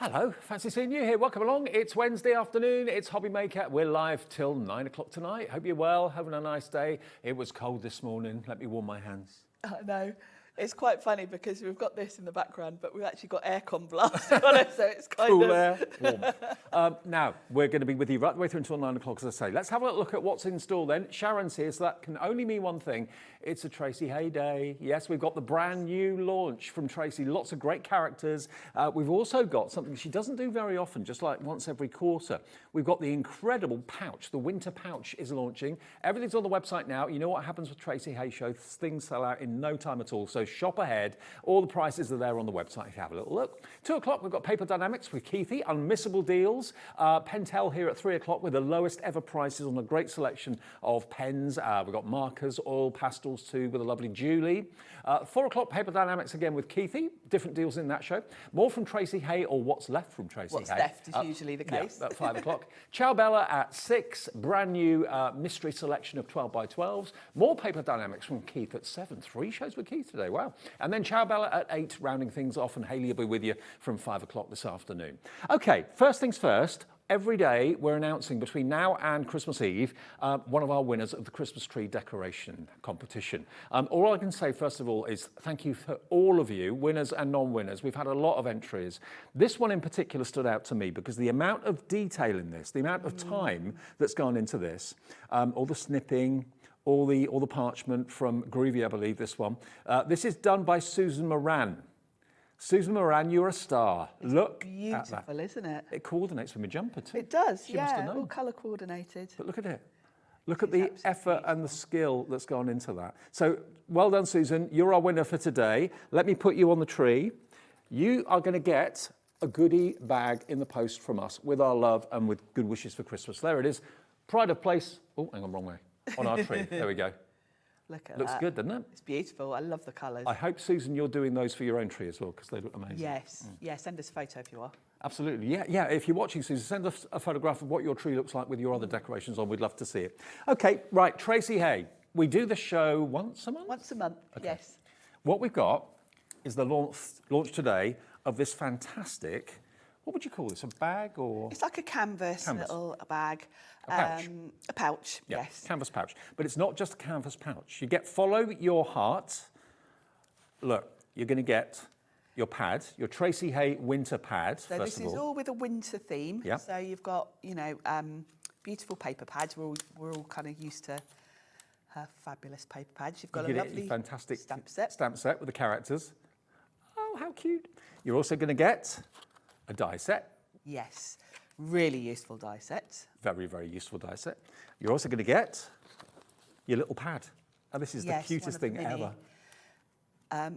Hello, fancy seeing you here. Welcome along. It's Wednesday afternoon. It's Hobby Maker. We're live till 9 o'clock tonight. Hope you're well, having a nice day. It was cold this morning. Let me warm my hands. I know. It's quite funny because we've got this in the background, but we've actually got aircon blasting on it, so it's kind Cool of... air, warm. Now, we're going to be with you right the way through until 9 o'clock, as I say. Let's have a look at what's in store then. Sharon's here, so that can only mean one thing. It's a Tracey Hey Day. Yes, we've got the brand new launch from Tracey. Lots of great characters. We've also got something she doesn't do very often, just like once every quarter. We've got the incredible pouch. The winter pouch is launching. Everything's on the website now. You know what happens with Tracey Hey Show. Things sell out in no time at all. So shop ahead. All the prices are there on the website if you have a little look. 2 o'clock, we've got Paper Dienamics with Keithy. Unmissable deals. Pentel here at 3 o'clock with the lowest ever prices on a great selection of pens. We've got markers, oil, pastels too with a lovely Julie. 4 o'clock, Paper Dienamics again with Keithy. Different deals in that show. More from Tracey Hey, or what's left from Tracey Hey. What's left is usually the case. Yeah, at 5 o'clock. Ciao Bella at 6. Brand new mystery selection of 12 by 12s. More Paper Dienamics from Keith at 7. 3 shows with Keith today, wow. And then Ciao Bella at 8, rounding things off, and Hayley will be with you from 5 o'clock this afternoon. Okay, first things first. Every day we're announcing between now and Christmas Eve one of our winners of the Christmas tree decoration competition. All I can say first of all is thank you for all of you, winners and non-winners. We've had a lot of entries. This one in particular stood out to me because the amount of detail in this, the amount of time that's gone into this, all the snipping, all the parchment from Groovy, I believe this one. This is done by Susan Moran. Susan Moran, you're a star. It's look beautiful, at that. Isn't it? It coordinates with my jumper too. It does, She must have known. all colour coordinated. But look at it. Look at the effort and the skill that's gone into that. So well done, Susan. You're our winner for today. Let me put you on the tree. You are going to get a goodie bag in the post from us with our love and with good wishes for Christmas. There it is. Pride of place. Oh, hang on, wrong way. On our tree. There we go. Look at Looks that. good, doesn't it? It's beautiful. I love the colours. I hope, Susan, you're doing those for your own tree as well, because they look amazing. Yes. Yeah, send us a photo if you are. Absolutely. Yeah. If you're watching, Susan, send us a photograph of what your tree looks like with your other decorations on. We'd love to see it. Okay, right. Tracey Hey. We do the show once a month? Once a month, okay. Yes. What we've got is the launch today of this fantastic, what would you call this, a bag or? It's like a canvas. Little bag. A pouch. A pouch, Yeah, yes. canvas pouch. But it's not just a canvas pouch. You get Follow Your Heart. Look, you're going to get your pad, your Tracey Hey winter pad, So first this of is all with a winter theme. Yeah. So you've got, beautiful paper pads. We're all kind of used to her fabulous paper pads. You've got You a get lovely your fantastic stamp set. Stamp set with the characters. Oh, how cute. You're also going to get a die set. Yes, really useful die set. Very, very useful die set. You're also going to get your little pad. And this is the cutest thing ever.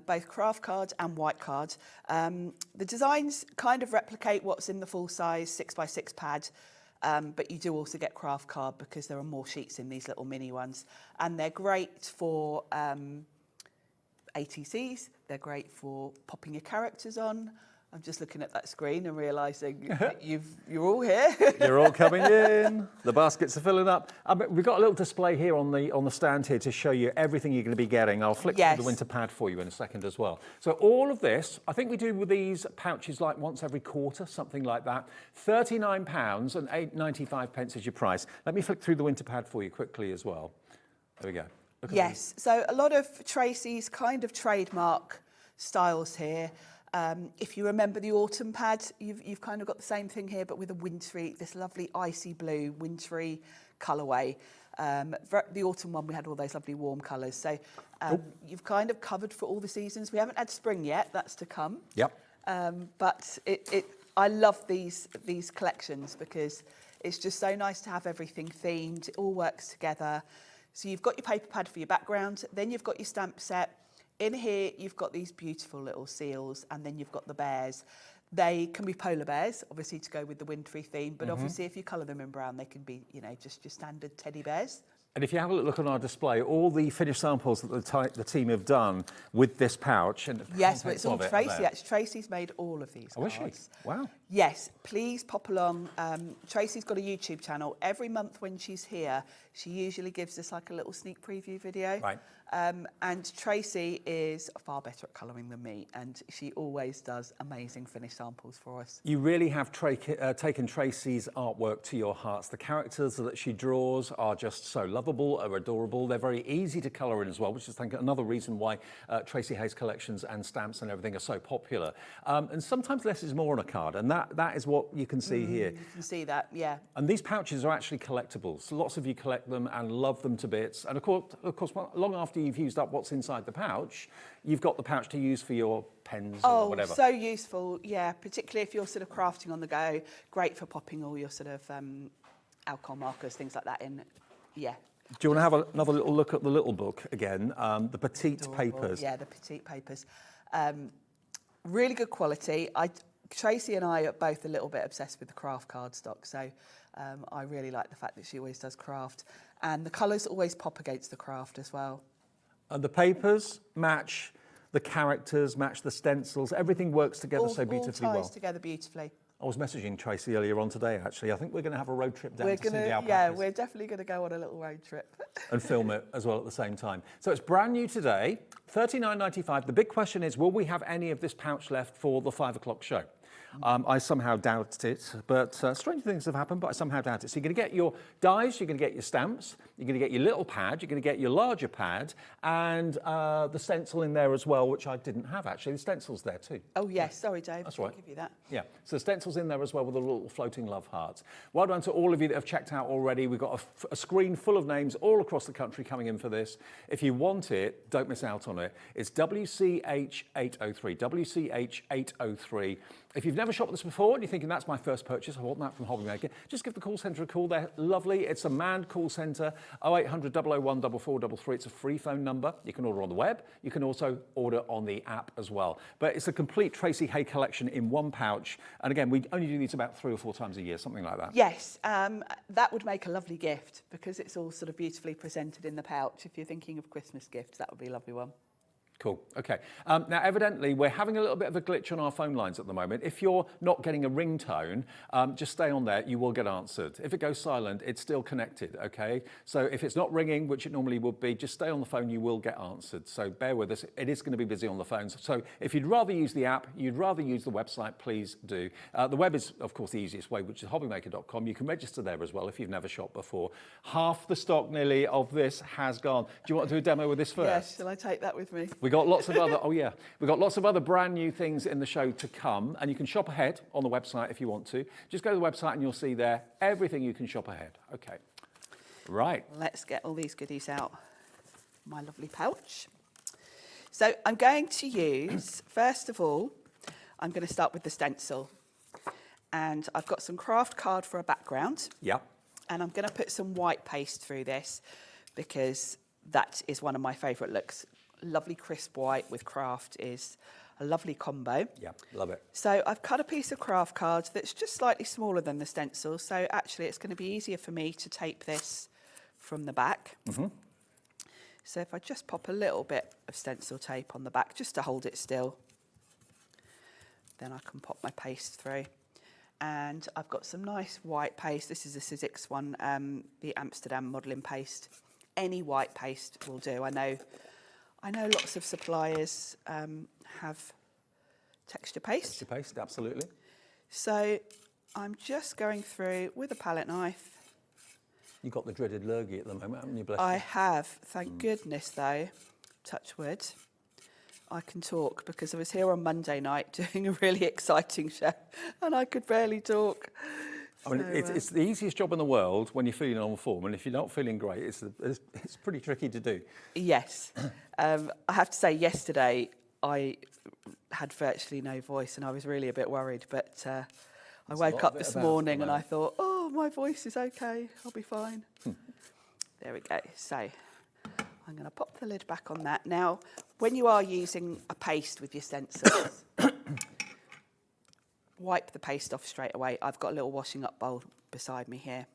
Both craft cards and white cards. The designs kind of replicate what's in the full size 6x6 pad, but you do also get craft card because there are more sheets in these little mini ones. And they're great for ATCs, they're great for popping your characters on. I'm just looking at that screen and realising that you're all here. You're all coming in. The baskets are filling up. We've got a little display here on the stand here to show you everything you're going to be getting. I'll flick through the winter pad for you in a second as well. So all of this, I think we do with these pouches like once every quarter, something like that. £39 and 8.95 is your price. Let me flick through the winter pad for you quickly as well. There we go. Look at yes, so a lot of Tracey's kind of trademark styles here. If you remember the autumn pad, you've kind of got the same thing here, but with a wintry, this lovely icy blue, wintry colourway. The autumn one, we had all those lovely warm colours. So you've kind of covered for all the seasons. We haven't had spring yet, that's to come. Yep. But I love these collections because it's just so nice to have everything themed. It all works together. So you've got your paper pad for your background, then you've got your stamp set. In here, you've got these beautiful little seals, and then you've got the bears. They can be polar bears, obviously, to go with the wintry theme, but obviously, if you colour them in brown, they can be, just your standard teddy bears. And if you have a look on our display, all the finished samples that the team have done with this pouch. And yes, but it's all Tracey. Actually, Tracey's made all of these cards. Oh, is she? Wow. Yes, please pop along. Tracey's got a YouTube channel. Every month when she's here, she usually gives us like a little sneak preview video. Right. And Tracey is far better at colouring than me, and she always does amazing finished samples for us. You really have taken Tracey's artwork to your hearts. The characters that she draws are just so lovable, are adorable. They're very easy to colour in as well, which is, I think, another reason why Tracey Hay's collections and stamps and everything are so popular. And sometimes less is more on a card, and that is what you can see here. You can see that, yeah. And these pouches are actually collectibles. Lots of you collect them and love them to bits. And of course, long after you've used up what's inside the pouch, you've got the pouch to use for your pens or whatever. Oh, so useful, yeah, particularly if you're sort of crafting on the go. Great for popping all your sort of alcohol markers, things like that in, yeah. Do you want to have another little look at the little book again, the petite papers? Yeah, the petite papers. Really good quality. Tracey and I are both a little bit obsessed with the craft cardstock, so I really like the fact that she always does craft. And the colours always pop against the craft as well. And the papers match the characters, match the stencils. Everything works together so beautifully all well. ties together beautifully. I was messaging Tracey earlier on today, actually. I think we're going to have a road trip down to see the alpacas. Yeah, we're definitely going to go on a little road trip. And film it as well at the same time. So it's brand new today, $39.95. The big question is, will we have any of this pouch left for the 5 o'clock show? I somehow doubt it, but strange things have happened, but I somehow doubt it. So you're going to get your dies, you're going to get your stamps, you're going to get your little pad, you're going to get your larger pad, and the stencil in there as well, which I didn't have, actually. The stencil's there too. Oh, yes. Sorry, Dave. That's right. I'll give you that. Yeah, so the stencil's in there as well with a little floating love heart. Well done to all of you that have checked out already. We've got a screen full of names all across the country coming in for this. If you want it, don't miss out on it. It's WCH803, WCH803. If you've never shopped with us before and you're thinking, that's my first purchase, I want that from Hobbymaker, just give the call centre a call. They're lovely. It's a manned call centre, 0800 001 4433. It's a free phone number. You can order on the web. You can also order on the app as well. But it's a complete Tracey Hay collection in one pouch. And again, we only do these about 3 or 4 times a year, something like that. Yes, that would make a lovely gift because it's all sort of beautifully presented in the pouch. If you're thinking of Christmas gifts, that would be a lovely one. Cool. Okay. Now, evidently, we're having a little bit of a glitch on our phone lines at the moment. If you're not getting a ringtone, just stay on there. You will get answered. If it goes silent, it's still connected, okay? So if it's not ringing, which it normally would be, just stay on the phone. You will get answered. So bear with us. It is going to be busy on the phones. So if you'd rather use the app, you'd rather use the website, please do. The web is, of course, the easiest way, which is hobbymaker.com. You can register there as well if you've never shopped before. Half the stock nearly of this has gone. Do you want to do a demo with this first? Yes, shall I take that with me? We got lots of other, we've got lots of other brand new things in the show to come, and you can shop ahead on the website if you want to. Just go to the website and you'll see there everything you can shop ahead. Okay, right. Let's get all these goodies out. My lovely pouch. So I'm going to use, first of all, I'm going to start with the stencil. And I've got some craft card for a background. Yeah. And I'm going to put some white paste through this because that is one of my favourite looks. Lovely crisp white with craft is a lovely combo. Yeah, love it. So I've cut a piece of craft card that's just slightly smaller than the stencil. So actually it's going to be easier for me to tape this from the back. Mm-hmm. So if I just pop a little bit of stencil tape on the back just to hold it still, then I can pop my paste through. And I've got some nice white paste. This is a Sizzix one, the Amsterdam modelling paste. Any white paste will do. I know lots of suppliers have texture paste. Texture paste, absolutely. So I'm just going through with a palette knife. You've got the dreaded lurgy at the moment, haven't you, bless I you? have, thank goodness though, touch wood. I can talk because I was here on Monday night doing a really exciting show and I could barely talk. I mean, it's the easiest job in the world when you're feeling on form, and if you're not feeling great, it's pretty tricky to do. Yes. I have to say, yesterday I had virtually no voice and I was really a bit worried, but I woke up this morning and I thought, oh, my voice is okay, I'll be fine. There we go. So I'm going to pop the lid back on that. Now, when you are using a paste with your stencils, wipe the paste off straight away. I've got a little washing up bowl beside me here.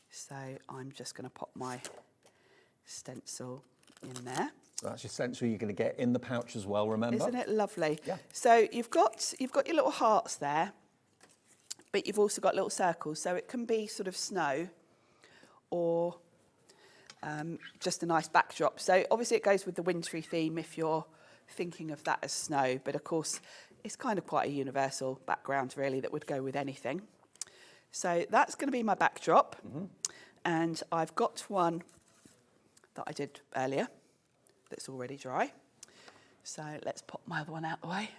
So I'm just going to pop my stencil in there. So that's your stencil you're going to get in the pouch as well, remember? Isn't it lovely? Yeah. So you've got your little hearts there, but you've also got little circles. So it can be sort of snow or just a nice backdrop. So obviously it goes with the wintry theme if you're thinking of that as snow, but of course it's kind of quite a universal background really that would go with anything. So that's going to be my backdrop. And I've got one that I did earlier that's already dry. So let's pop my other one out the way.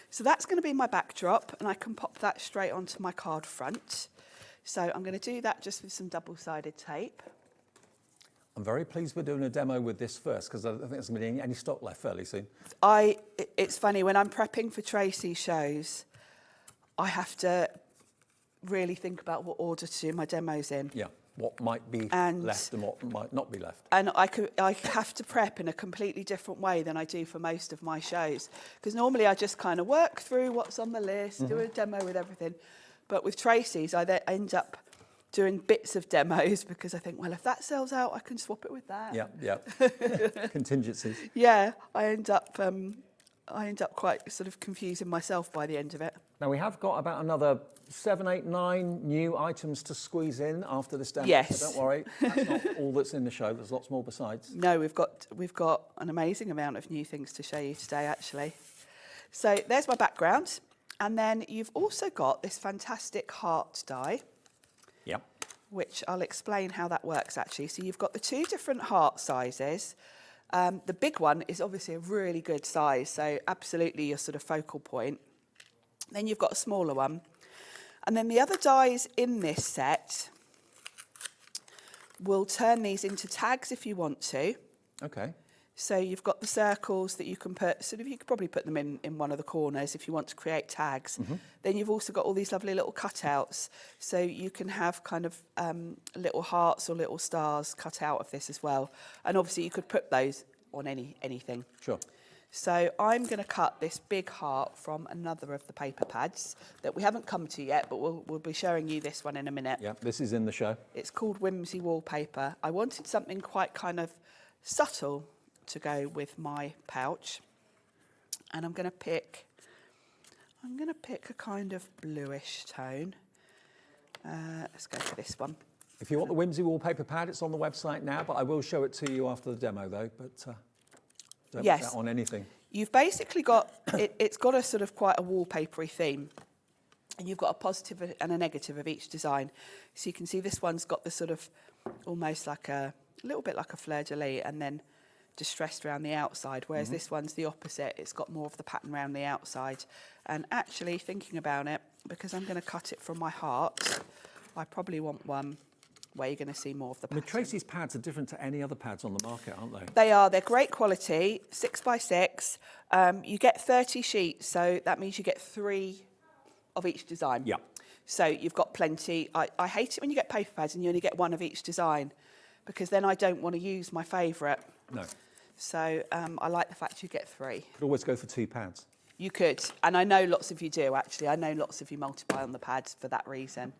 So that's going to be my backdrop, and I can pop that straight onto my card front. So I'm going to do that just with some double-sided tape. I'm very pleased we're doing a demo with this first, because I don't think there's going to be any stock left fairly soon. It's funny, when I'm prepping for Tracey's shows, I have to really think about what order to do my demos in. Yeah, what might be left and what might not be left. And I have to prep in a completely different way than I do for most of my shows. Because normally I just kind of work through what's on the list, do a demo with everything. But with Tracey's, I then end up doing bits of demos because I think, well, if that sells out, I can swap it with that. Yeah. Contingencies. Yeah, I end up quite sort of confusing myself by the end of it. Now we have got about another 7, 8, 9 new items to squeeze in after this demo. Yes. So don't worry, that's not all that's in the show. There's lots more besides. No, we've got an amazing amount of new things to show you today, actually. So there's my background, and then you've also got this fantastic heart die. Yep. Which I'll explain how that works actually. So you've got the 2 different heart sizes. The big one is obviously a really good size, so absolutely your sort of focal point. Then you've got a smaller one. And then the other dies in this set will turn these into tags if you want to. Okay. So you've got the circles that you can put, sort of you could probably put them in one of the corners if you want to create tags. Then you've also got all these lovely little cutouts. So you can have kind of little hearts or little stars cut out of this as well. And obviously you could put those on anything. Sure. So I'm going to cut this big heart from another of the paper pads that we haven't come to yet, but we'll be showing you this one in a minute. Yeah, this is in the show. It's called Whimsy Wallpaper. I wanted something quite kind of subtle to go with my pouch, and I'm going to pick a kind of bluish tone. Let's go for this one. If you want the Whimsy wallpaper pad, it's on the website now, but I will show it to you after the demo though, but don't put that on anything. You've basically got, it's got a sort of quite a wallpapery theme, and you've got a positive and a negative of each design. So you can see this one's got the sort of almost like a little bit like a fleur-de-lis and then distressed around the outside, whereas this one's the opposite. It's got more of the pattern around the outside. And actually thinking about it, because I'm going to cut it from my heart, I probably want one where you're going to see more of the pattern. Tracey's pads are different to any other pads on the market, aren't they? They are. They're great quality, 6x6. You get 30 sheets, so that means you get 3 of each design. Yeah. So you've got plenty. I hate it when you get paper pads and you only get 1 of each design, because then I don't want to use my favourite. No. So I like the fact you get 3. Could always go for 2 pads. You could, and I know lots of you do actually. I know lots of you multiply on the pads for that reason.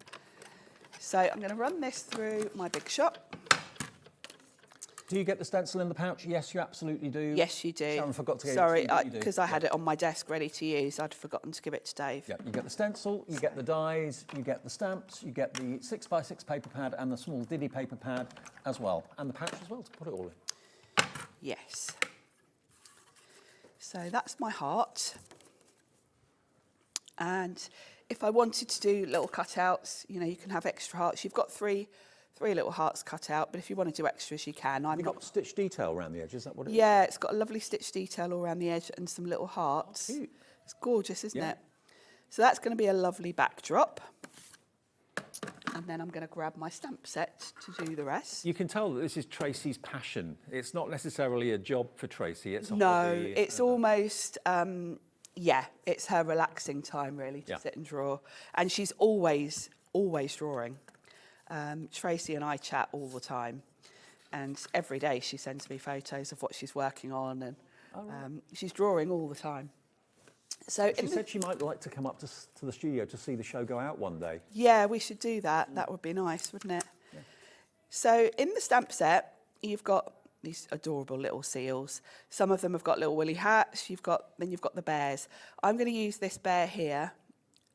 So I'm going to run this through my big shot. Do you get the stencil in the pouch? Yes, you absolutely do. Yes, you do. Sharon forgot to give Sorry, it to you. because I had it on my desk ready to use. I'd forgotten to give it to Dave. Yeah, you get the stencil, you get the dies, you get the stamps, you get the 6x6 paper pad and the small Diddy paper pad as well, and the pouch as well to put it all in. Yes. So that's my heart. And if I wanted to do little cutouts, you know, you can have extra hearts. You've got three little hearts cut out, but if you want to do extras, you can. You've got stitch detail around the edge, is that what it is? Yeah, it's got a lovely stitch detail all around the edge and some little hearts. Oh, cute. It's gorgeous, isn't it? So that's going to be a lovely backdrop. And then I'm going to grab my stamp set to do the rest. You can tell that this is Tracey's passion. It's not necessarily a job for Tracey. It's a no, hobby. it's almost, yeah, it's her relaxing time really to sit and draw. And she's always drawing. Tracey and I chat all the time. And every day she sends me photos of what she's working on. And she's drawing all the time. So she said she might like to come up to the studio to see the show go out one day. Yeah, we should do that. That would be nice, wouldn't it? Yeah. So in the stamp set, you've got these adorable little seals. Some of them have got little woolly hats. Then you've got the bears. I'm going to use this bear here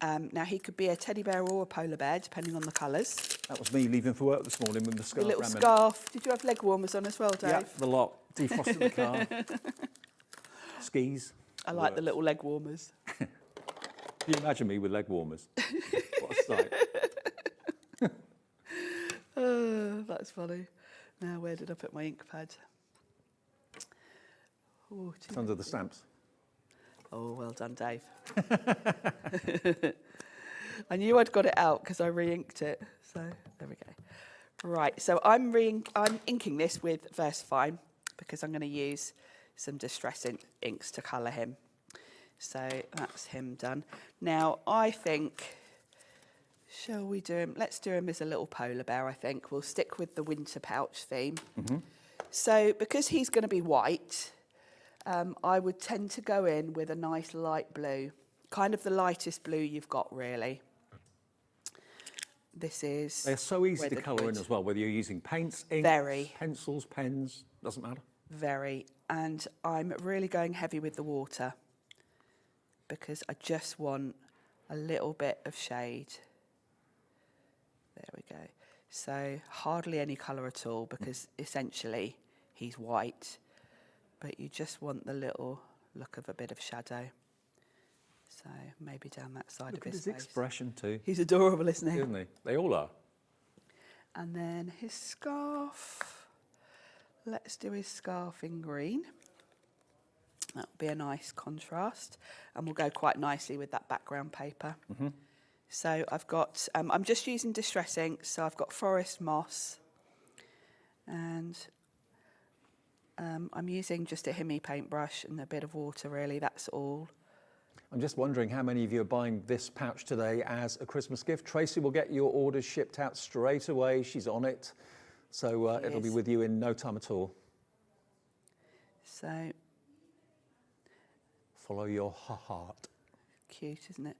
Now, he could be a teddy bear or a polar bear, depending on the colours. That was me leaving for work this morning with the scarf. A little around my- scarf. Did you have leg warmers on as well, Dave? Yeah, the lot. Defrosting the car. Skis. I like the little leg warmers. Can you imagine me with leg warmers? What a sight. That's funny. Now, where did I put my ink pad? Oh, It's under the stamps. oh, well done, Dave. I knew I'd got it out because I re-inked it. So there we go. Right, so I'm inking this with VersaFine because I'm going to use some distress inks to colour him. So that's him done. Now, I think, shall we do him? Let's do him as a little polar bear, I think. We'll stick with the winter pouch theme. So because he's going to be white, I would tend to go in with a nice light blue, kind of the lightest blue you've got, really. This is... They're so easy to weathered colour in wood. as well, whether you're using paints, inks, Very. pencils, pens, doesn't matter. Very. And I'm really going heavy with the water because I just want a little bit of shade. There we go. So hardly any colour at all because essentially he's white, but you just want the little look of a bit of shadow. So maybe down that side Look of at his his face. expression too, He's adorable, isn't he? isn't he? They all are. And then his scarf. Let's do his scarf in green. That'll be a nice contrast and will go quite nicely with that background paper. So I've got, I'm just using distress ink, so I've got Forest Moss and I'm using just a Himi paintbrush and a bit of water really, that's all. I'm just wondering how many of you are buying this pouch today as a Christmas gift. Tracy will get your orders shipped out straight away. She's on it. So it'll be with you in no time at all. So Follow your heart. cute, isn't it?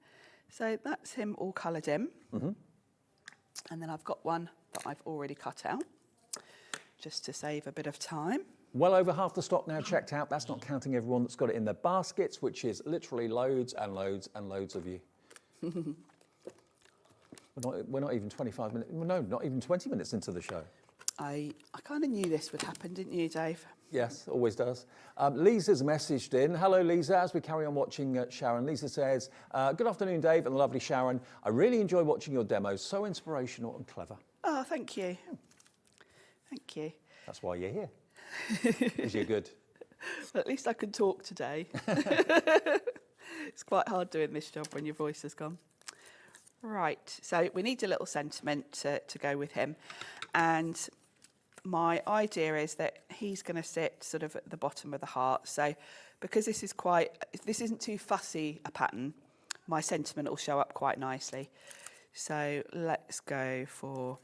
So that's him all coloured in. And then I've got one that I've already cut out, just to save a bit of time. Well over half the stock now checked out. That's not counting everyone that's got it in their baskets, which is literally loads and loads and loads of you. We're not even 25 minutes, no, not even 20 minutes into the show. I kind of knew this would happen, didn't you, Dave? Yes, always does. Lisa's messaged in. Hello, Lisa. As we carry on watching Sharon, Lisa says, good afternoon, Dave and the lovely Sharon. I really enjoy watching your demos. So inspirational and clever. Oh, thank you. Thank you. That's why you're here. Because you're good. Well, at least I can talk today. It's quite hard doing this job when your voice has gone. Right, so we need a little sentiment to go with him. And my idea is that he's going to sit sort of at the bottom of the heart. So because this isn't too fussy a pattern, my sentiment will show up quite nicely. So let's go for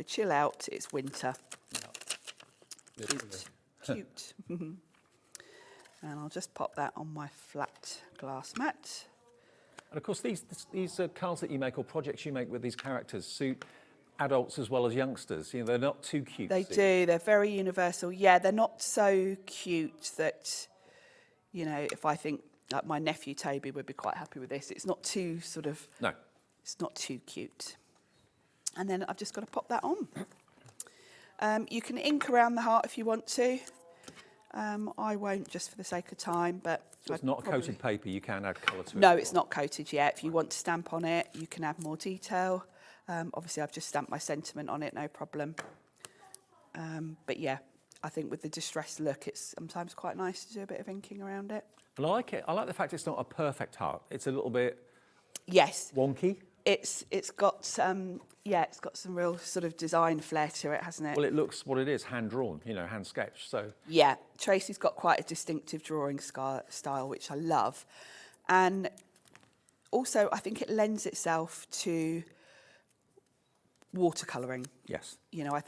chill out. It's winter. Cute. And I'll just pop that on my flat glass mat. And of course, these cards that you make or projects you make with these characters suit adults as well as youngsters. You know, they're not too cute. They do. They're very universal. Yeah, they're not so cute that, you know, if I think like my nephew Toby would be quite happy with this. It's not too sort of. No. It's not too cute. And then I've just got to pop that on. You can ink around the heart if you want to. I won't, just for the sake of time, but... So it's not coated paper, you can add colour to it? No, it's not coated yet. If you want to stamp on it, you can add more detail. Obviously, I've just stamped my sentiment on it, no problem. But yeah, I think with the distressed look, it's sometimes quite nice to do a bit of inking around it. I like it. I like the fact it's not a perfect heart. It's a little bit... Yes. Wonky? It's got some real sort of design flair to it, hasn't it? Well, it looks what it is, hand-drawn, you know, hand-sketched, so... Yeah, Tracy's got quite a distinctive drawing style, which I love. And also, I think it lends itself to watercolouring. Yes. You know,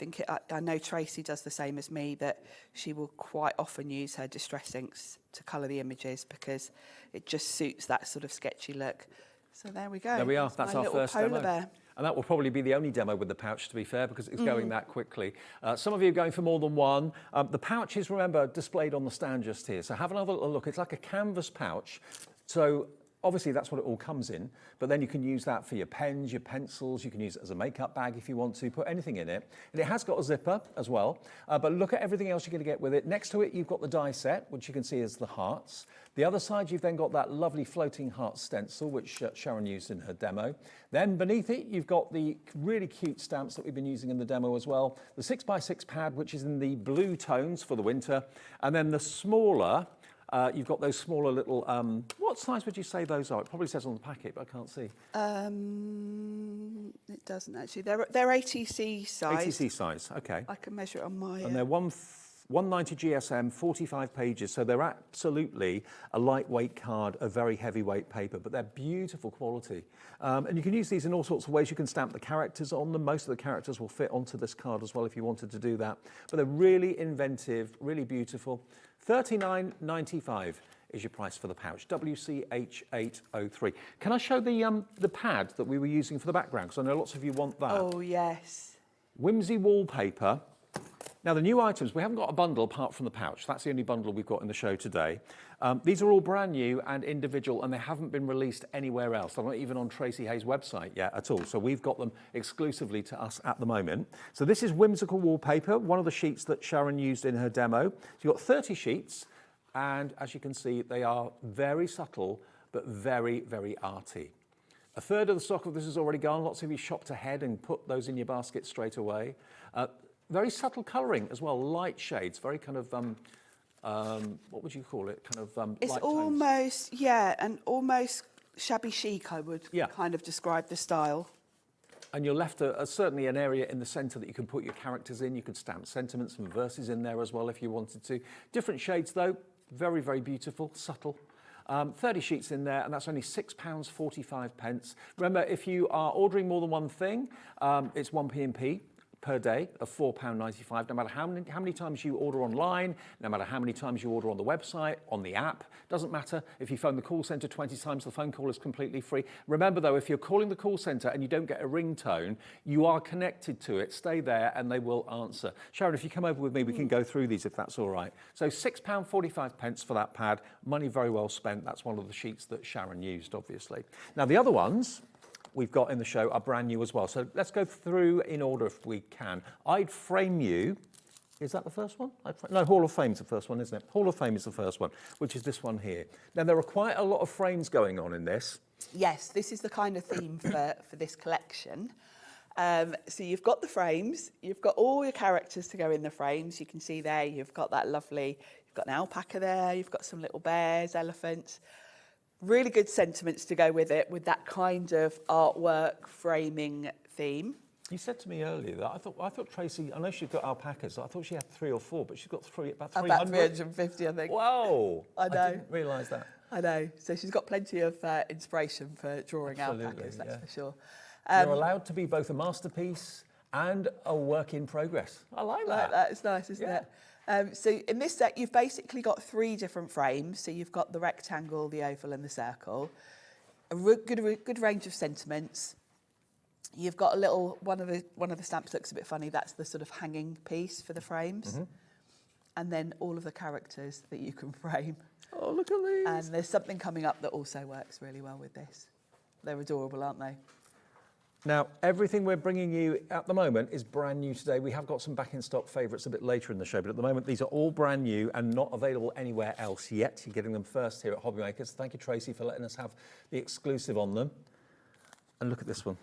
I know Tracy does the same as me, that she will quite often use her distress inks to colour the images because it just suits that sort of sketchy look. So there we go. There we are. That's my our little first polar demo. bear. And that will probably be the only demo with the pouch, to be fair, because it's going that quickly. Some of you are going for more than one. The pouch is, remember, displayed on the stand just here. So have another little look. It's like a canvas pouch. So Obviously, that's what it all comes in, but then you can use that for your pens, your pencils, you can use it as a makeup bag if you want to, put anything in it. And it has got a zipper as well, but look at everything else you're going to get with it. Next to it, you've got the die set, which you can see is the hearts. The other side, you've then got that lovely floating heart stencil, which Sharon used in her demo. Then beneath it, you've got the really cute stamps that we've been using in the demo as well. The 6x6 pad, which is in the blue tones for the winter, and then the smaller, you've got those smaller little, what size would you say those are? It probably says on the packet, but I can't see. It doesn't actually. They're ATC size. ATC size, okay. I can measure it on my... And they're 190 GSM, 45 pages, so they're absolutely a lightweight card, a very heavyweight paper, but they're beautiful quality. And you can use these in all sorts of ways. You can stamp the characters on them. Most of the characters will fit onto this card as well if you wanted to do that. But they're really inventive, really beautiful. $39.95 is your price for the pouch, WCH803. Can I show the pad that we were using for the background? Because I know lots of you want that. Oh, yes. Whimsy wallpaper. Now, the new items, we haven't got a bundle apart from the pouch. That's the only bundle we've got in the show today. These are all brand new and individual, and they haven't been released anywhere else. They're not even on Tracey Hay's website yet at all. So we've got them exclusively to us at the moment. So this is whimsical wallpaper, one of the sheets that Sharon used in her demo. So you've got 30 sheets, and as you can see, they are very subtle, but very, very arty. A third of the stock of this is already gone. Lots of you shopped ahead and put those in your basket straight away. Very subtle colouring as well, light shades, very kind of, what would you call it? Kind of It's light almost, tones. yeah, and almost shabby chic, I would kind of describe the style. And you're left certainly an area in the centre that you can put your characters in. You could stamp sentiments and verses in there as well if you wanted to. Different shades though, very, very beautiful, subtle. 30 sheets in there, and that's only £6.45. Remember, if you are ordering more than one thing, it's 1p&p per day of £4.95, no matter how many times you order online, no matter how many times you order on the website, on the app, doesn't matter. If you phone the call centre 20 times, the phone call is completely free. Remember though, if you're calling the call centre and you don't get a ringtone, you are connected to it. Stay there and they will answer. Sharon, if you come over with me, we can go through these if that's all right. So £6.45 for that pad, money very well spent. That's one of the sheets that Sharon used, obviously. Now the other ones we've got in the show are brand new as well. So let's go through in order if we can. I'd Frame You. Is that the first one? No, Hall of Fame's the first one, isn't it? Hall of Fame is the first one, which is this one here. Now, there are quite a lot of frames going on in this. Yes, this is the kind of theme for this collection. So you've got the frames, you've got all your characters to go in the frames. You can see there, you've got that lovely, you've got an alpaca there, you've got some little bears, elephants. Really good sentiments to go with it, with that kind of artwork framing theme. You said to me earlier that I thought Tracey, I know she's got alpacas, I thought she had 3 or 4, but she's got about 300. About 350, I think. Wow! I know. I didn't realise that. I know. So she's got plenty of inspiration for drawing alpacas, that's for sure. You're allowed to be both a masterpiece and a work in progress. I like that. It's nice, isn't it? So in this set, you've basically got 3 different frames. So you've got the rectangle, the oval and the circle. A good range of sentiments. You've got a little, one of the stamps looks a bit funny. That's the sort of hanging piece for the frames. Mm-hmm. And then all of the characters that you can frame. Oh, look at these. And there's something coming up that also works really well with this. They're adorable, aren't they? Now, everything we're bringing you at the moment is brand new today. We have got some back in stock favourites a bit later in the show, but at the moment, these are all brand new and not available anywhere else yet. You're getting them first here at Hobby Makers. Thank you, Tracey, for letting us have the exclusive on them. And look at this one.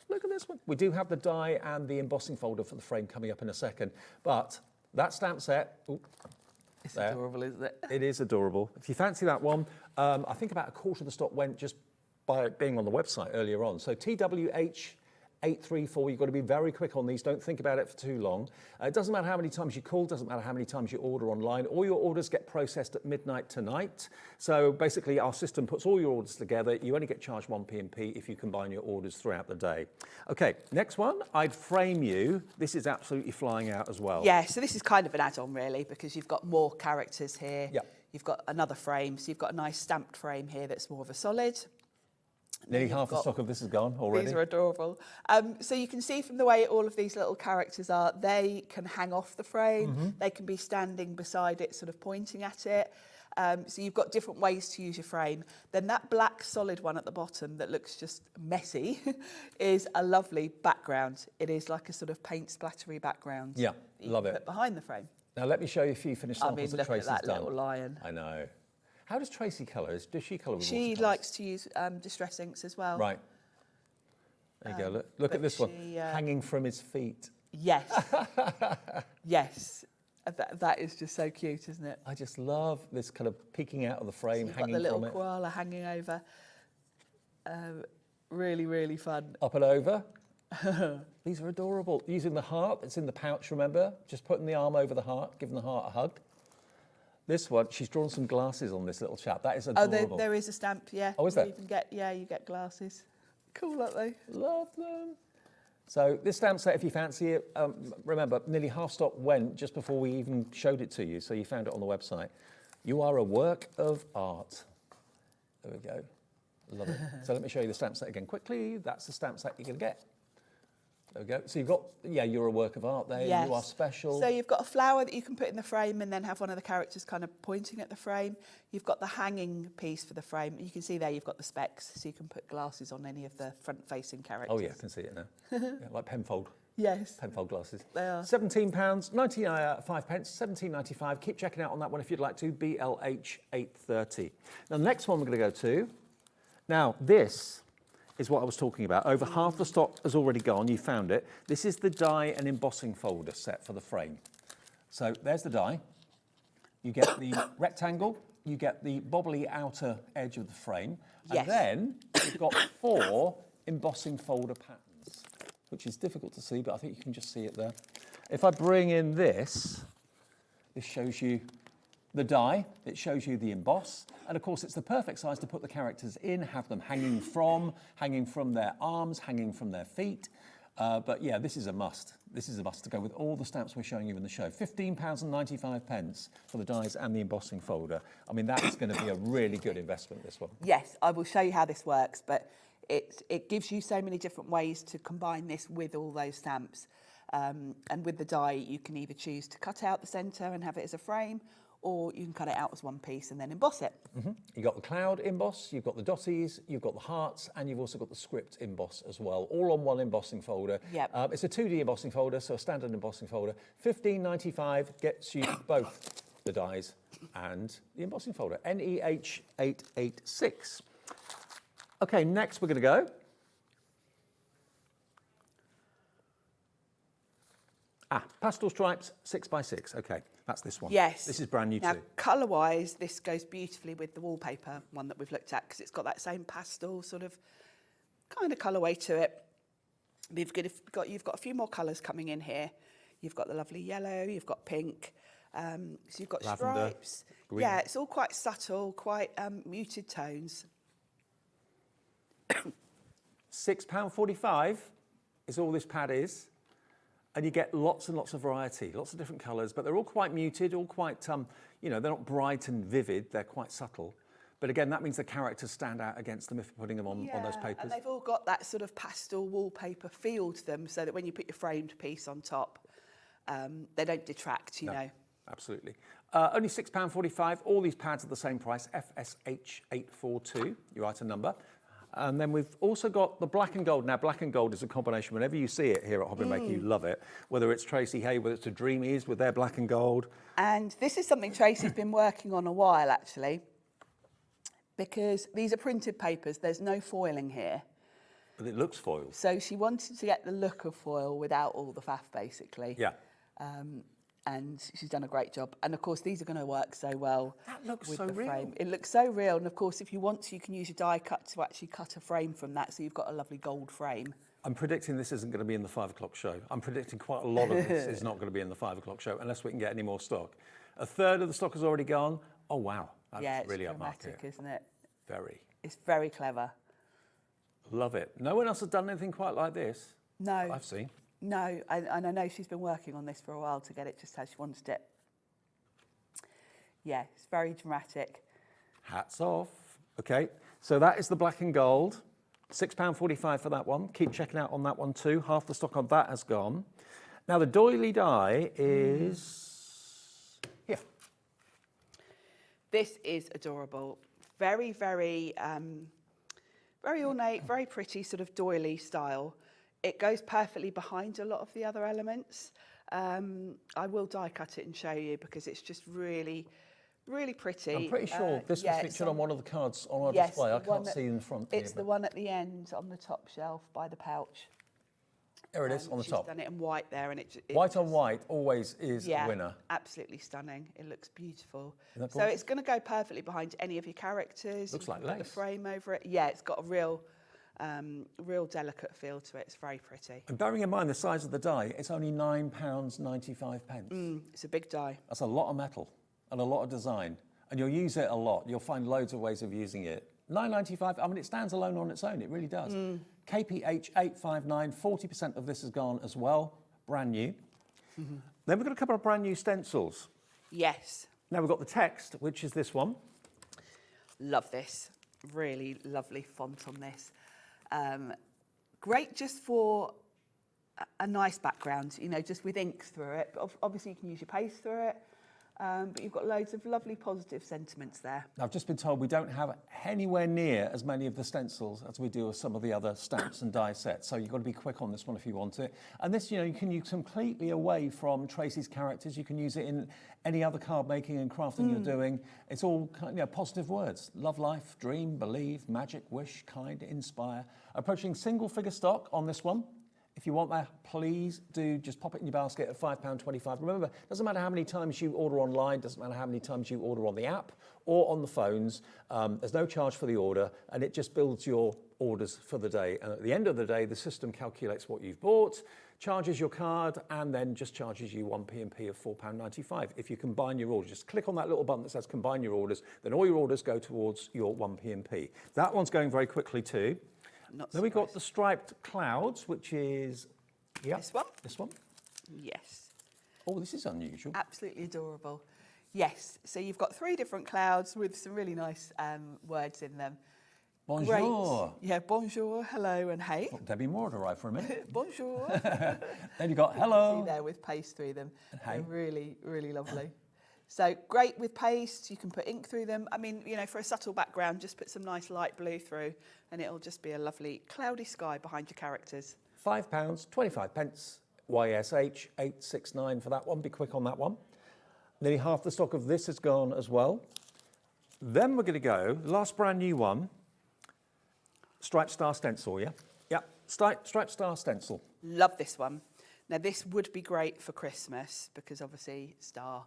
Look at this one. We do have the die and the embossing folder for the frame coming up in a second, but that stamp set... It's adorable, isn't it? It is adorable. If you fancy that one, I think about a quarter of the stock went just by being on the website earlier on. So TWH834, you've got to be very quick on these. Don't think about it for too long. It doesn't matter how many times you call, doesn't matter how many times you order online. All your orders get processed at midnight tonight. So basically our system puts all your orders together. You only get charged 1p&p if you combine your orders throughout the day. Okay, next one, I'd Frame You. This is absolutely flying out as well. Yeah, so this is kind of an add-on really, because you've got more characters here. Yeah. You've got another frame, so you've got a nice stamped frame here that's more of a solid. Nearly half the stock of this is gone already. These are adorable. So you can see from the way all of these little characters are, they can hang off the frame. Mm-hmm. They can be standing beside it, sort of pointing at it. So you've got different ways to use your frame. Then that black solid one at the bottom that looks just messy is a lovely background. It is like a sort of paint splattery background. Yeah, that you love can it. Put behind the frame. Now let me show you a few finished I samples mean, that look Tracey's at that done. little lion. I know. How does Tracey colour? Does she colour with She watercolours? likes to use distress inks as well. Right. There you go. Look at this one, hanging from his feet. Yes. Yes. That is just so cute, isn't it? I just love this kind of peeking out of the frame, So you've hanging got the little from it. koala hanging over. Really, really fun. Up and over. These are adorable. Using the heart that's in the pouch, remember? Just putting the arm over the heart, giving the heart a hug. This one, she's drawn some glasses on this little chap. That is adorable. Oh, there is a stamp, yeah. Oh, is there? You can get, you get glasses. Cool, aren't they? Love them. So this stamp set, if you fancy it, remember, nearly half stock went just before we even showed it to you, so you found it on the website. You are a work of art. There we go. Love it. So let me show you the stamp set again quickly. That's the stamp set you're going to get. There we go. So you've got, you're a work of art there. Yes. You are special. So you've got a flower that you can put in the frame and then have one of the characters kind of pointing at the frame. You've got the hanging piece for the frame. You can see there you've got the specs, so you can put glasses on any of the front-facing characters. Oh yeah, I can see it now. Yeah, like Penfold. Yes. Penfold glasses. They are. £17, 95 pence, £17.95. Keep checking out on that one if you'd like to. BLH 830. Now the next one we're going to go to. Now this is what I was talking about. Over half the stock has already gone. You found it. This is the die and embossing folder set for the frame. So there's the die. You get the rectangle. You get the bobbly outer edge of the frame. Yes. And then you've got 4 embossing folder patterns, which is difficult to see, but I think you can just see it there. If I bring in this shows you the die, it shows you the emboss, and of course it's the perfect size to put the characters in, have them hanging from their arms, hanging from their feet. But yeah, this is a must. This is a must to go with all the stamps we're showing you in the show. £15.95 for the dies and the embossing folder. I mean, that's going to be a really good investment, this one. Yes, I will show you how this works, but it gives you so many different ways to combine this with all those stamps. And with the die, you can either choose to cut out the centre and have it as a frame, or you can cut it out as one piece and then emboss it. Mm-hmm. You've got the cloud emboss, you've got the dotties, you've got the hearts, and you've also got the script emboss as well, all on one embossing folder. Yep. It's a 2D embossing folder, so a standard embossing folder. £15.95 gets you both the dies and the embossing folder. NEH 886. Okay, next we're going to go. Pastel stripes, 6x6. Okay, that's this one. Yes. This is brand new now, too. colour-wise, this goes beautifully with the wallpaper one that we've looked at because it's got that same pastel sort of kind of colourway to it. You've got a few more colours coming in here. You've got the lovely yellow, you've got pink, so you've got Lavender, stripes. green. Yeah, it's all quite subtle, quite muted tones. £6.45 is all this pad is. And you get lots and lots of variety, lots of different colours, but they're all quite muted, all quite, they're not bright and vivid, they're quite subtle. But again, that means the characters stand out against them if you're putting them on those papers. And they've all got that sort of pastel wallpaper feel to them, so that when you put your framed piece on top, they don't detract, you know. Absolutely. Only £6.45. All these pads are the same price, FSH 842, your item number. And then we've also got the black and gold. Now, black and gold is a combination. Whenever you see it here at Hobby Maker, you love it. Whether it's Tracey Hey, whether it's the Dreamies with their black and gold. And this is something Tracey's been working on a while, actually, because these are printed papers. There's no foiling here. But it looks foiled. So she wanted to get the look of foil without all the faff, basically. Yeah. And she's done a great job. And of course, these are going to work so well. That looks with so the real. frame. It looks so real. And of course, if you want to, you can use your die cut to actually cut a frame from that. So you've got a lovely gold frame. I'm predicting this isn't going to be in the 5 o'clock show. I'm predicting quite a lot of this is not going to be in the 5 o'clock show unless we can get any more stock. A third of the stock has already gone. Oh, wow. That's really dramatic, upmarket. isn't it? Very. It's very clever. Love it. No one else has done anything quite like this. No. I've seen. No, and I know she's been working on this for a while to get it just how she wanted it. Yeah, it's very dramatic. Hats off. Okay, so that is the black and gold. £6.45 for that one. Keep checking out on that one too. Half the stock on that has gone. Now the doily die is here. This is adorable. Very, very, very ornate, very pretty, sort of doily style. It goes perfectly behind a lot of the other elements. I will die cut it and show you because it's just really, really pretty. I'm pretty sure this was featured on one of the cards on our display. I can't see in front here. It's the one at the end on the top shelf by the pouch. There it is on the top. She's done it in white there, and it white on white always is a winner. Absolutely stunning. It looks beautiful. So it's going to go perfectly behind any of your characters. Looks like lace. The frame over it. Yeah, it's got a real delicate feel to it. It's very pretty. And bearing in mind the size of the die, it's only £9.95. It's a big die. That's a lot of metal and a lot of design, and you'll use it a lot. You'll find loads of ways of using it. £9.95. I mean, it stands alone on its own. It really does. KPH 859. 40% of this has gone as well. Brand new. Then we've got a couple of brand new stencils. Yes. Now we've got the text, which is this one. Love this. Really lovely font on this. Great just for a nice background, you know, just with ink through it. But obviously you can use your paste through it. But you've got loads of lovely positive sentiments there. I've just been told we don't have anywhere near as many of the stencils as we do with some of the other stamps and die sets. So you've got to be quick on this one if you want it. And this, you know, you can use completely away from Tracey's characters. You can use it in any other card making and crafting you're doing. It's all kind of, you know, positive words. Love life, dream, believe, magic, wish, kind, inspire. Approaching single figure stock on this one. If you want that, please do just pop it in your basket at £5.25. Remember, it doesn't matter how many times you order online, doesn't matter how many times you order on the app or on the phones. There's no charge for the order, and it just builds your orders for the day. And at the end of the day, the system calculates what you've bought, charges your card, and then just charges you 1p&p of £4.95. If you combine your orders, just click on that little button that says combine your orders, then all your orders go towards your 1p&p. That one's going very quickly too. Then we've got the striped clouds, which is this one. This one. Yes. Oh, this is unusual. Absolutely adorable. Yes. So you've got 3 different clouds with some really nice words in them. Bonjour. Great. Yeah, bonjour, hello, and hey. Oh, Debbie Moore to arrive for a minute. Bonjour. Then you've got hello. See there with paste through them. And hey. They're really, really lovely. So great with paste, you can put ink through them. I mean, you know, for a subtle background, just put some nice light blue through and it'll just be a lovely cloudy sky behind your characters. £5.25, YSH 869 for that one. Be quick on that one. Nearly half the stock of this has gone as well. Then we're going to go, last brand new one, Striped Star Stencil, yeah? Yeah, Striped Star Stencil. Love this one. Now this would be great for Christmas because obviously Star.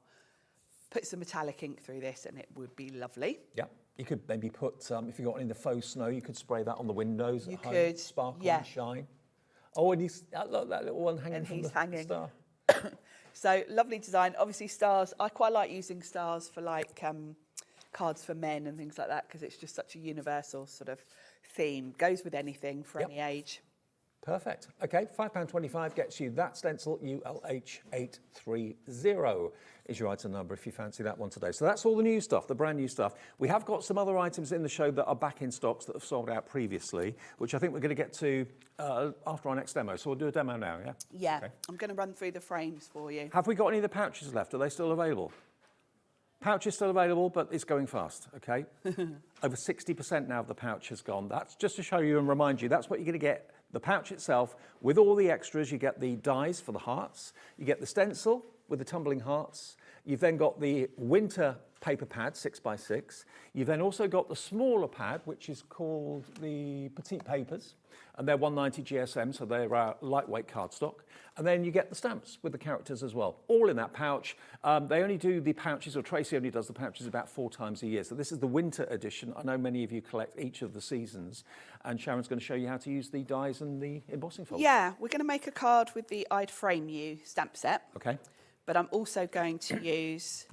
Put some metallic ink through this and it would be lovely. Yeah, you could maybe put, if you got any of the faux snow, you could spray that on the windows at home. You could. Sparkle and shine. Oh, and look, that little one hanging and from he's the hanging. star. So lovely design. Obviously stars, I quite like using stars for like cards for men and things like that because it's just such a universal sort of theme. Goes with anything for any age. Perfect. Okay, £5.25 gets you that stencil, ULH830 is your item number if you fancy that one today. So that's all the new stuff, the brand new stuff. We have got some other items in the show that are back in stocks that have sold out previously, which I think we're going to get to after our next demo. So we'll do a demo now, yeah? Yeah, okay. I'm going to run through the frames for you. Have we got any of the pouches left? Are they still available? Pouch is still available, but it's going fast, okay? Over 60% now of the pouch has gone. That's just to show you and remind you, that's what you're going to get. The pouch itself, with all the extras, you get the dies for the hearts, you get the stencil with the tumbling hearts, you've then got the winter paper pad, 6x6, you've then also got the smaller pad, which is called the Petite Papers, and they're 190 GSM, so they're lightweight cardstock. And then you get the stamps with the characters as well, all in that pouch. They only do the pouches, or Tracey only does the pouches about 4 times a year. So this is the winter edition. I know many of you collect each of the seasons, and Sharon's going to show you how to use the dies and the embossing folder. Yeah, we're going to make a card with the I'd Frame You stamp set. Okay. But I'm also going to use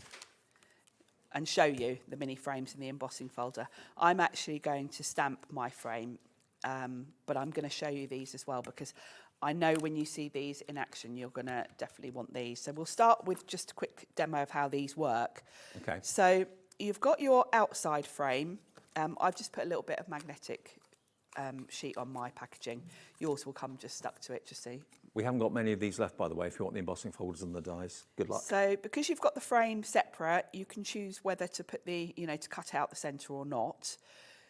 and show you the mini frames in the embossing folder. I'm actually going to stamp my frame, but I'm going to show you these as well because I know when you see these in action, you're going to definitely want these. So we'll start with just a quick demo of how these work. Okay. So you've got your outside frame. I've just put a little bit of magnetic sheet on my packaging. Yours will come just stuck to it, just see. We haven't got many of these left, by the way, if you want the embossing folders and the dies. Good luck. So because you've got the frame separate, you can choose whether to put the, to cut out the centre or not.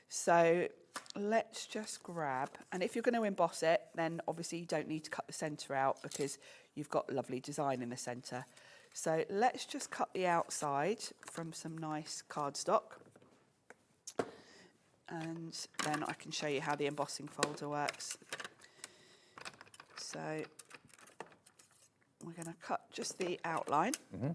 So let's just grab, and if you're going to emboss it, then obviously you don't need to cut the centre out because you've got lovely design in the centre. So let's just cut the outside from some nice cardstock. And then I can show you how the embossing folder works. So we're going to cut just the outline. Mm-hmm.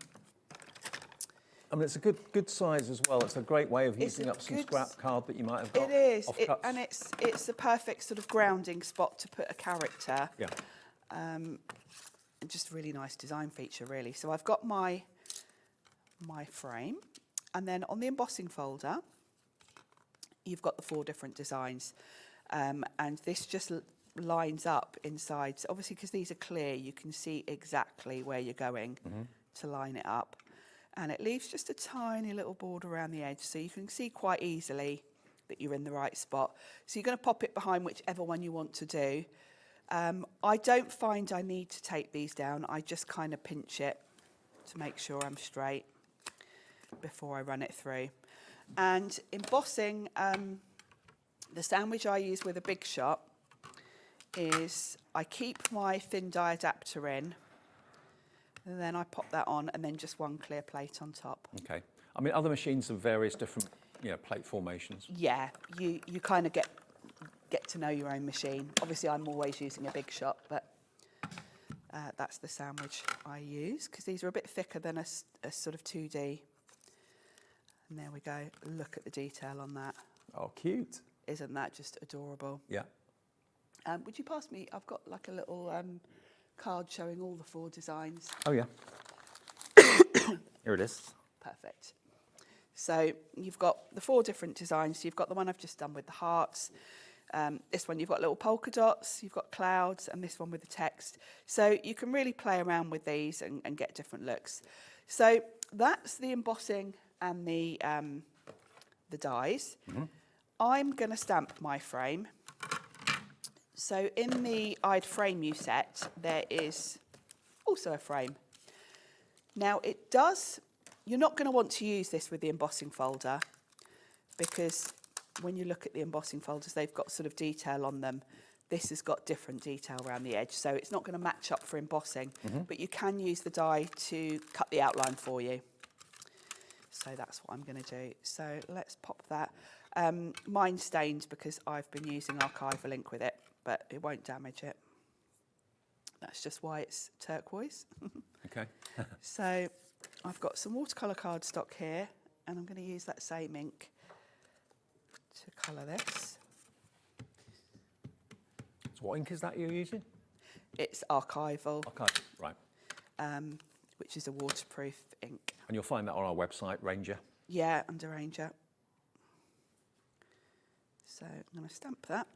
I mean, it's a good size as well. It's a great way of using up some scrap card that you might have got. It is, and it's the perfect sort of grounding spot to put a character. Yeah. Just a really nice design feature, really. So I've got my frame, and then on the embossing folder, you've got the 4 different designs, and this just lines up inside. So obviously, because these are clear, you can see exactly where you're going to line it up. And it leaves just a tiny little border around the edge, so you can see quite easily that you're in the right spot. So you're going to pop it behind whichever one you want to do. I don't find I need to tape these down. I just kind of pinch it to make sure I'm straight before I run it through. And embossing, the sandwich I use with a big shot is I keep my thin die adapter in, and then I pop that on, and then just one clear plate on top. Okay. I mean, other machines have various different, plate formations. Yeah, you kind of get to know your own machine. Obviously, I'm always using a big shot, but that's the sandwich I use, because these are a bit thicker than a sort of 2D. And there we go. Look at the detail on that. Oh, cute. Isn't that just adorable? Yeah. Would you pass me? I've got like a little card showing all the 4 designs. Oh, yeah. Here it is. Perfect. So you've got the 4 different designs. So you've got the one I've just done with the hearts. This one you've got little polka dots, you've got clouds, and this one with the text. So you can really play around with these and get different looks. So that's the embossing and the dies. Mm-hmm. I'm going to stamp my frame. So in the I'd Frame You set, there is also a frame. Now you're not going to want to use this with the embossing folder, because when you look at the embossing folders, they've got sort of detail on them. This has got different detail around the edge, so it's not going to match up for embossing, but you can use the die to cut the outline for you. So that's what I'm going to do. So let's pop that. Mine's stained because I've been using archival ink with it, but it won't damage it. That's just why it's turquoise. Okay. So I've got some watercolour cardstock here, and I'm going to use that same ink to colour this. So what ink is that you're using? It's archival. Archival, right. Which is a waterproof ink. And you'll find that on our website, Ranger. Yeah, under Ranger. So I'm going to stamp that.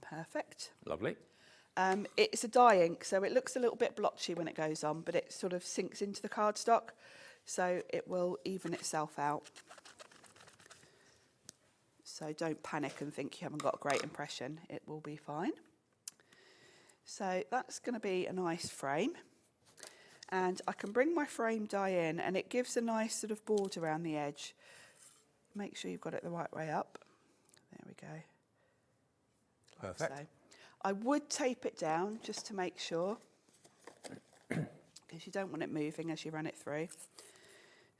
Perfect. Lovely. It's a dye ink, so it looks a little bit blotchy when it goes on, but it sort of sinks into the cardstock, so it will even itself out. So don't panic and think you haven't got a great impression. It will be fine. So that's going to be a nice frame. And I can bring my frame die in, and it gives a nice sort of border around the edge. Make sure you've got it the right way up. There we go. Perfect. So I would tape it down just to make sure, because you don't want it moving as you run it through.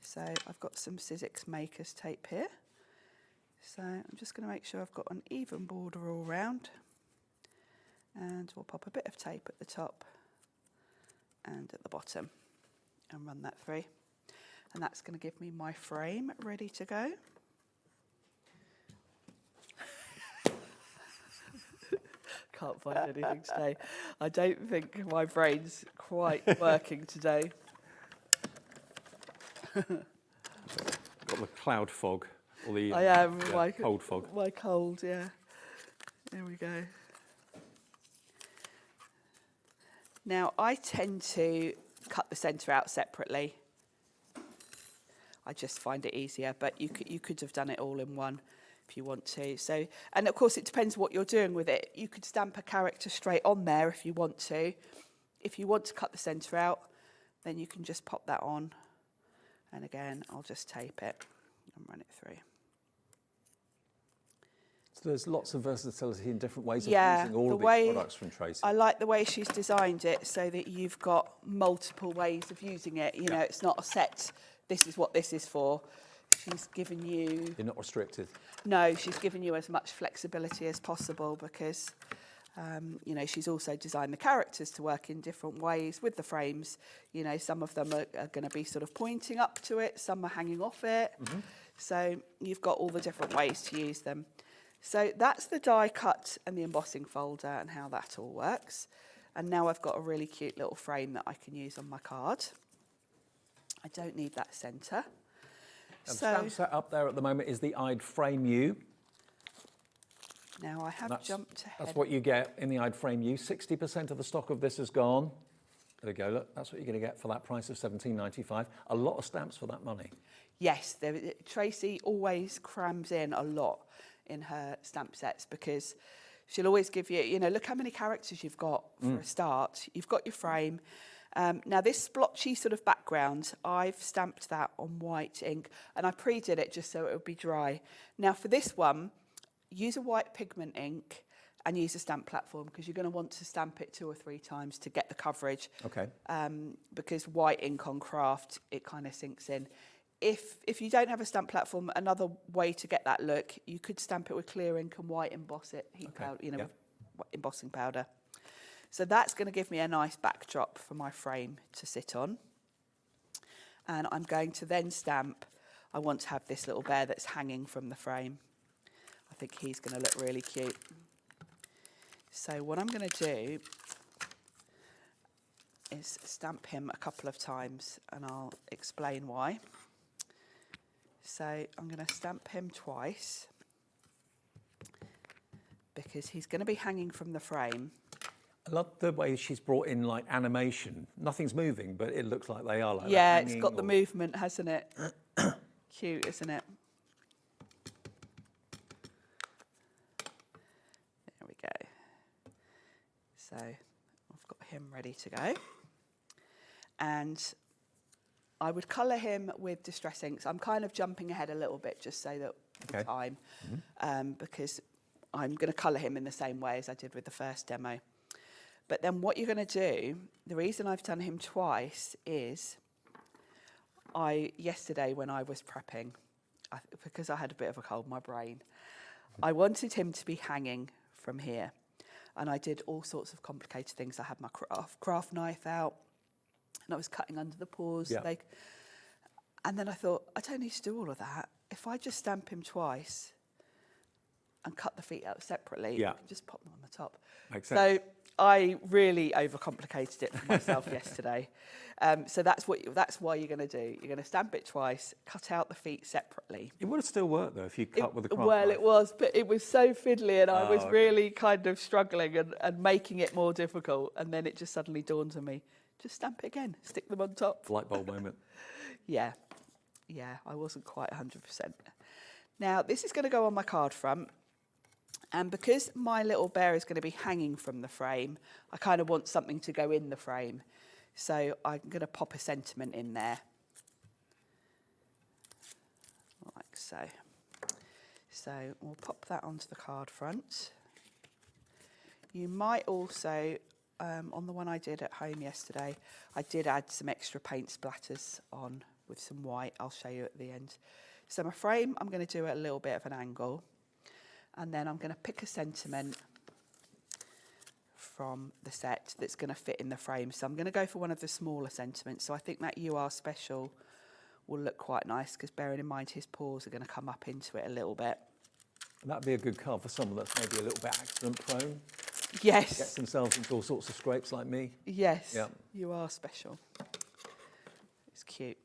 So I've got some Sizzix Makers tape here. So I'm just going to make sure I've got an even border all round. And we'll pop a bit of tape at the top and at the bottom and run that through. And that's going to give me my frame ready to go. Can't find anything today. I don't think my brain's quite working today. Got the cloud fog, or the I am. cold fog. My cold, yeah. There we go. Now, I tend to cut the centre out separately. I just find it easier, but you could have done it all in one. if you want to. So, and of course it depends what you're doing with it. You could stamp a character straight on there if you want to. If you want to cut the centre out, then you can just pop that on. And again, I'll just tape it and run it through. So there's lots of versatility in different ways of using all of these products from Tracey. I like the way she's designed it so that you've got multiple ways of using it. You know, it's not a set, this is what this is for. She's given you... You're not restricted. No, she's given you as much flexibility as possible because, you know, she's also designed the characters to work in different ways with the frames. You know, some of them are going to be sort of pointing up to it, some are hanging off it. Mm-hmm. So you've got all the different ways to use them. So that's the die cut and the embossing folder and how that all works. And now I've got a really cute little frame that I can use on my card. I don't need that centre. The stamp set up there at the moment is the I'd Frame You. Now I have jumped ahead. That's what you get in the I'd Frame You. 60% of the stock of this is gone. There we go, look, that's what you're going to get for that price of £17.95. A lot of stamps for that money. Yes, Tracey always crams in a lot in her stamp sets because she'll always give you, you know, look how many characters you've got for a start. You've got your frame. Now this splotchy sort of background, I've stamped that on white ink and I pre-did it just so it would be dry. Now for this one, use a white pigment ink and use a stamp platform because you're going to want to stamp it 2 or 3 times to get the coverage. Okay. Because white ink on craft, it kind of sinks in. If you don't have a stamp platform, another way to get that look, you could stamp it with clear ink and white emboss it, powder, you know, with embossing powder. So that's going to give me a nice backdrop for my frame to sit on. And I'm going to then stamp, I want to have this little bear that's hanging from the frame. I think he's going to look really cute. So what I'm going to do is stamp him a couple of times and I'll explain why. So I'm going to stamp him twice because he's going to be hanging from the frame. I love the way she's brought in like animation. Nothing's moving, but it looks like they are like yeah, it's got the movement, hasn't it? Cute, isn't it? There we go. So I've got him ready to go. And I would colour him with Distress inks. I'm kind of jumping ahead a little bit just so that the time, because I'm going to colour him in the same way as I did with the first demo. But then what you're going to do, the reason I've done him twice is yesterday when I was prepping, because I had a bit of a cold, my brain, I wanted him to be hanging from here. And I did all sorts of complicated things. I had my craft knife out and I was cutting under the paws. Yeah. And then I thought, I don't need to do all of that. If I just stamp him twice and cut the feet out separately, I can just pop them on the top. Makes sense. So I really overcomplicated it for myself yesterday. So that's why you're going to do. You're going to stamp it twice, cut out the feet separately. It would have still worked though if you cut with the craft Well, knife. it was, but it was so fiddly and I was really kind of struggling and making it more difficult. And then it just suddenly dawned on me, just stamp it again, stick them on top. Light bulb moment. Yeah, I wasn't quite 100%. Now, this is going to go on my card front. And because my little bear is going to be hanging from the frame, I kind of want something to go in the frame. So I'm going to pop a sentiment in there. Like so. So we'll pop that onto the card front. You might also, on the one I did at home yesterday, I did add some extra paint splatters on with some white. I'll show you at the end. So my frame, I'm going to do it a little bit of an angle. And then I'm going to pick a sentiment from the set that's going to fit in the frame. So I'm going to go for one of the smaller sentiments. So I think that You Are Special will look quite nice because bearing in mind his paws are going to come up into it a little bit. That'd be a good card for someone that's maybe a little bit accident prone. Yes. Gets themselves into all sorts of scrapes like me. Yes. Yep. You Are Special. It's cute.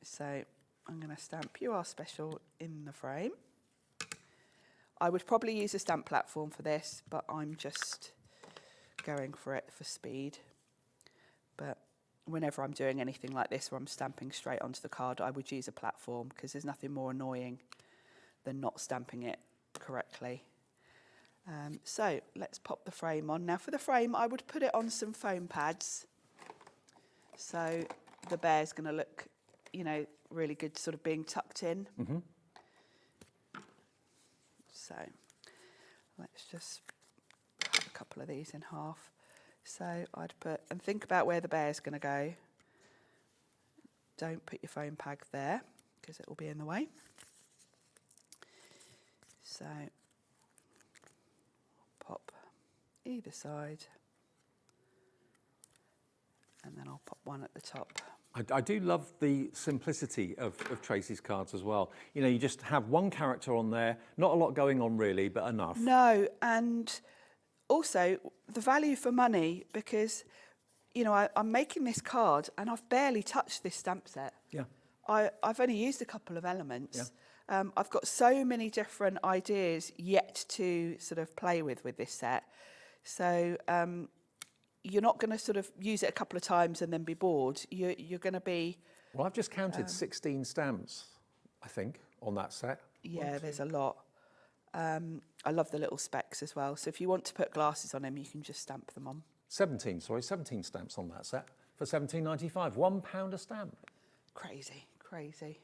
So I'm going to stamp You Are Special in the frame. I would probably use a stamp platform for this, but I'm just going for it for speed. But whenever I'm doing anything like this where I'm stamping straight onto the card, I would use a platform because there's nothing more annoying than not stamping it correctly. So let's pop the frame on. Now for the frame, I would put it on some foam pads. So the bear's going to look, you know, really good sort of being tucked in. Mm-hmm. So let's just cut a couple of these in half. So I'd put, and think about where the bear's going to go. Don't put your foam pad there because it will be in the way. So pop either side, and then I'll pop one at the top. I do love the simplicity of Tracey's cards as well. You know, you just have one character on there, not a lot going on really, but enough. No, and also the value for money, because, you know, I'm making this card and I've barely touched this stamp set. Yeah. I've only used a couple of elements. Yeah. I've got so many different ideas yet to sort of play with this set. So you're not going to sort of use it a couple of times and then be bored. You're going to be... Well, I've just counted 16 stamps, I think, on that set. Yeah, there's a lot. I love the little specks as well. So if you want to put glasses on them, you can just stamp them on. 17 stamps on that set for £17.95. £1 a stamp. Crazy, crazy.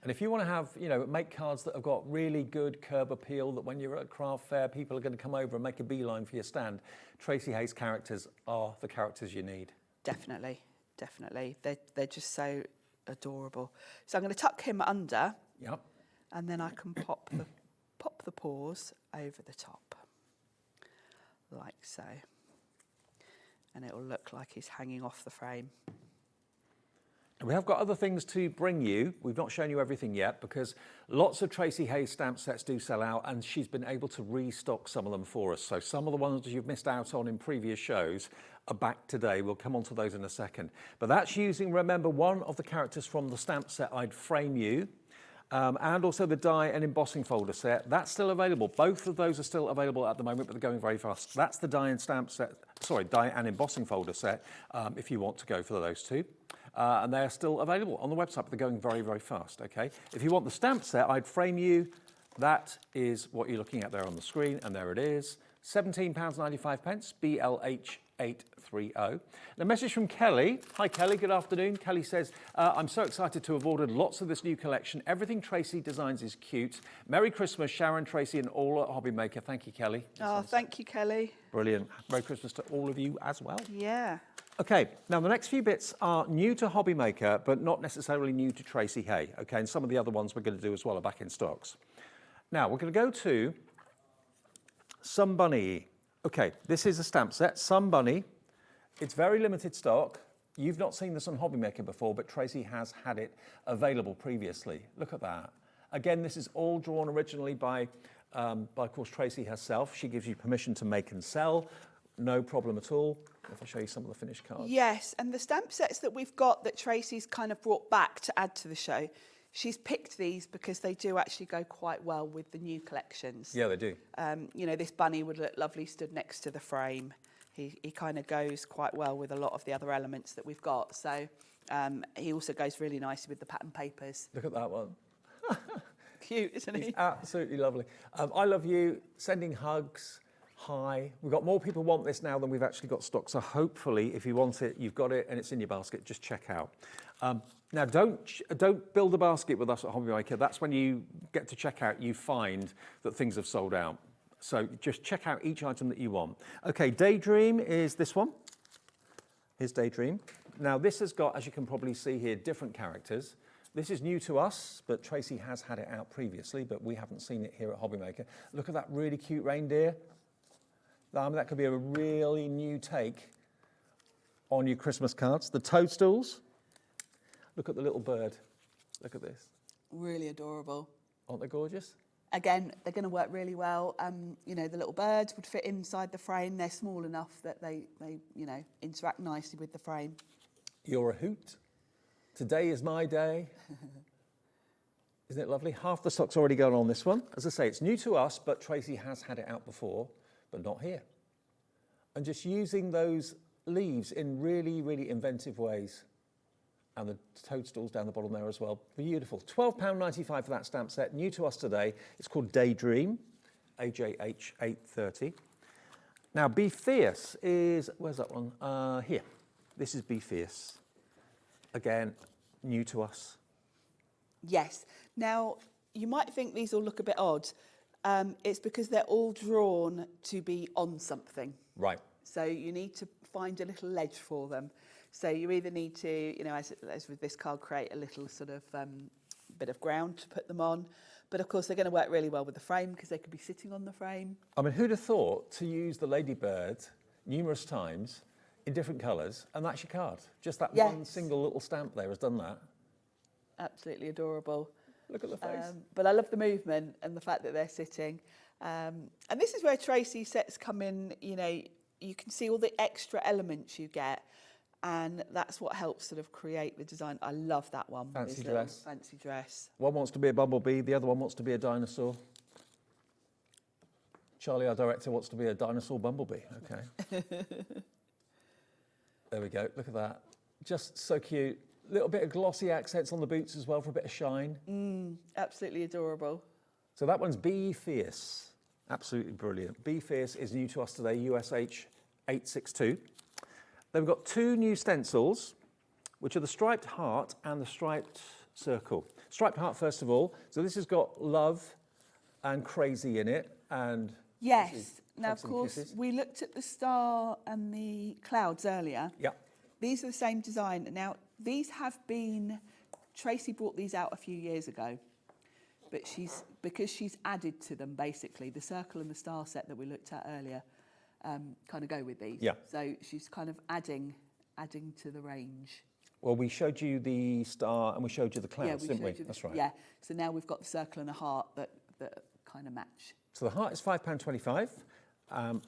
And if you want to have, you know, make cards that have got really good curb appeal, that when you're at a craft fair, people are going to come over and make a beeline for your stand, Tracey Hay's characters are the characters you need. Definitely, definitely. They're just so adorable. So I'm going to tuck him under. Yep. And then I can pop the paws over the top, like so. And it will look like he's hanging off the frame. We have got other things to bring you. We've not shown you everything yet because lots of Tracey Hey stamp sets do sell out, and she's been able to restock some of them for us. So some of the ones you've missed out on in previous shows are back today. We'll come on to those in a second. But that's using, remember, one of the characters from the stamp set I'd Frame You, and also the die and embossing folder set. That's still available. Both of those are still available at the moment, but they're going very fast. That's the die and stamp set, sorry, die and embossing folder set, if you want to go for those two. And they're still available on the website, but they're going very, very fast, okay? If you want the stamp set, I'd Frame You. That is what you're looking at there on the screen, and there it is. £17.95, BLH830. A message from Kelly. Hi, Kelly, good afternoon. Kelly says, I'm so excited to have ordered lots of this new collection. Everything Tracey designs is cute. Merry Christmas, Sharon, Tracey, and all at Hobbymaker. Thank you, Kelly. Oh, thank you, Kelly. Brilliant. Merry Christmas to all of you as well. Yeah. Okay, now the next few bits are new to Hobbymaker, but not necessarily new to Tracey Hey, okay? And some of the other ones we're going to do as well are back in stocks. Now, we're going to go to Some Bunny. Okay, this is a stamp set, Some Bunny. It's very limited stock. You've not seen this on Hobbymaker before, but Tracey has had it available previously. Look at that. Again, this is all drawn originally by of course, Tracey herself. She gives you permission to make and sell. No problem at all. If I show you some of the finished cards. Yes, and the stamp sets that we've got that Tracey's kind of brought back to add to the show, she's picked these because they do actually go quite well with the new collections. Yeah, they do. You know, this bunny would look lovely stood next to the frame. He kind of goes quite well with a lot of the other elements that we've got. So he also goes really nicely with the pattern papers. Look at that one. Cute, isn't he? He's absolutely lovely. I love you. Sending hugs. Hi. We've got more people want this now than we've actually got stock. So hopefully, if you want it, you've got it and it's in your basket. Just check out. Now, don't build a basket with us at Hobbymaker. That's when you get to check out, you find that things have sold out. So just check out each item that you want. Okay, Daydream is this one. Here's Daydream. Now, this has got, as you can probably see here, different characters. This is new to us, but Tracey has had it out previously, but we haven't seen it here at Hobbymaker. Look at that really cute reindeer. I mean, that could be a really new take on your Christmas cards. The toadstools. Look at the little bird. Look at this. Really adorable. Aren't they gorgeous? Again, they're going to work really well. You know, the little birds would fit inside the frame. They're small enough that they you know, interact nicely with the frame. You're a hoot. Today is my day. Isn't it lovely? Half the stock's already gone on this one. As I say, it's new to us, but Tracey has had it out before, but not here. And just using those leaves in really, really inventive ways. And the toadstools down the bottom there as well. Beautiful. £12.95 for that stamp set. New to us today. It's called Daydream, AJH 830. Now, Be Fierce is, where's that one? Here. This is Be Fierce. Again, new to us. Yes. Now, you might think these all look a bit odd. It's because they're all drawn to be on something. Right. So you need to find a little ledge for them. So you either need to, as with this card, create a little sort of bit of ground to put them on. But of course, they're going to work really well with the frame because they could be sitting on the frame. I mean, who'd have thought to use the ladybird numerous times in different colours, and that's your card? Just that one single little stamp there has done that. Absolutely adorable. Look at the face. But I love the movement and the fact that they're sitting. And this is where Tracey sets come in. You can see all the extra elements you get. And that's what helps sort of create the design. I love that one. Fancy dress. Fancy dress. One wants to be a bumblebee, the other one wants to be a dinosaur. Charlie, our director, wants to be a dinosaur bumblebee. Okay. There we go. Look at that. Just so cute. Little bit of glossy accents on the boots as well for a bit of shine. Absolutely adorable. So that one's Be Fierce. Absolutely brilliant. Be Fierce is new to us today, USH 862. Then we've got two new stencils, which are the striped heart and the striped circle. Striped heart, first of all. So this has got love and crazy in it. And yes. Now, of course, we looked at the star and the clouds earlier. Yeah. These are the same design. Now, these have been, Tracey brought these out a few years ago, but because she's added to them, basically, the circle and the star set that we looked at earlier kind of go with these. Yeah. So she's kind of adding to the range. Well, we showed you the star and we showed you the clouds, didn't we? That's right. Yeah. So now we've got the circle and a heart that kind of match. So the heart is £5.25.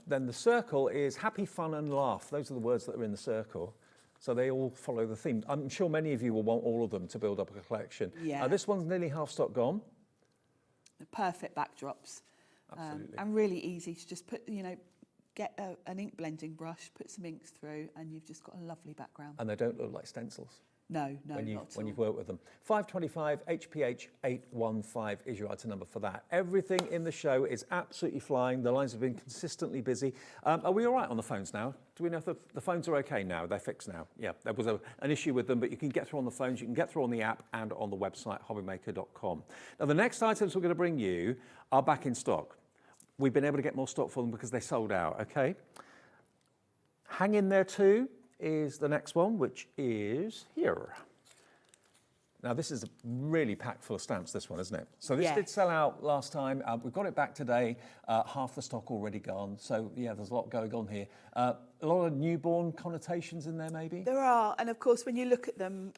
Then the circle is happy, fun and laugh. Those are the words that are in the circle. So they all follow the theme. I'm sure many of you will want all of them to build up a collection. Yeah. This one's nearly half stock gone. The perfect backdrops. Absolutely. And really easy to just put, get an ink blending brush, put some inks through, and you've just got a lovely background. And they don't look like stencils. No, when not at all. you've worked with them. 525 HPH 815 is your item number for that. Everything in the show is absolutely flying. The lines have been consistently busy. Are we all right on the phones now? Do we know if the phones are okay now? They're fixed now. Yeah, there was an issue with them, but you can get through on the phones, you can get through on the app and on the website, hobbymaker.com. Now, the next items we're going to bring you are back in stock. We've been able to get more stock for them because they sold out, okay? Hang in there too is the next one, which is here. Now, this is really packed full of stamps, this one, isn't it? So this did sell out last time. We've got it back today. Half the stock already gone. So, yeah, there's a lot going on here. A lot of newborn connotations in there, maybe? There are. And, of course, when you look at them,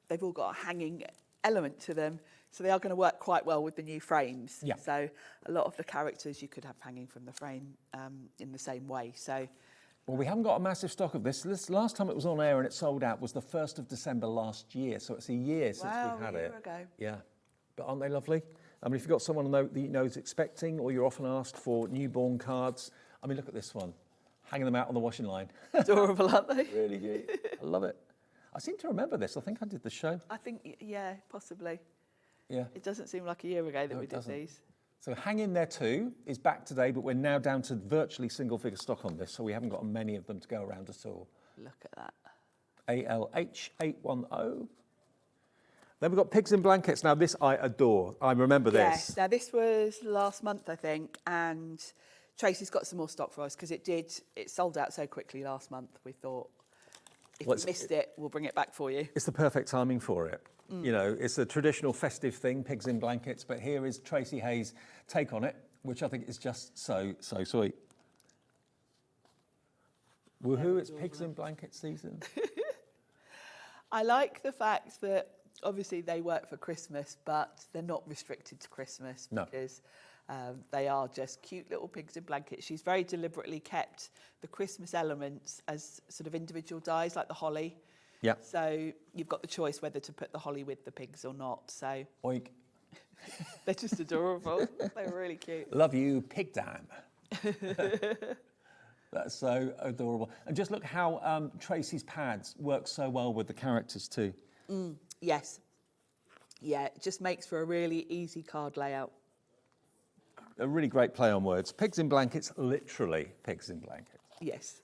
they've all got a hanging element to them. So they are going to work quite well with the new frames. Yeah. So a lot of the characters you could have hanging from the frame in the same way. So... Well, we haven't got a massive stock of this. This last time it was on air and it sold out was the 1st of December last year. So it's a year since we've had it. A year ago. Yeah. But aren't they lovely? I mean, if you've got someone that you know is expecting or you're often asked for newborn cards, I mean, look at this one. Hanging them out on the washing line. Adorable, aren't they? Really cute. I love it. I seem to remember this. I think I did the show. I think, yeah, possibly. Yeah. It doesn't seem like a year ago that we did these. So Hang In There Too is back today, but we're now down to virtually single figure stock on this, so we haven't got many of them to go around at all. Look at that. ALH 810. Then we've got Pigs in Blankets. Now this I adore. I remember this. Yes, now this was last month, I think, and Tracey's got some more stock for us because it sold out so quickly last month. We thought, if you missed it, we'll bring it back for you. It's the perfect timing for it. You know, it's a traditional festive thing, Pigs in Blankets, but here is Tracey Hay's take on it, which I think is just so sweet. Woohoo, it's Pigs in Blankets season. I like the fact that obviously they work for Christmas, but they're not restricted to Christmas because they are just cute little pigs in blankets. She's very deliberately kept the Christmas elements as sort of individual dies, like the holly. Yeah. So you've got the choice whether to put the holly with the pigs or not. So Oink. They're just adorable. They're really cute. Love you, Pig Dam. That's so adorable. And just look how Tracey's pads work so well with the characters too. Yes. Yeah, it just makes for a really easy card layout. A really great play on words. Pigs in blankets, literally pigs in blankets. Yes.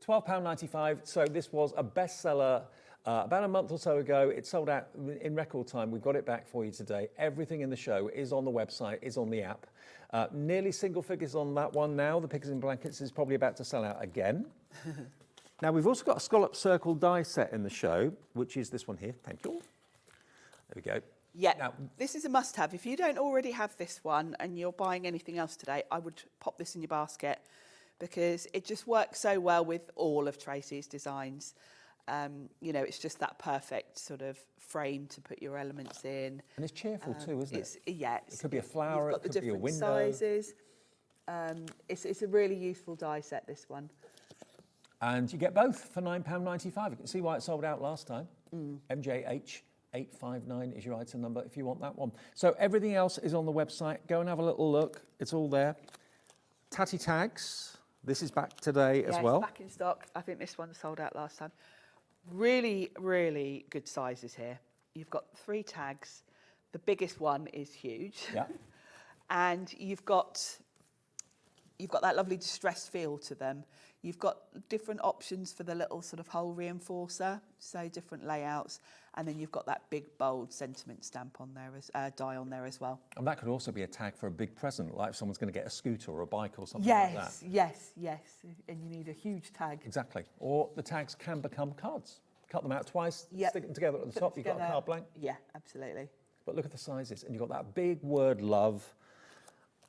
£12.95. So this was a bestseller about a month or so ago. It sold out in record time. We've got it back for you today. Everything in the show is on the website, is on the app. Nearly single figures on that one now. The pigs in blankets is probably about to sell out again. Now we've also got a scallop circle die set in the show, which is this one here. Thank you. There we go. Yeah, Now, this is a must-have. If you don't already have this one and you're buying anything else today, I would pop this in your basket because it just works so well with all of Tracey's designs. You know, it's just that perfect sort of frame to put your elements in. and it's cheerful too, isn't it? Yeah, It could be a flower, you've got it the could be a different window. sizes. It's a really useful die set, this one. And you get both for £9.95. You can see why it sold out last time. MJH 859 is your item number if you want that one. So everything else is on the website. Go and have a little look. It's all there. Tatty tags. This is back today as Yes, well. back in stock. I think this one sold out last time. Really, really good sizes here. You've got 3 tags. The biggest one is huge. Yeah. And you've got that lovely distressed feel to them. You've got different options for the little sort of hole reinforcer, so different layouts, and then you've got that big bold sentiment stamp on there, die on there as well. And that could also be a tag for a big present, like if someone's going to get a scooter or a bike or something like that. Yes, and you need a huge tag. Exactly. Or the tags can become cards. Cut them out twice, Yep. stick them together at the Put top, them you've got a card blank. Yeah, absolutely. But look at the sizes, and you've got that big word love.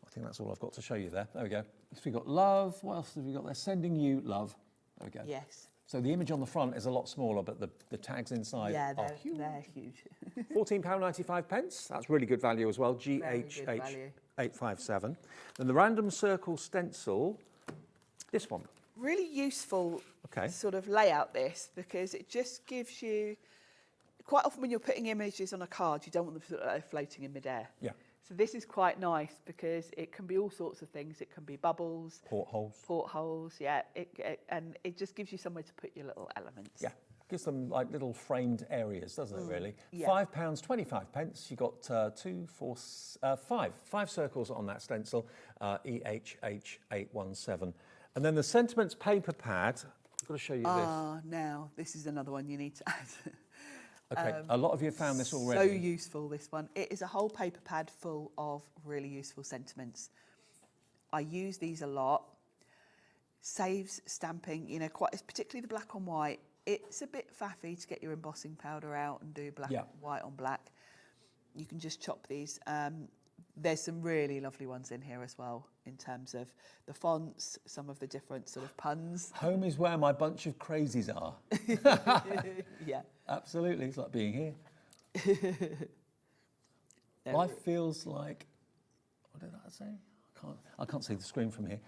I think that's all I've got to show you there. There we go. So we've got love. What else have we got there? Sending you love. There we go. Yes. So the image on the front is a lot smaller, but the tags inside Yeah, are huge. they're huge. £14.95. That's really good value as well. good GHH value. 857. Then the random circle stencil. This one. Really useful Okay. sort of layout, this, because it just gives you, quite often when you're putting images on a card, you don't want them to look like they're floating in midair. Yeah. So this is quite nice because it can be all sorts of things. It can be bubbles, portholes, yeah, and it just gives you somewhere to put your little elements. Yeah. Gives them like little framed areas, doesn't it, really? yeah. £5.25. You got 5 circles on that stencil, EHH 817. And then the Sentiments paper pad, I've got to show you Now, this is another one you need to add. this. Okay, a lot of you have found this So already. useful, this one. It is a whole paper pad full of really useful sentiments. I use these a lot. Saves stamping, you know, particularly the black on white. It's a bit faffy to get your embossing powder out and do white on black. You can just chop these. There's some really lovely ones in here as well, in terms of the fonts, some of the different sort of puns. Home is where my bunch of crazies are. Yeah. Absolutely, it's like being here. Life feels like, what did I say? I can't see the screen from here.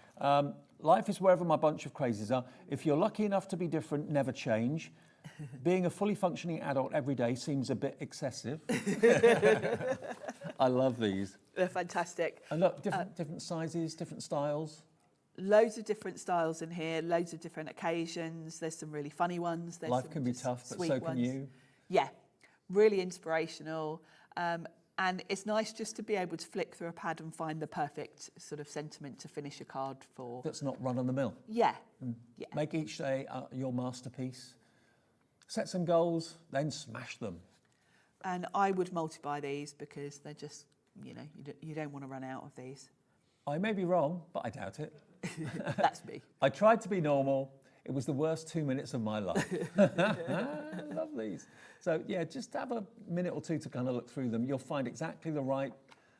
Life is wherever my bunch of crazies are. If you're lucky enough to be different, never change. Being a fully functioning adult every day seems a bit excessive. I love these. They're fantastic. And look, different sizes, different styles. Loads of different styles in here, loads of different occasions. There's some really funny ones. There's Life some can be just tough, but sweet so can ones. you. Yeah, really inspirational. And it's nice just to be able to flick through a pad and find the perfect sort of sentiment to finish a card for. That's not run of the mill. Yeah. Yeah. Make each day your masterpiece. Set some goals, then smash them. And I would multiply these because they're just, you know, you don't want to run out of these. I may be wrong, but I doubt it. That's me. I tried to be normal. It was the worst 2 minutes of my life. I love these. So yeah, just have a minute or two to kind of look through them. You'll find exactly the right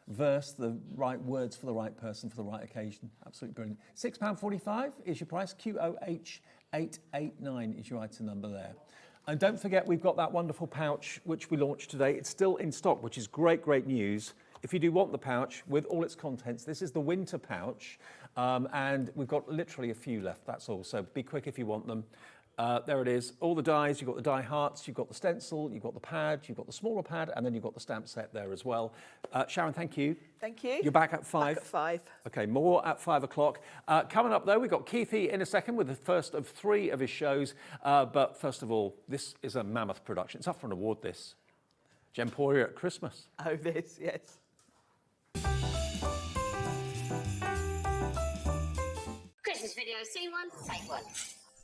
verse, the right words for the right person for the right occasion. Absolutely brilliant. £6.45 is your price. QOH 889 is your item number there. And don't forget, we've got that wonderful pouch which we launched today. It's still in stock, which is great news. If you do want the pouch with all its contents, this is the winter pouch, and we've got literally a few left, that's all. So be quick if you want them. There it is, all the dies. You've got the die hearts, you've got the stencil, you've got the pad, you've got the smaller pad, and then you've got the stamp set there as well. Sharon, thank you. Thank you. You're back at 5. Back at 5. Okay, more at 5 o'clock. Coming up though, we've got Keithy in a second with the first of 3 of his shows. But first of all, this is a mammoth production. It's up for an award, this. Gemporia at Christmas. Oh, this, yes. Christmas video, scene 1, take 1.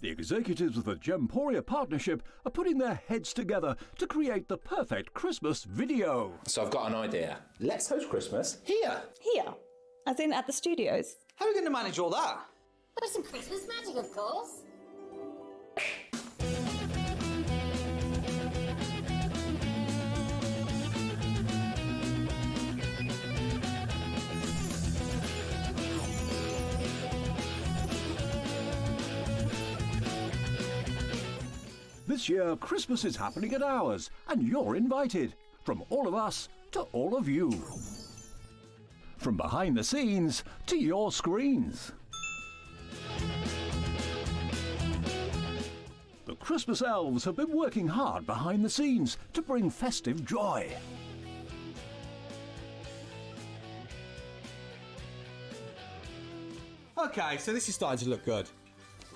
The executives of the Gemporia partnership are putting their heads together to create the perfect Christmas video. So I've got an idea. Let's host Christmas here. Here? As in at the studios? How are we going to manage all that? With some Christmas magic, of course. This year, Christmas is happening at ours, and you're invited. From all of us to all of you. From behind the scenes to your screens. The Christmas elves have been working hard behind the scenes to bring festive joy. Okay, so this is starting to look good.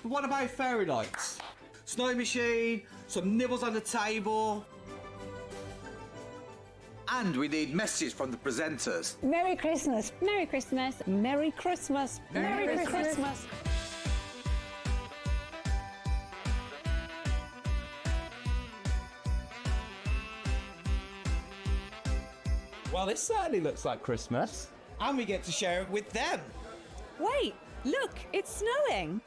But what about fairy lights? Snow machine, some nibbles on the table. And we need messages from the presenters. Merry Christmas. Merry Christmas. Merry Christmas. Merry Christmas. Well, this certainly looks like Christmas. And we get to share it with them. Wait, look, it's snowing.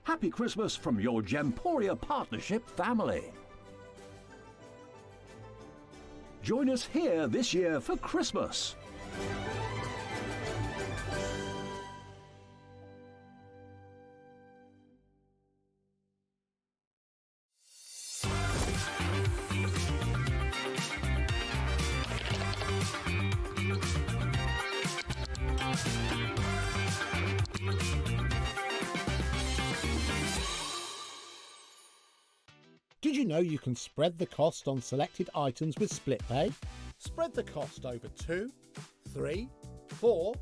Happy Christmas from your Gemporia partnership family. Join us here this year for Christmas. Did you know you can spread the cost on selected items with split pay? Spread the cost over 2, 3, 4,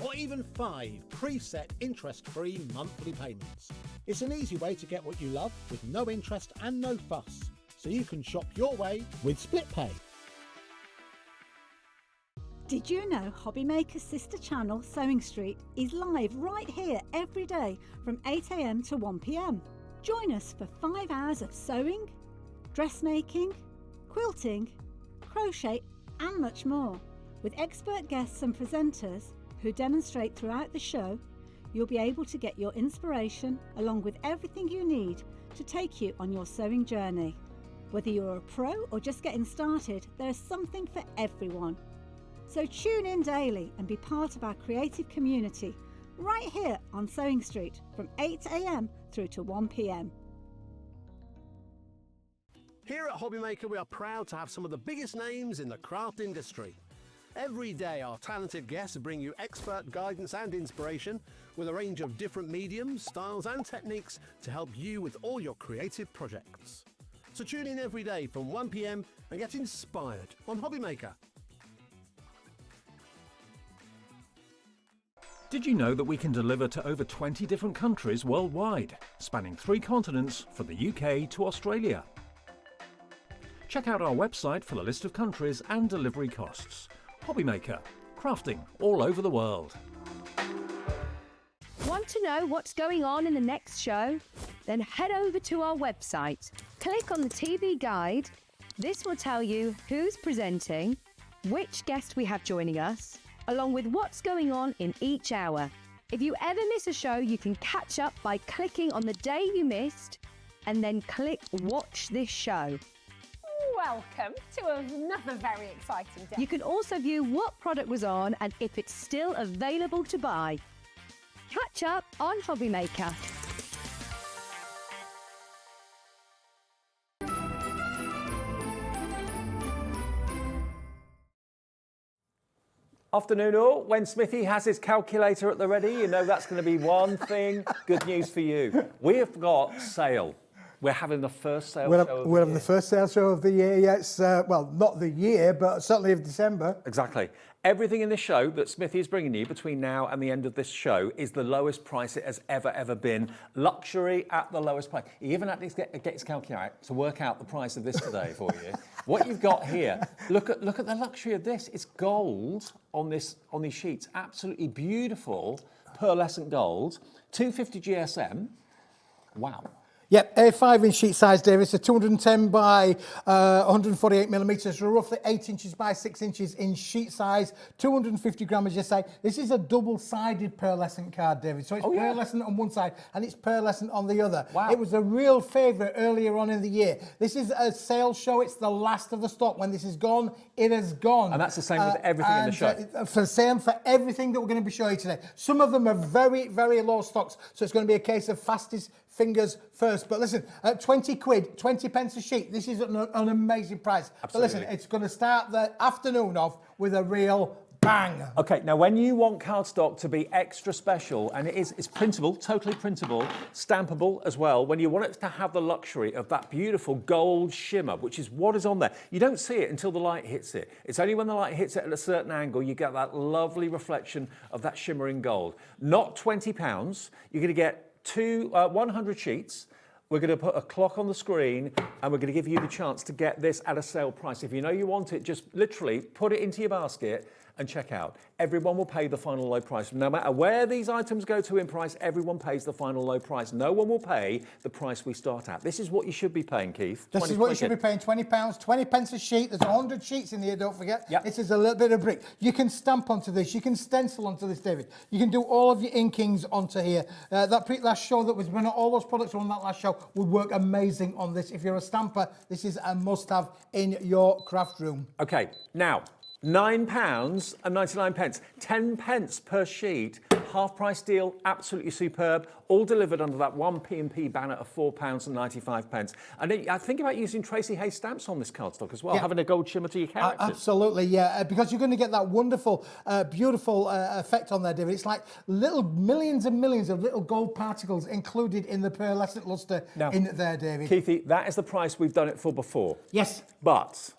or even 5 preset interest-free monthly payments. It's an easy way to get what you love with no interest and no fuss, so you can shop your way with split pay. Did you know Hobbymaker's sister channel Sewing Street is live right here every day from 8 AM to 1 PM? Join us for 5 hours of sewing, dressmaking, quilting, crochet and much more. With expert guests and presenters who demonstrate throughout the show, you'll be able to get your inspiration along with everything you need to take you on your sewing journey. Whether you're a pro or just getting started, there is something for everyone. So tune in daily and be part of our creative community right here on Sewing Street from 8 AM through to 1 PM. Here at Hobbymaker, we are proud to have some of the biggest names in the craft industry. Every day, our talented guests bring you expert guidance and inspiration with a range of different mediums, styles and techniques to help you with all your creative projects. So tune in every day from 1 PM and get inspired on Hobbymaker. Did you know that we can deliver to over 20 different countries worldwide, spanning 3 continents from the UK to Australia? Check out our website for the list of countries and delivery costs. Hobbymaker, crafting all over the world. Want to know what's going on in the next show? Then head over to our website. Click on the TV guide. This will tell you who's presenting, which guest we have joining us, along with what's going on in each hour. If you ever miss a show, you can catch up by clicking on the day you missed and then click Watch This Show. Welcome to another very exciting day. You can also view what product was on and if it's still available to buy. Catch up on Hobbymaker. Afternoon all. When Smithy has his calculator at the ready, you know that's going to be one thing. Good news for you. We have got sale. We're having the first sale show of the year. We're having the first sale show of the year, yes. Well, not the year, but certainly of December. Exactly. Everything in the show that Smithy is bringing you between now and the end of this show is the lowest price it has ever been. Luxury at the lowest price. He even had to get his calculator to work out the price of this today for you. What you've got here, look at the luxury of this. It's gold on these sheets. Absolutely beautiful pearlescent gold. 250 GSM. Wow. Yep, A5 in sheet size, David. So 210 by 148 millimetres, so roughly 8 inches by 6 inches in sheet size, 250 grams, as you say. This is a double-sided pearlescent card, David. So it's pearlescent on one side and it's pearlescent on the other. Wow. It was a real favourite earlier on in the year. This is a sales show. It's the last of the stock. When this is gone, it has gone. And that's the same with everything in the show. For the same for everything that we're going to be showing you today. Some of them are very, very low stocks, so it's going to be a case of fastest fingers first. But listen, at 20 quid, 20 pence a sheet, this is an amazing price. Absolutely. But listen, it's going to start the afternoon off with a real bang. Okay, now when you want cardstock to be extra special, and it's printable, totally printable, stampable as well, when you want it to have the luxury of that beautiful gold shimmer, which is what is on there, you don't see it until the light hits it. It's only when the light hits it at a certain angle, you get that lovely reflection of that shimmering gold. Not £20, you're going to get 100 sheets. We're going to put a clock on the screen and we're going to give you the chance to get this at a sale price. If you know you want it, just literally put it into your basket and check out. Everyone will pay the final low price. No matter where these items go to in price, everyone pays the final low price. No one will pay the price we start at. This is what you should be paying, Keith. This is what you should be paying, £20, 20 pence a sheet. There's 100 sheets in here, don't forget. Yep. This is a little bit of brick. You can stamp onto this. You can stencil onto this, David. You can do all of your inkings onto here. That last show that was when all those products were on that last show would work amazing on this. If you're a stamper, this is a must-have in your craft room. Okay, now, £9.99, 10 pence per sheet, half price deal, absolutely superb, all delivered under that one P&P banner of £4.95. And then I think about using Tracey Hey stamps on this cardstock as well, having a gold shimmer to your characters. Absolutely, yeah, because you're going to get that wonderful, beautiful effect on there, David. It's like little millions and millions of little gold particles included in the pearlescent lustre in there, David. Keithy, that is the price we've done it for before. Yes. But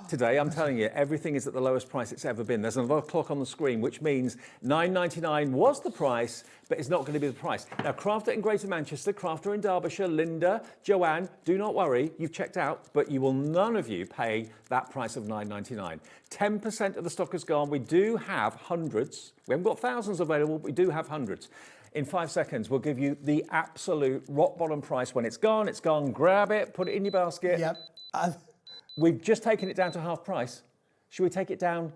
today, I'm telling you, everything is at the lowest price it's ever been. There's another clock on the screen, which means £9.99 was the price, but it's not going to be the price. Now, Crafter in Greater Manchester, Crafter in Derbyshire, Linda, Joanne, do not worry, you've checked out, but you will none of you pay that price of £9.99. 10% of the stock is gone. We do have hundreds. We haven't got thousands available, but we do have hundreds. In 5 seconds, we'll give you the absolute rock bottom price. When it's gone, grab it, put it in your basket. Yep. We've just taken it down to half price. Should we take it down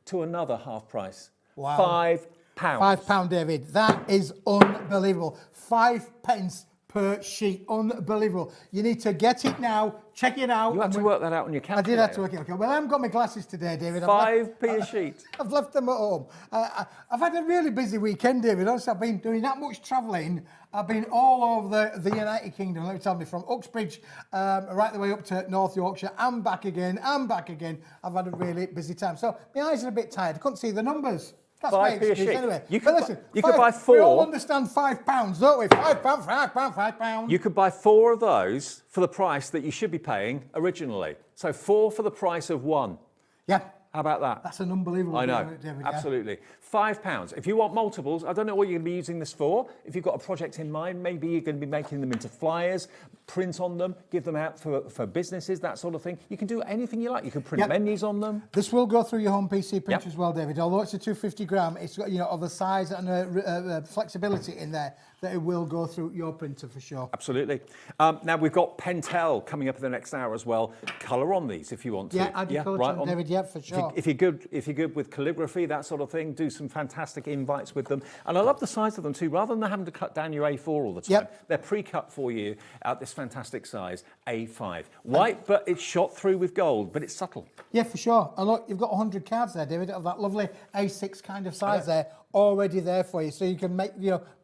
to another half price? Wow. £5. £5, David. That is unbelievable. 5 pence per sheet. Unbelievable. You need to get it now. Check it out. You had to work that out on your calculator. I did have to work it out. Well, I haven't got my glasses today, David. 5p a sheet. I've left them at home. I've had a really busy weekend, David. Also, I've been doing that much travelling. I've been all over the United Kingdom. Let me tell you, from Uxbridge right the way up to North Yorkshire and back again and back again. I've had a really busy time. So my eyes are a bit tired. I couldn't see the numbers. That's my excuse anyway. You could, listen, you could buy 4. We all understand £5, don't we? £5, £5. You could buy 4 of those for the price that you should be paying originally. So 4 for the price of 1. Yeah. How about that? That's an unbelievable I know, deal, David, absolutely. £5. If you want multiples, I don't know what you're going to be using this for. If you've got a project in mind, maybe you're going to be making them into flyers, print on them, give them out for businesses, that sort of thing. You can do anything you like. You can print menus on them. This will go through your home PC printer as well, David. Although it's a 250 gram, it's got, of a size and flexibility in there that it will go through your printer for sure. Absolutely. Now we've got Pentel coming up in the next hour as well. Colour on these if you want to. Yeah, add your colour on, David. Yeah, for sure. If you're good with calligraphy, that sort of thing, do some fantastic invites with them. And I love the size of them too. Rather than having to cut down your A4 all the time, they're pre-cut for you at this fantastic size, A5. White, but it's shot through with gold, but it's subtle. Yeah, for sure. And look, you've got 100 cards there, David, of that lovely A6 kind of size there, already there for you. So you can make,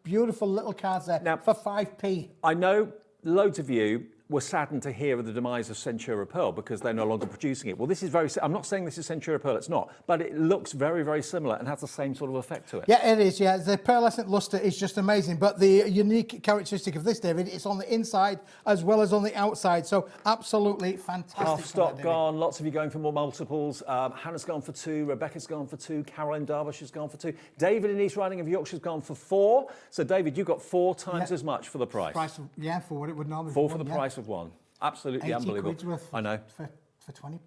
beautiful little cards there now, for 5p. I know loads of you were saddened to hear of the demise of Centura Pearl because they're no longer producing it. Well, this is I'm not saying this is Centura Pearl, it's not, but it looks very, very similar and has the same sort of effect to it. Yeah, it is, yeah. The pearlescent lustre is just amazing, but the unique characteristic of this, David, it's on the inside as well as on the outside, so absolutely fantastic. Half stock gone, lots of you going for more multiples. Hannah's gone for 2, Rebecca's gone for 2, Caroline Darvish has gone for 2, David in East Riding of Yorkshire's gone for 4. So, David, you got 4 times as much for the price. For what it would normally be. 4 for the price of 1. Absolutely 80 unbelievable. quid's worth I know. For £20.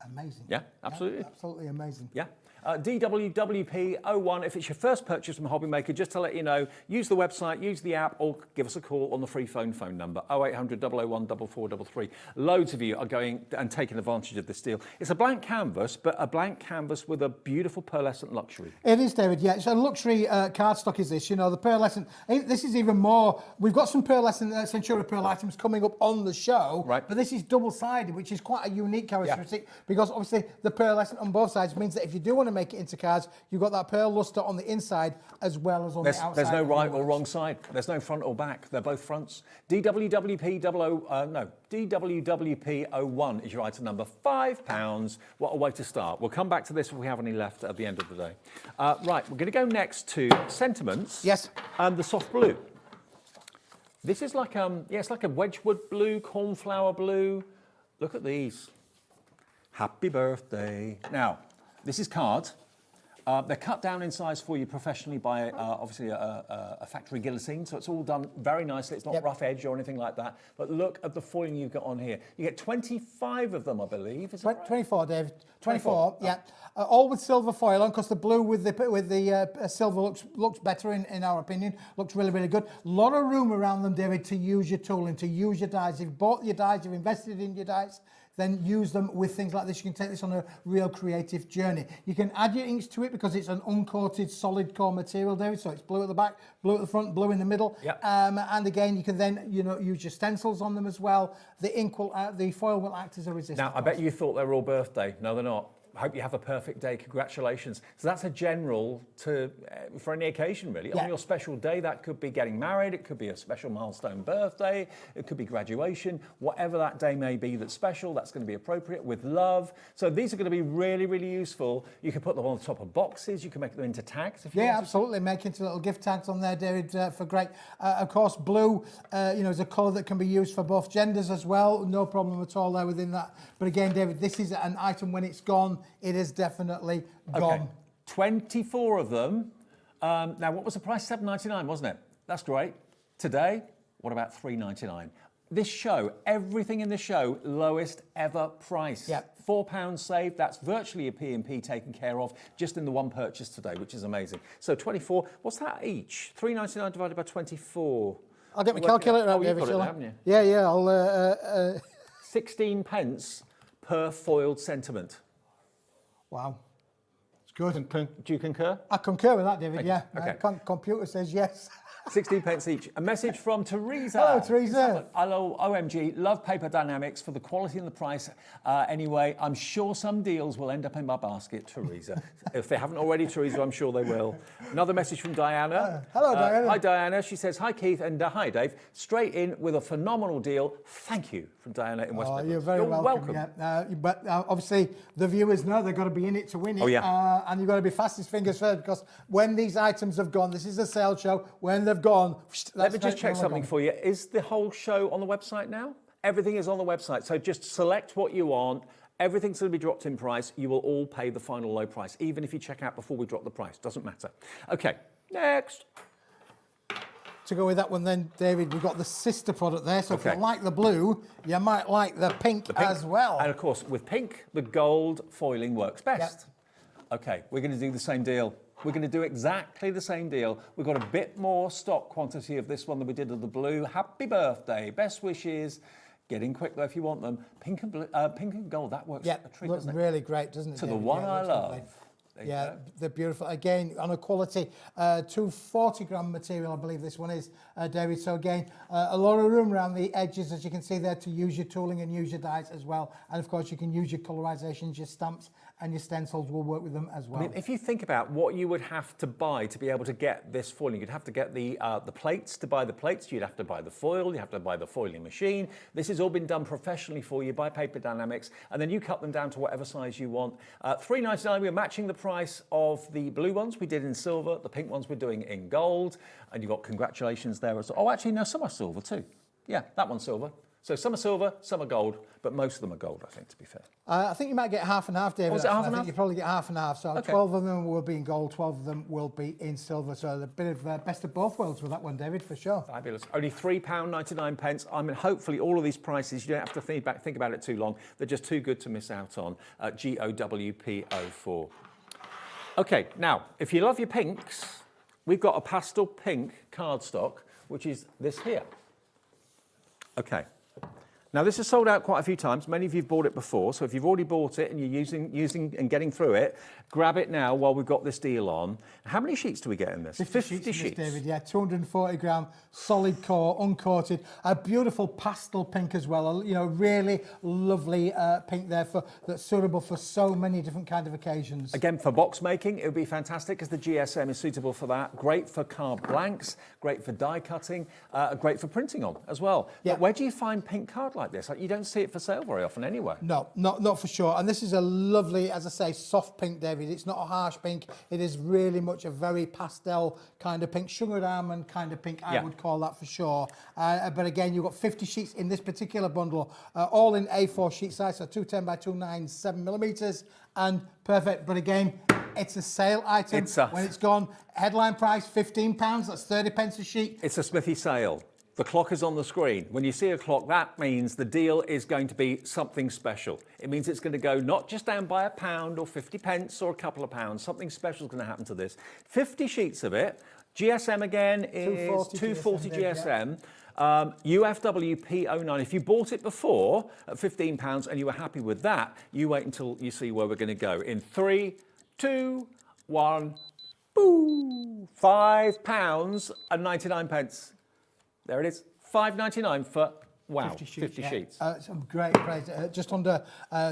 Amazing. Yeah, absolutely. Yeah, absolutely amazing. Yeah. DWWP01, if it's your first purchase from Hobby Maker, just to let you know, use the website, use the app, or give us a call on the free phone number, 0800 001 4433. Loads of you are going and taking advantage of this deal. It's a blank canvas, but a blank canvas with a beautiful pearlescent luxury. It is, David, yeah. It's a luxury cardstock is this, you know, the pearlescent. This is even more, we've got some pearlescent Centura Pearl items coming up on the show, right? But this is double-sided, which is quite a unique characteristic, because obviously the pearlescent on both sides means that if you do want to make it into cards, you've got that pearl lustre on the inside as well as on the outside. There's no right or wrong side. There's no front or back. They're both fronts. DWWP01 is your item number. £5. What a way to start. We'll come back to this if we have any left at the end of the day. Right, we're going to go next to Sentiments. Yes. And the soft blue. This is like it's like a Wedgwood blue, cornflower blue. Look at these. Happy birthday. Now, this is card. They're cut down in size for you professionally by obviously a factory guillotine, so it's all done very nicely. It's not rough edge or anything like that. But look at the foiling you've got on here. You get 25 of them, I believe. Is that right? 24, Dave. 24, yeah. All with silver foil on, because the blue with the silver looks better in our opinion. Looks really, really good. A lot of room around them, David, to use your tooling, to use your dies. If you've bought your dies, you've invested in your dies, then use them with things like this. You can take this on a real creative journey. You can add your inks to it because it's an uncoated solid core material, David. So it's blue at the back, blue at the front, blue in the middle. Yep. And again, you can then use your stencils on them as well. The ink will, the foil will act as a resistor. Now, I bet you thought they were all birthday. No, they're not. I hope you have a perfect day. Congratulations. So that's a general for any occasion, really. Yeah. On your special day, that could be getting married. It could be a special milestone birthday. It could be graduation. Whatever that day may be that's special, that's going to be appropriate with love. So these are going to be really, really useful. You can put them on the top of boxes. You can make them into tags if you want. Yeah, absolutely. Make into little gift tags on there, David, for great. Of course, blue, is a colour that can be used for both genders as well. No problem at all there within that. But again, David, this is an item when it's gone. It is definitely gone. Okay. 24 of them. Now, what was the price? $7.99, wasn't it? That's great. Today, what about $3.99? This show, everything in the show, lowest ever price. Yep. £4 saved. That's virtually a P&P taken care of just in the one purchase today, which is amazing. So 24, what's that each? $3.99 divided by 24. I'll get my calculator out, David, David. you've got it, haven't you? Yeah, I'll... 16 pence per foiled sentiment. Wow. It's good. Do you concur? I concur with that, David, yeah. Okay. Computer says yes. 16 pence each. A message from Teresa. Hello, Teresa. Hello, OMG. Love Paper Dienamics for the quality and the price. Anyway, I'm sure some deals will end up in my basket, Teresa. If they haven't already, Teresa, I'm sure they will. Another message from Diana. Hello, Diana. Hi, Diana. She says, hi, Keith, and hi, Dave. Straight in with a phenomenal deal. Thank you, from Diana in West Midlands. You're very welcome. Yeah. But obviously, the viewers know they've got to be in it to win it. Oh, yeah. And you've got to be fastest fingers first, because when these items have gone, this is a sale show, when they've gone... Let me just check something for you. Is the whole show on the website now? Everything is on the website. So just select what you want. Everything's going to be dropped in price. You will all pay the final low price, even if you check out before we drop the price. Doesn't matter. Okay, next. To go with that one then, David, we've got the sister product there. So if you like the blue, you might like the pink as well. And of course, with pink, the gold foiling works best. Yep. Okay, we're going to do the same deal. We're going to do exactly the same deal. We've got a bit more stock quantity of this one than we did of the blue. Happy birthday. Best wishes. Get in quick though if you want them. Pink and blue, pink and gold, that works a treat, doesn't it? Really great, doesn't it? To David? the one I love. Yeah, they're beautiful. Again, on a quality 240-gram material, I believe this one is, David. So again, a lot of room around the edges, as you can see there, to use your tooling and use your dies as well. And of course, you can use your colorizations, your stamps, and your stencils will work with them as well. I mean, if you think about what you would have to buy to be able to get this foiling, you'd have to get the plates. To buy the plates, you'd have to buy the foil, you have to buy the foiling machine. This has all been done professionally for you by Paper Dienamics, and then you cut them down to whatever size you want. $3.99, we're matching the price of the blue ones we did in silver, the pink ones we're doing in gold, and you've got congratulations there as well. Oh, actually, no, some are silver too. Yeah, that one's silver. So some are silver, some are gold, but most of them are gold, I think, to be fair. I think you might get half and half, David. Was it half and I think half? you probably get half and half. So Okay. 12 of them will be in gold, 12 of them will be in silver. So a bit of best of both worlds with that one, David, for sure. Fabulous. Only £3.99. I mean, hopefully all of these prices, you don't have to think about it too long. They're just too good to miss out on. GOWP04. Okay, now, if you love your pinks, we've got a pastel pink cardstock, which is this here. Okay. Now, this has sold out quite a few times. Many of you have bought it before, so if you've already bought it and you're using and getting through it, grab it now while we've got this deal on. How many sheets do we get in this? 50 sheets, David, yeah, 240-gram, solid core, uncoated. A beautiful pastel pink as well, you know, really lovely pink there that's suitable for so many different kind of occasions. Again, for box making, it would be fantastic because the GSM is suitable for that. Great for card blanks, great for die cutting, great for printing on as well. Yeah. But where do you find pink card like this? Like, you don't see it for sale very often anywhere. No, not for sure. And this is a lovely, as I say, soft pink, David. It's not a harsh pink. It is really much a very pastel kind of pink, sugared almond kind of pink, I would call that for sure. But again, you've got 50 sheets in this particular bundle, all in A4 sheet size, so 210 by 209, 7 millimeters, and perfect. But again, it's a sale item. When it's gone, headline price £15, that's 30 pence a sheet. It's a Smithy sale. The clock is on the screen. When you see a clock, that means the deal is going to be something special. It means it's going to go not just down by £1 or 50 pence or a couple of pounds. Something special is going to happen to this. 50 sheets of it. GSM again is 240 GSM. UFW P09. If you bought it before at £15 and you were happy with that, you wait until you see where we're going to go. In 3, 2, 1, boo! £5.99. There it is, $5.99 for, wow, 50 sheets. Some great price, just under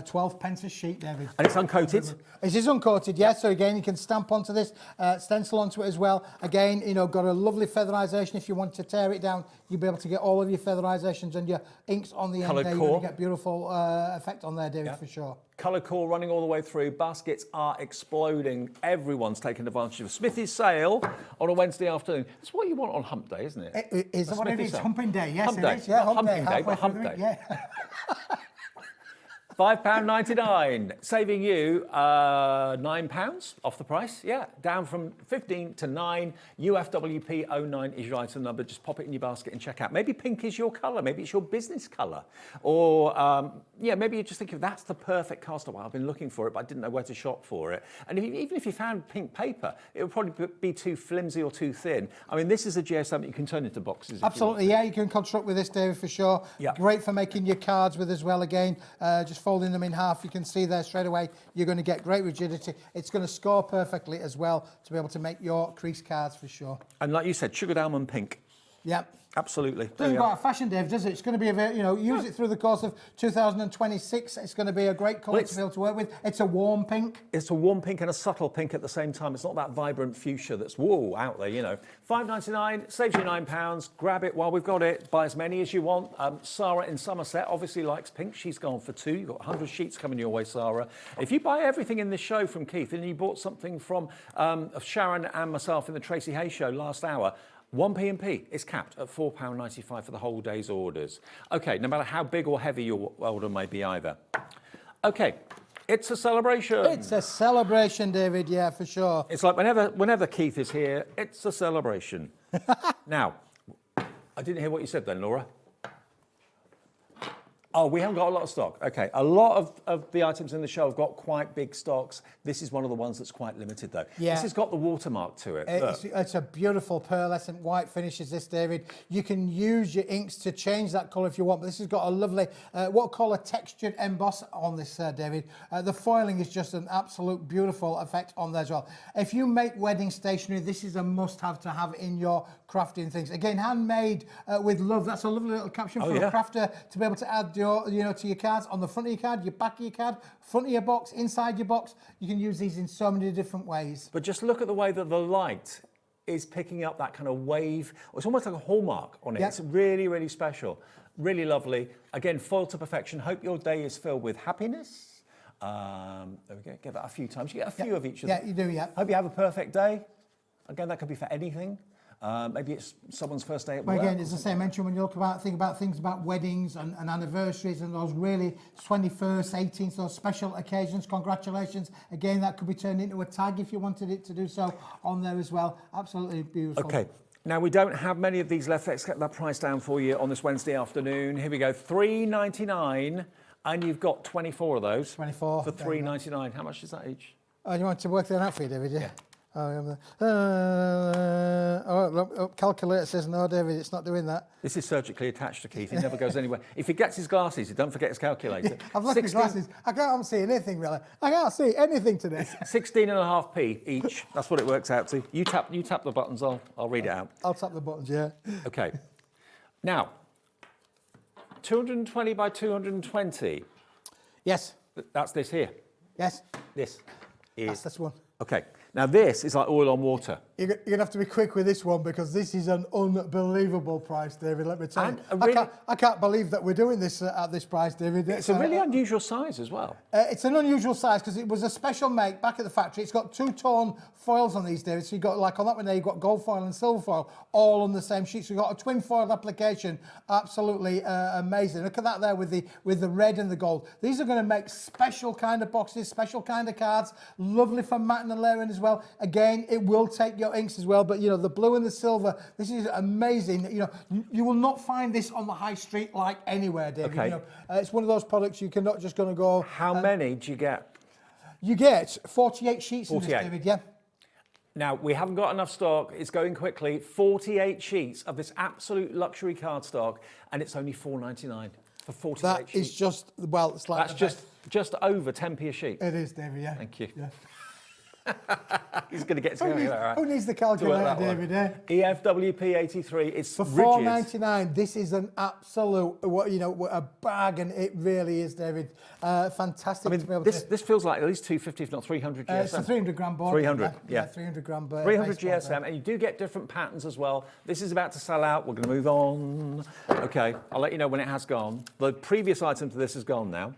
12 pence a sheet, David. And it's uncoated? It is uncoated, yes. So again, you can stamp onto this, stencil onto it as well. Again, you know, got a lovely featherization. If you want to tear it down, you'll be able to get all of your featherizations and your inks on the end there. You're going to get beautiful effect on there, David, for sure. Colour core running all the way through. Baskets are exploding. Everyone's taking advantage of Smithy's sale on a Wednesday afternoon. That's what you want on hump day, isn't it? Is that what it is? Humping day, yes, hump it day. is. Yeah, Not humping day, but hump day. Yeah. £5.99, saving you £9 off the price. Yeah, down from 15 to 9. UFWP09 is your item number. Just pop it in your basket and check out. Maybe pink is your colour. Maybe it's your business colour. Or, yeah, maybe you just think, that's the perfect cast. Well, I've been looking for it, but I didn't know where to shop for it. And even if you found pink paper, it would probably be too flimsy or too thin. I mean, this is a GSM that you can turn into boxes. Absolutely, yeah, you can construct with this, David, for sure. Yeah. Great for making your cards with as well. Again, just folding them in half, you can see there straight away, you're going to get great rigidity. It's going to score perfectly as well to be able to make your crease cards for sure. And like you said, sugared almond pink. Yeah. Absolutely. Doesn't go out of fashion, Dave, does it? It's going to be a very, you know, use it through the course of 2026. It's going to be a great colour to be able to work with. It's a warm pink. It's a warm pink and a subtle pink at the same time. It's not that vibrant fuchsia that's whoa out there, you know. $5.99 saves you £9. Grab it while we've got it. Buy as many as you want. Sarah in Somerset obviously likes pink. She's gone for 2. You've got 100 sheets coming your way, Sarah. If you buy everything in this show from Keith and you bought something from Sharon and myself in the Tracey Hey show last hour, 1p&P is capped at £4.95 for the whole day's orders. Okay, no matter how big or heavy your order may be either. Okay, it's a celebration. It's a celebration, David, yeah, for sure. It's like whenever Keith is here, it's a celebration. Now, I didn't hear what you said then, Laura. Oh, we haven't got a lot of stock. Okay, a lot of the items in the show have got quite big stocks. This is one of the ones that's quite limited, though. Yeah. This has got the watermark to it. It's a beautiful pearlescent white finish, is this, David. You can use your inks to change that colour if you want, but this has got a lovely, what we call a textured emboss on this, David. The foiling is just an absolute beautiful effect on there as well. If you make wedding stationery, this is a must-have to have in your crafting things. Again, handmade with love. That's a lovely little caption for a crafter to be able to add your, to your cards, on the front of your card, your back of your card, front of your box, inside your box. You can use these in so many different ways. But just look at the way that the light is picking up that kind of wave. It's almost like a hallmark on it. It's really, really special. Really lovely. Again, foiled to perfection. Hope your day is filled with happiness. There we go. Give that a few times. You get a few of each of them. Yeah, you do, yeah. Hope you have a perfect day. Again, that could be for anything. Maybe it's someone's first day at work. Well, again, as I say, I mentioned when you think about things about weddings and anniversaries and those really 21st, 18th, those special occasions, congratulations. Again, that could be turned into a tag if you wanted it to do so on there as well. Absolutely beautiful. Okay. Now, we don't have many of these left. Let's get that price down for you on this Wednesday afternoon. Here we go, $3.99, and you've got 24 of those. 24. For $3.99. How much is that each? Oh, you want to work that out for you, David? Yeah. Calculator says no, David, it's not doing that. This is surgically attached to Keith. He never goes anywhere. If he gets his glasses, don't forget his calculator. I've left my glasses. I can't see anything, really. I can't see anything today. 16.5p each. That's what it works out to. You tap the buttons. I'll read it out. I'll tap the buttons, yeah. Okay. Now, 220 by 220. Yes. That's this here. Yes. This is. That's this one. Okay. Now this is like oil on water. You're going to have to be quick with this one because this is an unbelievable price, David, let me tell you. I can't believe that we're doing this at this price, David. It's a really unusual size as well. It's an unusual size because it was a special make back at the factory. It's got two-tone foils on these, David. So you've got, like on that one there, you've got gold foil and silver foil all on the same sheet. So you've got a twin foil application. Absolutely amazing. Look at that there with the red and the gold. These are going to make special kind of boxes, special kind of cards. Lovely for matting and layering as well. Again, it will take your inks as well, but the blue and the silver, this is amazing. You will not find this on the high street like anywhere, David. Okay. It's one of those products you're not just going to go. How many do you get? You get 48 sheets in this, David, yeah. Now, we haven't got enough stock. It's going quickly. 48 sheets of this absolute luxury cardstock, and it's only $4.99 for 48 sheets. That is just, well, it's like... That's just over 10p a sheet. It is, David, yeah. Thank you. Yeah. He's going to get to right. Who needs the calculator, David? EFWP83. It's for $4.99. This is an absolute, a bargain. It really is, David. Fantastic. I mean, to be able this feels like at least 250, if not 300 GSM. It's a 300 gram board. 300, yeah. 300 gram board. 300 GSM, and you do get different patterns as well. This is about to sell out. We're going to move on. Okay, I'll let you know when it has gone. The previous item to this has gone now.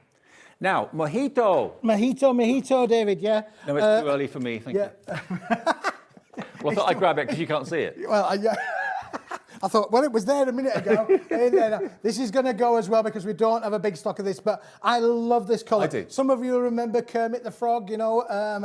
Now, mojito. Mojito, David, yeah. No, it's too early for me, thank you. Well, I thought I'd grab it because you can't see it. Well, I thought, well, it was there a minute ago. This is going to go as well because we don't have a big stock of this, but I love this colour. I do. Some of you remember Kermit the Frog, I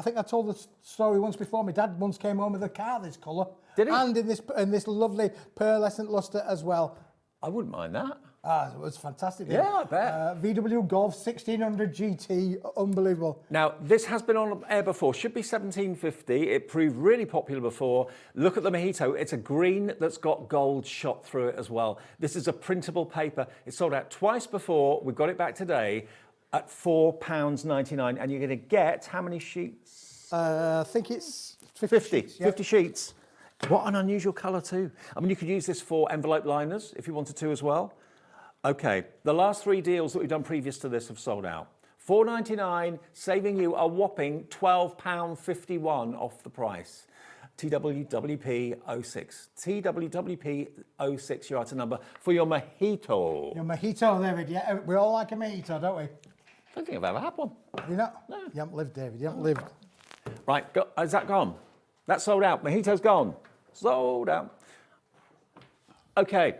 think I told the story once before. My dad once came home with a car this colour. Did he? And in this lovely pearlescent lustre as well. I wouldn't mind that. It was fantastic. Yeah, I bet. VW Golf 1600 GT, unbelievable. Now, this has been on air before, should be 1750. It proved really popular before. Look at the mojito. It's a green that's got gold shot through it as well. This is a printable paper. It sold out twice before. We've got it back today at £4.99. And you're going to get how many sheets? I think it's 50 sheets. Yeah. 50 sheets. What an unusual colour too. I mean, you could use this for envelope liners if you wanted to as well. Okay, the last three deals that we've done previous to this have sold out. $4.99, saving you a whopping £12.51 off the price. TWWP06. TWWP06, your item number for your mojito. Your mojito, David, yeah. We all like a mojito, don't we? I don't think I've ever had one. You not? No. You haven't lived, David, you haven't lived. Right, is that gone? That's sold out. Mojito's gone. Sold out. Okay,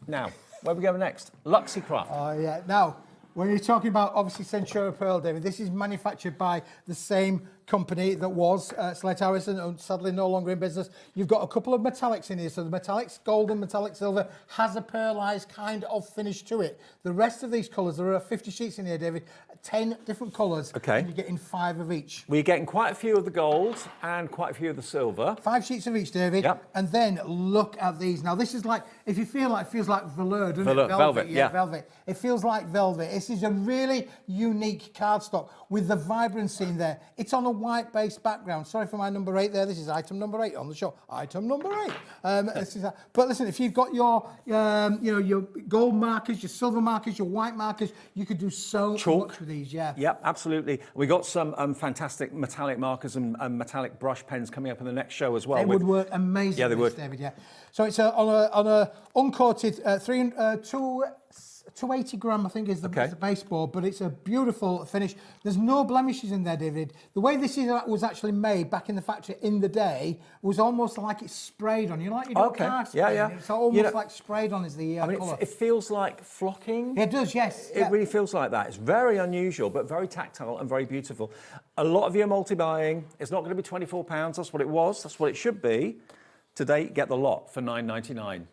now, where we go next? Luxy Craft. Oh, yeah. Now, when you're talking about, obviously, Centura Pearl, David, this is manufactured by the same company that was Slate Harrison, and sadly no longer in business. You've got a couple of metallics in here. So the metallics gold and metallic silver has a pearlized kind of finish to it. The rest of these colours, there are 50 sheets in here, David, 10 different colours. Okay. And you're getting 5 of each. We're getting quite a few of the gold and quite a few of the silver. 5 sheets of each, David. Yep. And then look at these. Now this is like, if you feel like, it feels like velour, doesn't it? Velvet, yeah. Velvet. It feels like velvet. This is a really unique cardstock with the vibrancy in there. It's on a white based background. Sorry for my number 8 there. This is item number 8 on the show. Item number 8. But listen, if you've got your, your gold markers, your silver markers, your white markers, you could do so much with these. Yeah. Yep, absolutely. We got some fantastic metallic markers and metallic brush pens coming up in the next show as well. They would work amazing. Yeah, they would. David. Yeah. So it's on a uncoated 280 gram, I think, is the baseboard, but it's a beautiful finish. There's no blemishes in there, David. The way this was actually made back in the factory in the day was almost like it's sprayed on. You know, like you do car spraying. Yeah. It's almost like sprayed on is the colour. It feels like flocking. It does, yes. It really feels like that. It's very unusual, but very tactile and very beautiful. A lot of you are multi-buying. It's not going to be £24. That's what it was. That's what it should be. Today, get the lot for $9.99.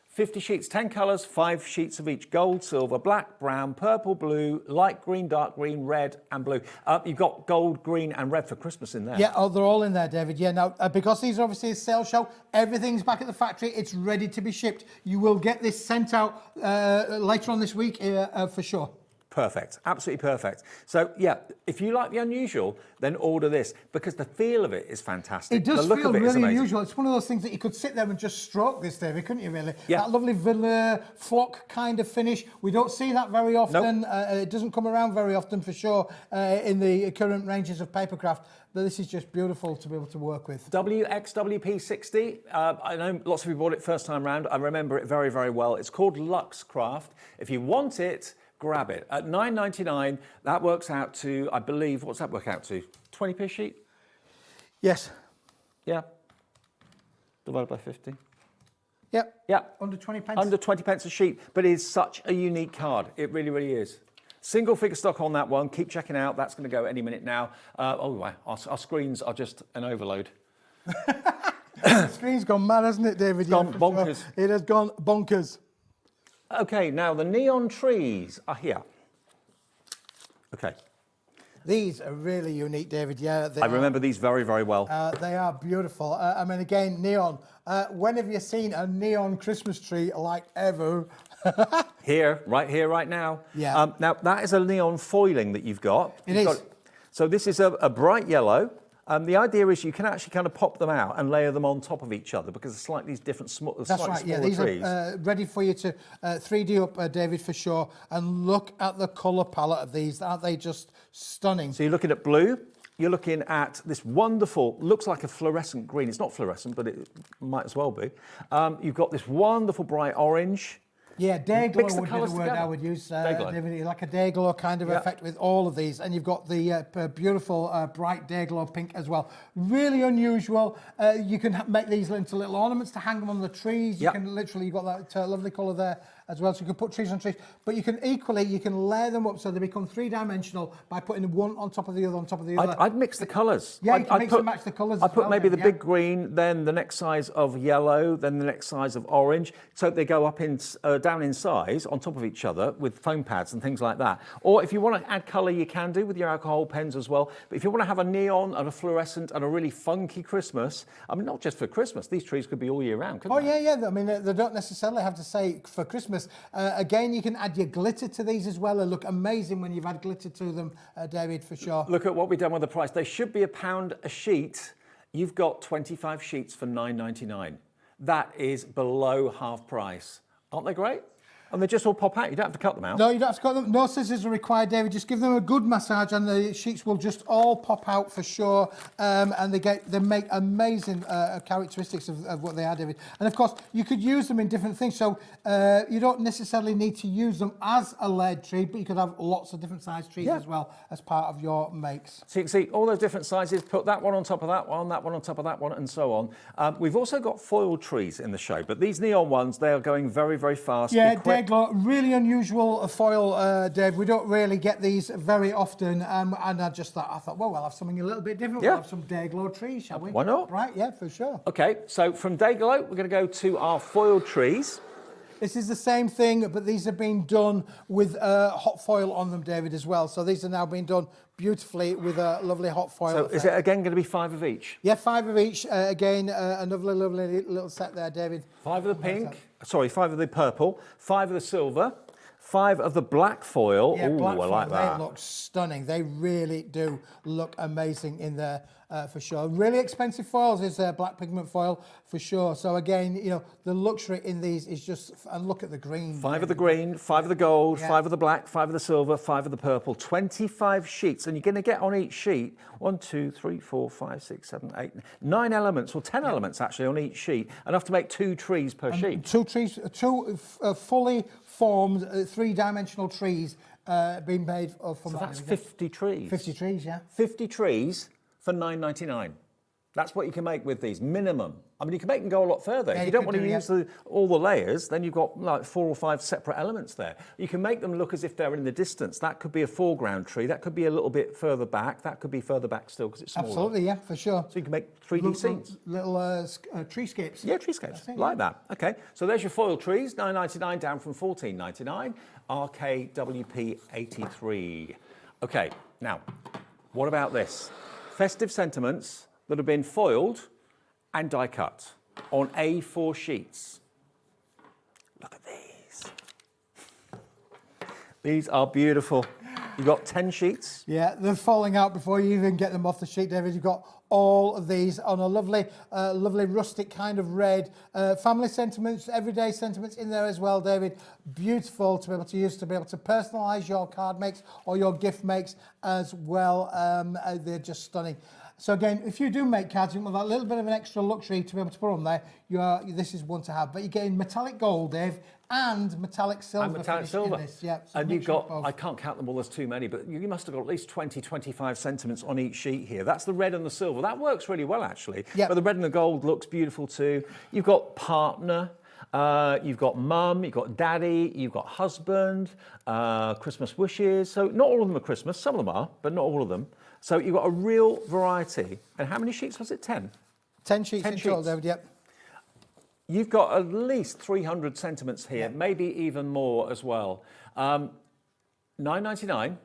50 sheets, 10 colours, 5 sheets of each. Gold, silver, black, brown, purple, blue, light green, dark green, red and blue. You've got gold, green and red for Christmas in there. Yeah, they're all in there, David. Yeah, now, because these are obviously a sale show, everything's back at the factory. It's ready to be shipped. You will get this sent out later on this week for sure. Perfect, absolutely perfect. So yeah, if you like the unusual, then order this because the feel of it is fantastic. It does the look feel of it really is amazing. unusual. It's one of those things that you could sit there and just stroke this, David, couldn't you really? Yeah. That lovely velour flock kind of finish. We don't see that very often. Nope. It doesn't come around very often for sure in the current ranges of papercraft. But this is just beautiful to be able to work with. WXWP60. I know lots of you bought it first time round. I remember it very, very well. It's called Luxe Craft. If you want it, grab it. At $9.99, that works out to, I believe, what's that work out to? 20p a sheet? Yes. Yeah. Divided by 50. Yep. Yeah. Under 20 pence. Under 20 pence a sheet. But it is such a unique card. It really, really is. Single figure stock on that one. Keep checking out. That's going to go any minute now. Wow. Our screens are just an overload. The screen's gone mad, hasn't it, David? Gone bonkers. Sure. It has gone bonkers. Okay, now the neon trees are here. Okay. These are really unique, David. Yeah, I remember these very, very well. They are beautiful. I mean, again, neon. When have you seen a neon Christmas tree like ever? Here, right now. Yeah. Now, that is a neon foiling that you've got. It is. So this is a bright yellow. The idea is you can actually kind of pop them out and layer them on top of each other because they're slightly different, That's right, yeah, these trees. are ready for you to 3D up, David, for sure. And look at the colour palette of these. Aren't they just stunning? So you're looking at blue. You're looking at this wonderful, looks like a fluorescent green. It's not fluorescent, but it might as well be. You've got this wonderful bright orange. Yeah, day glow Mix the would be the colours word together. I would use, Day glow. David, like a day glow kind of effect with all of these. And you've got the beautiful bright day glow pink as well. Really unusual. You can make these into little ornaments to hang them on the trees. You can literally, you've got that lovely colour there as well. So you can put trees on trees. But you can equally, you can layer them up so they become three-dimensional by putting one on top of the other on top of the other. I'd mix the colours. Yeah, you can mix and match the colours. I'd put maybe the big green, then the next size of yellow, then the next size of orange. So they go up in down in size on top of each other with foam pads and things like that. Or if you want to add colour, you can do with your alcohol pens as well. But if you want to have a neon and a fluorescent and a really funky Christmas, I mean, not just for Christmas, these trees could be all year round, couldn't they? Yeah. I mean, they don't necessarily have to say for Christmas. Again, you can add your glitter to these as well. They look amazing when you've had glitter to them, David, for sure. Look at what we've done with the price. They should be £1 a sheet. You've got 25 sheets for $9.99. That is below half price. Aren't they great? And they just all pop out. You don't have to cut them out. No, you don't have to cut them. No scissors are required, David. Just give them a good massage and the sheets will just all pop out for sure. And they make amazing characteristics of what they are, David. And of course, you could use them in different things. So you don't necessarily need to use them as a layered tree, but you could have lots of different size trees as well as part of your makes. So you can see all those different sizes. Put that one on top of that one on top of that one, and so on. We've also got foil trees in the show, but these neon ones, they are going very, very fast. Yeah, Be quick. Day Glow, really unusual foil, Dave. We don't really get these very often, and I thought, well, we'll have something a little bit different. Yeah. We'll have some Day Glow trees, shall we? Why not? Right, yeah, for sure. Okay, so from Day Glow, we're going to go to our foiled trees. This is the same thing, but these have been done with hot foil on them, David, as well. So these are now being done beautifully with a lovely hot foil. So effect. is it again going to be 5 of each? Yeah, 5 of each. Again, another lovely little set there, David. 5 of the pink, sorry, 5 of the purple, 5 of the silver, 5 of the black foil. Yeah, Ooh, black I foil, like that. They look stunning. They really do look amazing in there for sure. Really expensive foils is black pigment foil for sure. So again, you know, the luxury in these is just, and look at the green. 5 of the green, 5 of the gold, Yeah. 5 of the black, 5 of the silver, 5 of the purple, 25 sheets. And you're going to get on each sheet 1, 2, 3, 4, 5, 6, 7, 8, 9 elements, or 10 elements actually on each sheet, enough to make 2 trees per sheet. 2 trees, 2 fully formed 3-dimensional trees being made from So that. that's 50 trees. 50 trees, yeah. 50 trees for $9.99. That's what you can make with these, minimum. I mean, you can make them go a lot further. Yeah, if you you don't could want to do, use all the layers, then you've got like 4 or 5 separate elements there. You can make them look as if they're in the distance. That could be a foreground tree. That could be a little bit further back. That could be further back still because it's smaller. Absolutely, yeah, for sure. So you can make 3D scenes. Little treescapes. Yeah, treescapes, like that. Okay, so there's your foil trees, $9.99 down from $14.99. RKWP 83. Okay, now, what about this? Festive sentiments that have been foiled and die cut on A4 sheets. Look at these. These are beautiful. You've got 10 sheets. Yeah, they're falling out before you even get them off the sheet, David. You've got all of these on a lovely, lovely rustic kind of red. Family sentiments, everyday sentiments in there as well, David. Beautiful to be able to use, to be able to personalise your card makes or your gift makes as well. They're just stunning. So again, if you do make cards, you want that little bit of an extra luxury to be able to put on there, this is one to have. But you're getting metallic gold, Dave, and metallic silver. And metallic silver. In this. Yeah, so and you've mixture of got, both. I can't count them all, there's too many, but you must have got at least 20, 25 sentiments on each sheet here. That's the red and the silver. That works really well, actually. Yep. But the red and the gold looks beautiful too. You've got partner. You've got mum, you've got daddy, you've got husband, Christmas wishes. So not all of them are Christmas, some of them are, but not all of them. So you've got a real variety. And how many sheets was it? 10? 10 sheets 10 in total, sheets. David, yep. You've got at least 300 sentiments here, maybe even more as well. $9.99,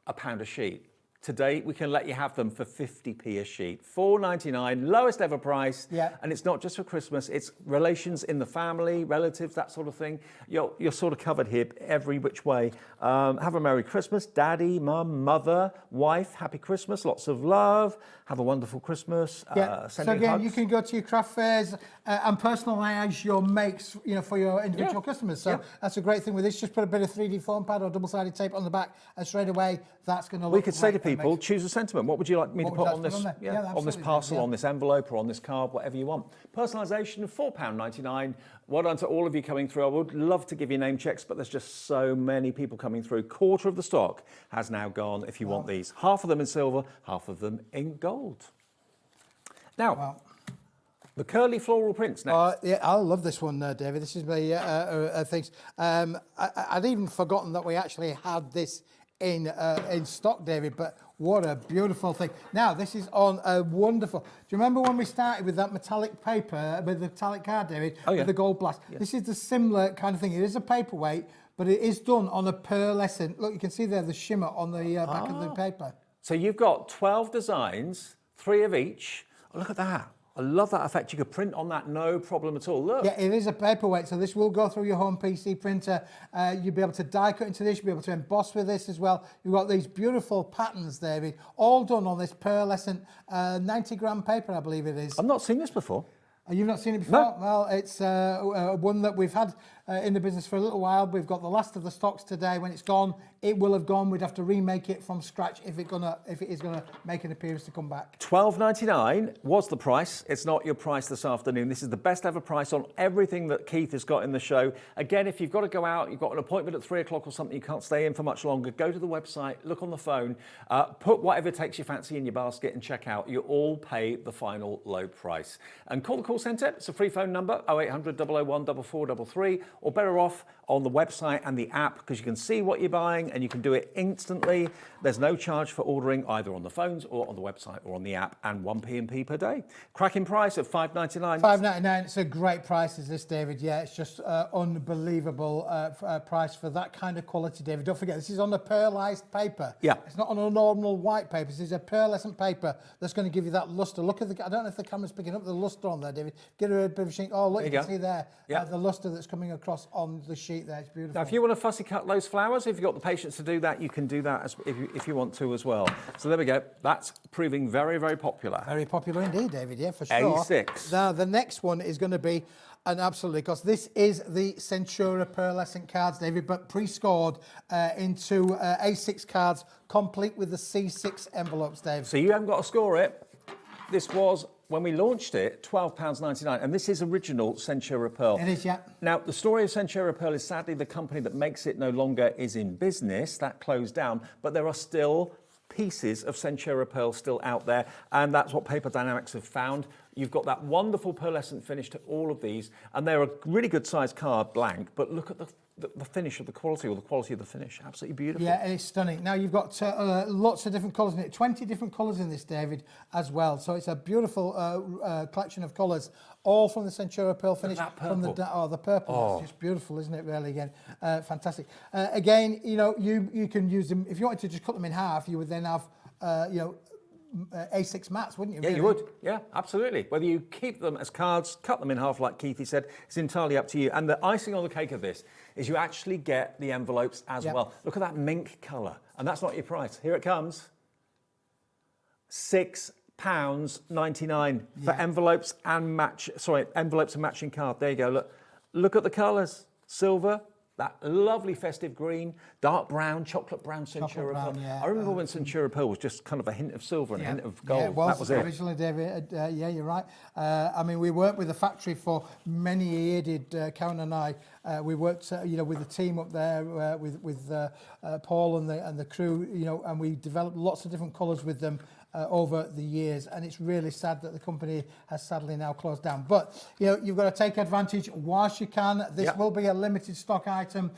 £1 a sheet. Today, we can let you have them for 50p a sheet. $4.99, lowest ever price. Yeah. And it's not just for Christmas, it's relations in the family, relatives, that sort of thing. You're sort of covered here every which way. Have a Merry Christmas, daddy, mum, mother, wife, happy Christmas, lots of love. Have a wonderful Christmas. Yeah. So Sending again, hugs. you can go to your craft fairs and personalise your makes, for your individual customers. So that's a great thing with this. Just put a bit of 3D foam pad or double-sided tape on the back, and straight away that's going to look. We could say to great and people, amazing. choose a sentiment. What would you like me to What put would on you this? like to put on there? Yeah, on this absolutely, parcel, yeah. on this envelope, or on this card, whatever you want. Personalisation of £4.99. Well done to all of you coming through. I would love to give you name checks, but there's just so many people coming through. Quarter of the stock has now gone. If you want these, half of them in silver, half of them in gold. Now, the curly floral prints next. Yeah, I love this one, David. This is my things. I'd even forgotten that we actually had this in stock, David, but what a beautiful thing. Now, this is on a wonderful... Do you remember when we started with that metallic paper, with the metallic card, David? Oh, yeah. With the gold blast? Yeah. This is the similar kind of thing. It is a paperweight, but it is done on a pearlescent... Look, you can see there the shimmer on the back of the paper. So you've got 12 designs, 3 of each. Oh, look at that. I love that effect. You could print on that, no problem at all. Look. Yeah, it is a paperweight, so this will go through your home PC printer. You'll be able to die cut into this. You'll be able to emboss with this as well. You've got these beautiful patterns, David, all done on this pearlescent 90-gram paper, I believe it is. I've not seen this before. You've not seen it before? No. Well, it's one that we've had in the business for a little while. We've got the last of the stocks today. When it's gone, it will have gone. We'd have to remake it from scratch if it is gonna make an appearance to come back. $12.99 was the price. It's not your price this afternoon. This is the best ever price on everything that Keith has got in the show. Again, if you've got to go out, you've got an appointment at 3 o'clock or something, you can't stay in for much longer, go to the website, look on the phone, put whatever takes your fancy in your basket and check out. You all pay the final low price. And call the call centre. It's a free phone number, 0800 001 4433, or better off on the website and the app, because you can see what you're buying and you can do it instantly. There's no charge for ordering either on the phones or on the website or on the app, and 1p&p per day. Cracking price at $5.99. $5.99. It's a great price, is this, David? Yeah, it's just unbelievable price for that kind of quality, David. Don't forget, this is on a pearlized paper. Yeah. It's not on a normal white paper. This is a pearlescent paper that's going to give you that luster. Look at the, I don't know if the camera's picking up the luster on there, David. Get a bit of a shake. Oh, look, you can see there the luster that's coming across on the sheet there. It's beautiful. Now, if you want to fussy cut those flowers, if you've got the patience to do that, you can do that if you want to as well. So there we go. That's proving very, very popular. Very popular indeed, David. Yeah, for sure. A6. Now, the next one is going to be an absolutely, because this is the Centura pearlescent cards, David, but pre-scored into A6 cards, complete with the C6 envelopes, Dave. So you haven't got to score it. This was, when we launched it, £12.99, and this is original Centura Pearl. It is, yeah. Now, the story of Centura Pearl is sadly the company that makes it no longer is in business. That closed down, but there are still pieces of Centura Pearl still out there, and that's what Paper Dienamics have found. You've got that wonderful pearlescent finish to all of these, and they're a really good sized card, blank, but look at the finish of the quality, or the quality of the finish. Absolutely beautiful. Yeah, it's stunning. Now, you've got lots of different colours in it, 20 different colours in this, David, as well. So it's a beautiful collection of colours, all from the Centura Pearl finish. Look at that purple. From the purple. It's just beautiful, isn't it, really, again? Fantastic. Again, you know, you can use them, if you wanted to just cut them in half, you would then have, you know, A6 mats, wouldn't you? Yeah, really? you would. Yeah, absolutely. Whether you keep them as cards, cut them in half like Keithy said, it's entirely up to you. And the icing on the cake of this is you actually get the envelopes as well. Look at that mink colour. And that's not your price. Here it comes. £6.99 for envelopes and envelopes and matching card. There you go. Look at the colours. Silver, that lovely festive green, dark brown, chocolate brown Centura Pearl. Yeah. I remember when Centura Pearl was just kind of a hint of silver and a hint of gold. Yeah, it was. That was it. Originally, David. Yeah, you're right. I mean, we worked with the factory for many years, did Karen and I. We worked, you know, with the team up there, with Paul and the crew, you know, and we developed lots of different colours with them over the years, and it's really sad that the company has sadly now closed down. But you know, you've got to take advantage whilst you can. This will be a limited stock item.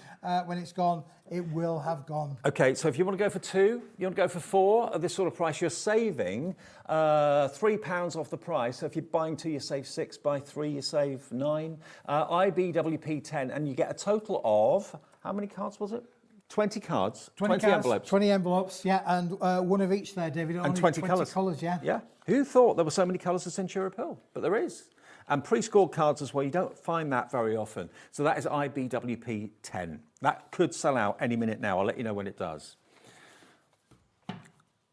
When it's gone, it will have gone. Okay, so if you want to go for 2, you want to go for 4 at this sort of price, you're saving £3 off the price. So if you're buying 2, you save 6. Buy 3, you save 9. IBWP 10, and you get a total of, how many cards was it? 20 cards, 20 cards, envelopes. 20 envelopes, yeah, and one of each there, David. And Only 20 colours. Yeah. Yeah. Who thought there were so many colours of Centura Pearl? But there is. And pre-scored cards as well. You don't find that very often. So that is IBWP 10. That could sell out any minute now. I'll let you know when it does.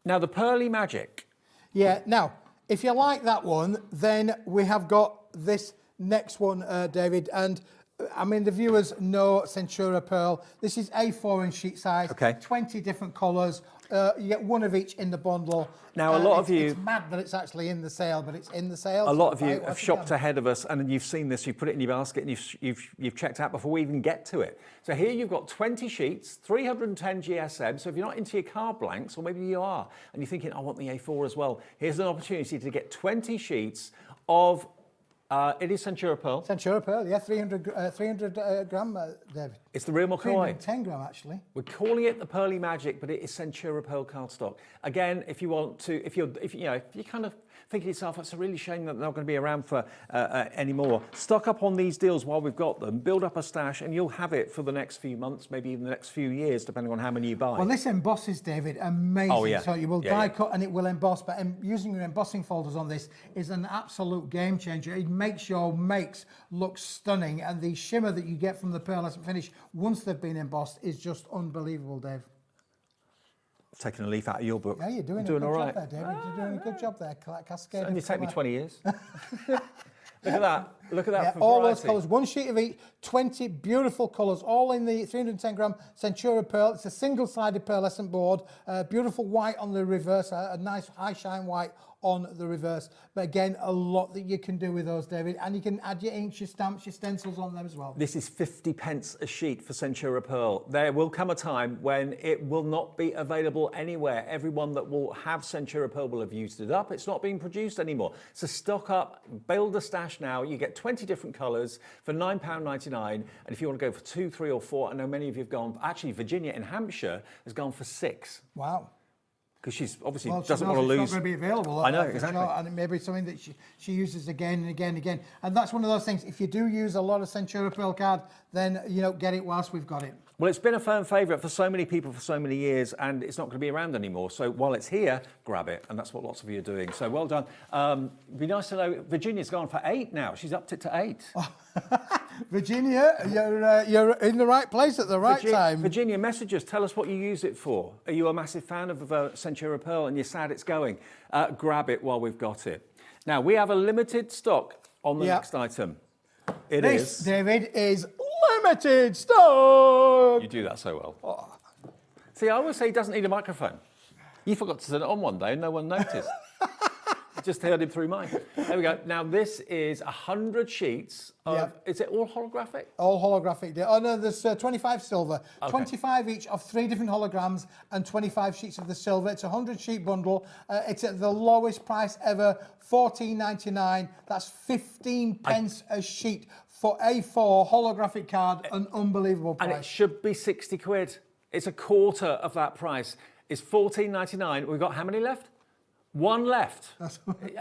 Now, the Pearly Magic. Yeah, now, if you like that one, then we have got this next one, David, and I mean, the viewers know Centura Pearl. This is A4 in sheet size, 20 different colours. You get one of each in the bundle. Now, a lot of you... It's mad that it's actually in the sale, but it's in the sale. A lot of you have shopped ahead of us, and you've seen this, you've put it in your basket, and you've checked out before we even get to it. So here you've got 20 sheets, 310 GSM. So if you're not into your card blanks, or maybe you are, and you're thinking, I want the A4 as well, here's an opportunity to get 20 sheets of... it is Centura Pearl. Centura Pearl, yeah, 300 gram, David. It's the real McCoy. 310 gram, actually. We're calling it the Pearly Magic, but it is Centura Pearl cardstock. Again, if you want to, if you're kind of thinking to yourself, it's a really shame that they're not going to be around for anymore. Stock up on these deals while we've got them. Build up a stash, and you'll have it for the next few months, maybe even the next few years, depending on how many you buy. Well, this embosses, David, amazing. Oh, yeah. So you will die cut and it will emboss, but using your embossing folders on this is an absolute game changer. It makes your makes look stunning, and the shimmer that you get from the pearlescent finish once they've been embossed is just unbelievable, Dave. I've taken a leaf out of your book. Yeah, you're doing a good job there, David. You're doing a good job there. Cascade. Only take me 20 years. Look at that. Look at that. Yeah, for all variety. those colours, one sheet of each, 20 beautiful colours, all in the 310 gram Centura Pearl. It's a single-sided pearlescent board, beautiful white on the reverse, a nice high shine white on the reverse. But again, a lot that you can do with those, David, and you can add your inks, your stamps, your stencils on them as well. This is 50 pence a sheet for Centura Pearl. There will come a time when it will not be available anywhere. Everyone that will have Centura Pearl will have used it up. It's not being produced anymore. So stock up, build a stash now. You get 20 different colours for £9.99. And if you want to go for 2, 3 or 4, I know many of you have gone, actually Virginia in Hampshire has gone for 6. Wow. Because she's obviously Well, doesn't want to lose. It's not going to be available. I know, exactly. And it may be something that she uses again and again and again. And that's one of those things. If you do use a lot of Centura Pearl card, then, you know, get it whilst we've got it. Well, it's been a firm favourite for so many people for so many years, and it's not going to be around anymore. So while it's here, grab it. And that's what lots of you are doing. So well done. It'd be nice to know, Virginia's gone for 8 now. She's upped it to 8. Virginia, you're in the right place at the right time. Virginia, message us. Tell us what you use it for. Are you a massive fan of Centura Pearl and you're sad it's going? Grab it while we've got it. Now, we have a limited stock on the next item. This, David, is limited stock. You do that so well. Oh. See, I always say he doesn't need a microphone. You forgot to turn it on one day and no one noticed. I just heard him through mine. There we go. Now, this is 100 sheets of, is it all holographic? All holographic. Oh, no, there's 25 silver. Okay. 25 each of 3 different holograms and 25 sheets of the silver. It's a 100-sheet bundle. It's at the lowest price ever, $14.99. That's 15 pence a sheet for A4 holographic card, an unbelievable price. And it should be 60 quid. It's a quarter of that price. It's $14.99. We've got how many left? 1 left.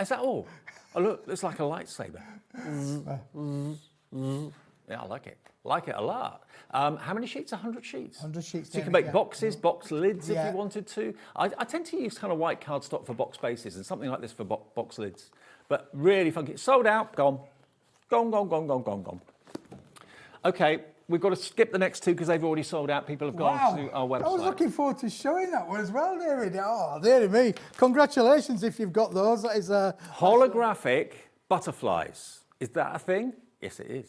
Is that all? Oh, look, it's like a lightsaber. Yeah, I like it. Like it a lot. How many sheets? 100 sheets? 100 sheets. So you can make boxes, box lids if you wanted to. I tend to use kind of white cardstock for box bases and something like this for box lids. But really funky. Sold out, gone. Gone, gone, gone, gone, gone, gone. Okay, we've got to skip the next 2 because they've already sold out. People have gone to our website. I was looking forward to showing that one as well, David. Oh, dear me. Congratulations if you've got those. That is holographic butterflies. Is that a thing? Yes, it is.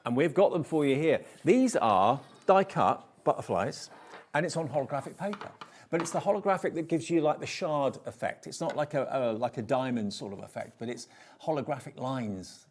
And we've got them for you here. These are die-cut butterflies, and it's on holographic paper. But it's the holographic that gives you like the shard effect. It's not like a diamond sort of effect, but it's holographic lines.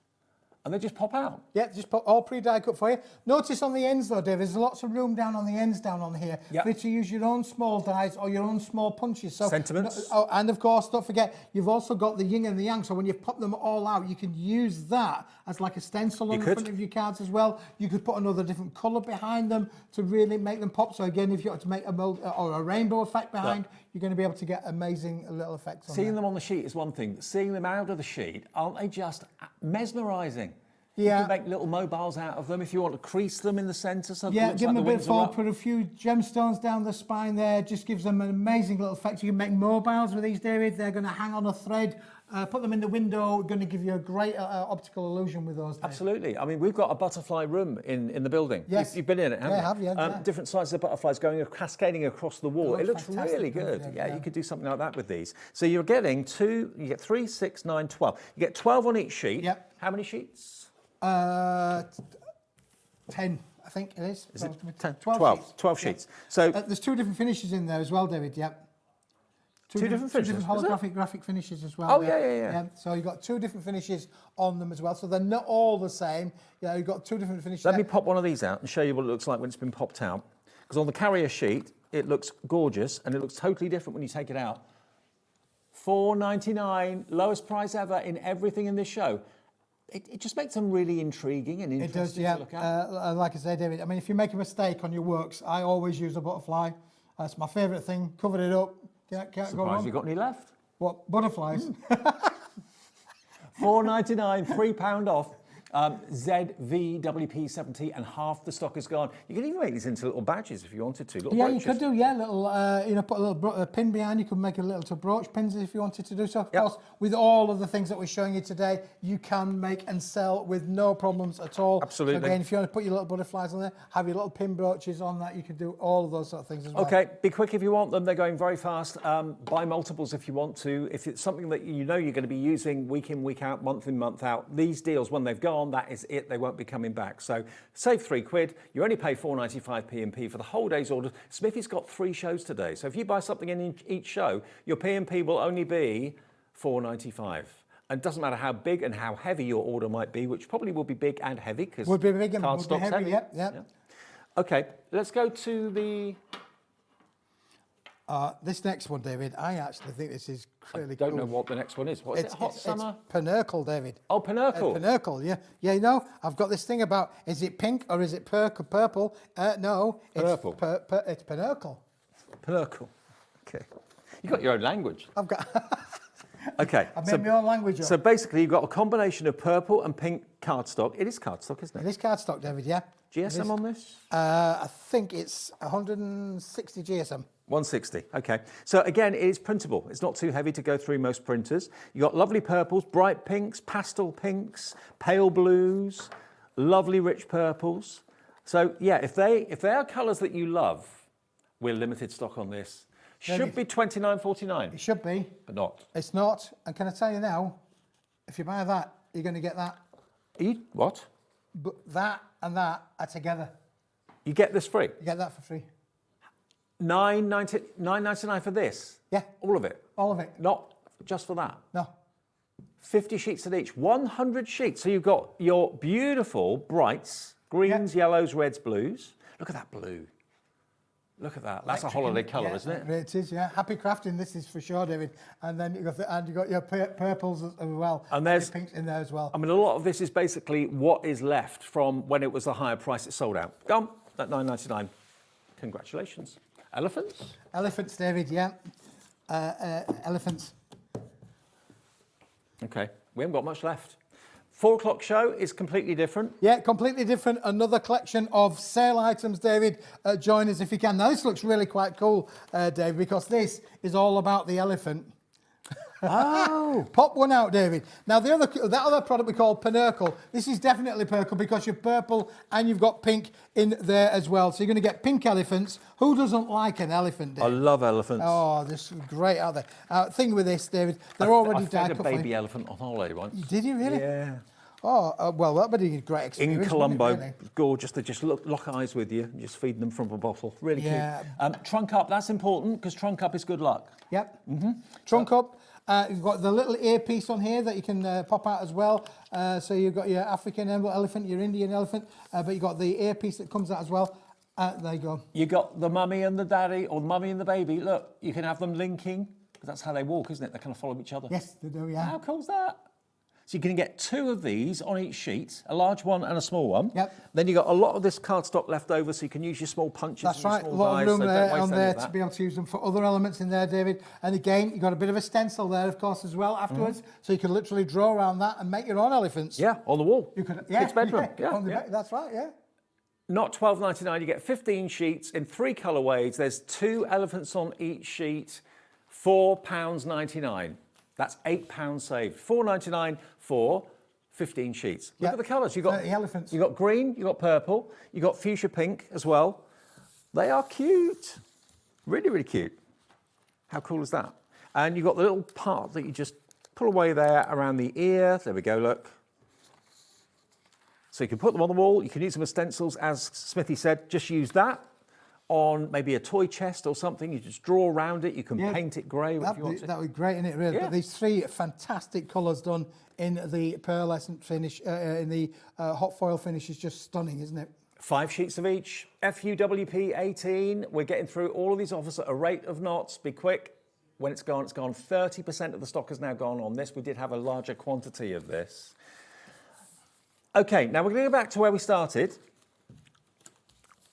And they just pop out. Yeah, just put all pre-die cut for you. Notice on the ends though, Dave, there's lots of room down on the ends down on here for you to use your own small dies or your own small punches. So, sentiments. And of course, don't forget, you've also got the yin and the yang. So when you pop them all out, you can use that as like a stencil on the front of your cards as well. You could put another different colour behind them to really make them pop. So again, if you want to make a mold or a rainbow effect behind, you're going to be able to get amazing little effects on Seeing them on the sheet is one thing. Seeing them out of the sheet, aren't they just mesmerising? Yeah. You can make little mobiles out of them if you want to crease them in the centre. So yeah, give them a bit of fold, put a few gemstones down the spine there, just gives them an amazing little effect. You can make mobiles with these, David. They're going to hang on a thread, put them in the window, going to give you a great optical illusion with those, David. Absolutely. I mean, we've got a butterfly room in the building. Yes. You've been in it, haven't you? I have, yeah. Different sizes of butterflies cascading across the wall. It looks really good. David, yeah, you could do something like that with these. So you're getting 3, 6, 9, 12. You get 12 on each sheet. Yep. How many sheets? 10, I think it is. Is it 10? 12 sheets. 12 sheets. So there's 2 different finishes in there as well, David. Yep. Two different finishes? 2 different holographic graphic finishes as well. Oh, yeah. So you've got 2 different finishes on them as well. So they're not all the same. Yeah, you've got 2 different finishes. Let me pop one of these out and show you what it looks like when it's been popped out. Because on the carrier sheet, it looks gorgeous and it looks totally different when you take it out. $4.99, lowest price ever in everything in this show. It just makes them really intriguing and interesting to look at. Like I say, David, I mean, if you make a mistake on your works, I always use a butterfly. That's my favourite thing. Covered it up. Can't go wrong. Have you got any left? What, butterflies? $4.99, £3 off. ZVWP70 and half the stock is gone. You can even make these into little badges if you wanted to. Little brooches. You could do, little, put a little pin behind. You could make a little brooch pins if you wanted to do so. Of course, with all of the things that we're showing you today, you can make and sell with no problems at all. Absolutely. So again, if you want to put your little butterflies on there, have your little pin brooches on that, you can do all of those sort of things as well. Okay, be quick if you want them. They're going very fast. Buy multiples if you want to. If it's something that you know you're going to be using week in, week out, month in, month out, these deals, when they've gone, that is it. They won't be coming back. So save £3. You only pay 4.95 P&P for the whole day's order. Smithy's got 3 shows today. So if you buy something in each show, your P&P will only be $4.95. And it doesn't matter how big and how heavy your order might be, which probably will be big and heavy because Would be big and would be cardstock's heavy, heavy. yep. Yeah. Okay, let's go to the... This next one, David, I actually think this is really I cool. don't know what the next one is. What is it? Hot summer? It's Pinnacle, David. Oh, Pinnacle. Pinnacle, yeah. Yeah, you know, I've got this thing about, is it pink or is it purple? No, it's Purple. It's Pinnacle. Pinnacle. Okay. You got your own language. I've got... Okay. I've made my own language up. So basically, you've got a combination of purple and pink cardstock. It is cardstock, isn't it? It is cardstock, David, yeah. GSM on this? I think it's 160 GSM. 160, okay. So again, it is printable. It's not too heavy to go through most printers. You've got lovely purples, bright pinks, pastel pinks, pale blues, lovely rich purples. So yeah, if they are colours that you love, we're limited stock on this. Should be $29.49. It should be. But not. It's not. And can I tell you now, if you buy that, you're going to get that. What? But that and that are together. You get this free? You get that for free. $9.99 for this? Yeah. All of it? All of it. Not just for that? No. 50 sheets at each, 100 sheets. So you've got your beautiful brights, greens, yellows, reds, blues. Look at that blue. Look at that. That's a holiday colour, yeah, isn't it? It is, yeah. Happy crafting, this is for sure, David. And then you've got your purples as well. And there's pinks in there as well. I mean, a lot of this is basically what is left from when it was a higher price it sold out. Gone at $9.99. Congratulations. Elephants? Elephants, David, yeah. Elephants. Okay, we haven't got much left. 4 o'clock show is completely different. Yeah, completely different. Another collection of sale items, David. Join us if you can. Now, this looks really quite cool, David, because this is all about the elephant. Oh. Pop one out, David. Now, that other product we call Pinnacle, this is definitely purple because you're purple and you've got pink in there as well. So you're going to get pink elephants. Who doesn't like an elephant, David? I love elephants. Oh, this is great out there. Thing with this, David, they're already I fed a dyed. baby elephant on holiday once. Did you really? Yeah. Oh, well, that would be a great experience. In Colombo, wouldn't it, really? gorgeous. They just lock eyes with you and just feed them from a bottle. Really Yeah. cute. Trunk up, that's important because trunk up is good luck. Yep. Trunk up. You've got the little earpiece on here that you can pop out as well. So you've got your African elephant, your Indian elephant, but you've got the earpiece that comes out as well. There you go. You got the mummy and the daddy, or the mummy and the baby. Look, you can have them linking, because that's how they walk, isn't it? They kind of follow each other. Yes, they do, yeah. How cool's that? So you're going to get 2 of these on each sheet, a large one and a small one. Yep. Then you've got a lot of this cardstock left over, so you can use your small punches. That's and your right, a small lot of dies, room so don't there waste on any there of to that. be able to use them for other elements in there, David. And again, you've got a bit of a stencil there, of course, as well afterwards. So you can literally draw around that and make your own elephants. Yeah, on the wall. You could, Kids' bedroom. Yeah, on the yeah. that's right, yeah. Not $12.99, you get 15 sheets in 3 colourways. There's 2 elephants on each sheet, £4.99. That's £8 saved. $4.99 for 15 sheets. Look Yep. at the colours. You've got 30 elephants. You've got green, you've got purple, you've got fuchsia pink as well. They are cute. Really, really cute. How cool is that? And you've got the little part that you just pull away there around the ear. There we go, look. So you can put them on the wall. You can use them as stencils. As Smithy said, just use that on maybe a toy chest or something. You just draw around it. You can paint it grey if you want to. That would be great, isn't it, really? Yeah. But these 3 fantastic colours done in the pearlescent finish, in the hot foil finish is just stunning, isn't it? 5 sheets of each. FUWP 18. We're getting through all of these offers at a rate of knots. Be quick. When it's gone, it's gone. 30% of the stock has now gone on this. We did have a larger quantity of this. Okay, now we're going to go back to where we started.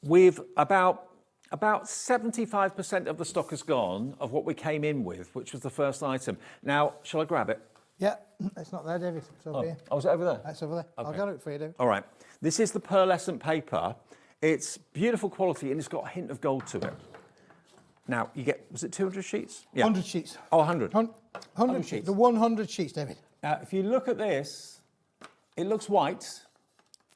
We've about 75% of the stock has gone of what we came in with, which was the first item. Now, shall I grab it? Yeah, it's not there, David. It's over here. Oh, is it over there? It's over there. Okay. I'll get it for you, David. All right. This is the pearlescent paper. It's beautiful quality and it's got a hint of gold to it. Now, you get, was it 200 sheets? Yeah. 100 sheets. Oh, 100. 100 sheets. The 100 sheets, David. Now, if you look at this, it looks white,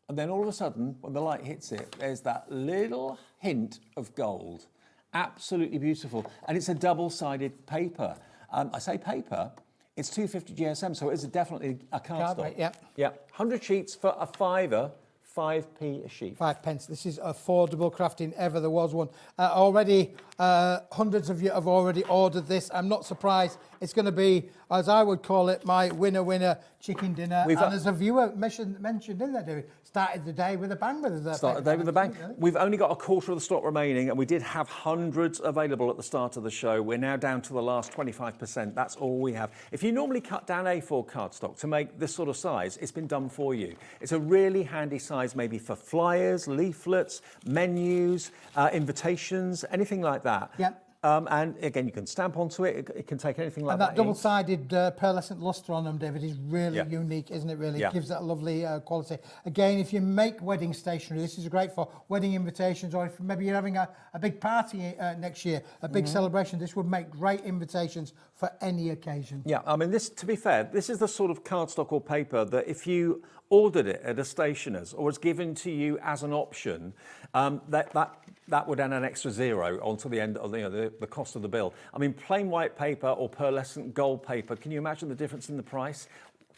and then all of a sudden, when the light hits it, there's that little hint of gold. Absolutely beautiful. And it's a double-sided paper. I say paper, it's 250 GSM, so it is definitely a cardstock. Right, yeah. Yeah, 100 sheets for a £5, 5p a sheet. 5 pence. This is affordable crafting ever there was one. Already, hundreds of you have already ordered this. I'm not surprised. It's going to be, as I would call it, my winner chicken dinner. And as a viewer mentioned in there, David, started the day with a bang with us. Started the day with a bang. We've only got a quarter of the stock remaining, and we did have hundreds available at the start of the show. We're now down to the last 25%. That's all we have. If you normally cut down A4 cardstock to make this sort of size, it's been done for you. It's a really handy size maybe for flyers, leaflets, menus, invitations, anything like that. Yep. And again, you can stamp onto it. It can take anything like that. And that double-sided pearlescent lustre on them, David, is really unique, isn't it, really? Yeah. It gives that lovely quality. Again, if you make wedding stationery, this is great for wedding invitations, or if maybe you're having a big party next year, a big celebration, this would make great invitations for any occasion. Yeah, I mean, this, to be fair, this is the sort of cardstock or paper that if you ordered it at a stationer's or was given to you as an option, that would add an extra zero onto the end of the cost of the bill. I mean, plain white paper or pearlescent gold paper, can you imagine the difference in the price?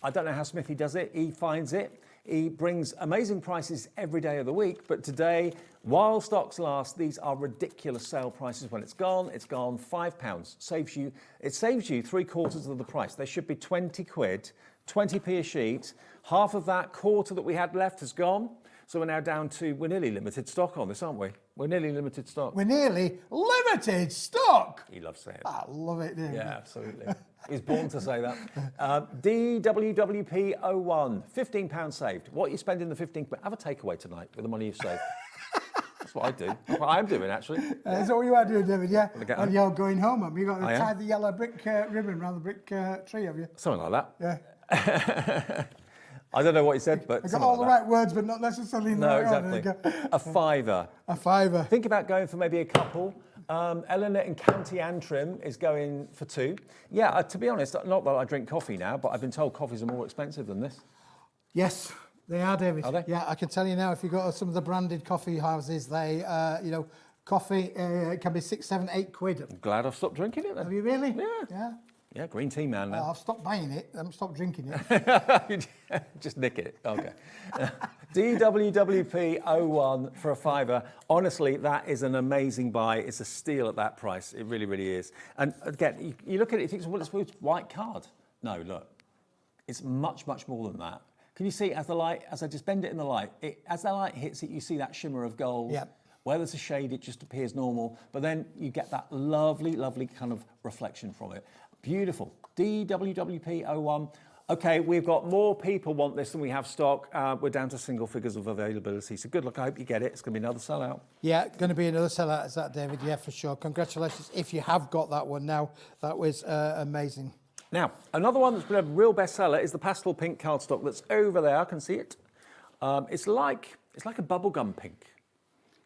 I don't know how Smithy does it. He finds it. He brings amazing prices every day of the week, but today, while stocks last, these are ridiculous sale prices. When it's gone £5. It saves you 3/4 of the price. They should be 20 quid, 20p a sheet. Half of that quarter that we had left has gone. So we're now down to, we're nearly limited stock on this, aren't we? We're nearly limited stock. We're nearly limited stock. He loves saying it. I love it, David. Yeah, absolutely. He's born to say that. DWWP01, £15 saved. What are you spending the 15? Have a takeaway tonight with the money you've saved. That's what I do. That's what I'm doing, actually. Is that what you are doing, David? Yeah. And you're going home, have you? Got to I tie am. the yellow brick ribbon around the brick tree, have you? Something like that. Yeah. I don't know what he said, but I got all the right words, but not necessarily in the right order. exactly. A fiver. A fiver. Think about going for maybe a couple. Eleanor in County Antrim is going for 2. Yeah, to be honest, not that I drink coffee now, but I've been told coffees are more expensive than this. Yes, they are, David. Are they? Yeah, I can tell you now, if you go to some of the branded coffee houses, they, coffee can be 6, 7, 8 quid. I'm glad I've stopped drinking it then. Have you really? Yeah. Yeah, green tea man now. I've stopped buying it. I haven't stopped drinking it. Just nick it. Okay. DWWP01 for a fiver. Honestly, that is an amazing buy. It's a steal at that price. It really, really is. And again, you look at it, you think, well, it's a white card. No, look. It's much, much more than that. Can you see as I just bend it in the light, as the light hits it, you see that shimmer of gold. Yep. Where there's a shade, it just appears normal. But then you get that lovely, lovely kind of reflection from it. Beautiful. DWWP01. Okay, we've got more people want this than we have stock. We're down to single figures of availability. So good luck. I hope you get it. It's going to be another sellout. Yeah, going to be another sellout, is that, David? Yeah, for sure. Congratulations if you have got that one now. That was amazing. Now, another one that's been a real bestseller is the pastel pink cardstock that's over there. I can see it. It's like a bubblegum pink.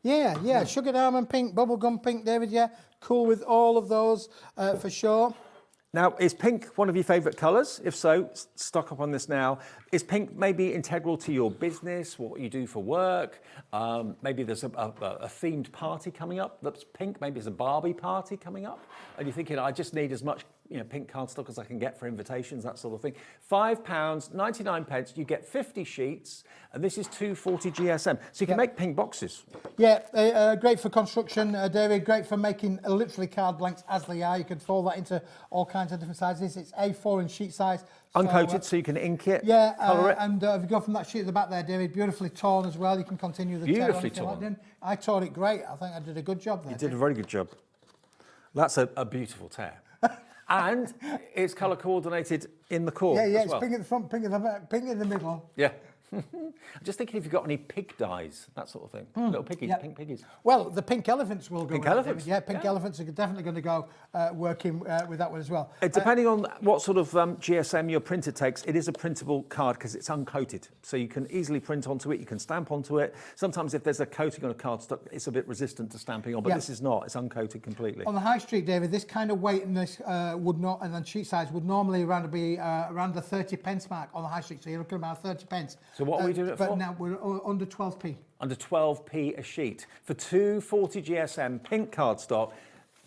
Yeah. Sugared almond pink, bubblegum pink, David. Yeah, cool with all of those for sure. Now, is pink one of your favourite colours? If so, stock up on this now. Is pink maybe integral to your business, what you do for work? Maybe there's a themed party coming up that's pink. Maybe there's a Barbie party coming up. And you're thinking, I just need as much pink cardstock as I can get for invitations, that sort of thing. £5, 99 pence, you get 50 sheets, and this is 240 GSM. So you can make pink boxes. Yeah, great for construction, David, great for making literally card blanks as they are. You can fold that into all kinds of different sizes. It's A4 in sheet size. Uncoated, so you can ink it, yeah, colour it. And if you go from that sheet at the back there, David, beautifully torn as well. You can continue the tear on Beautifully if you like. torn. I tore it great. I think I did a good job there. You did a very good job. That's a beautiful tear. And it's colour coordinated in the core. Yeah, as it's well. pink at the front, pink at the back, pink in the middle. Yeah. I'm just thinking if you've got any pig dyes, that sort of thing. Little piggies, pink piggies. Well, the pink elephants will go. Pink with elephants? It. Yeah, pink elephants are definitely going to go working with that one as well. Depending on what sort of GSM your printer takes, it is a printable card because it's uncoated. So you can easily print onto it, you can stamp onto it. Sometimes if there's a coating on a cardstock, it's a bit resistant to stamping on, but this is not. It's uncoated completely. On the high street, David, this kind of weight and this would not, and then sheet size would normally be around the 30 pence mark on the high street. So you're looking at about 30 pence. So what are we doing it for? Now we're under 12p. Under 12p a sheet. For 240 GSM pink cardstock,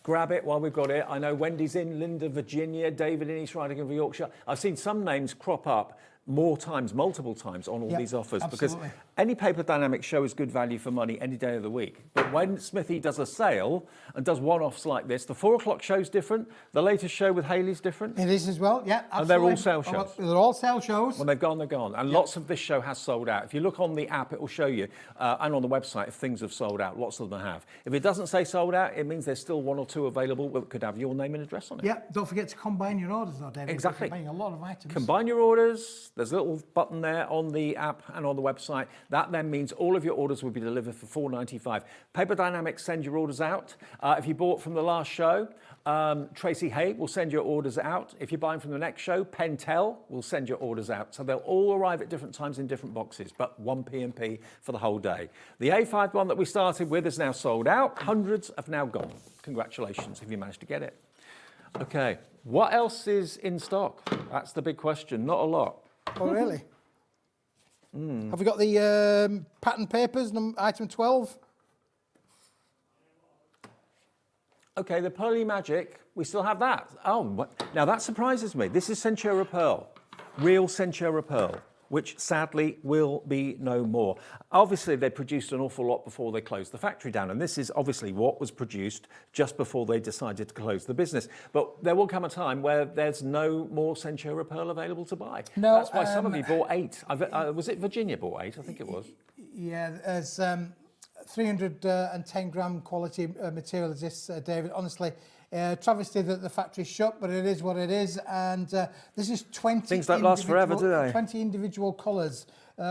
grab it while we've got it. I know Wendy's in Linda, Virginia, David in East Riding of Yorkshire. I've seen some names crop up more times, multiple times on all Yep, these offers, absolutely. because any Paper Dynamics show is good value for money any day of the week. But when Smithy does a sale and does one-offs like this, the 4 o'clock show's different, the latest show with Hayley's different. It is as well, yeah, absolutely. And they're all sale shows. They're all sale shows. When they're gone, they're gone. And lots of this show has sold out. If you look on the app, it will show you, and on the website, if things have sold out. Lots of them have. If it doesn't say sold out, it means there's still 1 or 2 available that could have your name and address on it. Yeah, don't forget to combine your orders though, David. Exactly. You're combining a lot of items. Combine your orders. There's a little button there on the app and on the website. That then means all of your orders will be delivered for $4.95. Paper Dynamics send your orders out. If you bought from the last show, Tracey Hey will send your orders out. If you're buying from the next show, Pentel will send your orders out. So they'll all arrive at different times in different boxes, but 1 P&P for the whole day. The A5 one that we started with is now sold out. Hundreds have now gone. Congratulations if you managed to get it. Okay, what else is in stock? That's the big question. Not a lot. Oh, really? Have we got the pattern papers, item 12? Okay, the Pearly Magic, we still have that. Oh, now that surprises me. This is Centura Pearl, real Centura Pearl, which sadly will be no more. Obviously, they produced an awful lot before they closed the factory down, and this is obviously what was produced just before they decided to close the business. But there will come a time where there's no more Centura Pearl available to buy. No, that's why some of you bought 8. Was it Virginia bought 8? I think it was. Yeah, there's 310 gram quality material as this, David. Honestly, travesty that the factory's shut, but it is what it is. And this is 20 Things don't last forever, do they? 20 individual colours,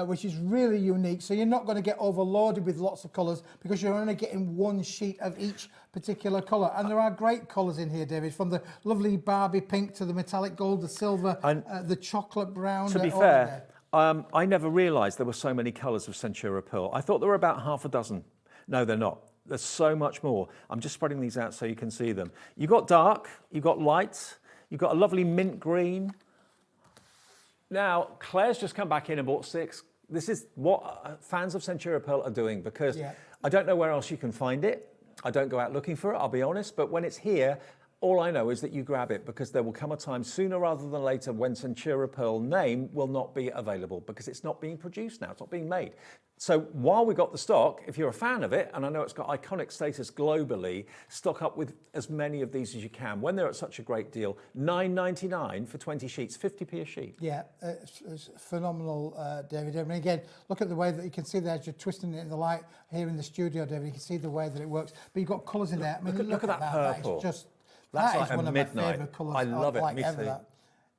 which is really unique. So you're not going to get overloaded with lots of colours because you're only getting 1 sheet of each particular colour. And there are great colours in here, David, from the lovely Barbie pink to the metallic gold, the silver, the chocolate brown. To be fair, I never realised there were so many colours of Centura Pearl. I thought there were about half a dozen. No, they're not. There's so much more. I'm just spreading these out so you can see them. You've got dark, you've got light, you've got a lovely mint green. Now, Claire's just come back in and bought 6. This is what fans of Centura Pearl are doing, because I don't know where else you can find it. I don't go out looking for it, I'll be honest, but when it's here, all I know is that you grab it, because there will come a time sooner rather than later when Centura Pearl name will not be available, because it's not being produced now, it's not being made. So while we got the stock, if you're a fan of it, and I know it's got iconic status globally, stock up with as many of these as you can. When they're at such a great deal, $9.99 for 20 sheets, 50p a sheet. Yeah, it's phenomenal, David. I mean, again, look at the way that you can see there as you're twisting it in the light here in the studio, David. You can see the way that it works. But you've got colours in there. I mean, look at that purple. That is just, that's that like is one a of my midnight. favourite colours. I love it. Like Me ever, too. that.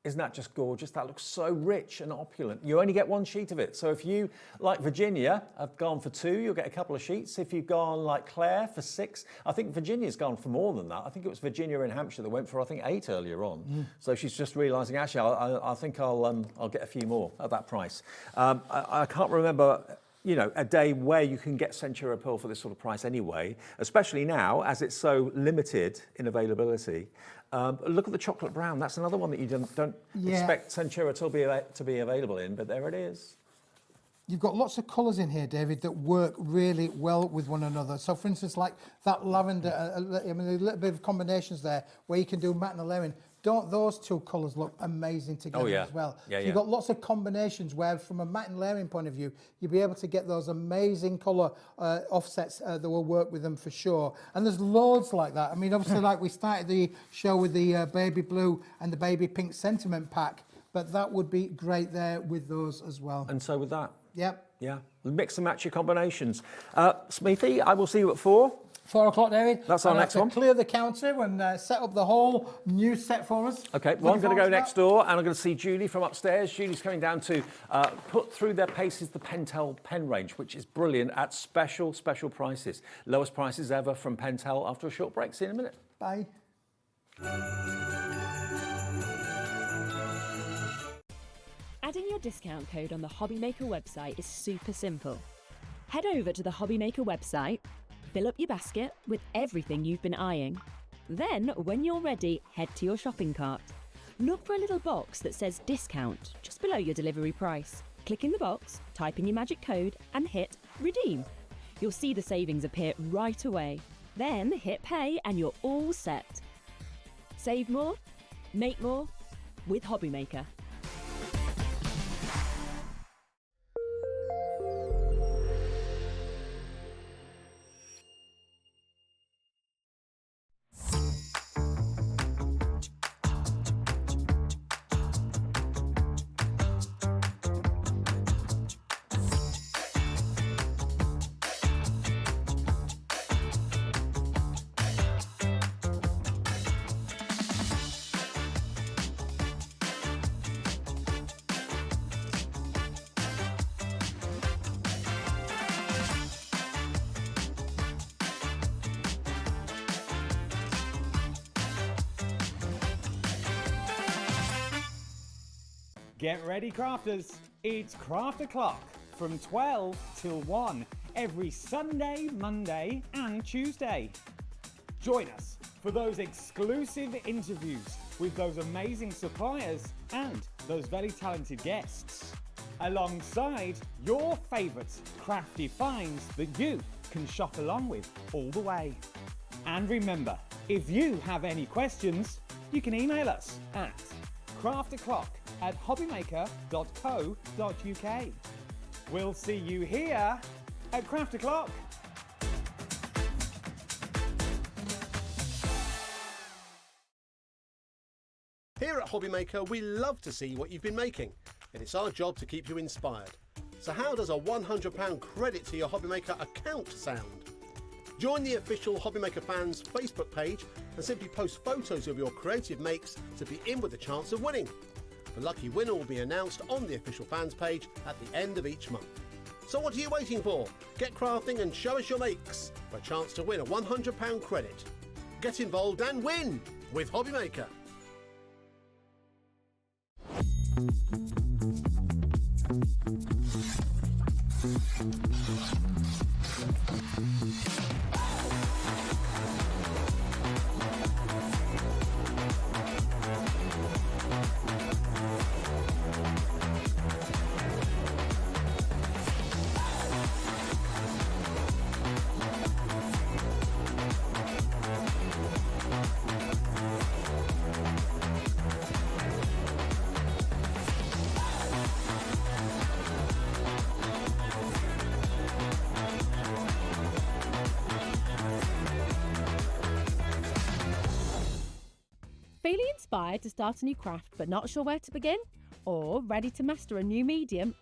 Isn't that just gorgeous? That looks so rich and opulent. You only get 1 sheet of it. So if you, like Virginia, have gone for 2, you'll get a couple of sheets. If you've gone like Claire for 6, I think Virginia's gone for more than that. I think it was Virginia in Hampshire that went for, I think, 8 earlier on. So she's just realising, actually, I think I'll get a few more at that price. I can't remember, you know, a day where you can get Centura Pearl for this sort of price anyway, especially now as it's so limited in availability. Look at the chocolate brown. That's another one that you don't expect Centura to be available in, but there it is. You've got lots of colours in here, David, that work really well with one another. So, for instance, like that lavender, I mean, there's a little bit of combinations there where you can do matte and lemon. Don't those 2 colours look amazing together as well? Yeah, so you've got lots of combinations where, from a matte and layering point of view, you'll be able to get those amazing colour offsets that will work with them for sure. And there's loads like that. I mean, obviously, like we started the show with the baby blue and the baby pink sentiment pack, but that would be great there with those as well. And so with that. Yep. Yeah. Mix and match your combinations. Smithy, I will see you at 4. 4 o'clock, David. That's our next one. Clear the counter and set up the whole new set for us. Okay, well, I'm going to go next door and I'm going to see Julie from upstairs. Julie's coming down to put through their paces the Pentel pen range, which is brilliant at special prices. Lowest prices ever from Pentel after a short break. See you in a minute. Bye. Adding your discount code on the Hobbymaker website is super simple. Head over to the Hobbymaker website, fill up your basket with everything you've been eyeing. Then, when you're ready, head to your shopping cart. Look for a little box that says discount just below your delivery price. Click in the box, type in your magic code and hit redeem. You'll see the savings appear right away. Then hit pay and you're all set. Save more, make more with Hobbymaker. Get ready, crafters. It's Craft O'Clock from 12 till 1 every Sunday, Monday and Tuesday. Join us for those exclusive interviews with those amazing suppliers and those very talented guests, alongside your favourite crafty finds that you can shop along with all the way. And remember, if you have any questions, you can email us at crafto'clock@hobbymaker.co.uk. We'll see you here at Craft O'Clock. Here at Hobbymaker, we love to see what you've been making, and it's our job to keep you inspired. So how does a £100 credit to your Hobbymaker account sound? Join the official Hobbymaker fans Facebook page and simply post photos of your creative makes to be in with a chance of winning. The lucky winner will be announced on the official fans page at the end of each month. So what are you waiting for? Get crafting and show us your makes for a chance to win a £100 credit. Get involved and win with Hobbymaker. Feeling inspired to start a new craft but not sure where to begin? Or ready to master a new medium?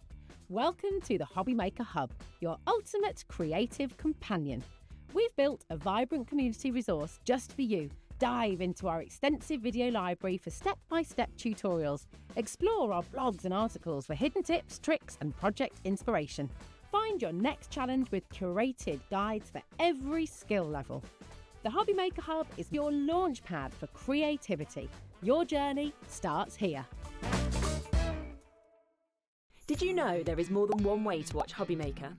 Welcome to the Hobbymaker Hub, your ultimate creative companion. We've built a vibrant community resource just for you. Dive into our extensive video library for step-by-step tutorials. Explore our blogs and articles for hidden tips, tricks and project inspiration. Find your next challenge with curated guides for every skill level. The Hobbymaker Hub is your launch pad for creativity. Your journey starts here. Did you know there is more than one way to watch Hobbymaker?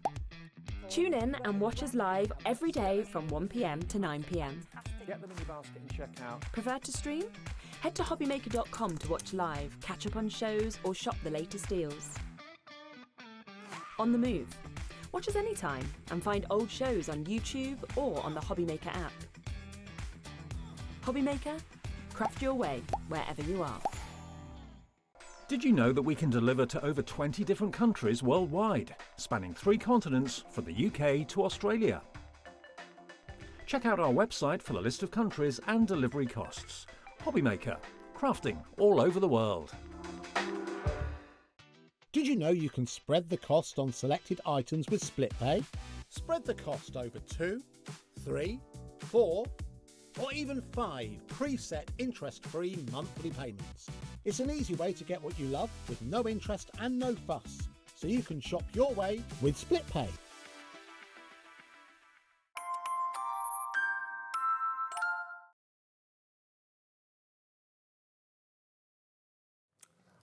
Tune in and watch us live every day from 1 p.m. to 9 p.m. Get them in your basket and check out. Prefer to stream? Head to hobbymaker.com to watch live, catch up on shows or shop the latest deals. On the move. Watch us anytime and find old shows on YouTube or on the Hobbymaker app. Hobbymaker, craft your way wherever you are. Did you know that we can deliver to over 20 different countries worldwide, spanning 3 continents from the UK to Australia? Check out our website for the list of countries and delivery costs. Hobbymaker, crafting all over the world. Did you know you can spread the cost on selected items with split pay? Spread the cost over 2, 3, 4, or even 5 preset interest-free monthly payments. It's an easy way to get what you love with no interest and no fuss, so you can shop your way with split pay.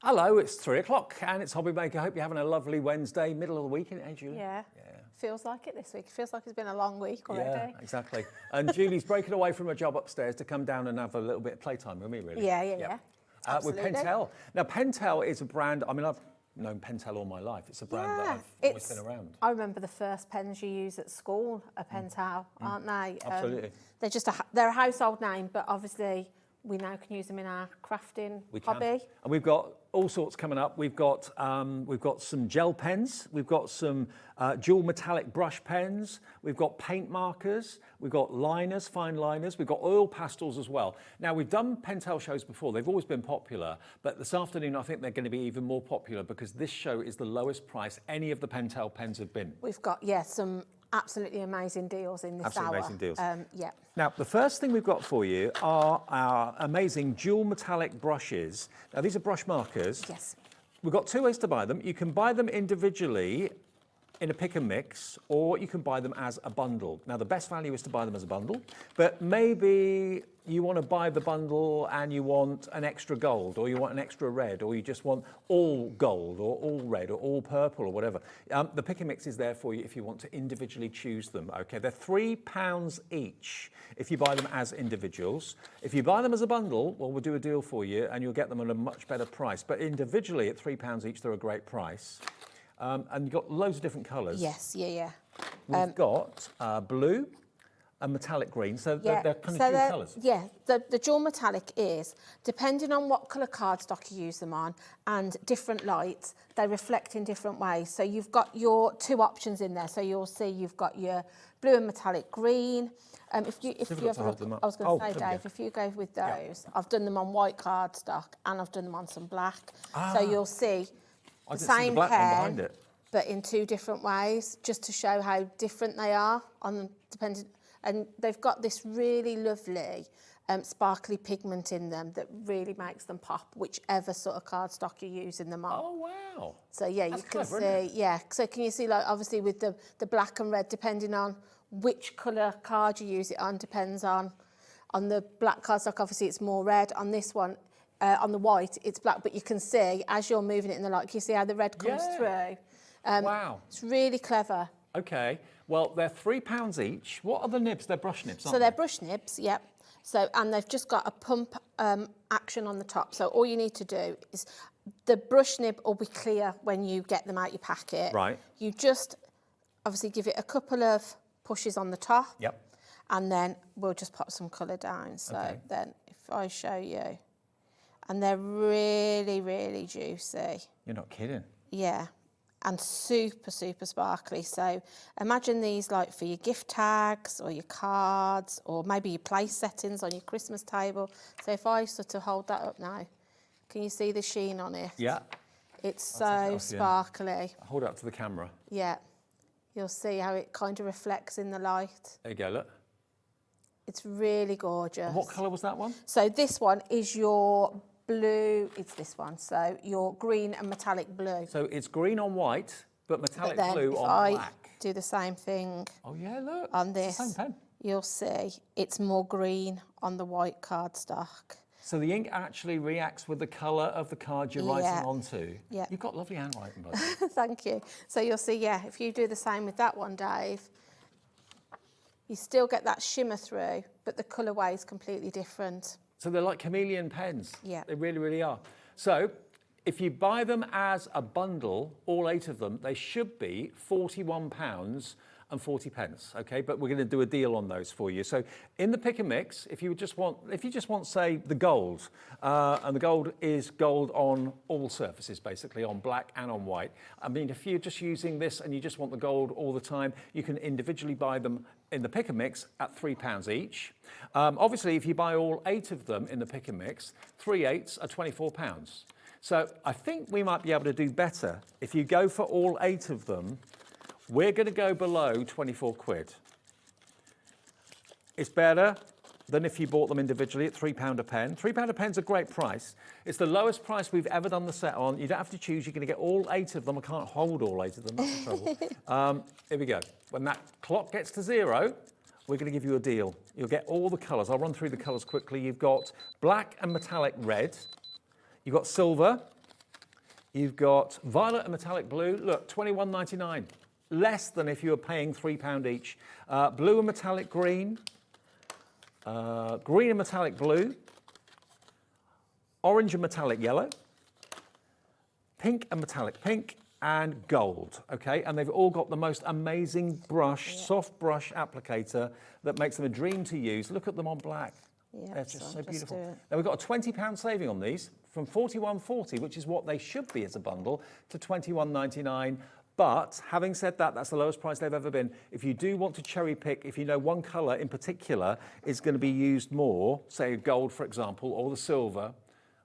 Hello, it's 3 o'clock and it's Hobbymaker. I hope you're having a lovely Wednesday, middle of the week, isn't it, Julie? Yeah. Feels like it this week. It feels like it's been a long week already. Yeah, exactly. And Julie's breaking away from her job upstairs to come down and have a little bit of playtime with me, really. Yeah. With Pentel. Now, Pentel is a brand, I mean, I've known Pentel all my life. It's a brand that I've always been around. I remember the first pens you use at school are Pentel, aren't they? Absolutely. They're just they're a household name, but obviously we now can use them in our crafting hobby. And we've got all sorts coming up. We've got some gel pens. We've got some dual metallic brush pens. We've got paint markers. We've got liners, fine liners. We've got oil pastels as well. Now, we've done Pentel shows before. They've always been popular. But this afternoon, I think they're going to be even more popular because this show is the lowest price any of the Pentel pens have been. We've got, some absolutely amazing deals in this hour. Amazing deals. Yeah. Now, the first thing we've got for you are our amazing dual metallic brushes. Now, these are brush markers. Yes. We've got 2 ways to buy them. You can buy them individually in a pick and mix, or you can buy them as a bundle. Now, the best value is to buy them as a bundle, but maybe you want to buy the bundle and you want an extra gold, or you want an extra red, or you just want all gold, or all red, or all purple, or whatever. The pick and mix is there for you if you want to individually choose them, okay? They're £3 each if you buy them as individuals. If you buy them as a bundle, well, we'll do a deal for you, and you'll get them at a much better price. But individually, at £3 each, they're a great price. And you've got loads of different colours. Yes, yeah. We've got blue and metallic green, so they're kind of dual colours. Yeah, the dual metallic is, depending on what colour cardstock you use them on and different lights, they reflect in different ways. So you've got your two options in there. So you'll see you've got your blue and metallic green. If you ever look, I was going to say, Dave, if you go with those, I've done them on white cardstock and I've done them on some black. So you'll see the same pen, but in two different ways, just to show how different they are on depending. And they've got this really lovely sparkly pigment in them that really makes them pop, whichever sort of cardstock you're using them on. Oh, wow. So, yeah, That's you can clever, see, yeah. So can you see, like, obviously with the black and red, depending on which colour card you use it on, depends on the black cardstock, obviously it's more red. On this one, on the white, it's black, but you can see, as you're moving it in the light, you see how the red comes through. Wow. It's really clever. Okay, well, they're £3 each. What are the nibs? They're brush nibs, aren't So they're brush nibs, yep. So, and they've just got a pump action on the top. So all you need to do is, the brush nib will be clear when you get them out your packet. Right. You just obviously give it a couple of pushes on the top. Yep. And then we'll just pop some colour down. So then if I show you, and they're really, really juicy. You're not kidding. Yeah. And super, super sparkly. So imagine these like for your gift tags or your cards or maybe your place settings on your Christmas table. So if I sort of hold that up now, can you see the sheen on it? Yeah. It's so sparkly. Hold it up to the camera. Yeah. You'll see how it kind of reflects in the light. There you go, look. It's really gorgeous. And what colour was that one? So this one is your blue, it's this one, so your green and metallic blue. So it's green on white, but metallic blue if on I black. Do the same thing. Oh yeah, look. On this, it's the same pen. You'll see it's more green on the white cardstock. So the ink actually reacts with the colour of the card you're writing onto. Yeah. You've got lovely handwriting, by the way. Thank you. So you'll see, yeah, if you do the same with that one, Dave, you still get that shimmer through, but the colourway is completely different. So they're like chameleon pens. Yeah. They really, really are. So if you buy them as a bundle, all 8 of them, they should be £41 and 40 pence, okay? But we're going to do a deal on those for you. So in the pick and mix, if you just want, say, the gold, and the gold is gold on all surfaces, basically, on black and on white. I mean, if you're just using this and you just want the gold all the time, you can individually buy them in the pick and mix at £3 each. Obviously, if you buy all 8 of them in the pick and mix, 3 8s are £24. So I think we might be able to do better. If you go for all 8 of them, we're going to go below 24 quid. It's better than if you bought them individually at £3 a pen. £3 a pen's a great price. It's the lowest price we've ever done the set on. You don't have to choose. You're going to get all 8 of them. I can't hold all 8 of them. That's the trouble. Here we go. When that clock gets to 0, we're going to give you a deal. You'll get all the colours. I'll run through the colours quickly. You've got black and metallic red. You've got silver. You've got violet and metallic blue. Look, £21.99. Less than if you were paying £3 each. Blue and metallic green. Green and metallic blue. Orange and metallic yellow. Pink and metallic pink. And gold, okay? And they've all got the most amazing brush, soft brush applicator that makes them a dream to use. Look at them on black. Yeah, they're just so beautiful. Now we've got a £20 saving on these from £41.40, which is what they should be as a bundle, to £21.99. But having said that, that's the lowest price they've ever been. If you do want to cherry pick, if you know one colour in particular is going to be used more, say gold, for example, or the silver,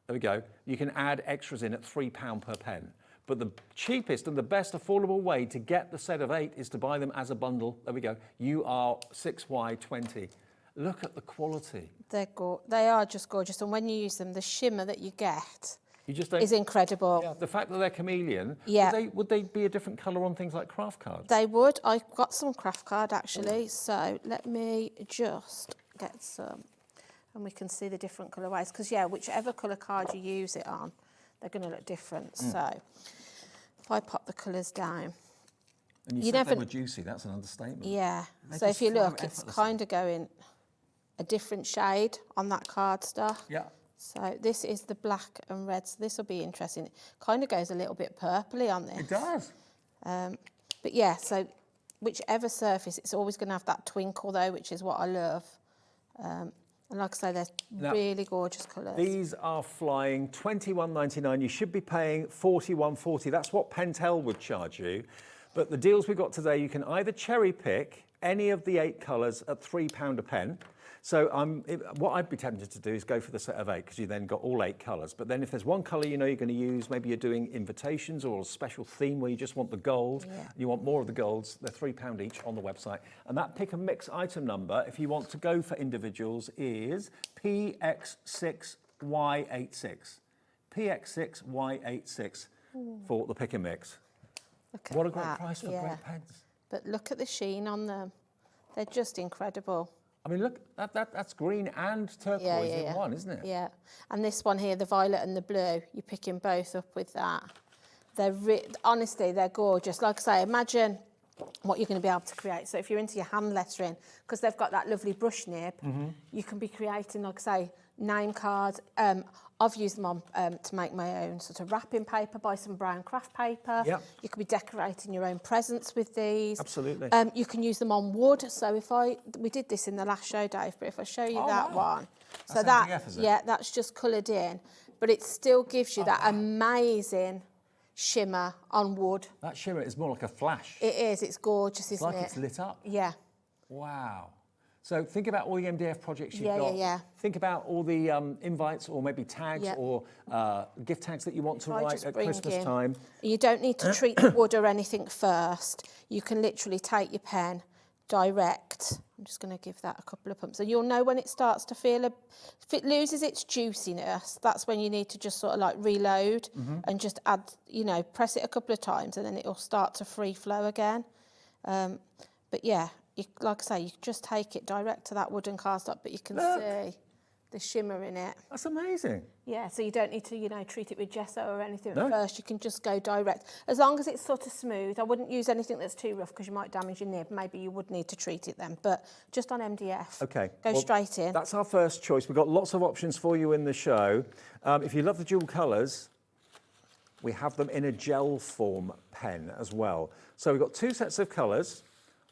there we go, you can add extras in at £3 per pen. But the cheapest and the best affordable way to get the set of 8 is to buy them as a bundle. There we go. UR6Y20. Look at the quality. They are just gorgeous. And when you use them, the shimmer that you get You just don't... is incredible. Yeah, the fact that they're chameleon, Yeah. would they be a different colour on things like craft cards? They would. I've got some craft card actually, so let me just get some and we can see the different colourways. Because, yeah, whichever colour card you use it on, they're going to look different. So if I pop the colours down. And you said they were juicy, that's an understatement. Yeah, They so just if you flow look, it's effortlessly. kind of going a different shade on that cardstock. Yeah. So this is the black and red, so this will be interesting. It kind of goes a little bit purpley on this. It does. But yeah, so whichever surface, it's always going to have that twinkle though, which is what I love. And like I say, they're really gorgeous colours. These are flying $21.99. You should be paying $41.40. That's what Pentel would charge you. But the deals we've got today, you can either cherry pick any of the 8 colours at £3 a pen. So what I'd be tempted to do is go for the set of 8 because you then got all 8 colours. But then if there's one colour you know you're going to use, maybe you're doing invitations or a special theme where you just want the gold, and you want more of the golds, they're £3 each on the website. And that pick and mix item number, if you want to go for individuals, is PX6Y86. PX6Y86 for the pick and mix. What a great price for great pens. But look at the sheen on them. They're just incredible. I mean, look, that's green and turquoise in one, isn't it? Yeah. And this one here, the violet and the blue, you're picking both up with that. Honestly, they're gorgeous. Like I say, imagine what you're going to be able to create. So if you're into your hand lettering, because they've got that lovely brush nib, you can be creating, like I say, name cards. I've used them on to make my own sort of wrapping paper, buy some brown craft paper. Yep. You could be decorating your own presents with these. Absolutely. You can use them on wood. So we did this in the last show, Dave, but if I show you one. So that's MDF, is it? yeah, that's just coloured in, but it still gives you that amazing shimmer on wood. That shimmer is more like a flash. It is, it's gorgeous, isn't it? It's lit up. Yeah. Wow. So think about all the MDF projects you've got. Yeah. Think about all the invites or maybe tags or gift tags that you want to write at Christmas time. You don't need to treat the wood or anything first. You can literally take your pen direct. I'm just going to give that a couple of pumps. And you'll know when it starts to feel, if it loses its juiciness, that's when you need to just sort of like reload and just add, press it a couple of times and then it'll start to free flow again. But yeah. Like I say, you just take it direct to that wooden cardstock, but you can see the shimmer in it. That's amazing. Yeah, so you don't need to, treat it with gesso or anything at first. You can just go direct. As long as it's sort of smooth. I wouldn't use anything that's too rough because you might damage your nib. Maybe you would need to treat it then, but just on MDF. Okay. Go straight in. That's our first choice. We've got lots of options for you in the show. If you love the dual colours, we have them in a gel form pen as well. So we've got 2 sets of colours.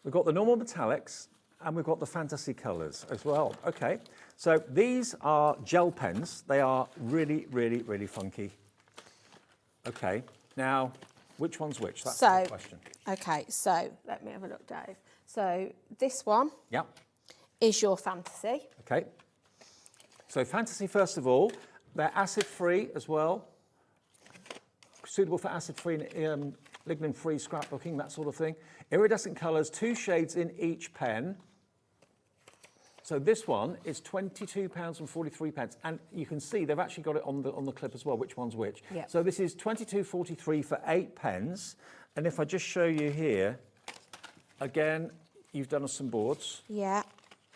We've got the normal metallics and we've got the fantasy colours as well. Okay, so these are gel pens. They are really, really, really funky. Okay, now, which one's which? That's the question. Okay, so let me have a look, Dave. So this one is your fantasy. Okay, so fantasy first of all. They're acid-free as well. Suitable for acid-free lignin-free scrapbooking, that sort of thing. Iridescent colours, 2 shades in each pen. So this one is £22.43, and you can see they've actually got it on the clip as well, which one's which. Yep. So this is £22.43 for 8 pens, and if I just show you here, again, you've done some boards. Yeah.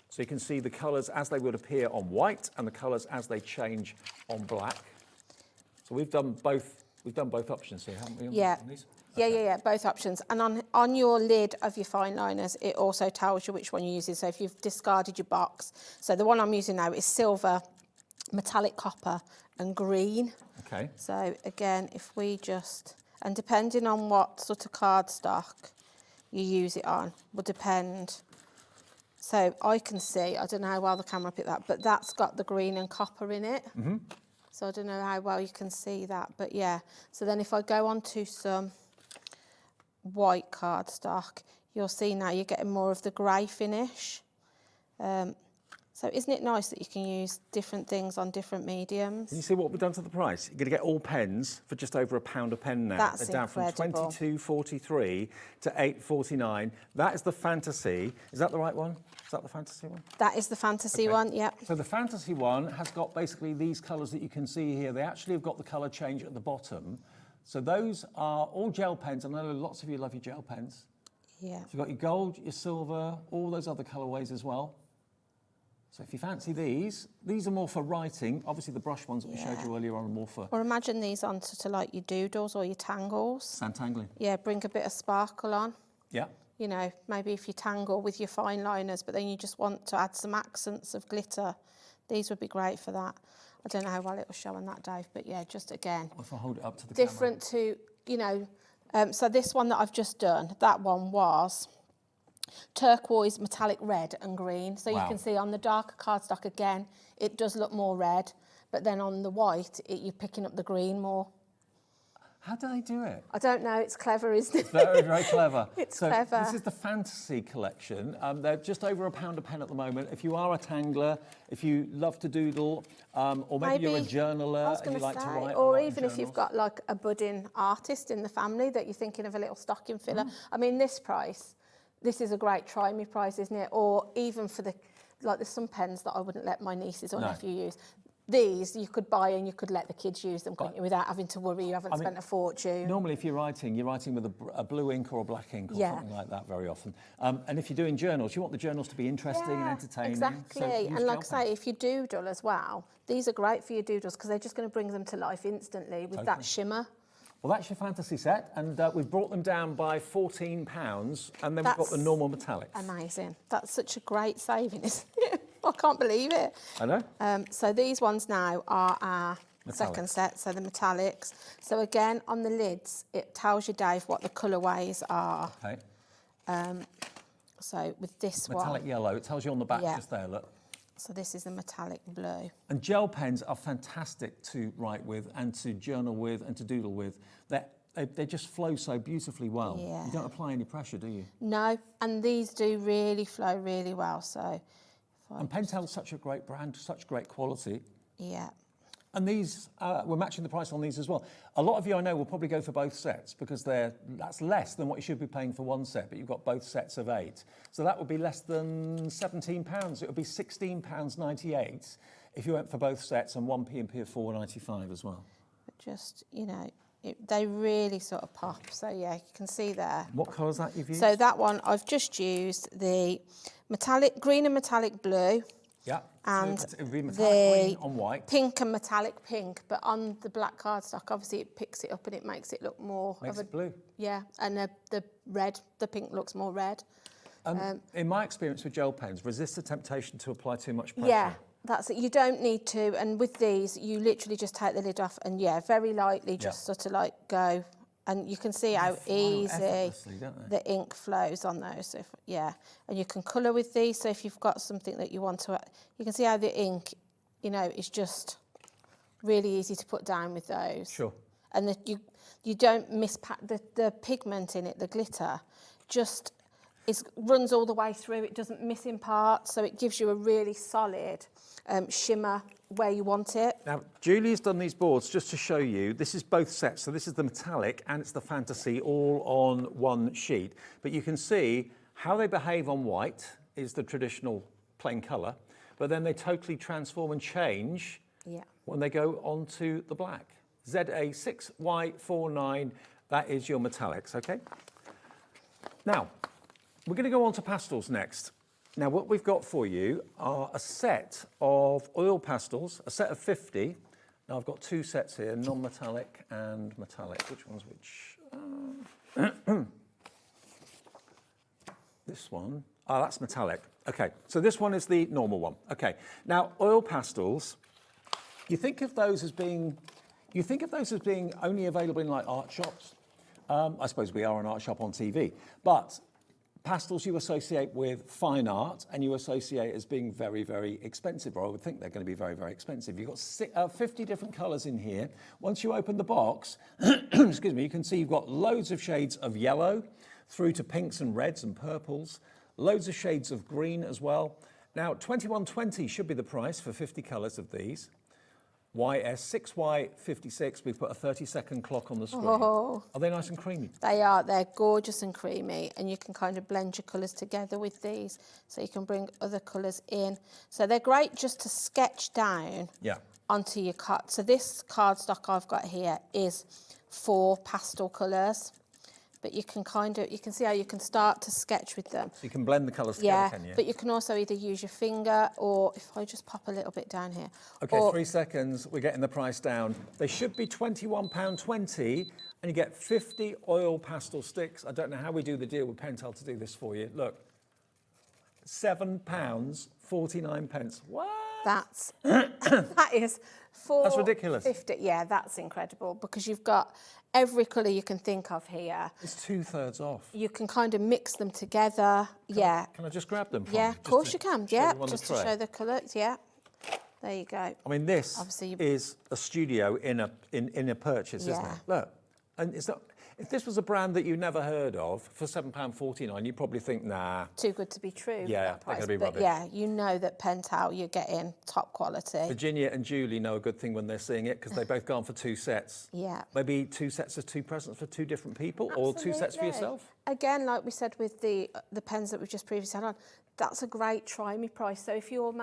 So you can see the colours as they would appear on white and the colours as they change on black. So we've done both options here, haven't we? Yeah. On these? Yeah, both options. And on your lid of your fine liners, it also tells you which one you're using. So if you've discarded your box, so the one I'm using now is silver, metallic copper and green. Okay. So again, if we just, and depending on what sort of cardstock you use it on, will depend. So I can see, I don't know how well the camera picked that, but that's got the green and copper in it. So I don't know how well you can see that, but yeah. So then if I go on to some white cardstock, you'll see now you're getting more of the grey finish. So isn't it nice that you can use different things on different mediums? Can you see what we've done to the price? You're going to get all pens for just over £1 a pen now. That's They're down incredible. from £22.43 to £8.49. That is the Fantasy. Is that the right one? Is that the Fantasy one? That is the Fantasy one, yep. So the Fantasy one has got basically these colours that you can see here. They actually have got the colour change at the bottom. So those are all gel pens. I know lots of you love your gel pens. Yeah. So you've got your gold, your silver, all those other colourways as well. So if you fancy these are more for writing. Obviously the brush ones that we showed you earlier on are more for Or imagine these on to like your doodles or your tangles. sandtangling. Yeah, bring a bit of sparkle on. Yeah. You know, maybe if you tangle with your fine liners, but then you just want to add some accents of glitter, these would be great for that. I don't know how well it will show on that, Dave, but yeah, just again. If I hold it up to the different to, you know, so this one that I've just done, that one was turquoise, metallic red and green. So you can see on the darker cardstock, again, it does look more red, but then on the white, you're picking up the green more. How do they do it? I don't know, it's clever, isn't it? It's very, very clever. It's so clever. This is the Fantasy collection. They're just over £1 a pen at the moment. If you are a tangler, if you love to doodle, or maybe you're a journaler and you like to write. Or even if you've got like a budding artist in the family that you're thinking of a little stocking filler. I mean, this price, this is a great try me price, isn't it? Or even for the, like there's some pens that I wouldn't let my nieces or nephew use. These you could buy and you could let the kids use them, couldn't you, without having to worry you haven't spent a fortune. Normally if you're writing with a blue ink or a black ink or something like that very often. And if you're doing journals, you want the journals to be interesting and entertaining. Exactly, So and like I say, if you doodle as well, these are great for your doodles because they're just going to bring them to life instantly with that shimmer. Well, that's your Fantasy set, and we've brought them down by £14, and then we've got the normal metallics. Amazing. That's such a great saving, isn't it? I can't believe it. I know. So these ones now are our second set, so the metallics. So again, on the lids, it tells you, Dave, what the colourways are. Okay. So with this metallic yellow, it tells you on the back just there, look. So this is the metallic blue. And gel pens are fantastic to write with and to journal with and to doodle with. They just flow so beautifully well. Yeah. You don't apply any pressure, do you? No, and these do really flow really well. So. And Pentel's such a great brand, such great quality. Yeah. And these, we're matching the price on these as well. A lot of you I know will probably go for both sets because that's less than what you should be paying for one set, but you've got both sets of 8. So that would be less than £17. It would be £16.98 if you went for both sets, and one P&P of £4.95 as well. But just, you know, they really sort of pop. So yeah, you can see there. What colour is that you've used? So that one, I've just used the metallic green and metallic blue. Yeah, and so it'd be metallic green on white. Pink and metallic pink, but on the black cardstock, obviously it picks it up and it makes it look more Makes it blue. Yeah, and the pink looks more red. In my experience with gel pens, resist the temptation to apply too much pressure. Yeah, that's it. You don't need to. And with these, you literally just take the lid off and very lightly just sort of like go. And you can see how easy the ink flows on those. So and you can colour with these. So if you've got something that you want to, you can see how the ink, you know, is just really easy to put down with those. Sure. And that you don't miss the pigment in it, the glitter, just runs all the way through. It doesn't miss in parts, so it gives you a really solid shimmer where you want it. Now, Julie's done these boards just to show you. This is both sets, so this is the metallic and it's the Fantasy all on one sheet. But you can see how they behave on white is the traditional plain colour, but then they totally transform and change when they go onto the black. ZA6Y49, that is your metallics, okay? Now, we're going to go on to pastels next. Now, what we've got for you are a set of oil pastels, a set of 50. Now, I've got 2 sets here, non-metallic and metallic. Which one's which? This one. Oh, that's metallic. Okay, so this one is the normal one. Okay, now, oil pastels, you think of those as being only available in like art shops. I suppose we are an art shop on TV, but pastels you associate with fine art and you associate as being very, very expensive, or I would think they're going to be very, very expensive. You've got 50 different colours in here. Once you open the box, excuse me, you can see you've got loads of shades of yellow through to pinks and reds and purples, loads of shades of green as well. Now, $21.20 should be the price for 50 colours of these. YS6Y56, we've put a 30-second clock on the screen. Oh. Are they nice and creamy? They are. They're gorgeous and creamy, and you can kind of blend your colours together with these, so you can bring other colours in. So they're great just to sketch down onto your card. So this cardstock I've got here is 4 pastel colours, but you can see how you can start to sketch with them. So you can blend the colours together, can you? But you can also either use your finger, or if I just pop a little bit down here. Okay, 3 seconds, we're getting the price down. They should be £21.20, and you get 50 oil pastel sticks. I don't know how we do the deal with Pentel to do this for you. Look, £7.49. What? That is That's ridiculous. $4.50. Yeah, that's incredible, because you've got every colour you can think of here. It's 2/3 off. You can kind of mix them together. Can I just grab them? Yeah, of course you can. Yeah, just to show the colours. Yeah, there you go. I mean, this is a studio in a purchase, isn't it? Look, and it's not. If this was a brand that you never heard of for £7.49, you'd probably think, nah. Too good to be true. Yeah, they're going to be rubbish. Yeah, you know that Pentel, you're getting top quality. Virginia and Julie know a good thing when they're seeing it, because they've both gone for 2 sets. Yeah. Maybe 2 sets of 2 presents for 2 different people, or 2 sets for yourself. Again, like we said with the pens that we've just previously had on, that's a great try me price. So if you're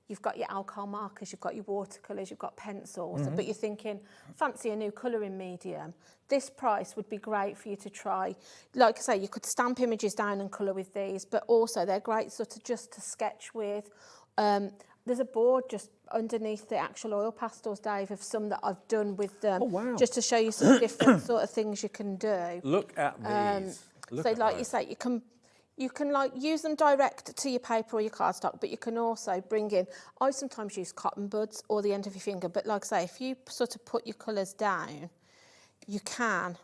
you've got your alcohol markers, you've got your watercolours, you've got pencils, but you're thinking, fancy a new colouring medium, this price would be great for you to try. Like I say, you could stamp images down and colour with these, but also they're great sort of just to sketch with. There's a board just underneath the actual oil pastels, Dave, of some that I've done with them. Oh, wow. Just to show you some different sort of things you can do. Look at these. So like you say, you can like use them direct to your paper or your cardstock, but you can also bring in, I sometimes use cotton buds or the end of your finger, but like I say, if you sort of put your colours down, you can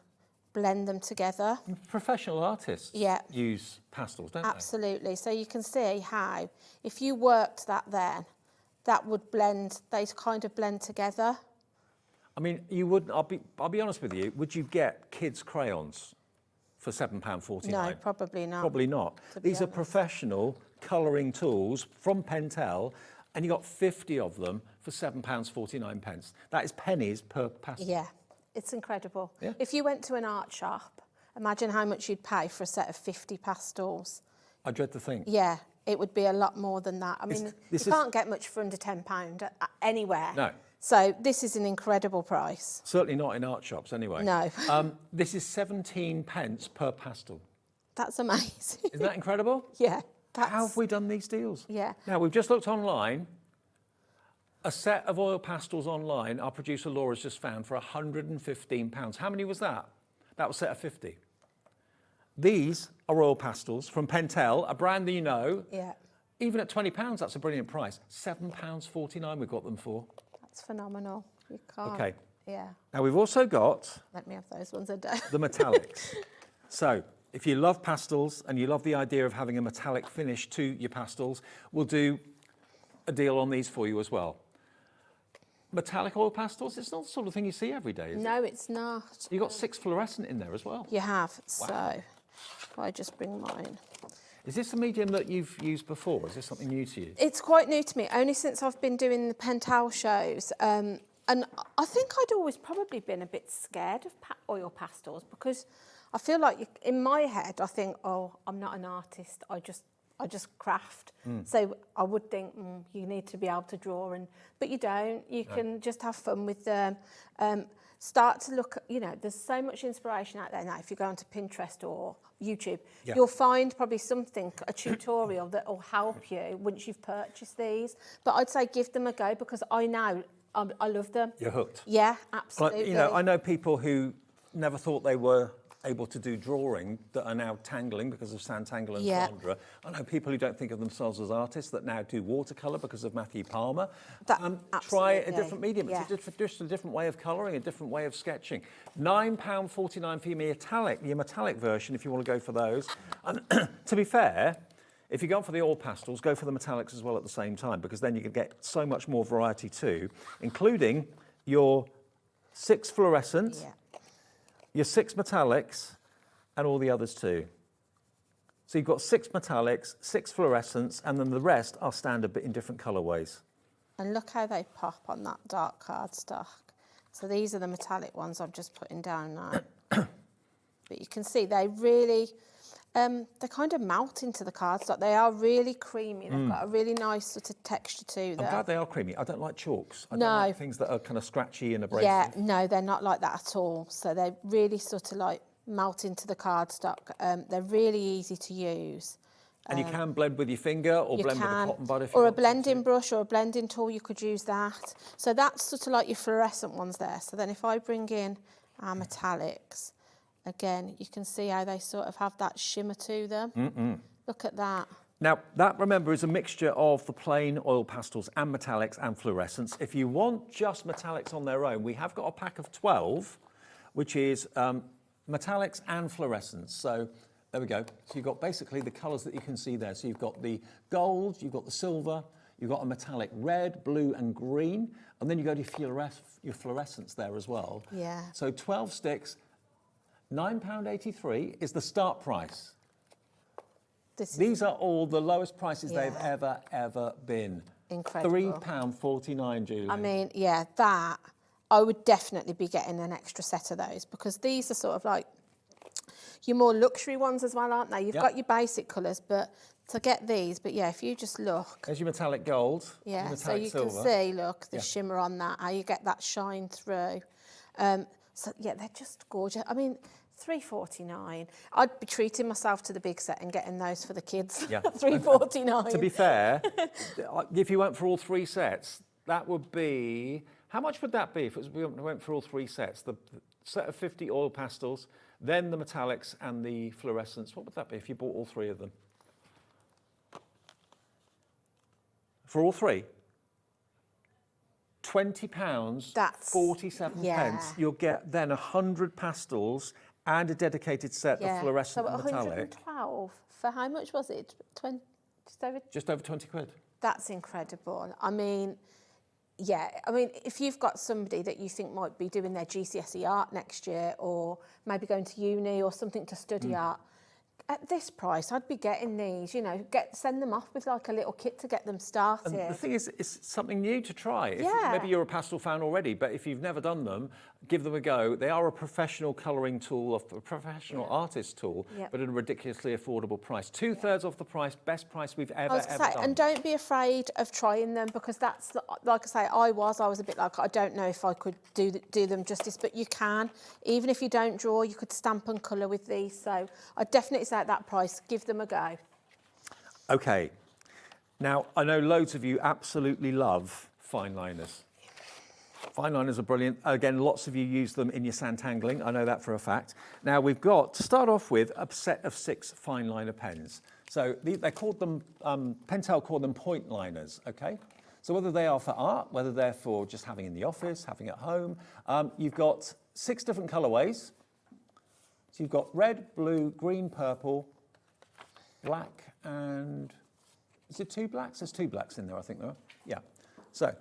blend them together. Professional artists use pastels, don't Absolutely. So you can see how, if you worked that then, that would blend, they kind of blend together. I mean, you wouldn't, I'll be honest with you, would you get kids' crayons for £7.49? No, probably not. Probably not. These are professional colouring tools from Pentel, and you got 50 of them for £7.49. That is pennies per pastel. Yeah, it's incredible. Yeah. If you went to an art shop, imagine how much you'd pay for a set of 50 pastels. I dread to think. Yeah, it would be a lot more than that. I mean, you can't get much for under £10 anywhere. No. So this is an incredible price. Certainly not in art shops, anyway. No. This is 17 pence per pastel. That's amazing. Isn't that incredible? Yeah. How have we done these deals? Yeah. Now, we've just looked online. A set of oil pastels online, our producer Laura's just found, for £115. How many was that? That was a set of 50. These are oil pastels from Pentel, a brand that you know. Yeah. Even at £20, that's a brilliant price. £7.49 we've got them for. That's phenomenal. You can't. Okay. Yeah. Now, we've also got Let me have those ones a day. the metallics. So, if you love pastels and you love the idea of having a metallic finish to your pastels, we'll do a deal on these for you as well. Metallic oil pastels, it's not the sort of thing you see every day, is it? No, it's not. You've got 6 fluorescent in there as well. You have. Wow. So, if I just bring mine. Is this a medium that you've used before? Is this something new to you? It's quite new to me, only since I've been doing the Pentel shows. And I think I'd always probably been a bit scared of oil pastels, because I feel like in my head, I think, oh, I'm not an artist. I just craft. So I would think you need to be able to draw, but you don't. You can just have fun with them. Start to look, there's so much inspiration out there now. If you go onto Pinterest or YouTube, you'll find probably a tutorial that will help you once you've purchased these. But I'd say give them a go, because I know I love them. You're hooked. Yeah, absolutely. Well, I know people who never thought they were able to do drawing that are now tangling because of Santangle and Sandra. I know people who don't think of themselves as artists that now do watercolour because of Matthew Palmer. Try a different medium. It's just a different way of colouring, a different way of sketching. £9.49 for your metallic version if you want to go for those. And to be fair, if you're going for the oil pastels, go for the metallics as well at the same time, because then you can get so much more variety too, including your 6 fluorescent, your 6 metallics, and all the others too. So you've got 6 metallics, 6 fluorescents, and then the rest are standard but in different colourways. And look how they pop on that dark cardstock. So these are the metallic ones I'm just putting down now. But you can see they really, they kind of melt into the cardstock. They are really creamy. They've got a really nice sort of texture to them. I'm glad they are creamy. I don't like chalks. I No. don't like things that are kind of scratchy and abrasive. Yeah, no, they're not like that at all. So they really sort of like melt into the cardstock. They're really easy to use. And you can blend with your finger or You blend with a can, cotton bud if you or a want to. blending brush or a blending tool, you could use that. So that's sort of like your fluorescent ones there. So then if I bring in our metallics, again, you can see how they sort of have that shimmer to them. Look at that. Now, that, remember, is a mixture of the plain oil pastels and metallics and fluorescents. If you want just metallics on their own, we have got a pack of 12, which is metallics and fluorescents. So there we go. So you've got basically the colours that you can see there. So you've got the gold, you've got the silver, you've got a metallic red, blue and green, and then you go to your fluorescents there as well. Yeah. So 12 sticks, £9.83 is the start price. These are all the lowest prices they've ever been. Incredible. £3.49, Julie. I mean, yeah, that, I would definitely be getting an extra set of those because these are sort of like your more luxury ones as well, aren't they? You've got your basic colours, but to get these, but yeah, if you just look. There's your metallic gold. Yeah, your so metallic you silver. can see, look, the shimmer on that, how you get that shine through. So yeah, they're just gorgeous. I mean, £3.49. I'd be treating myself to the big set and getting those for the kids. Yeah. £3.49. To be fair, if you went for all 3 sets, that would be, how much would that be if we went for all 3 sets? The set of 50 oil pastels, then the metallics and the fluorescents. What would that be if you bought all 3 of them? For all 3? £20, That's 47 pence. You'll get then 100 pastels and a dedicated set of fluorescent so and metallic. 112 for how much was it? 20, Just over 20 quid. That's incredible. I mean, yeah, I mean, if you've got somebody that you think might be doing their GCSE art next year or maybe going to uni or something to study art, at this price, I'd be getting these, you know, send them off with like a little kit to get them started. And the thing is, it's something new to try. If Yeah. maybe you're a pastel fan already, but if you've never done them, give them a go. They are a professional colouring tool, a professional artist tool, but at a ridiculously affordable price. 2/3 off the price, best price we've ever done. And don't be afraid of trying them because that's, like I say, I was a bit like, I don't know if I could do them justice, but you can. Even if you don't draw, you could stamp and colour with these. So I'd definitely say at that price, give them a go. Okay. Now, I know loads of you absolutely love fine liners. Fine liners are brilliant. Again, lots of you use them in your sandtangling. I know that for a fact. Now, we've got, to start off with, a set of 6 fine liner pens. So they called them, Pentel called them point liners, okay? So whether they are for art, whether they're for just having in the office, having at home, you've got 6 different colourways. So you've got red, blue, green, purple, black, and is it 2 blacks? There's 2 blacks in there, I think there are. Yeah. So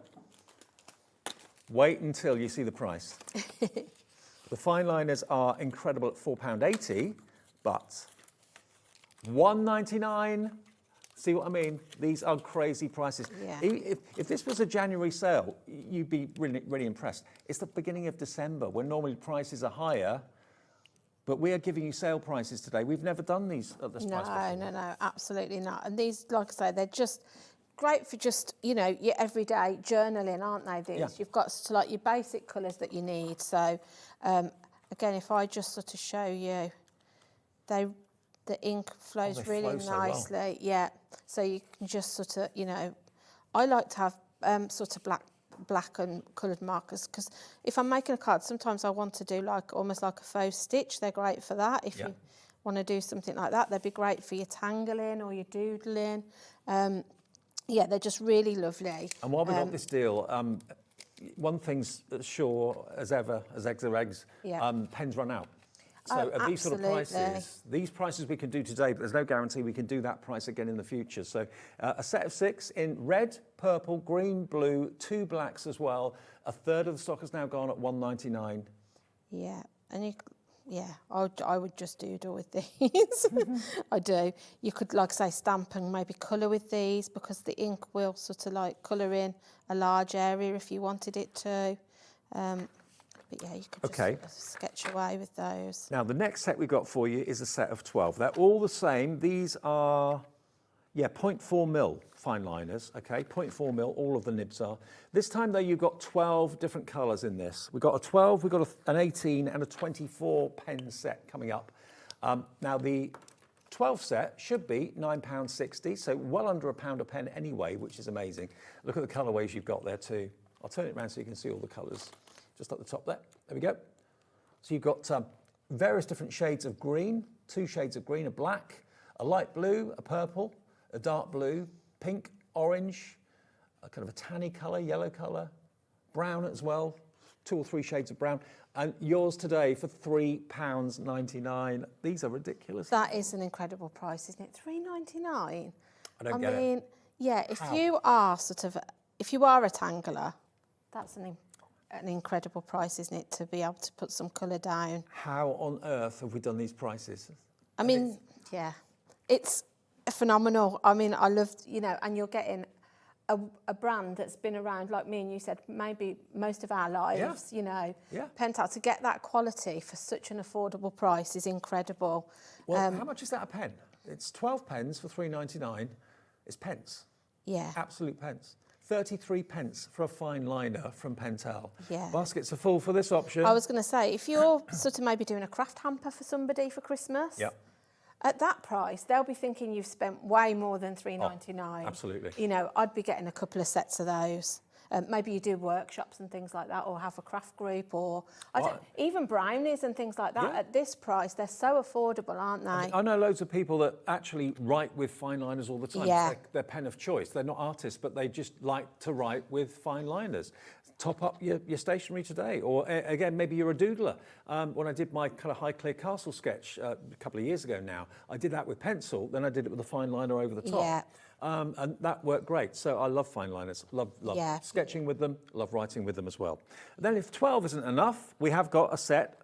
wait until you see the price. The fine liners are incredible at £4.80, but £1.99. See what I mean? These are crazy prices. Yeah. If this was a January sale, you'd be really, really impressed. It's the beginning of December, when normally prices are higher. But we are giving you sale prices today. We've never done these at this price before. No, absolutely not. And these, like I say, they're just great for just, you know, your everyday journaling, aren't they, these? Yeah. You've got sort of like your basic colours that you need. So, again, if I just sort of show you, the ink flows really nicely. Well. Yeah. So you can just sort of, you know, I like to have sort of black and coloured markers because if I'm making a card, sometimes I want to do like almost like a faux stitch. They're great for that. If you want to do something like that, they'd be great for your tangling or your doodling. Yeah, they're just really lovely. And while we got this deal, one thing's sure as ever, as eggs are eggs, pens run out. So at these sort of prices, these prices we can do today, but there's no guarantee we can do that price again in the future. So a set of 6 in red, purple, green, blue, 2 blacks as well. 1/3 of the stock has now gone at £1.99. Yeah, and Yeah, I would just doodle with these. I do. You could, like I say, stamp and maybe colour with these because the ink will sort of like colour in a large area if you wanted it to. But yeah, you could just sort of sketch away with those. Now, the next set we've got for you is a set of 12. They're all the same. These are, 0.4 mil fine liners, okay? 0.4 mil, all of the nibs are. This time, though, you've got 12 different colours in this. We've got a 12, we've got an 18 and a 24 pen set coming up. Now, the 12 set should be £9.60, so well under £1 a pen anyway, which is amazing. Look at the colourways you've got there too. I'll turn it around so you can see all the colours. Just at the top there. There we go. So you've got various different shades of green, 2 shades of green, a black, a light blue, a purple, a dark blue, pink, orange, a kind of a tanny colour, yellow colour, brown as well, 2 or 3 shades of brown. And yours today for £3.99. These are ridiculous. That is an incredible price, isn't it? £3.99. I don't get it. Yeah, if How? you are if you are a tangler, that's an incredible price, isn't it, to be able to put some colour down. How on earth have we done these prices? I mean, yeah, it's phenomenal. I mean, I love, and you're getting a brand that's been around, like me and you said, maybe most of our lives, Pentel, to get that quality for such an affordable price is incredible. Well, how much is that a pen? It's 12 pens for £3.99. It's pence. Yeah. Absolute pence. 33 pence for a fine liner from Pentel. Yeah. Baskets are full for this option. I was going to say, if you're sort of maybe doing a craft hamper for somebody for Christmas, at that price, they'll be thinking you've spent way more than £3.99. Absolutely. I'd be getting a couple of sets of those. Maybe you do workshops and things like that, or have a craft group, or even brownies and things like that. Yeah. At this price, they're so affordable, aren't they? I know loads of people that actually write with fine liners all the time. Yeah. It's their pen of choice. They're not artists, but they just like to write with fine liners. Top up your stationery today. Or again, maybe you're a doodler. When I did my kind of high clear castle sketch a couple of years ago now, I did that with pencil, then I did it with a fine liner over the top. Yeah. And that worked great. So I love fine liners, love sketching with them, love writing with them as well. And then if 12 isn't enough, we have got a set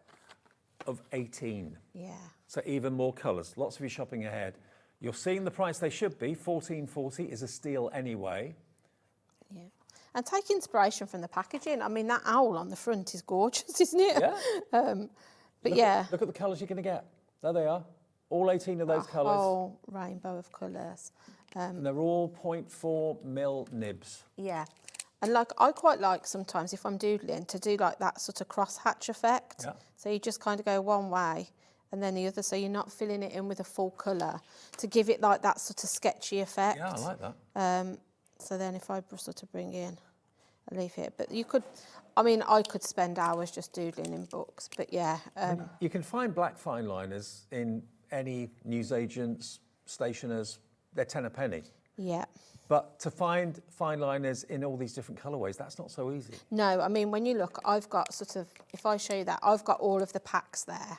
of 18. Yeah. So even more colours, lots of you shopping ahead. You're seeing the price they should be, £14.40 is a steal anyway. Yeah. And take inspiration from the packaging. I mean, that owl on the front is gorgeous, isn't it? Yeah. Look at the colours you're going to get. There they are. All 18 of those colours. A whole rainbow of colours. And they're all 0.4 mil nibs. Yeah. And I quite like sometimes if I'm doodling to do like that sort of cross-hatch effect. Yeah. So you just kind of go one way and then the other, so you're not filling it in with a full colour to give it like that sort of sketchy effect. Yeah, I like that. So then if I sort of bring in a leaf here, but you could, I could spend hours just doodling in books, but yeah. You can find black fine liners in any newsagents, stationers, they're 10 a penny. Yeah. But to find fine liners in all these different colourways, that's not so easy. No, I mean, when you look, I've got sort of, if I show you that, I've got all of the packs there.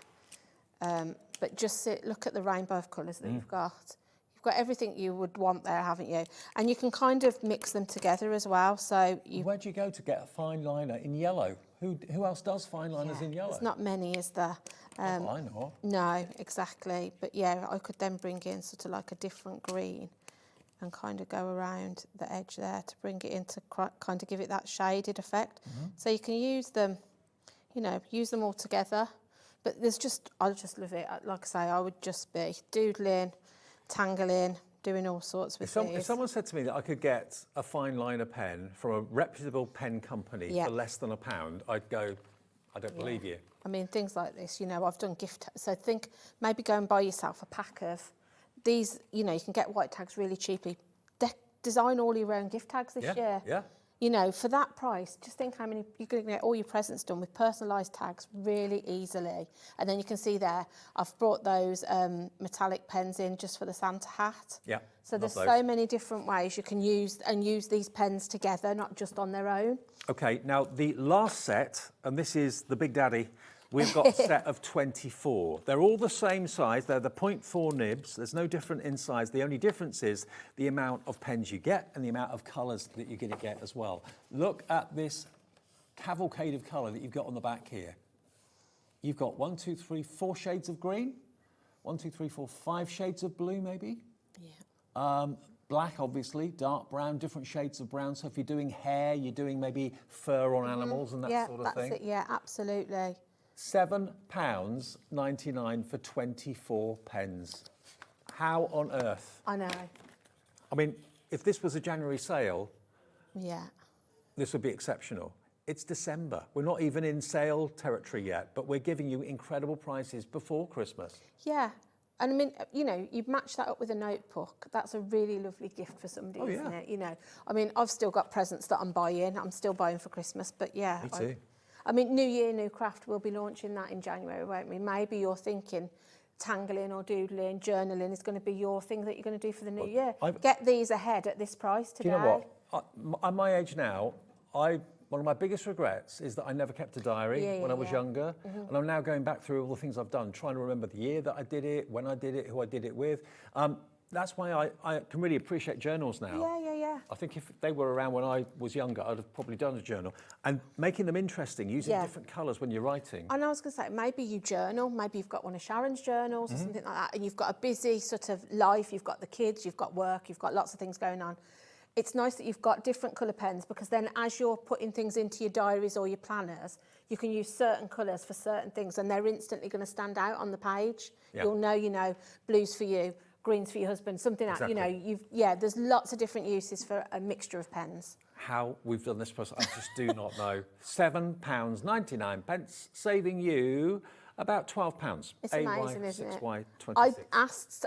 But just look at the rainbow of colours that you've got. You've got everything you would want there, haven't you? And you can kind of mix them together as well. So where do you go to get a fine liner in yellow? Who else does fine liners in yellow? There's not many, is there? I know. No, exactly. But yeah, I could then bring in sort of like a different green and kind of go around the edge there to bring it in to kind of give it that shaded effect. So you can use them, use them all together. But I just love it. Like I say, I would just be doodling, tangling, doing all sorts with these. If someone said to me that I could get a fine liner pen from a reputable pen company for less than £1, I'd go, I don't believe you. I mean, things like this, I've done gift. So think maybe go and buy yourself a pack of these, you can get white tags really cheaply. Design all your own gift tags this year. Yeah. For that price, just think how many you're going to get all your presents done with personalised tags really easily. And then you can see there, I've brought those metallic pens in just for the Santa hat. Yeah. So there's so many different ways you can use these pens together, not just on their own. Okay, now the last set, and this is the Big Daddy, we've got a set of 24. They're all the same size. They're the 0.4 nibs. There's no different in size. The only difference is the amount of pens you get and the amount of colours that you're going to get as well. Look at this cavalcade of colour that you've got on the back here. You've got 1, 2, 3, 4 shades of green. 1, 2, 3, 4, 5 shades of blue, maybe. Yeah. Black, obviously, dark brown, different shades of brown. So if you're doing hair, you're doing maybe fur on animals and that sort of thing. That's it. Yeah, absolutely. £7.99 for 24 pens. How on earth? I know. I mean, if this was a January sale, this would be exceptional. It's December. We're not even in sale territory yet, but we're giving you incredible prices before Christmas. Yeah. And I mean, you know, you've matched that up with a notebook. That's a really lovely gift for somebody, isn't it? You know, I mean, I've still got presents that I'm buying. I'm still buying for Christmas, but yeah. Me too. I mean, New Year, New Craft, we'll be launching that in January, won't we? Maybe you're thinking tangling or doodling, journaling is going to be your thing that you're going to do for the new year. Get these ahead at this price today. Do you know what? At my age now, one of my biggest regrets is that I never kept a diary when I was younger. And I'm now going back through all the things I've done, trying to remember the year that I did it, when I did it, who I did it with. That's why I can really appreciate journals now. Yeah. I think if they were around when I was younger, I'd have probably done a journal. And making them interesting, using different colours when you're writing. And I was going to say, maybe you journal, maybe you've got one of Sharon's journals or something like that, and you've got a busy sort of life, you've got the kids, you've got work, you've got lots of things going on. It's nice that you've got different colour pens, because then as you're putting things into your diaries or your planners, you can use certain colours for certain things, and they're instantly going to stand out on the page. You'll know, you know, blues for you, greens for your husband, something like, you know, there's lots of different uses for a mixture of pens. How we've done this process, I just do not know. £7.99, saving you about £12. It's amazing, isn't it? AY26. I asked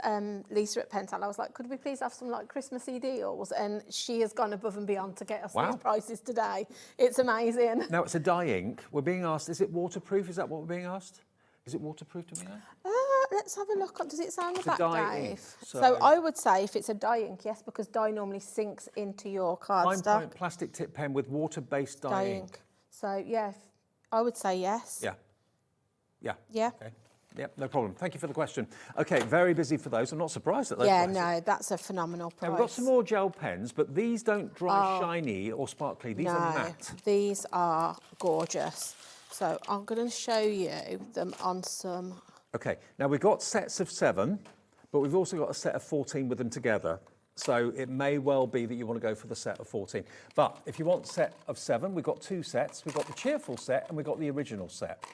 Lisa at Pentel, I was like, could we please have some like Christmassy deals? And she has gone above and beyond to get us these prices today. It's amazing. Now, it's a dye ink. We're being asked, is it waterproof? Is that what we're being asked? Is it waterproof, do we know? Let's have a look. Does it say on the back, dye Dave? ink, So I would say if it's a dye ink, yes, because dye normally sinks into your cardstock. Fine point plastic tip pen with water-based dye ink. So, yeah, I would say yes. Yeah. Yeah. Okay. Yep, no problem. Thank you for the question. Okay, very busy for those. I'm not surprised at those prices. No, that's a phenomenal price. Now, we've got some more gel pens, but these don't dry shiny or sparkly. These are matte. These are gorgeous. So I'm going to show you them on some... Okay, now we've got sets of 7, but we've also got a set of 14 with them together. So it may well be that you want to go for the set of 14. But if you want set of 7, we've got 2 sets. We've got the cheerful set and we've got the original set.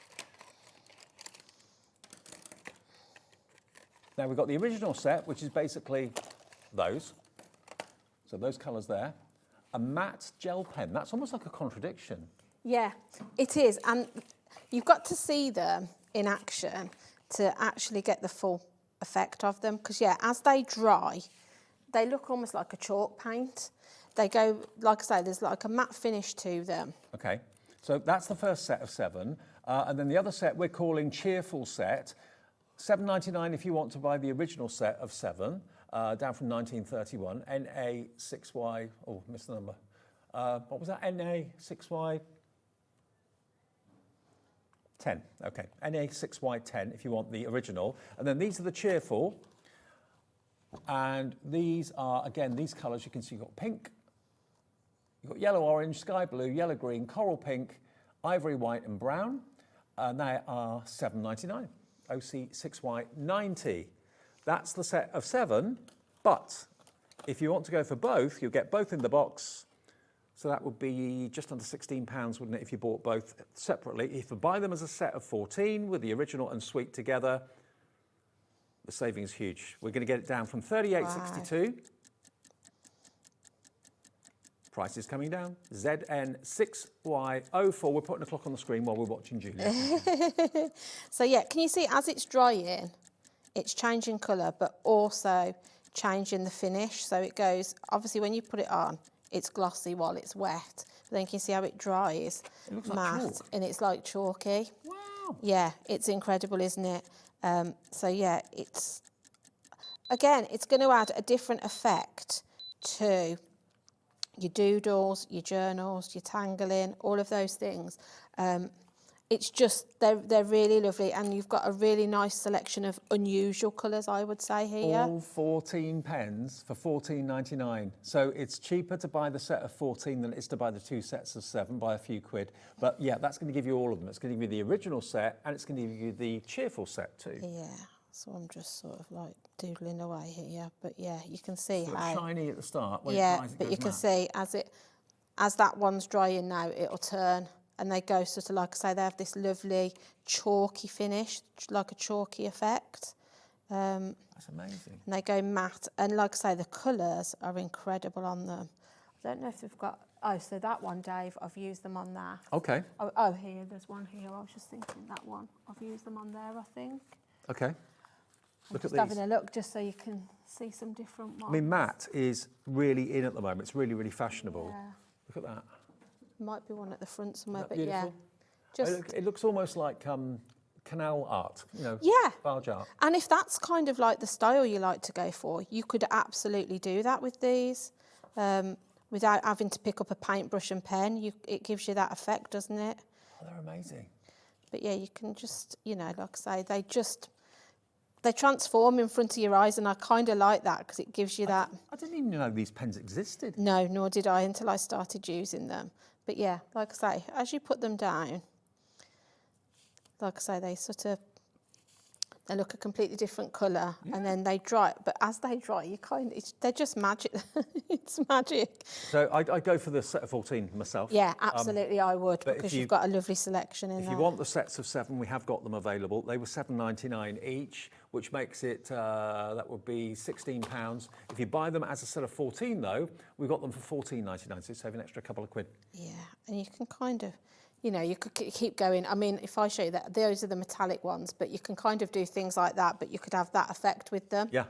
Now we've got the original set, which is basically those. So those colours there. A matte gel pen. That's almost like a contradiction. Yeah, it is. And you've got to see them in action to actually get the full effect of them. Because, yeah, as they dry, they look almost like a chalk paint. They go, like I say, there's like a matte finish to them. Okay, so that's the first set of 7. And then the other set we're calling cheerful set. $7.99 if you want to buy the original set of 7, down from 1931. NA6Y, oh, missed the number. What was that? NA6Y 10. Okay, NA6Y10 if you want the original. And then these are the cheerful. And these are, again, these colours you can see. You've got pink, you've got yellow, orange, sky blue, yellow, green, coral pink, ivory white and brown. And they are $7.99. OC6Y90. That's the set of 7, but if you want to go for both, you'll get both in the box. So that would be just under £16, wouldn't it, if you bought both separately. If you buy them as a set of 14 with the original and suite together, the savings is huge. We're going to get it down from $38.62. Price is coming down. ZN6Y04. We're putting a clock on the screen while we're watching Julia. So, yeah, can you see as it's drying, it's changing colour, but also changing the finish. So it goes, obviously, when you put it on, it's glossy while it's wet. But then you can see how it dries, it matte, like and it's like chalky. Wow. Yeah, it's incredible, isn't it? So, yeah, it's, again, it's going to add a different effect to your doodles, your journals, your tangling, all of those things. it's just, they're really lovely, and you've got a really nice selection of unusual colours, I would say, here. All 14 pens for $14.99. So it's cheaper to buy the set of 14 than it is to buy the 2 sets of 7 by a few quid. But yeah, that's going to give you all of them. It's going to give you the original set, and it's going to give you the cheerful set too. Yeah, so I'm just sort of like doodling away here, but yeah, you can see So how... it's shiny at the start. When Yeah, it dries, it but goes you can matte. see as that one's drying now, it'll turn, and they go sort of like I say, they have this lovely chalky finish, like a chalky effect. That's amazing. And they go matte, and like I say, the colours are incredible on them. I don't know if they've got, oh, so that one, Dave, I've used them on that. Okay. Oh, here, there's one here, I was just thinking that one. I've used them on there, I think. Okay. Look at Just these. having a look just so you can see some different ones. I mean, matte is really in at the moment. It's really, really fashionable. Yeah. Look at that. Might be one at the front somewhere, Isn't but that beautiful? yeah. Just It looks almost like canal art, you know, yeah. barge art. And if that's kind of like the style you like to go for, you could absolutely do that with these without having to pick up a paintbrush and pen. It gives you that effect, doesn't it? Oh, they're amazing. But yeah, you can just, you know, like I say, they transform in front of your eyes, and I kind of like that because it gives you that. I didn't even know these pens existed. No, nor did I until I started using them. But yeah, like I say, as you put them down, like I say, they look a completely different colour, and then they dry. But as they dry, they're just magic. It's magic. So I go for the set of 14 myself. Yeah, absolutely, I would, but because if you've got a lovely selection in If there. you want the sets of 7, we have got them available. They were $7.99 each, which makes it, that would be £16. If you buy them as a set of 14, though, we've got them for $14.99, so you save an extra couple of quid. Yeah, and you can kind of, you know, you could keep going. I mean, if I show you that, those are the metallic ones, but you can kind of do things like that, but you could have that effect with them. Yeah.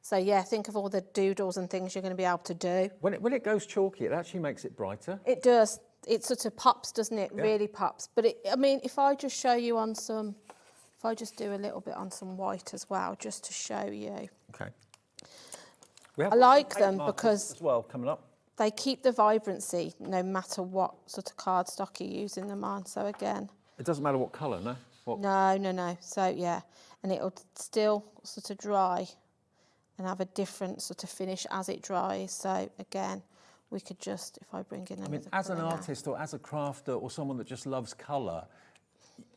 So yeah, think of all the doodles and things you're going to be able to do. When it goes chalky, it actually makes it brighter. It does. It sort of pops, doesn't it? Yeah. Really pops. But I mean, if I just show you on some, if I just do a little bit on some white as well, just to show you. Okay. I like paint them markers because as well coming up. they keep the vibrancy no matter what sort of cardstock you're using them on. So again. It doesn't matter what colour, no? No. So yeah, and it'll still sort of dry and have a different sort of finish as it dries. So again, we could just, if I bring in another I mean, as an colour now. artist or as a crafter or someone that just loves colour,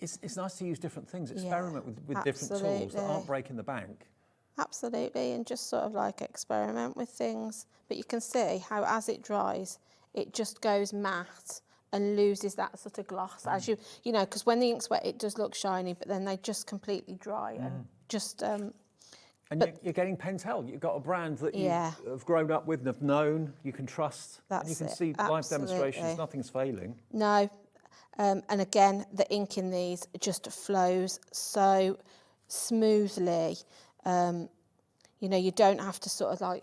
it's nice to use different things, experiment with different tools that aren't breaking the bank. Absolutely, and just sort of like experiment with things. But you can see how as it dries, it just goes matte and loses that sort of gloss. As you know, because when the ink's wet, it does look shiny, but then they just completely dry and just... and you're getting Pentel. You've got a brand that you have grown up with and have known, you can trust. And you can see live demonstrations, nothing's failing. No, and again, the ink in these just flows so smoothly. You know, you don't have to sort of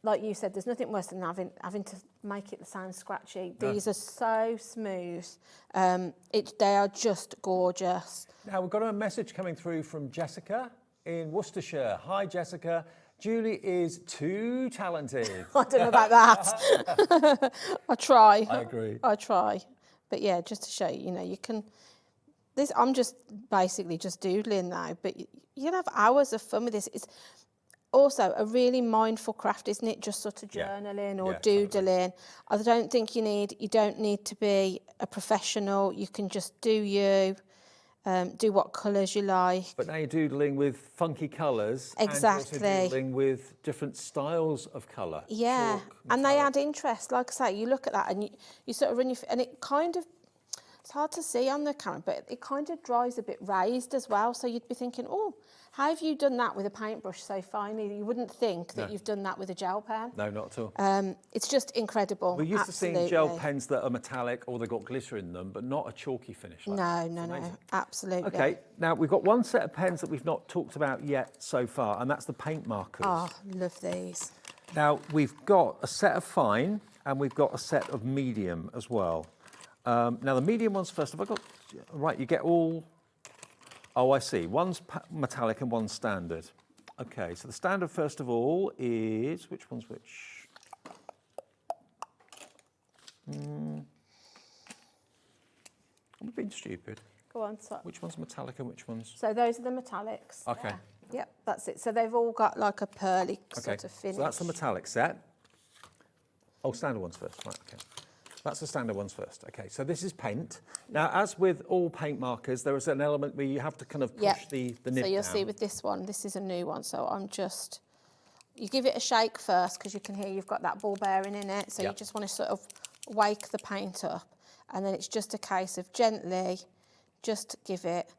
like you said, there's nothing worse than having to make it sound scratchy. No. These are so smooth. They are just gorgeous. Now, we've got a message coming through from Jessica in Worcestershire. Hi, Jessica. Julie is too talented. I don't know about that. I try. I agree. I try. But yeah, just to show you, you know, you can... I'm just basically just doodling now, but you can have hours of fun with this. It's also a really mindful craft, isn't it? Just sort of journaling or doodling. Totally. I don't think you don't need to be a professional. You can just do you, do what colours you like. But now you're doodling with funky colours. Exactly. And you're also doodling with different styles of colour. Yeah, Chalk, and they add interest. Like I say, you look at that and you sort of run your... And it kind of... It's hard to see on the camera, but it kind of dries a bit raised as well. So you'd be thinking, oh, how have you done that with a paintbrush so finely? You wouldn't think that you've done that with a gel pen. No, not at all. It's just incredible. We're used to seeing gel pens that are metallic or they've got glitter in them, but not a chalky finish. Like No, absolutely. Okay, now we've got one set of pens that we've not talked about yet so far, and that's the paint markers. Oh, love these. Now, we've got a set of fine and we've got a set of medium as well. Now, the medium ones first, have I got... Right, you get all... Oh, I see. One's metallic and one's standard. Okay, so the standard, first of all, is... Which one's which? I'm being stupid. Go on, so. Which one's metallic and which one's... So those are the metallics. Okay. There. Yep, that's it. So they've all got like a pearly sort of finish. So that's the metallic set. Oh, standard ones first. Right, okay. That's the standard ones first. Okay, so this is paint. Now, as with all paint markers, there is an element where you have to kind of push the nib So you'll down. see with this one, this is a new one. So I'm just, you give it a shake first because you can hear you've got that ball bearing in it. So you just want to sort of wake the paint up. And then it's just a case of gently, just give it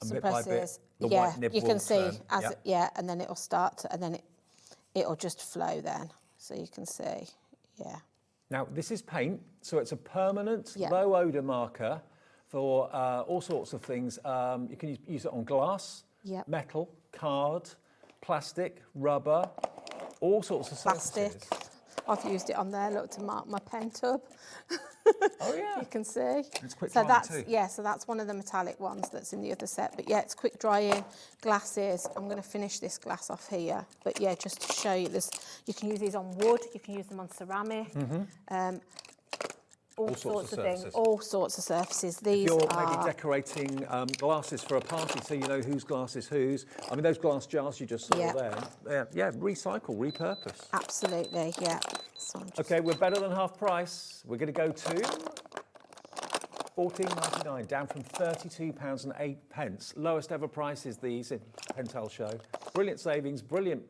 some presses. The white nib you will can see turn. as and then it'll start to, and then it'll just flow then. So you can see, Now, this is paint, so it's a permanent low odour marker for all sorts of things. You can use it on glass, metal, card, plastic, rubber, all sorts of surfaces. Plastic. I've used it on there, look, to mark my pen tub. Oh yeah. You can see. It's quick so drying that's too. so that's one of the metallic ones that's in the other set. But yeah, it's quick drying. Glasses. I'm going to finish this glass off here. But yeah, just to show you this, you can use these on wood. You can use them on ceramic. All sorts of things. All sorts of surfaces. These If you're are maybe decorating glasses for a party, so you know whose glass is whose. I mean, those glass jars you just saw there. Yeah, recycle, repurpose. Absolutely, yeah. So Okay, we're better than half price. We're going to go to £14.99, down from £32.08. Lowest ever prices these in Pentel show. Brilliant savings, brilliant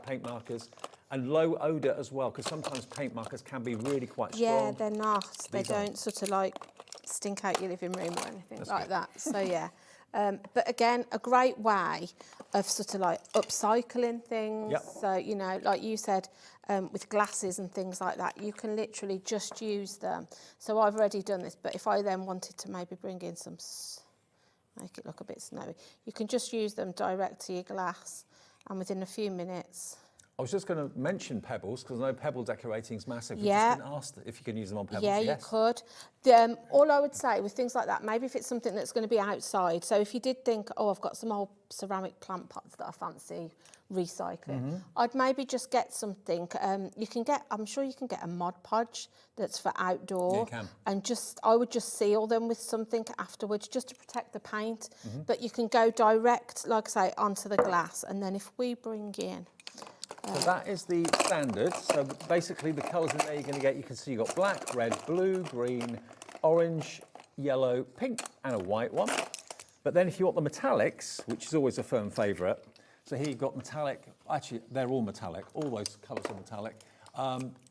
paint markers, and low odour as well, because sometimes paint markers can be really quite strong. Yeah, they're not. They don't sort of like stink out your living room or anything like that. So yeah. But again, a great way of sort of like upcycling things. So, you know, like you said, with glasses and things like that, you can literally just use them. So I've already done this, but if I then wanted to maybe bring in some, make it look a bit snowy, you can just use them direct to your glass, and within a few minutes. I was just going to mention pebbles, because I know pebble decorating is massive. Yeah. We've just been asked if you can use them on pebbles. Yeah, you could. All I would say with things like that, maybe if it's something that's going to be outside, so if you did think, oh, I've got some old ceramic plant pots that I fancy recycling, I'd maybe just get something. You can get, I'm sure you can get a Mod Podge that's for outdoor. Yeah, you can. And I would just seal them with something afterwards, just to protect the paint. But you can go direct, like I say, onto the glass. And then if we bring in, so that is the standard. So basically the colours in there you're going to get, you can see you've got black, red, blue, green, orange, yellow, pink and a white one. But then if you want the metallics, which is always a firm favourite, so here you've got metallic, actually they're all metallic, all those colours are metallic.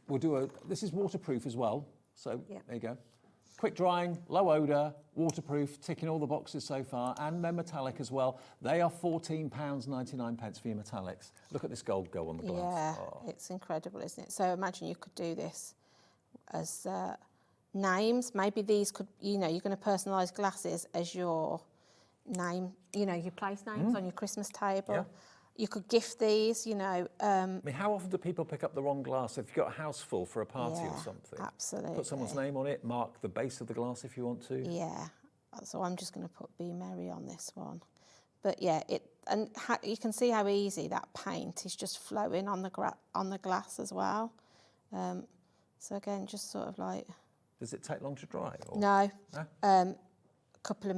We'll do this is waterproof as well, so there you go. Quick drying, low odour, waterproof, ticking all the boxes so far, and they're metallic as well. They are £14.99 for your metallics. Look at this gold go on the glass. Yeah, it's incredible, isn't it? So imagine you could do this as names. Maybe these could, you know, you're going to personalise glasses as your name, you know, your place names on your Christmas table. Yeah. You could gift these, you know. I mean, how often do people pick up the wrong glass? If you've got a house full for a party or something, absolutely. Put someone's name on it, mark the base of the glass if you want to. Yeah, so I'm just going to put Be Merry on this one. But yeah, you can see how easy that paint is just flowing on the glass as well. So again, just sort of like. Does it take long to dry? Or? No, a couple of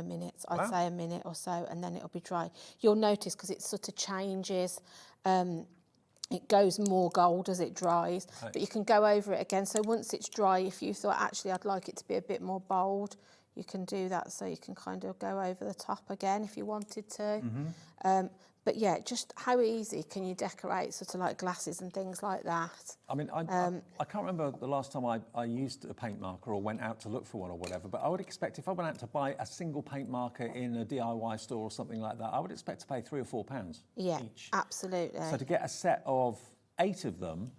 minutes, I'd say a minute or so, and then it'll be dry. You'll notice because it sort of changes. It goes more gold as it dries, but you can go over it again. So once it's dry, if you thought, actually, I'd like it to be a bit more bold, you can do that. So you can kind of go over the top again if you wanted to. But yeah, just how easy can you decorate sort of like glasses and things like that? I mean, I can't remember the last time I used a paint marker or went out to look for one or whatever, but I would expect if I went out to buy a single paint marker in a DIY store or something like that, I would expect to pay £3 or £4 each. Absolutely. So to get a set of 8 of them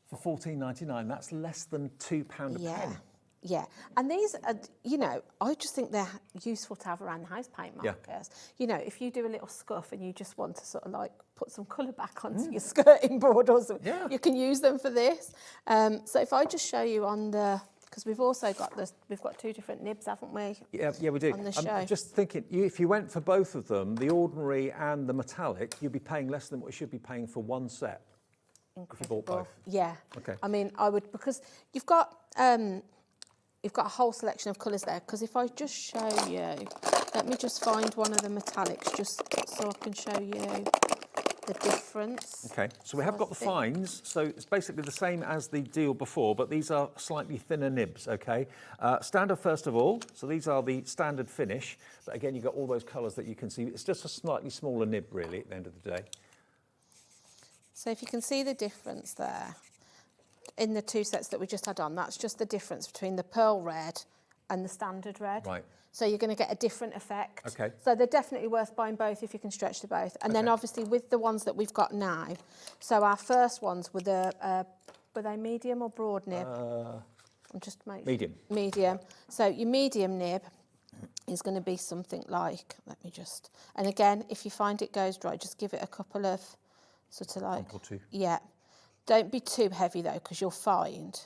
for £14.99, that's less than £2 a pen. Yeah, and these are, you know, I just think they're useful to have around the house, paint markers. You know, if you do a little scuff and you just want to sort of like put some colour back onto your skirting board or something, you can use them for this. So if I just show you on the, because we've also got this, we've got 2 different nibs, haven't we? Yeah, we do. On the show. I'm just thinking, if you went for both of them, the ordinary and the metallic, you'd be paying less than what you should be paying for one set. Incredible. If you bought both. Yeah. Okay. I mean, I would, because you've got, you've got a whole selection of colours there. Because if I just show you, let me just find one of the metallics just so I can show you the difference. Okay, so we have got the fines, so it's basically the same as the deal before, but these are slightly thinner nibs, okay? Standard first of all, so these are the standard finish, but again, you've got all those colours that you can see. It's just a slightly smaller nib, really, at the end of the day. So if you can see the difference there, in the two sets that we just had on, that's just the difference between the pearl red and the standard red. Right. So you're going to get a different effect. Okay. So they're definitely worth buying both if you can stretch to both. And then obviously with the ones that we've got now, so our first ones were were they medium or broad nib? I'm just making medium. Medium. So your medium nib is going to be something like, let me just, and again, if you find it goes dry, just give it a couple of sort of like, or two. Yeah. Don't be too heavy though, because you'll find,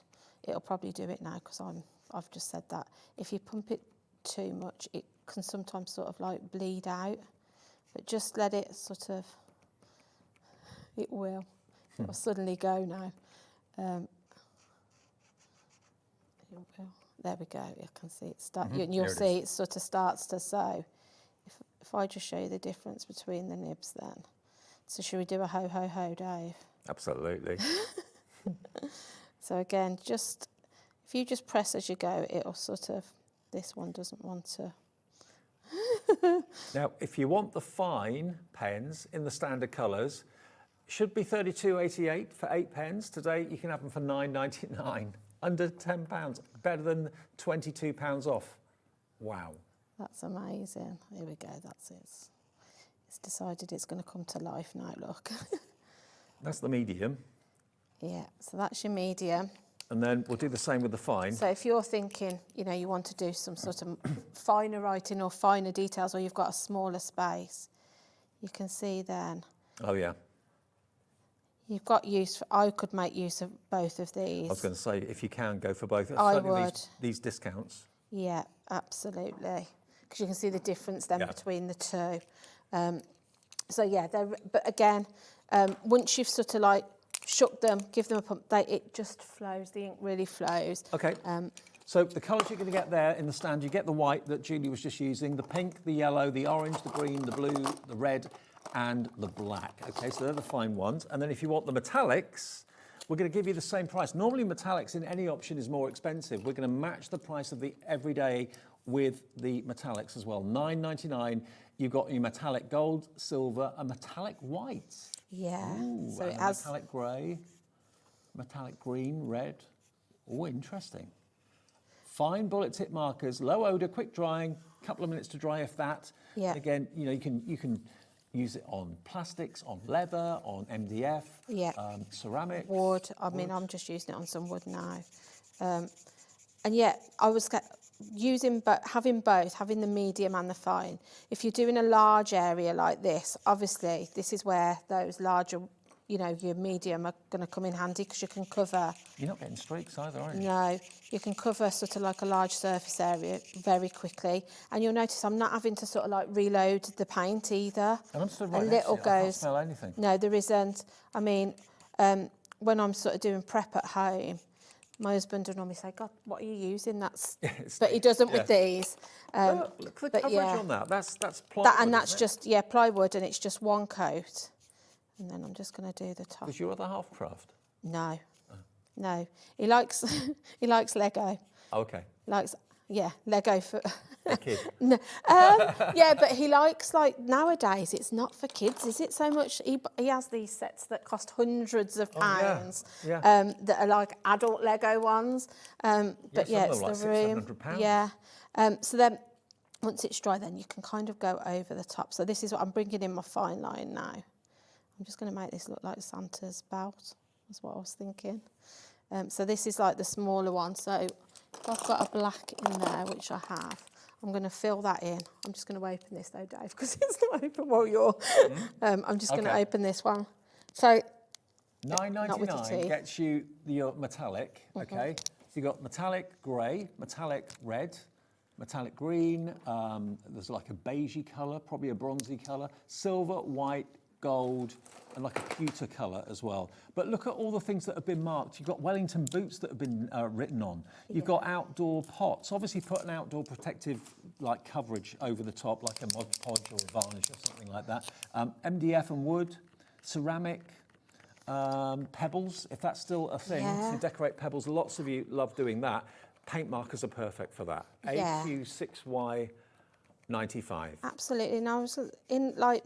it'll probably do it now because I've just said that. If you pump it too much, it can sometimes sort of like bleed out, but just let it sort of, it will suddenly go now. It will. There we go, you can see it start, and you'll see it sort of starts to sew. If I just show you the difference between the nibs then. So should we do a ho, ho, ho, Dave? Absolutely. So again, just, if you just press as you go, it'll sort of, this one doesn't want to. Now, if you want the fine pens in the standard colours, should be £32.88 for 8 pens. Today, you can have them for £9.99, under £10, better than £22 off. Wow. That's amazing. Here we go, that's it. It's decided it's going to come to life now, look. That's the medium. Yeah, so that's your medium. And then we'll do the same with the fine. So if you're thinking, you know, you want to do some sort of finer writing or finer details, or you've got a smaller space, you can see then. Oh, yeah. You've got use for, I could make use of both of these. I was going to say, if you can, go for both. I Certainly would. These discounts. Yeah, absolutely. Because you can see the difference then between the two. So yeah, but again, once you've sort of like shook them, give them a pump, it just flows, the ink really flows. Okay, so the colours you're going to get there in the stand, you get the white that Julie was just using, the pink, the yellow, the orange, the green, the blue, the red, and the black. Okay, so they're the fine ones. And then if you want the metallics, we're going to give you the same price. Normally metallics in any option is more expensive. We're going to match the price of the everyday with the metallics as well. $9.99. You've got your metallic gold, silver, and metallic white. Yeah. Ooh, So and it has metallic grey, metallic green, red. Oh, interesting. Fine bullet tip markers, low odour, quick drying, couple of minutes to dry if that. Yeah. Again, you know, you can use it on plastics, on leather, on MDF, ceramics. Wood. I mean, I'm just using it on some wood now. And yeah, I was using, but having both, having the medium and the fine. If you're doing a large area like this, obviously this is where those larger, you know, your medium are going to come in handy because you can cover. You're not getting streaks either, are you? No, you can cover sort of like a large surface area very quickly, and you'll notice I'm not having to sort of like reload the paint either. And I'm still a right little next to it. I can't goes. smell anything. No, there isn't. I mean, when I'm sort of doing prep at home, my husband would normally say, "God, what are you using?" That's, but he doesn't with these. Look at the coverage on that. That's plywood. That, and that's just plywood, and it's just one coat. And then I'm just going to do the top. Does your other half craft? No, no. He likes he likes Lego. Okay. Lego for a kid. No, yeah, but he likes, like, nowadays it's not for kids, is it so much? He has these sets that cost hundreds of pounds, that are like adult Lego ones. But yeah, it's like the room. £600. Yeah. So then once it's dry, then you can kind of go over the top. So this is what I'm bringing in my fine line now. I'm just going to make this look like Santa's belt. That's what I was thinking. So this is like the smaller one. So if I've got a black in there, which I have, I'm going to fill that in. I'm just going to open this though, Dave, because it's not open while you're... I'm just going to open this one. So $9.99 gets you your metallic, okay? So you've got metallic grey, metallic red, metallic green, there's like a beigey colour, probably a bronzy colour, silver, white, gold, and like a pewter colour as well. But look at all the things that have been marked. You've got Wellington boots that have been written on. You've got outdoor pots. Obviously put an outdoor protective like coverage over the top, like a Mod Podge or a varnish or something like that. MDF and wood, ceramic, pebbles, if that's still a thing, to decorate pebbles. Lots of you love doing that. Paint markers are perfect for that. AQ6Y95. Absolutely. Now,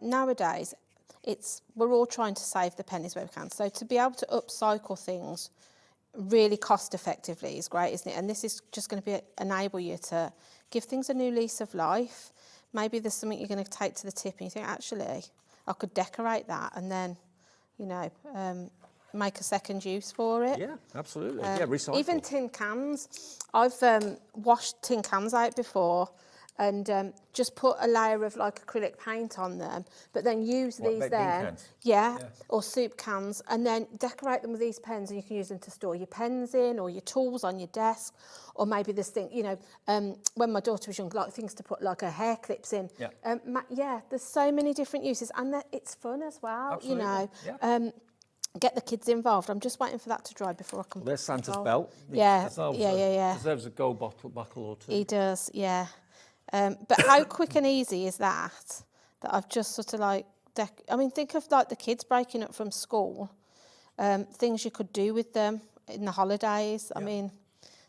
nowadays, we're all trying to save the pennies where we can. So to be able to upcycle things really cost effectively is great, isn't it? And this is just going to enable you to give things a new lease of life. Maybe there's something you're going to take to the tip and you think, actually, I could decorate that and then, make a second use for it. Yeah, absolutely. Recycle. Even tin cans. I've washed tin cans out before and just put a layer of like acrylic paint on them, but then use these then, or soup cans, and then decorate them with these pens, and you can use them to store your pens in, or your tools on your desk, or maybe this thing, when my daughter was young, like things to put like her hair clips in. There's so many different uses, and it's fun as well. Absolutely. Get the kids involved. I'm just waiting for that to dry before I can. There's Santa's belt. Deserves a gold buckle or two. He does, yeah. But how quick and easy is that I've just sort of like, think of like the kids breaking up from school, things you could do with them in the holidays. I mean,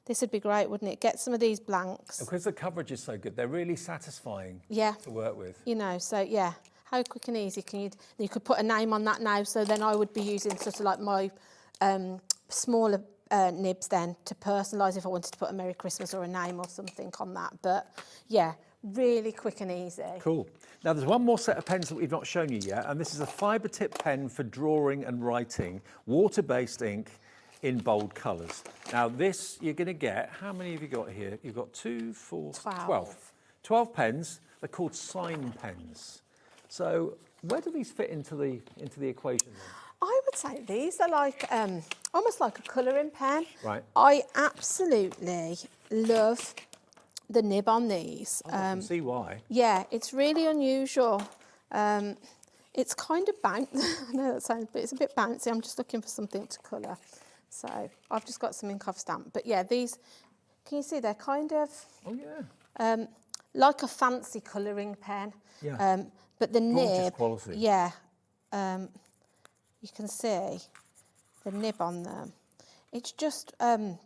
this would be great, wouldn't it? Get some of these blanks. Because the coverage is so good, they're really satisfying to work with. How quick and easy can you could put a name on that now, so then I would be using sort of like my smaller nibs then to personalise if I wanted to put a Merry Christmas or a name or something on that. But yeah, really quick and easy. Cool. Now there's one more set of pens that we've not shown you yet, and this is a fibre tip pen for drawing and writing, water-based ink in bold colours. Now this you're going to get, how many have you got here? You've got 2, 4, 12. 12 pens. They're called sign pens. So where do these fit into the equation then? I would say these are like almost like a colouring pen. Right. I absolutely love the nib on these. I can see why. Yeah, it's really unusual. It's kind of bouncy. I know that sounds, but it's a bit bouncy. I'm just looking for something to colour. So I've just got some ink I've stamped. But yeah, these, can you see they're kind of like a fancy colouring pen. Yeah. But the nib, quality. you can see the nib on them. It's just, I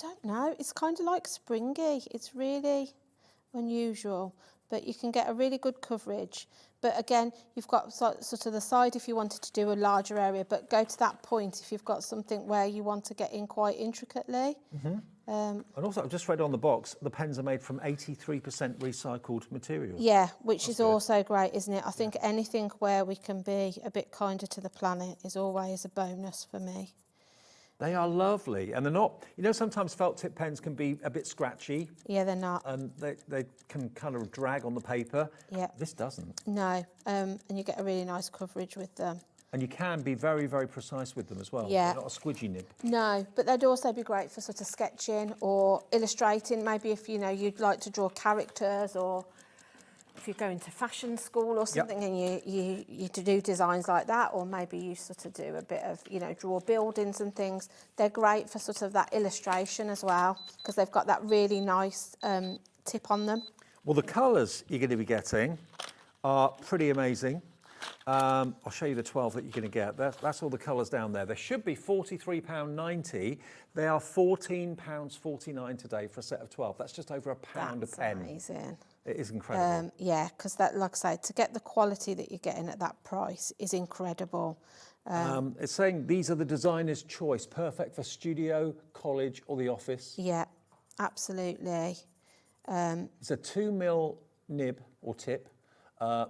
don't know, it's kind of like springy. It's really unusual, but you can get a really good coverage. But again, you've got sort of the side if you wanted to do a larger area, but go to that point if you've got something where you want to get in quite intricately. And also, I've just read on the box, the pens are made from 83% recycled materials. Yeah, which is also great, isn't it? I think anything where we can be a bit kinder to the planet is always a bonus for me. They are lovely, and they're not, sometimes felt tip pens can be a bit scratchy. Yeah, they're not. And they can kind of drag on the paper. Yeah. This doesn't. No, and you get a really nice coverage with them. And you can be very, very precise with them as well. Yeah. They're not a squidgy nib. No, but they'd also be great for sort of sketching or illustrating. Maybe if, you'd like to draw characters, or if you go into fashion school or something and you do designs like that, or maybe you sort of do a bit of, draw buildings and things. They're great for sort of that illustration as well, because they've got that really nice tip on them. Well, the colours you're going to be getting are pretty amazing. I'll show you the 12 that you're going to get. That's all the colours down there. There should be £43.90. They are £14.49 today for a set of 12. That's just over £1 a pen. Amazing. It is incredible. Yeah, because that, like I say, to get the quality that you're getting at that price is incredible. It's saying these are the designer's choice, perfect for studio, college, or the office. Yeah, absolutely. It's a 2mm nib or tip.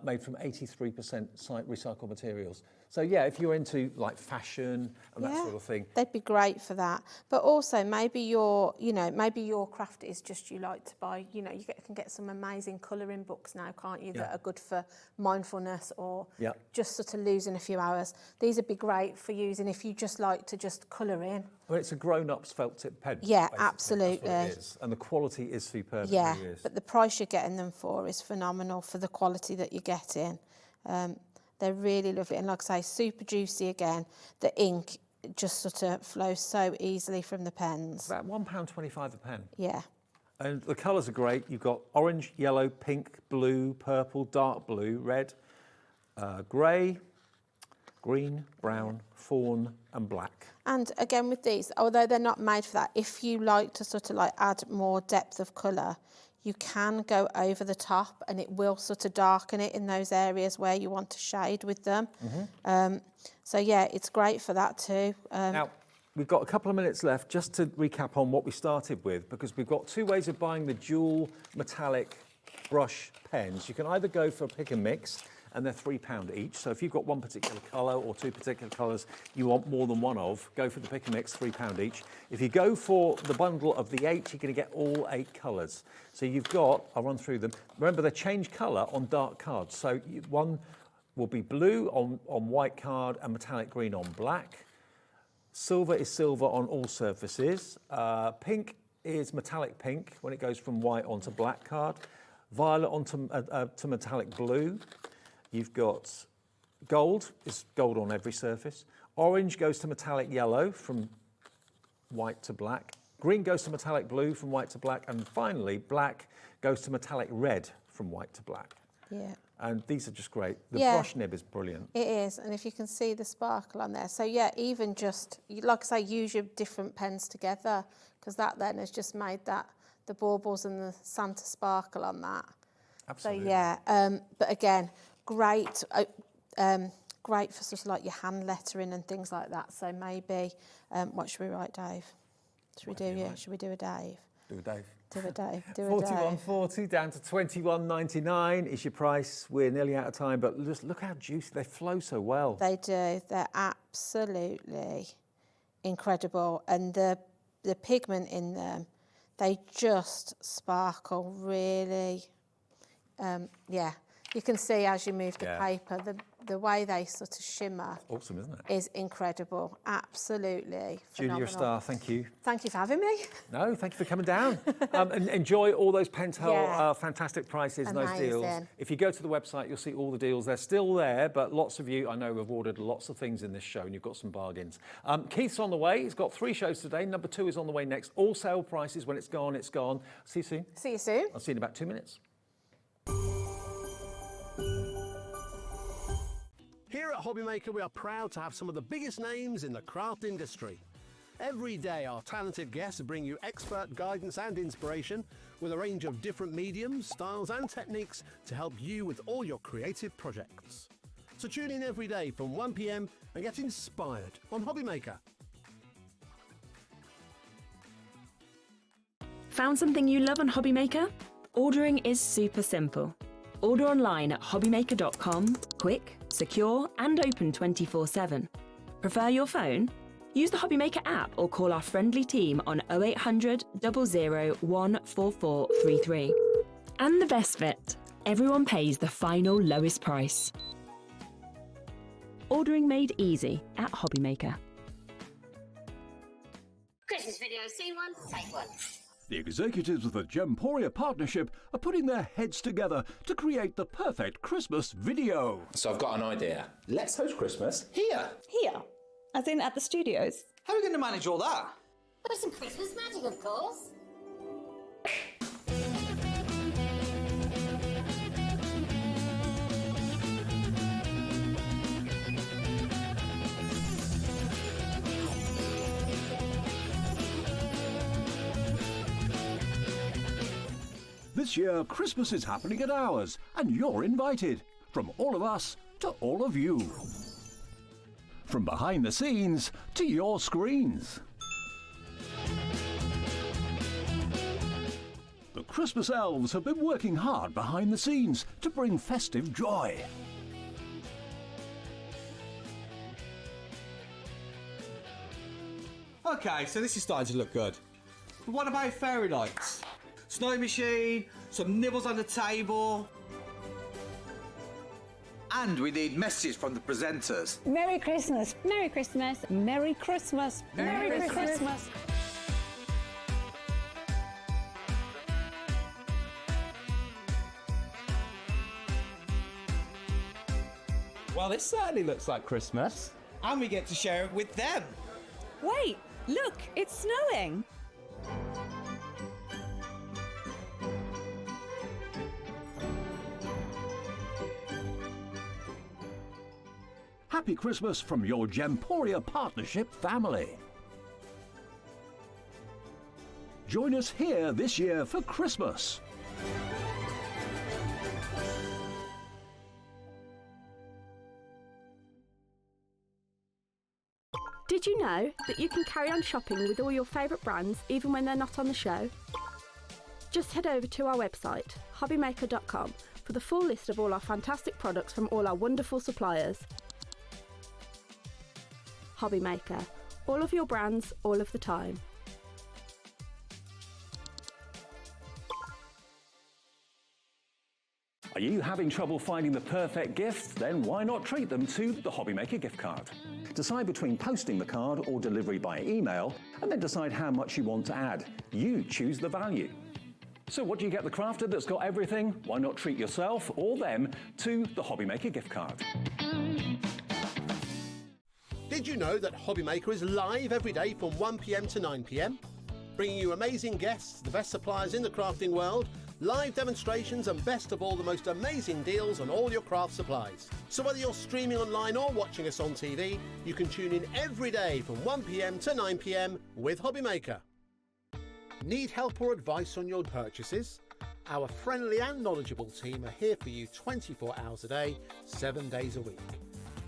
Made from 83% recycled materials. So yeah, if you're into like fashion and that sort of thing, they'd be great for that. But also maybe your craft is just you like to buy. You can get some amazing colouring books now, can't you? That are good for mindfulness or just sort of losing a few hours. These would be great for using if you just like to just colour in. Well, it's a grown-up's felt tip pen. Yeah, basically. absolutely. That's what it is. And the quality is superb. Yeah, it really is. but the price you're getting them for is phenomenal for the quality that you're getting. They're really lovely. And like I say, super juicy again. The ink just sort of flows so easily from the pens. About £1.25 a pen. Yeah. And the colours are great. You've got orange, yellow, pink, blue, purple, dark blue, red, grey, green, brown, fawn and black. And again with these, although they're not made for that, if you like to sort of like add more depth of colour, you can go over the top and it will sort of darken it in those areas where you want to shade with them. So yeah, it's great for that too. Now, we've got a couple of minutes left just to recap on what we started with, because we've got two ways of buying the dual metallic brush pens. You can either go for a pick and mix, and they're £3 each. So if you've got one particular colour or two particular colours you want more than one of, go for the pick and mix, £3 each. If you go for the bundle of the 8, you're going to get all 8 colours. So you've got, I'll run through them. Remember, they change colour on dark cards. So one will be blue on white card and metallic green on black. Silver is silver on all surfaces. Pink is metallic pink when it goes from white onto black card. Violet onto to metallic blue. You've got gold, is gold on every surface. Orange goes to metallic yellow from white to black. Green goes to metallic blue from white to black. And finally, black goes to metallic red from white to black. Yeah. And these are just great. The Yeah. brush nib is brilliant. It is, and if you can see the sparkle on there. So yeah, even just, like I say, use your different pens together, because that then has just made that, the baubles and the Santa sparkle on that. Absolutely. So yeah, but again, great, great for sort of like your hand lettering and things like that. So maybe, what should we write, Dave? Should we do a Dave? Do a Dave. Do a Dave. Do a Dave. £41.40 down to £21.99 is your price. We're nearly out of time, but just look how juicy they flow so well. They do. They're absolutely incredible, and the pigment in them, they just sparkle really. Yeah, you can see as you move the paper, the way they sort of shimmer. Awesome, isn't it? Is incredible. Absolutely phenomenal. Julie, you're a star. Thank you. Thank you for having me. No, thank you for coming down. And enjoy all those Pentel fantastic prices and those deals. Amazing. If you go to the website, you'll see all the deals. They're still there, but lots of you, I know, have ordered lots of things in this show, and you've got some bargains. Keith's on the way. He's got 3 shows today. Number 2 is on the way next. All sale prices. When it's gone, it's gone. See you soon. See you soon. I'll see you in about 2 minutes. Here at Hobbymaker, we are proud to have some of the biggest names in the craft industry. Every day, our talented guests bring you expert guidance and inspiration with a range of different mediums, styles and techniques to help you with all your creative projects. So tune in every day from 1 p.m. and get inspired on Hobbymaker. Found something you love on Hobbymaker? Ordering is super simple. Order online at hobbymaker.com, quick, secure and open 24/7. Prefer your phone? Use the Hobbymaker app or call our friendly team on 0800 00 14433. And the best bit, everyone pays the final lowest price. Ordering made easy at Hobbymaker. Christmas video, see one, take one. The executives of the Gemporia partnership are putting their heads together to create the perfect Christmas video. So I've got an idea. Let's host Christmas here. Here? As in at the studios? How are we going to manage all that? With some Christmas magic, of course. This year, Christmas is happening at ours, and you're invited. From all of us to all of you. From behind the scenes to your screens. The Christmas elves have been working hard behind the scenes to bring festive joy. Okay, so this is starting to look good. But what about fairy lights? Snow machine, some nibbles on the table. And we need messages from the presenters. Merry Christmas! Merry Christmas! Merry Christmas! Merry Christmas! Well, this certainly looks like Christmas. And we get to share it with them. Wait, look, it's snowing. Happy Christmas from your Gemporia Partnership family. Join us here this year for Christmas. Did you know that you can carry on shopping with all your favourite brands even when they're not on the show? Just head over to our website, hobbymaker.com, for the full list of all our fantastic products from all our wonderful suppliers. Hobbymaker, all of your brands, all of the time. Are you having trouble finding the perfect gift? Then why not treat them to the Hobbymaker gift card? Decide between posting the card or delivery by email, and then decide how much you want to add. You choose the value. So what do you get the crafter that's got everything? Why not treat yourself or them to the Hobbymaker gift card? Did you know that Hobbymaker is live every day from 1 p.m. to 9 p.m? Bringing you amazing guests, the best suppliers in the crafting world, live demonstrations and best of all, the most amazing deals on all your craft supplies. So whether you're streaming online or watching us on TV, you can tune in every day from 1 p.m. to 9 p.m. with Hobbymaker. Need help or advice on your purchases? Our friendly and knowledgeable team are here for you 24 hours a day, 7 days a week.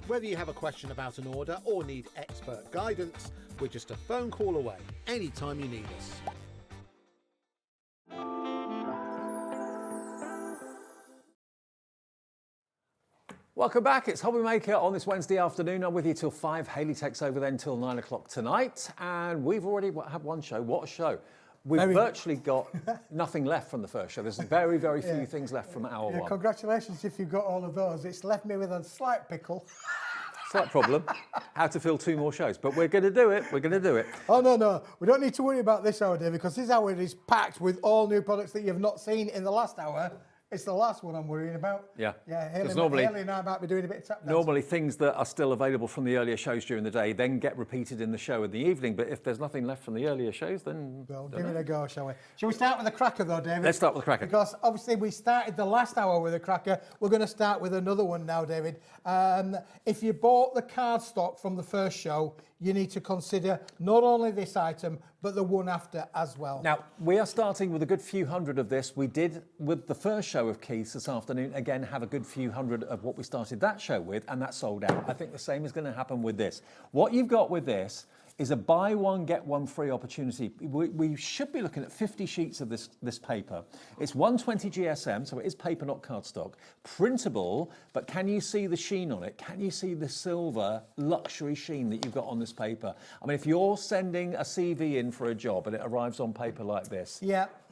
Whether you have a question about an order or need expert guidance, we're just a phone call away anytime you need us. Welcome back. It's Hobbymaker on this Wednesday afternoon. I'm with you till 5. Hayley takes over then till 9 o'clock tonight. And we've already had one show. What a show. We've virtually got nothing left from the first show. There's very, very few things left from hour one. Congratulations if you've got all of those. It's left me with a slight pickle. Slight problem. How to fill 2 more shows. But we're going to do it. We're going to do it. Oh, no. We don't need to worry about this hour, David, because this hour is packed with all new products that you've not seen in the last hour. It's the last one I'm worrying about. Yeah. Haley and I might be doing a bit of tap dancing. Normally things that are still available from the earlier shows during the day then get repeated in the show in the evening. But if there's nothing left from the earlier shows, then... Well, give it a go, shall we? Shall we start with the cracker, though, David? Let's start with the cracker. Because obviously we started the last hour with a cracker. We're going to start with another one now, David. If you bought the cardstock from the first show, you need to consider not only this item, but the one after as well. Now, we are starting with a good few hundred of this. We did, with the first show of Keith's this afternoon, again, have a good few hundred of what we started that show with, and that sold out. I think the same is going to happen with this. What you've got with this is a buy one, get one free opportunity. We should be looking at 50 sheets of this paper. It's 120 GSM, so it is paper, not cardstock. Printable, but can you see the sheen on it? Can you see the silver luxury sheen that you've got on this paper? I mean, if you're sending a CV in for a job and it arrives on paper like this,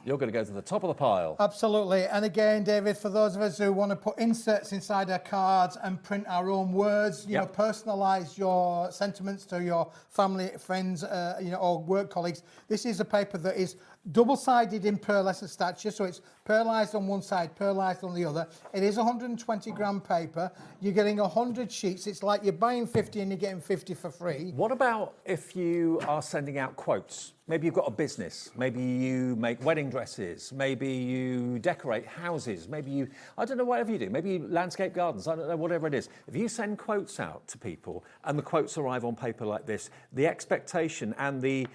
you're going to go to the top of the pile. Absolutely. And again, David, for those of us who want to put inserts inside our cards and print our own words, you know, personalise your sentiments to your family, friends, or work colleagues, this is a paper that is double-sided in pearlescent stature, so it's pearlised on one side, pearlised on the other. It is 120 gram paper. You're getting 100 sheets. It's like you're buying 50 and you're getting 50 for free. What about if you are sending out quotes? Maybe you've got a business. Maybe you make wedding dresses. Maybe you decorate houses. Maybe you, I don't know, whatever you do. Maybe you landscape gardens. I don't know, whatever it is. If you send quotes out to people and the quotes arrive on paper like this, the expectation and the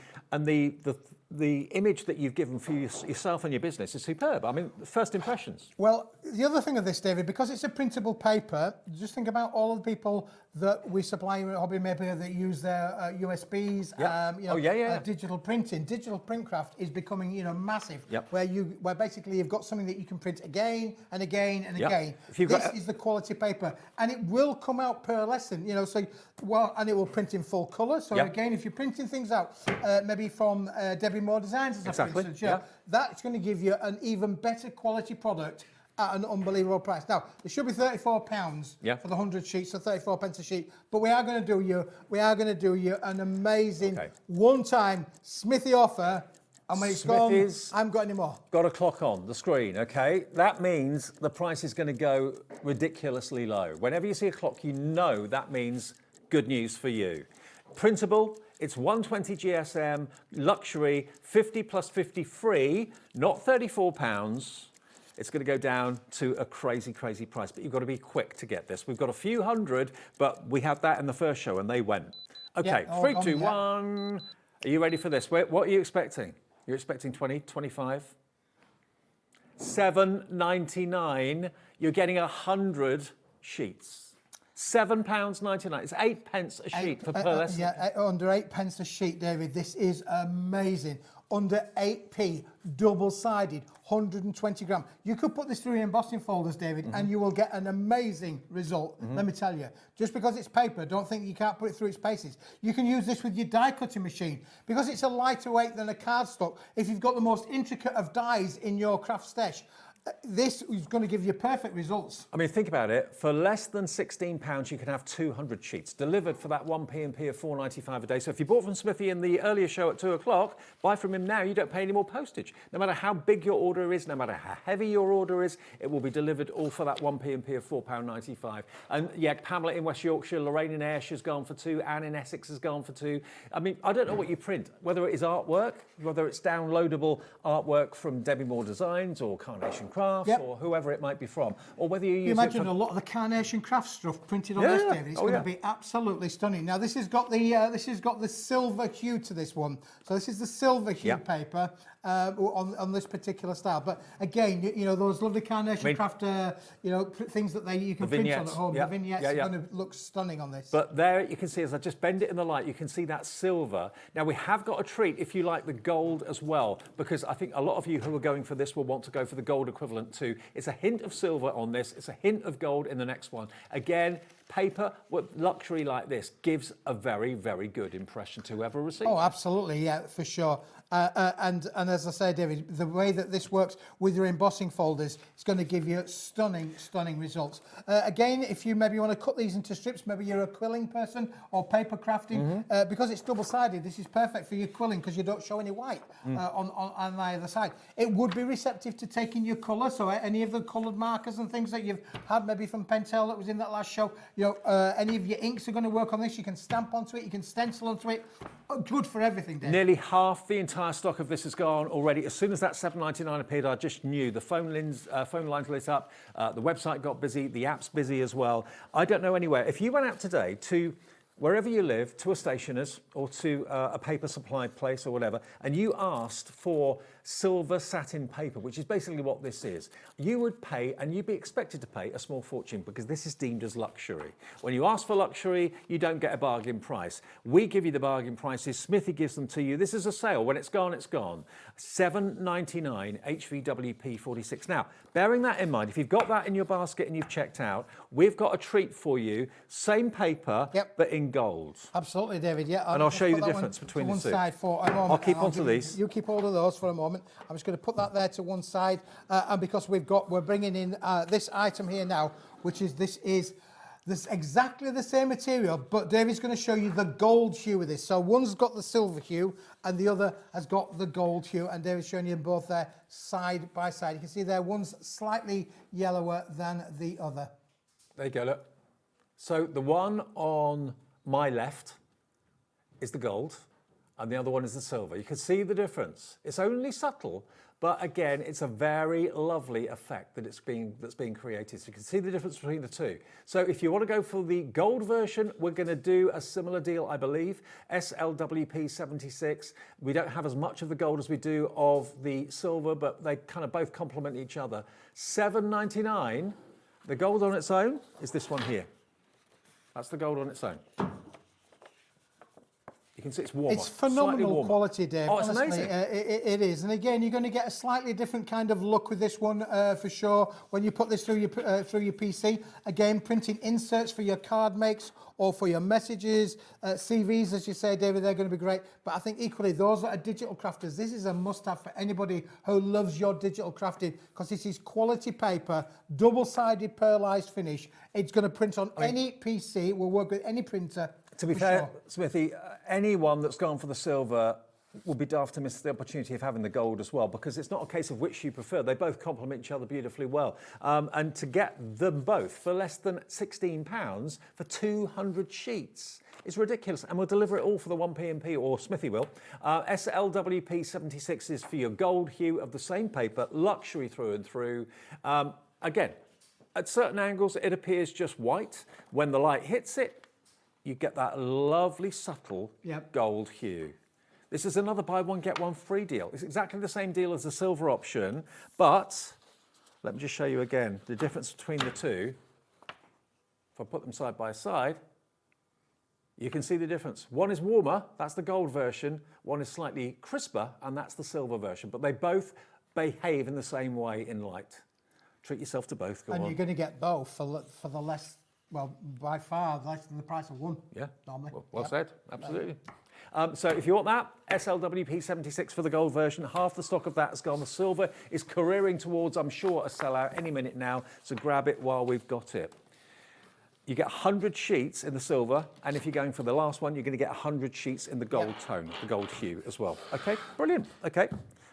image that you've given for yourself and your business is superb. I mean, first impressions. Well, the other thing of this, David, because it's a printable paper, just think about all of the people that we supply at Hobbymaker that use their USBs, digital printing. Digital printcraft is becoming, massive. Where basically you've got something that you can print again and again and again. This is the quality paper, and it will come out pearlescent. And it will print in full colour. So again, if you're printing things out, maybe from Debbie Moore Designs, for instance, that's going to give you an even better quality product at an unbelievable price. Now, it should be £34 for the 100 sheets, so 34 pence a sheet. But we are going to do you an amazing one-time Smithy offer And when it's gone, Smithy's I haven't got any more. got a clock on the screen, okay? That means the price is going to go ridiculously low. Whenever you see a clock, you know that means good news for you. Printable, it's 120 GSM, luxury, 50 plus 50 free, not £34. It's going to go down to a crazy, crazy price, but you've got to be quick to get this. We've got a few hundred, but we had that in the first show and they went. Okay, Yeah, 3, 2, 1. Are you ready for this? What are you expecting? You're expecting 20, 25? £7.99. You're getting 100 sheets. £7.99. It's 8 pence a sheet for per lesson. Yeah, under 8 pence a sheet, David. This is amazing. Under 8p, double-sided, 120 gram. You could put this through your embossing folders, David, and you will get an amazing result, let me tell you. Just because it's paper, don't think you can't put it through its paces. You can use this with your die cutting machine. Because it's a lighter weight than a cardstock, if you've got the most intricate of dies in your craft stash, this is going to give you perfect results. I mean, think about it. For less than £16, you can have 200 sheets delivered for that 1p&p of £4.95 a day. So if you bought from Smithy in the earlier show at 2 o'clock, buy from him now, you don't pay any more postage. No matter how big your order is, no matter how heavy your order is, it will be delivered all for that 1p&p of £4.95. And yeah, Pamela in West Yorkshire, Lorraine in Ayrshire has gone for 2, Anne in Essex has gone for 2. I mean, I don't know what you print, whether it is artwork, whether it's downloadable artwork from Debbie Moore Designs or Carnation Crafts or whoever it might be from, or whether you use imagine a lot of the Carnation Craft stuff printed on this, David. It's going to be absolutely stunning. Now this has got the silver hue to this one. So this is the silver hue paper on this particular style. But again, you know those lovely Carnation Craft things that you can print on at home. The vignettes are going to look stunning on this. But there you can see, as I just bend it in the light, you can see that silver. Now we have got a treat if you like the gold as well, because I think a lot of you who are going for this will want to go for the gold equivalent too. It's a hint of silver on this. It's a hint of gold in the next one. Again, paper with luxury like this gives a very, very good impression to whoever receives it. Oh, absolutely, yeah, for sure. And as I say, David, the way that this works with your embossing folders, it's going to give you stunning, stunning results. Again, if you maybe want to cut these into strips, maybe you're a quilling person or paper crafting, because it's double-sided, this is perfect for your quilling because you don't show any white on either side. It would be receptive to taking your colour, so any of the coloured markers and things that you've had maybe from Pentel that was in that last show, you know, any of your inks are going to work on this. You can stamp onto it, you can stencil onto it. Good for everything, David. Nearly half the entire stock of this has gone already. As soon as that £7.99 appeared, I just knew the phone lines lit up, the website got busy, the app's busy as well. I don't know anywhere. If you went out today to wherever you live, to a stationer's or to a paper supply place or whatever, and you asked for silver satin paper, which is basically what this is, you would pay, and you'd be expected to pay, a small fortune because this is deemed as luxury. When you ask for luxury, you don't get a bargain price. We give you the bargain prices. Smithy gives them to you. This is a sale. When it's gone, it's gone. $7.99 HVWP 46. Now, bearing that in mind, if you've got that in your basket and you've checked out, we've got a treat for you. Same paper, but in gold. Absolutely, David. Yeah, and I'll show you the difference between the two. Side for a moment. I'll keep onto these. You keep hold of those for a moment. I'm just going to put that there to one side, and because we're bringing in this item here now, which is this exactly the same material, but David's going to show you the gold hue of this. So one's got the silver hue, and the other has got the gold hue, and David's showing you both there side by side. You can see there one's slightly yellower than the other. There you go. Look. So the one on my left is the gold, and the other one is the silver. You can see the difference. It's only subtle, but again, it's a very lovely effect that's being created. So you can see the difference between the two. So if you want to go for the gold version, we're going to do a similar deal, I believe. SLWP 76. We don't have as much of the gold as we do of the silver, but they kind of both complement each other. $7.99. The gold on its own is this one here. That's the gold on its own. You can see it's warmer. It's phenomenal quality, Dave. Oh, it's honestly, amazing. It is. And again, you're going to get a slightly different kind of look with this one for sure. When you put this through your PC, again, printing inserts for your card makes or for your messages, CVs, as you say, David, they're going to be great. But I think equally, those that are digital crafters, this is a must-have for anybody who loves your digital crafting, because this is quality paper, double-sided pearlized finish. It's going to print on any PC. It will work with any printer. To be fair, Smithy, anyone that's gone for the silver would be daft to miss the opportunity of having the gold as well, because it's not a case of which you prefer. They both complement each other beautifully well. And to get them both for less than £16 for 200 sheets is ridiculous. And we'll deliver it all for the 1p&p, or Smithy will. SLWP 76 is for your gold hue of the same paper, luxury through and through. Again, at certain angles, it appears just white. When the light hits it, you get that lovely subtle gold hue. This is another buy one, get one free deal. It's exactly the same deal as the silver option, but let me just show you again the difference between the two. If I put them side by side, you can see the difference. One is warmer, that's the gold version. One is slightly crisper, and that's the silver version. But they both behave in the same way in light. Treat yourself to both. Go on. And you're going to get both for the less, well, by far less than the price of one. Yeah, normally. Well said, absolutely. So if you want that, SLWP 76 for the gold version, half the stock of that has gone. The silver is careering towards, I'm sure, a sellout any minute now, so grab it while we've got it. You get 100 sheets in the silver, and if you're going for the last one, you're going to get 100 sheets in the gold tone, the gold hue as well. Okay, brilliant. Okay,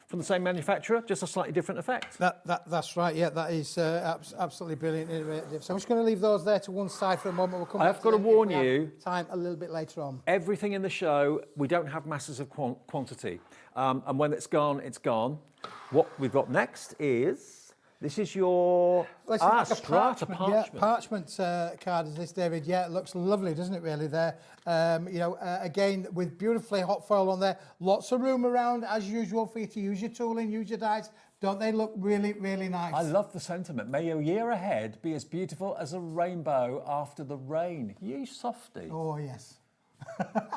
from the same manufacturer, just a slightly different effect. That's right, yeah, that is absolutely brilliant. So I'm just going to leave those there to one side for a moment. We'll come I've got to warn you, time a little bit later on. Everything in the show, we don't have masses of quantity. And when it's gone, it's gone. What we've got next is, this is your strata parchment. Yeah, parchment card is this, David. Yeah, it looks lovely, doesn't it, really, there? You know, again, with beautifully hot foil on there. Lots of room around, as usual, for you to use your tooling, use your dies. Don't they look really, really nice? I love the sentiment. May your year ahead be as beautiful as a rainbow after the rain. You softy. Oh, yes.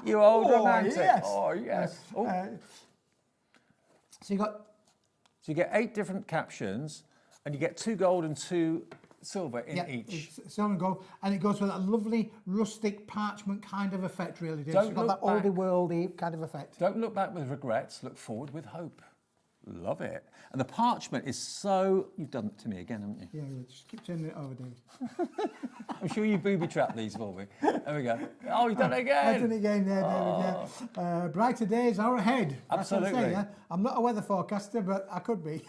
You old romantic. Yes. Oh, yes. So you get 8 different captions, and you get 2 gold and 2 silver in each. Silver and gold, and it goes with that lovely rustic parchment kind of effect, really. It's got that back. oldie worldy kind of effect. Don't look back with regrets. Look forward with hope. Love it. And the parchment is so... You've done it to me again, haven't you? Yeah, just keep turning it over, David. I'm sure you booby-trapped these for me. There we go. Oh, you've done it again. I've done it again there, David, yeah. Brighter days are ahead. Absolutely. That's what I'm saying, yeah? I'm not a weather forecaster, but I could be.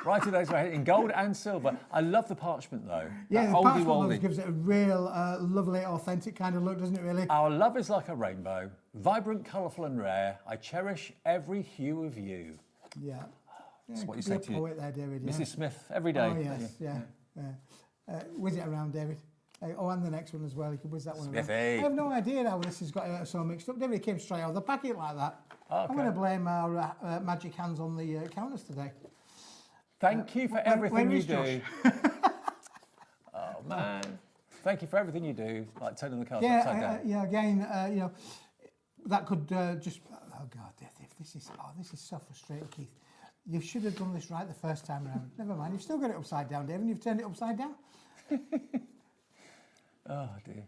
Brighter days are ahead in gold and silver. I love the parchment, though. Yeah, the parchment look gives it a real lovely, authentic kind of look, doesn't it, really? Our love is like a rainbow, vibrant, colourful and rare. I cherish every hue of you. Yeah. That's what you say to poet there, David, Mrs. Smith every day. Oh, yes, yeah. Whiz it around, David. And the next one as well. You can whiz that one around. Smithy. I have no idea how this has got so mixed up. David, it came straight out of the packet like that. Okay. I'm going to blame our magic hands on the counters today. Thank you for everything you do. Oh, man. Thank you for everything you do, like turning the cards upside down. Yeah, again, you know, that could just... Oh, God, this is so frustrating, Keith. You should have done this right the first time around. Never mind, you've still got it upside down, David, and you've turned it upside down. Oh, dear.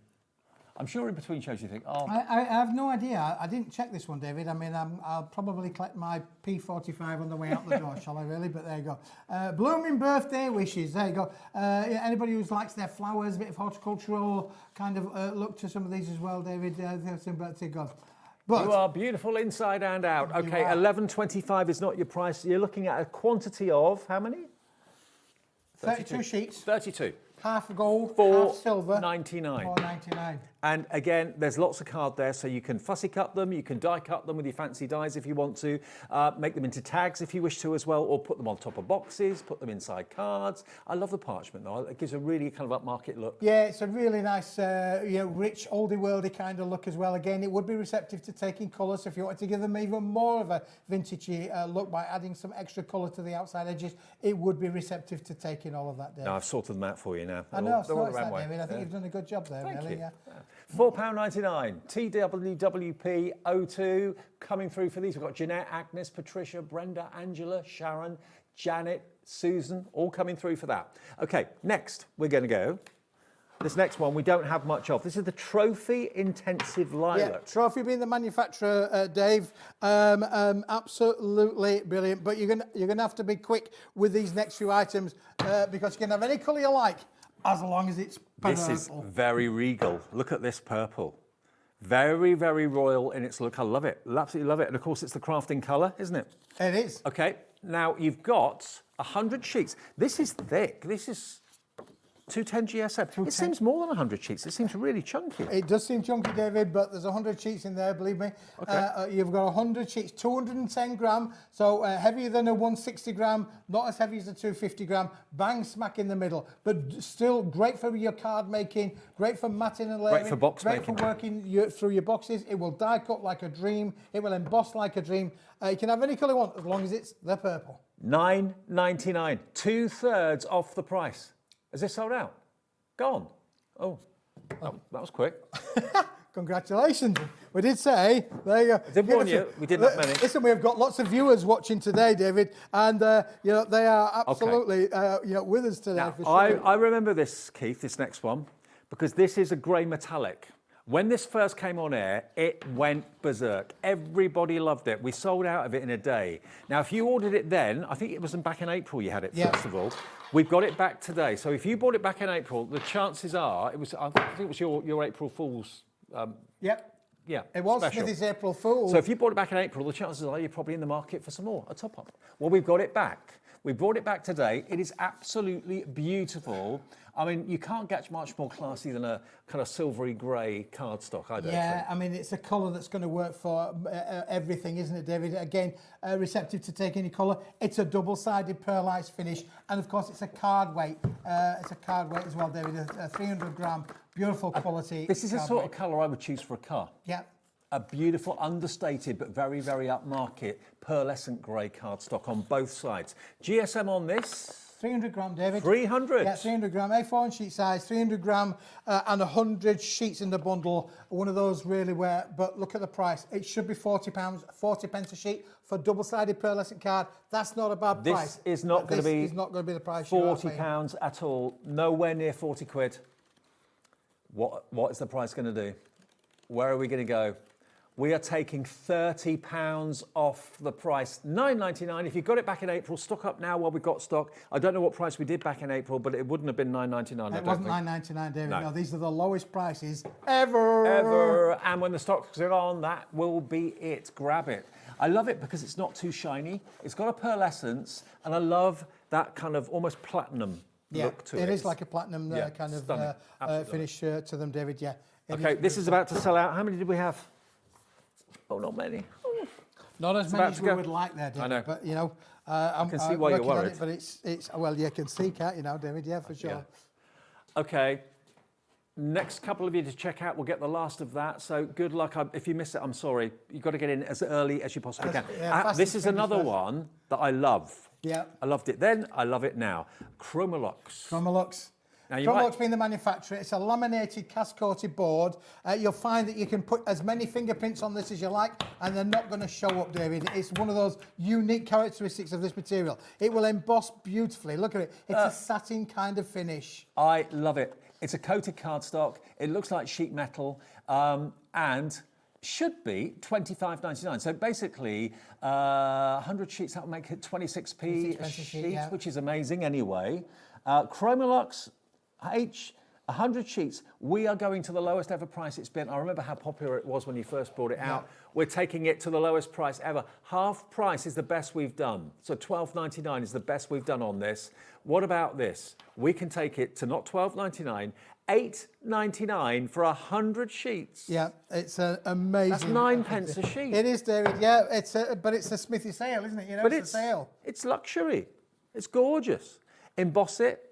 I'm sure in between shows you think, oh... I have no idea. I didn't check this one, David. I mean, I'll probably collect my P45 on the way out the door, shall I really? But there you go. Blooming birthday wishes. There you go. Anybody who likes their flowers, a bit of horticultural kind of look to some of these as well, David. There's some birthday God. But you are beautiful inside and out. Okay, $11.25 is not your price. You're looking at a quantity of how many? 32 sheets. 32. Half gold, half silver. $4.99. $4.99. And again, there's lots of card there, so you can fussy cut them, you can die cut them with your fancy dies if you want to, make them into tags if you wish to as well, or put them on top of boxes, put them inside cards. I love the parchment though, it gives a really kind of upmarket look. Yeah, it's a really nice, you know, rich, oldie worldy kind of look as well. Again, it would be receptive to taking colour, so if you wanted to give them even more of a vintagey look by adding some extra colour to the outside edges, it would be receptive to taking all of that, Dave. No, I've sorted them out for you now. I know, I've noticed that, David. I think you've done a good job there, really. Yeah. £4.99, TWWP 02, coming through for these. We've got Jeanette, Agnes, Patricia, Brenda, Angela, Sharon, Janet, Susan, all coming through for that. Okay, next we're going to go. This next one we don't have much of. This is the Trophy Intensive Lilac. Yeah, Trophy being the manufacturer, Dave. Absolutely brilliant. But you're gonna have to be quick with these next few items because you can have any colour you like, as long as it's purple. This is very regal. Look at this purple. Very, very royal in its look. I love it. Absolutely love it. And of course, it's the crafting colour, isn't it? It is. Okay. Now you've got 100 sheets. This is thick. This is 210 GSM. It seems more than 100 sheets. It seems really chunky. It does seem chunky, David, but there's 100 sheets in there, believe me. Okay. You've got 100 sheets, 210 gram, so heavier than a 160 gram, not as heavy as a 250 gram, bang smack in the middle, but still great for your card making, great for matting and layering, Great for box great making. for working through your boxes. It will die cut like a dream. It will emboss like a dream. You can have any colour you want as long as it's the purple. $9.99, 2/3 off the price. Is this sold out? Gone. Oh, that was quick. Congratulations. We did say, there you go. I did warn you, we didn't have many. Listen, we've got lots of viewers watching today, David, and they are absolutely with us today. Now, for sure. I remember this, Keith, this next one, because this is a grey metallic. When this first came on air, it went berserk. Everybody loved it. We sold out of it in a day. Now, if you ordered it then, I think it was back in April you had it, first of all. We've got it back today. So if you bought it back in April, the chances are, I think it was your April Fool's. Yep. Yeah, It was special. Smithy's April Fool. So if you bought it back in April, the chances are you're probably in the market for some more, a top-up. Well, we've got it back. We brought it back today. It is absolutely beautiful. I mean, you can't get much more classy than a kind of silvery grey cardstock, I don't think. I mean, it's a colour that's going to work for everything, isn't it, David? Again, receptive to take any colour. It's a double-sided pearlized finish, and of course, it's a card weight. It's a card weight as well, David. A 300 gram, beautiful quality. This is the sort of colour I would choose for a car. Yeah. A beautiful, understated, but very, very upmarket, pearlescent grey cardstock on both sides. GSM on this? 300 gram, David. 300? Yeah, 300 gram, A4 sheet size, 300 gram and 100 sheets in the bundle. One of those really rare, but look at the price. It should be £40, 40 pence a sheet for double-sided pearlescent card. That's not a bad price. This is not going to be This is not going to be the price you are paying. £40 at all. Nowhere near 40 quid. What is the price going to do? Where are we going to go? We are taking £30 off the price. $9.99. If you got it back in April, stock up now while we've got stock. I don't know what price we did back in April, but it wouldn't have been $9.99. It wasn't $9.99, David. No. No, these are the lowest prices ever. Ever. And when the stocks are on, that will be it. Grab it. I love it because it's not too shiny. It's got a pearlescence, and I love that kind of almost platinum look to it. It is like a platinum kind of finish to them, David. Yeah. Okay, this is about to sell out. How many did we have? Oh, not many. Not as many as we would like there, David. I know. But, you know, I can see why you're worried. It, but it's well, you can see, can't you now, David? Yeah, for sure. Yeah. Okay. Next couple of you to check out, we'll get the last of that. So good luck. If you miss it, I'm sorry. You've got to get in as early as you possibly can. This is another one that I love. Yeah. I loved it then. I love it now. Chromolux. Chromolux. Chromolux being the manufacturer, it's a laminated cast-coated board. You'll find that you can put as many fingerprints on this as you like, and they're not going to show up, David. It's one of those unique characteristics of this material. It will emboss beautifully. Look at it. It's a satin kind of finish. I love it. It's a coated cardstock. It looks like sheet metal, and should be $25.99. So basically, 100 sheets, that will make it 26p a sheet, which is amazing anyway. Chromolux, 100 sheets, we are going to the lowest ever price it's been. I remember how popular it was when you first brought it out. We're taking it to the lowest price ever. Half price is the best we've done. So $12.99 is the best we've done on this. What about this? We can take it to not $12.99, $8.99 for 100 sheets. Yeah, it's amazing. That's 9 pence a sheet. It is, David. Yeah, but it's a Smithy sale, isn't it? You know, But it's a sale. It's luxury. It's gorgeous. Emboss it.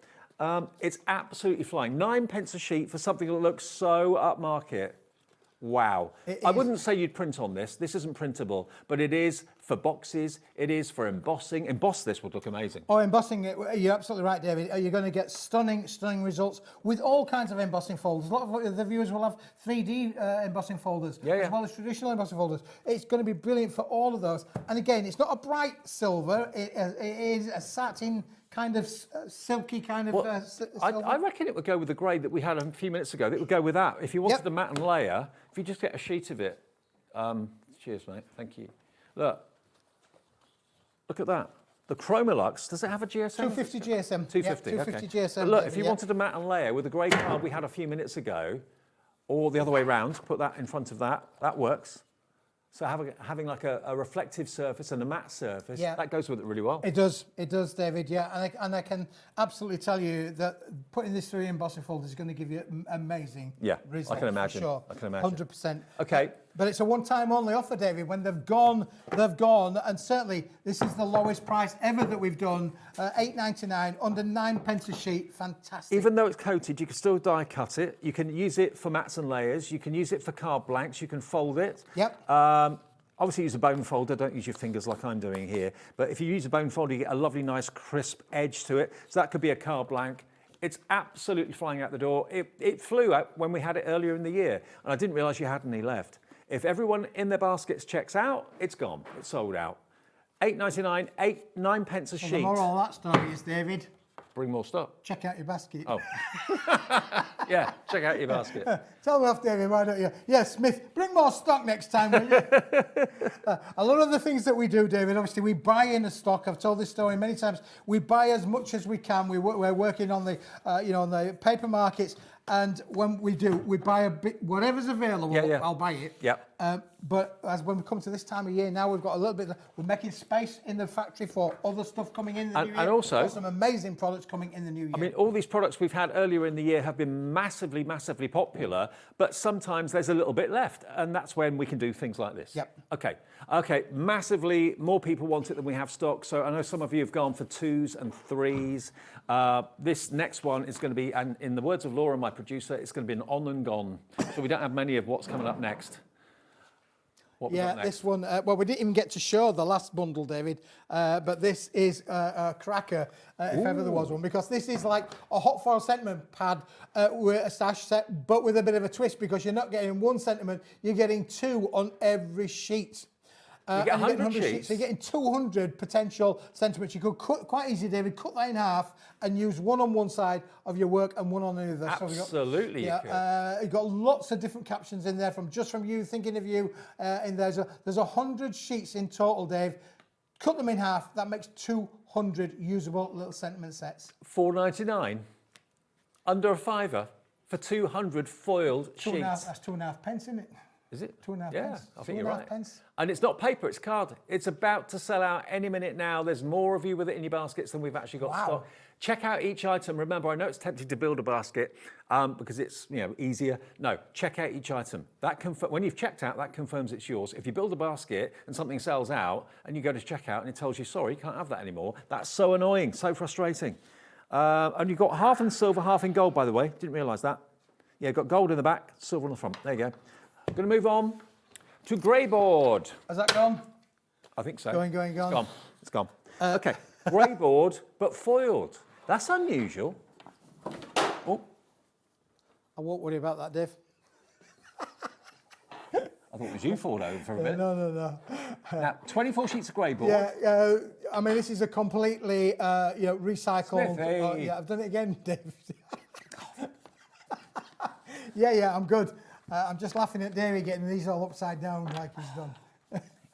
It's absolutely flying. 9 pence a sheet for something that looks so upmarket. Wow. I wouldn't say you'd print on this. This isn't printable, but it is for boxes. It is for embossing. Emboss this would look amazing. Oh, embossing, you're absolutely right, David. You're going to get stunning results with all kinds of embossing folders. A lot of the viewers will have 3D embossing folders, as well as traditional embossing folders. It's going to be brilliant for all of those. And again, it's not a bright silver. It is a satin kind of silky kind of silver. I reckon it would go with the grey that we had a few minutes ago. It would go with that. If you wanted the matte and layer, if you just get a sheet of it. Cheers, mate. Thank you. Look at that. The Chromolux, does it have a GSM? 250 GSM. 250, yeah, 250 okay. GSM. But look, if you wanted a matte and layer with the grey card we had a few minutes ago, or the other way round, put that in front of that, that works. So having like a reflective surface and a matte surface, that goes with it really well. It does, David, yeah. And I can absolutely tell you that putting this through embossing folders is going to give you amazing results. I can imagine. For sure. I can imagine. 100%. Okay. But it's a one-time only offer, David. When they've gone, and certainly this is the lowest price ever that we've done. £8.99, under 9p a sheet. Fantastic. Even though it's coated, you can still die cut it. You can use it for mats and layers. You can use it for card blanks. You can fold it. Yep. Obviously use a bone folder, don't use your fingers like I'm doing here. But if you use a bone folder, you get a lovely, nice, crisp edge to it. So that could be a card blank. It's absolutely flying out the door. It flew out when we had it earlier in the year, and I didn't realise you had any left. If everyone in their baskets checks out, it's gone. It's sold out. £8.99, 9p a sheet. The moral of that story is, David, bring more stock. Check out your basket. Oh. Yeah, check out your basket. Tell me off, David, why don't you? Yeah, Smith, bring more stock next time, will you? A lot of the things that we do, David, obviously we buy in a stock. I've told this story many times. We buy as much as we can. We're working on the, on the paper markets. And when we do, we buy a bit, whatever's available, I'll buy it. Yep. But as when we come to this time of year, now we've got a little bit, we're making space in the factory for other stuff coming in the new year. And also, got some amazing products coming in the new year. I mean, all these products we've had earlier in the year have been massively, massively popular, but sometimes there's a little bit left, and that's when we can do things like this. Yep. Okay, massively more people want it than we have stock, so I know some of you have gone for 2s and 3s. This next one is going to be, and in the words of Laura, my producer, it's going to be an on and gone. So we don't have many of what's coming up next. This one, well, we didn't even get to show the last bundle, David, but this is a cracker, if ever there was one, because this is like a hot foil sentiment pad with a stash set, but with a bit of a twist, because you're not getting one sentiment, you're getting 2 on every sheet. You get 100 sheets. So you're getting 200 potential sentiments. You could quite easily, David, cut that in half and use one on one side of your work and one on the other. Absolutely. You've got lots of different captions in there, from you, thinking of you. And there's 100 sheets in total, Dave. Cut them in half. That makes 200 usable little sentiment sets. £4.99, under a £5 for 200 foiled sheets. That's 2.5p, isn't it? Is it? 2.5 Yeah, pence. I think you're right. 2.5 pence. And it's not paper, it's card. It's about to sell out any minute now. There's more of you with it in your baskets than we've actually got stock. Check out each item. Remember, I know it's tempting to build a basket because it's easier. No, check out each item. When you've checked out, that confirms it's yours. If you build a basket and something sells out and you go to checkout and it tells you, sorry, you can't have that anymore, that's so annoying, so frustrating. And you've got half in silver, half in gold, by the way. Didn't realise that. Yeah, you've got gold in the back, silver on the front. There you go. I'm going to move on to grey board. Has that gone? I think so. Going. It's gone. Okay, grey board, but foiled. That's unusual. Oh. I won't worry about that, Dave. I thought it was you falling over for a bit. No. Now, 24 sheets of grey board. Yeah, I mean, this is a completely, recycled... Smithy. I've done it again, Dave. Yeah, I'm good. I'm just laughing at Davey getting these all upside down like he's done.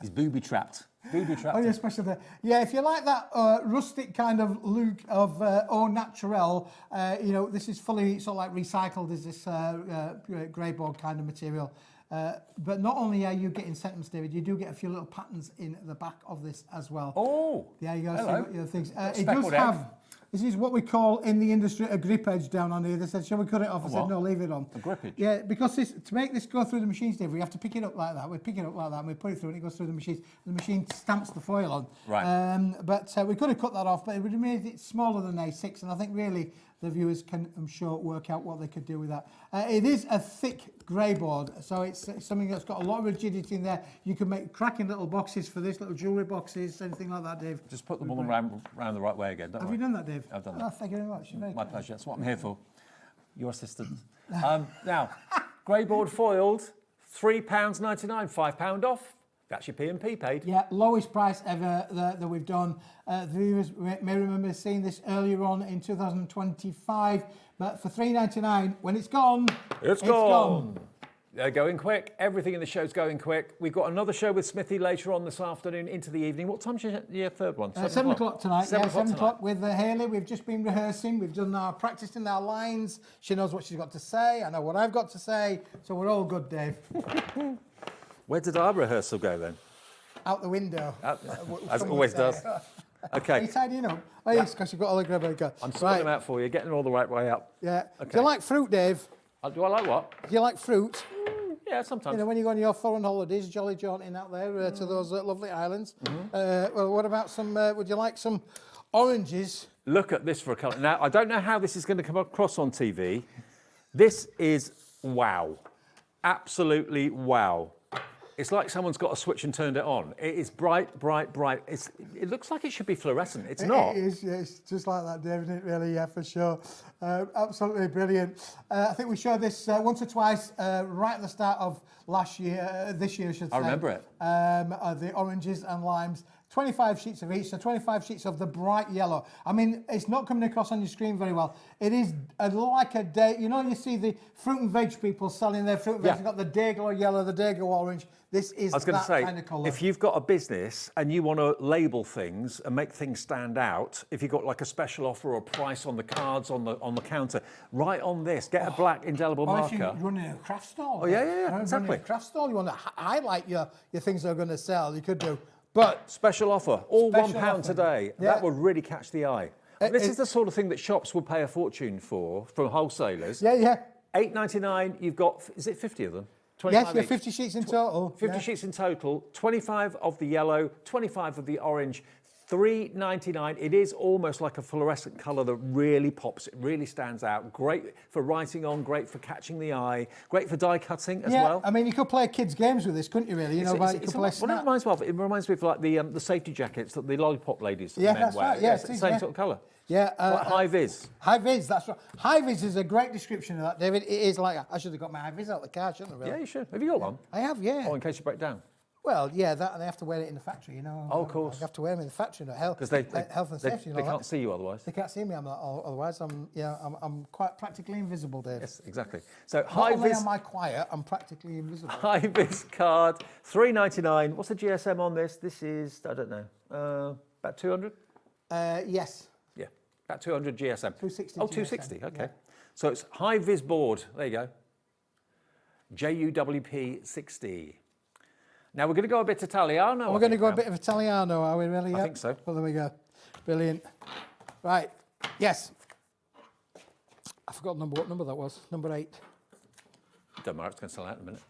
He's booby-trapped. Oh, yeah, especially the... Yeah, if you like that rustic kind of look of au naturel, this is fully sort of like recycled as this grey board kind of material. But not only are you getting sentiments, David, you do get a few little patterns in the back of this as well. Oh! Yeah, you got Hello. to see things. It does have... This is what we call in the industry a grip edge down on here. They said, shall we cut it off? I said, no, leave it on. A grip edge? Yeah, because to make this go through the machines, Dave, we have to pick it up like that. We pick it up like that and we put it through and it goes through the machines. The machine stamps the foil on. Right. But we could have cut that off, but it would have made it smaller than A6. And I think really the viewers can, I'm sure, work out what they could do with that. It is a thick grey board, so it's something that's got a lot of rigidity in there. You can make cracking little boxes for this, little jewellery boxes, anything like that, Dave. Just put them all around the right way again, don't Have worry. you done that, Dave? I've done Oh, that. thank you very much. My pleasure. That's what I'm here for. Your assistant. Now, grey board foiled, £3.99, £5 off. That's your P&P paid. Yeah, lowest price ever that we've done. The viewers may remember seeing this earlier on in 2025, but for £3.99, when it's gone, It's gone. They're going quick. Everything in the show's going quick. We've got another show with Smithy later on this afternoon into the evening. What time's your third one? 7 o'clock tonight. 7 o'clock tonight. with Hayley. We've just been rehearsing. We've done our practicing our lines. She knows what she's got to say. I know what I've got to say. So we're all good, Dave. Where did our rehearsal go then? Out the window. As it always does. Okay. Are you tidying up? Oh, yes, because you've got all the grub. I'm sorting them out for you, getting them all the right way up. Yeah. Okay. Do you like fruit, Dave? Do I like what? Do you like fruit? Yeah, sometimes. You know, when you go on your foreign holidays, jolly jaunting out there to those lovely islands. Well, what about some, would you like some oranges? Look at this for a colour. Now, I don't know how this is going to come across on TV. This is wow. Absolutely wow. It's like someone's got a switch and turned it on. It is bright, bright, bright. It looks like it should be fluorescent. It's not. It is, yeah, it's just like that, David, isn't it, really? Yeah, for sure. Absolutely brilliant. I think we showed this once or twice right at the start of last year, this year, I should say. I remember it. The oranges and limes. 25 sheets of each, so 25 sheets of the bright yellow. I mean, it's not coming across on your screen very well. It is like a day, you know, you see the fruit and veg people selling their fruit and veg. You've got the Dayglow yellow, the Dayglow orange. This is that kind of colour. If you've got a business and you want to label things and make things stand out, if you've got like a special offer or a price on the cards on the counter, write on this, get a black indelible marker. If you're running a craft stall. Oh, yeah, exactly. Running a craft stall, you want to highlight your things that are going to sell, you could do. But special offer, all special £1 offer. today. Yeah. That would really catch the eye. This is the sort of thing that shops will pay a fortune for, from wholesalers. Yeah, yeah. £8.99, you've got, is it 50 of them? Yes, yeah, 50 sheets in total. 50 sheets in total, 25 of the yellow, 25 of the orange, £3.99. It is almost like a fluorescent colour that really pops, it really stands out. Great for writing on, great for catching the eye, great for die cutting as well. I mean, you could play kids' games with this, couldn't you, really? You know, you could play what it Snap. reminds me of, it reminds me of like the safety jackets that the lollipop ladies Yeah, men that's wear. right, yeah, it's the same sort of colour. Yeah. Like high vis. High vis, that's right. High vis is a great description of that, David. It is like, I should have got my high vis out of the car, shouldn't I, really? Yeah, you should. Have you got one? I have, yeah. Oh, in case you break down. Well, yeah, that, and they have to wear it in the factory, you know. Oh, of course. You have to wear them in the factory, you know, health and safety. They can't see you otherwise. They can't see me, otherwise I'm quite practically invisible, Dave. Yes, exactly. So Not high only vis. am I quiet, I'm practically invisible. High vis card, £3.99. What's the GSM on this? This is, I don't know, about 200? Yes. Yeah, about 200 GSM. 260 Oh, GSM, 260, okay. yeah. So it's high vis board. There you go. JUWP 60. Now we're going to go a bit Italiano. We're going to go a bit of Italiano, are we really? I think so. Well, there we go. Brilliant. Right. Yes. I forgot what number that was. Number 8. Don't matter, it's going to sell out in a minute.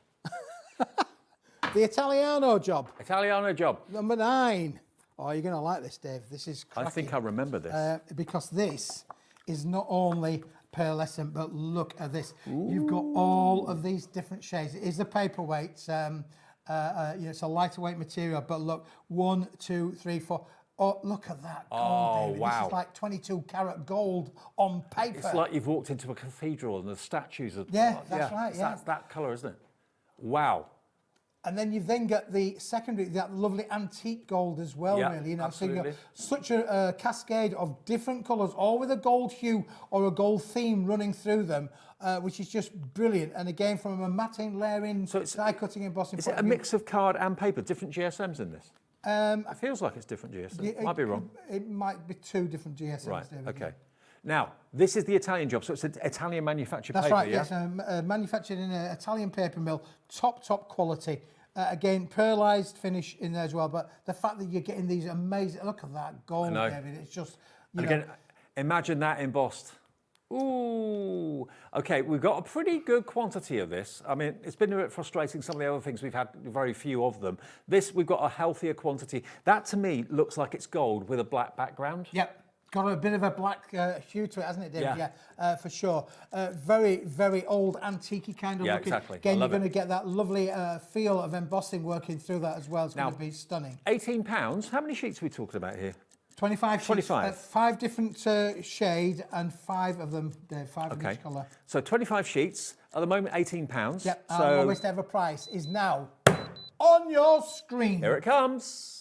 The Italiano job. Italiano job. Number 9. Oh, you're going to like this, Dave. This is cracking. I think I remember this. Because this is not only pearlescent, but look at this. Ooh. You've got all of these different shades. It is a paperweight. It's a lighter weight material, but look, 1, 2, 3, 4. Oh, look at that gold, Oh, David. wow. This is like 22 karat gold on paper. It's like you've walked into a cathedral and the statues are... Yeah, that's right, yeah. That's that colour, isn't it? Wow. And then you've then got the secondary, that lovely antique gold as well, Yeah, really. You know, absolutely. so you've got such a cascade of different colours, all with a gold hue or a gold theme running through them, which is just brilliant. And again, from a matting, layering, die cutting, embossing. Is it a mix of card and paper? Different GSMs in this? It feels like it's different GSMs. Yeah, Might be wrong. It might be 2 different GSMs, Right, David. okay. Now, this is the Italian job, so it's an Italian manufactured That's paper, right, yeah? yes. Manufactured in an Italian paper mill, top quality. Again, pearlised finish in there as well. But the fact that you're getting these amazing, look at that gold, David. It's just, you And know. again, imagine that embossed. Ooh. Okay, we've got a pretty good quantity of this. I mean, it's been a bit frustrating, some of the other things we've had, very few of them. This, we've got a healthier quantity. That, to me, looks like it's gold with a black background. Yep. Got a bit of a black hue to it, hasn't it, David? Yeah. For sure. Very, very old, antique kind of Yeah, looking. exactly. Again, I you're love going to it. get that lovely feel of embossing working through that as well. It's Now, going to be stunning. £18. How many sheets are we talking about here? 25 sheets. 25. 5 different shade and 5 of them, Dave, 5 of each colour. So 25 sheets, at the moment £18. Yep, so our lowest ever price is now on your screen. Here it comes.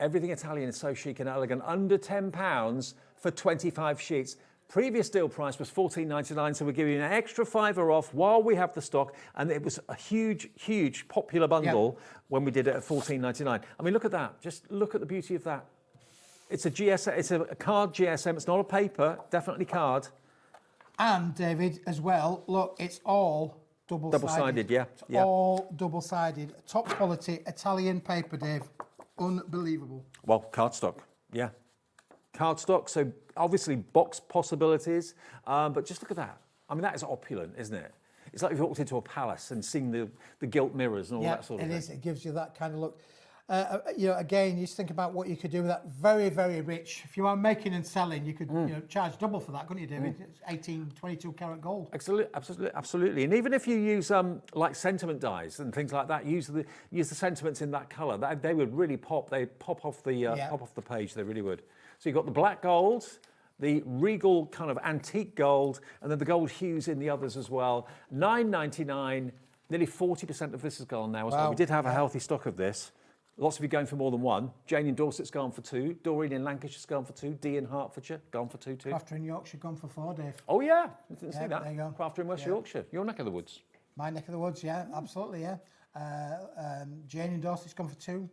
Everything Italian is so chic and elegant. Under £10 for 25 sheets. Previous deal price was $14.99, so we're giving you an extra £5 off while we have the stock, and it was a huge popular bundle when we did it at $14.99. I mean, look at that. Just look at the beauty of that. It's a GSM, it's a card GSM. It's not a paper, definitely card. And David, as well, look, it's all double-sided. Double-sided, yeah. It's all double-sided. Top quality Italian paper, Dave. Unbelievable. Well, cardstock, yeah. Cardstock, so obviously box possibilities, but just look at that. I mean, that is opulent, isn't it? It's like you've walked into a palace and seen the gilt mirrors and all that sort of thing. It is. It gives you that kind of look. You know, again, you just think about what you could do with that. Very, very rich. If you are making and selling, you could you know, charge double for that, couldn't you, David? It's 18, 22 karat gold. Absolutely. And even if you use like sentiment dyes and things like that, use the sentiments in that colour. They would really pop. They pop off the page. They really would. So you've got the black gold, the regal kind of antique gold, and then the gold hues in the others as well. $9.99. Nearly 40% of this is gone now as well. We did have a healthy stock of this. Lots of you going for more than one. Jane in Dorset's gone for 2. Doreen in Lancashire's gone for 2. Dee in Hertfordshire gone for 2 too. Crafter in Yorkshire gone for 4, Dave. Oh yeah, I didn't see that. There you go. Crafter in West Yorkshire, your neck of the woods. My neck of the woods, yeah, absolutely, yeah. Jane in Dorset's gone for 2.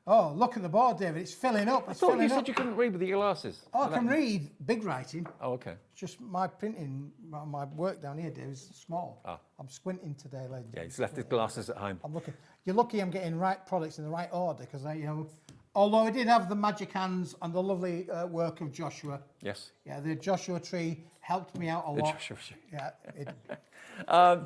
Oh, look at the board, David. It's filling up. I thought you said you couldn't read with your glasses. Oh, I can read big writing. Oh, okay. It's just my printing, my work down here, Dave, is small. I'm squinting today, ladies. Yeah, he's left his glasses at home. I'm looking. You're lucky I'm getting right products in the right order because you know, although I did have the magic hands and the lovely work of Joshua. Yes. Yeah, the Joshua tree helped me out a lot. Joshua tree. Yeah.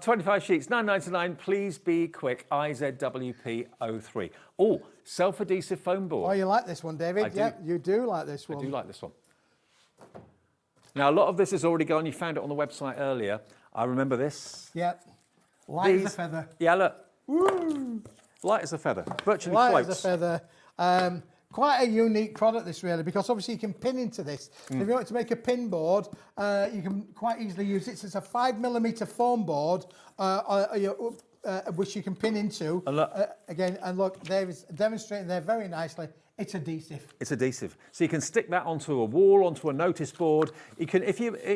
25 sheets, $9.99. Please be quick. IZWP03. Oh, self-adhesive foam board. Oh, you like this one, David? I do. Yeah, you do like this one. I do like this one. Now, a lot of this has already gone. You found it on the website earlier. I remember this. Yeah. Light as a feather. Yeah, look. Woo! Light as a feather. Virtually Light floats. as a feather. Quite a unique product, this really, because obviously you can pin into this. If you want to make a pin board, you can quite easily use it. So it's a 5mm foam board, which you can pin into. And look. Again, and look, there is demonstrating there very nicely. It's adhesive. It's adhesive. So you can stick that onto a wall, onto a notice board. You can,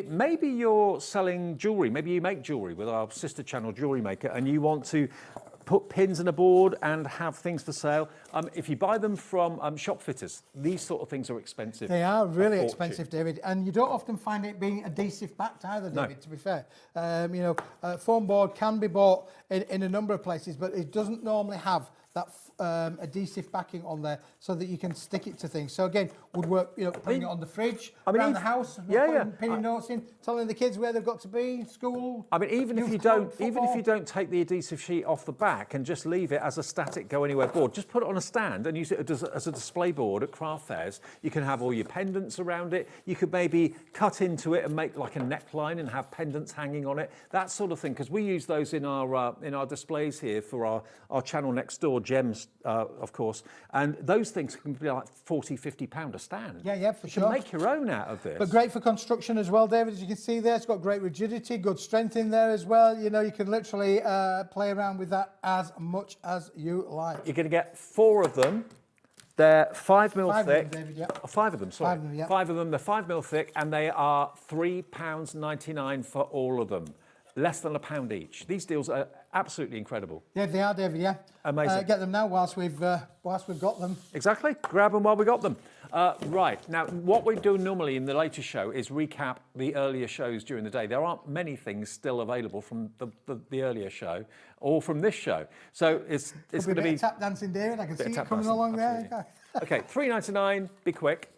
maybe you're selling jewellery, maybe you make jewellery with our sister channel Jewellery Maker, and you want to put pins in a board and have things for sale. If you buy them from shop fitters, these sort of things are expensive. They are really expensive, David, and you don't often find it being adhesive backed either, David, to be fair. You know, foam board can be bought in a number of places, but it doesn't normally have that adhesive backing on there so that you can stick it to things. So again, would work, you know, putting it on the fridge, around the house, pinning notes in, telling the kids where they've got to be, school. I mean, even if you don't take the adhesive sheet off the back and just leave it as a static go anywhere board, just put it on a stand and use it as a display board at craft fairs. You can have all your pendants around it. You could maybe cut into it and make like a neckline and have pendants hanging on it. That sort of thing, because we use those in our displays here for our channel next door, Gems, of course, and those things can be like £40–50 a stand. Yeah, for sure. You can make your own out of this. But great for construction as well, David, as you can see there. It's got great rigidity, good strength in there as well. You know, you can literally play around with that as much as you like. You're going to get 4 of them. They're 5mm thick. 5 of them, sorry. 5 of them, yeah. 5 of them, they're 5mm thick, and they are £3.99 for all of them. Less than £1 each. These deals are absolutely incredible. Yeah, they are, David, yeah. Amazing. Get them now whilst we've got them. Exactly. Grab them while we got them. Right. Now, what we do normally in the later show is recap the earlier shows during the day. There aren't many things still available from the earlier show or from this show. So it's going to be tap dancing, David. I can see it coming along there. Okay, $3.99. Be quick.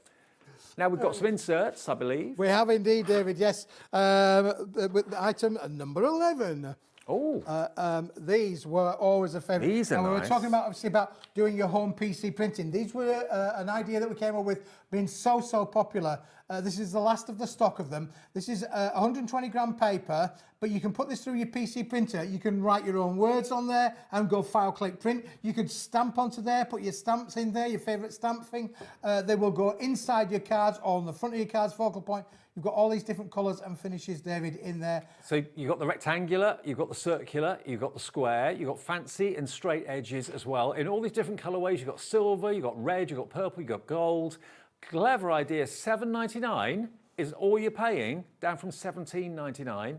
Now we've got some inserts, I believe. We have indeed, David, yes. With item number 11. Oh. These were always a favourite. These are nice. We were talking about, obviously, about doing your home PC printing. These were an idea that we came up with, being so popular. This is the last of the stock of them. This is 120 gram paper, but you can put this through your PC printer. You can write your own words on there and go file, click, print. You could stamp onto there, put your stamps in there, your favourite stamp thing. They will go inside your cards or on the front of your cards, focal point. You've got all these different colours and finishes, David, in there. So you've got the rectangular, you've got the circular, you've got the square, you've got fancy and straight edges as well. In all these different colourways, you've got silver, you've got red, you've got purple, you've got gold. Clever idea, $7.99. is all you're paying, down from $17.99.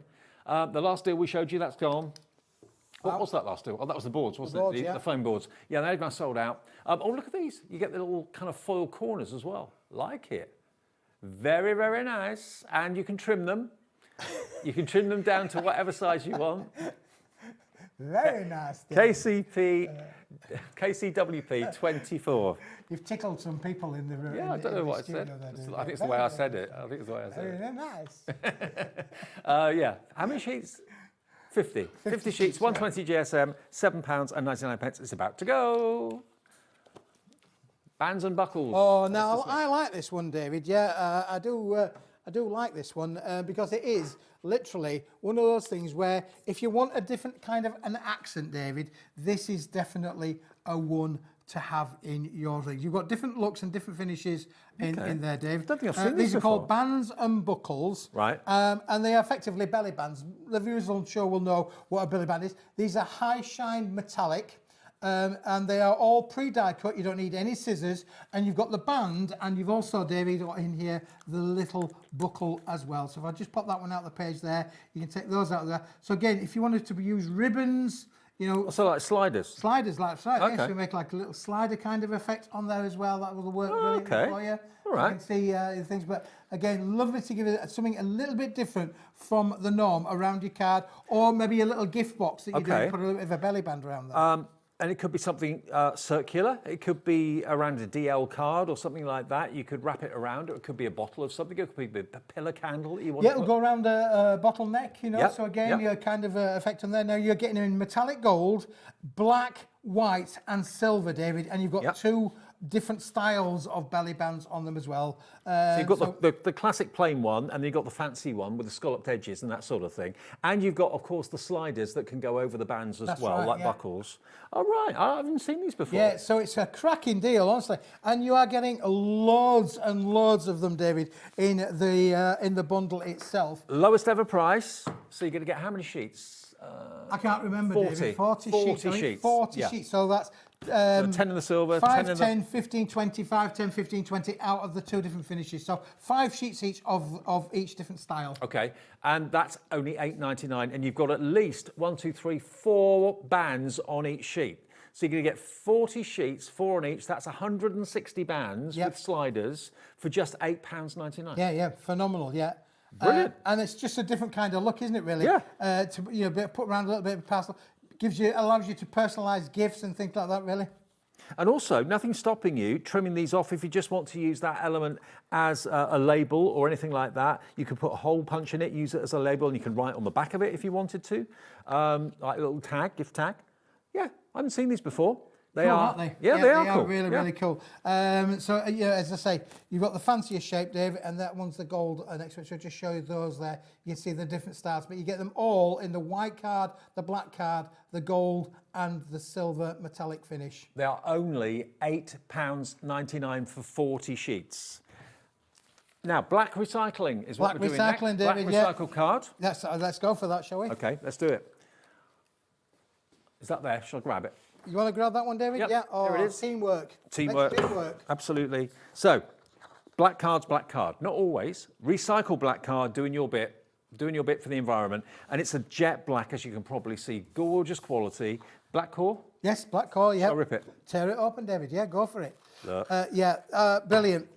The last deal we showed you, that's gone. What was that last deal? Oh, that was the boards, wasn't boards, it? yeah. The foam boards. Yeah, they've now sold out. Oh, look at these. You get the little kind of foil corners as well. Like it. Very, very nice. And you can trim them. You can trim them down to whatever size you want. Very nice. KCWP 24. You've tickled some people in the room. Yeah, I don't know what I said. I think it's the way I said it. I think it's the way I said it. Very nice. Yeah. How many sheets? 50. 50 sheets, 120 GSM, £7.99. It's about to go. Bands and buckles. Oh, now I like this one, David. Yeah, I do like this one because it is literally one of those things where if you want a different kind of an accent, David, this is definitely a one to have in your thing. You've got different looks and different finishes in there, Dave. I don't think I've seen these these are called before. bands and buckles. Right. And they are effectively belly bands. The viewers on the show will know what a belly band is. These are high shine metallic. And they are all pre-die cut. You don't need any scissors. And you've got the band, and you've also, David, got in here the little buckle as well. So if I just pop that one out of the page there, you can take those out of there. So again, if you wanted to use ribbons, you know... So like sliders? Sliders, like right. Okay. Yes, we make like a little slider kind of effect on there as well. That will work brilliantly for you. All right. You can see the things. But again, lovely to give it something a little bit different from the norm around your card, or maybe a little gift box that you do and put a little bit of a belly band around there. And it could be something circular. It could be around a DL card or something like that. You could wrap it around. It could be a bottle of something. It could be a pillar candle that you want Yeah, to it'll go around a bottleneck, you know. Yep, So again, yep. you're kind of effect on there. Now you're getting in metallic gold, black, white, and silver, David. And you've got two different styles of belly bands on them as well. So you've got the classic plain one, and then you've got the fancy one with the scalloped edges and that sort of thing. And you've got, of course, the sliders that can go over the bands as well, like buckles. All right, I haven't seen these before. Yeah, so it's a cracking deal, honestly. And you are getting loads and loads of them, David, in the bundle itself. Lowest ever price. So you're going to get how many sheets? I can't remember, 40. David. 40 sheets. I think sheets. 40 Yeah. sheets. So that's... So 10 in the silver, 5, 10 in 10, 15, 20, 5, 10, 15, 20 out of the two different finishes. So 5 sheets each of each different style. Okay, and that's only $8.99, and you've got at least 4 bands on each sheet. So you're going to get 40 sheets, 4 on each. That's 160 bands with sliders for just £8.99. Yeah, phenomenal, yeah. Brilliant. And it's just a different kind of look, isn't it, really? Yeah. To put around a little bit of parcel. Allows you to personalise gifts and things like that, really. And also, nothing's stopping you trimming these off if you just want to use that element as a label or anything like that. You can put a hole punch in it, use it as a label, and you can write on the back of it if you wanted to. Like a little tag, gift tag. Yeah, I haven't seen these before. They cool, are, aren't they? Yeah, they are cool. Really, really cool. So, as I say, you've got the fancier shape, Dave, and that one's the gold next to it. So I'll just show you those there. You see the different styles, but you get them all in the white card, the black card, the gold, and the silver metallic finish. They are only £8.99 for 40 sheets. Now, black recycling is what we're doing next. Black recycling, David, Black recycle card. Let's go for that, shall we? Okay, let's do it. Is that there? Shall I grab it? You want to grab that one, David? Yep, Yeah. Oh, there it is. Teamwork. Teamwork. Makes teamwork. Absolutely. So, black card's black card. Not always. Recycle black card, doing your bit for the environment. And it's a jet black, as you can probably see. Gorgeous quality. Black core? Yes, black core, yeah. I'll rip it. Tear it open, David. Yeah, go for it. Look. Brilliant.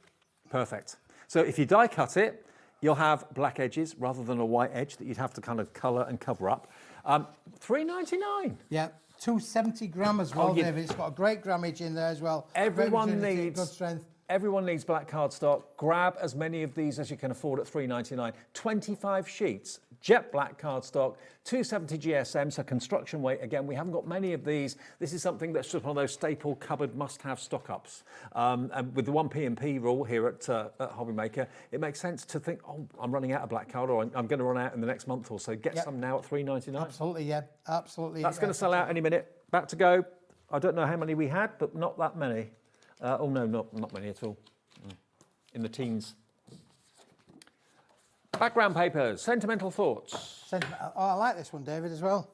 Perfect. So if you die cut it, you'll have black edges rather than a white edge that you'd have to kind of colour and cover up. $3.99. Yeah. 270 gram as well, David. It's got a great grammage in there as well. Everyone needs good strength. Everyone needs black cardstock. Grab as many of these as you can afford at $3.99. 25 sheets, jet black cardstock, 270 GSM, so construction weight. Again, we haven't got many of these. This is something that's just one of those staple cupboard must-have stock-ups. And with the 1P&P rule here at Hobby Maker, it makes sense to think, oh, I'm running out of black card, or I'm going to run out in the next month or so. Get some now at $3.99. Absolutely, yeah. Absolutely. That's going to sell out any minute. Back to go. I don't know how many we had, but not that many. Oh no, not many at all. In the teens. Background papers, sentimental thoughts. Oh, I like this one, David, as well.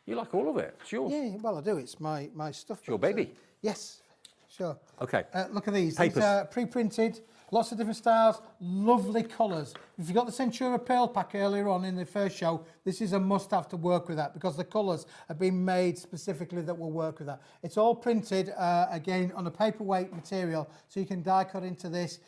You like all of it? It's yours. Yeah, well, I do. It's my stuff. It's your baby. Yes, sure. Okay. Look at these. Papers. These are pre-printed Lots of different styles, lovely colours. If you got the Centura Pearl pack earlier on in the first show, this is a must-have to work with that because the colours have been made specifically that will work with that. It's all printed, again, on a paperweight material, so you can die cut into this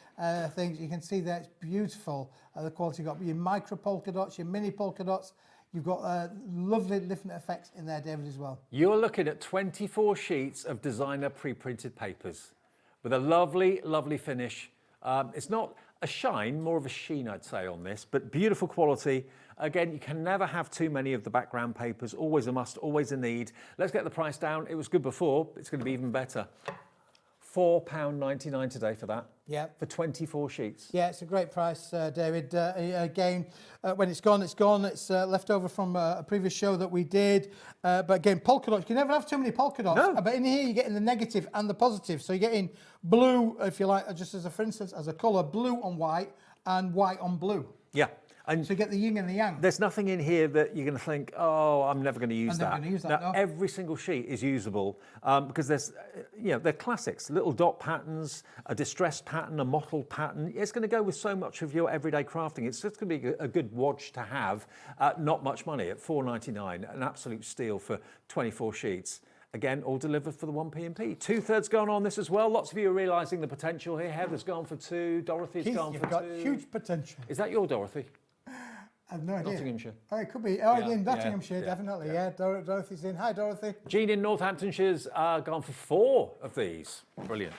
things. You can see that it's beautiful, the quality you've got. Your micro polka dots, your mini polka dots. You've got lovely different effects in there, David, as well. You're looking at 24 sheets of designer pre-printed papers with a lovely, lovely finish. It's not a shine, more of a sheen, I'd say, on this, but beautiful quality. Again, you can never have too many of the background papers. Always a must, always a need. Let's get the price down. It was good before. It's going to be even better. £4.99 today for that. Yeah. For 24 sheets. Yeah, it's a great price, David. Again, when it's gone, it's gone. It's left over from a previous show that we did. But again, polka dots. You can never have too many polka dots. No. But in here, you're getting the negative and the positive. So you're getting blue, if you like, just as a, for instance, as a colour, blue on white and white on blue. Yeah. And so you get the yin and the yang. There's nothing in here that you're going to think, oh, I'm never going to use that. I'm never going to use that, now, no. every single sheet is usable because there's, they're classics. Little dot patterns, a distressed pattern, a mottled pattern. It's going to go with so much of your everyday crafting. It's just going to be a good watch to have. Not much money at $4.99, an absolute steal for 24 sheets. Again, all delivered for the 1p&p. 2/3 gone on this as well. Lots of you are realising the potential here. Heather's gone for 2. Dorothy's gone for 2. You've got huge potential. Is that your Dorothy? I have no idea. Nottinghamshire. Oh, it could be. Oh, Yeah, in Nottinghamshire, yeah, definitely. Yeah, Dorothy's in. Hi, Dorothy. Jean in Northamptonshire's gone for 4 of these. Brilliant.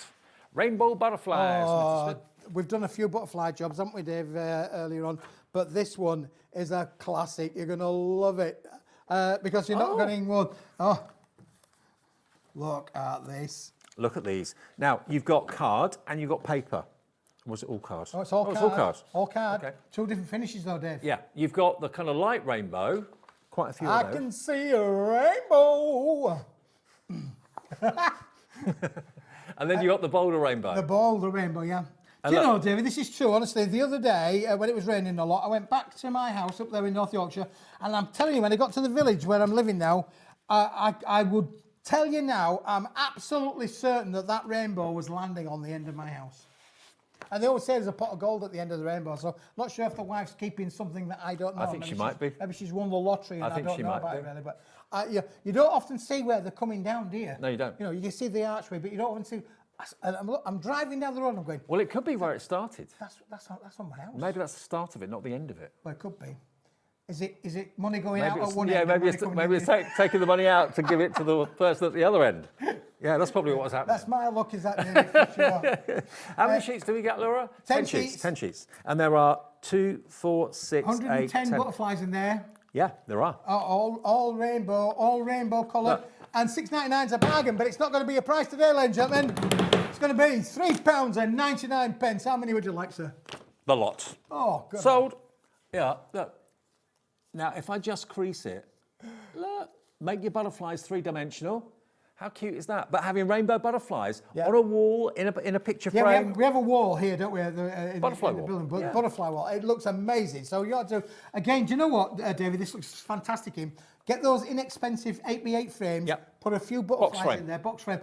Rainbow butterflies. Oh, we've done a few butterfly jobs, haven't we, Dave, earlier on? But this one is a classic. You're going to love it because you're not getting one. Oh, look at this. Look at these. Now, you've got card and you've got paper. Was it all cards? Oh, it's all card. It's all cards. All card. Okay. 2 different finishes, though, Dave. Yeah, you've got the kind of light rainbow. Quite a few I of those. can see a rainbow. And then you got the bolder rainbow. The bolder rainbow, yeah. And Do you look- know, David, this is true, honestly. The other day, when it was raining a lot, I went back to my house up there in North Yorkshire, and I'm telling you, when I got to the village where I'm living now, I would tell you now, I'm absolutely certain that that rainbow was landing on the end of my house. And they always say there's a pot of gold at the end of the rainbow, so not sure if the wife's keeping something that I don't know. I think she might be. Maybe she's won the lottery and I think don't she know might about be. it really. But you don't often see where they're coming down, do you? No, you don't. You know, you can see the archway, but you don't often see. And I'm driving down the road and I'm going, Well, it could be where it started. that's on my house. Maybe that's the start of it, not the end of it. Well, it could be. Is it money going Maybe out it's, at one yeah, end? maybe and it's, money maybe coming it's in? taking the money out to give it to the person at the other end. Yeah, that's probably what was happening. That's my luck, is that, David, for sure. How many sheets do we get, Laura? 10 sheets. sheets. 10 sheets. And there are 2, 4, 6, 8, 110 10. butterflies in there. Yeah, there are. All rainbow colour. And £6.99 is a bargain, but it's not going to be a price today, ladies and gentlemen. It's going to be £3.99. How many would you like, sir? The lot. Oh, good. Sold. Yeah, look. Now, if I just crease it, look, make your butterflies 3-dimensional. How cute is that? But having rainbow butterflies on a wall, in a picture frame. We have a wall here, don't we? Butterfly in the wall. building, Yeah. butterfly wall. It looks amazing. So you ought to, again, do you know what, David? This looks fantastic. Get those inexpensive 8x8 frames. Put a few butterflies in there, box frame,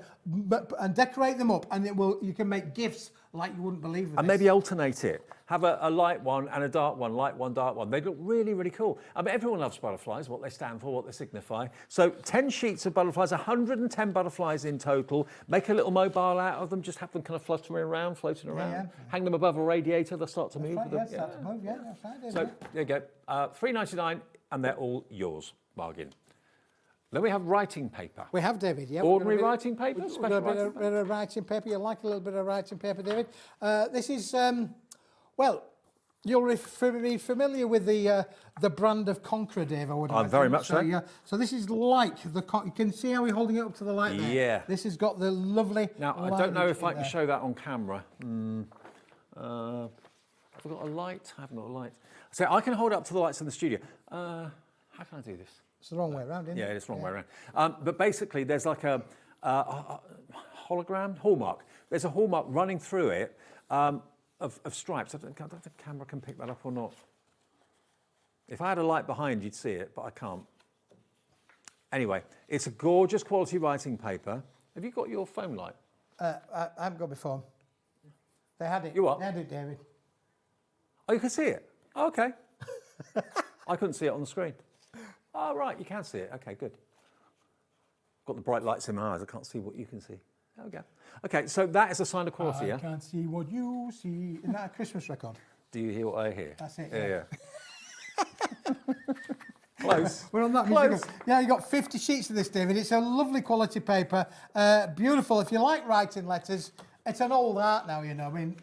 and decorate them up, and you can make gifts like you wouldn't believe. And maybe alternate it. Have a light one and a dark one, light one, dark one. They look really, really cool. I mean, everyone loves butterflies, what they stand for, what they signify. So 10 sheets of butterflies, 110 butterflies in total. Make a little mobile out of them. Just have them kind of fluttering around, floating around. Yeah. Hang them above a radiator. They'll start to move. Right, with them. yes, that's a move, yeah, that's right, David. So there you go. $3.99, and they're all yours. Bargain. Then we have writing paper. We have, David, yeah. Ordinary writing paper? We've Special got a writing bit of writing paper. You like a little bit of writing paper, David. This is, well, you'll be familiar with the brand of Conqueror, Dave, I would imagine. Very much so. Yeah. So this is like you can see how we're holding it up to the light there. Yeah. This has got the lovely Now, I don't know lineage if I in can there. show that on camera. Have I got a light? I haven't got a light. So I can hold it up to the lights in the studio. How can I do this? It's the wrong way around, isn't it? Yeah, it's the wrong way around. But basically, there's like a hologram, hallmark. There's a hallmark running through it of stripes. I don't know if the camera can pick that up or not. If I had a light behind, you'd see it, but I can't. Anyway, it's a gorgeous quality writing paper. Have you got your foam light? I haven't got my phone. They had it. You what? They had it, David. Oh, you can see it? Oh, okay. I couldn't see it on the screen. Oh, right, you can see it. Okay, good. Got the bright lights in my eyes. I can't see what you can see. There we go. Okay, so that is a sign of quality, yeah? I can't see what you see. Isn't that a Christmas record? Do you hear what I hear? That's it, Yeah. Close. We're on that music. Yeah, you got 50 sheets of this, David. It's a lovely quality paper. Beautiful. If you like writing letters, it's an old art now, you know. I mean,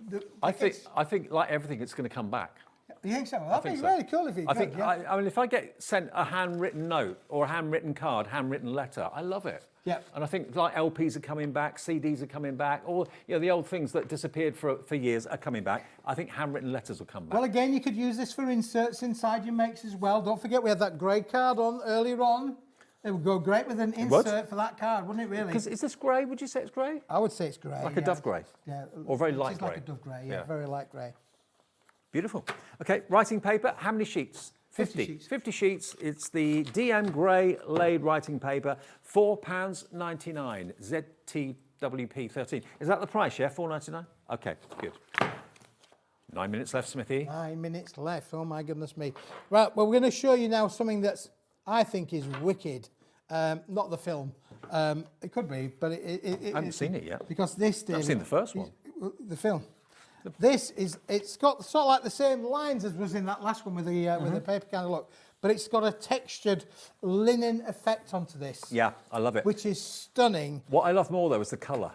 I think like everything, it's going to come back. You think so? That'd be really cool if it could. I mean, if I get sent a handwritten note or a handwritten card, handwritten letter, I love it. Yeah. And I think like LPs are coming back, CDs are coming back, or the old things that disappeared for years are coming back. I think handwritten letters will come back. Well, again, you could use this for inserts inside your makes as well. Don't forget we had that grey card on earlier on. It would go great with an insert for that card, wouldn't it, really? Because is this grey? Would you say it's grey? I would say it's grey. Like a dove grey? Yeah. Or very light grey? Like a dove grey, yeah, very light grey. Beautiful. Okay, writing paper, how many sheets? 50 sheets. 50 sheets. It's the DM Grey laid writing paper, £4.99, ZTWP 13. Is that the price, yeah? £4.99? Okay, good. 9 minutes left, Smithy. 9 minutes left. Oh, my goodness me. Right, well, we're going to show you now something that's, I think, is wicked. Not the film. It could be, but I haven't seen it yet. Because this, David, I've seen the first one. The film. This is, it's got sort of like the same lines as was in that last one with the paper kind of look, but it's got a textured linen effect onto this. Yeah, I love it. Which is stunning. What I love more, though, is the colour.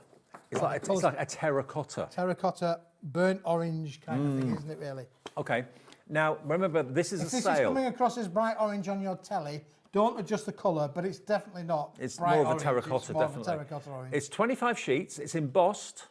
It's like a terracotta. Terracotta, burnt orange kind of thing, isn't it, really? Okay. Now, remember, this is a sale. If this is coming across as bright orange on your telly, don't adjust the colour, but it's definitely not It's bright more of a orange. terracotta, It's more definitely. Of a terracotta orange. It's 25 sheets. It's embossed.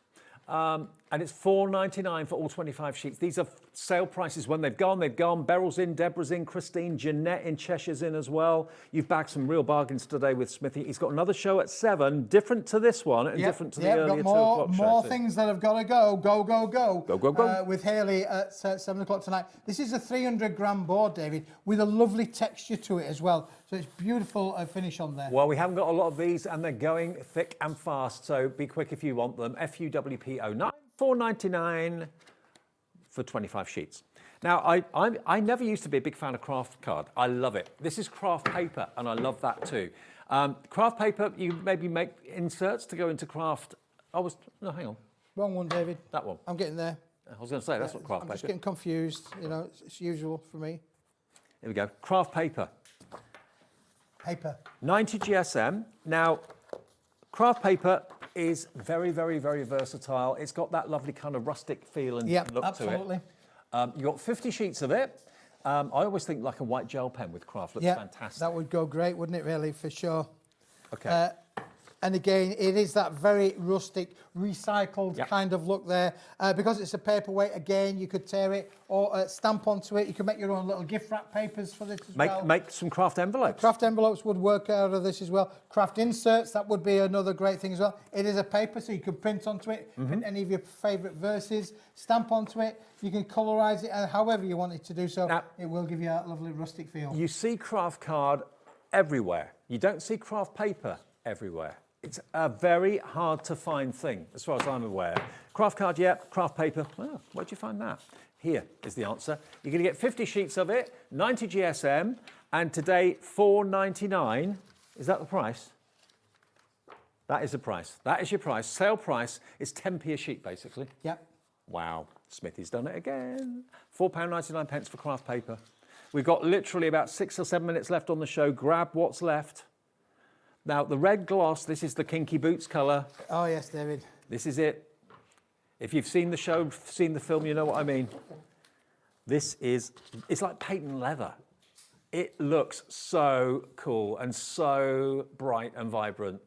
And it's £4.99 for all 25 sheets. These are sale prices when they've gone. They've gone. Beryl's in, Deborah's in, Christine, Jeanette in Cheshire's in as well. You've bagged some real bargains today with Smithy. He's got another show at 7, different to this one and different to the earlier 2 o'clock show. More things that have got to go. Go, go, go. Go, go, go. With Hayley at 7 o'clock tonight. This is a 300-gram board, David, with a lovely texture to it as well. So it's beautiful finish on there. Well, we haven't got a lot of these, and they're going thick and fast. So be quick if you want them. FUWP09. £4.99 for 25 sheets. Now, I never used to be a big fan of craft card. I love it. This is craft paper, and I love that too. Craft paper, you maybe make inserts to go into craft. No, hang on. Wrong one, David. That one. I'm getting there. I was going to say, that's not craft paper. I'm just getting confused. You know, it's usual for me. Here we go. Craft paper. Paper. 90 GSM. Now, craft paper is very, very, very versatile. It's got that lovely kind of rustic feel and look absolutely. to it. You've got 50 sheets of it. I always think like a white gel pen with craft looks fantastic. That would go great, wouldn't it, really, for sure. Okay. And again, it is that very rustic, recycled kind of look there. Because it's a paperweight, again, you could tear it or stamp onto it. You could make your own little gift wrap papers for this as well. Make some craft envelopes. Craft envelopes would work out of this as well. Craft inserts, that would be another great thing as well. It is a paper, so you could print onto it, print any of your favourite verses, stamp onto it. You can colorise it however you want it to do so. Now, it will give you that lovely rustic feel. You see craft card everywhere. You don't see craft paper everywhere. It's a very hard to find thing, as far as I'm aware. Craft card, craft paper, where'd you find that? Here is the answer. You're going to get 50 sheets of it, 90 GSM, and today £4.99. Is that the price? That is the price. That is your price. Sale price is 10p a sheet, basically. Yep. Wow, Smithy's done it again. £4.99 for craft paper. We've got literally about 6 or 7 minutes left on the show. Grab what's left. Now, the red gloss, this is the Kinky Boots colour. Oh, yes, David. This is it. If you've seen the show, seen the film, you know what I mean. This is, it's like patent leather. It looks so cool and so bright and vibrant.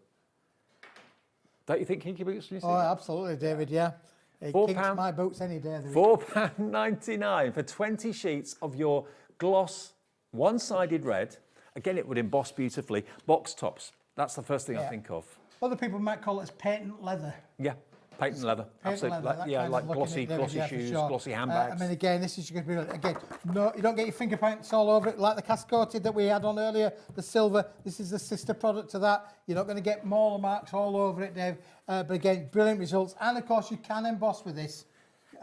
Don't you think Kinky Boots? You see that? Absolutely, David, yeah. It kinks my boots any day. £4.99 for 20 sheets of your gloss, one-sided red. Again, it would emboss beautifully. Box tops. That's the first thing I think of. Other people might call it as patent leather. Yeah, patent leather. Absolutely. Leather, like glossy shoes, glossy handbags. I mean, again, this is going to be, again, no, you don't get your fingerprints all over it like the cascoted that we had on earlier, the silver. This is the sister product to that. You're not going to get mauler marks all over it, Dave. But again, brilliant results. And of course, you can emboss with this.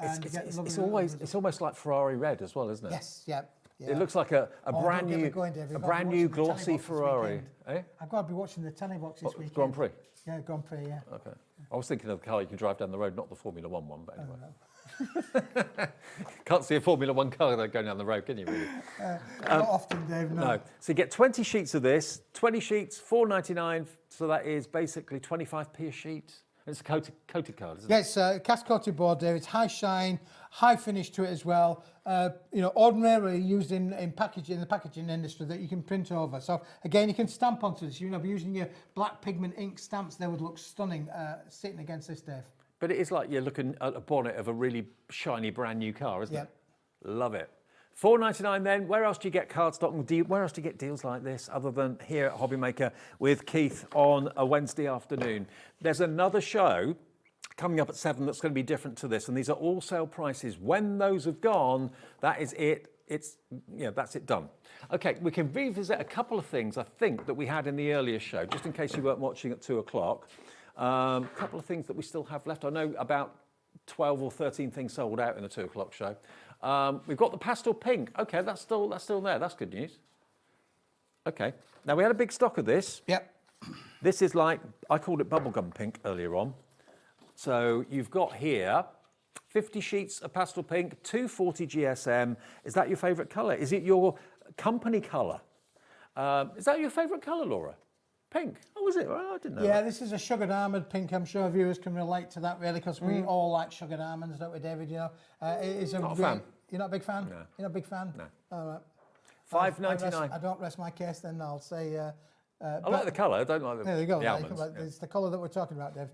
And It's almost like Ferrari red as well, isn't it? Yes, yeah. It looks like a brand new glossy Ferrari. Eh? I've got to be watching the telly box this weekend. Grand Prix. Yeah, Grand Prix. Yeah. Okay. I was thinking of the car you can drive down the road, not the Formula One one, but anyway. Can't see a Formula One car going down the road, can you? Really? Not often, Dave. No. So you get 20 sheets of this. 20 sheets, £4.99. So that is basically 25p a sheet. It's a coated card, isn't it? Yes, cast coated board, Dave. It's high shine, high finish to it as well. Ordinarily used in the packaging industry that you can print over. So again, you can stamp onto this. Using your black pigment ink stamps, they would look stunning sitting against this, Dave. But it is like you're looking at a bonnet of a really shiny brand new car, isn't it? Love it. £4.99 then. Where else do you get cardstock? Where else do you get deals like this other than here at Hobbymaker with Keith on a Wednesday afternoon? There's another show coming up at 7 that's going to be different to this, and these are all sale prices. When those have gone, that is it. That's it done. Okay, we can revisit a couple of things I think that we had in the earlier show, just in case you weren't watching at 2 o'clock. A couple of things that we still have left. I know about 12 or 13 things sold out in the 2 o'clock show. We've got the pastel pink. Okay, that's still there. That's good news. Okay, now we had a big stock of this. Yep. This is like, I called it bubblegum pink earlier on. So you've got here 50 sheets of pastel pink, 240 GSM. Is that your favourite colour? Is it your company colour? Is that your favourite colour, Laura? Pink. Oh, is it? Oh, I didn't know. Yeah, this is a sugared almond pink. I'm sure viewers can relate to that really, because we all like sugared almonds, don't we, David? It is not a fan. You're not a big fan? No. You're not a big fan? No. All right. $5.99. I don't rest my case then. I'll say. I like the colour. I don't like There you go. the almonds. It's the colour that we're talking about, Dave.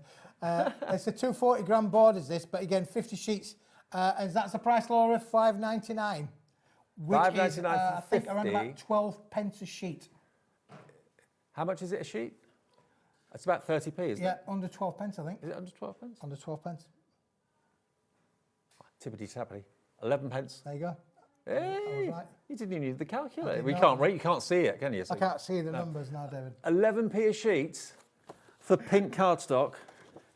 It's a 240 gram board, is this? But again, 50 sheets. And that's the price, Laura. $5.99. Which is, I think, around about 12 pence a sheet. How much is it a sheet? It's about 30p, isn't it? Yeah, under 12 pence, I think. Is it under 12 pence? Under 12 pence. Tippity tappity. 11 pence. There you go. Hey, right. You didn't even need the calculator. You can't see it, can you? So, I can't see the numbers now, David. 11p a sheet for pink cardstock.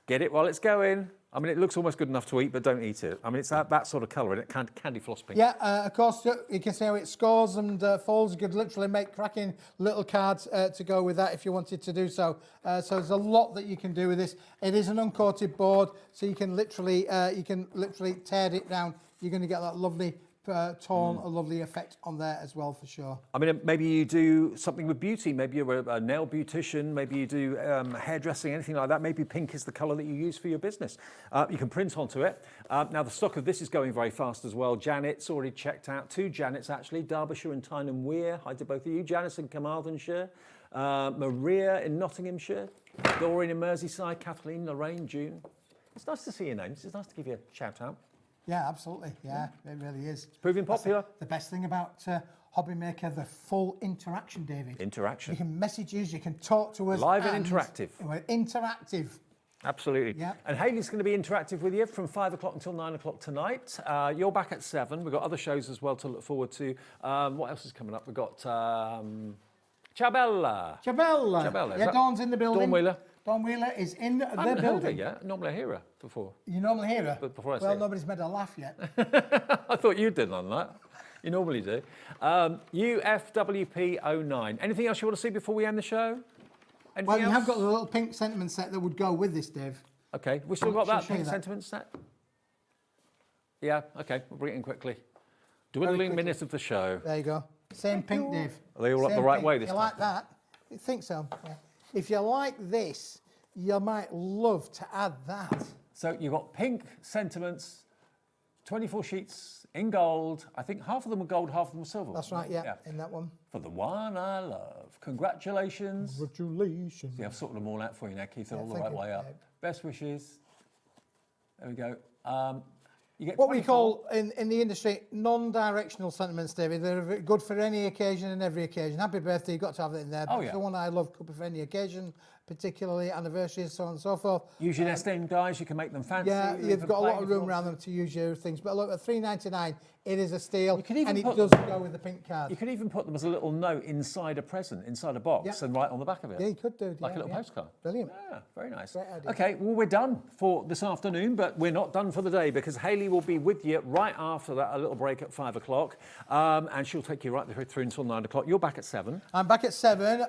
Get it while it's going. I mean, it looks almost good enough to eat, but don't eat it. I mean, it's that sort of colour in it, candy floss pink. Yeah, of course, you can see how it scores and folds. You could literally make cracking little cards to go with that if you wanted to do so. So there's a lot that you can do with this. It is an uncoated board, so you can literally tear it down. You're going to get that lovely tone, a lovely effect on there as well, for sure. I mean, maybe you do something with beauty. Maybe you're a nail beautician. Maybe you do hairdressing, anything like that. Maybe pink is the colour that you use for your business. You can print onto it. Now, the stock of this is going very fast as well. Janet's already checked out. 2 Janets, actually. Derbyshire and Tyne Wear. Hi to both of you. Janice in Carmarthenshire. Maria in Nottinghamshire. Doreen in Merseyside. Kathleen, Lorraine, June. It's nice to see your names. It's nice to give you a shout out. Yeah, absolutely. Yeah, it really is. It's proving popular. The best thing about Hobbymaker, the full interaction, David. Interaction. You can message us, you can talk to us. Live and interactive. We're interactive. Absolutely. Yeah. And Hayley's going to be interactive with you from 5 o'clock until 9 o'clock tonight. You're back at 7. We've got other shows as well to look forward to. What else is coming up? We've got Ciao Bella. Yeah, Dawn's in the building. Dawn Wheeler. Dawn Wheeler is in the I haven't building. heard her yet. Normally I hear her before. You normally hear her? But before I well, say nobody's made her laugh yet. I thought you did on that. You normally do. UFWP09. Anything else you want to see before we end the show? Anything Well, you else? have got the little pink sentiment set that would go with this, Dave. Okay, we still got that show you pink that. sentiment set? Yeah, okay, we'll bring it in quickly. Dwindling minutes of the show. There you go. Same pink, Dave. Are they all up Same the right pink. way this You time? like that? I think so. Yeah. If you like this, you might love to add that. So you've got pink sentiments, 24 sheets in gold. I think half of them were gold, half of them were silver. That's right, yeah, in that one. For the one I love. Congratulations. Congratulations. See, I've sorted them all out for you now, Keith. They're all the thank right you. way up. Best wishes. There we go. You get What we 24. call in the industry non-directional sentiments, David. They're good for any occasion and every occasion. Happy birthday, you've got to have it in there. Oh, But yeah. the one I love could be for any occasion. particularly anniversaries, so on and so forth. Use your nesting dies, you can make them fancy. Yeah, leave you've them got a lot plain of if you room want around to. them to use your things. But look, at $3.99, it is a steal, You could even and it put does them- go with the pink card. You could even put them as a little note inside a present, inside a box, and write on the back of it. Yeah, you could do. Like yeah, a little yeah. postcard. Brilliant. Yeah, very nice. Great idea. Okay, well, we're done for this afternoon, but we're not done for the day because Hayley will be with you right after that, a little break at 5 o'clock, and she'll take you right through until 9 o'clock. You're back at 7. I'm back at 7.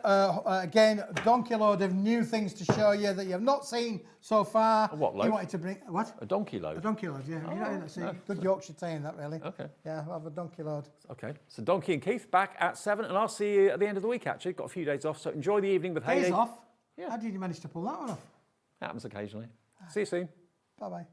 Again, donkey load of new things to show you that you have not seen so far. A what load? You wanted to bring what? A donkey load. A donkey load, yeah. You know, that's a good Yorkshire saying that, really. Okay. Yeah, I'll have a donkey load. Okay, so Donkey and Keith back at 7, and I'll see you at the end of the week, actually. Got a few days off, so enjoy the evening with Hayley. Days off? Yeah. How did you manage to pull that one off? Happens occasionally. See you soon. Bye-bye.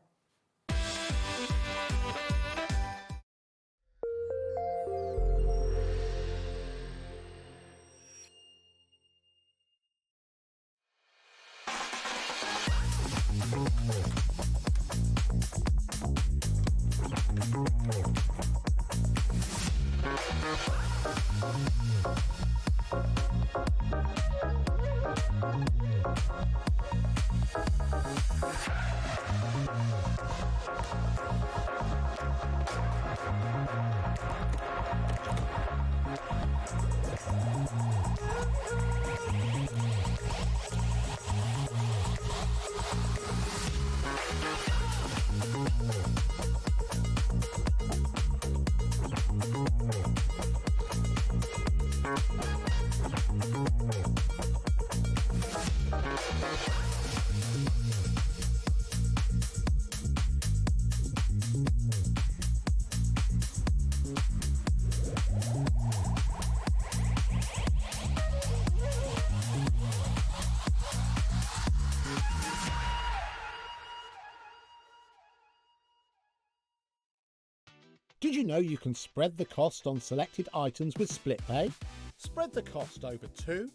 Did you know you can spread the cost on selected items with split pay? Spread the cost over 2,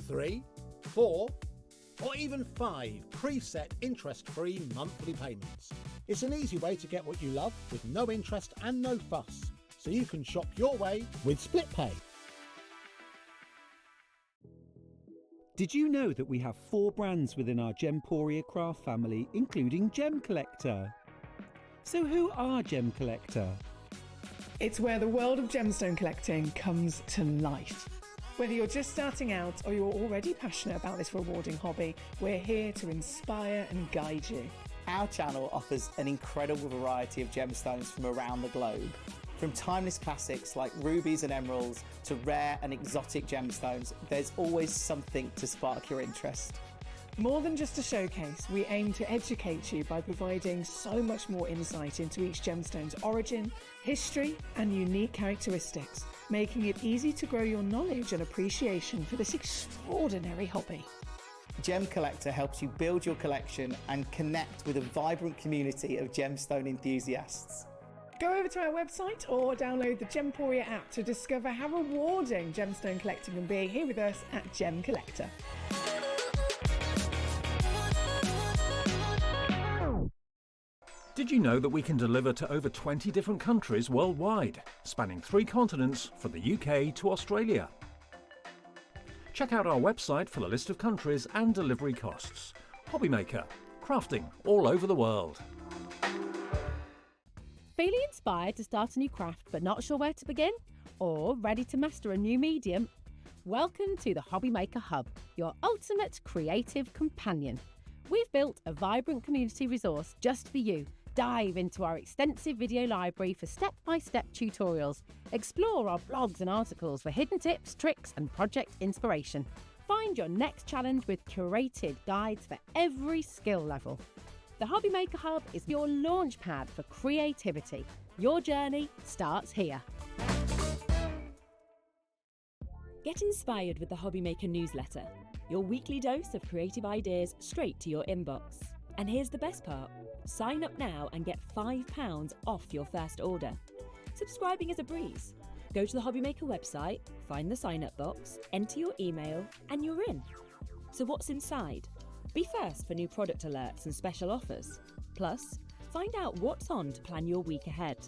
3, 4, or even 5 preset interest-free monthly payments. It's an easy way to get what you love with no interest and no fuss, so you can shop your way with split pay. Did you know that we have 4 brands within our Gemporia craft family, including Gem Collector? So who are Gem Collector? It's where the world of gemstone collecting comes to life. Whether you're just starting out or you're already passionate about this rewarding hobby, we're here to inspire and guide you. Our channel offers an incredible variety of gemstones from around the globe. From timeless classics like rubies and emeralds to rare and exotic gemstones, there's always something to spark your interest. More than just a showcase, we aim to educate you by providing so much more insight into each gemstone's origin, history, and unique characteristics, making it easy to grow your knowledge and appreciation for this extraordinary hobby. Gem Collector helps you build your collection and connect with a vibrant community of gemstone enthusiasts. Go over to our website or download the Gemporia app to discover how rewarding gemstone collecting can be here with us at Gem Collector. Did you know that we can deliver to over 20 different countries worldwide, spanning 3 continents from the UK to Australia? Check out our website for the list of countries and delivery costs. Hobbymaker, crafting all over the world. Feeling inspired to start a new craft but not sure where to begin? Or ready to master a new medium? Welcome to the Hobbymaker Hub, your ultimate creative companion. We've built a vibrant community resource just for you. Dive into our extensive video library for step-by-step tutorials. Explore our blogs and articles for hidden tips, tricks and project inspiration. Find your next challenge with curated guides for every skill level. The Hobbymaker Hub is your launch pad for creativity. Your journey starts here. Get inspired with the Hobbymaker newsletter, your weekly dose of creative ideas straight to your inbox. And here's the best part. Sign up now and get £5 off your first order. Subscribing is a breeze. Go to the Hobbymaker website, find the sign-up box, enter your email, and you're in. So what's inside? Be first for new product alerts and special offers. Plus, find out what's on to plan your week ahead.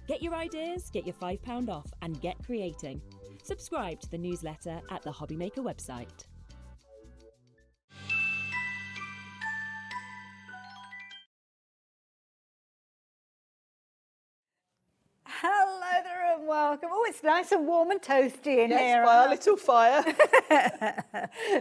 Get your ideas, get your £5 off, and get creating. Subscribe to the newsletter at the Hobbymaker website. welcome. Oh, it's nice and warm and toasty in here. By our little fire.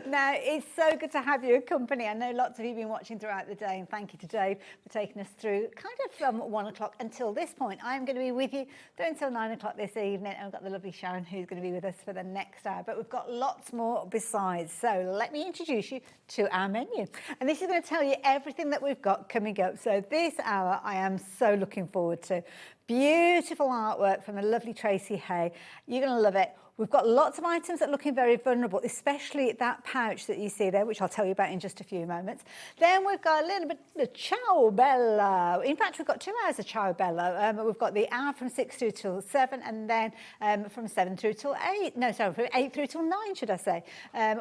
Now, it's so good to have you company. I know lots of you have been watching throughout the day, and thank you to Dave for taking us through kind of from 1 o'clock until this point. I'm going to be with you through until 9 o'clock this evening, and we've got the lovely Sharon who's going to be with us for the next hour, but we've got lots more besides. So let me introduce you to our menu, and this is going to tell you everything that we've got coming up. So this hour I am so looking forward to. Beautiful artwork from the lovely Tracey Hey. You're going to love it. We've got lots of items that are looking very vulnerable, especially that pouch that you see there, which I'll tell you about in just a few moments. Then we've got a little bit of Ciao Bella. In fact, we've got 2 hours of Ciao Bella. We've got the hour from 6 through till 7, and then from 7 through till 8. No, sorry, from 8 through till 9, should I say,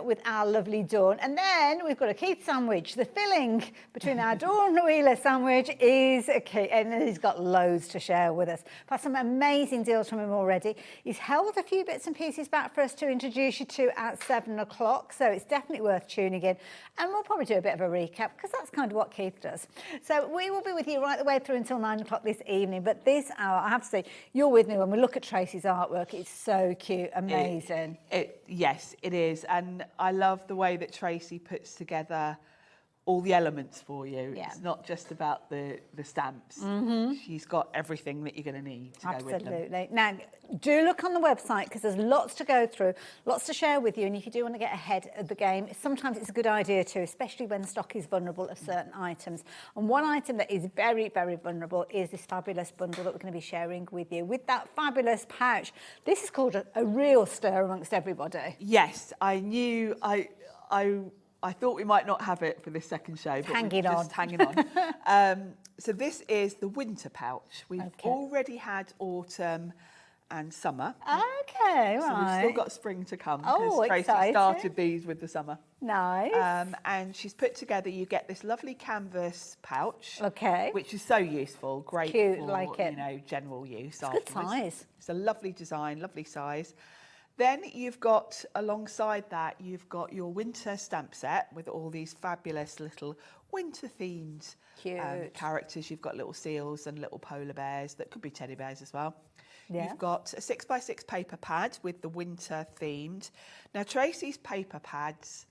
with our lovely Dawn. And then we've got a Keith sandwich. The filling between our Dawn Wheeler sandwich is a Keith, and he's got loads to share with us. I've had some amazing deals from him already. He's held a few bits and pieces back for us to introduce you to at 7 o'clock, so it's definitely worth tuning in, and we'll probably do a bit of a recap because that's kind of what Keith does. So we will be with you right the way through until 9 o'clock this evening, but this hour, I have to say, you're with me when we look at Tracey's artwork. It's so cute, amazing. Yes, it is, and I love the way that Tracey puts together all the elements for you. Yeah. It's not just about the stamps. She's got everything that you're going to need to go with them. Absolutely. Now, do look on the website because there's lots to go through, lots to share with you, and if you do want to get ahead of the game, sometimes it's a good idea too, especially when stock is vulnerable of certain items. And one item that is very, very vulnerable is this fabulous bundle that we're going to be sharing with you, with that fabulous pouch. This is called a real stir amongst everybody. Yes, I knew, I thought we might not have it for this second show, but we're just hanging on. So this is the winter pouch. We've already had autumn and summer. Okay, so we've still got spring to come. Oh, Tracey exciting. started these with the summer. Nice. And she's put together, you get this lovely canvas pouch. Okay. Which is so useful, great Cute, for, like it. you know, general use. It's good size. It's a lovely design, lovely size. Then you've got, alongside that, you've got your winter stamp set with all these fabulous little winter-themed characters. You've got little seals and little polar bears that could be teddy bears as well. Yeah. You've got a 6x6 paper pad with the winter-themed. Now, Tracey's paper pads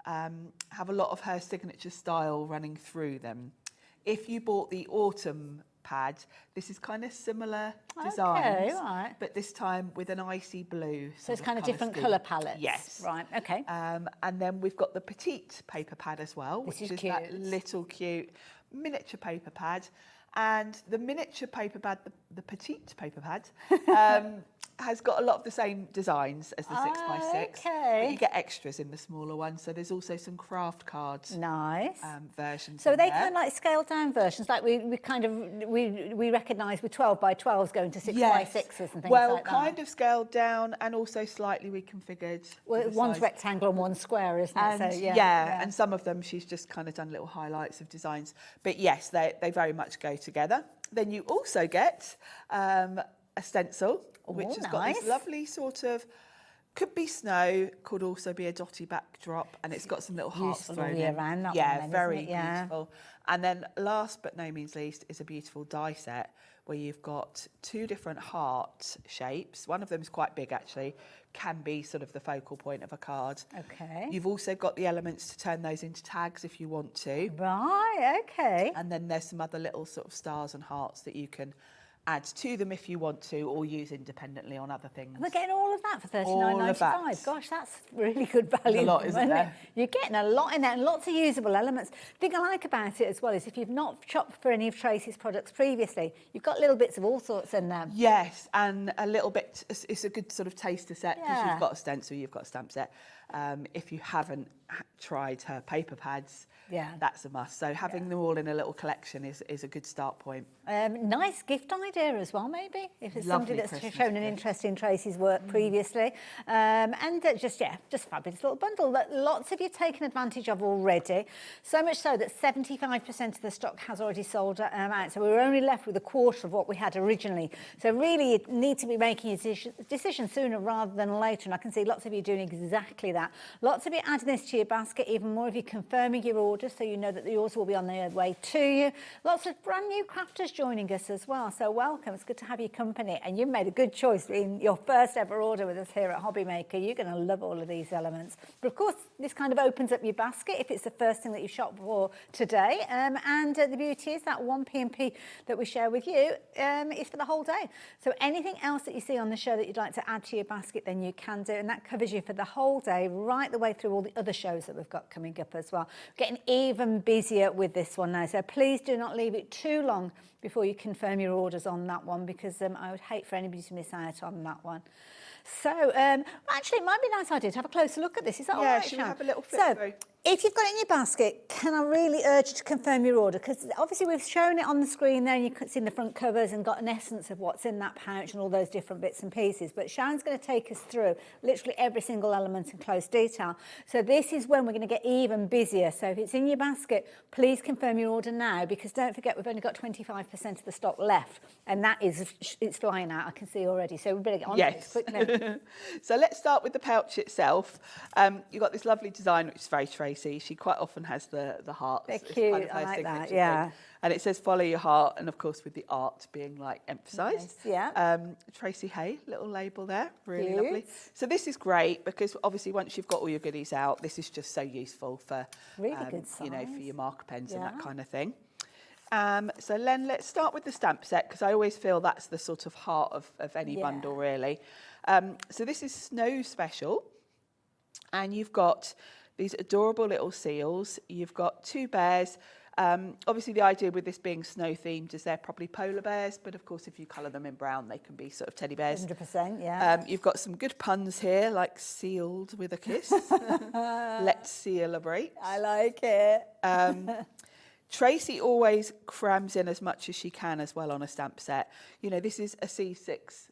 have a lot of her signature style running through them. If you bought the autumn pad, this is kind of similar designs, right. but this time with an icy blue. So it's kind of different colour palettes. Yes. Right, okay. And then we've got the petite paper pad as well, which is cute. that little cute miniature paper pad. And the miniature paper pad, the petite paper pad, has got a lot of the same designs as the 6x6. But you get extras in the smaller one. So there's also some craft cards. Nice. Versions. So they kind of like scaled down versions, like we recognise with 12x12s going to 6x6s and things like that. Kind of scaled down and also slightly reconfigured. Well, one's rectangle and one's square, isn't it? And so, and some of them she's just kind of done little highlights of designs. But yes, they very much go together. Then you also get a stencil, which has got this lovely sort of, could be snow, could also be a dotty backdrop, and it's got some little hearts thrown in. Around, very beautiful. And then last but no means least is a beautiful die set where you've got 2 different heart shapes. One of them is quite big actually, can be sort of the focal point of a card. Okay. You've also got the elements to turn those into tags if you want to. Right, okay. And then there's some other little sort of stars and hearts that you can add to them if you want to, or use independently on other things. And we're getting all of that for $39.95. Gosh, that's really good value. There's a lot, isn't there? You're getting a lot in there and lots of usable elements. The thing I like about it as well is if you've not shopped for any of Tracey's products previously, you've got little bits of all sorts in there. Yes, and a little bit, it's a good sort of taster set because you've got a stencil, you've got a stamp set. If you haven't tried her paper pads, that's a must. So having them all in a little collection is a good start point. Nice gift idea as well, maybe, if it's Lovely somebody that's Christmas shown an interest in Tracey's work previously. And just fabulous little bundle that lots of you have taken advantage of already. So much so that 75% of the stock has already sold out. So we were only left with a quarter of what we had originally. So really you need to be making a decision sooner rather than later. And I can see lots of you doing exactly that. Lots of you adding this to your basket, even more of you confirming your orders so you know that yours will be on their way to you. Lots of brand new crafters joining us as well. So welcome. It's good to have your company. And you've made a good choice in your first ever order with us here at Hobby Maker. You're going to love all of these elements. But of course, this kind of opens up your basket if it's the first thing that you shop for today. And the beauty is that 1 P&P that we share with you is for the whole day. So anything else that you see on the show that you'd like to add to your basket, then you can do. And that covers you for the whole day, right the way through all the other shows that we've got coming up as well. Getting even busier with this one now. So please do not leave it too long before you confirm your orders on that one, because I would hate for anybody to miss out on that one. So, actually, it might be a nice idea to have a closer look at this. Is that all right, should we Sharon? have a little flip through? If you've got it in your basket, can I really urge you to confirm your order? Because obviously we've shown it on the screen there and you can see the front covers and got an essence of what's in that pouch and all those different bits and pieces. But Sharon's going to take us through literally every single element in close detail. So this is when we're going to get even busier. So if it's in your basket, please confirm your order now, because don't forget we've only got 25% of the stock left. And that is, it's flying out, I can see already. So we better get on to this quickly. So let's start with the pouch itself. You've got this lovely design, which is very Tracey. She quite often has the hearts. They're It's cute, kind of I her like that, signature yeah. thing. And it says follow your heart, and of course with the art being like emphasised. Nice, yeah. Tracey Hey, little label there, really Cute. lovely. So this is great because obviously once you've got all your goodies out, this is just so useful for, really good you know, for size. your marker pens and that Yeah. kind of thing. So Len, let's start with the stamp set, because I always feel that's the sort of heart of any bundle, really. So this is Snow Special, and you've got these adorable little seals. You've got 2 bears. Obviously, the idea with this being snow themed is they're probably polar bears, but of course, if you colour them in brown, they can be sort of teddy bears. 100%, yeah. You've got some good puns here, like sealed with a kiss. Let's celebrate. I like it. Tracey always crams in as much as she can as well on a stamp set. You know, this is a C6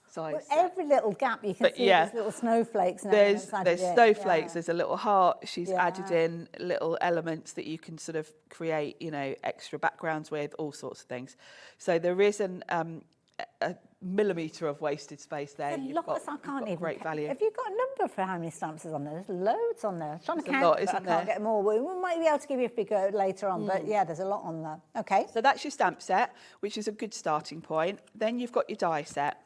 size. Well, every little gap you can see there's little snowflakes. And There's it. snowflakes, Yeah. there's a little heart. She's Yeah. added in little elements that you can sort of create, you know, extra backgrounds with, all sorts of things. So there isn't a millimetre of wasted space there. You've got great value. Have you got a number for how many stamps is on there? There's loads on there. I'm trying to There's a count, lot, but I isn't can't there? get them all. We might be able to give you a figure later on, but yeah, there's a lot on there. Okay. So that's your stamp set, which is a good starting point. Then you've got your die set.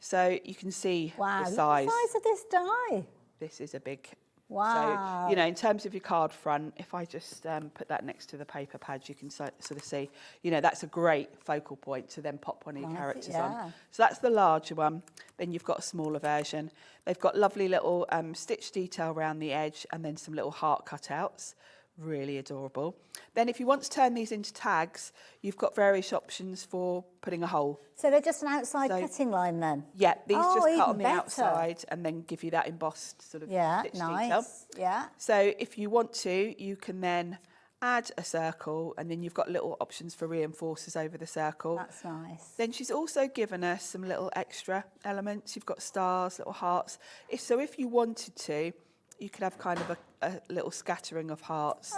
So you can see Wow, the look size. at the size of this die. This is a big. Wow. So, you know, in terms of your card front, if I just put that next to the paper pad, you can sort of see, you know, that's a great focal point to then pop one of your characters on. So that's the larger one. Then you've got a smaller version. They've got lovely little stitch detail around the edge and then some little heart cutouts. Really adorable. Then if you want to turn these into tags, you've got various options for putting a hole. So they're just an outside cutting line then? Yeah, these just cut on the better. outside and then give you that embossed sort of stitch nice. detail. Yeah. So if you want to, you can then add a circle, and then you've got little options for reinforcers over the circle. That's nice. Then she's also given us some little extra elements. You've got stars, little hearts. If you wanted to, you could have kind of a little scattering of hearts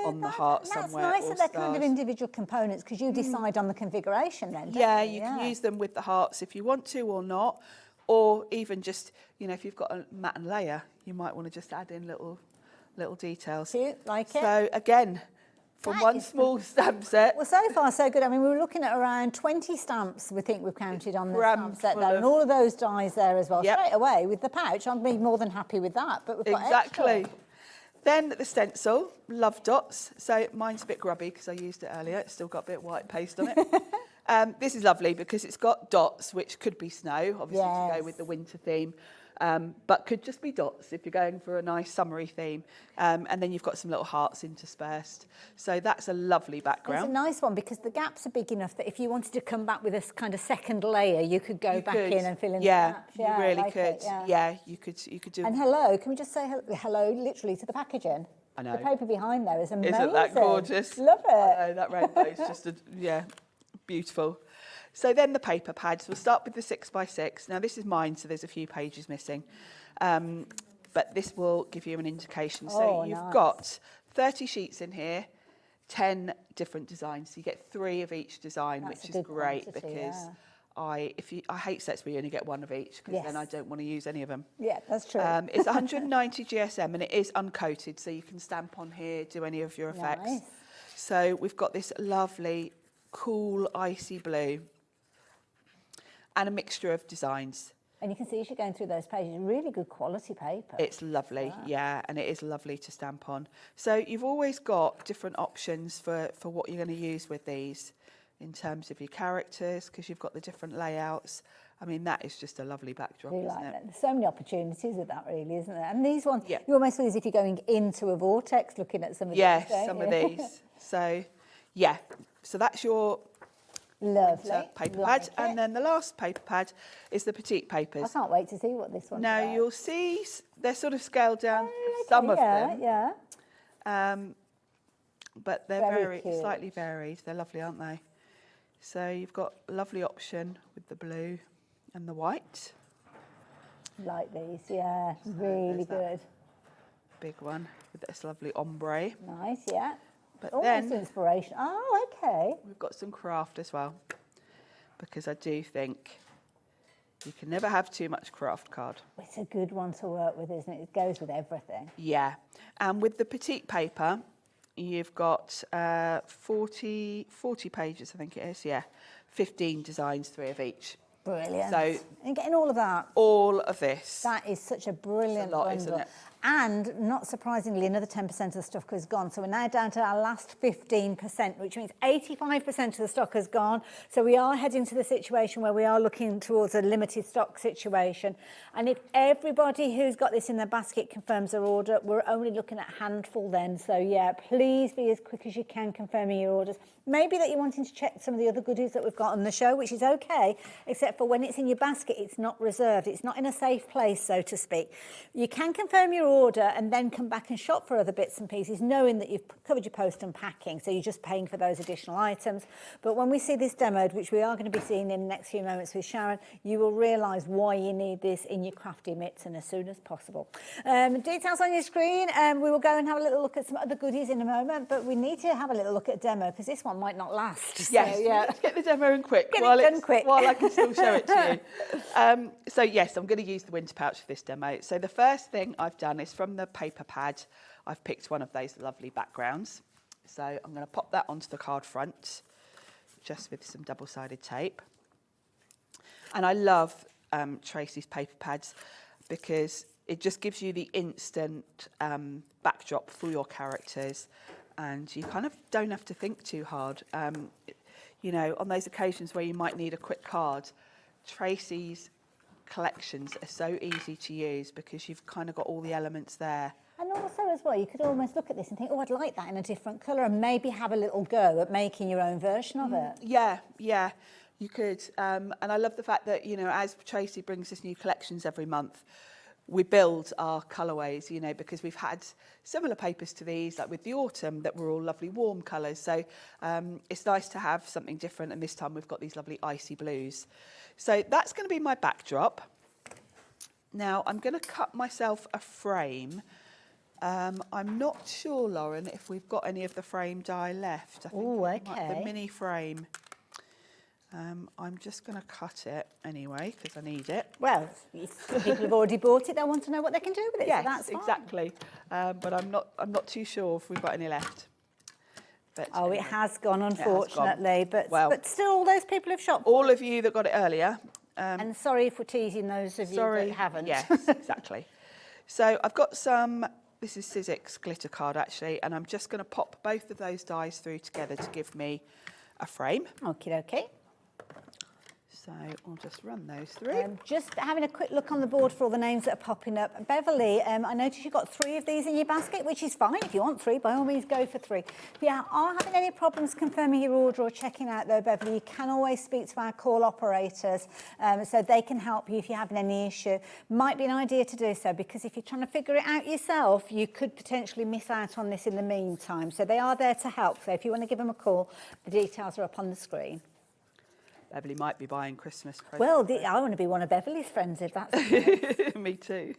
on the heart somewhere. That's nice or that they're kind of stars. individual components, because you decide on the configuration then, don't Yeah, you? you can use them with the hearts if you want to or not. Or even just, you know, if you've got a matte and layer, you might want to just add in little details. Cute, like it. So again, from one small stamp set. Well, so far so good. I mean, we were looking at around 20 stamps, we think we've counted on the stamp set there, and all of those dies there as well. Straight away with the pouch, I'd be more than happy with that. But we've got Exactly. extra. Then the stencil, love dots. So mine's a bit grubby because I used it earlier. It's still got a bit of white paste on it. This is lovely because it's got dots, which could be snow, obviously, to go with the winter theme. But could just be dots if you're going for a nice summery theme. And then you've got some little hearts interspersed. So that's a lovely background. It's a nice one because the gaps are big enough that if you wanted to come back with a kind of second layer, you could go back in and fill in the gaps. Yeah, you really like could. it, Yeah, you could do. And hello, can we just say hello literally to the packaging? I know. The paper behind there is amazing. Isn't that gorgeous? Love it. I know, that rainbow is just, beautiful. So then the paper pads. We'll start with the 6x6. Now this is mine, so there's a few pages missing. But this will give you an indication. So you've got 30 sheets in here, 10 different designs. So you get 3 of each design, which is great because I hate sets where you only get 1 of each, because then I don't want to use any of them. Yeah, that's true. It's 190 GSM and it is uncoated, so you can stamp on here, do any of your effects. Nice. So we've got this lovely, cool, icy blue. and a mixture of designs. And you can see as you're going through those pages, really good quality paper. It's lovely, yeah, and it is lovely to stamp on. So you've always got different options for what you're going to use with these in terms of your characters, because you've got the different layouts. I mean, that is just a lovely backdrop, isn't it? There's so many opportunities with that, really, isn't there? And these ones, you almost feel as if you're going into a vortex looking at some of these. Yes, some of these. So, yeah, so that's your lovely paper pad. And then the last paper pad is the petite papers. I can't wait to see what this one's Now, about. you'll see they're sort of scaled down, some of them. Yeah. But they're Very cute. slightly varied. They're lovely, aren't they? So you've got a lovely option with the blue and the white. Like these, yeah, really good. Big one with this lovely ombre. Nice, yeah. But Almost then inspiration. Oh, okay. we've got some craft as well, because I do think you can never have too much craft card. It's a good one to work with, isn't it? It goes with everything. Yeah, and with the petite paper, you've got 40 pages, I think it is, yeah. 15 designs, 3 of each. Brilliant. So and getting all of that. All of this. That is such a brilliant lot, bundle. isn't it? And not surprisingly, another 10% of the stock has gone. So we're now down to our last 15%, which means 85% of the stock has gone. So we are heading to the situation where we are looking towards a limited stock situation. And if everybody who's got this in their basket confirms their order, we're only looking at a handful then. So yeah, please be as quick as you can confirming your orders. Maybe that you're wanting to check some of the other goodies that we've got on the show, which is okay, except for when it's in your basket, it's not reserved. It's not in a safe place, so to speak. You can confirm your order and then come back and shop for other bits and pieces, knowing that you've covered your post and packing, so you're just paying for those additional items. But when we see this demoed, which we are going to be seeing in the next few moments with Sharon, you will realise why you need this in your crafty mitts and as soon as possible. Details on your screen. We will go and have a little look at some other goodies in a moment, but we need to have a little look at demo because this one might not last. Yes, so, yeah. let's get the demo in quick. Get it done quick. While I can still show it to you. So yes, I'm going to use the winter pouch for this demo. So the first thing I've done is from the paper pad, I've picked one of those lovely backgrounds. So I'm going to pop that onto the card front, just with some double-sided tape. And I love Tracey's paper pads because it just gives you the instant backdrop for your characters, and you kind of don't have to think too hard. You know, on those occasions where you might need a quick card, Tracey's collections are so easy to use because you've kind of got all the elements there. And also as well, you could almost look at this and think, oh, I'd like that in a different colour, and maybe have a little go at making your own version of it. Yeah, you could. And I love the fact that, you know, as Tracey brings us new collections every month, we build our colourways, you know, because we've had similar papers to these, like with the autumn, that were all lovely warm colours. So it's nice to have something different, and this time we've got these lovely icy blues. So that's going to be my backdrop. Now I'm going to cut myself a frame. I'm not sure, Lauren, if we've got any of the frame die left. I think the mini frame. I'm just going to cut it anyway because I need it. Well, if people have already bought it, they'll want to know what they can do with it. Yes, so that's fine. exactly. But I'm not too sure if we've got any left. But it has gone, unfortunately. But still, all those people have shopped. All of you that got it earlier. And sorry if we're teasing those of you that haven't. Yes, exactly. So I've got some. This is Sizzix glitter card actually, and I'm just going to pop both of those dies through together to give me a frame. Okie dokie. So I'll just run those through. Just having a quick look on the board for all the names that are popping up. Beverly, I noticed you've got 3 of these in your basket, which is fine. If you want 3, by all means go for 3. If you are having any problems confirming your order or checking out though, Beverly, you can always speak to our call operators so they can help you if you're having any issue. Might be an idea to do so, because if you're trying to figure it out yourself, you could potentially miss out on this in the meantime. So they are there to help. So if you want to give them a call, the details are up on the screen. Beverly might be buying Christmas presents. Well, I want to be one of Beverly's friends if that's the case. Me too.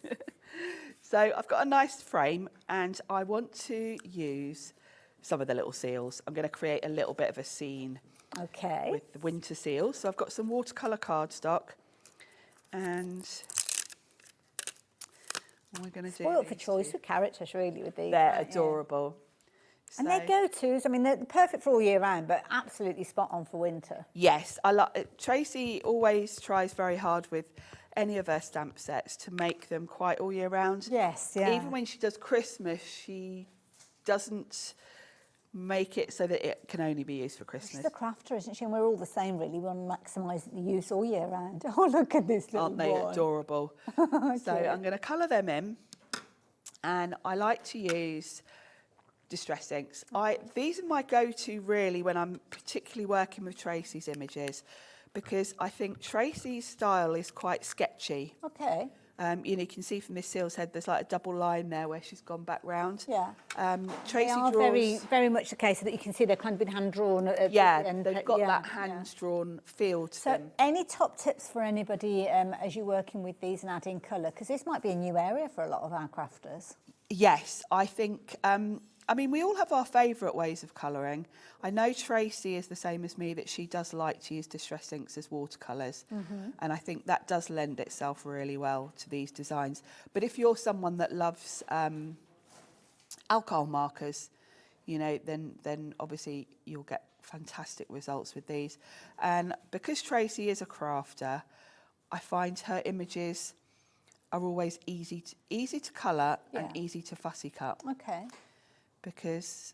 So I've got a nice frame and I want to use some of the little seals. I'm going to create a little bit of a scene with the winter seals. So I've got some watercolour cardstock and we're going to do Spoiled for choice with characters really with these. They're adorable. And they're go-tos. I mean, they're perfect for all year round, but absolutely spot on for winter. Yes, I like. Tracey always tries very hard with any of her stamp sets to make them quite all year round. Yes, yeah. Even when she does Christmas, she doesn't make it so that it can only be used for Christmas. She's a crafter, isn't she? And we're all the same, really. We want to maximise the use all year round. Oh, look at this little Aren't they boy. adorable? So I'm going to colour them in, and I like to use distress inks. These are my go-to really when I'm particularly working with Tracey's images, because I think Tracey's style is quite sketchy. Okay. You know, you can see from this seal's head, there's like a double line there where she's gone back round. Yeah. Tracey they are draws... very much the case that you can see they've kind of been hand-drawn. They've got that hand-drawn feel to them. So any top tips for anybody as you're working with these and adding colour? Because this might be a new area for a lot of our crafters. Yes, I think... I mean, we all have our favourite ways of colouring. I know Tracey is the same as me, that she does like to use distress inks as watercolours. And I think that does lend itself really well to these designs. But if you're someone that loves alcohol markers, you know, then obviously you'll get fantastic results with these. And because Tracey is a crafter, I find her images are always easy to colour and easy to fussy cut. Okay. Because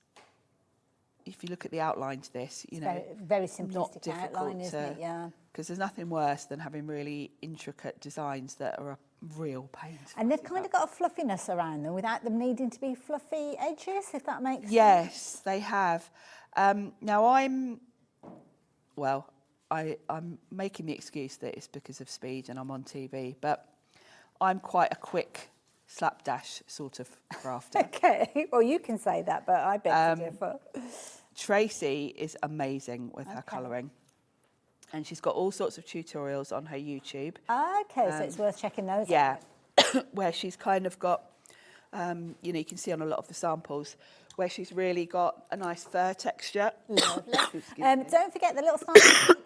if you look at the outline to this, you know, very simplistic not difficult outline, isn't it? Yeah. Because there's nothing worse than having really intricate designs that are a real pain. And they've kind of got a fluffiness around them without them needing to be fluffy edges, if that makes sense. Yes, they have. Now I'm making the excuse that it's because of speed and I'm on TV, but I'm quite a quick slapdash sort of crafter. Okay, well you can say that, but I beg to differ. Tracey is amazing with her colouring, and she's got all sorts of tutorials on her YouTube. Okay, so it's worth checking those out. Yeah, where she's kind of got, you know, you can see on a lot of the samples, where she's really got a nice fur texture. Lovely. Don't forget the little sample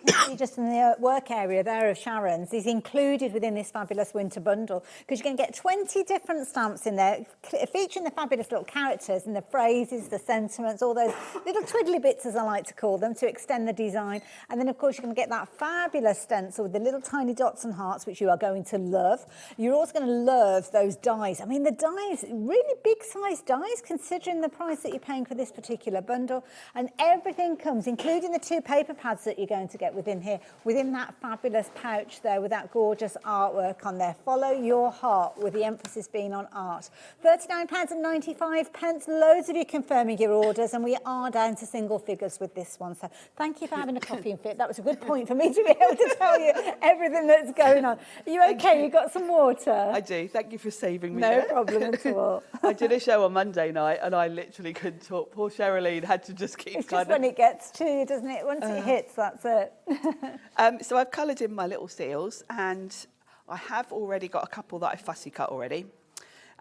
you can see just in the work area there of Sharon's is included within this fabulous winter bundle, because you're going to get 20 different stamps in there featuring the fabulous little characters and the phrases, the sentiments, all those little twiddly bits, as I like to call them, to extend the design. And then, of course, you're going to get that fabulous stencil with the little tiny dots and hearts, which you are going to love. You're also going to love those dies. I mean, the dies, really big size dies, considering the price that you're paying for this particular bundle. And everything comes, including the 2 paper pads that you're going to get within here, within that fabulous pouch there with that gorgeous artwork on there. Follow your heart, with the emphasis being on art. £39.95. Loads of you confirming your orders, and we are down to single figures with this one. So thank you for having a coffee and fit. That was a good point for me to be able to tell you everything that's going on. Are you okay? You got some water? I do. Thank you for saving me. No there. problem at all. I did a show on Monday night, and I literally couldn't talk. Poor Sharon had to just keep It's just when it gets to you, doesn't it? Once it hits, that's it. So I've coloured in my little seals, and I have already got a couple that I fussy cut already.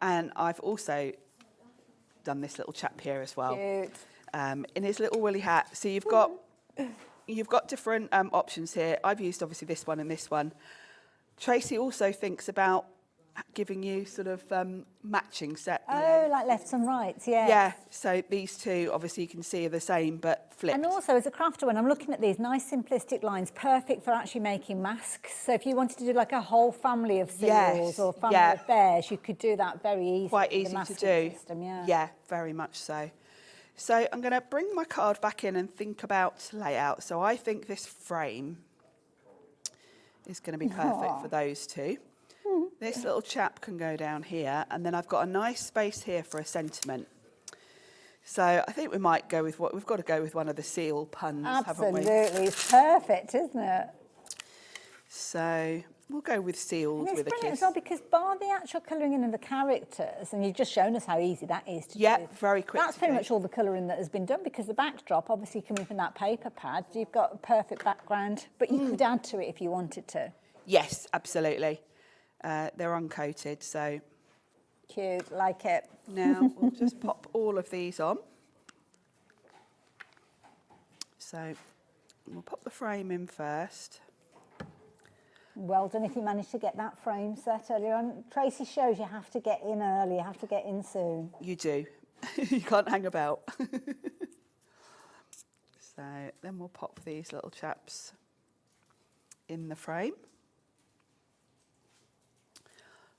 And I've also done this little chap here as well. Cute. In his little woolly hat. So you've got different options here. I've used obviously this one and this one. Tracey also thinks about giving you sort of matching set. Oh, like lefts and rights, yeah. Yeah, so these two, obviously you can see, are the same, but flipped. And also, as a crafter, when I'm looking at these nice simplistic lines, perfect for actually making masks. So if you wanted to do like a whole family of seals or family of bears, you could do that very easily. Quite easy to do. System, yeah. Yeah, very much so. So I'm going to bring my card back in and think about layout. So I think this frame is going to be perfect for those two. This little chap can go down here, and then I've got a nice space here for a sentiment. So I think we might go with we've got to go with one of the seal puns, haven't we? Absolutely, it's perfect, isn't it? So we'll go with seals with a kiss. As well, because bar the actual colouring in of the characters, and you've just shown us how easy that is to do. Yeah, very quick. That's pretty much all the colouring that has been done, because the backdrop, obviously coming from that paper pad, you've got a perfect background, but you could add to it if you wanted to. Yes, absolutely. They're uncoated, so... Cute, like it. Now, we'll just pop all of these on. So, we'll pop the frame in first. Well done if you managed to get that frame set earlier on. Tracey shows you have to get in early, you have to get in soon. You do. You can't hang about. So then we'll pop these little chaps in the frame,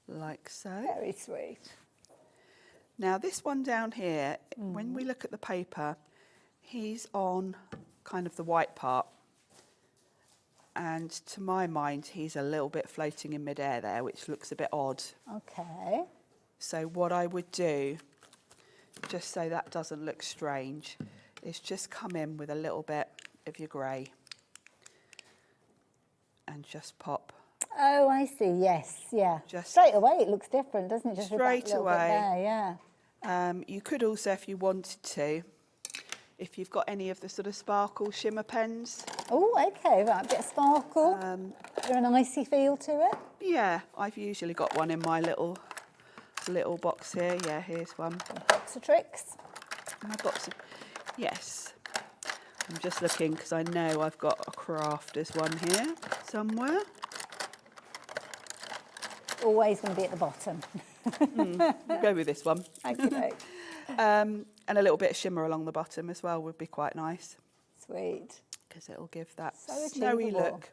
like so. Very sweet. Now this one down here, when we look at the paper, he's on kind of the white part. And to my mind, he's a little bit floating in midair there, which looks a bit odd. Okay. So what I would do, just so that doesn't look strange, is just come in with a little bit of your grey and just pop. Oh, I see. Yes, yeah. Just straight away, it looks different, doesn't it? Just with that straight little bit away. there, yeah. You could also, if you wanted to, if you've got any of the sort of sparkle shimmer pens. Oh, okay, right, a bit of sparkle. Is there an icy feel to it? Yeah, I've usually got one in my little box here. Yeah, here's one. Box of tricks. My box of, yes. I'm just looking because I know I've got a crafters one here somewhere. Always going to be at the bottom. We'll go with this one. Okay. And a little bit of shimmer along the bottom as well would be quite nice. Sweet. Because it'll give that So snowy achievable. look.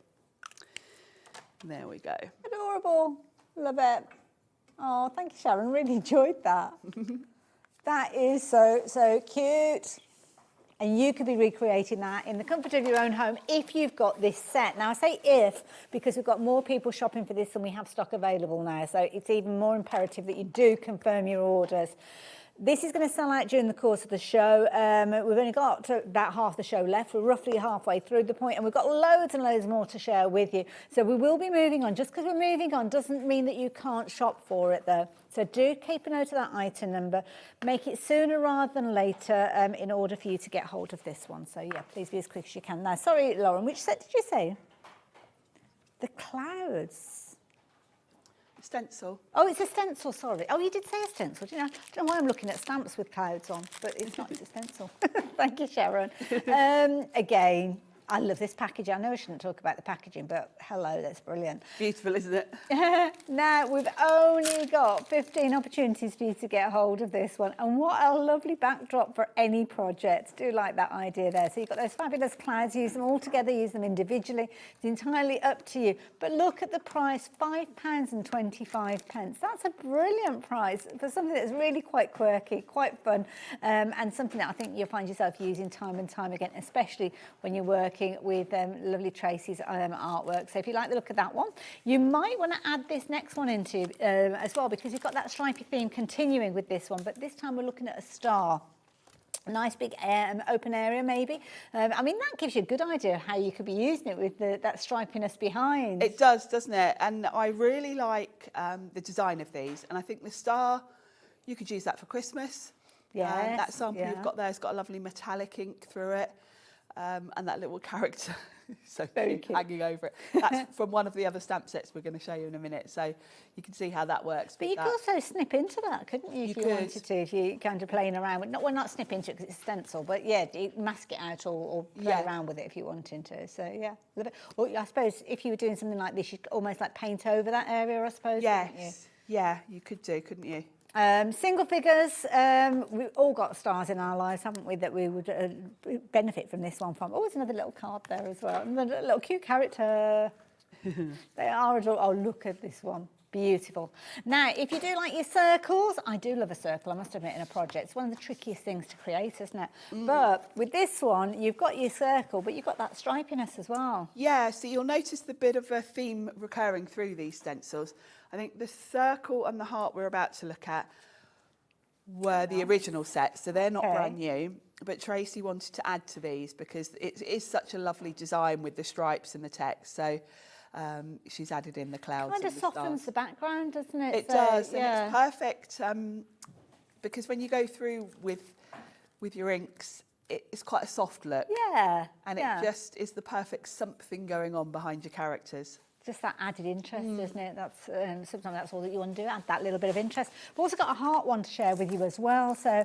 There we go. Adorable. Love it. Oh, thank you, Sharon. Really enjoyed that. That is so cute. And you could be recreating that in the comfort of your own home if you've got this set. Now, I say if, because we've got more people shopping for this than we have stock available now. So it's even more imperative that you do confirm your orders. This is going to sell out during the course of the show. We've only got about half the show left. We're roughly halfway through the point, and we've got loads and loads more to share with you. So we will be moving on. Just because we're moving on doesn't mean that you can't shop for it, though. So do keep a note of that item number. Make it sooner rather than later in order for you to get hold of this one. So, yeah, please be as quick as you can. Now, sorry, Lauren, which set did you say? The clouds. Stencil. Oh, it's a stencil, sorry. Oh, you did say a stencil, didn't you? I don't know why I'm looking at stamps with clouds on, but it's not, it's a stencil. Thank you, Sharon. Again, I love this packaging. I know I shouldn't talk about the packaging, but hello, that's brilliant. Beautiful, isn't it? Now, we've only got 15 opportunities for you to get hold of this one. And what a lovely backdrop for any project. Do like that idea there. So you've got those fabulous clouds. Use them all together, use them individually. It's entirely up to you. But look at the price, £5.25. That's a brilliant price for something that's really quite quirky, quite fun, and something that I think you'll find yourself using time and time again, especially when you're working with lovely Tracey's artwork. So if you like the look of that one, you might want to add this next one into as well, because you've got that stripy theme continuing with this one, but this time we're looking at a star. A nice big open area maybe. I mean, that gives you a good idea of how you could be using it with that stripiness behind. It does, doesn't it? And I really like the design of these, and I think the star, you could use that for Christmas. Yes, that sample you've got there has got a lovely metallic ink through it. And that little character so cute, hanging over it. That's from one of the other stamp sets we're going to show you in a minute, so you can see how that works. But you could also snip into that, couldn't you, if you wanted to, if you're kind of playing around with, not snip into it because it's a stencil, but yeah, you mask it out or play around with it if you wanted to. So yeah, love it. Or I suppose if you were doing something like this, you'd almost like paint over that area, I suppose. Yes, yeah, you could do, couldn't you? Single figures, we've all got stars in our lives, haven't we, that we would benefit from this one from. Oh, there's another little card there as well. Another little cute character. They are adorable. Oh, look at this one. Beautiful. Now, if you do like your circles, I do love a circle, I must admit, in a project. It's one of the trickiest things to create, isn't it? But with this one, you've got your circle, but you've got that stripiness as well. Yeah, so you'll notice the bit of a theme recurring through these stencils. I think the circle and the heart we're about to look at were the original set, so they're not brand new. But Tracey wanted to add to these because it is such a lovely design with the stripes and the text. So she's added in the clouds. Kind of softens the background, doesn't it? It does, and it's perfect because when you go through with your inks, it's quite a soft look. Yeah. And it just is the perfect something going on behind your characters. Just that added interest, isn't it? That's sometimes that's all that you want to do, add that little bit of interest. We've also got a heart one to share with you as well. So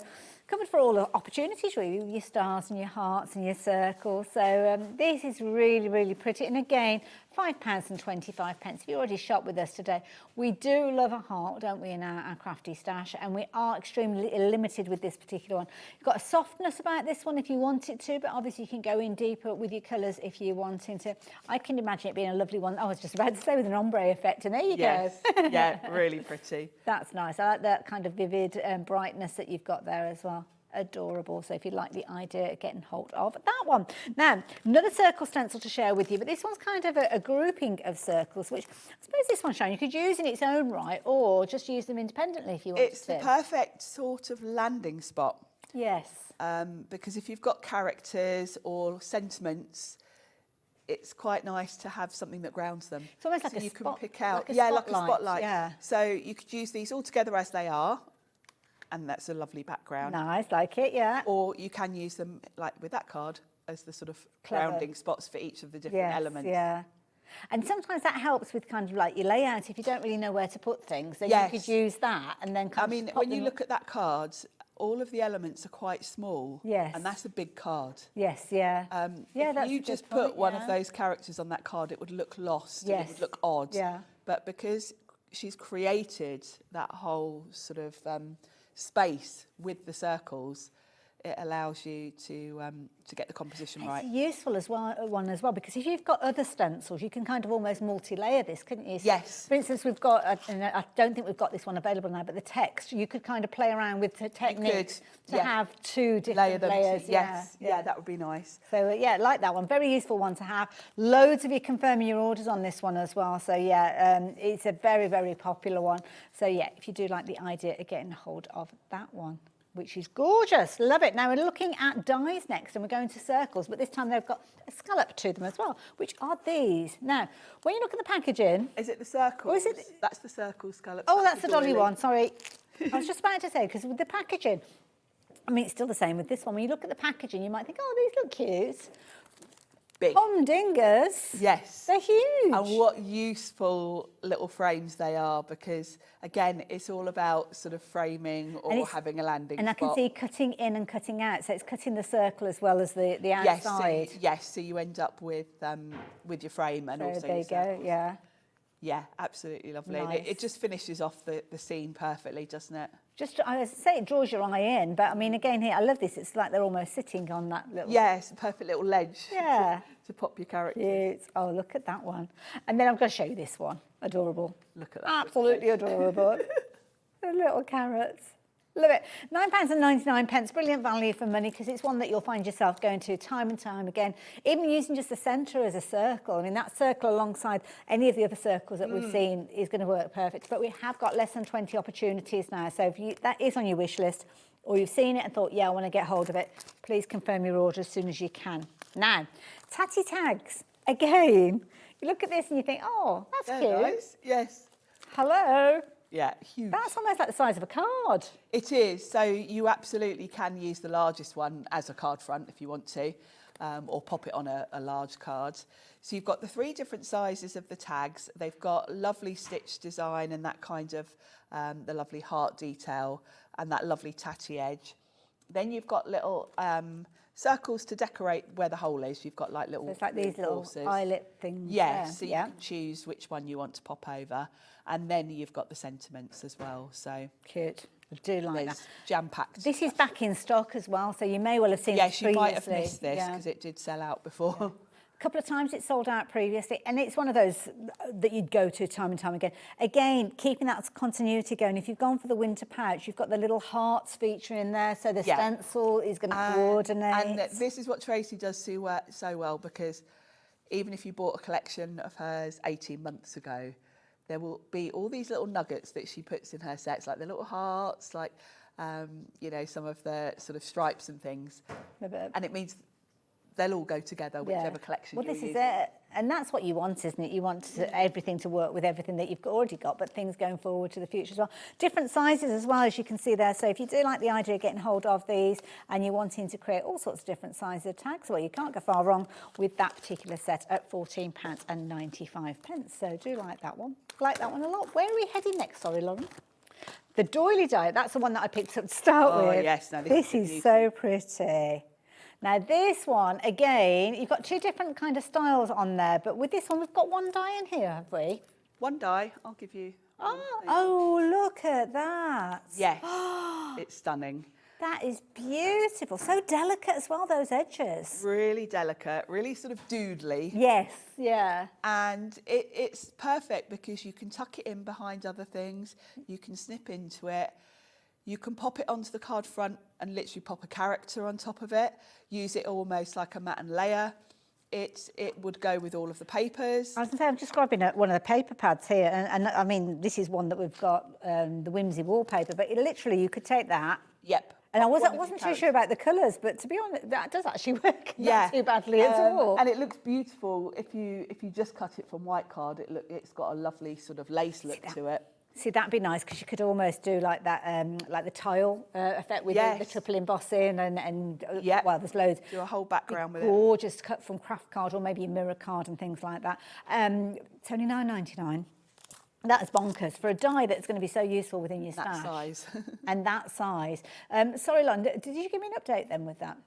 covered for all the opportunities, really, your stars and your hearts and your circles. So this is really, really pretty. And again, £5.25. If you already shop with us today, we do love a haul, don't we, in our crafty stash, and we are extremely limited with this particular one. You've got a softness about this one if you want it to, but obviously you can go in deeper with your colours if you wanting to. I can imagine it being a lovely one. I was just about to say with an ombre effect, and there you go. Yeah, really pretty. That's nice. I like that kind of vivid brightness that you've got there as well. Adorable. So if you like the idea of getting hold of that one. Now, another circle stencil to share with you, but this one's kind of a grouping of circles, which I suppose this one, Sharon, you could use in its own right or just use them independently if you want to. It's the perfect sort of landing spot. Yes. Because if you've got characters or sentiments, it's quite nice to have something that grounds them. It's almost like so a you spot, can pick out, like a spotlight. Yeah. So you could use these all together as they are, and that's a lovely background. Nice, like it, yeah. Or you can use them, like with that card, as the sort of grounding spots for each of the different elements. Yeah. And sometimes that helps with kind of like your layout. If you don't really know where to put things, then you could use that and then kind of pop when you them look at that card, all of the elements are quite small. Yes. And that's a big card. Yes, yeah. If you just put one of those characters on that card, it would look lost. Yes. And it would look odd. Yeah. But because she's created that whole sort of space with the circles, it allows you to get the composition right. It's useful as well, because if you've got other stencils, you can kind of almost multi-layer this, couldn't you? So, yes. For instance, we've got, and I don't think we've got this one available now, but the text, you could kind of play around with the techniques to have two different layers. Yes, yeah, that would be nice. So yeah, like that one, very useful one to have. Loads of you confirming your orders on this one as well. So yeah, it's a very, very popular one. So yeah, if you do like the idea of getting hold of that one, which is gorgeous. Love it. Now we're looking at dies next, and we're going to circles, but this time they've got a scallop to them as well, which are these. Now, when you look at the packaging... Is it the circles? Or is it... That's the circle scallop. Oh, that's the dolly one, sorry. I was just about to say, because with the packaging, I mean, it's still the same with this one. When you look at the packaging, you might think, oh, these look cute. Big. Humdingers. Yes. They're huge. And what useful little frames they are, because again, it's all about sort of framing or having a landing spot. And I can see cutting in and cutting out, so it's cutting the circle as well as the outside. Yes, so you end up with your frame and also there you go, yeah. Yeah, absolutely lovely. Nice. And it just finishes off the scene perfectly, doesn't it? Just, I was say it draws your eye in, but I mean, again here, I love this. It's like they're almost sitting on that little... Yeah, it's a perfect little ledge to pop your character. Cute. Oh, look at that one. And then I'm going to show you this one. Adorable. Look at that. Absolutely adorable. The little carrots. Love it. £9.99. Brilliant value for money, because it's one that you'll find yourself going to time and time again. Even using just the centre as a circle. I mean, that circle alongside any of the other circles that we've seen is going to work perfect. But we have got less than 20 opportunities now. So if that is on your wish list, or you've seen it and thought, yeah, I want to get hold of it, please confirm your order as soon as you can. Now, tatty tags. Again, you look at this and you think, oh, that's cute. Nice. Yes. Hello. Yeah, huge. That's almost like the size of a card. It is. So you absolutely can use the largest one as a card front if you want to, or pop it on a large card. So you've got the 3 different sizes of the tags. They've got lovely stitch design and that kind of the lovely heart detail and that lovely tatty edge. Then you've got little circles to decorate where the hole is. You've got like little... So it's like these little eyelet things. Yeah, so you can choose which one you want to pop over. And then you've got the sentiments as well. So cute. I do like that. Jam-packed. This is back in stock as well, so you may well have seen it previously. Yes, you might have missed this because it did sell out before. Yeah. A couple of times it sold out previously, and it's one of those that you'd go to time and time again. Again, keeping that continuity going. If you've gone for the winter pouch, you've got the little hearts feature in there, so the stencil is going to coordinate. And this is what Tracey does so well, because even if you bought a collection of hers 18 months ago, there will be all these little nuggets that she puts in her sets, like the little hearts, like, you know, some of the sort of stripes and things. And it means they'll all go together, whichever collection you're using. Well, this is it. And that's what you want, isn't it? You want everything to work with everything that you've already got, but things going forward to the future as well. Different sizes as well, as you can see there. So if you do like the idea of getting hold of these and you're wanting to create all sorts of different sizes of tags, well, you can't go far wrong with that particular set at £14.95. So do like that one. Like that one a lot. Where are we heading next? Sorry, Lauren. The doily die, that's the one that I picked up to start with. Oh, yes. No, this is so pretty. Now this one, again, you've got two different kind of styles on there, but with this one, we've got one die in here, have we? One die, I'll give you. Oh, look at that. Yes, it's stunning. That is beautiful. So delicate as well, those edges. Really delicate, really sort of doodly. Yes, yeah. And it's perfect because you can tuck it in behind other things, you can snip into it, you can pop it onto the card front and literally pop a character on top of it, use it almost like a mat and layer. It would go with all of the papers. I was going to say, I'm just grabbing one of the paper pads here, and I mean, this is one that we've got, the Whimsy wallpaper, but literally you could take that. Yep. And I wasn't too sure about the colours, but to be honest, that does actually work not too badly at all. And it looks beautiful if you just cut it from white card. It's got a lovely sort of lace look to it. See, that'd be nice because you could almost do like that, like the tile effect with the triple embossing and well, there's loads. Do a whole background with it. Gorgeous cut from craft card or maybe a mirror card and things like that. It's only £9.99. That is bonkers for a die that's going to be so useful within your stash. That size. And that size. Sorry, Lon, did you give me an update then with that?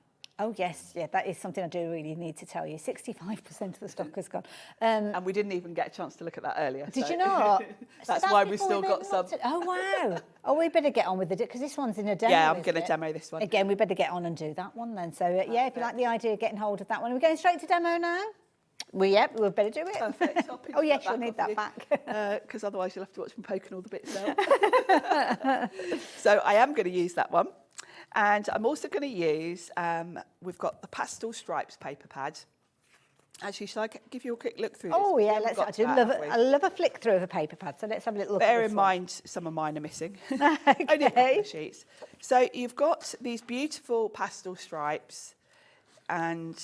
Oh, yes, yeah, that is something I do really need to tell you. 65% of the stock has gone. And we didn't even get a chance to look at that earlier. Did you not? That's why we've still got some. Oh, wow. Oh, we better get on with it, because this one's in a demo. Yeah, I'm going to demo this one. Again, we better get on and do that one then. So, yeah, if you like the idea of getting hold of that one. Are we going straight to demo now? We better do it. Perfect. Oh, yes, you'll need that back. Because otherwise you'll have to watch me poking all the bits out. So I am going to use that one. And I'm also going to use, we've got the Pastel Stripes paper pad. Actually, shall I give you a quick look through this? Oh, yeah, I love a flick through of a paper pad, so let's have a little look Bear at this in one. mind, some of mine are missing. Only a couple of sheets. So you've got these beautiful pastel stripes, and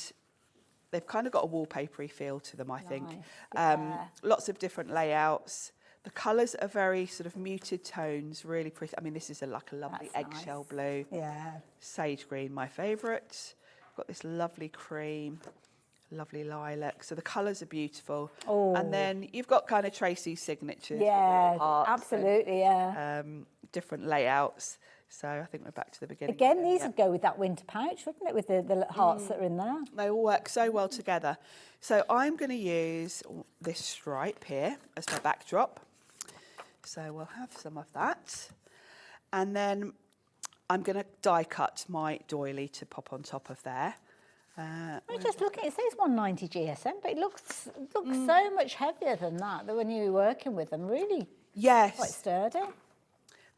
they've kind of got a wallpapery feel to them, I think. Lots of different layouts. The colours are very sort of muted tones, really pretty. I mean, this is like a lovely eggshell blue. Yeah. Sage green, my favourite. Got this lovely cream, lovely lilac. So the colours are beautiful. Oh. And then you've got kind of Tracey's signatures. Yeah, absolutely, yeah. Different layouts. So I think we're back to the beginning. Again, these would go with that winter pouch, wouldn't it, with the hearts that are in there? They all work so well together. So I'm going to use this stripe here as my backdrop. So we'll have some of that. And then I'm going to die cut my doily to pop on top of there. I'm just looking, it says 190 GSM, but it looks so much heavier than that when you're working with them, really. Yes. Quite sturdy.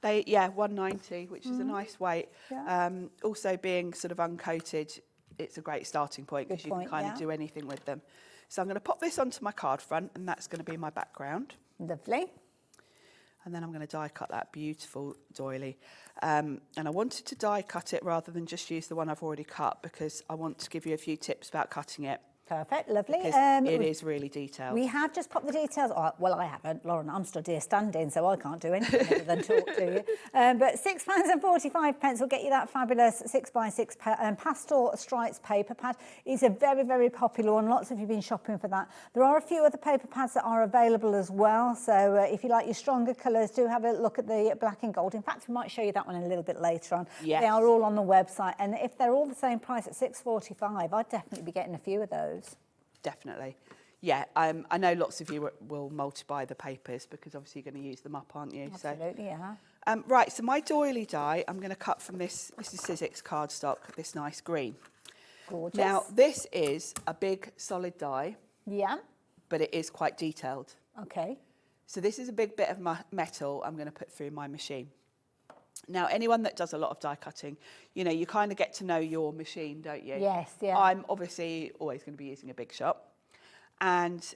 190, which is a nice weight. Yeah. Also being sort of uncoated, it's a great starting point because you can kind of do anything with them. So I'm going to pop this onto my card front, and that's going to be my background. Lovely. And then I'm going to die cut that beautiful doily. And I wanted to die cut it rather than just use the one I've already cut, because I want to give you a few tips about cutting it. Perfect, lovely. It is really detailed. We have just popped the details. Well, I haven't, Lauren. I'm stood here standing, so I can't do anything other than talk to you. But £6.45 will get you that fabulous 6x6 pastel stripes paper pad. It's a very, very popular one. Lots of you have been shopping for that. There are a few other paper pads that are available as well. So if you like your stronger colours, do have a look at the black and gold. In fact, we might show you that one a little bit later on. Yes. They are all on the website, and if they're all the same price at £6.45, I'd definitely be getting a few of those. Definitely. Yeah, I know lots of you will multi-buy the papers because obviously you're going to use them up, aren't you? Absolutely, yeah. Right, so my doily die, I'm going to cut from this is Sizzix cardstock, this nice green. Gorgeous. Now, this is a big solid die. Yeah. But it is quite detailed. Okay. So this is a big bit of metal I'm going to put through my machine. Now, anyone that does a lot of die cutting, you know, you kind of get to know your machine, don't you? Yes, yeah. I'm obviously always going to be using a big shop, and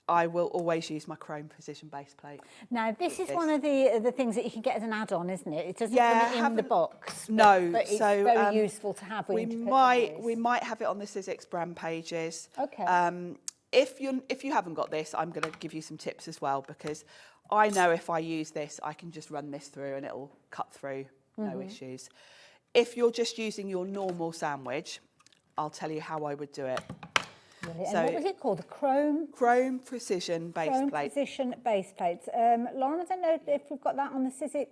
I will always use my chrome precision base plate. Now, this is one of the things that you can get as an add-on, isn't it? It doesn't come in the box. No, but it's so very useful to have. We might have it on the Sizzix brand pages. Okay. If you haven't got this, I'm going to give you some tips as well, because I know if I use this, I can just run this through and it'll cut through, no issues. If you're just using your normal sandwich, I'll tell you how I would do it. Brilliant. So and what was it called? The Chrome? Chrome Precision Base Chrome Plate. Precision Base Plates. Lauren, I don't know if we've got that on the Sizzix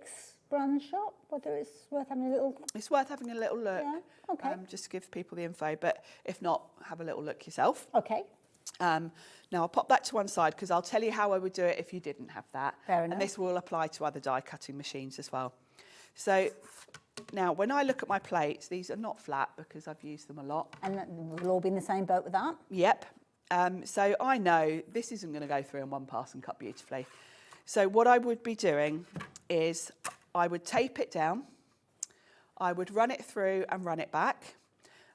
brand shop, whether it's worth having a little... It's worth having a little look. Yeah, okay. Just to give people the info, but if not, have a little look yourself. Okay. Now, I'll pop that to one side because I'll tell you how I would do it if you didn't have that. Fair enough. And this will apply to other die cutting machines as well. So now, when I look at my plates, these are not flat because I've used them a lot. And we'll all be in the same boat with that? Yep. So I know this isn't going to go through in one pass and cut beautifully. So what I would be doing is I would tape it down, I would run it through and run it back,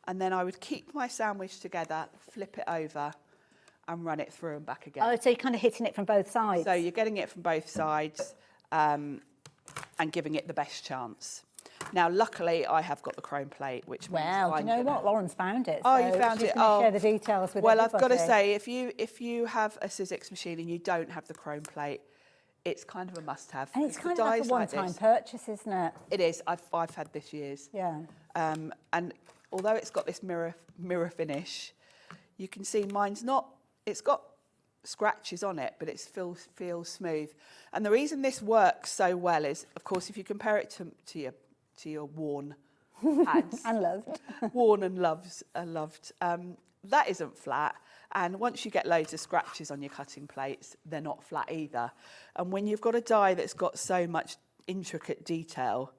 and then I would keep my sandwich together, flip it over, and run it through and back again. Oh, so you're kind of hitting it from both sides? So you're getting it from both sides and giving it the best chance. Now, luckily, I have got the chrome plate, which means do you know what? Lauren's found it. Oh, so you found she's it? gonna Oh, share the details with well, everybody. I've got to say, if you have a Sizzix machine and you don't have the chrome plate, it's kind of a must-have. And it's 'cause kind of like a dies one-time this- purchase, isn't it? It is. I've had this years. Yeah. And although it's got this mirror finish, you can see mine's not. It's got scratches on it, but it feels smooth. And the reason this works so well is, of course, if you compare it to your worn pads and loved, worn and loved, that isn't flat. And once you get loads of scratches on your cutting plates, they're not flat either. And when you've got a die that's got so much intricate detail,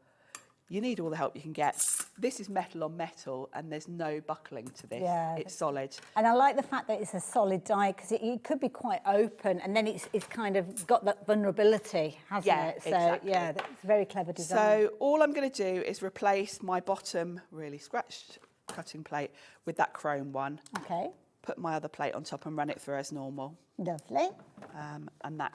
you need all the help you can get. This is metal on metal, and there's no buckling to this. Yeah. It's solid. And I like the fact that it's a solid die because it could be quite open, and then it's kind of got that vulnerability, hasn't it? So exactly. yeah, that's a very clever design. So all I'm going to do is replace my bottom really scratched cutting plate with that chrome one. Okay. Put my other plate on top and run it through as normal. Lovely. And that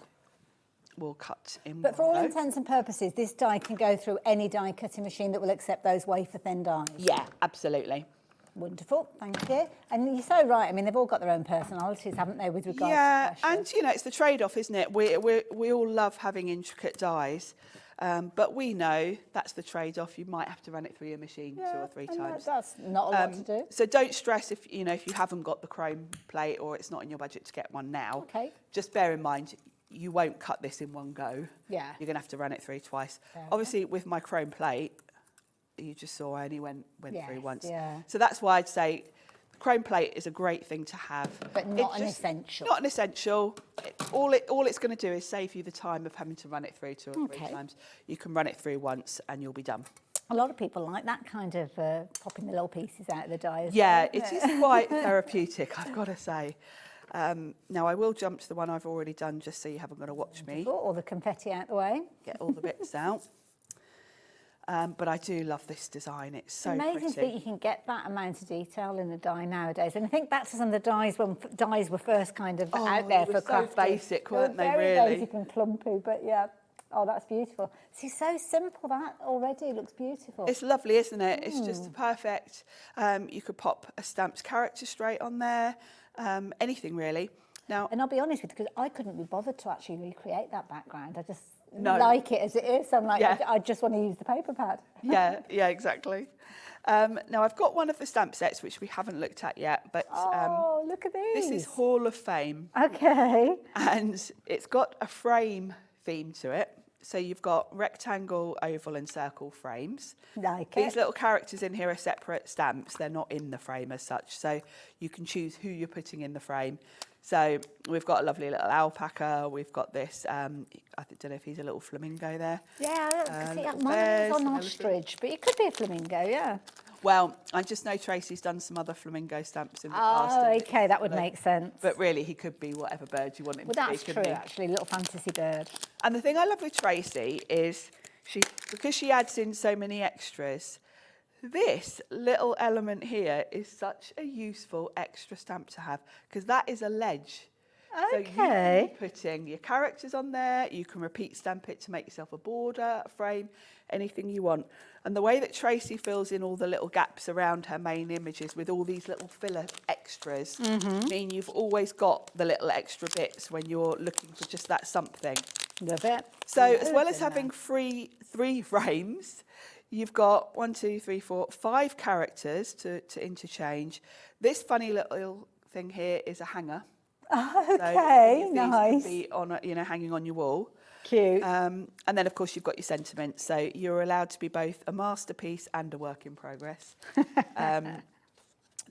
will cut in But for all one go. intents and purposes, this die can go through any die cutting machine that will accept those wafer-thin dies. Yeah, absolutely. Wonderful, thank you. And you're so right. I mean, they've all got their own personalities, haven't they, with regards to pressure? And you know, it's the trade-off, isn't it? We all love having intricate dies, but we know that's the trade-off. You might have to run it through your machine 2 or 3 times. That's not a lot to do. So don't stress if you haven't got the chrome plate or it's not in your budget to get one now. Okay. Just bear in mind, you won't cut this in one go. Yeah. You're going to have to run it through twice. Fair Obviously, with my chrome plate, you just saw I only went Yes, through once. yeah. So that's why I'd say the chrome plate is a great thing to have. But not an essential. Not an essential. All it's going to do is save you the time of having to run it through 2 or 3 Okay. times. You can run it through once and you'll be done. A lot of people like that kind of popping the little pieces out of the die as Yeah, well, it isn't is quite therapeutic, I've got to say. Now, I will jump to the one I've already done just so you haven't got to watch me. Or the confetti out the way. Get all the bits out. But I do love this design. It's so Amazing pretty. that you can get that amount of detail in a die nowadays. And I think back to some of the dies when dies were first kind of out there they for were so crafters. basic, weren't they, very really? basic and clumpy, but yeah. Oh, that's beautiful. See, so simple that already looks beautiful. It's lovely, isn't it? It's just perfect. You could pop a stamped character straight on there. Anything really. Now, and I'll be honest with you, because I couldn't be bothered to actually recreate that background. I just No. like it as it is. I'm like, Yeah. I just want to use the paper pad. yeah, exactly. Now, I've got one of the stamp sets, which we haven't looked at yet, but Oh, look at these. this is Hall of Fame. Okay. And it's got a frame theme to it. So you've got rectangle, oval and circle frames. Like These it. little characters in here are separate stamps. They're not in the frame as such. So you can choose who you're putting in the frame. So we've got a lovely little alpaca. We've got this, I don't know if he's a little flamingo there. Yeah, see, little mine bears, was on an ostrich, but it could be a flamingo, yeah. Well, I just know Tracy's done some other flamingo stamps in the Oh, past. and okay, that would make sense. But really, he could be whatever bird you want him Well, to be. that's couldn't true, he? actually, little fantasy bird. And the thing I love with Tracy is because she adds in so many extras, this little element here is such a useful extra stamp to have because that is a ledge. So you can be putting your characters on there, you can repeat stamp it to make yourself a border, a frame, anything you want. And the way that Tracy fills in all the little gaps around her main images with all these little filler extras mean you've always got the little extra bits when you're looking for just that something. Love it. So as well as having three frames, you've got 1, 2, 3, 4, 5 characters to interchange. This funny little thing here is a hanger. Okay, so nice. Could be on, hanging on your wall. Cute. And then, of course, you've got your sentiment. So you're allowed to be both a masterpiece and a work in progress.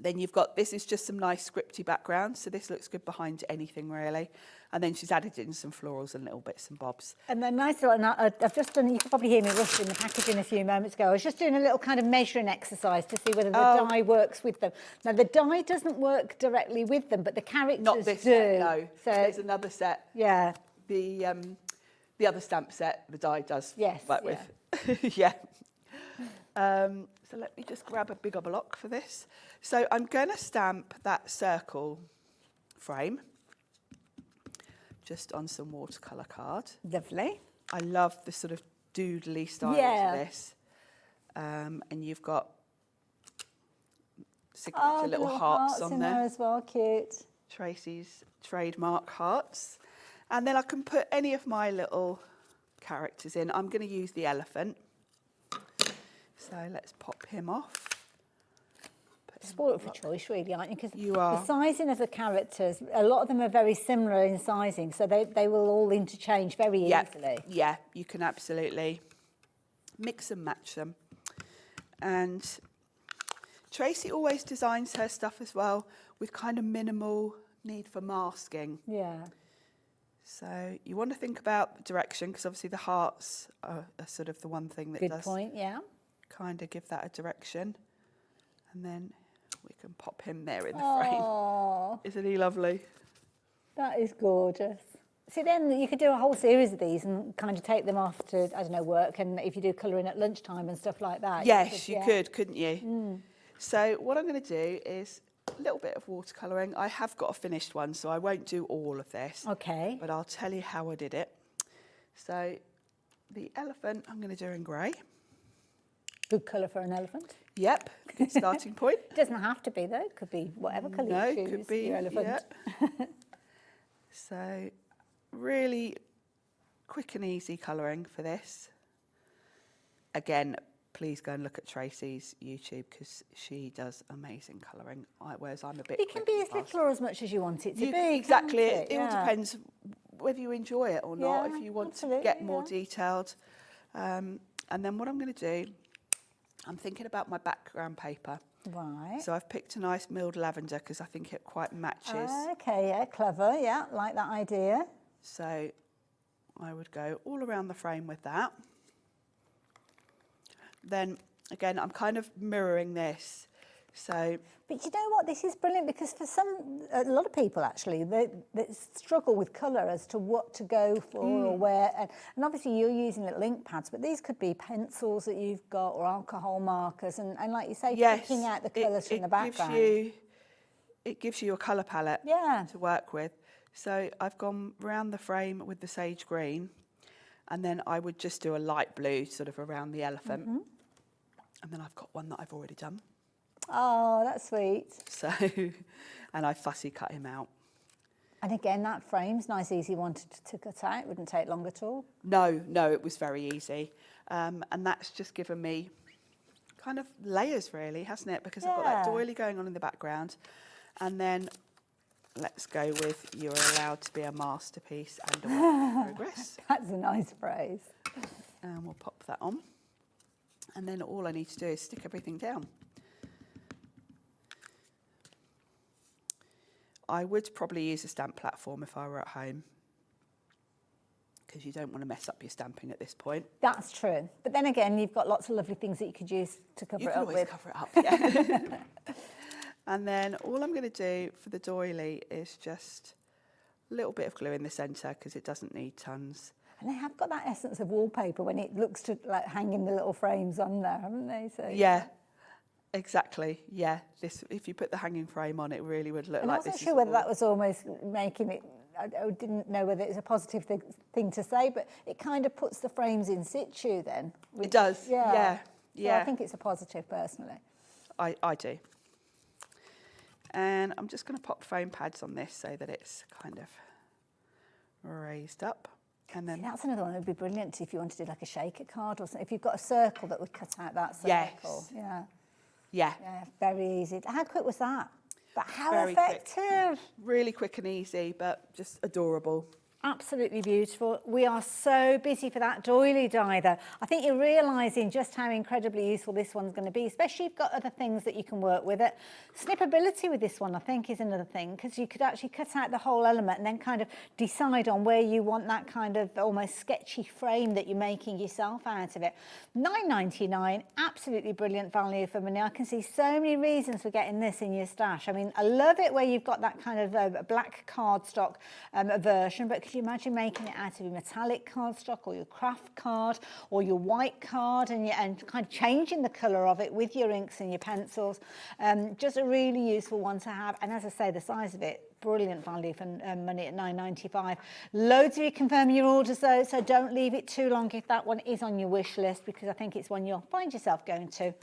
Then you've got, this is just some nice scripty background. So this looks good behind anything, really. And then she's added in some florals and little bits and bobs. And then nice little, I've just done, you can probably hear me rustling the packaging a few moments ago. I was just doing a little kind of measuring exercise to see whether the die works with them. Now, the die doesn't work directly with them, but the characters Not this do. set, no. So there's another set. Yeah. The other stamp set, the die does work with. Yeah. So let me just grab a bigger block for this. So I'm going to stamp that circle frame just on some watercolour card. Lovely. I love the sort of doodly style to this. And you've got signature little hearts on in there as well, cute. Tracey's trademark hearts. And then I can put any of my little characters in. I'm going to use the elephant. So let's pop him off. Spoiled for choice, really, aren't you? Because you are. The sizing of the characters, a lot of them are very similar in sizing, so they will all interchange very easily. Yeah, you can absolutely mix and match them. And Tracey always designs her stuff as well with kind of minimal need for masking. Yeah. So you want to think about the direction, because obviously the hearts are sort of the one thing that does point, yeah. kind of give that a direction. And then we can pop him there in the frame. Isn't he lovely? That is gorgeous. See, then you could do a whole series of these and kind of take them off to, I don't know, work, and if you do colouring at lunchtime and stuff like that. Yes, you could, couldn't you? So what I'm going to do is a little bit of watercolouring. I have got a finished one, so I won't do all of this. Okay. But I'll tell you how I did it. So the elephant I'm going to do in grey. Good colour for an elephant. Yep, good starting point. Doesn't have to be, though. It could be whatever colour you choose could be your elephant. Yeah. So really quick and easy colouring for this. Again, please go and look at Tracey's YouTube, because she does amazing colouring, whereas I'm a bit... It can be as little or as much as you want it to be. Exactly. Can't It all depends whether you enjoy it or not, if you want to get more detailed. And then what I'm going to do, I'm thinking about my background paper. Right. So I've picked a nice milled lavender because I think it quite matches. Okay, yeah, clever, yeah, like that idea. So I would go all around the frame with that. Then again, I'm kind of mirroring this. So, but you know what? This is brilliant, because for a lot of people actually, they struggle with colour as to what to go for or where. And obviously you're using little ink pads, but these could be pencils that you've got or alcohol markers. And like you say, picking out the colours from the background. It gives you your colour palette to work with. So I've gone round the frame with the sage green, and then I would just do a light blue sort of around the elephant. And then I've got one that I've already done. Oh, that's sweet. So, and I fussy cut him out. And again, that frame's nice, easy one to cut out. It wouldn't take long at all. No, it was very easy. And that's just given me kind of layers, really, hasn't it? Because I've got that doily going on in the background. And then let's go with you're allowed to be a masterpiece and a work in progress. That's a nice phrase. And we'll pop that on. And then all I need to do is stick everything down. I would probably use a stamp platform if I were at home, because you don't want to mess up your stamping at this point. That's true. But then again, you've got lots of lovely things that you could use to cover it up with. You can always cover it up, yeah. And then all I'm going to do for the doily is just a little bit of glue in the centre, because it doesn't need tons. And they have got that essence of wallpaper when it looks to like hanging the little frames on there, haven't they? So yeah. Exactly, yeah. This, if you put the hanging frame on, it really would look like this. I wasn't sure whether that was almost making it, I didn't know whether it's a positive thing to say, but it kind of puts the frames in situ then. It does, yeah. So I think it's a positive, personally. I do. And I'm just going to pop foam pads on this so that it's kind of raised up. And then that's another one that would be brilliant if you wanted to do like a shaker card or something. If you've got a circle that would cut out that circle. Yes. Yeah. Yeah. Yeah, very easy. How quick was that? But how Very quick. effective. Really quick and easy, but just adorable. Absolutely beautiful. We are so busy for that doily dye though. I think you're realising just how incredibly useful this one's going to be, especially if you've got other things that you can work with it. Snippability with this one, I think, is another thing, because you could actually cut out the whole element and then kind of decide on where you want that kind of almost sketchy frame that you're making yourself out of it. $9.99, absolutely brilliant value for money. I can see so many reasons for getting this in your stash. I mean, I love it where you've got that kind of black cardstock version, but could you imagine making it out of your metallic cardstock or your craft card or your white card and kind of changing the colour of it with your inks and your pencils? Just a really useful one to have. And as I say, the size of it, brilliant value for money at $9.95. Loads of you confirm your orders though, so don't leave it too long if that one is on your wish list, because I think it's one you'll find yourself going to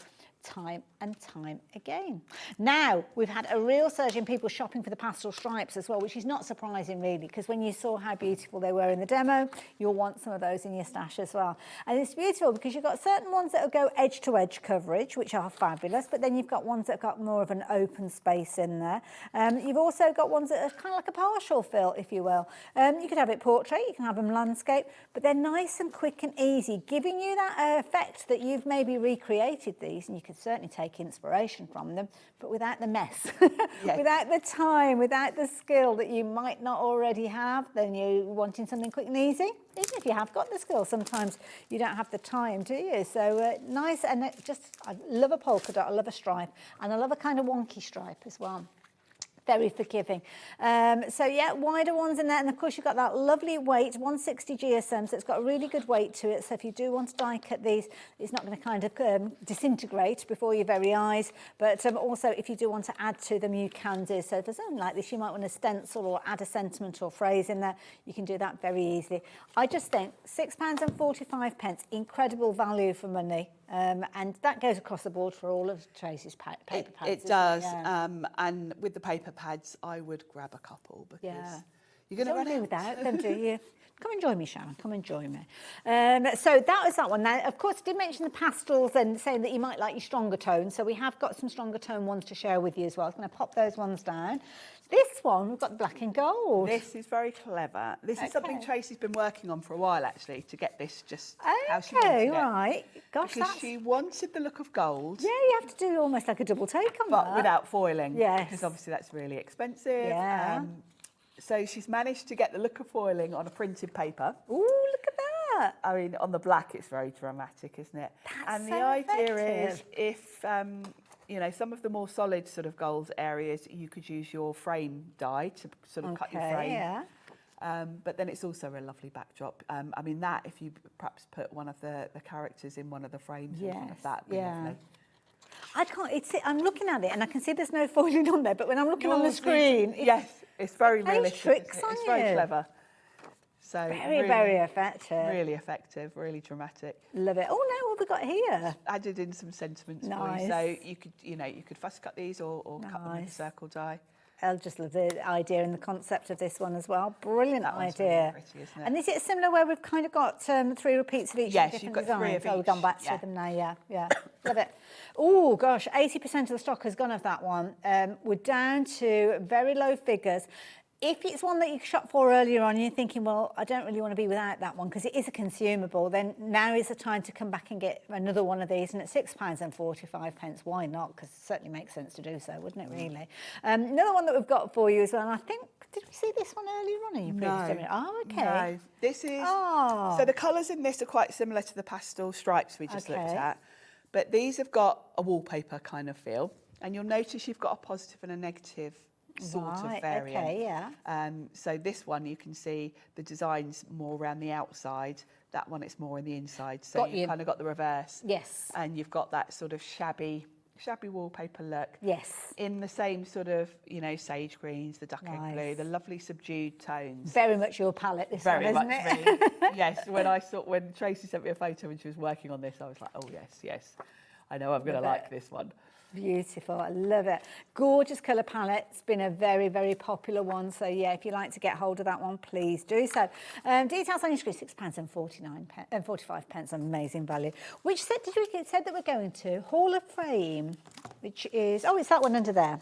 time and time again. Now, we've had a real surge in people shopping for the pastel stripes as well, which is not surprising really, because when you saw how beautiful they were in the demo, you'll want some of those in your stash as well. And it's beautiful because you've got certain ones that will go edge to edge coverage, which are fabulous, but then you've got ones that have got more of an open space in there. You've also got ones that are kind of like a partial fill, if you will. You could have it portrait, you can have them landscape, but they're nice and quick and easy, giving you that effect that you've maybe recreated these, and you could certainly take inspiration from them, but without the mess, without the time, without the skill that you might not already have. Then you're wanting something quick and easy. Even if you have got the skill, sometimes you don't have the time, do you? So nice, and I love a polka dot, I love a stripe, and I love a kind of wonky stripe as well. Very forgiving. So yeah, wider ones in there, and of course you've got that lovely weight, 160 GSM, so it's got a really good weight to it. So if you do want to die cut these, it's not going to kind of disintegrate before your very eyes. But also, if you do want to add to them, you can do. So if there's something like this, you might want to stencil or add a sentiment or phrase in there. You can do that very easily. I just think £6.45, incredible value for money. And that goes across the board for all of Tracey's paper pads. It does. And with the paper pads, I would grab a couple because you're going to run out without them, do you? Come and join me, Sharon. Come and join me. So that was that one. Now, of course, I did mention the pastels and saying that you might like your stronger tones. So we have got some stronger tone ones to share with you as well. I'm going to pop those ones down. This one, we've got the black and gold. This is very clever. This is something Tracey's been working on for a while, actually, to get this just how she wanted it. Right. Gosh, because she wanted the look of gold. Yeah, you have to do almost like a double take on that. But without foiling. Yes. Because obviously that's really expensive. Yeah. So she's managed to get the look of foiling on a printed paper. Ooh, look at that. I mean, on the black, it's very dramatic, isn't it? That's the so idea effective. is if, you know, some of the more solid sort of gold areas, you could use your frame die to sort of cut your frame. Yeah. But then it's also a lovely backdrop. I mean, that, if you perhaps put one of the characters in one of the frames in front of that, would be lovely. I can't, I'm looking at it and I can see there's no foiling on there, but when I'm looking on the screen... Yes, it's very realistic. Tricks on it's you. very clever. So very, really, very effective. Really effective, really dramatic. Love it. Oh no, what have we got here? Added in some sentiments Nice. for you. So you could, you know, you could fuss cut these or cut them with a circle die. I just love the idea and the concept of this one as well. Brilliant That one's idea. really pretty, isn't it? And is it similar where we've kind of got 3 repeats of each? Yes, different you've got designs? 3 of Oh, we've gone back each, to them now. Yeah. Love it. Oh gosh, 80% of the stock has gone of that one. We're down to very low figures. If it's one that you shop for earlier on and you're thinking, well, I don't really want to be without that one because it is a consumable, then now is the time to come back and get another one of these. And at £6.45, why not? Because it certainly makes sense to do so, wouldn't it, really? Another one that we've got for you as well, and I think, did we see this one earlier on in your previous demo? Oh, okay. No, this is... So the colours in this are quite similar to the pastel stripes we just looked at. But these have got a wallpaper kind of feel. And you'll notice you've got a positive and a negative sort of variant. Okay, yeah. So this one you can see the design's more around the outside. That one it's more in the inside. So you've kind of got the reverse. Yes. And you've got that sort of shabby wallpaper look. Yes. In the same sort of, you know, sage greens, the duck egg blue, the lovely subdued tones. Very much your palette, this Very one, much isn't it? me. Yes. When Tracey sent me a photo when she was working on this, I was like, oh yes. I know I'm going to like this one. Beautiful, I love it. Gorgeous colour palette. It's been a very, very popular one. So yeah, if you like to get hold of that one, please do so. Details on your screen, £6.45, amazing value. Which set did we said that we're going to? Hall of Fame, which is, oh, it's that one under there.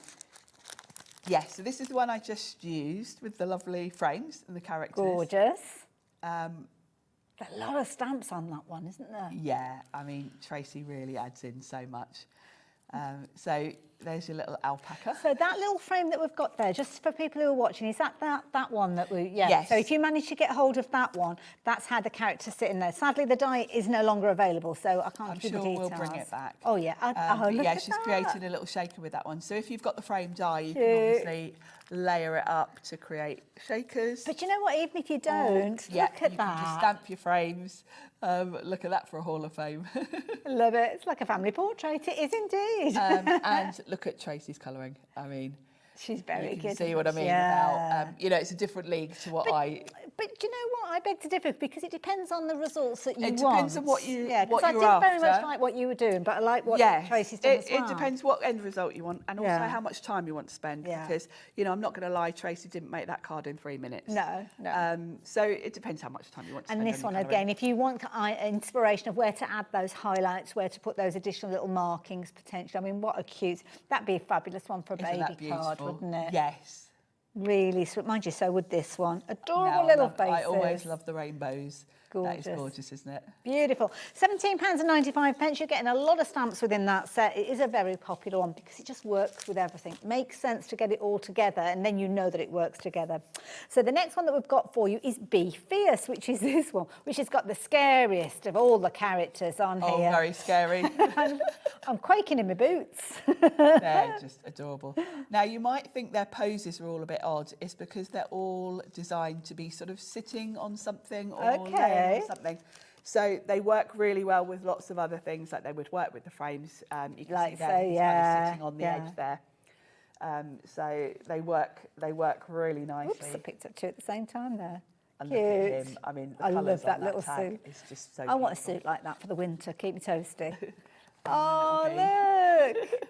Yes, so this is the one I just used with the lovely frames and the characters. Gorgeous. A lot of stamps on that one, isn't there? Yeah, I mean, Tracey really adds in so much. So there's your little alpaca. So that little frame that we've got there, just for people who are watching, is that one that we, yeah. Yes. So if you manage to get hold of that one, that's how the characters sit in there. Sadly, the die is no longer available, so I can't give you the details. I'm sure we'll bring it back. Oh yeah, yeah, she's created a little shaker with that one. So if you've got the frame die, you can obviously layer it up to create shakers. But you know what, even if you don't, yeah, look at you that. Can just stamp your frames. Look at that for a Hall of Fame. I love it. It's like a family portrait. It is indeed. And look at Tracey's colouring. I mean, she's very you good. can see what I mean about, you know, it's a different league to what But do you know what? I beg to differ because it depends on the results that you want. It depends on what you what I you're did very after. much like what you were doing, but I like what Tracey's done as well. It depends what end result you want and also how much time you want to spend because, you know, I'm not going to lie, Tracey didn't make that card in 3 minutes. No. So it depends how much time you want to spend. And this one, again, if you want inspiration of where to add those highlights, where to put those additional little markings potentially, I mean, what a cute, that'd be a fabulous one for a baby card, wouldn't it? Yes. Really sweet. Mind you, so would this one. Adorable little faces. I always love the rainbows. Gorgeous. That is gorgeous, isn't it? Beautiful. £17.95. You're getting a lot of stamps within that set. It is a very popular one because it just works with everything. Makes sense to get it all together and then you know that it works together. So the next one that we've got for you is Be Fierce, which is this one, which has got the scariest of all the characters on here. Oh, very scary. I'm quaking in my boots. They're just adorable. Now, you might think their poses are all a bit odd. It's because they're all designed to be sort of sitting on something or laying on something. So they work really well with lots of other things, like they would work with the frames. You can see there, he's kind of sitting on the edge there. So they work really nicely. Oops, I picked up two at the same time there. And cute. look at him. I mean, the I colours love that on little tag suit. is just so I want a beautiful. suit like that for the winter. Keep me toasty. Oh, look.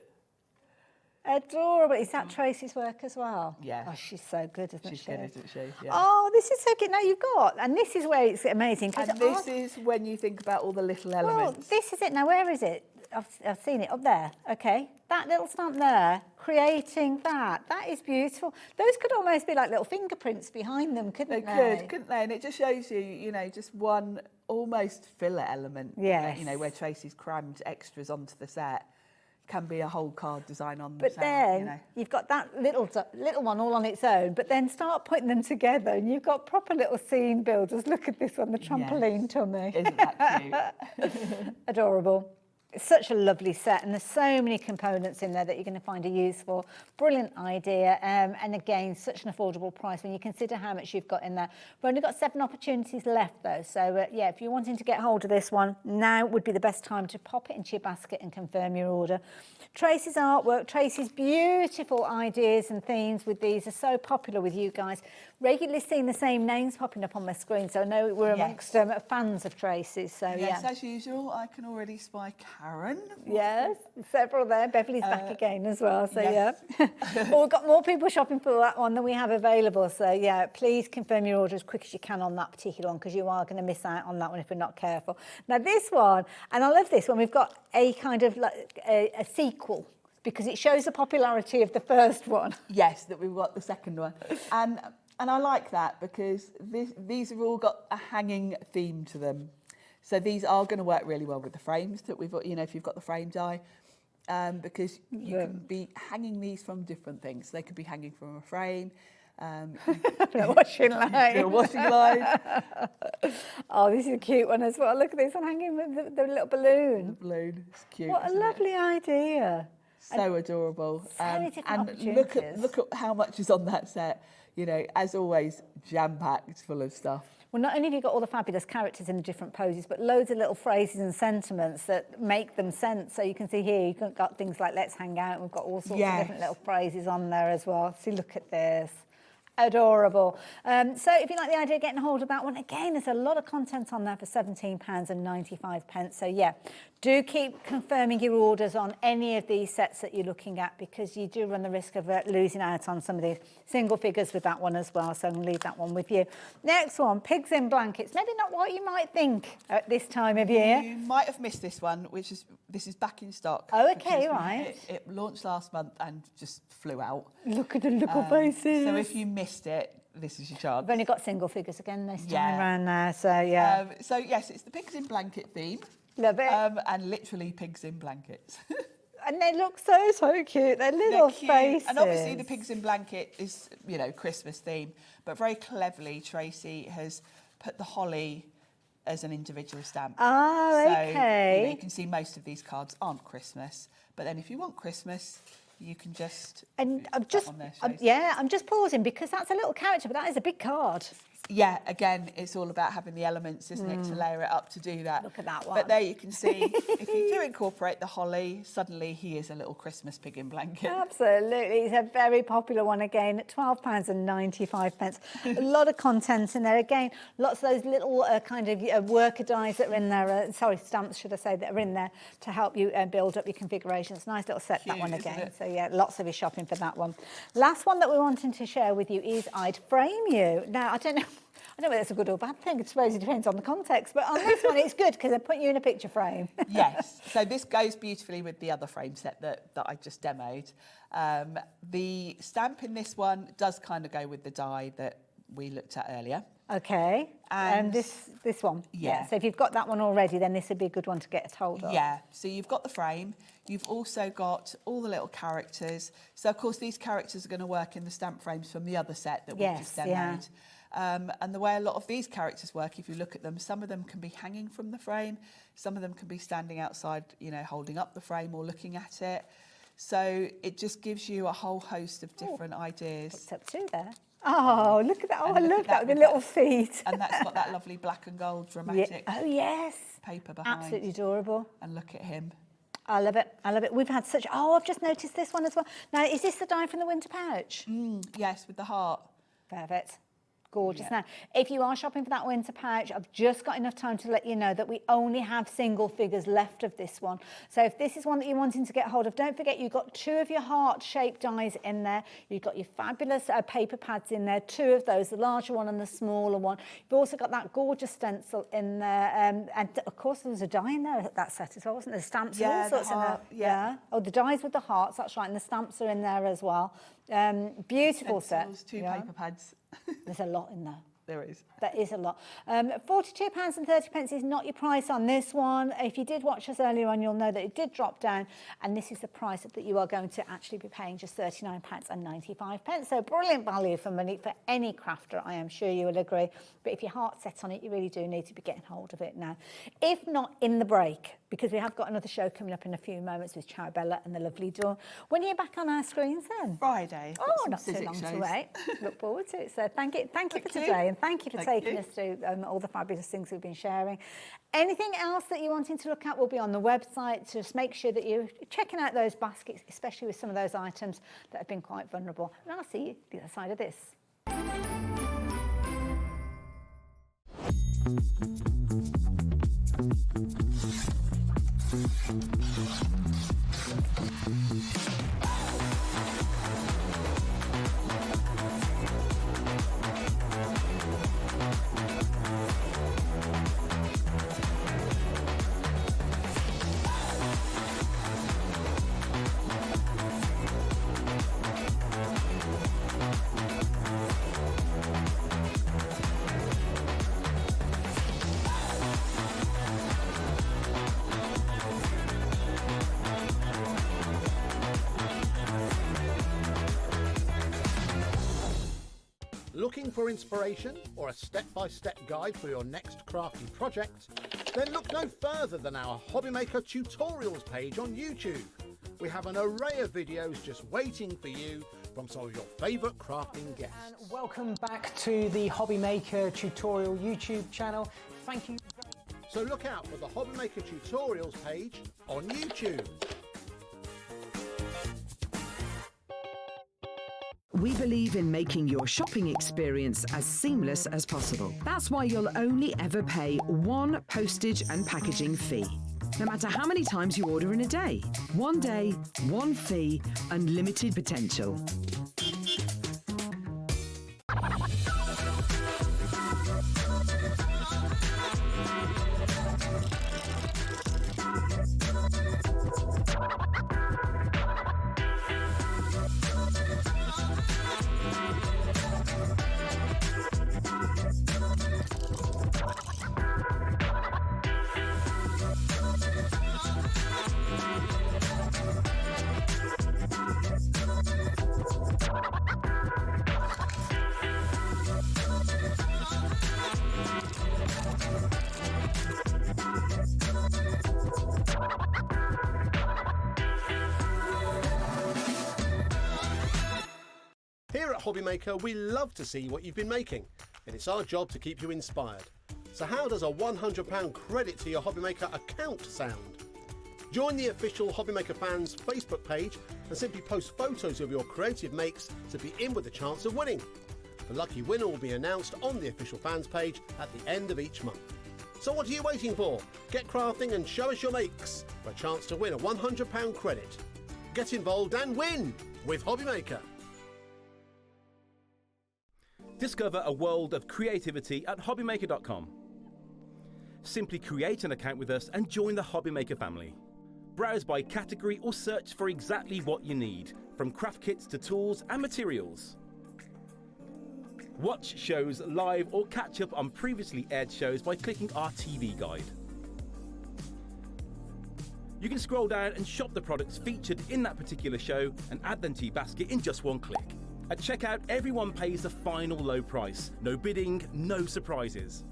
Adorable. Is that Tracey's work as well? Yeah. Oh, she's so good, isn't she? She's good, isn't she? Yeah. Oh, this is so good. Now you've got, and this is where it's amazing. And this is when you think about all the little elements. Well, this is it. Now, where is it? I've seen it up there. Okay. That little stamp there, creating that. That is beautiful. Those could almost be like little fingerprints behind them, couldn't they? They could, couldn't they? And it just shows you, you know, just one almost filler element. Yes. You know, where Tracey's crammed extras onto the set. Can be a whole card design on But set, then you know. you've got that little one all on its own, but then start putting them together and you've got proper little scene builders. Look at this one, the trampoline tummy. Isn't that cute? Adorable. It's such a lovely set and there's so many components in there that you're going to find a use for. Brilliant idea and again, such an affordable price when you consider how much you've got in there. We've only got 7 opportunities left though, so yeah, if you're wanting to get hold of this one, now would be the best time to pop it into your basket and confirm your order. Tracey's artwork, Tracey's beautiful ideas and themes with these are so popular with you guys. Regularly seeing the same names popping up on my screen, so I know we're amongst fans of Tracey's. So yes, yeah. as usual, I can already spy Sharon. Yes, several there. Beverly's back again as well. So yes. yeah. Well, we've got more people shopping for that one than we have available. So yeah, please confirm your order as quick as you can on that particular one because you are going to miss out on that one if we're not careful. Now this one, and I love this one, we've got a kind of like a sequel because it shows the popularity of the first one. Yes, that we've got the second one. And I like that because these have all got a hanging theme to them. So these are going to work really well with the frames that we've got, you know, if you've got the frame die, because you can be hanging these from different things. They could be hanging from a frame. A washing line. A washing line. Oh, this is a cute one as well. Look at this one hanging with the little balloon. The balloon, it's cute. What a lovely idea. So adorable. So many different and look at how much is on that set. You know, as always, jam-packed full of stuff. Well, not only have you got all the fabulous characters in the different poses, but loads of little phrases and sentiments that make them sense. So you can see here, you've got things like let's hang out. We've got all sorts of different little phrases on there as well. See, look at this. Adorable. So if you like the idea of getting hold of that one, again, there's a lot of content on there for £17.95. So yeah, do keep confirming your orders on any of these sets that you're looking at, because you do run the risk of losing out on some of these single figures with that one as well. So I'm going to leave that one with you. Next one, pigs in blankets. Maybe not what you might think at this time of year. You might have missed this one, this is back in stock. Oh, okay, right. It launched last month and just flew out. Look at the little faces. So if you missed it, this is your chance. I've only got single figures again this time around there, so yeah. So yes, it's the pigs in blanket theme. Love it. And literally pigs in blankets. And they look so cute. They're little faces. And obviously the pigs in blanket is, you know, Christmas theme, but very cleverly Tracey has put the holly as an individual stamp. Oh, okay. So, you know, you can see most of these cards aren't Christmas, but then if you want Christmas, you can just. And I'm just pausing because that's a little character, but that is a big card. Yeah, again, it's all about having the elements, isn't it, to layer it up to do that. Look at that one. But there you can see, if you do incorporate the holly, suddenly he is a little Christmas pig in blanket. Absolutely. It's a very popular one again at £12.95. A lot of content in there. Again, lots of those little kind of worker dies that are in there, stamps, should I say, that are in there to help you build up your configurations. Nice little set, that one again. So yeah, lots of you shopping for that one. Last one that we're wanting to share with you is I'd Frame You. Now, I don't know whether it's a good or bad thing. I suppose it depends on the context. But on this one, it's good because they put you in a picture frame. Yes. So this goes beautifully with the other frame set that I just demoed. The stamp in this one does kind of go with the die that we looked at earlier. Okay. And this one. Yeah. So if you've got that one already, then this would be a good one to get a hold of. Yeah. So you've got the frame. You've also got all the little characters. So of course these characters are going to work in the stamp frames from the other set that we just demoed. Yeah. And the way a lot of these characters work, if you look at them, some of them can be hanging from the frame, some of them can be standing outside, you know, holding up the frame or looking at it. So it just gives you a whole host of different ideas. What's up to there? Oh, look at that. Oh, I love that with the little feet. And that's got that lovely black and gold dramatic Oh, yes. paper behind. Absolutely adorable. And look at him. I love it. I love it. We've had such... Oh, I've just noticed this one as well. Now, is this the die from the winter pouch? Yes, with the heart. Perfect. Gorgeous. Now, if you are shopping for that winter pouch, I've just got enough time to let you know that we only have single figures left of this one. So if this is one that you're wanting to get hold of, don't forget you've got 2 of your heart-shaped dies in there. You've got your fabulous paper pads in there, 2 of those, the larger one and the smaller one. You've also got that gorgeous stencil in there. And of course, there was a die in there at that set as well, wasn't there? The stamps and all sorts in there. Yeah. Oh, the dies with the hearts, that's right, and the stamps are in there as well. Beautiful Stencils, set. 2 paper pads. There's a lot in there. There is. That is a lot. £42.30 is not your price on this one. If you did watch us earlier on, you'll know that it did drop down, and this is the price that you are going to actually be paying, just £39.95. So brilliant value for money for any crafter, I am sure you will agree. But if your heart's set on it, you really do need to be getting hold of it now. If not in the break, because we have got another show coming up in a few moments with Ciao and the lovely Dawn. When are you back on our screens then? Friday. Oh, not too long to wait. Look forward to it. So thank you for today, and thank you for taking us through all the fabulous things we've been sharing. Anything else that you're wanting to look at will be on the website. Just make sure that you're checking out those baskets, especially with some of those items that have been quite vulnerable. And I'll see you the other side of this. Looking for inspiration or a step-by-step guide for your next crafty project? Then look no further than our Hobby Maker tutorials page on YouTube. We have an array of videos just waiting for you from some of your favourite crafting guests. And welcome back to the Hobby Maker tutorial YouTube channel. Thank you. So look out for the Hobby Maker tutorials page on YouTube. We believe in making your shopping experience as seamless as possible. That's why you'll only ever pay one postage and packaging fee, no matter how many times you order in a day. One day, one fee, unlimited potential. Here at Hobbymaker, we love to see what you've been making, and it's our job to keep you inspired. So how does a £100 credit to your Hobbymaker account sound? Join the official Hobbymaker fans Facebook page and simply post photos of your creative makes to be in with a chance of winning. The lucky winner will be announced on the official fans page at the end of each month. So what are you waiting for? Get crafting and show us your makes for a chance to win a £100 credit. Get involved and win with Hobbymaker. Discover a world of creativity at hobbymaker.com. Simply create an account with us and join the Hobbymaker family. Browse by category or search for exactly what you need, from craft kits to tools and materials. Watch shows live or catch up on previously aired shows by clicking our TV guide. You can scroll down and shop the products featured in that particular show and add them to your basket in just one click. At checkout, everyone pays the final low price. No bidding, no surprises.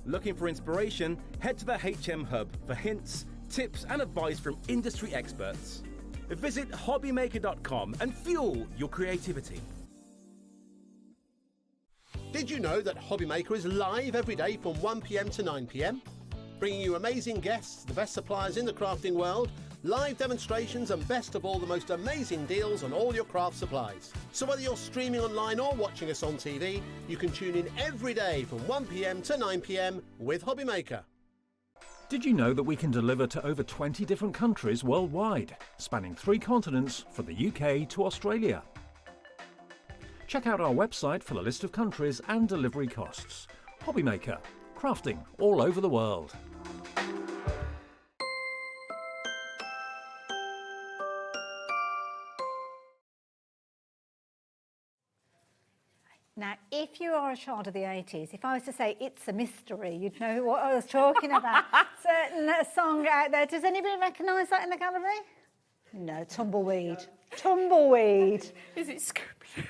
Looking for inspiration? Head to the HM Hub for hints, tips and advice from industry experts. Visit hobbymaker.com and fuel your creativity. Did you know that Hobbymaker is live every day from 1 PM to 9 PM? Bringing you amazing guests, the best suppliers in the crafting world, live demonstrations and best of all, the most amazing deals on all your craft supplies. So whether you're streaming online or watching us on TV, you can tune in every day from 1 PM to 9 PM with Hobbymaker. Did you know that we can deliver to over 20 different countries worldwide, spanning 3 continents from the UK to Australia? Check out our website for the list of countries and delivery costs. Hobbymaker, crafting all over the world. Now, if you are a child of the 80s, if I was to say It's a Mystery, you'd know what I was talking about. Certain song out there. Does anybody recognise that in the gallery? No, Tumbleweed. Tumbleweed. Is it Scooby?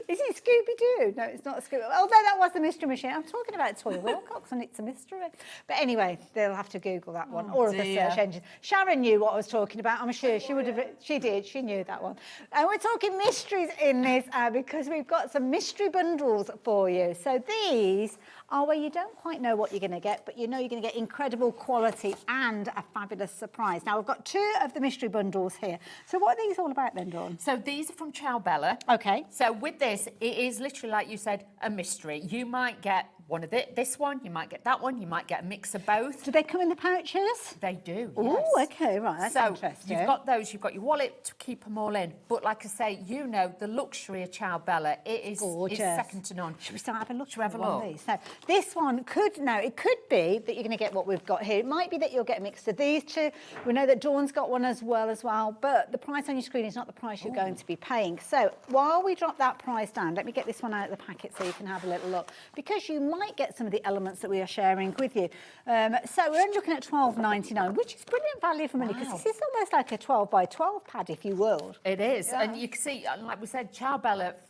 Is it Scooby-Doo? No, it's not Scooby. Although that was the Mystery Machine. I'm talking about Toy Wilcox and It's a Mystery. But anyway, they'll have to Google that one, or other search engines. Sharon knew what I was talking about. I'm sure she would have. She did. She knew that one. And we're talking mysteries in this because we've got some mystery bundles for you. So these are where you don't quite know what you're going to get, but you know you're going to get incredible quality and a fabulous surprise. Now, we've got 2 of the mystery bundles here. So what are these all about then, Dawn? So these are from Ciao. Okay. So with this, it is literally, like you said, a mystery. You might get one of this one, you might get that one, you might get a mix of both. Do they come in the pouches? They do, Oh, yes. okay, right, that's so interesting. You've got those, you've got your wallet to keep them all in. But like I say, you know, the luxury of Ciao, it is second to none. Should we start having a look? Should we have a one look? of these? So this one could be that you're going to get what we've got here. It might be that you'll get a mix of these 2. We know that Dawn's got one as well, but the price on your screen is not the price you're going to be paying. So while we drop that price down, let me get this one out of the packet so you can have a little look, because you might get some of the elements that we are sharing with you. So we're only looking at £12.99, which is brilliant value for money, because this is almost like a 12 by 12 pad, if you will. It is, Yeah. and you can see, like we said, Ciao,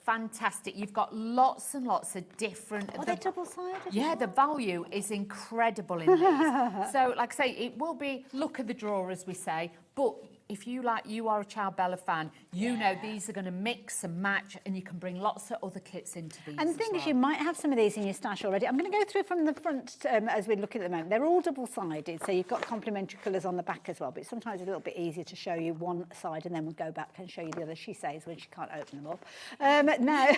fantastic. You've got lots and lots of different... Are they double-sided? Yeah, the value is incredible in these. So, like I say, it will be look of the drawer, as we say, but if you are a Ciao Bella fan, you know these are going to mix and match, and you can bring lots of other kits into these. And the thing is, you might have some of these in your stash already. I'm going to go through from the front as we're looking at the moment. They're all double-sided, so you've got complementary colours on the back as well, but sometimes it's a little bit easier to show you one side and then we'll go back and show you the other, she says, when she can't open them up. Now,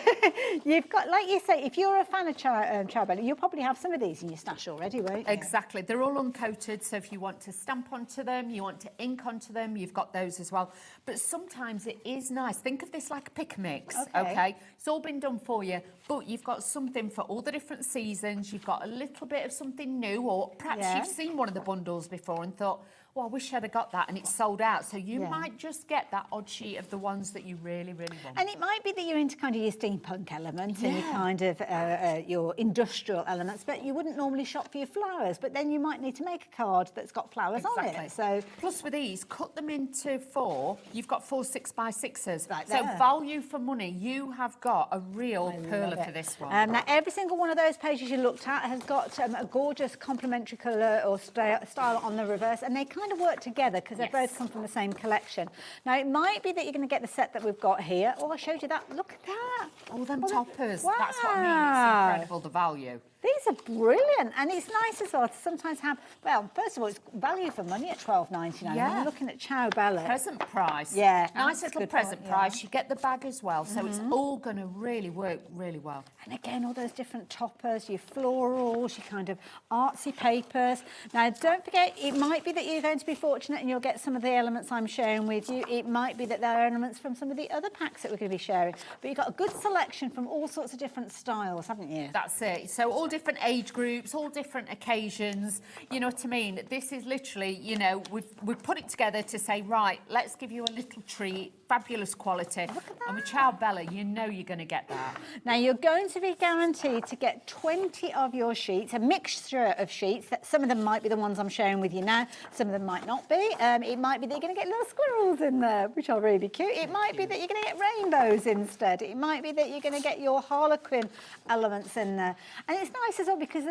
you've got, like you say, if you're a fan of Ciao Bella, you'll probably have some of these in your stash already, won't you? Exactly. They're all uncoated, so if you want to stamp onto them, you want to ink onto them, you've got those as well. But sometimes it is nice. Think of this like a pick mix, okay? It's all been done for you, but you've got something for all the different seasons. You've got a little bit of something new, or perhaps you've seen one of the bundles before and thought, well, I wish I'd have got that, and it's sold out. So you might just get that odd sheet of the ones that you really, really want. And it might be that you're into kind of your steampunk element and your kind of your industrial elements, but you wouldn't normally shop for your flowers. But then you might need to make a card that's got flowers on it. So plus with these, cut them into 4. You've got 4 6x6s. Right so there. value for money. You have got a real perler for this one. Now, every single one of those pages you looked at has got a gorgeous complementary colour or style on the reverse, and they kind of work together because they both come from the same collection. Now, it might be that you're going to get the set that we've got here. Oh, I showed you that. Look at that. All them toppers. Wow. That's what I mean. It's incredible, the value. These are brilliant, and it's nice as well to sometimes have, well, first of all, it's value for money at $12.99. When you're looking at Ciao Bella. Present price. Yeah. Nice little present price. You get the bag as well, so it's all going to really work really well. And again, all those different toppers, your florals, your kind of artsy papers. Now, don't forget, it might be that you're going to be fortunate and you'll get some of the elements I'm sharing with you. It might be that there are elements from some of the other packs that we're going to be sharing. But you've got a good selection from all sorts of different styles, haven't you? That's it. So all different age groups, all different occasions. You know what I mean? This is literally, you know, we've put it together to say, right, let's give you a little treat, fabulous quality. Look at that. And with Ciao Bella, you know you're going to get that. Now, you're going to be guaranteed to get 20 of your sheets, a mixture of sheets. Some of them might be the ones I'm sharing with you now. Some of them might not be. It might be that you're going to get little squirrels in there, which are really cute. It might be that you're going to get rainbows instead. It might be that you're going to get your harlequin elements in there. And it's nice as well because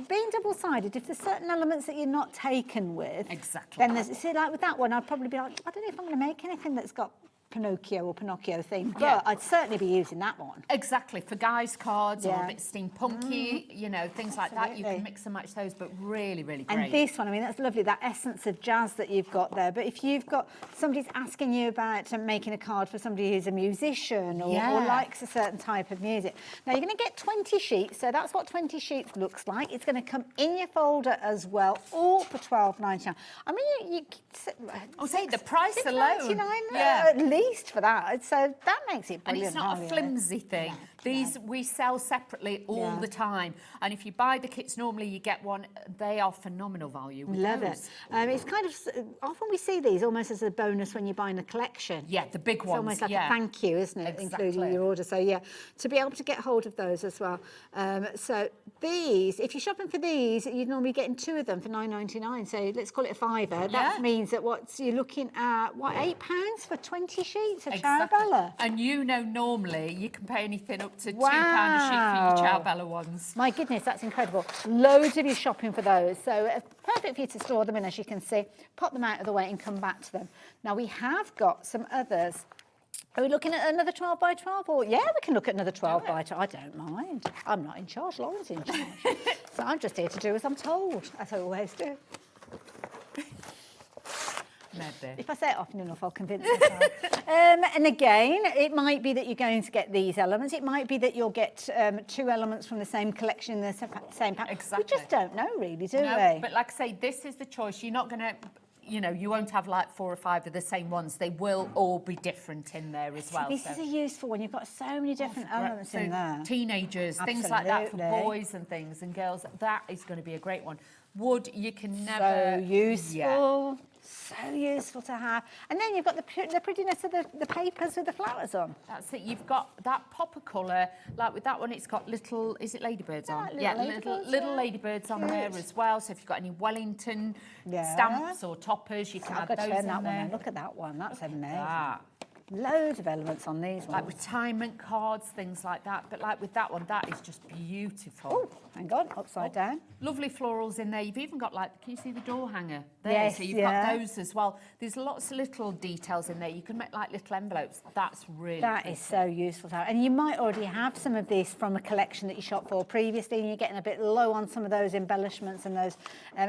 being double-sided, if there's certain elements that you're not taken with, then there's, see, like with that one, I'd probably be like, I don't know if I'm going to make anything that's got Pinocchio theme, but I'd certainly be using that one. Exactly, for guys' cards or a bit steampunky, you know, things like that. You can mix and match those, but really, really great. And this one, I mean, that's lovely, that essence of jazz that you've got there. But if you've got, somebody's asking you about making a card for somebody who's a musician or likes a certain type of music. Now, you're going to get 20 sheets, so that's what 20 sheets looks like. It's going to come in your folder as well, all for $12.99. I mean, I'll say the price alone. At least for that. So that makes it brilliant. And it's not a flimsy thing. These we sell separately all the time. And if you buy the kits normally, you get one. They are phenomenal value. Love it. It's kind of, often we see these almost as a bonus when you're buying a collection. Yeah, the big ones. It's almost like a thank you, isn't it? Exactly. Including your order. So yeah, to be able to get hold of those as well. So these, if you're shopping for these, you're normally getting 2 of them for $9.99. So let's call it a £5. That means that you're looking at, what, £8 for 20 sheets of Ciao Bella? And you know, normally you can pay anything up to £2 a sheet for your Ciao Bella ones. My goodness, that's incredible. Loads of you shopping for those. So perfect for you to store them in, as you can see. Pop them out of the way and come back to them. Now, we have got some others. Are we looking at another 12 by 12? Or yeah, we can look at another 12 by 12. I don't mind. I'm not in charge. Lauren's in charge. So I'm just here to do as I'm told, as I always do. Maybe. If I say it often enough, I'll convince myself. And again, it might be that you're going to get these elements. It might be that you'll get 2 elements from the same collection in the same pack. Exactly. We just don't know, really, do No, we? but like I say, this is the choice. You're not going to... You know, you won't have like 4 or 5 of the same ones. They will all be different in there as well. This is a useful one. You've got so many different elements in there. Teenagers, things like that for boys and things and girls. That is going to be a great one. Wood, you can never... So useful. So useful to have. And then you've got the prettiness of the papers with the flowers on. That's it. You've got that pop of colour. Like with that one, it's got little... Is it ladybirds on? Little ladybirds on there as well. So if you've got any Wellington stamps or toppers, you can add those in that there. one. Look at that one. That's amazing. Loads of elements on these ones. Like retirement cards, things like that. But like with that one, that is just beautiful. Oh, hang on, upside down. Lovely florals in there. You've even got like, can you see the door hanger there? Yes, so you've yeah. got those as well. There's lots of little details in there. You can make like little envelopes. That's really That pretty. is so useful to have. And you might already have some of this from a collection that you shopped for previously, and you're getting a bit low on some of those embellishments and those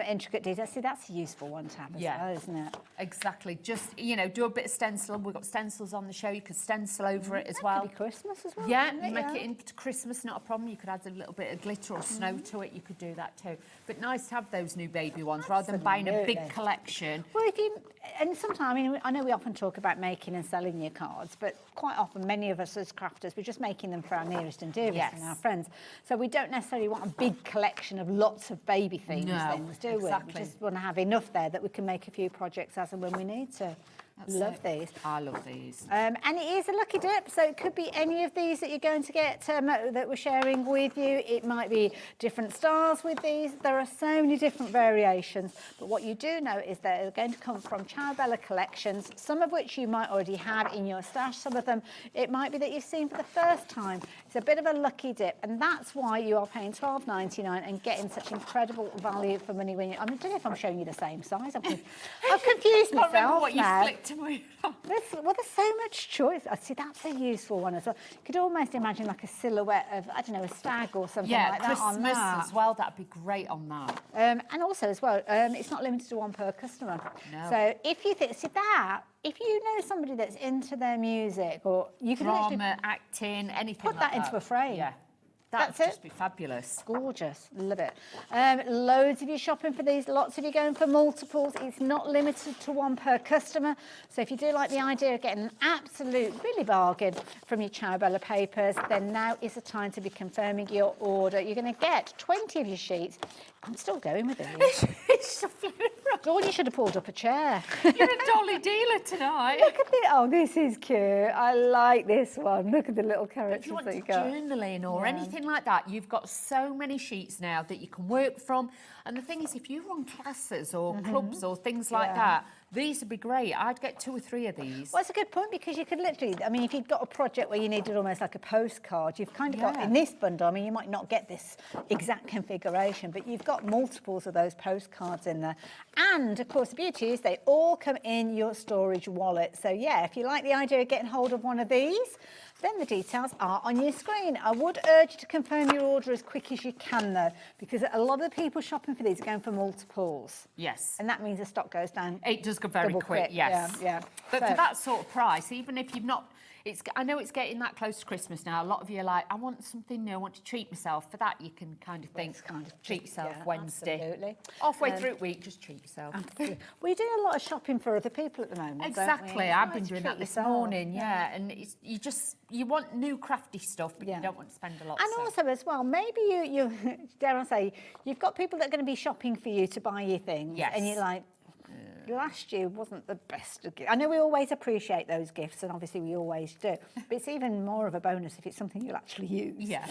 intricate details. See, that's a useful one to have as well, isn't it? Exactly. Just, you know, do a bit of stencil. We've got stencils on the show. You could stencil over it as well. Could be Christmas as well. Yeah, couldn't you make Yeah. it into Christmas, not a problem. You could add a little bit of glitter or snow to it. You could do that too. But nice to have those new baby ones rather than buying a big Absolutely. collection. Well, if you, and sometimes, I mean, I know we often talk about making and selling your cards, but quite often many of us as crafters, we're just making them for our nearest and dearest and our friends. So we don't necessarily want a big collection of lots of baby themed things, do we? exactly. We just want to have enough there that we can make a few projects as and when we need to. Love these. I love these. And it is a lucky dip, so it could be any of these that you're going to get that we're sharing with you. It might be different styles with these. There are so many different variations, but what you do know is that they're going to come from Ciao collections, some of which you might already have in your stash. Some of them, it might be that you've seen for the first time. It's a bit of a lucky dip, and that's why you are paying $12.99 and getting such incredible value for money when you... I don't know if I'm showing you the same size. I've confused myself remember what now. you flicked to me. There's so much choice. I see, that's a useful one as well. You could almost imagine like a silhouette of, I don't know, a stag or something like that on Christmas that. as well. That'd be great on that. And also as well, it's not limited to one per customer. No. So if you think, see that, if you know somebody that's into their music, or you can Drama, literally acting, anything put like that into a frame. Yeah. That's That'd just be fabulous. Gorgeous, love it. Loads of you shopping for these, lots of you going for multiples. It's not limited to one per customer. So if you do like the idea of getting an absolute really bargain from your Ciao papers, then now is the time to be confirming your order. You're going to get 20 of your sheets. I'm still going with it. Dawn, you should have pulled up a chair. You're a dolly dealer tonight. Look at this. Oh, this is cute. I like this one. Look at the little characters If you want that to you got. journaling or anything like that, you've got so many sheets now that you can work from. And the thing is, if you run classes or clubs or things like that, these would be great. I'd get 2 or 3 of these. Well, that's a good point, because you could literally, I mean, if you've got a project where you needed almost like a postcard, you've kind of got, in this bundle, I mean, you might not get this exact configuration, but you've got multiples of those postcards in there. And, of course, the beauty is they all come in your storage wallet. So, yeah, if you like the idea of getting hold of one of these, then the details are on your screen. I would urge you to confirm your order as quick as you can, though, because a lot of the people shopping for these are going for multiples. Yes. And that means the stock goes down. It does go very double quick, yes. Yeah. But So- for that sort of price, even if you've not... I know it's getting that close to Christmas now. A lot of you are like, I want something new, I want to treat myself. For that, you can kind of think, treat yourself Wednesday. Absolutely. Halfway through the week, just treat yourself. Absolutely. We do a lot of shopping for other people at the moment. don't we? Exactly. It's I've nice been to doing treat that this yourself. morning, yeah. And it's, you want new crafty stuff, but you don't want to spend a lot. And also as well, maybe you dare I say, you've got people that are going to be shopping for you to buy you things. Yes. And you're like, last year wasn't the best of gifts. I know we always appreciate those gifts, and obviously we always do, but it's even more of a bonus if it's something you'll actually use. Yeah.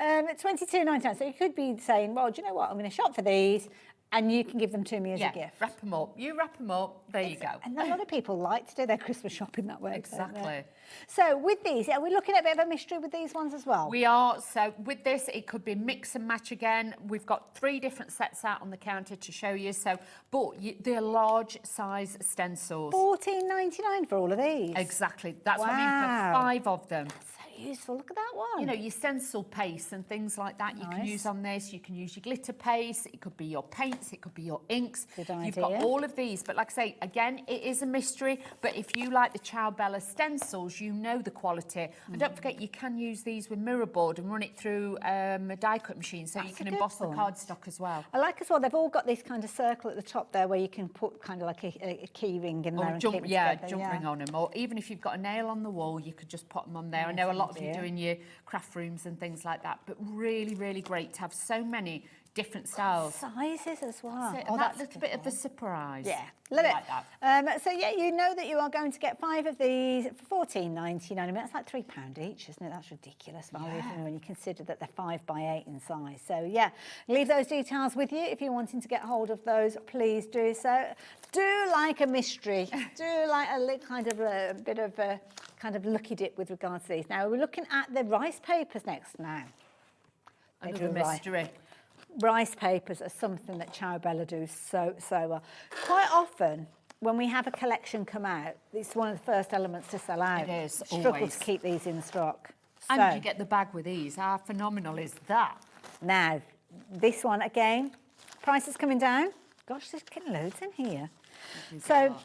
$22.99. So you could be saying, well, do you know what? I'm going to shop for these, and you can give them to me as a gift. Wrap them up. You wrap them up. There you go. And a lot of people like to do their Christmas shopping that way. don't they? Exactly. So with these, are we looking at a bit of a mystery with these ones as well? We are. So with this, it could be mix and match again. We've got 3 different sets out on the counter to show you. So, but they're large size stencils. $14.99 for all of these. Exactly. That's what I mean Wow. for 5 of them. So useful. Look at that one. You know, your stencil paste and things like that you can use on this. You can use your glitter paste. It could be your paints. It could be your inks. Good You've idea. got all of these. But like I say, again, it is a mystery. But if you like the Ciao stencils, you know the quality. And don't forget, you can use these with mirror board and run it through a die cut machine, so you That's can a good emboss the point. cardstock as well. I like as well, they've all got this kind of circle at the top there where you can put kind of like a key ring in there. Or and jump, keep it together, jump ring on them. Or even if you've got a nail on the wall, you could just put them on there. I know a lot of you idea. doing your craft rooms and things like that. But really, really great to have so many different styles. Sizes as well. That's it, Oh, and that that's little good. bit of the surprise. Yeah, love it. Like that. So yeah, you know that you are going to get 5 of these for $14.99. I mean, that's like £3 each, isn't it? That's ridiculous value when you consider that they're 5 by 8 in size. So yeah, leave those details with you. If you're wanting to get hold of those, please do so. Do like a mystery. Do like a bit of a kind of lucky dip with regards to these. Now we're looking at the rice papers next now. Another mystery. Rice papers are something that Ciao do so well. Quite often, when we have a collection come out, it's one of the first elements to sell out. It is, Struggle always. to keep these in stock. And you get the bag with these. How phenomenal is that? Now, this one again, price is coming down. Gosh, there's getting loads in here. So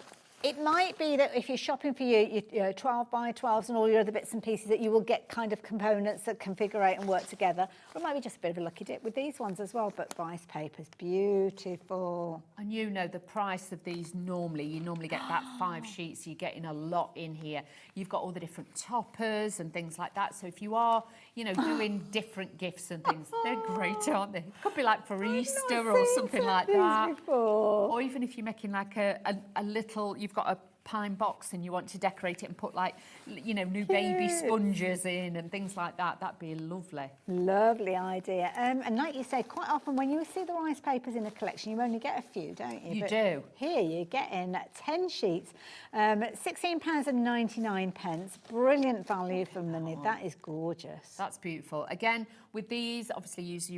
it might be that if you're shopping for your 12 by 12s and all your other bits and pieces, that you will get kind of components that configure and work together. Or it might be just a bit of a lucky dip with these ones as well, but rice papers, beautiful. And you know the price of these normally, you normally get about 5 sheets, you're getting a lot in here. You've got all the different toppers and things like that. So if you are, you know, doing different gifts and things, they're great, aren't they? Could be like for Easter or something like that. Or even if you're making like a little, you've got a pine box and you want to decorate it and put like, you know, new baby sponges in and things like that. That'd be lovely. Lovely idea. And like you say, quite often when you see the rice papers in a collection, you only get a few, don't you? You But do. Here you're getting 10 sheets, £16.99. Brilliant value for money. That is gorgeous. That's beautiful. Again, with these, obviously use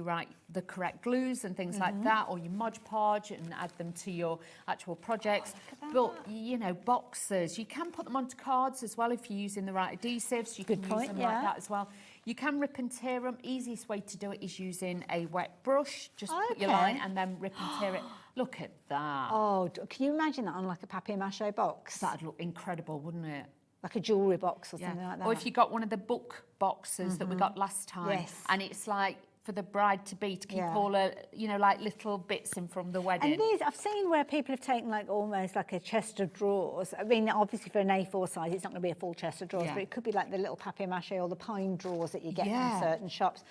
the correct glues and things like that, or you Mod Podge and add them to your actual projects. But, you know, boxes, you can put them onto cards as well if you're using the right adhesives. You can use them like that as well. You can rip and tear them. Easiest way to do it is using a wet brush. Just put your line and then rip and tear it. Look at that. Oh, can you imagine that on like a papier-mâché box? That'd look incredible, wouldn't it? Like a jewellery box or something like that. Or if you got one of the book boxes that we got last time, and it's like for the bride-to-be to keep all the, you know, like little bits in from the wedding. And these, I've seen where people have taken like almost like a chest of drawers. I mean, obviously for an A4 size, it's not going to be a full chest of drawers, but it could be like the little papier-mâché or the pine drawers that you get from certain shops.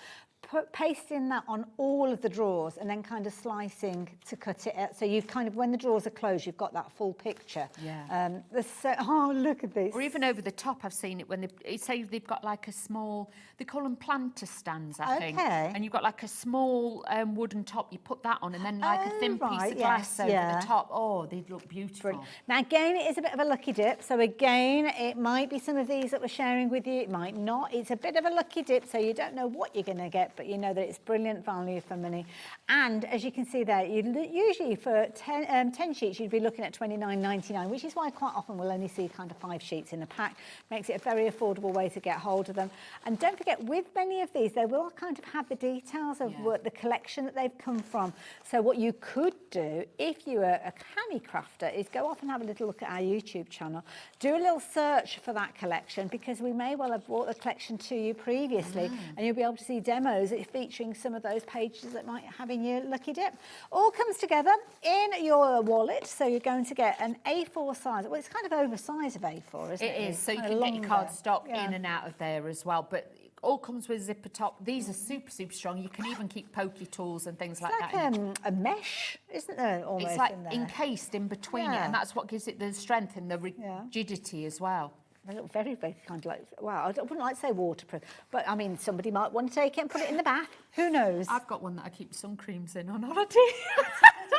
Pasting that on all of the drawers and then kind of slicing to cut it out. So you've kind of, when the drawers are closed, you've got that full picture. Oh, look at this. Or even over the top, I've seen it when they say they've got like a small, they call them planter stands, I think. And you've got like a small wooden top, you put that on and then like a thin piece of glass over the top. Oh, they'd look beautiful. Brilliant. Now, again, it is a bit of a lucky dip. So again, it might be some of these that we're sharing with you. It might not. It's a bit of a lucky dip, so you don't know what you're going to get, but you know that it's brilliant value for money. And as you can see there, usually for 10 sheets, you'd be looking at $29.99, which is why quite often we'll only see kind of 5 sheets in a pack. Makes it a very affordable way to get hold of them. And don't forget, with many of these, they will kind of have the details of what the collection that they've come from. So what you could do, if you are a canny crafter, is go off and have a little look at our YouTube channel. Do a little search for that collection, because we may well have brought the collection to you previously, and you'll be able to see demos featuring some of those pages that might have in your lucky dip. All comes together in your wallet, so you're going to get an A4 size. Well, it's kind of oversized of A4, isn't it? It is, so you can get your card stock in and out of there as well. But it all comes with a zipper top. These are super, super strong. You can even keep pokey tools and things like that. It's like a mesh, isn't there, almost? It's like in there? encased in between it, and that's what gives it the strength and the rigidity as well. They look very, very kind of like, wow, I wouldn't like to say waterproof, but I mean, somebody might want to take it and put it in the bath. Who knows? I've got one that I keep sun creams in on holiday.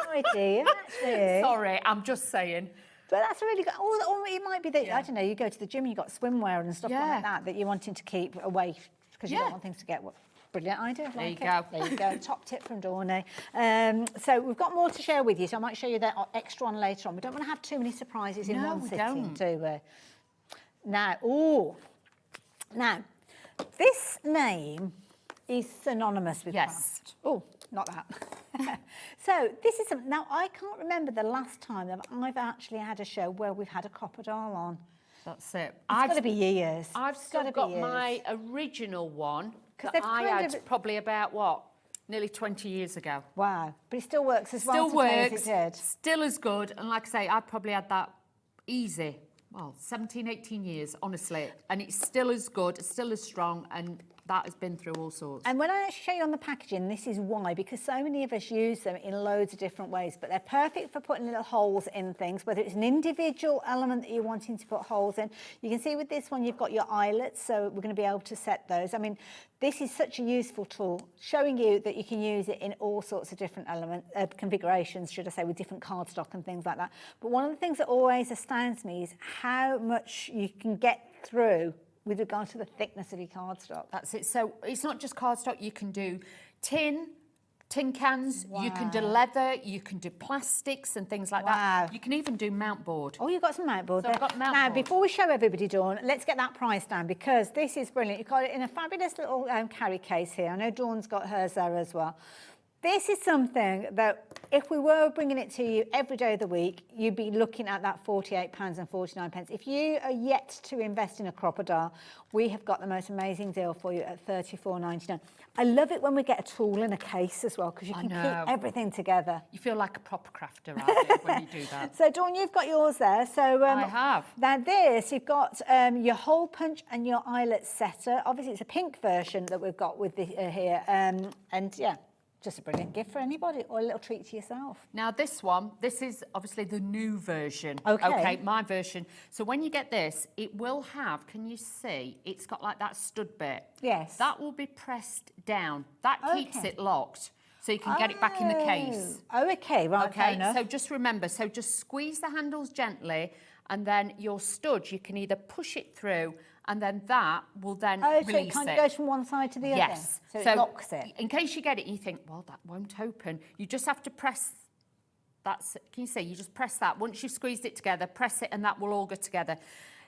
Sorry, dear, actually. Sorry, I'm just saying. But that's a really good, or it might be that, I don't know, you go to the gym, you've got swimwear and stuff like that you're wanting to keep away because you don't want things to get... Brilliant idea. There you go. There you go. Top tip from Dawnay. So we've got more to share with you, so I might show you that extra on later on. We don't want to have too many surprises in one sitting, do we? Now, this name is synonymous with craft. Oh, not that. So this is now I can't remember the last time that I've actually had a show where we've had a copper doll on. That's it. It's got to be years. I've still got my original one that I had probably about nearly 20 years ago. Wow, but it still works as well today as it did. Still as good, and like I say, I've probably had that easy. Well, 17, 18 years, honestly. And it's still as good, it's still as strong, and that has been through all sorts. And when I actually show you on the packaging, this is why, because so many of us use them in loads of different ways, but they're perfect for putting little holes in things, whether it's an individual element that you're wanting to put holes in. You can see with this one, you've got your eyelets, so we're going to be able to set those. I mean, this is such a useful tool, showing you that you can use it in all sorts of different configurations, should I say, with different cardstock and things like that. But one of the things that always astounds me is how much you can get through with regard to the thickness of your cardstock. That's it. So it's not just cardstock. You can do tin cans, you can do leather, you can do plastics and things like that. You can even do mount board. Oh, you've got some mount board So there. I've got mount now, board. before we show everybody, Dawn, let's get that price down, because this is brilliant. You've got it in a fabulous little carry case here. I know Dawn's got hers there as well. This is something that if we were bringing it to you every day of the week, you'd be looking at that £48.49. If you are yet to invest in a crocodile, we have got the most amazing deal for you at £34.99. I love it when we get a tool in a case as well, because you can keep everything together. You feel like a proper crafter, aren't you, when you do that? So, Dawn, you've got yours there. So I have. Now this, you've got your hole punch and your eyelet setter. Obviously, it's a pink version that we've got with the, here. And yeah, just a brilliant gift for anybody, or a little treat to yourself. Now this one, this is obviously the new version. Okay. My version. So when you get this, it will have, can you see, it's got like that stud bit. Yes. That will be pressed down. That keeps it locked. So you can get it back in the case. Oh, okay, right, fair Okay, enough. so just remember, so just squeeze the handles gently, and then your stud, you can either push it through, and then that will then Oh, so release it kind of goes from one side to the other? Yes. So it locks it? In case you get it and you think, well, that won't open, you just have to press, can you see, you just press that. Once you've squeezed it together, press it, and that will all go together.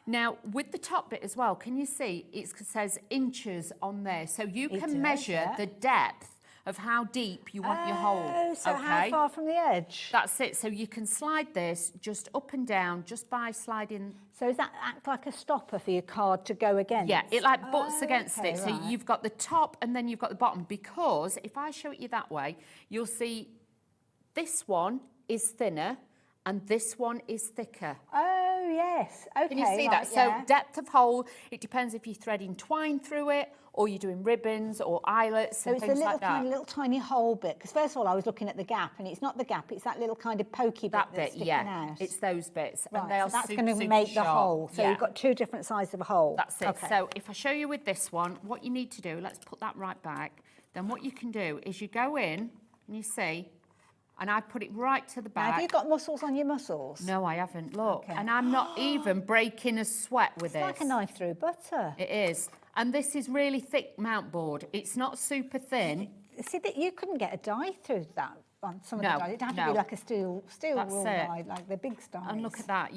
Now, with the top bit as well, can you see, it says inches on there, so you can measure the depth of how deep you want your hole. So how far from the edge? That's it. So you can slide this just up and down just by sliding. So does that act like a stopper for your card to go against? Yeah, it like butts against okay, it. So right. you've got the top and then you've got the bottom, because if I show it you that way, you'll see this one is thinner and this one is thicker. Oh, yes. Okay, Can you see right, that? yeah. So depth of hole, it depends if you're threading twine through it or you're doing ribbons or eyelets So and it's a things little like that. little tiny hole bit. Because first of all, I was looking at the gap, and it's not the gap; it's that little kind of pokey bit that's sticking out. It's those bits, Right, and they are so that's super, going to super make the sharp. hole. So Yeah. you've got two different sizes of a hole. That's it. Okay. So if I show you with this one, what you need to do, let's put that right back. Then what you can do is you go in and you see, and I put it right to the Now, back. have you got muscles on your muscles? No, I haven't. Look, Okay. and I'm not even breaking a sweat with It's this. like a knife through butter. It is. And this is really thick mount board. It's not super thin. See that you couldn't get a die through that on some of No, the dies. It'd have to no. be like a steel That's rule it. die, like the big dies. And look at that.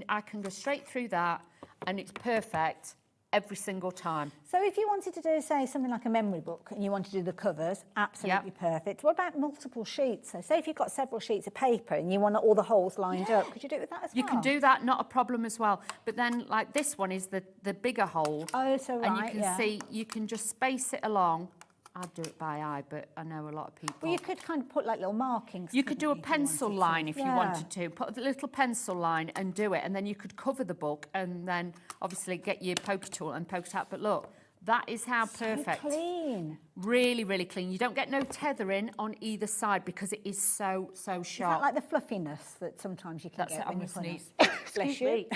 I can go straight through that, and it's perfect every single time. So if you wanted to do, say, something like a memory book, and you want to do the covers, absolutely perfect. What about multiple sheets? So say if you've got several sheets of paper and you want all the holes lined up, could you do it with that as well? You can do that, not a problem as well. But then, like this one is the bigger hole. Oh, so right, and you can yeah. see, you can just space it along. I'd do it by eye, but I know a lot of people. Well, you could kind of put like little markings. You could do a pencil line if you Yeah. wanted to. Put a little pencil line and do it, and then you could cover the book, and then obviously get your poker tool and poke it out. But look, that is how perfect. So clean. Really, really clean. You don't get no tethering on either side because it is so Is that sharp. like the fluffiness that sometimes you can That's get it, when I'm you gonna put sneeze. it? Bless Excuse you. me.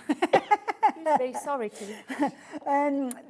Excuse me, sorry to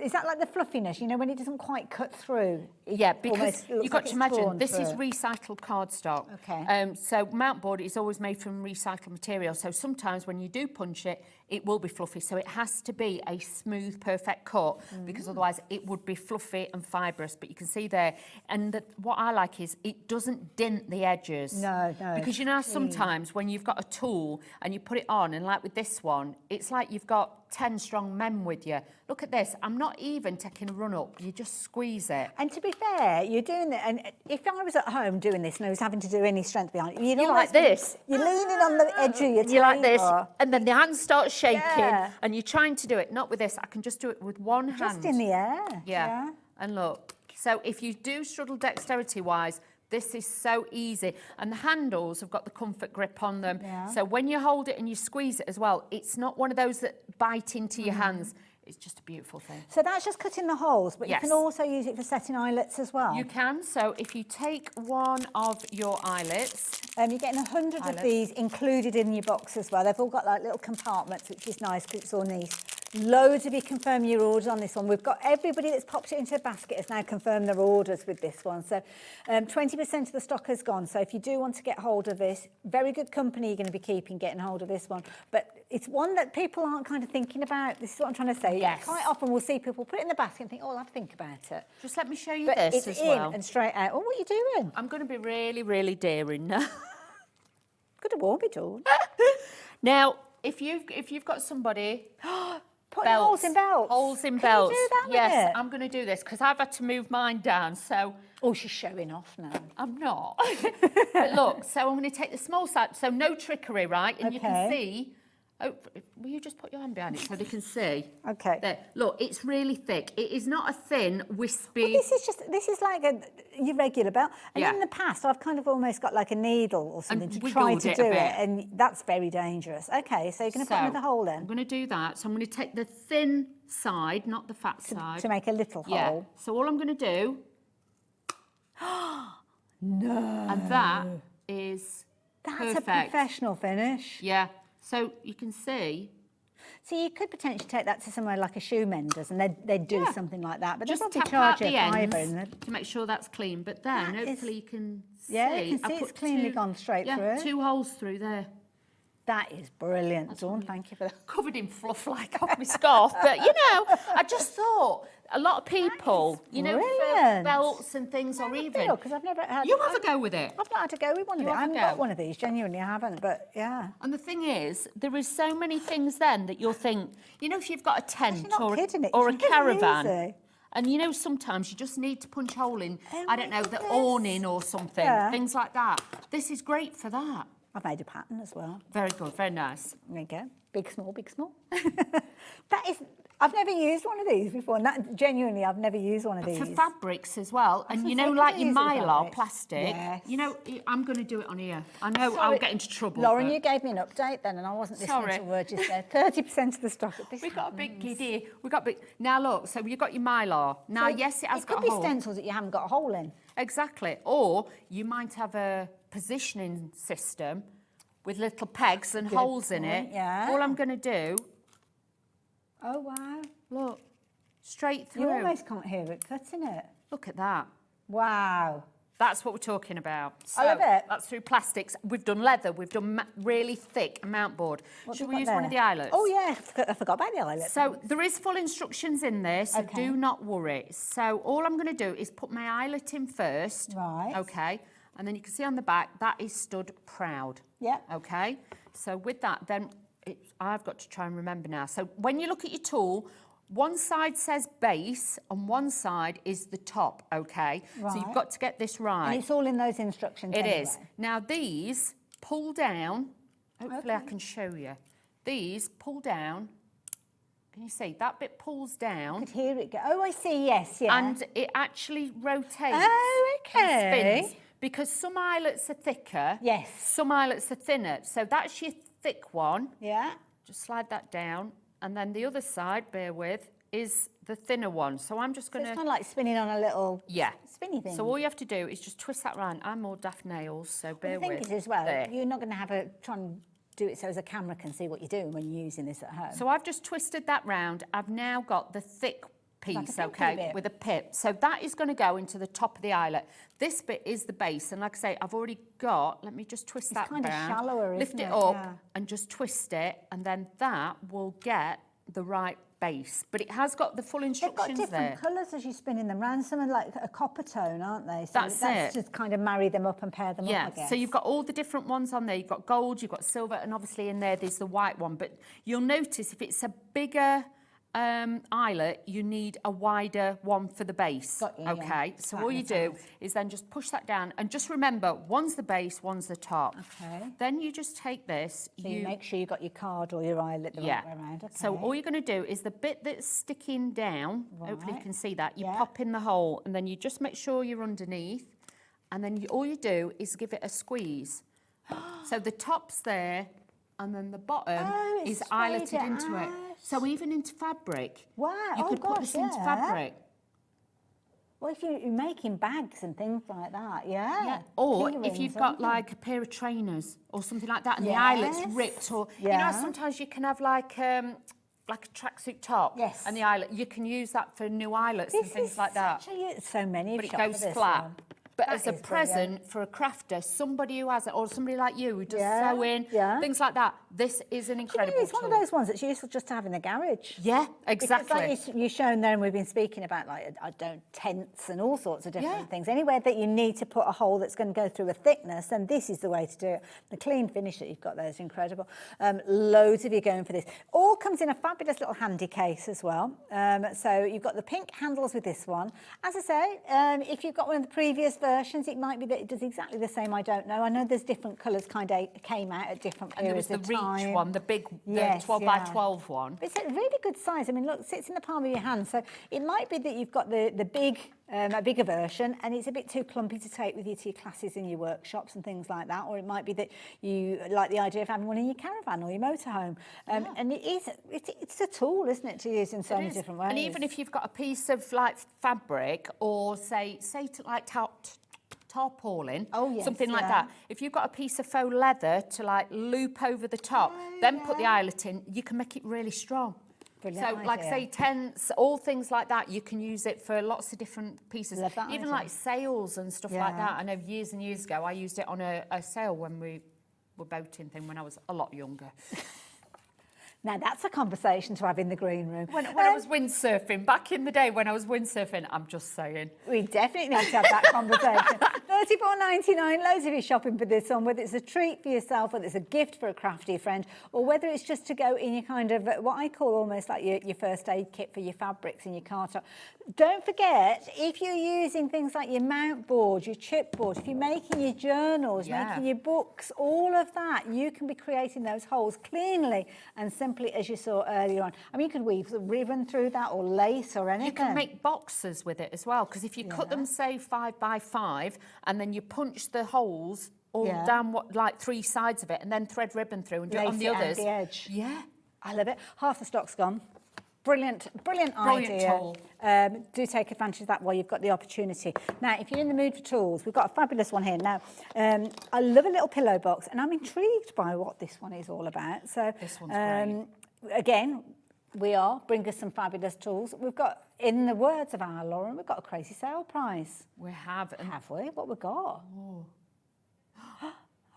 Is that like the fluffiness, you know, when it doesn't quite cut through? It Yeah, because almost looks you've got like to it's imagine torn this is through. recycled cardstock. Okay. So mount board is always made from recycled material. So sometimes when you do punch it, it will be fluffy. So it has to be a smooth, perfect cut because otherwise it would be fluffy and fibrous. But you can see there, and what I like is it doesn't dent the edges. No, no. Because you know how sometimes when you've got a tool and you put it on, and like with this one, it's like you've got 10 strong men with you. Look at this. I'm not even taking a run up. You just squeeze it. And to be fair, you're doing it, and if I was at home doing this and I was having to do any strength behind it, You're like this. You're leaning on the edge of your table. You're like this, and then the hand starts shaking, Yeah. and you're trying to do it. Not with this. I can just do it with one hand. Just in the air. Yeah. And look. So if you do struggle dexterity-wise, this is so easy. And the handles have got the comfort grip on them. Yeah. So when you hold it and you squeeze it as well, it's not one of those that bite into your hands. It's just a beautiful thing. So that's just cutting the holes, but Yes. you can also use it for setting eyelets as well. You can. So if you take one of your eyelets, you're getting 100 of these included in your box as well. They've all got like little compartments, which is nice because it's all neat. Loads of you confirm your orders on this one. We've got everybody that's popped it into a basket has now confirmed their orders with this one. So 20% of the stock has gone. So if you do want to get hold of this, very good company you're going to be keeping getting hold of this one. But it's one that people aren't kind of thinking about. This is what I'm trying to say. Yes. Quite often we'll see people put it in the basket and think, oh, I'll have to think about it. just let me show you But this it's as well. in and straight out. Oh, what are you doing? I'm going to be really, really daring now. Could have won't be done. Now, if you've got somebody Putting holes in belts. Holes in Can belts. you do that with Yes, it? I'm going to do this because I've had to move mine down. So. Oh, she's showing off now. I'm not. But look, so I'm going to take the small side. So no trickery, right? And you can see. Oh, will you just put your hand behind it so they can see? Okay. There. Look, it's really thick. It is not a thin, wispy. Well, this is like your regular belt. And Yeah. in the past, I've kind of almost got like a needle or something to wiggled try to it a do bit. it, and that's very dangerous. Okay, so you're going to put another hole in I'm going to do that. So I'm going to take the thin side, not the fat side. to make a little Yeah. hole. So all I'm going to do. No. And that is That's perfect. a professional finish. Yeah. So you can see. So you could potentially take that to somewhere like a shoe menders, and they'd do something like that. But Just they'll probably tap out charge you the a fiver. ends to make sure that's clean. But then That is- hopefully you can see. Yeah, you can I see it's put cleanly gone straight through. 2 holes through there. That is brilliant, Dawn. Thank you for that. Covered in fluff like off my scarf. But, you know, I just thought a lot of people, you know, for brilliant. belts and things or even. Because I've never had. You have a go with it. I've not had to go with one of You it. I have a haven't got go. one of these. Genuinely, I haven't. But yeah. And the thing is, there is so many things then that you'll think, you know, if you've got a tent not or, kidding, or a it's really caravan, easy. and you know, sometimes you just need to punch a hole in, I don't know, the awning or something, Yeah. things like that. This is great for that. I've made a pattern as well. Very good, very nice. There you go. Big, small, big, small. That is. I've never used one of these before. And that genuinely, I've never used one of these. For fabrics as well, and you know, say, like could I your use it with mylar fabrics? plastic. Yes. You know, I'm going to do it on here. I know I'll Sorry, get into trouble. Lauren, but you gave me an update then, and I wasn't listening Sorry. to a word you said. 30% of the stock at this. We've got a big giddy. We've got big. Now look, so you've got your mylar. Now, So yes, it has got could a be hole. stencils that you haven't got a hole in. Exactly. Or you might have a positioning system with little pegs and Good holes in it. point, yeah. All I'm going to do, Oh wow! look, straight through. You almost can't hear it cutting it. Look at that. Wow. That's what we're talking about. So I love it. That's through plastics. We've done leather. We've done really thick mount board. What Should have we got use there? one of the eyelets? Oh yeah, I forgot about the eyelets. So there is full instructions in there, so Okay. do not worry. So all I'm going to do is put my eyelet in first. Right. Okay. And then you can see on the back, that is stood proud. Yeah. Okay. So with that, then I've got to try and remember now. So when you look at your tool, one side says base and one side is the top, okay? So Right. you've got to get this right. And it's all in those instructions. It anyway. is. Now these pull down. Hopefully I can show you. These pull down. Can you see? That bit pulls down. I could hear it go. Oh, I see. Yes, yeah. And it actually rotates. Oh, and okay. spins. Because some eyelets are thicker. Yes. Some eyelets are thinner. So that's your thick one. Yeah. Just slide that down. And then the other side, bear with, is the thinner one. So I'm just So going it's to... kind of like spinning on a little spinny thing. So all you have to do is just twist that round. I'm more daft nails, so bear the thing with. is as well, There. you're not going to have a try and do it so as a camera can see what you're doing when you're using this at home. So I've just twisted that round. I've now got the thick Like a piece, pinky okay, bit. with a pip. So that is going to go into the top of the eyelet. This bit is the base, and like I say, I've already got, let me just twist that kind of round. shallower, Lift isn't it it? up Yeah. and just twist it, and then that will get the right base. But it has got the full They've instructions got different there. colours as you're spinning them round. Some are like a copper tone, aren't they? So That's it. just kind of marry them up and pair them Yeah, up, I guess. so you've got all the different ones on there. You've got gold, you've got silver, and obviously in there's the white one. But you'll notice if it's a bigger eyelet, you need a wider one for the base. Got you, yeah. Okay, so That all you makes do sense. is then just push that down, and just remember, one's the base, one's the top. Okay. Then you just take this. So you make sure you got your card or your eyelet the Yeah. right way around. Okay. So all you're going to do is the bit that's sticking down, hopefully you Right. can see that, you Yeah. pop in the hole, and then you just make sure you're underneath, and then all you do is give it a squeeze. So the top's there, and then the bottom Oh, is it's eyeletted sprayed it into it. out. So even into fabric, Wow. you could put this into fabric. Well, if you're making bags and things like that, yeah. Or Key if rings, you've got aren't they? like a pair of trainers or something like that, and the eyelet's Yes. ripped, or you Yeah. know, sometimes you can have like a tracksuit top, Yes. and the eyelet. You can use that for new eyelets and things like that. So many. But it shop goes for this flat. one. But That as a is present brilliant. for a crafter, somebody who has it, or somebody like you who does Yeah, sewing, yeah. things like that, this is an Do you incredible know, it's one of tool. those ones that's useful just to have in the garage. Yeah, Because exactly. like you've shown there, and we've been speaking about like tents and all sorts of different Yeah. things. Anywhere that you need to put a hole that's going to go through a thickness, then this is the way to do it. The clean finish that you've got there is incredible. Loads of you going for this. All comes in a fabulous little handy case as well. So you've got the pink handles with this one. As I say, if you've got one of the previous versions, it might be that it does exactly the same. I don't know. I know there's different colours kind of came out at different And there was periods the of time. Reach one, the big, the Yes, 12 by yeah. 12 one. It's a really good size. I mean, look, it sits in the palm of your hand. So it might be that you've got the big, a bigger version, and it's a bit too clumpy to take with you to your classes and your workshops and things like that. Or it might be that you like the idea of having one in your caravan or your motorhome. And it's a tool, isn't it, to use in so It many is. different ways. And even if you've got a piece of like fabric or say to like tarpaulin, yes, something like yeah. that. If you've got a piece of faux leather to like loop over the top, then put the eyelet in, you can make it really strong. Brilliant So like idea. say tents, all things like that, you can use it for lots of different pieces. Love that Even idea. like sails and stuff like Yeah. that. I know years and years ago I used it on a sail when we were boating thing when I was a lot younger. Now, that's a conversation to have in the green room. When I was windsurfing, back in the day when I was windsurfing, I'm just saying. We definitely need to have that conversation. $34.99, loads of you shopping for this one, whether it's a treat for yourself, whether it's a gift for a crafty friend, or whether it's just to go in your kind of, what I call almost like your first aid kit for your fabrics and your car top. Don't forget, if you're using things like your mount board, your chipboard, if you're making your journals, making your books, all of that, you can be creating those holes cleanly and simply as you saw earlier on. I mean, you could weave the ribbon through that or lace or anything. You can make boxes with it as well, because if you cut them, say, 5 by 5, and then you punch the holes all down like 3 sides of it, and then thread ribbon through and do it on the others. The edge. Yeah. I love it. Half the stock's gone. Brilliant Brilliant idea. tool. Do take advantage of that while you've got the opportunity. Now, if you're in the mood for tools, we've got a fabulous one here. Now, I love a little pillow box, and I'm intrigued by what this one is all about. So, this one's great. Again, bring us some fabulous tools. We've got, in the words of our Lauren, we've got a crazy sale price. We have. Have we? What we got? Oh.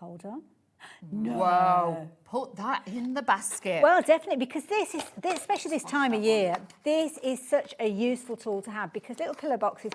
Hold on. Whoa. Put that in the basket. Well, definitely, because especially this time of year, this is such a useful tool to have, because little pillow boxes,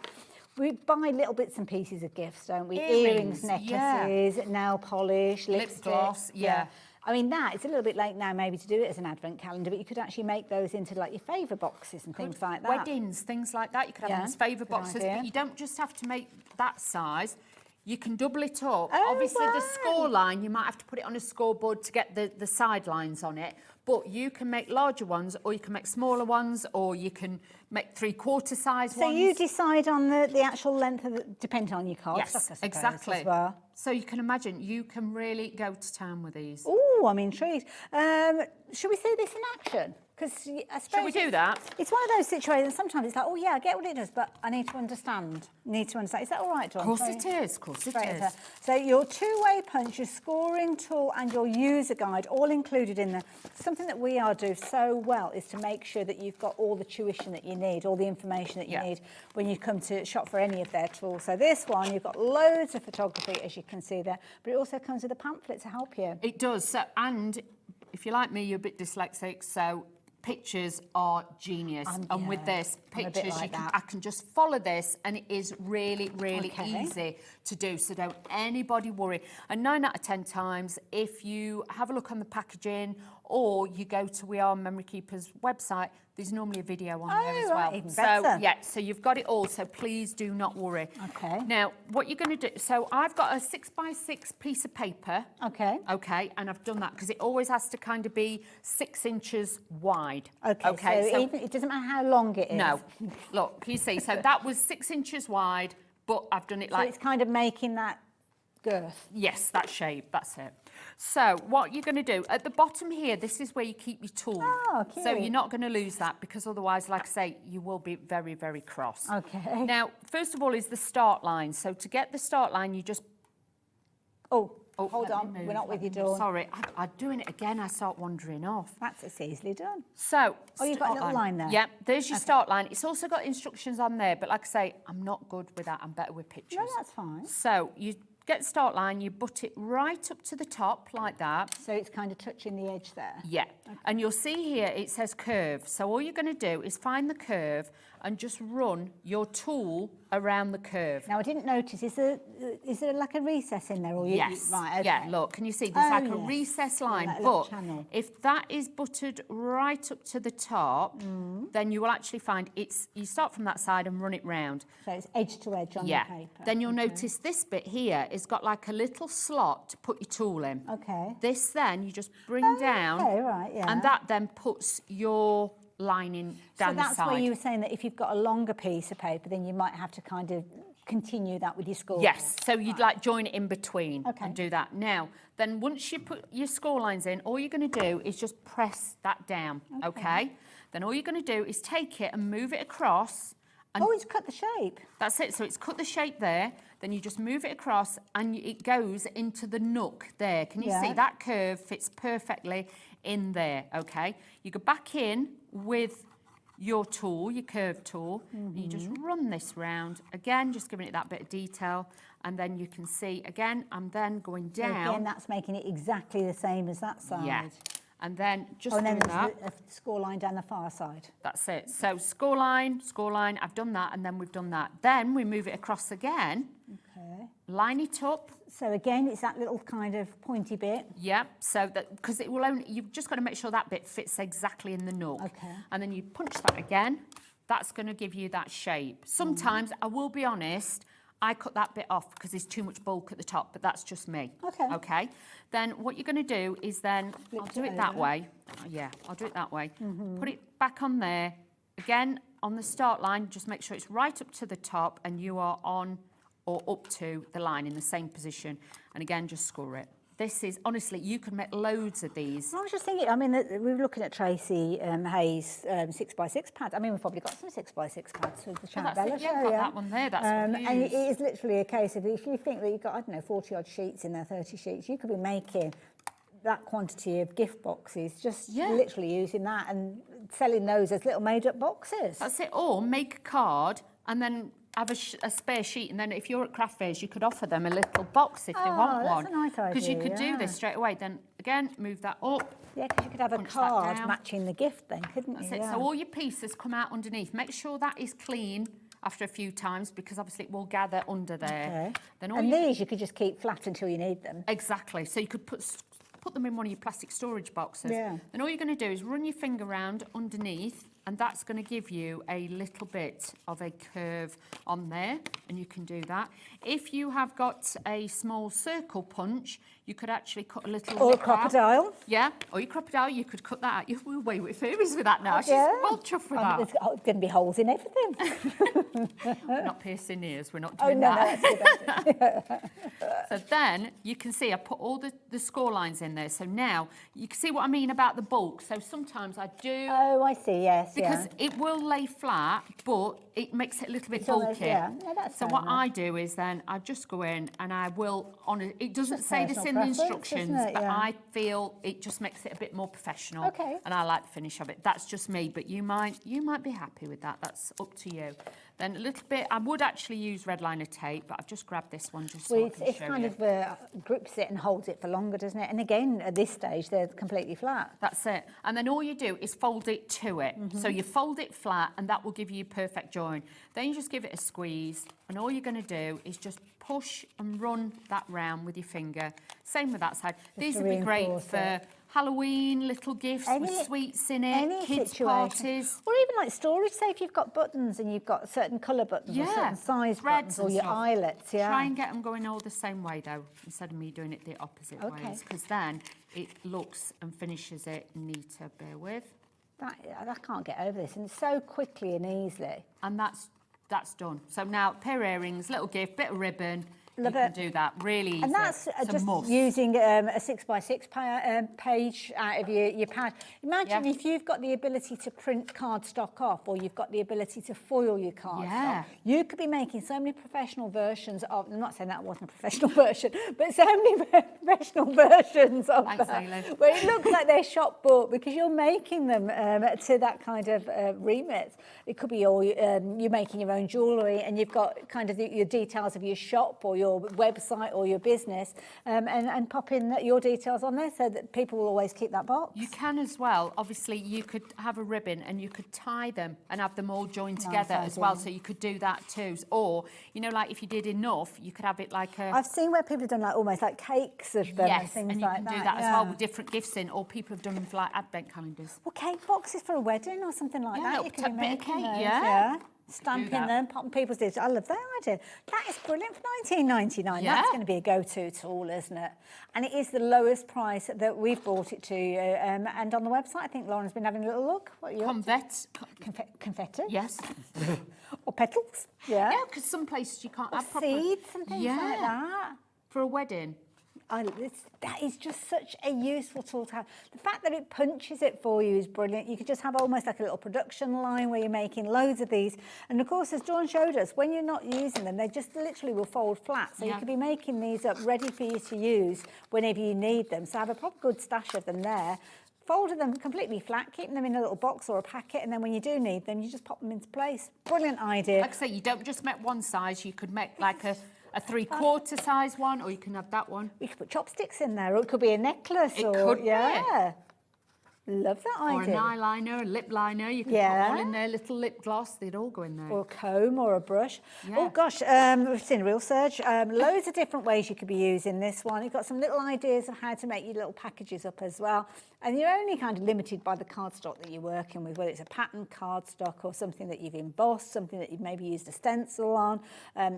we buy little bits and pieces of gifts, don't we? Earrings, necklaces, nail polish, Lip lipstick. gloss, yeah. I mean, it's a little bit late now maybe to do it as an advent calendar, but you could actually make those into like your favour boxes and things like that. Weddings, things like that. You could have them as favour boxes, idea. but you don't just have to make that size. You can double it up. Oh, Obviously, the wow. score line, you might have to put it on a scoreboard to get the sidelines on it. But you can make larger ones, or you can make smaller ones, or you can make 3/4 size So ones. you decide on the actual length of depending on your cardstock, Yes, I suppose, exactly. as well. So you can imagine, you can really go to town with these. Oh, I'm intrigued. Should we see this in action? Because I suppose Shall we do that? It's one of those situations. Sometimes it's like, oh yeah, I get what it does, but I need to understand. Is that all right, Dawn? Of course it is. Of course it Straight is. into- So your two-way punch, your scoring tool, and your user guide, all included in there. Something that we do so well is to make sure that you've got all the tuition that you need, all the information that you need when you come to shop for any of their tools. So this one, you've got loads of photography, as you can see there, but it also comes with a pamphlet to help you. It does. So, and if you're like me, you're a bit dyslexic, so pictures are genius. And with this, I'm a bit pictures, like that. I can just follow this, and it is really, really Okay. easy to do. So don't anybody worry. And 9 out of 10 times, if you have a look on the packaging or you go to We Are Memory Keepers website, there's normally a video on there as right, well. even So better. yeah, so you've got it all. So please do not worry. Okay. Now, what you're going to do, so I've got a 6x6 piece of paper. Okay. Okay, and I've done that because it always has to kind of be 6 inches wide. Okay, so even, it doesn't matter how long it is. No, look, you see, so that was 6 inches wide, but I've done it So like it's kind of making that girth. Yes, that shape, that's it. So what you're going to do, at the bottom here, this is where you keep your tool. Oh, cute. So you're not going to lose that because otherwise, like I say, you will be very, very cross. Okay. Now, first of all is the start line. So to get the start line, you just... Oh, hold on, we're not with you, Dawn. Sorry, I'm doing it again, I start wandering off. It's easily done. So, oh, you've got a little line there? Yeah, there's your start line. It's also got instructions on there, but like I say, I'm not good with that. I'm better with pictures. No, that's fine. So you get the start line, you butt it right up to the top like that. So it's kind of touching the edge there? Yeah. Okay. And you'll see here it says curve. So all you're going to do is find the curve and just run your tool around the curve. Now, I didn't notice, is there like a recess in there? Or yes. Right, okay. Yeah, look, can you see there's like a recess line, like a but channel. if that is buttered right up to the top, then you will actually find you start from that side and run it round. So it's edge to edge on the paper. Then you'll notice this bit here has got like a little slot to put your tool in. Okay. This then you just bring down. Okay, right, yeah. And that then puts your lining down the side. So that's where you were saying that if you've got a longer piece of paper, then you might have to kind of continue that with your score. Yes, so you'd like join it in between and do that. Now, then once you put your score lines in, all you're going to do is just press that down, okay? Then all you're going to do is take it and move it across. And it's cut the shape. That's it, so it's cut the shape there, then you just move it across and it goes into the nook there. Can you see that curve fits perfectly in there, okay? You go back in with your tool, your curve tool, and you just run this round. Again, just giving it that bit of detail, and then you can see, again, I'm then going down. So again, that's making it exactly the same as that side. Yeah. And then just and then doing there's that. a score line down the far side. That's it. So score line, I've done that, and then we've done that. Then we move it across again. Okay. Line it up. So again, it's that little kind of pointy bit. Yeah, so that, because it will only, you've just got to make sure that bit fits exactly in the nook. Okay. And then you punch that again. That's going to give you that shape. Sometimes, I will be honest, I cut that bit off because there's too much bulk at the top, but that's just me. Okay. Okay. Then what you're going to do is then, I'll do it that way. Yeah, I'll do it that way. Put it back on there. Again, on the start line, just make sure it's right up to the top and you are on or up to the line in the same position. And again, just score it. This is, honestly, you could make loads of these. I was just thinking, I mean, we were looking at Tracey Hay's 6x6 pads. I mean, we've probably got some 6x6 pads for the Ciao show. Yeah, I've got that one there, that's what we and use. it is literally a case of, if you think that you've got, I don't know, 40-odd sheets in there, 30 sheets, you could be making that quantity of gift boxes, just literally using that and selling those as little made-up boxes. That's it. Or make a card and then have a spare sheet, and then if you're at craft fairs, you could offer them a little box if they want one. That's a nice idea. Because you could do this straight away. Then again, move that up. Yeah, because you could have a card matching the gift then, couldn't you? That's it. So all your pieces come out underneath. Make sure that is clean after a few times because obviously it will gather under there. Okay. Then and these you could just keep flat until you need them. Exactly. So you could put them in one of your plastic storage boxes. Yeah. Then all you're going to do is run your finger around underneath, and that's going to give you a little bit of a curve on there, and you can do that. If you have got a small circle punch, you could actually cut a little... Or a lip crocodile. out. Yeah, or your crocodile, you could cut that out. You're way with fairies with that now. She's Yeah. well chuffed with that. There's going to be holes in everything. We're not piercing ears, we're not Oh, doing no, that. that's good. So then you can see I put all the score lines in there. So now you can see what I mean about the bulk. So sometimes I do... Oh, I see, yes. Because it will lay flat, but it makes it a little bit bulky. That's so fair what enough. I do is then I just go in and I will it doesn't Just say this personal in the preference, instructions, isn't it? but Yeah. I feel it just makes it a bit more professional. Okay. And I like the finish of it. That's just me, but you might be happy with that. That's up to you. Then a little bit, I would actually use red liner tape, but I've just grabbed this one just so I can It's show kind you. of grips it and holds it for longer, doesn't it? And again, at this stage, they're completely flat. That's it. And then all you do is fold it to it. So you fold it flat and that will give you perfect join. Then you just give it a squeeze and all you're going to do is just push and run that round with your finger. Same with that side. These to would be great reinforce for it. Halloween, little gifts with sweets in it, Any kids' situation. parties. Or even like storage, say if you've got buttons and you've got certain colour buttons or certain size Threads buttons or and your stuff. eyelets, yeah. Try and get them going all the same way though, instead of me doing it the opposite ways, because then it looks and finishes it neater. Bear with. I can't get over this, and it's so quickly and easily. And that's done. So now, pair of earrings, little gift, bit of ribbon. Love you it. can do that really easy. And that's It's a just must. using a 6x6 page out of your pad. Imagine if you've got the ability to print cardstock off, or you've got the ability to foil your cardstock. Yeah. You could be making so many professional versions of, I'm not saying that wasn't a professional version, but so many professional versions of Thanks, that, Aileen. where it looks like they're shop bought because you're making them to that kind of remit. It could be all you're making your own jewellery, and you've got kind of your details of your shop or your website or your business, and pop in your details on there so that people will always keep that box. You can as well. Obviously, you could have a ribbon and you could tie them and have them all joined Nice together as well. idea. So you could do that too. Or, you know, like if you did enough, you could have it like a... I've seen where people have done like almost like cakes of them and Yes, things and you like can that. do that as yeah. well with different gifts in, or people have done them for like advent calendars. Well, cake boxes for a wedding or something like Yeah, that. little You could be bit of making cake, those, yeah. Stamping that. them, popping people's details. I love that idea. That is brilliant for $19.99. Yeah. That's going to be a go-to tool, isn't it? And it is the lowest price that we've bought it to. And on the website, I think Lauren's been having a little look. What are you up to? Confetti? Yes. Or petals? Yeah. Yeah, because some places you can't Or have proper... seeds and things yeah. like that. For a wedding. That is just such a useful tool to have. The fact that it punches it for you is brilliant. You could just have almost like a little production line where you're making loads of these. And of course, as Dawn showed us, when you're not using them, they just literally will fold flat. So you could be making these up ready for you to use whenever you need them. So have a proper good stash of them there. Folded them completely flat, keeping them in a little box or a packet, and then when you do need them, you just pop them into place. Brilliant idea. Like I say, you don't just make one size, you could make like a 3/4 size one, or you can have that one. You could put chopsticks in there, or it could be a necklace. It or, could be. Yeah. Love that Or idea. an eyeliner, a lip liner, you can put all in there, little lip gloss, they'd all go in there. Or a comb or a brush. Yeah. Oh gosh, we've seen a real surge. Loads of different ways you could be using this one. You've got some little ideas of how to make your little packages up as well. And you're only kind of limited by the cardstock that you're working with, whether it's a pattern cardstock or something that you've embossed, something that you've maybe used a stencil on,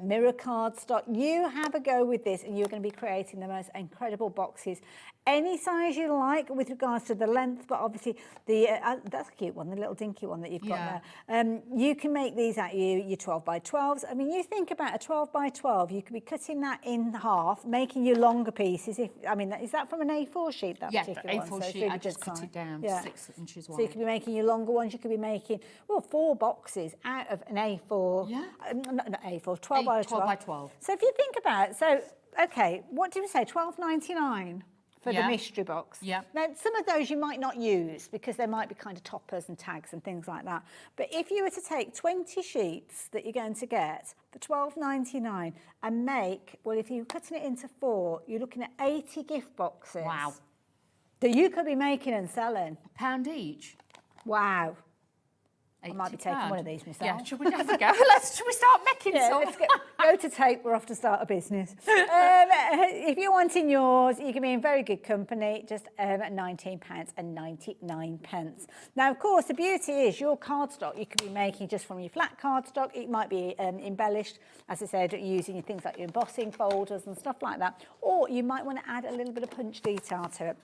mirror cardstock. You have a go with this and you're going to be creating the most incredible boxes. Any size you like with regards to the length, but obviously that's a cute one, the little dinky one that you've got there. You can make these at your 12 by 12s. I mean, you think about a 12 by 12, you could be cutting that in half, making your longer pieces. Is that from an A4 sheet, that particular one? A4 So it's sheet, really I just good cut size. it down 6 inches wide. So you could be making your longer ones, you could be making, 4 boxes out of an A4. Yeah. Not A4, 12 by 12. 12 by 12. So if you think about it, okay, what did we say, $12.99? For the mystery box. Yeah. Now, some of those you might not use because there might be kind of toppers and tags and things like that. But if you were to take 20 sheets that you're going to get for $12.99 and make, well, if you're cutting it into 4, you're looking at 80 gift boxes. Wow. That you could be making and selling. £1 each. Wow. I might be taking £80. one of these myself. Yeah, should we have a go? Should we start making some? Let's go to tape. We're off to start a business. If you're wanting yours, you can be in very good company, just at £19.99. Now, of course, the beauty is your cardstock you could be making just from your flat cardstock. It might be embellished, as I said, using things like your embossing folders and stuff like that. Or you might want to add a little bit of punch detail to it.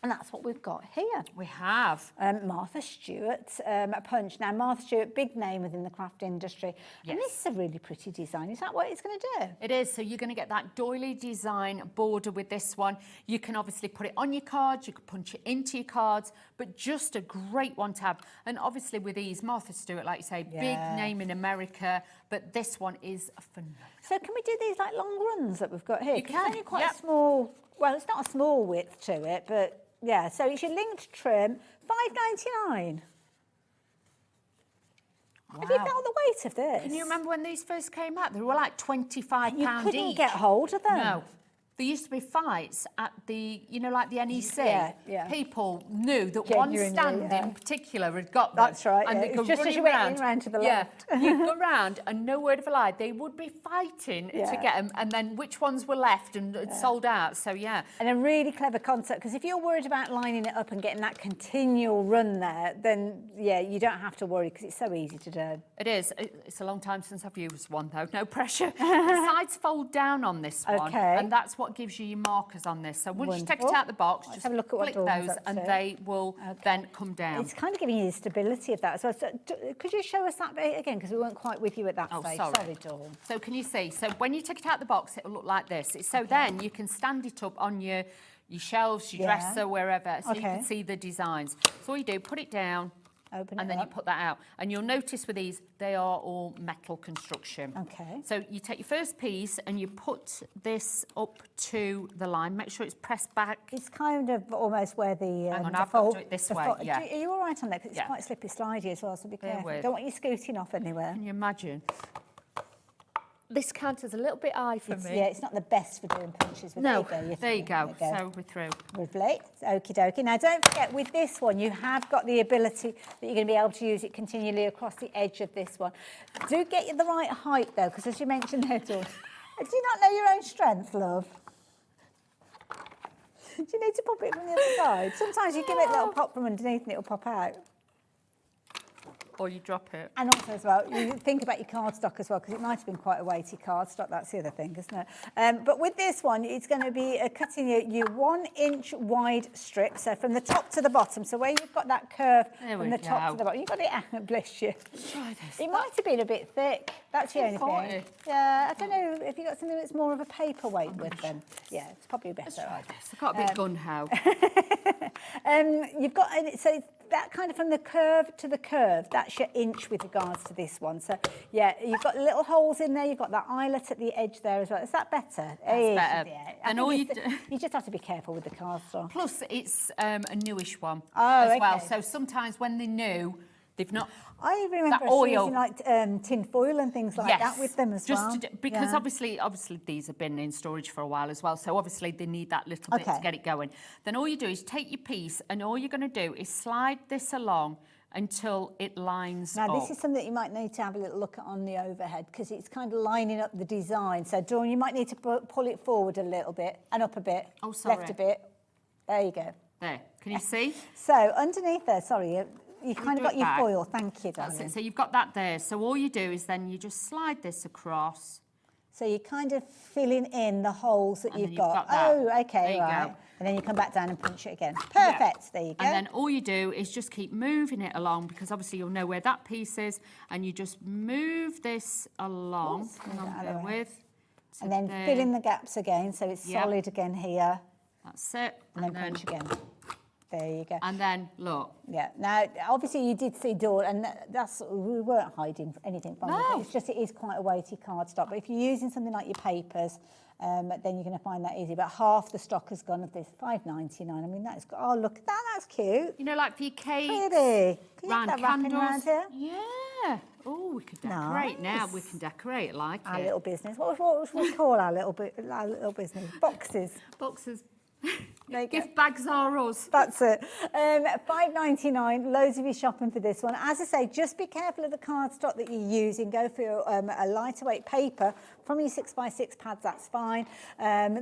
And that's what we've got here. We have. Martha Stewart, a punch. Now, Martha Stewart, big name within the craft industry. Yes. And this is a really pretty design. Is that what it's going to do? It is. So you're going to get that doily design border with this one. You can obviously put it on your cards. You could punch it into your cards. But just a great one to have. And obviously with these, Martha Stewart, like you say, big name in America. But this one is phenomenal. So can we do these like long runs that we've got here? You 'Cause can, It's only quite small. Well, it's not a small width to it, but yeah. So it's your linked trim, $5.99. Wow. Have you felt the weight of this? Can you remember when these first came out? They were like £25 each. You couldn't get hold of them. No. There used to be fights at the, like the NEC. Yeah. People knew that Genuinely, one stand in particular had got them. That's right, And yeah. they It's could just run as you went around. in round to the Yeah. left. You'd go round and no word of a lie, they would be fighting to get them, and then which ones were left and sold out. So, yeah. And a really clever concept, because if you're worried about lining it up and getting that continual run there, then, yeah, you don't have to worry because it's so easy to do. It is. It's a long time since I've used one, though. No pressure. The sides fold down on this one. Okay. And that's what what gives you your markers on this. So once you take it Wonderful. out of the box, Let's just have a look at what flick Dawn's those up and to. they will then come down. It's kind of giving you the stability of that as well. So, could you show us that bit again? Because we weren't quite with you at that stage. Sorry, Dawn. So can you see? So when you take it out of the box, it'll look like this. So then you can stand it up on your shelves, your dresser, wherever, so you can see the designs. So all you do, put it down, open and then you put that out. And you'll notice with these, they are all metal construction. Okay. So you take your first piece and you put this up to the line. Make sure it's pressed back. It's kind of almost where the Hang on, the I've got to fold- do it this the way, fold- yeah. Are you all right on that? Because it's Yeah. quite slippy slidey as well, so be Bear careful. with. Don't want you scooting off anywhere. Can you imagine? This counters a little bit high for me. Yeah, it's not the best for doing punches with. No, There you go. So we're through. Lovely. Okie dokie. Now, don't forget, with this one, you have got the ability that you're going to be able to use it continually across the edge of this one. Do get you the right height, though, because as you mentioned there, Dawn, do you not know your own strength, love? Do you need to pop it from the other side? Sometimes you give it a little pop from underneath and it'll pop out. Or you drop it. And also as well, you think about your cardstock as well, because it might have been quite a weighty cardstock. That's the other thing, isn't it? But with this one, it's going to be cutting your 1 inch wide strip. So from the top to the bottom. So where you've got that curve from the top to the bottom, you've got it out. Bless you. Try this. It might have been a bit thick. That's the only 40. thing. Yeah, I don't know if you've got something that's more of a paperweight with them. Yeah, it's probably better. Let's try this. I've got a bit gun-ho. You've got, so that kind of from the curve to the curve, that's your inch with regards to this one. So, yeah, you've got little holes in there. You've got that eyelet at the edge there as well. Is that better? That's better. Yeah. And all you you just have to be careful with the cardstock. Plus, it's a newish one Oh, well. okay. So sometimes when they're new, they've not. I even remember that us oil. using like tin foil and things like that with them as well. Because Yeah. obviously these have been in storage for a while as well. So obviously they need that little bit to Okay. get it going. Then all you do is take your piece and all you're going to do is slide this along until it lines Now, up. this is something that you might need to have a little look at on the overhead because it's kind of lining up the design. So, Dawn, you might need to pull it forward a little bit and up a bit. Oh, sorry. Left a bit. There you go. There, can you see? So, underneath there, sorry, you kind of do got it your back. foil. Thank you, That's darling. it. So you've got that there. So all you do is then you just slide this across. So you're kind of filling in the holes that And then you've got. that. Oh, okay, There you right. go. And then you come back down and punch it again. Yeah. Perfect. There you go. And then all you do is just keep moving it along because obviously you'll know where that piece is and you just move this along. Oops, Hang on, move it out bear of the way. with. And then there. fill in the gaps again so it's Yep. solid again here. That's it. And then punch again. There you go. And then look. Yeah. Now, obviously, you did see Dawn, and that's we weren't hiding anything from it. No. It's just it is quite a weighty cardstock. But if you're using something like your papers, then you're going to find that easy. But half the stock has gone of this, $5.99. I mean, that's oh look at that, that's cute. You know, like for your cakes. Pretty. Can you round have that wrapping candles. around here? Yeah. Oh, we could decorate now. We Nice. can decorate like Our it. little business. What should we call our little business? Boxes. Boxes. There you go. Gift bags are us. That's it. $5.99. Loads of you shopping for this one. As I say, just be careful of the cardstock that you're using. Go for a lighter weight paper from your 6x6 pads. That's fine.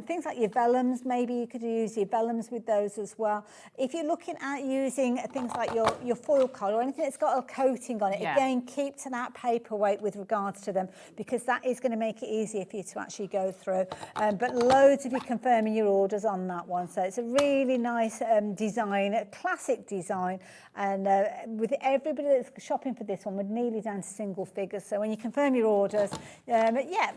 Things like your vellums, maybe you could use your vellums with those as well. If you're looking at using things like your foil card or anything that's got a coating on it, Yeah. again, keep to that paperweight with regards to them because that is going to make it easier for you to actually go through. But loads of you confirming your orders on that one. So it's a really nice design, a classic design. And with everybody that's shopping for this one, we're nearly down to single figures. So when you confirm your orders, yeah,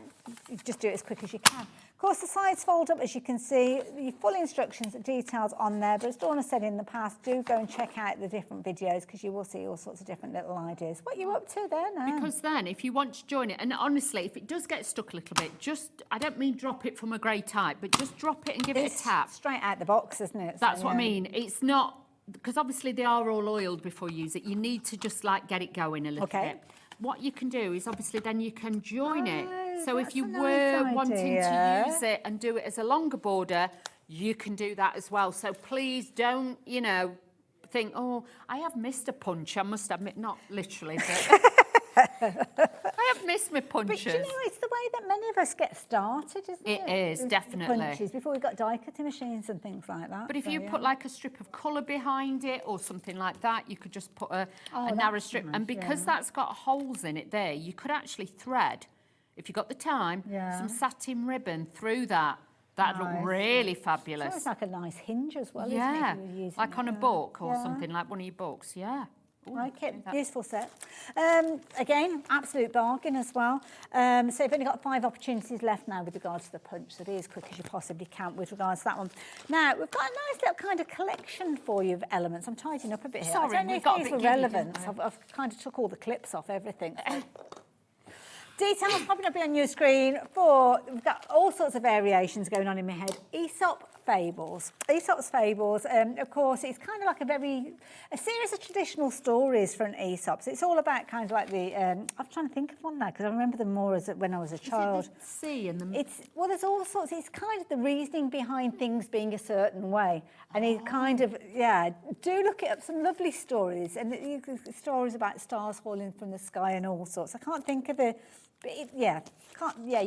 just do it as quick as you can. Of course, the sides fold up, as you can see. Your full instructions, details on there. But as Dawn has said in the past, do go and check out the different videos because you will see all sorts of different little ideas. What are you up to there now? Because then, if you want to join it, and honestly, if it does get stuck a little bit, just, I don't mean drop it from a grey type, but just drop it and give it a tap. Straight out the box, isn't it? That's So, what I yeah. mean. It's not, because obviously they are all oiled before you use it. You need to just like get it going a little bit. What you can do is obviously then you can join it. So if you were wanting to use it and do it as a longer border, you can do that as well. So please don't, you know, think, oh, I have missed a punch. I must admit, not literally, but I have missed my punches. But you know, it's the way that many of us get started, isn't it? It is, With definitely. Punches before we got die cutting machines and things like that. But if So, you yeah. put like a strip of colour behind it or something like that, you could just put a Oh, narrow that's strip. nice, And because yeah. that's got holes in it there, you could actually thread, if you got the time, Yeah. some satin ribbon through that. That'd look Nice. really It's fabulous. almost like a nice hinge as well, Yeah, isn't it? You're using like it, on a yeah. book or Yeah. something, like one of your books, yeah. Ooh, Like it, that- beautiful set. Again, absolute bargain as well. So you've only got 5 opportunities left now with regards to the punch, so be as quick as you possibly can with regards to that one. Now, we've got a nice little kind of collection for you of elements. I'm tidying up a bit here. Sorry, I don't know we've if got a these bit were giddy, relevant. didn't we? I've kind of took all the clips off everything. So. Details popping up on your screen for, we've got all sorts of variations going on in my head. Aesop Fables. Aesop's Fables, of course, it's kind of like a series of traditional stories from Aesop. So it's all about kind of like the, I'm trying to think of one now, because I remember them more as when I was a child. Is it the sea and the... It's, well, there's all sorts, it's kind of the reasoning behind things being a certain way. And it kind of, yeah, do look it up, some lovely stories. And stories about stars falling from the sky and all sorts. I can't think of the... But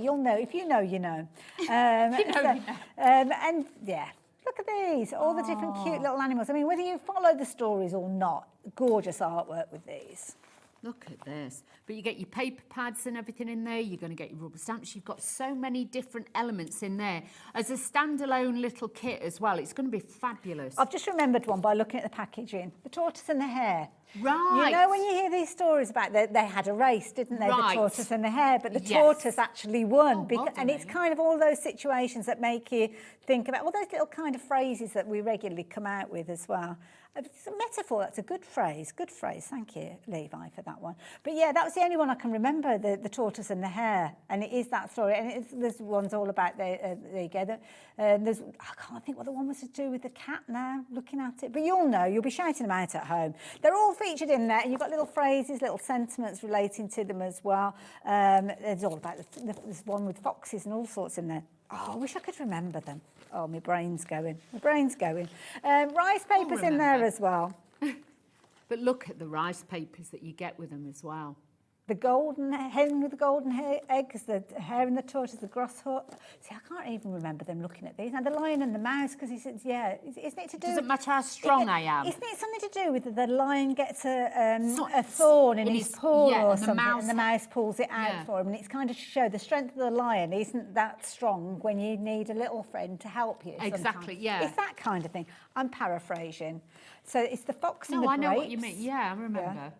you'll know. If you know, you know. And yeah, look at these, all the different cute little animals. I mean, whether you follow the stories or not, gorgeous artwork with these. Look at this. But you get your paper pads and everything in there. You're going to get your rubber stamps. You've got so many different elements in there. As a standalone little kit as well, it's going to be fabulous. I've just remembered one by looking at the packaging. The tortoise and the hare. Right. You know when you hear these stories about they had a race, didn't they? Right. The tortoise and the hare, but the Yes. tortoise actually won. Oh, well And it's kind of all those situations that make you think about all those little kind of phrases that we regularly come out with as well. It's a metaphor, that's a good phrase. Good phrase, thank you, Levi, for that one. But yeah, that was the only one I can remember, the tortoise and the hare. And it is that story. And there's ones all about, there you go. I can't think what the one was to do with the cat now, looking at it. But you'll know, you'll be shouting them out at home. They're all featured in there. And you've got little phrases, little sentiments relating to them as well. There's all about, there's one with foxes and all sorts in there. Oh, I wish I could remember them. Oh, my brain's going. My brain's going. Rice papers in there as well. But look at the rice papers that you get with them as well. The golden hen with the golden eggs, the hare and the tortoise, the grasshopper. See, I can't even remember them looking at these. Now, the lion and the mouse, because he said, yeah, isn't it to do... Doesn't matter how strong I am. Isn't it something to do with the lion gets a thorn in his paw or something, and the mouse pulls it out for him, and it's kind of to show the strength of the lion isn't that strong when you need a little friend to help you. Exactly, sometimes. yeah. It's that kind of thing. I'm paraphrasing. So it's the fox and the No, grapes. I know what you mean. Yeah, I remember. Yeah.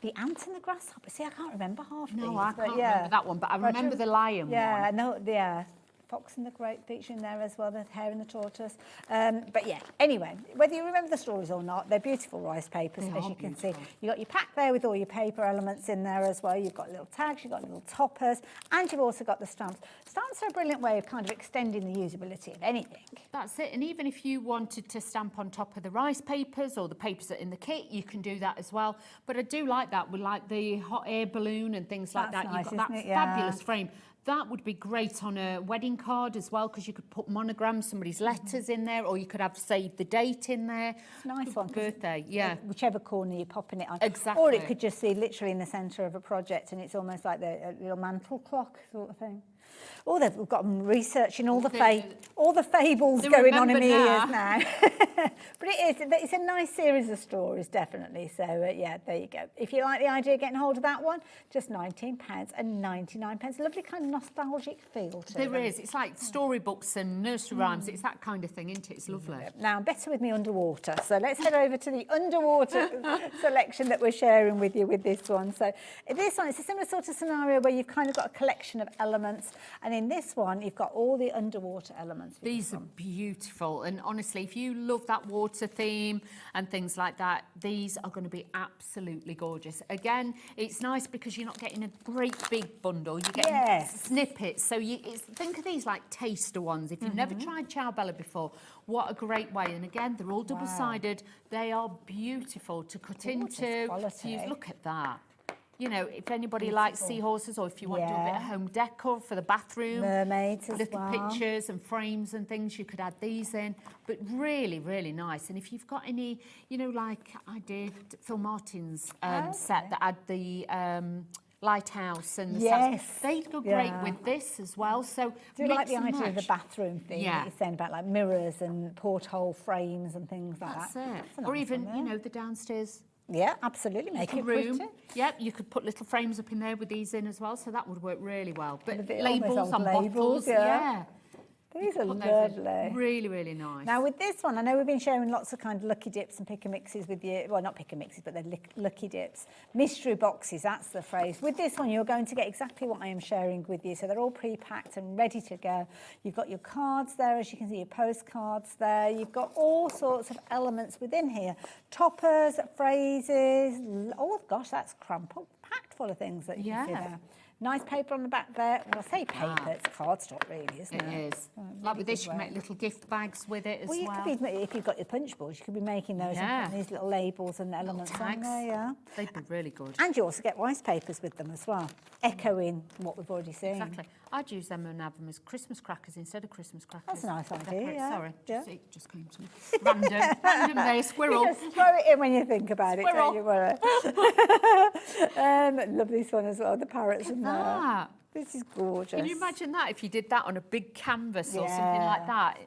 The ant and the grasshopper. See, I can't remember half these. No, I can't remember that one, but I remember the lion one. Yeah, no, yeah. Fox and the grape feature in there as well, the hare and the tortoise. But yeah, anyway, whether you remember the stories or not, they're beautiful rice papers, as you can see. You've got your pack there with all your paper elements in there as well. You've got little tags, you've got little toppers, and you've also got the stamps. Stamps are a brilliant way of kind of extending the usability of anything. That's it. And even if you wanted to stamp on top of the rice papers or the papers that are in the kit, you can do that as well. But I do like that with like the hot air balloon and things like That's that. nice, You've got that isn't it? Yeah. fabulous frame. That would be great on a wedding card as well, because you could put monograms, somebody's letters in there, or you could have save the date in there. It's a nice one. Birthday, yeah. Whichever corner you're popping it on. Exactly. Or it could just be literally in the centre of a project, and it's almost like the little mantle clock sort of thing. Oh, we've got them researching all the fables going on in the ears now. But it's a nice series of stories, definitely. So, yeah, there you go. If you like the idea of getting hold of that one, just £19.99. Lovely kind of nostalgic feel to it. There is. It's like storybooks and nursery rhymes. It's that kind of thing, isn't it? It's lovely. Now, I'm better with me underwater. So let's head over to the underwater selection that we're sharing with you with this one. So this one, it's a similar sort of scenario where you've kind of got a collection of elements. And in this one, you've got all the underwater elements. These are beautiful. And honestly, if you love that water theme and things like that, these are going to be absolutely gorgeous. Again, it's nice because you're not getting a great big bundle. You're getting snippets. So think of these like taster ones. If you've never tried Ciao before, what a great way. And again, they're all double-sided. They are beautiful to cut into. Quality. Look at that. You know, if anybody likes seahorses, or if you want to do a bit of home decor for the bathroom, mermaids as little well. pictures and frames and things, you could add these in. But really, really nice. And if you've got any, you know, like I did Phil Martin's set that had the lighthouse and the stuff, they'd go great with this as well. So do you like the idea of the bathroom thing that Yeah. you're saying about like mirrors and porthole frames and things like That's that? it. That's a Or nice even, one you there. know, the downstairs. Yeah, absolutely. Make Little it room. pretty. Yep, you could put little frames up in there with these in as well, so that would work really well. But And a bit labels almost on old labels, bottles, yeah. These are Put those in. lovely. Really, really nice. Now with this one, I know we've been sharing lots of kind of lucky dips and pick and mixes with you. Well, not pick and mixes, but they're lucky dips. Mystery boxes, that's the phrase. With this one, you're going to get exactly what I am sharing with you. So they're all pre-packed and ready to go. You've got your cards there, as you can see, your postcards there. You've got all sorts of elements within here. Toppers, phrases. Oh gosh, that's packed full of things that you can see there. Nice paper on the back there. Well, I say paper, it's cardstock really, isn't it? It is. Like with this, you can make little gift bags with it as well. Well, you could be, if you've got your punch boards, you could be making those and putting these little labels and elements on there, yeah. They'd be really good. And you also get rice papers with them as well, echoing what we've already seen. Exactly. I'd use them and have them as Christmas crackers instead of Christmas crackers. That's a nice idea, yeah. Sorry, Yeah. it just came to me. Random there, squirrel. You just throw it in when you think about it, don't you worry. Love this one as well, the parrots in there. This is gorgeous. Can you imagine that if you did that on a big canvas or something like that?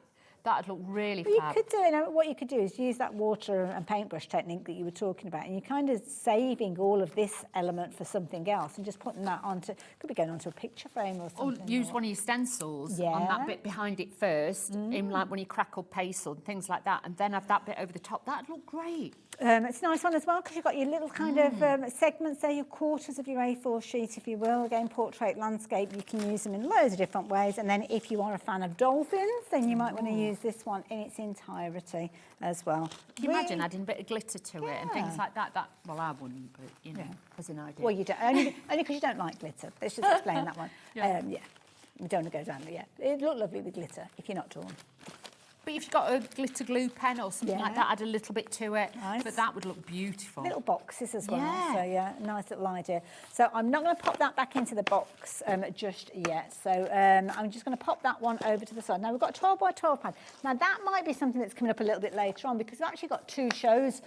That'd look really fab. You could do, what you could do is use that water and paintbrush technique that you were talking about, and you're kind of saving all of this element for something else and just putting that onto, could be going onto a picture frame or something. Or use one of your stencils on that bit behind it first, in like when you crackle pastel and things like that, and then have that bit over the top. That'd look great. It's a nice one as well because you've got your little kind of segments there, your quarters of your A4 sheet, if you will. Again, portrait, landscape, you can use them in loads of different ways. And then if you are a fan of dolphins, then you might want to use this one in its entirety as well. Can you imagine adding a bit of glitter to it and things like that? Well, I wouldn't, but, you know, as an idea. Well, you don't, only because you don't like glitter. Let's just explain that one. We don't want to go down there, It'd look lovely with glitter if you're not drawn. But if you've got a glitter glue pen or something like that, add a little bit to it. Nice. But that would look beautiful. Little boxes as well. So, nice little idea. So I'm not going to pop that back into the box just yet. So I'm just going to pop that one over to the side. Now, we've got a 12 by 12 pad. Now, that might be something that's coming up a little bit later on because we've actually got two shows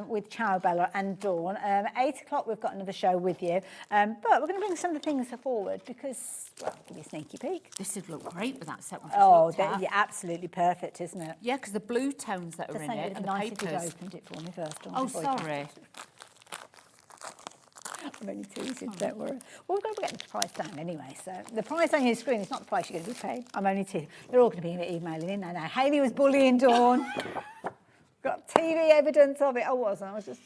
with Ciao, Bella and Dawn. 8 o'clock, we've got another show with you. But we're going to bring some of the things forward because, well, give you a sneaky peek. This would look great with that set. Yeah, absolutely perfect, isn't it? Yeah, because the blue tones that are in it and the nice papers. If you'd opened it for me first. Oh, sorry. I'm only teasing, don't worry. Well, we're going to get the price down anyway. So the price on your screen is not the price you're going to be paid. I'm only teasing. They're all going to be emailing in now. Hayley was bullying Dawn. Got TV evidence of it. I wasn't. I was just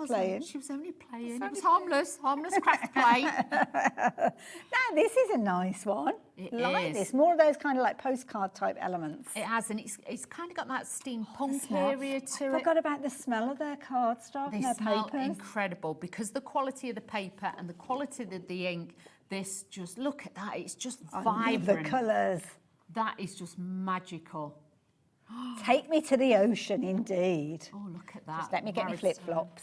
playing. She was only playing. It was harmless craft play. Now, this is a nice one. It like is. this. More of those kind of like postcard type elements. It has, and it's kind of got that steampunk period to it. I forgot about the smell of their cardstock and their smell papers. Incredible because the quality of the paper and the quality of the ink. This just look at that. It's just vibrant. The colours. That is just magical. Take me to the ocean, indeed. Oh, look at that. Just let me get my flip-flops.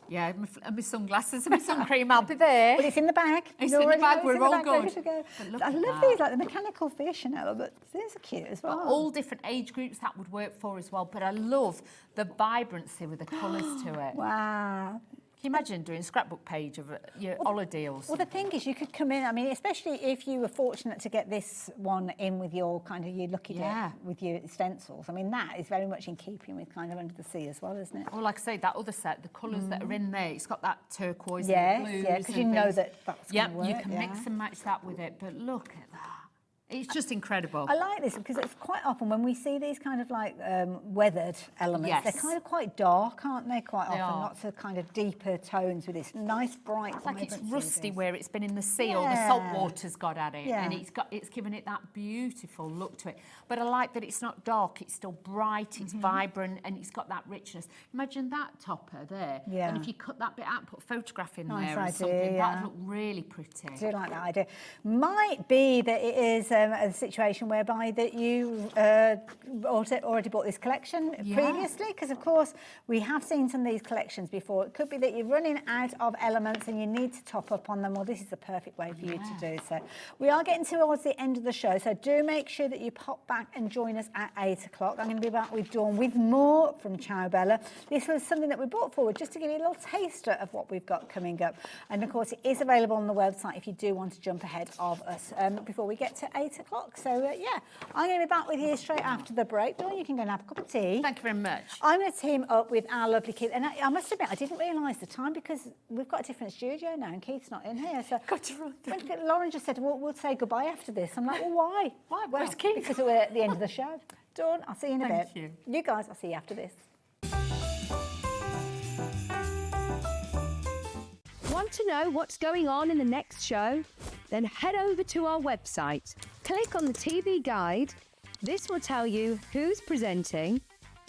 Yeah, and my sunglasses and my sun cream, I'll be there. But it's in the bag. It's in the bag, we're all good. I love these, like the mechanical fish and elements. These are cute as well. All different age groups that would work for as well, but I love the vibrancy with the colours to it. Wow. Can you imagine doing a scrapbook page of your holiday or something? Well, the thing is, you could come in, I mean, especially if you were fortunate to get this one in with your kind of, your lucky dip, with your stencils. I mean, that is very much in keeping with kind of Under the Sea as well, isn't it? Well, like I say, that other set, the colours that are in there, it's got that turquoise and blues. Yeah, because you know that's going to work. You can mix and match that with it, but look at that. It's just incredible. I like this because it's quite often when we see these kind of like weathered elements, they're kind of quite dark, aren't they? Quite often, lots of kind of deeper tones with this nice bright. It's like it's rusty where it's been in the sea or the salt water's got at it, and it's given it that beautiful look to it. But I like that it's not dark; it's still bright, it's vibrant, and it's got that richness. Imagine that topper there, and if you cut that bit out, and put a photograph in there or something, that'd look really pretty. I do like that idea. Might be that it is a situation whereby that you already bought this collection previously, because of course we have seen some of these collections before. It could be that you're running out of elements and you need to top up on them. Well, this is the perfect way for you to do so. We are getting towards the end of the show, so do make sure that you pop back and join us at 8 o'clock. I'm going to be back with Dawn with more from Ciao, Bella. This was something that we brought forward just to give you a little taster of what we've got coming up, and of course it is available on the website if you do want to jump ahead of us. Before we get to 8 8 o'clock. So, yeah, I'm going to be back with you straight after the break. Dawn, you can go and have a cup of tea. Thank you very much. I'm going to team up with our lovely Keith. And I must admit, I didn't realise the time because we've got a different studio now and Keith's not in here. So got to run. When Lauren just said, well, we'll say goodbye after this. I'm like, well, why? Why? Well, Where's Keith? because we're at the end of the show. Dawn, I'll see you in a bit. Thank you. You guys, I'll see you after this. Want to know what's going on in the next show? Then head over to our website. Click on the TV guide. This will tell you who's presenting,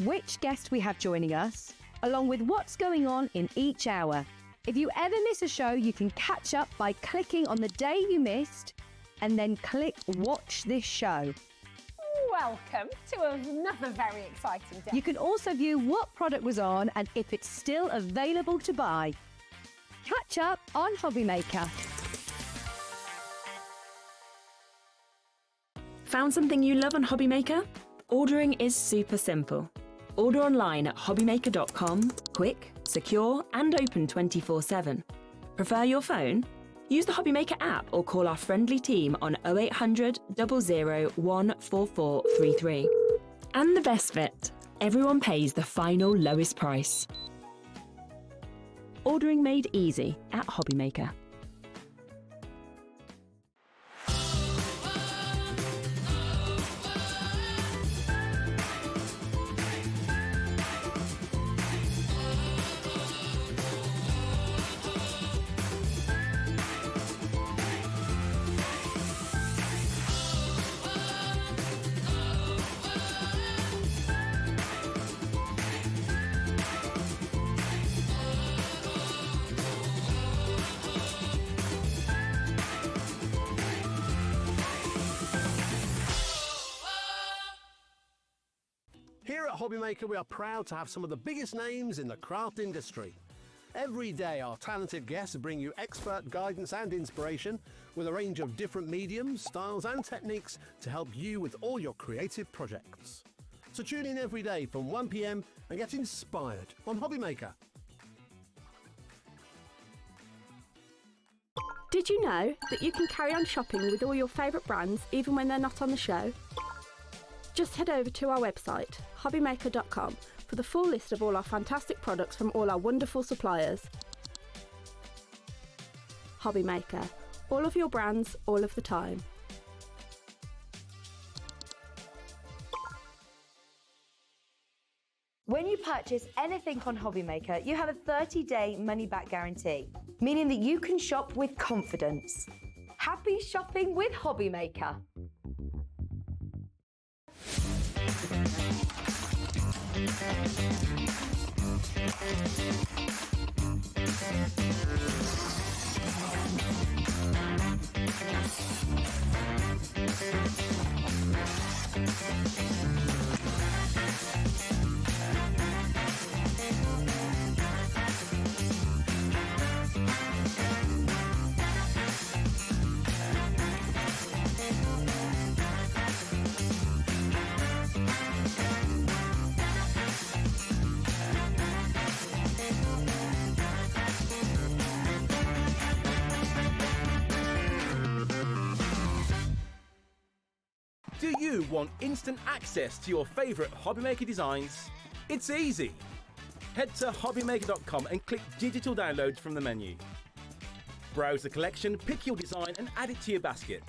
which guest we have joining us, along with what's going on in each hour. If you ever miss a show, you can catch up by clicking on the day you missed and then click Watch This Show. Welcome to another very exciting day. You can also view what product was on and if it's still available to buy. Catch up on Hobby Maker. Found something you love on Hobby Maker? Ordering is super simple. Order online at hobbymaker.com, quick, secure and open 24/7. Prefer your phone? Use the Hobby Maker app or call our friendly team on 0800 00 14433. And the best bit, everyone pays the final lowest price. Ordering made easy at Hobby Maker. Here at Hobby Maker, we are proud to have some of the biggest names in the craft industry. Every day, our talented guests bring you expert guidance and inspiration with a range of different mediums, styles and techniques to help you with all your creative projects. So tune in every day from 1 p.m. and get inspired on Hobby Maker. Did you know that you can carry on shopping with all your favourite brands even when they're not on the show? Just head over to our website, hobbymaker.com, for the full list of all our fantastic products from all our wonderful suppliers. Hobby Maker, all of your brands, all of the time. When you purchase anything on Hobby Maker, you have a 30-day money-back guarantee, meaning that you can shop with confidence. Happy shopping with Hobby Maker. Do you want instant access to your favourite Hobby Maker designs? It's easy. Head to hobbymaker.com and click Digital Downloads from the menu. Browse the collection, pick your design and add it to your basket.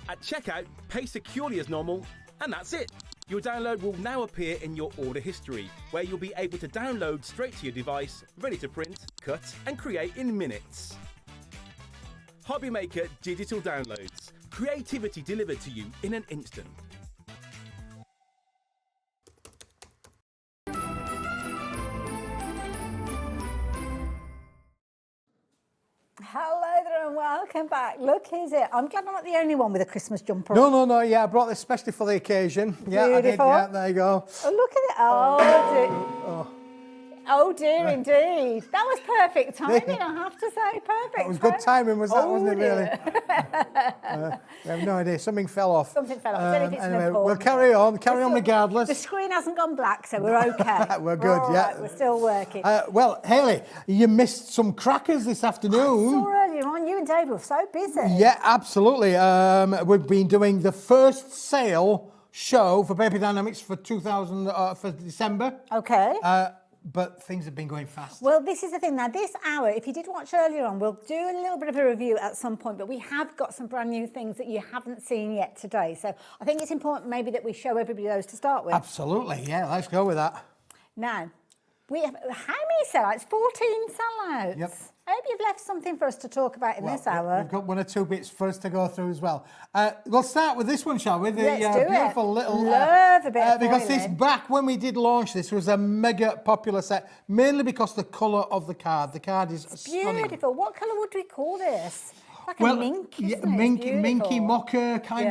At checkout, pay securely as normal, and that's it. Your download will now appear in your order history, where you'll be able to download straight to your device, ready to print, cut and create in minutes. Hobby Maker Digital Downloads. Creativity delivered to you in an instant. Hello there and welcome back. Look, here's it. I'm glad I'm not the only one with a Christmas jumper. No, yeah, I brought this especially for the occasion. Yeah, Beautiful. I did, yeah, there you go. Oh, look at it. Oh dear, indeed. That was perfect timing, I have to say. Perfect. That was good timing, wasn't it, really? We have no idea. Something fell off. Something fell off. I don't know if it's Anyway, important. we'll carry on regardless. The screen hasn't gone black, so we're okay. We're good, all yeah. right, we're still working. Well, Hayley, you missed some crackers this afternoon. I saw earlier earlier on, you and Dave were so busy. Yeah, absolutely. We've been doing the first sale show for Paper Dynamics for for December. Okay. But things have been going fast. Well, this is the thing. Now, this hour, if you did watch earlier on, we'll do a little bit of a review at some point, but we have got some brand new things that you haven't seen yet today. So I think it's important maybe that we show everybody those to start with. Absolutely, yeah, let's go with that. Now, we have, how many sellouts? 14 sellouts. Yep. I hope you've left something for us to talk about in this hour. We've got 1 or 2 bits for us to go through as well. We'll start with this one, shall we? The Let's do beautiful little... Love a bit of because this, foiling. back when we did launch this, was a mega popular set, mainly because the colour of the card. The card is stunning. Beautiful. What colour would we call this? Like Well, a mink, yeah, isn't it? It's minky beautiful. mocha kind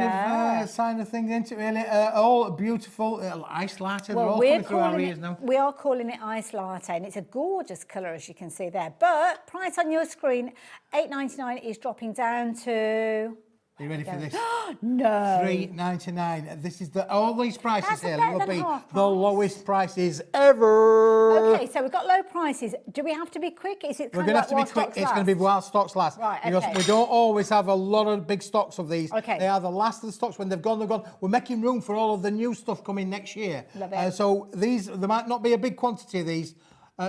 of sign of thing, isn't it really? All beautiful, ice latte, they're all coming through our ears now. We are calling it ice latte, and it's a gorgeous colour, as you can see there. But price on your screen, $8.99 is dropping down to... Are you ready for this? No. $3.99. This is all these prices That's here better will than be half the lowest prices ever. Okay, so we've got low prices. Do we have to be quick? Is it We're kind going of to like have to be while quick. stocks It's going to be last? while stocks last. Right, Because okay. we don't always have a lot of big stocks of these. Okay. They are the last of the stocks. When they've gone, they've gone. We're making room for all of the new stuff coming next year. Love it. So there might not be a big quantity of these.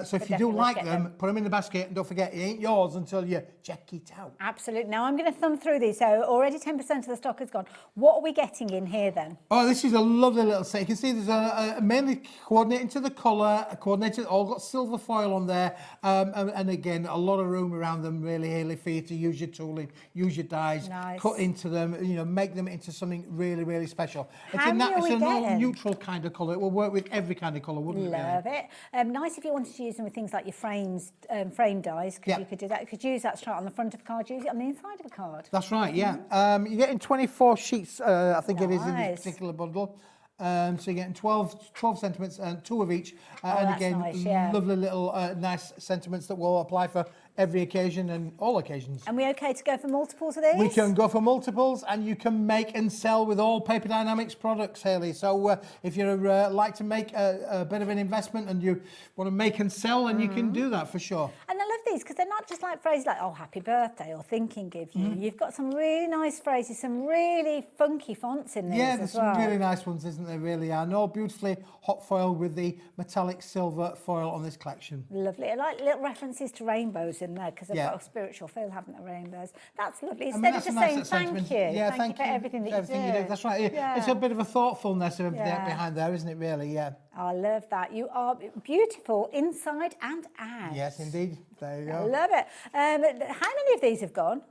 So if you do definitely like get them, put them in the basket, and don't forget, it ain't yours until you check it out. Absolutely. Now I'm going to thumb through these. So already 10% of the stock has gone. What are we getting in here then? Oh, this is a lovely little set. You can see there's a mainly coordinating to the colour, coordinated, all got silver foil on there, and again, a lot of room around them, really, Hayley, for you to use your tooling, use your dies, Nice. cut into them, make them into something really, really special. How many are It's we a getting? neutral kind of colour. It will work with every kind of colour, wouldn't it? Love it. Nice if you wanted to use them with things like your frame dies, because you could do that. You could use that straight on the front of a card, use it on the inside of a card. That's right, yeah. You're getting 24 sheets, I think it is, in Nice. this particular bundle. So you're getting 12 sentiments and 2 of each. And that's again, nice, yeah. lovely little nice sentiments that will apply for every occasion and all occasions. And we okay to go for multiples of these? We can go for multiples, and you can make and sell with all Paper Dynamics products, Hayley. So if you like to make a bit of an investment and you want to make and sell, then you can do that for sure. And I love these because they're not just like phrases like, oh, happy birthday or thinking of you. You've got some really nice phrases, some really funky fonts in these Yeah, as there's well. some really nice ones, isn't there, really? And all beautifully hot foiled with the metallic silver foil on this collection. Lovely. I like little references to rainbows in there because they've Yeah. got a spiritual feel, haven't they, rainbows? That's lovely. I mean, Instead of that's just a nice saying sentiment. thank you. Yeah, thank you for everything that you do. That's right. Yeah. It's a bit of a thoughtfulness Yeah. behind there, isn't it, really? Yeah. I love that. You are beautiful inside and out. Yes, indeed. There you I go. love it. How many of these have gone?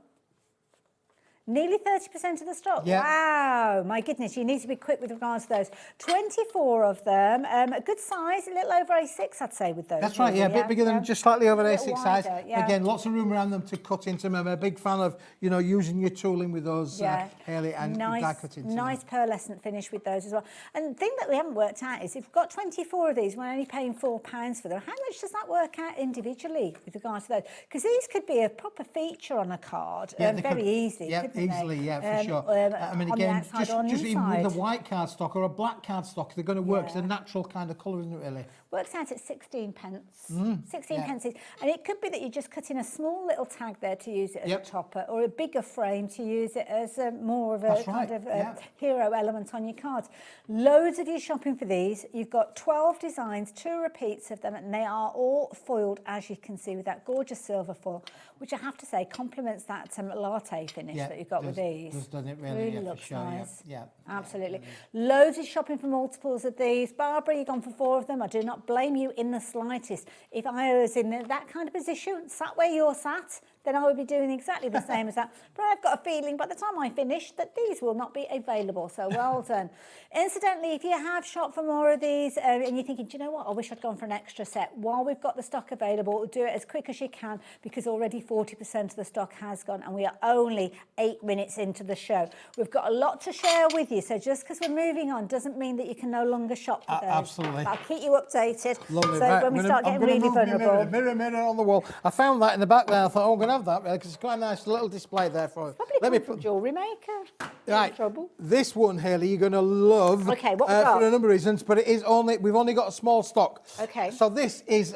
Nearly 30% of the stock. Yeah. Wow, my goodness, you need to be quick with regards to those. 24 of them, a good size, a little over A6, I'd say, with those. That's right, yeah, a really, bit bigger than just slightly over A little A6 size. wider, yeah. Again, lots of room around them to cut into them. I'm a big fan of, using your tooling with those, Hayley, and die cut into them. Nice pearlescent finish with those as well. And the thing that we haven't worked out is if we've got 24 of these, we're only paying £4 for them. How much does that work out individually with regards to those? Because these could be a proper feature on a card Yeah, they very could. easily, Yeah, couldn't they? easily, yeah, for sure. I mean, on the again, outside or on the just even with inside. a white cardstock or a black cardstock, they're going to work. It's a natural kind of colour, isn't it, really? Works out at 16 pence. 16 yeah. pence. And it could be that you just cut in a small little tag there to use it as a topper, or a bigger frame to use it as more of a That's kind right, of yeah. hero element on your cards. Loads of you shopping for these. You've got 12 designs, 2 repeats of them, and they are all foiled, as you can see, with that gorgeous silver foil, which I have to say complements that latte finish that you've got with these. Doesn't it really? Really Yeah, looks for sure, nice. Yeah. Absolutely. Loads of shopping for multiples of these. Barbara, you've gone for 4 of them. I do not blame you in the slightest. If I was in that kind of position, sat where you're sat, then I would be doing exactly the same as that. But I've got a feeling by the time I finish that these will not be available. So well done. Incidentally, if you have shopped for more of these and you're thinking, do you know what, I wish I'd gone for an extra set, while we've got the stock available, do it as quick as you can, because already 40% of the stock has gone and we are only 8 minutes into the show. We've got a lot to share with you, so just because we're moving on doesn't mean that you can no longer shop for those. Absolutely. I'll keep you updated. Lovely. So Right, when we start getting really vulnerable. Mirror on the wall. I found that in the back there. I thought, I'm going to have that, because it's quite a nice little display there for it. Probably come from jewellery maker. Right, this one, Hayley, you're going to love. Okay, what we got? For a number of reasons, but we've only got a small stock. Okay. So this is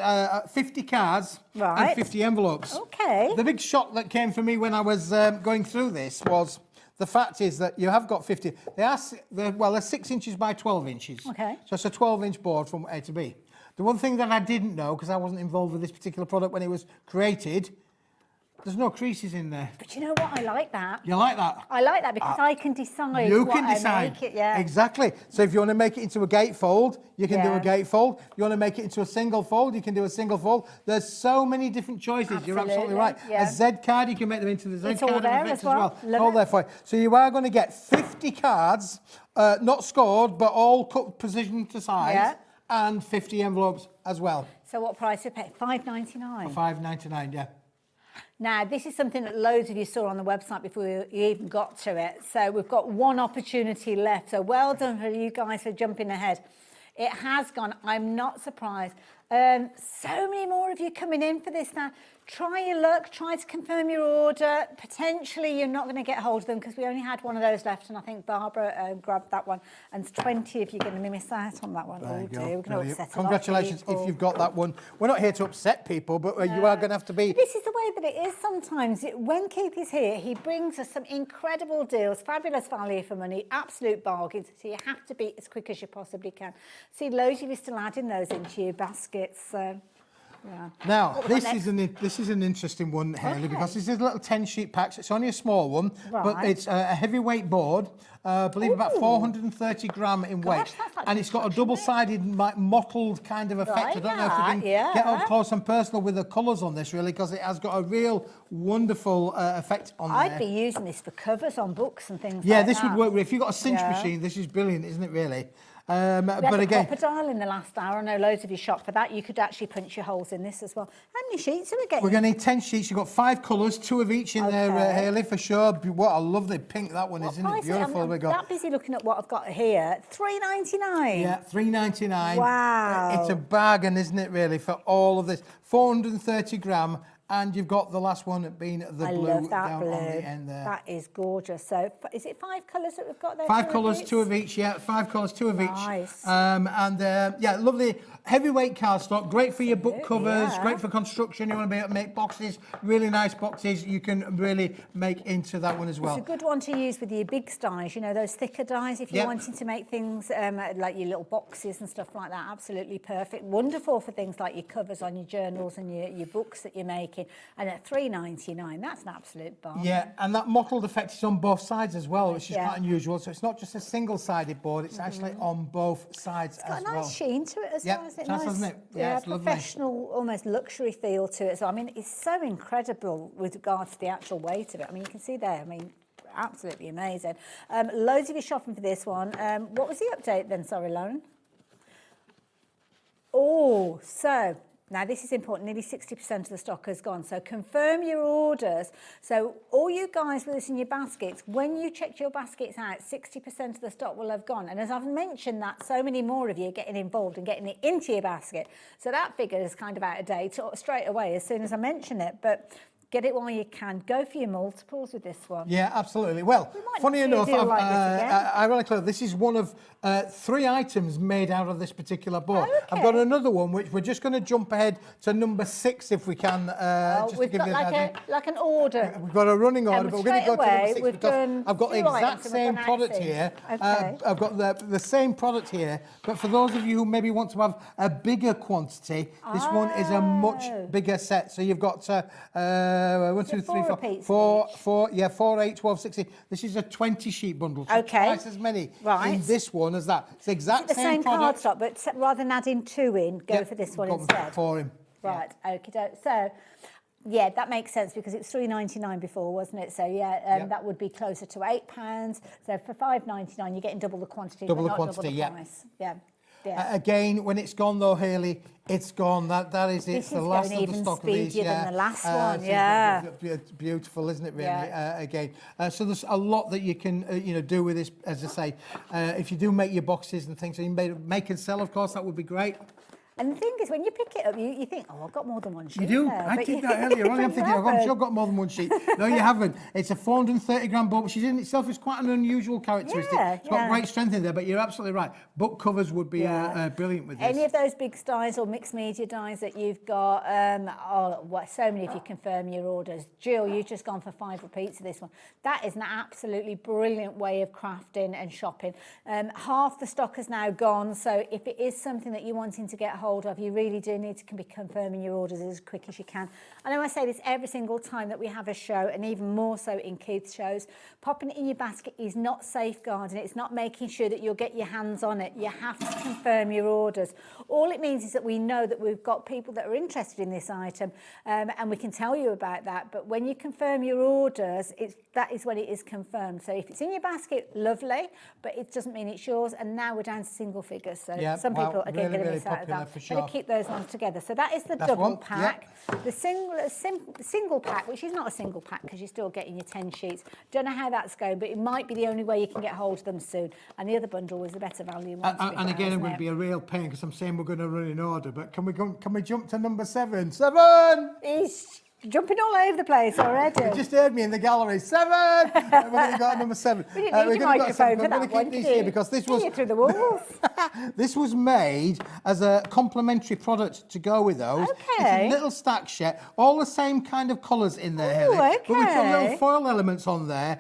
50 cards. Right. and 50 envelopes. Okay. The big shock that came for me when I was going through this was the fact is that you have got 50. They're 6 inches by 12 inches. Okay. So it's a 12-inch board from A to B. The one thing that I didn't know, because I wasn't involved with this particular product when it was created, there's no creases in there. But you know what? I like that. You like that? I like that because I can decide You what can I decide. make it, yeah. Exactly. So if you want to make it into a gatefold, you can do a gatefold. You want to make it into a single fold, you can do a single fold. There's so many different choices. You're absolutely right. yeah. A Z card, you can make them into the Z It's all card there effect as well. Love All it. there for you. So you are going to get 50 cards, not scored, but all cut positioned to size, Yeah. and 50 envelopes as well. So what price you pay? $5.99. For $5.99, yeah. Now, this is something that loads of you saw on the website before you even got to it. So we've got one opportunity left. So well done for you guys for jumping ahead. It has gone. I'm not surprised. So many more of you coming in for this now. Try your luck. Try to confirm your order. Potentially, you're not going to get hold of them because we only had one of those left, and I think Barbara grabbed that one. And 20 of you are going to miss out on that one. There you go. We're going to Brilliant. upset Congratulations a lot of if you've got that one. We're not here to upset people, but you are going to have to be... This is the way that it is sometimes. When Keith is here, he brings us some incredible deals, fabulous value for money, absolute bargains. So you have to be as quick as you possibly can. See, loads of you still adding those into your baskets. So, yeah. Now, this is an interesting one, Hayley, because this is a little 10-sheet pack. It's only a small one, but it's a heavyweight board. I believe about 430 gram in weight, and it's got a double-sided, mottled kind of effect. I don't know if we can get up close and personal with the colours on this, really, because it has got a real wonderful effect on there. I'd be using this for covers on books and things like that. Yeah, this would work. If you've got a cinch machine, this is brilliant, isn't it, really? We had but the again, crocodile in the last hour. I know loads of you shopped for that. You could actually punch your holes in this as well. How many sheets are we getting? we're going to need 10 sheets. You've got 5 colours, 2 of each in there, Hayley, for sure. What a lovely pink that one is, isn't it? Beautiful. I'm we got. that busy looking at what I've got here. $3.99. Yeah, $3.99. Wow. It's a bargain, isn't it, really, for all of this? 430 gram. And you've got the last one being the I blue love that down blue. on the end there. That is gorgeous. So, is it 5 colours that we've got there? 5 colours, 2 of each, yeah. 5 colours, 2 of Nice. each. Yeah, lovely heavyweight cardstock. Great for your book covers. yeah. Great for construction. You want to be able to make boxes, really nice boxes. You can really make into that one as well. It's a good one to use with your big dies, you know, those thicker dies, if you're Yep. wanting to make things like your little boxes and stuff like that. Absolutely perfect. Wonderful for things like your covers on your journals and your books that you're making. And at $3.99, that's an absolute bargain. Yeah, and that mottled effect is on both sides as well, which is Yeah. quite unusual. So it's not just a single-sided board, it's actually on both sides It's got as a nice well. sheen to it as Yep, well, isn't it? nice, Nice, isn't it? Yeah, it's lovely. professional, almost luxury feel to it. So, I mean, it's so incredible with regards to the actual weight of it. I mean, you can see there, I mean, absolutely amazing. Loads of you shopping for this one. What was the update then? Sorry, Lauren. Oh, so now this is important. Nearly 60% of the stock has gone. So confirm your orders. So all you guys with this in your baskets, when you checked your baskets out, 60% of the stock will have gone. And as I've mentioned that, so many more of you are getting involved and getting it into your basket. So that figure is kind of out of date straight away as soon as I mention it. But get it while you can. Go for your multiples with this one. Yeah, absolutely. Well, funny see a enough, deal like this again. ironically, this is one of 3 items made out of this particular board. Okay. I've got another one, which we're just going to jump ahead to number 6 if we can. Just to We've give got you an idea. like an order. We've got a running order, but we're going to go to number 6 we've because done I've got the 2 exact items and we've same gone out product six. here. Okay. I've got the same product here, but for those of you who maybe want to have a bigger quantity, this one is a much bigger set. So you've got 1, 2, 3, 4, 4, 8, 12, 16. This is a 20-sheet bundle. So twice as many in this one as that. It's the exact The same product. cardstock, but rather than adding 2 in, go for this one instead. For him. Right, okie doke. So, yeah, that makes sense because it's $3.99 before, wasn't it? So, that would be closer to £8. So, for $5.99, you're getting double the quantity, Double but the not quantity, double the price. Yeah. Again, when it's gone though, Hayley, it's gone. That is it. This The is last going of the even stock of these. speedier than the last one, it's yeah. Beautiful, isn't it? Really. Yeah. Again, so there's a lot that you can do with this. As I say, if you do make your boxes and things, so you make and sell, of course, that would be great. And the thing is, when you pick it up, you think, oh, I've got more than one sheet. You do. There. I But did that earlier. I'm thinking, I'm sure I've got more than one sheet. No, you haven't. It's a 430 gram book, which is in itself is quite an unusual characteristic. It's got great strength in there, but you're absolutely right. Book covers would be brilliant with this. Any of those big dies or mixed media dies that you've got, so many if you confirm your orders. Jill, you've just gone for 5 repeats of this one. That is an absolutely brilliant way of crafting and shopping. Half the stock has now gone, so if it is something that you're wanting to get hold of, you really do need to be confirming your orders as quick as you can. I know I say this every single time that we have a show, and even more so in Keith's shows. Popping it in your basket is not safeguarding it. It's not making sure that you'll get your hands on it. You have to confirm your orders. All it means is that we know that we've got people that are interested in this item, and we can tell you about that. But when you confirm your orders, that is when it is confirmed. So if it's in your basket, lovely, but it doesn't mean it's yours. And now we're down to single figures. So some people are going to miss out of that. Sure. Better keep those ones together. So that is the double pack. The single pack, which is not a single pack because you're still getting your 10 sheets. Don't know how that's going, but it might be the only way you can get hold of them soon. And the other bundle was the better value one. And again, I'm going to be a real pain because I'm saying we're going to run in order. But can we jump to number 7? 7. He's jumping all over the place already. You just heard me in the gallery. 7. We're going to go to number 7. We didn't need your microphone for that one, did you? Because this was through the walls. This was made as a complementary product to go with those. It's a little stack set, all the same kind of colours in there, Hilly. But we put little foil elements on there,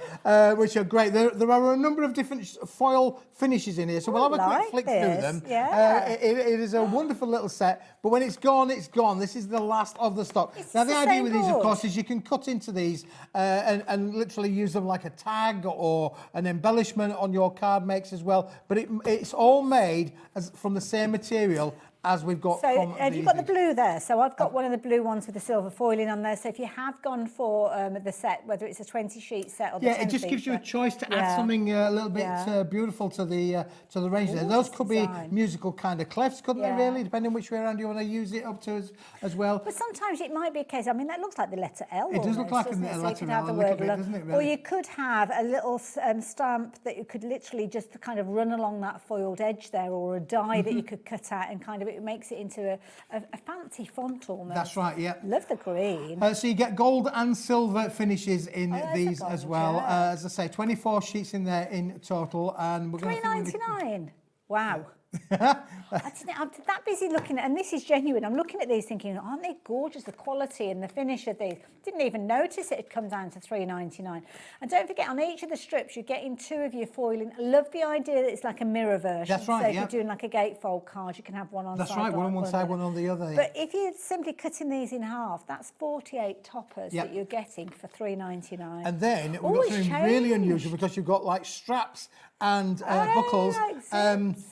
which are great. There are a number of different foil finishes in here, so we'll have a quick flick through them. It is a wonderful little set, but when it's gone, it's gone. This is the last of the stock. Now, the idea with these, of course, is you can cut into these and literally use them like a tag or an embellishment on your card makes as well. But it's all made from the same material as we've got from have you got the blue there? So I've got one of the blue ones with the silver foiling on there. So if you have gone for the set, whether it's a 20-sheet set or the 10 it just gives you a choice to add something a little bit beautiful to the range there. Those could be musical kind of clefs, couldn't they, really? Depending which way around you want to use it up to as well. But sometimes it might be a case, I mean, that looks like the letter L. It does look like a letter L a little bit, doesn't it, really? Or you could have a little stamp that you could literally just kind of run along that foiled edge there, or a die that you could cut out, and kind of it makes it into a fancy font almost. That's right, yeah. Love the green. So you get gold and silver finishes in these as well. As I say, 24 sheets in there in total, and we're going to $3.99. Wow. I'm that busy looking at, and this is genuine. I'm looking at these thinking, aren't they gorgeous? The quality and the finish of these. Didn't even notice it had come down to $3.99. And don't forget, on each of the strips, you're getting 2 of your foiling. I love the idea that it's like a mirror version. That's right. So if you're doing like a gatefold card, you can have one on. That's right. One on one side, one on the other. But if you're simply cutting these in half, that's 48 toppers that you're getting for $3.99. And then we've got something really unusual because you've got like straps and buckles.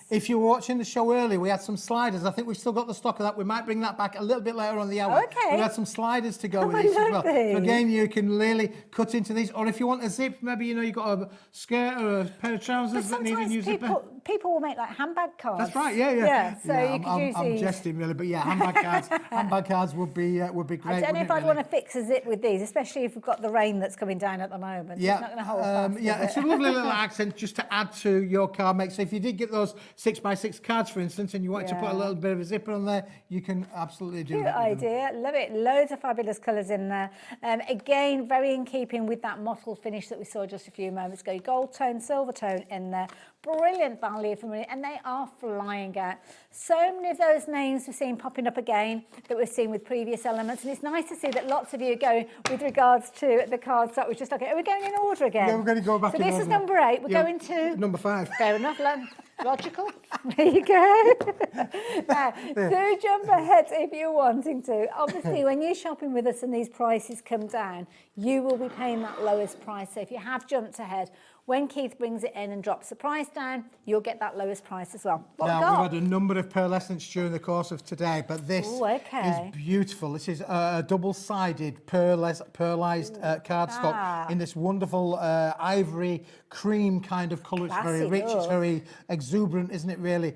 If you were watching the show earlier, we had some sliders. I think we've still got the stock of that. We might bring that back a little bit later on the hour. We had some sliders to go with this as well. So again, you can really cut into these. Or if you want a zip, maybe you've got a skirt or a pair of trousers that need a new zipper. People will make like handbag cards. That's right. Yeah. So you could use I'm these. jesting really, but yeah, handbag cards would be great. I don't know if I'd want to fix a zip with these, especially if we've got the rain that's coming down at the moment. Yeah, it's not going to hold fast. It's a lovely little accent just to add to your card make. So if you did get those 6x6 cards, for instance, and you wanted to put a little bit of a zipper on there, you can absolutely do that. Good idea. Love it. Loads of fabulous colours in there. Again, very in keeping with that mottled finish that we saw just a few moments ago. Gold tone, silver tone in there. Brilliant value for money, and they are flying out. So many of those names we've seen popping up again that we've seen with previous elements, and it's nice to see that lots of you are going with regards to the card stock. We're just looking, are we going in order again? Yeah, we're going to go back so in order. So this is number 8. We're going to... Number 5. Fair enough, logical. There you go. Now, do jump ahead if you're wanting to. Obviously, when you're shopping with us and these prices come down, you will be paying that lowest price. So if you have jumped ahead, when Keith brings it in and drops the price down, you'll get that lowest price as well. Now, we've had a number of pearlescents during the course of today, but this is beautiful. This is a double-sided pearlized cardstock in this wonderful ivory cream kind of colour. It's very rich, it's very exotic. exuberant, isn't it? Really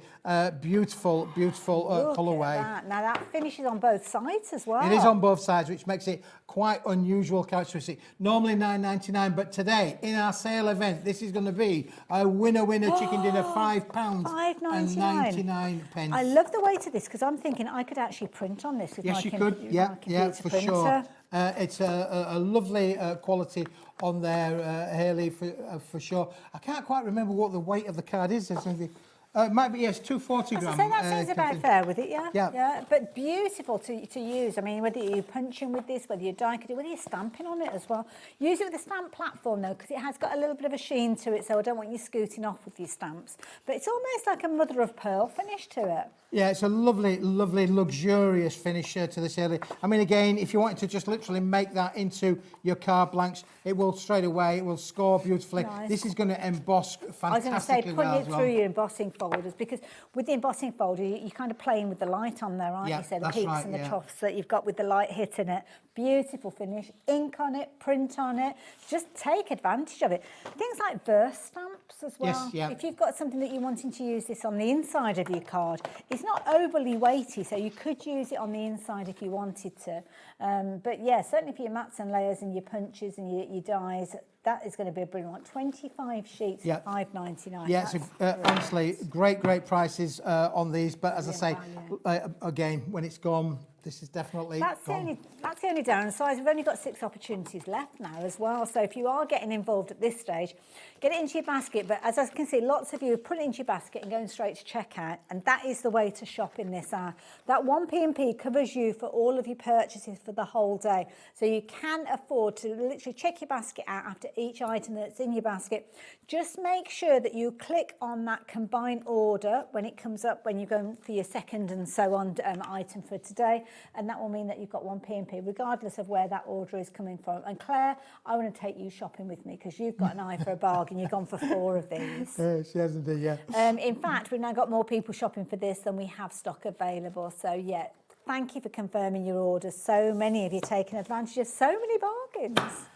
beautiful Look colourway. at that. Now that finishes on both sides as well. It is on both sides, which makes it quite unusual characteristic. Normally £9.99, but today in our sale event, this is going to be a winner chicken dinner, £5 and 99 pence. I love the weight of this because I'm thinking I could actually print on this with Yes, my you computer could. Yeah, for printer. sure. It's a lovely quality on there, Hayley, for sure. I can't quite remember what the weight of the card is. It might be, yes, 240 grams. So that seems about fair with it, yeah? Yeah. But beautiful to use. I mean, whether you're punching with this, whether you're die cutting, whether you're stamping on it as well. Use it with a stamp platform, though, because it has got a little bit of a sheen to it, so I don't want you scooting off with your stamps. But it's almost like a mother of pearl finish to it. Yeah, it's a lovely, luxurious finish to this, Hayley. I mean, again, if you wanted to just literally make that into your card blanks, it will straight away, it will score beautifully. Nice. This is going to emboss fantastically. I was going to say, putting it well. through your embossing folders, because with the embossing folder, you're kind of playing with the light on there, aren't Yeah, you? So the that's peaks right, and the yeah. troughs that you've got with the light hitting it. Beautiful finish, ink on it, print on it. Just take advantage of it. Things like verse stamps as well. Yes, yeah. If you've got something that you're wanting to use this on the inside of your card, it's not overly weighty, so you could use it on the inside if you wanted to. But yeah, certainly for your mats and layers and your punches and your dies, that is going to be a brilliant one. 25 sheets, Yeah. $5.99. Yeah, so honestly, great prices on these. But as I say, again, when it's gone, this is definitely That's the only downside. We've only got 6 opportunities left now as well. So if you are getting involved at this stage, get it into your basket. But as I can see, lots of you are putting it into your basket and going straight to checkout. And that is the way to shop in this hour. That 1p&p covers you for all of your purchases for the whole day. So you can afford to literally check your basket out after each item that's in your basket. Just make sure that you click on that combine order when it comes up, when you're going for your second and so on item for today. And that will mean that you've got 1p&p, regardless of where that order is coming from. And Claire, I want to take you shopping with me because you've got an eye for a bargain. You've gone for 4 of these. She hasn't, yeah. In fact, we've now got more people shopping for this than we have stock available. So, yeah, thank you for confirming your orders. So many of you taking advantage of so many bargains.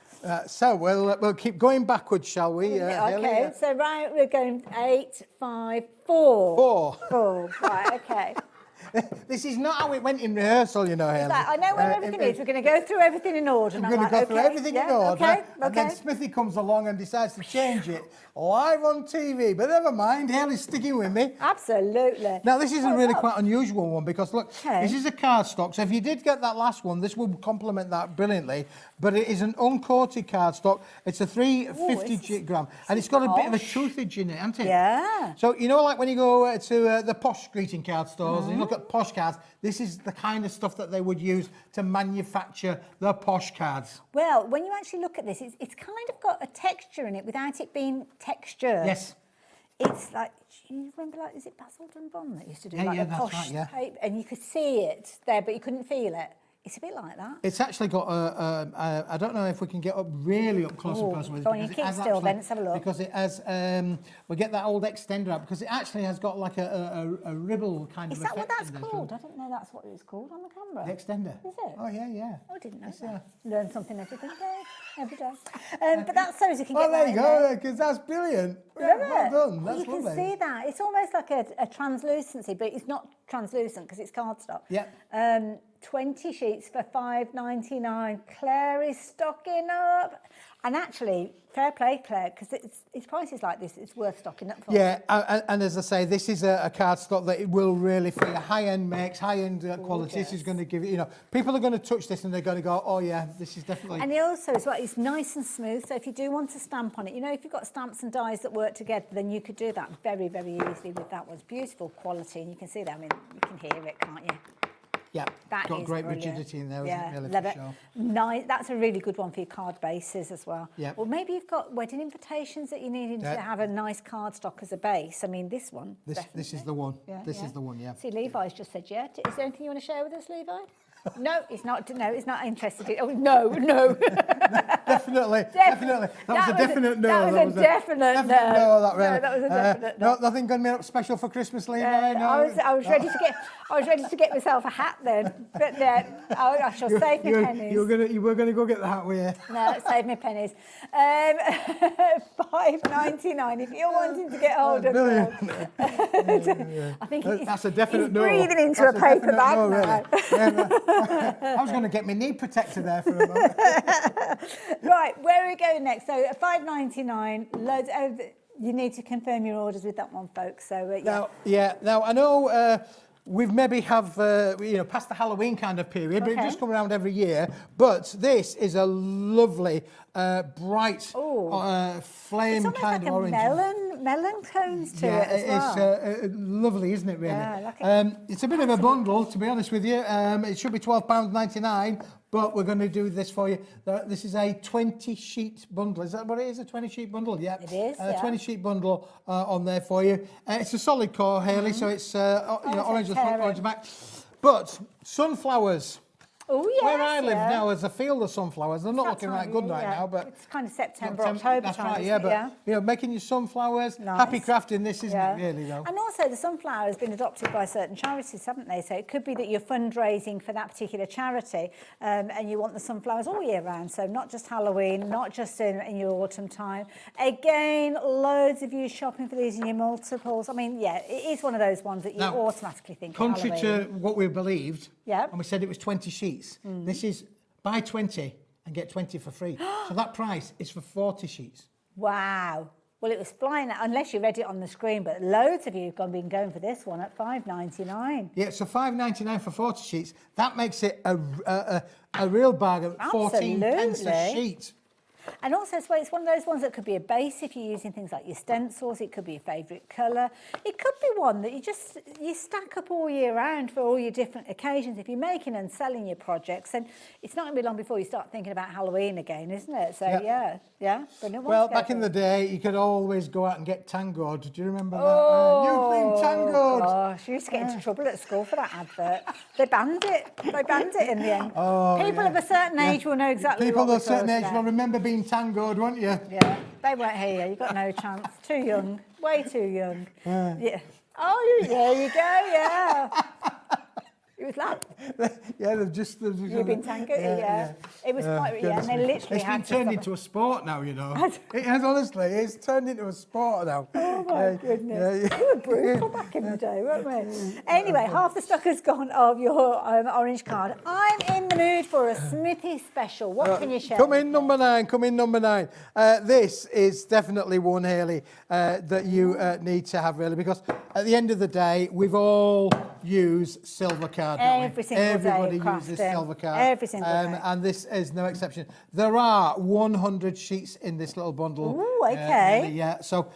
So we'll keep going backwards, shall we? Okay, so right, we're going 8, 5, 4. 4, right, okay. This is not how it went in rehearsal, you know, Hayley. Like, I know where everything is. We're going to go through everything in order. We're going to go through everything in order. Okay, And then Smithy comes along and decides to change it live on TV. But never mind, Hayley's sticking with me. Absolutely. Now, this is a really quite unusual one because, look, this is a cardstock. So if you did get that last one, this would complement that brilliantly. But it is an uncoated cardstock. It's a 350 gram. And it's got a bit of a toothage in it, hasn't it? Yeah. So, you know, like when you go to the posh greeting card stores and you look at posh cards, this is the kind of stuff that they would use to manufacture the posh cards. Well, when you actually look at this, it's kind of got a texture in it without it being texture. Yes. It's like, do you remember, like, is it Basildon Bond that used to do like yeah, the that's posh right, yeah. tape? And you could see it there, but you couldn't feel it. It's a bit like that. It's actually got I don't know if we can get really up close and personal with it. Go on, you keep still then, let's have a look. Because it has, we'll get that old extender out, because it actually has got like a ribble kind of effect. Is that what that's in there. called? I didn't know that's what it was called on the camera. The extender. Is it? Oh, yeah. Oh, I didn't know that. Learn something every day. But that's so as you can get Oh, there that you in go, there. because that's brilliant. Love Well it. done, that's You can lovely. see that. It's almost like a translucency, but it's not translucent because it's cardstock. Yeah. 20 sheets for $5.99. Claire is stocking up. And actually, fair play, Claire, because it's prices like this, it's worth stocking up for. Yeah, and as I say, this is a cardstock that it will really, for your high-end makes, high-end quality, this is going to give you, people are going to touch this and they're going to go, oh yeah, this is definitely... And it also, as well, it's nice and smooth, so if you do want to stamp on it, if you've got stamps and dies that work together, then you could do that very, very easily with that one. It's beautiful quality, and you can see that, you can hear it, can't you? Yeah, That got is great brilliant. rigidity in there, Yeah, isn't it, really, love for it. sure. Nice. That's a really good one for your card bases as well. Yeah. Or maybe you've got wedding invitations that you need to have a nice cardstock as a base. I mean, this one. This is the one. Yeah, This is the one, yeah. See, Levi's just said, yeah. Is there anything you want to share with us, Levi? No, it's not. No, it's not interested in. Oh, no, no. Definitely. That was a definite no. That was a definite no. No, that really. No, that was a definite no. Nothing going to be up special for Christmas, Levi? No. I was ready to get myself a hat then, but I shall save my pennies. You were going to go get the hat, were you? No, save my pennies. $5.99 if you're wanting to get hold of them. I think that's a definite he's no. breathing into a paper bag no, now. Really. I was going to get my knee protector there for a moment. Right, where are we going next? So $5.99, loads of. You need to confirm your orders with that one, folks. So Now I know we've maybe have past the Halloween kind of period, but it just comes around every year. But this is a lovely, bright, flame kind of orange. Melon tones to it as well. It's lovely, isn't it? Really. Yeah, I like it. It's a bit of a bundle, to be honest with you. It should be £12.99. But we're going to do this for you. This is a 20-sheet bundle. Is that what it is, a 20-sheet bundle? Yeah. It is, A 20-sheet bundle on there for you. It's a solid core, Hayley, so it's orange at the front, orange at the back. But sunflowers. Oh, yes. Where I live now is a field of sunflowers. They're not looking right good right now, but it's kind of September, October that's time. right, yeah. But making your sunflowers, happy crafting. This isn't it really though. And also, the sunflower has been adopted by certain charities, haven't they? So it could be that you're fundraising for that particular charity, and you want the sunflowers all year round. So not just Halloween, not just in your autumn time. Again, loads of you shopping for these in your multiples. I mean, it is one of those ones that you automatically think. Contrary Halloween. to what we believed, and we said it was 20 sheets. This is buy 20 and get 20 for free. So that price is for 40 sheets. Wow. Well, it was flying out, unless you read it on the screen, but loads of you have been going for this one at $5.99. Yeah, so $5.99 for 40 sheets. That makes it a real bargain. 14 pence a sheet. And also, it's one of those ones that could be a base if you're using things like your stencils. It could be a favourite colour. It could be one that you stack up all year round for all your different occasions. If you're making and selling your projects, then it's not going to be long before you start thinking about Halloween again, isn't it? So yeah. Brilliant. Well, back in the day, you could always go out and get tangoed. Do you remember that? You've been tangoed. Gosh, you used to get into trouble at school for that advert. They banned it. They banned it in the end. People of a certain age will know exactly what People of a certain age will remember being tangoed, won't you? Yeah, they weren't here. You got no chance. Too young. Way too young. Yeah. Oh, there you go. Yeah. It was that. You've been tangoed. Yeah. It was quite. Yeah, and they literally It's been turned into a sport now, you know. It has, honestly. It's turned into a sport now. Oh my goodness. We were brutal back in the day, weren't we? Anyway, half the stock has gone of your orange card. I'm in the mood for a Smithy special. What can you share? Come in number 9. This is definitely one, Hayley, that you need to have really, because at the end of the day, we've all used silver card. Every single Everybody day uses silver card. Every single day. And this is no exception. There are 100 sheets in this little bundle. Ooh, okay. Really, yeah. So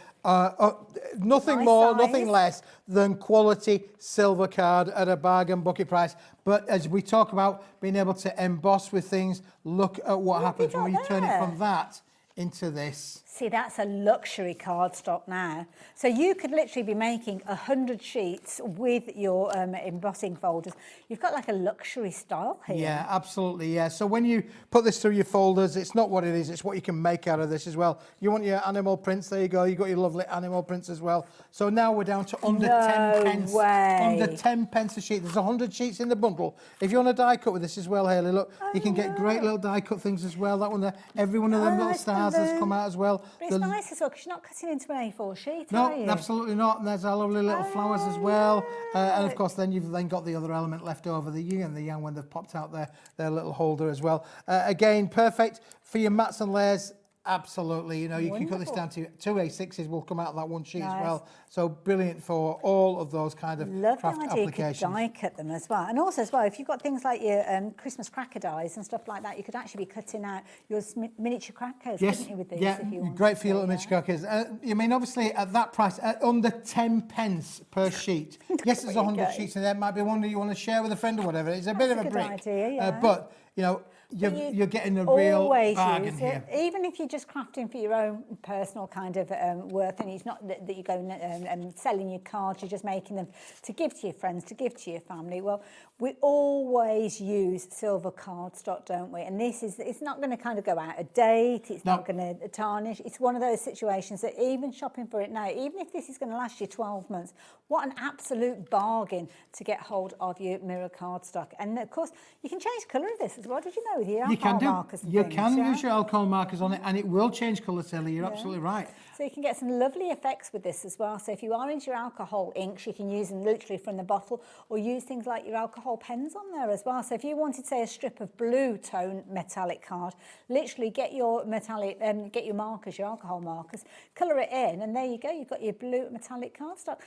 nothing Nice more, size. nothing less than quality silver card at a bargain bucket price. But as we talk about being able to emboss with things, look at what happens when you turn it from that into this. See, that's a luxury cardstock now. So you could literally be making 100 sheets with your embossing folders. You've got like a luxury style here. Yeah, absolutely, yeah. So when you put this through your folders, it's not what it is, it's what you can make out of this as well. You want your animal prints, there you go. You've got your lovely animal prints as well. So now we're down to under 10 pence. Way. Under 10 pence a sheet. There's 100 sheets in the bundle. If you want to die cut with this as well, Hayley, look, you can get great little die cut things as well. That one there, every one of them little stars has come out as well. But it's nice as well, because you're not cutting into an A4 sheet, no, are you? absolutely not. And there's our lovely little flowers as well. And of course, then you've got the other element left over, the yin and the yang, when they've popped out their little holder as well. Again, perfect for your mats and layers. Absolutely, you know, you can cut this down to 2 A6s will come out of that one sheet as well. So brilliant for all of those kind of craft applications. You could die cut them as well. And also as well, if you've got things like your Christmas cracker dies and stuff like that, you could actually be cutting out your miniature crackers, couldn't you, with these? Yeah, if you want great for your little miniature crackers. I mean, obviously, at that price, at under 10 pence per sheet. Yes, there's 100 sheets in there. Might be one that you want to share with a friend or whatever. It's a bit of a brick. Idea, yeah. But, you know, you're getting a real bargain use here. it, even if you're just crafting for your own personal kind of worth, and it's not that you're going and selling your cards, you're just making them to give to your friends, to give to your family. Well, we always use silver cardstock, don't we? And it's not going to kind of go out of date, it's not going to tarnish. It's one of those situations that even shopping for it now, even if this is going to last you 12 months, what an absolute bargain to get hold of your mirror cardstock. And of course, you can change the colour of this as well. Did you know with your alcohol markers and You things, can yeah? use your alcohol markers on it, and it will change colour, Sally. You're absolutely right. So you can get some lovely effects with this as well. So if you are into your alcohol inks, you can use them literally from the bottle, or use things like your alcohol pens on there as well. So if you wanted, say, a strip of blue tone metallic card, literally get your metallic, get your markers, your alcohol markers, colour it in, and there you go. You've got your blue metallic cardstock.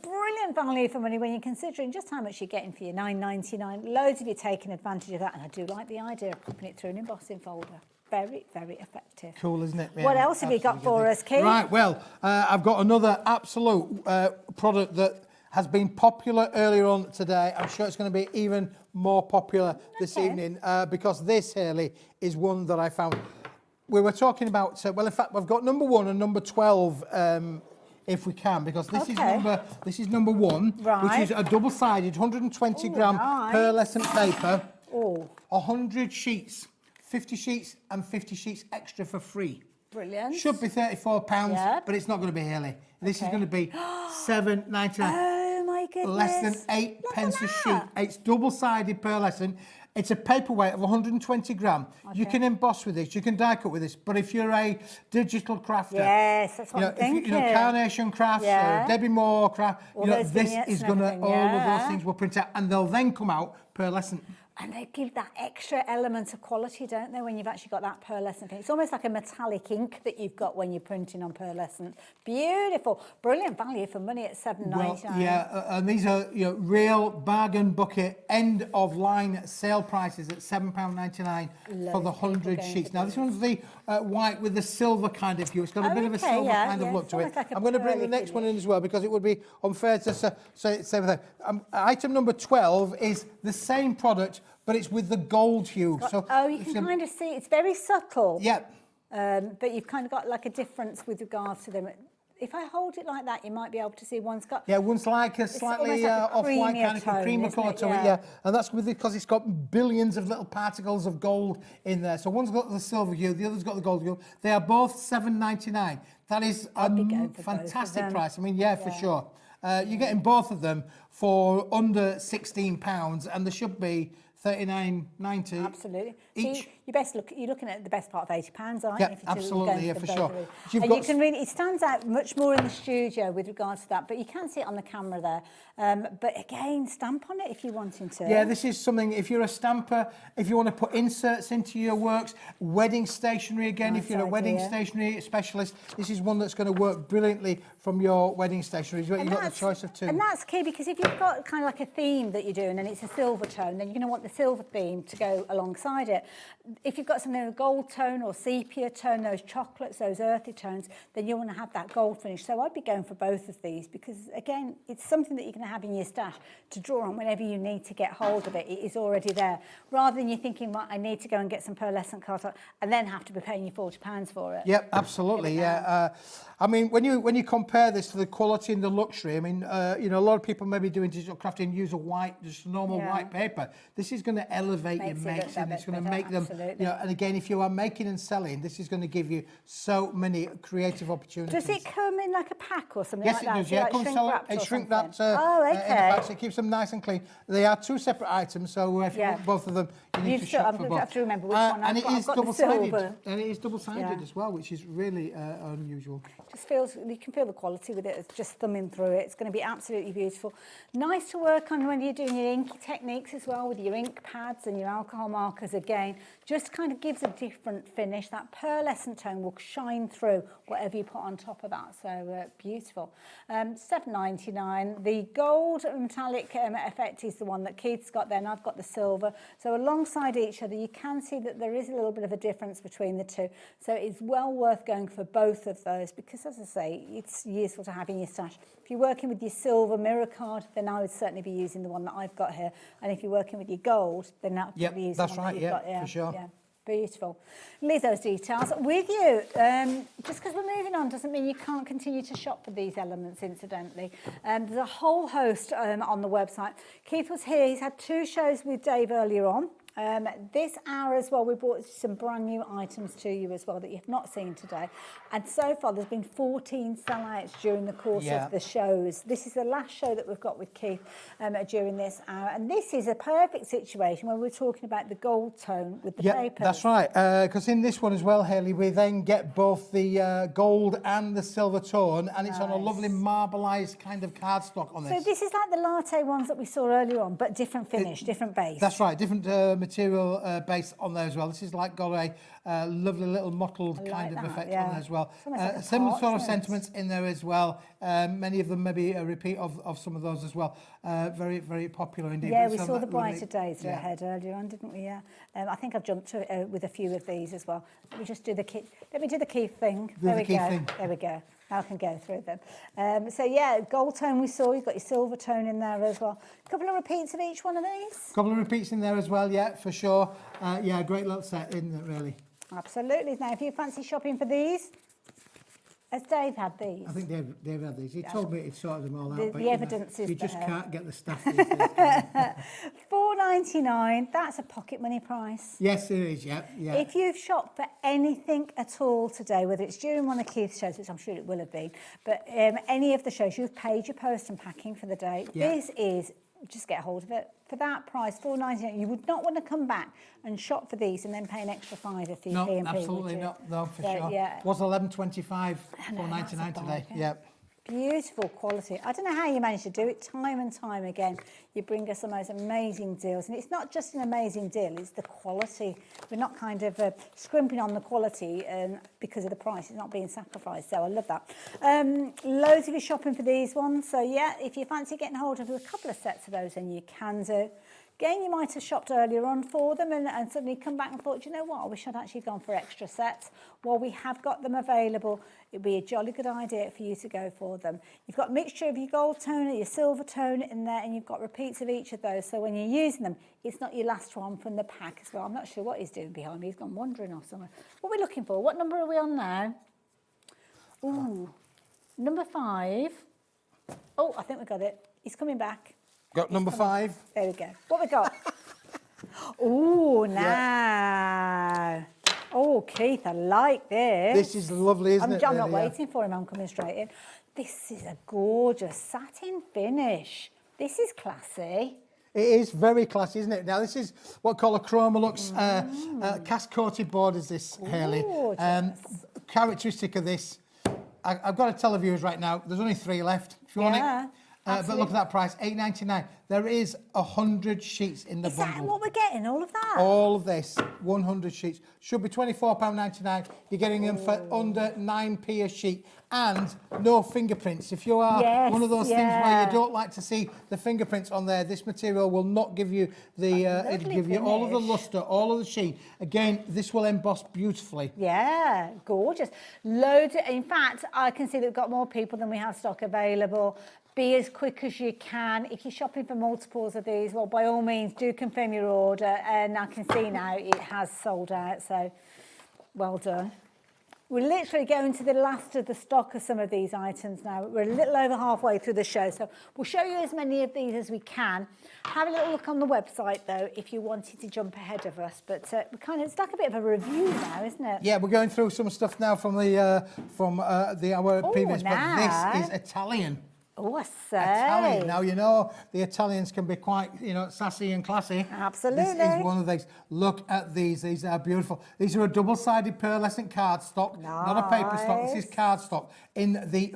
Brilliant value for money when you're considering just how much you're getting for your $9.99. Loads of you taking advantage of that, and I do like the idea of popping it through an embossing folder. Very, very effective. Cool, isn't it? Yeah, what else have you got for us, Keith? Right, well, I've got another absolute product that has been popular earlier on today. I'm sure it's going to be even more popular this evening because this, Hayley, is one that I found. We were talking about, well, in fact, we've got number 1 and number 12 if we can, because this is number 1, which is a double-sided 120 gram pearlescent paper, 100 sheets. 50 sheets and 50 sheets extra for free. Brilliant. Should be £34, but it's not going to be, Hayley. This is going to be $7.99. Oh my goodness. Less than 8 pence a sheet. It's double-sided pearlescent. It's a paperweight of 120 gram. You can emboss with this, you can die cut with this, but if you're a digital crafter, yes, that's what I'm thinking. Carnation Crafts, Debbie Moore Craft, this is going to, all of those things will print out, and they'll then come out pearlescent. And they give that extra element of quality, don't they, when you've actually got that pearlescent thing. It's almost like a metallic ink that you've got when you're printing on pearlescent. Beautiful. Brilliant value for money at $7.99. Well, and these are real bargain bucket end of line sale prices at £7.99 for the 100 sheets. Now this one's the white with the silver kind of hue. It's got a bit of a silver kind of look to it. Like I'm going to bring the next one in as well because it would be unfair to say the same thing. Item number 12 is the same product, but it's with the gold hue. You can kind of see it's very subtle. Yep. But you've kind of got like a difference with regards to them. If I hold it like that, you might be able to see one's got... Yeah, one's like a slightly off-white kind of creamer colour to it, and that's because it's got billions of little particles of gold in there. So one's got the silver hue, the other's got the gold hue. They are both $7.99. That is a fantastic price. I mean, for sure. You're getting both of them for under £16, and they should be $39.90 absolutely each. So you're looking at the best part of £80, aren't you? Yeah, absolutely, for sure. And you can really, it stands out much more in the studio with regards to that, but you can see it on the camera there. But again, stamp on it if you're wanting to. Yeah, this is something, if you're a stamper, if you want to put inserts into your works, wedding stationery again, if you're a wedding stationery specialist, this is one that's going to work brilliantly from your wedding stationery. You've got the choice of 2. And that's key, because if you've got kind of like a theme that you're doing and it's a silver tone, then you're going to want the silver theme to go alongside it. If you've got something in a gold tone or sepia tone, those chocolates, those earthy tones, then you want to have that gold finish. So I'd be going for both of these because, again, it's something that you can have in your stash to draw on whenever you need to get hold of it. It is already there. Rather than you thinking, well, I need to go and get some pearlescent cardstock and then have to be paying you £40 for it. Yep, absolutely, I mean, when you compare this to the quality and the luxury, I mean, a lot of people maybe doing digital crafting use a white, just normal white paper. This is going to elevate your makes, and it's going to make them, and again, if you are making and selling, this is going to give you so many creative opportunities. Does it come in like a pack or something like that? Yes, it does, Like it's shrink wrapped in a pack, so it keeps them nice and clean. They are 2 separate items, so if you want both of them, you need to shop for both. I have to remember which one and I've got. It is double-sided, and it is double-sided as well, which is really unusual. Just feels, you can feel the quality with it. It's just thumbing through it. It's going to be absolutely beautiful. Nice to work on when you're doing your inky techniques as well, with your ink pads and your alcohol markers again. Just kind of gives a different finish. That pearlescent tone will shine through whatever you put on top of that. So beautiful. $7.99. The gold metallic effect is the one that Keith's got there, and I've got the silver. So alongside each other, you can see that there is a little bit of a difference between the two. So it's well worth going for both of those because, as I say, it's useful to have in your stash. If you're working with your silver mirror card, then I would certainly be using the one that I've got here. And if you're working with your gold, gold, then that would Yep, probably use that's the one right, that you've yeah, got. for sure. Yeah. Beautiful. Leave those details with you. Just because we're moving on doesn't mean you can't continue to shop for these elements, incidentally. There's a whole host on the website. Keith was here. He's had 2 shows with Dave earlier on. This hour as well, we brought some brand new items to you as well that you've not seen today. And so far, there's been 14 sellouts during the course of the shows. This is the last show that we've got with Keith during this hour. And this is a perfect situation where we're talking about the gold tone with the papers. That's right. Because in this one as well, Hayley, we then get both the gold and the silver tone, and it's on a lovely marbleized kind of cardstock on this. So this is like the latte ones that we saw earlier on, but different finish, different base. That's right, different material base on there as well. This is like got a lovely little mottled kind of effect on there as well. Like similar sort of sentiments in there as well. Many of them maybe a repeat of some of those as well. Very, very popular indeed. Yeah, we saw the brighter days ahead earlier on, didn't we? Yeah. I think I've jumped to, with a few of these as well. Let me just do the key. Let me do the key thing. There we go. There we go. Now I can go through them. So yeah, gold tone we saw. You've got your silver tone in there as well. A couple of repeats of each one of these. A couple of repeats in there as well. Yeah, for sure. Yeah, great little set, isn't it? Really. Absolutely. Now, if you fancy shopping for these, has Dave had these? I think Dave had these. He told me he'd sorted them all out. The evidence is you just there. can't get the stuff. $4.99. That's a pocket money price. Yes, it is. Yeah, yeah. If you've shopped for anything at all today, whether it's during one of Keith's shows, which I'm sure it will have been, but any of the shows, you've paid your post and packing for the day. Yeah. This is, just get hold of it. For that price, $4.99, you would not want to come back and shop for these and then pay an extra $5 for your P&P, absolutely not. No, for sure. Yeah. It was $11.25, $4.99 today. Yeah. Beautiful quality. I don't know how you manage to do it time and time again. You bring us the most amazing deals. And it's not just an amazing deal, it's the quality. We're not kind of scrimping on the quality because of the price. It's not being sacrificed. So I love that. Loads of you shopping for these ones. So yeah, if you fancy getting hold of a couple of sets of those, then you can do. Again, you might have shopped earlier on for them and suddenly come back and thought, you know what, I wish I'd actually gone for extra sets. Well, we have got them available. It'd be a jolly good idea for you to go for them. You've got a mixture of your gold tone and your silver tone in there, and you've got repeats of each of those. So when you're using them, it's not your last one from the pack as well. I'm not sure what he's doing behind me. He's gone wandering off somewhere. What are we looking for? What number are we on now? Ooh, number 5. Oh, I think we got it. He's coming back. Got number 5. There we go. What we got? Oh, now. Oh, Keith, I like this. This is lovely, isn't it? I'm not waiting for him. I'm coming straight in. This is a gorgeous satin finish. This is classy. It is very classy, isn't it? Now, this is what I call a Chroma-Lux cast-coated board, is this, Hayley. Characteristic of this, I've got to tell the viewers right now, there's only 3 left. If you want it. But look at that price, $8.99. There is 100 sheets in the bundle. Is that what we're getting, all of that? All of this, 100 sheets. Should be £24.99. You're getting them for under 9p a sheet. And no fingerprints. If you are one of those things where you don't like to see the fingerprints on there, this material will not give you the, it'll give you all of the lustre, all of the sheen. Again, this will emboss beautifully. Yeah, gorgeous. Loads. In fact, I can see that we've got more people than we have stock available. Be as quick as you can. If you're shopping for multiples of these, well, by all means, do confirm your order. And I can see now it has sold out, so well done. We're literally going to the last of the stock of some of these items now. We're a little over halfway through the show, so we'll show you as many of these as we can. Have a little look on the website, though, if you wanted to jump ahead of us. But it's like a bit of a review now, isn't it? Yeah, we're going through some stuff now from our previous, but this is Italian. Oh, I say. Italian. Now, you know, the Italians can be quite, sassy and classy. Absolutely. This is one of these. Look at these. These are beautiful. These are a double-sided pearlescent cardstock, not a paper stock. This is cardstock in the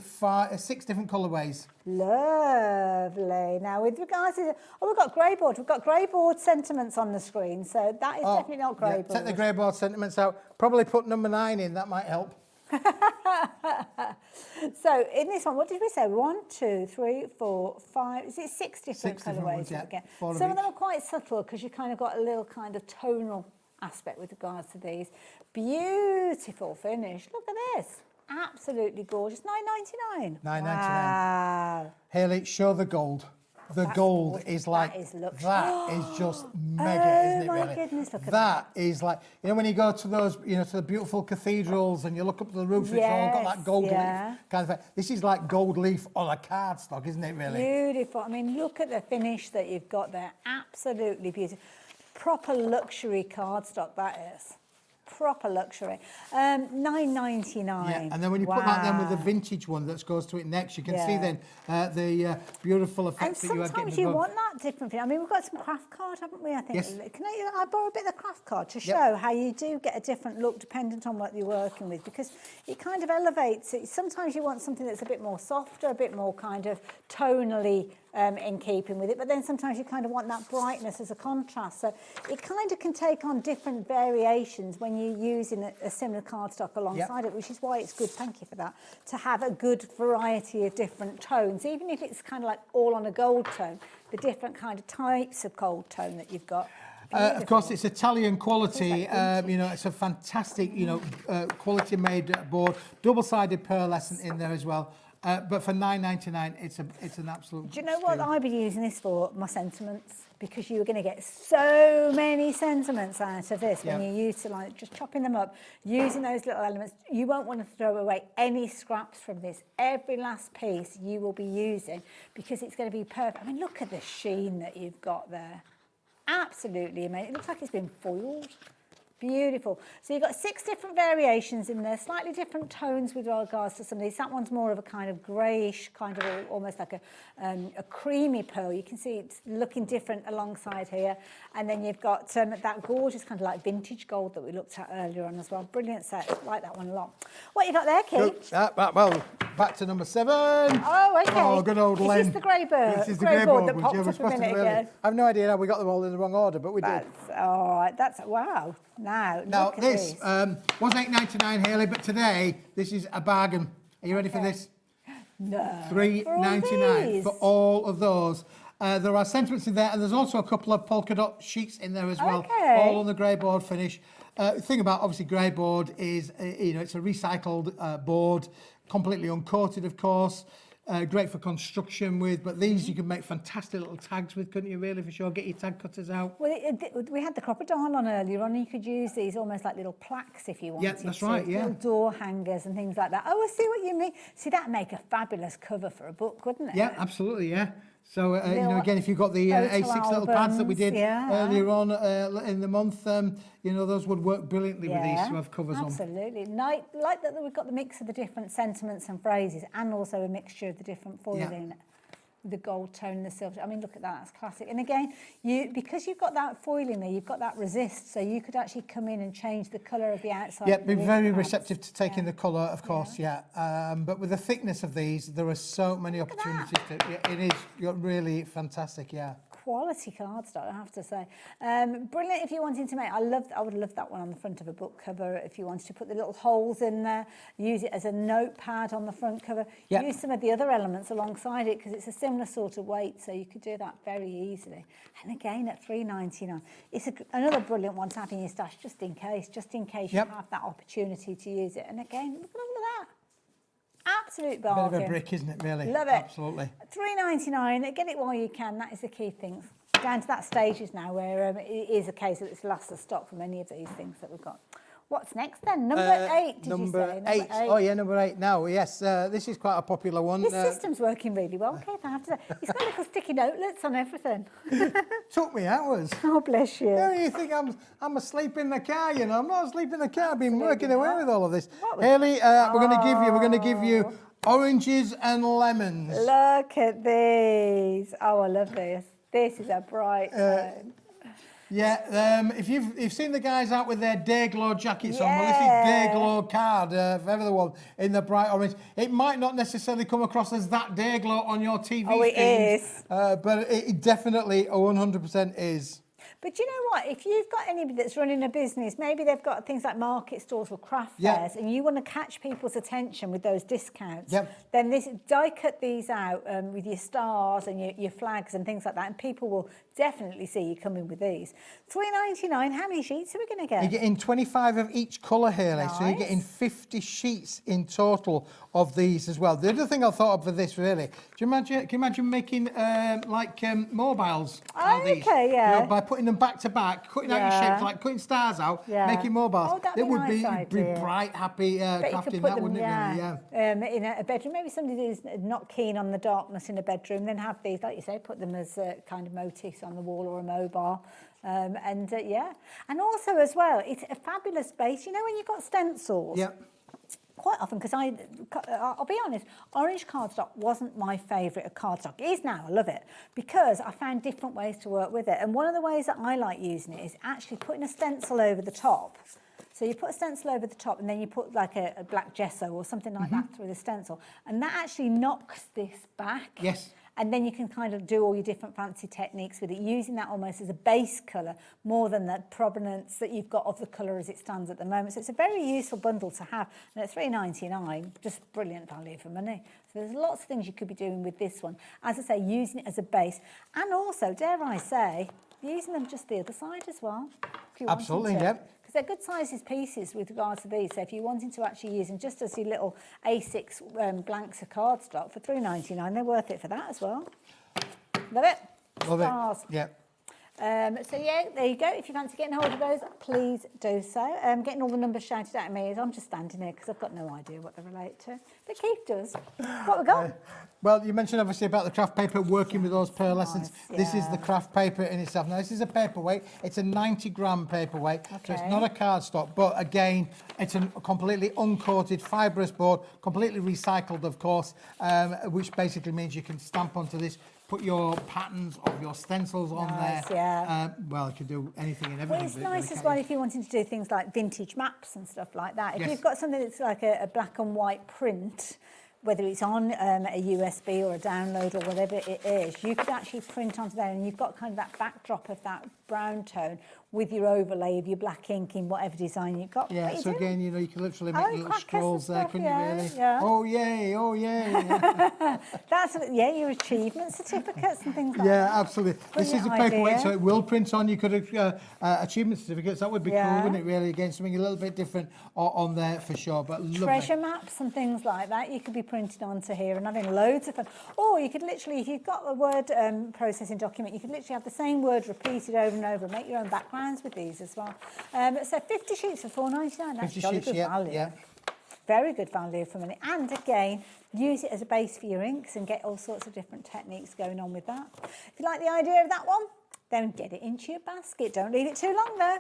6 different colourways. Lovely. Now, with regards to... Oh, we've got grey board. We've got grey board sentiments on the screen, so that is definitely not grey board. Take the grey board sentiments out. Probably put number 9 in. That might help. So in this one, what did we say? 1, 2, 3, 4, 5. Is it 6 different colourways? Some of them are quite subtle because you kind of got a little kind of tonal aspect with regards to these. Beautiful finish. Look at this. Absolutely gorgeous. $9.99. $9.99. Wow. Hayley, show the gold. the gold is like, that is just mega, isn't it, really? Oh my goodness, look at that. Is like, you know, when you go to those, you know, to the beautiful cathedrals and you look up to the roof, it's all got that gold leaf kind of thing. This is like gold leaf on a cardstock, isn't it, really? Beautiful. I mean, look at the finish that you've got there. Absolutely beautiful. Proper luxury cardstock, that is. Proper luxury. $9.99. Yeah, and then when you put that then with the vintage one that goes to it next, you can see then the beautiful effects that you are getting. And sometimes you want that different thing. I mean, we've got some craft card, haven't we? I think. Yes. Can I borrow a bit of the craft card to show how you do get a different look dependent on what you're working with, because it kind of elevates it. Sometimes you want something that's a bit more softer, a bit more kind of tonally in keeping with it, but then sometimes you kind of want that brightness as a contrast. So it kind of can take on different variations when you're using a similar cardstock alongside it, which is why it's good, thank you for that, to have a good variety of different tones, even if it's kind of like all on a gold tone, the different kind of types of gold tone that you've got. Of course, it's Italian quality. You know, it's a fantastic, you know, quality made board, double-sided pearlescent in there as well. But for $9.99, it's an absolute. Do you know what I'd be using this for? My sentiments, because you're going to get so many sentiments out of this when you utilise just chopping them up, using those little elements. You won't want to throw away any scraps from this. Every last piece you will be using because it's going to be perfect. I mean, look at the sheen that you've got there. Absolutely amazing. It looks like it's been foiled. Beautiful. So you've got 6 different variations in there, slightly different tones with regards to some of these. That one's more of a kind of greyish, kind of almost like a creamy pearl. You can see it's looking different alongside here. And then you've got that gorgeous kind of like vintage gold that we looked at earlier on as well. Brilliant set. I like that one a lot. What you got there, Keith? Well, back to number 7. Oh, okay. Oh, good old Len. Is this the grey bird? This is the grey board that popped up a minute ago. I have no idea how we got them all in the wrong order, but we did. All right. That's, wow. Now this was $8.99, Hayley, but today this is a bargain. Are you ready for this? No. $3.99 for all of those. There are sentiments in there, and there's also a couple of polka dot sheets in there as well, all on the grey board finish. The thing about obviously grey board is, you know, it's a recycled board, completely uncoated, of course. Great for construction with, but these you can make fantastic little tags with, couldn't you, really, for sure? Get your tag cutters out. Well, we had the crocodile on earlier on, and you could use these almost like little plaques if you wanted. Yeah, that's right, little door hangers and things like that. Oh, I see what you mean. See, that'd make a fabulous cover for a book, wouldn't it? Yeah, absolutely, yeah. So, you know, again, if you've got the A6 little pads that we did earlier on in the month, you know, those would work brilliantly with these to have covers on. Absolutely. Like that we've got the mix of the different sentiments and phrases, and also a mixture of the different foiling. The gold tone, the silver. I mean, look at that, that's classic. And again, because you've got that foiling there, you've got that resist, so you could actually come in and change the colour of the outside. Yeah, be very receptive to taking the colour, of course, but with the thickness of these, there are so many opportunities. It is really fantastic, Quality cardstock, I have to say. Brilliant if you're wanting to make, I would love that one on the front of a book cover if you wanted to put the little holes in there, use it as a notepad on the front cover, use some of the other elements alongside it because it's a similar sort of weight, so you could do that very easily. And again, at $3.99, it's another brilliant one to have in your stash just in case you have that opportunity to use it. And again, look at all of that. Absolute bargain. Bit of a brick, isn't it, really? Love it. Absolutely. $3.99, get it while you can, that is the key thing. Down to that stages now where it is a case that it's last of stock from any of these things that we've got. What's next then? Number 8, did you say? Number 8. Oh yeah, number 8 now, yes. This is quite a popular one. This system's working really well, Keith, I have to say. It's got little sticky notelets on everything. Took me hours. Oh, bless you. You think I'm asleep in the car, you know. I'm not asleep in the car. I've been working away with all of this. Hayley, we're going to give you oranges and lemons. Look at these. Oh, I love this. This is a bright tone. If you've seen the guys out with their Day Glow jackets on, well, this is Day Glow card, if ever the one, in the bright orange. It might not necessarily come across as that Day Glow on your TV screen. Oh, it is. But it definitely 100% is. But you know what? If you've got anybody that's running a business, maybe they've got things like market stalls or craft fairs, and you want to catch people's attention with those discounts, then die cut these out with your stars and your flags and things like that, and people will definitely see you coming with these. $3.99. How many sheets are we going to get? You're getting 25 of each colour, Hayley, so you're Nice. getting 50 sheets in total of these as well. The other thing I thought of for this, really, can you imagine making mobiles out of these? Okay, yeah. You know, by putting them back to back, cutting out your shapes, like cutting stars out, making mobiles. Oh, that'd it be would nice be idea. bright, happy Bet you could crafting, put that them, wouldn't it, really? Yeah. in a bedroom. Maybe somebody who's not keen on the darkness in a bedroom, then have these, like you say, put them as kind of motifs on the wall or a mobile. And also as well, it's a fabulous base. You know, when you've got stencils, quite often, because I'll be honest, orange cardstock wasn't my favourite of cardstock. It is now, I love it, because I found different ways to work with it. And one of the ways that I like using it is actually putting a stencil over the top. So you put a stencil over the top and then you put like a black gesso or something like that through the stencil. And that actually knocks this back. Yes. And then you can kind of do all your different fancy techniques with it, using that almost as a base colour more than the provenance that you've got of the colour as it stands at the moment. So it's a very useful bundle to have. And at $3.99, just brilliant value for money. So there's lots of things you could be doing with this one. As I say, using it as a base. And also, dare I say, using them just the other side as well. If you Absolutely, wanted to. yep. They're good sizes pieces with regard to these. So if you're wanting to actually use them just as your little A6 blanks of cardstock for $3.99, they're worth it for that as well. Love it. Love Stars. it. Yeah. So yeah, there you go. If you fancy getting hold of those, please do so. Getting all the numbers shouted at me as I'm just standing here because I've got no idea what they relate to. But Keith does. What we got? Well, you mentioned obviously about the craft paper, working with those pearlescents. This is the craft paper in itself. Now, this is a paperweight. It's a 90-gram paperweight, so it's not a cardstock. But again, it's a completely uncoated fibrous board, completely recycled, of course, which basically means you can stamp onto this, put your patterns of your stencils on there. Yeah. Well, you can do anything and Well, everything. it's nice as well if you're wanting to do things like vintage maps and stuff like that. If Yes. you've got something that's like a black and white print, whether it's on a USB or a download or whatever it is, you could actually print onto there, and you've got kind of that backdrop of that brown tone with your overlay of your black ink in whatever design you've got. Yeah, What so you doing? again, you know, you can literally make little crackers and scrolls there, stuff, couldn't yeah, you, really? yeah. Oh, yay, oh, yay. That's, your achievement certificates and things like Yeah, that. absolutely. This is a Brilliant paperweight, idea. so it will print on. You could have achievement certificates. That would be cool, Yeah. wouldn't it, really? Again, something a little bit different on there for sure, but lovely. Treasure maps and things like that you could be printed onto here and having loads of fun. Or you could literally, if you've got a word processing document, you could literally have the same word repeated over and over and make your own backgrounds with these as well. So 50 sheets for $4.99, that's 50 jolly sheets, good yeah, value. yeah. Very good value for money. And again, use it as a base for your inks and get all sorts of different techniques going on with that. If you like the idea of that one, then get it into your basket. Don't leave it too long there.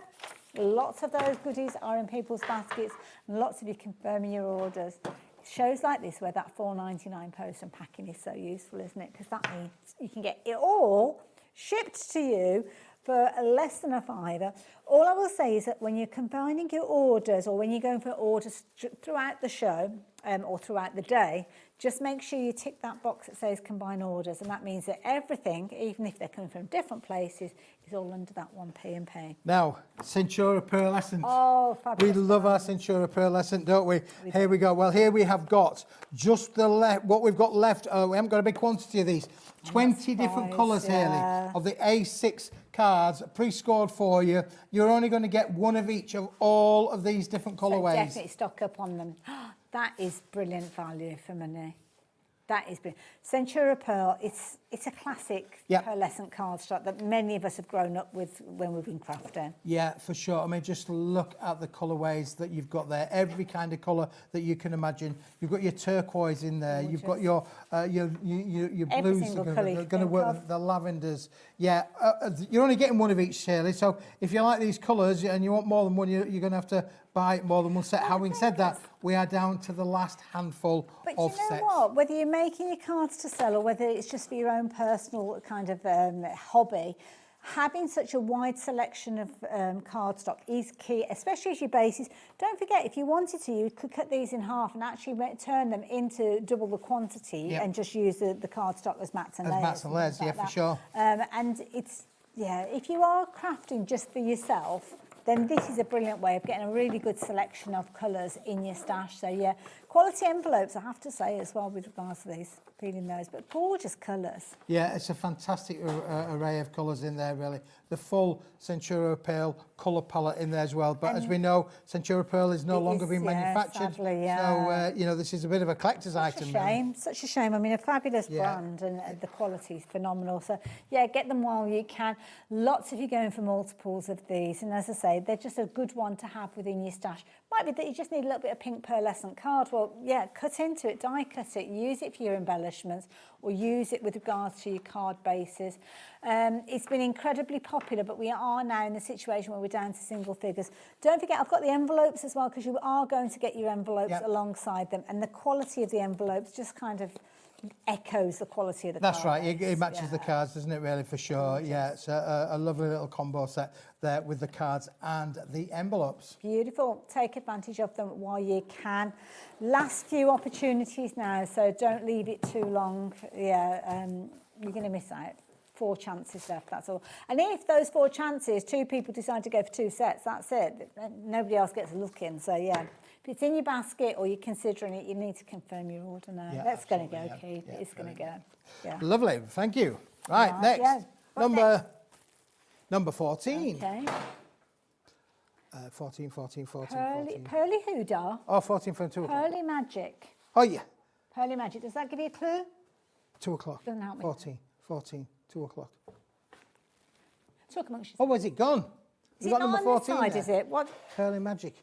Lots of those goodies are in people's baskets, and lots of you confirming your orders. Shows like this where that $4.99 post and packing is so useful, isn't it? Because that means you can get it all shipped to you for less than a £5. All I will say is that when you're combining your orders or when you're going for orders throughout the show or throughout the day, just make sure you tick that box that says combine orders, and that means that everything, even if they're coming from different places, is all under that one P&P. Now, Centura pearlescent. Oh, fabulous. We love our Centura pearlescent, don't we? Here we go. Well, here we have got just what we've got left. We haven't got a big quantity of these. 20 different colours, Hayley, of the A6 cards pre-scored for you. You're only going to get one of each of all of these different colourways. So definitely stock up on them. That is brilliant value for money. That is brilliant. Centura Pearl, it's a classic pearlescent cardstock that many of us have grown up with when we've been crafting. Yeah, for sure. I mean, just look at the colourways that you've got there. Every kind of colour that you can imagine. You've got your turquoise in there. Gorgeous. You've got your blues that are going to work. The lavenders. Yeah, you're only getting one of each, Shirley. So if you like these colours and you want more than one, you're going to have to buy more than one set. Having said that, we are down to the last handful of sets. But you know what? Whether you're making your cards to sell or whether it's just for your own personal kind of hobby, having such a wide selection of cardstock is key, especially as your bases. Don't forget, if you wanted to, you could cut these in half and actually turn them into double the quantity and just use the cardstock as mats and layers. As mats and layers, yeah, for sure. And it's, if you are crafting just for yourself, then this is a brilliant way of getting a really good selection of colours in your stash. So, quality envelopes, I have to say, as well, with regards to these. feeling those, but gorgeous colours. Yeah, it's a fantastic array of colours in there, really. The full Centura Pearl colour palette in there as well. But as we know, Centura Pearl is no longer being manufactured. Sadly, So, you know, this is a bit of a collector's item. Such a shame. I mean, a fabulous brand, and the quality is phenomenal. So, yeah, get them while you can. Lots of you going for multiples of these. And as I say, they're just a good one to have within your stash. Might be that you just need a little bit of pink pearlescent card. Well, yeah, cut into it, die cut it, use it for your embellishments, or use it with regards to your card bases. It's been incredibly popular, but we are now in the situation where we're down to single figures. Don't forget, I've got the envelopes as well, because you are going to get your envelopes alongside them, and the quality of the envelopes just kind of echoes the quality of the That's card right, base. it matches the cards, doesn't it, really, for sure. Yeah, it's a lovely little combo set there with the cards and the envelopes. Beautiful. Take advantage of them while you can. Last few opportunities now, so don't leave it too long. Yeah, you're going to miss out. 4 chances left, that's all. And if those 4 chances, 2 people decide to go for 2 sets, that's it. Nobody else gets a look in. So, yeah, if it's in your basket or you're considering it, you need to confirm your order now. Yeah, that's going to go, Keith. Yeah, it's going to go. Yeah. Lovely, thank you. Right, next. Yeah. Number 14. Okay. 14. Pearly Hoodah. Oh, 14 from 2 o'clock. Pearly Magic. Oh, yeah. Pearly Magic. Does that give you a clue? 2 o'clock. Doesn't help me. 14, 2 o'clock. Talk amongst yourselves. Oh, where's it gone? Is it not number on 14 this side, there? is it? What? Pearly Magic.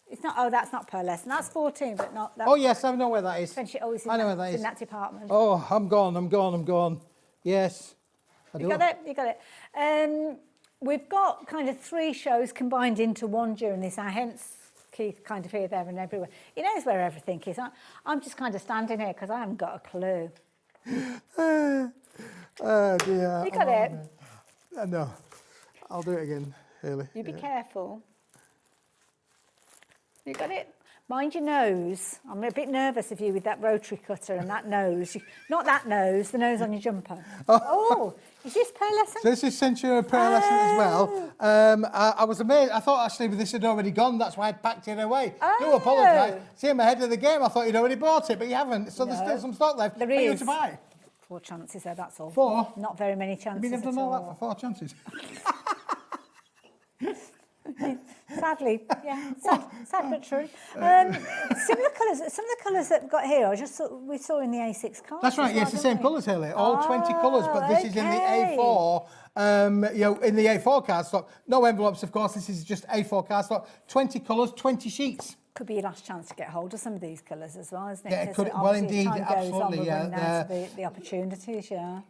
It's not. Oh, that's not pearlescent. That's 14, but not. That's Oh, yes, I know where that is. Always I know where that is. in that department. Oh, I'm gone. Yes. You got it. We've got kind of 3 shows combined into one during this hour, hence Keith kind of here, there and everywhere. He knows where everything is. I'm just kind of standing here because I haven't got a clue. Oh, dear. You got it? No. I'll do it again, Haley. You be careful. You got it? Mind your nose. I'm a bit nervous of you with that rotary cutter and that nose. Not that nose, the nose on your jumper. Oh, is this pearlescent? So this is Centura pearlescent as well. I was amazed. I thought actually this had already gone. That's why I packed it away. Do apologise. See, I'm ahead of the game. I thought you'd already bought it, but you haven't. So there's still some stock left. There for you is. to buy. 4 chances there, that's all. 4? Not very many chances. I mean, I've done all that for 4 chances. Sadly, yeah, sad but true. Similar colours. Some of the colours that we've got here, we saw in the A6 card. That's right. Yes, the same colours, Haley. All 20 colours, but this is in the A4. You know, in the A4 card stock. No envelopes, of course. This is just A4 card stock. 20 colours, 20 sheets. Could be your last chance to get hold of some of these colours as well, isn't it? Yeah, it 'Cause could. Well, obviously indeed, as time goes on, absolutely. we're running Yeah. out of the opportunities. Yeah.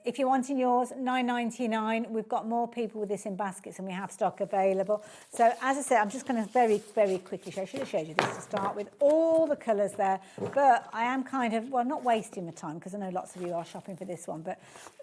If you're wanting yours, $9.99. We've got more people with this in baskets and we have stock available. So as I said, I'm just going to very, very quickly show. I should have showed you this to start with. All the colours there, but I am kind of, well, not wasting the time because I know lots of you are shopping for this one, but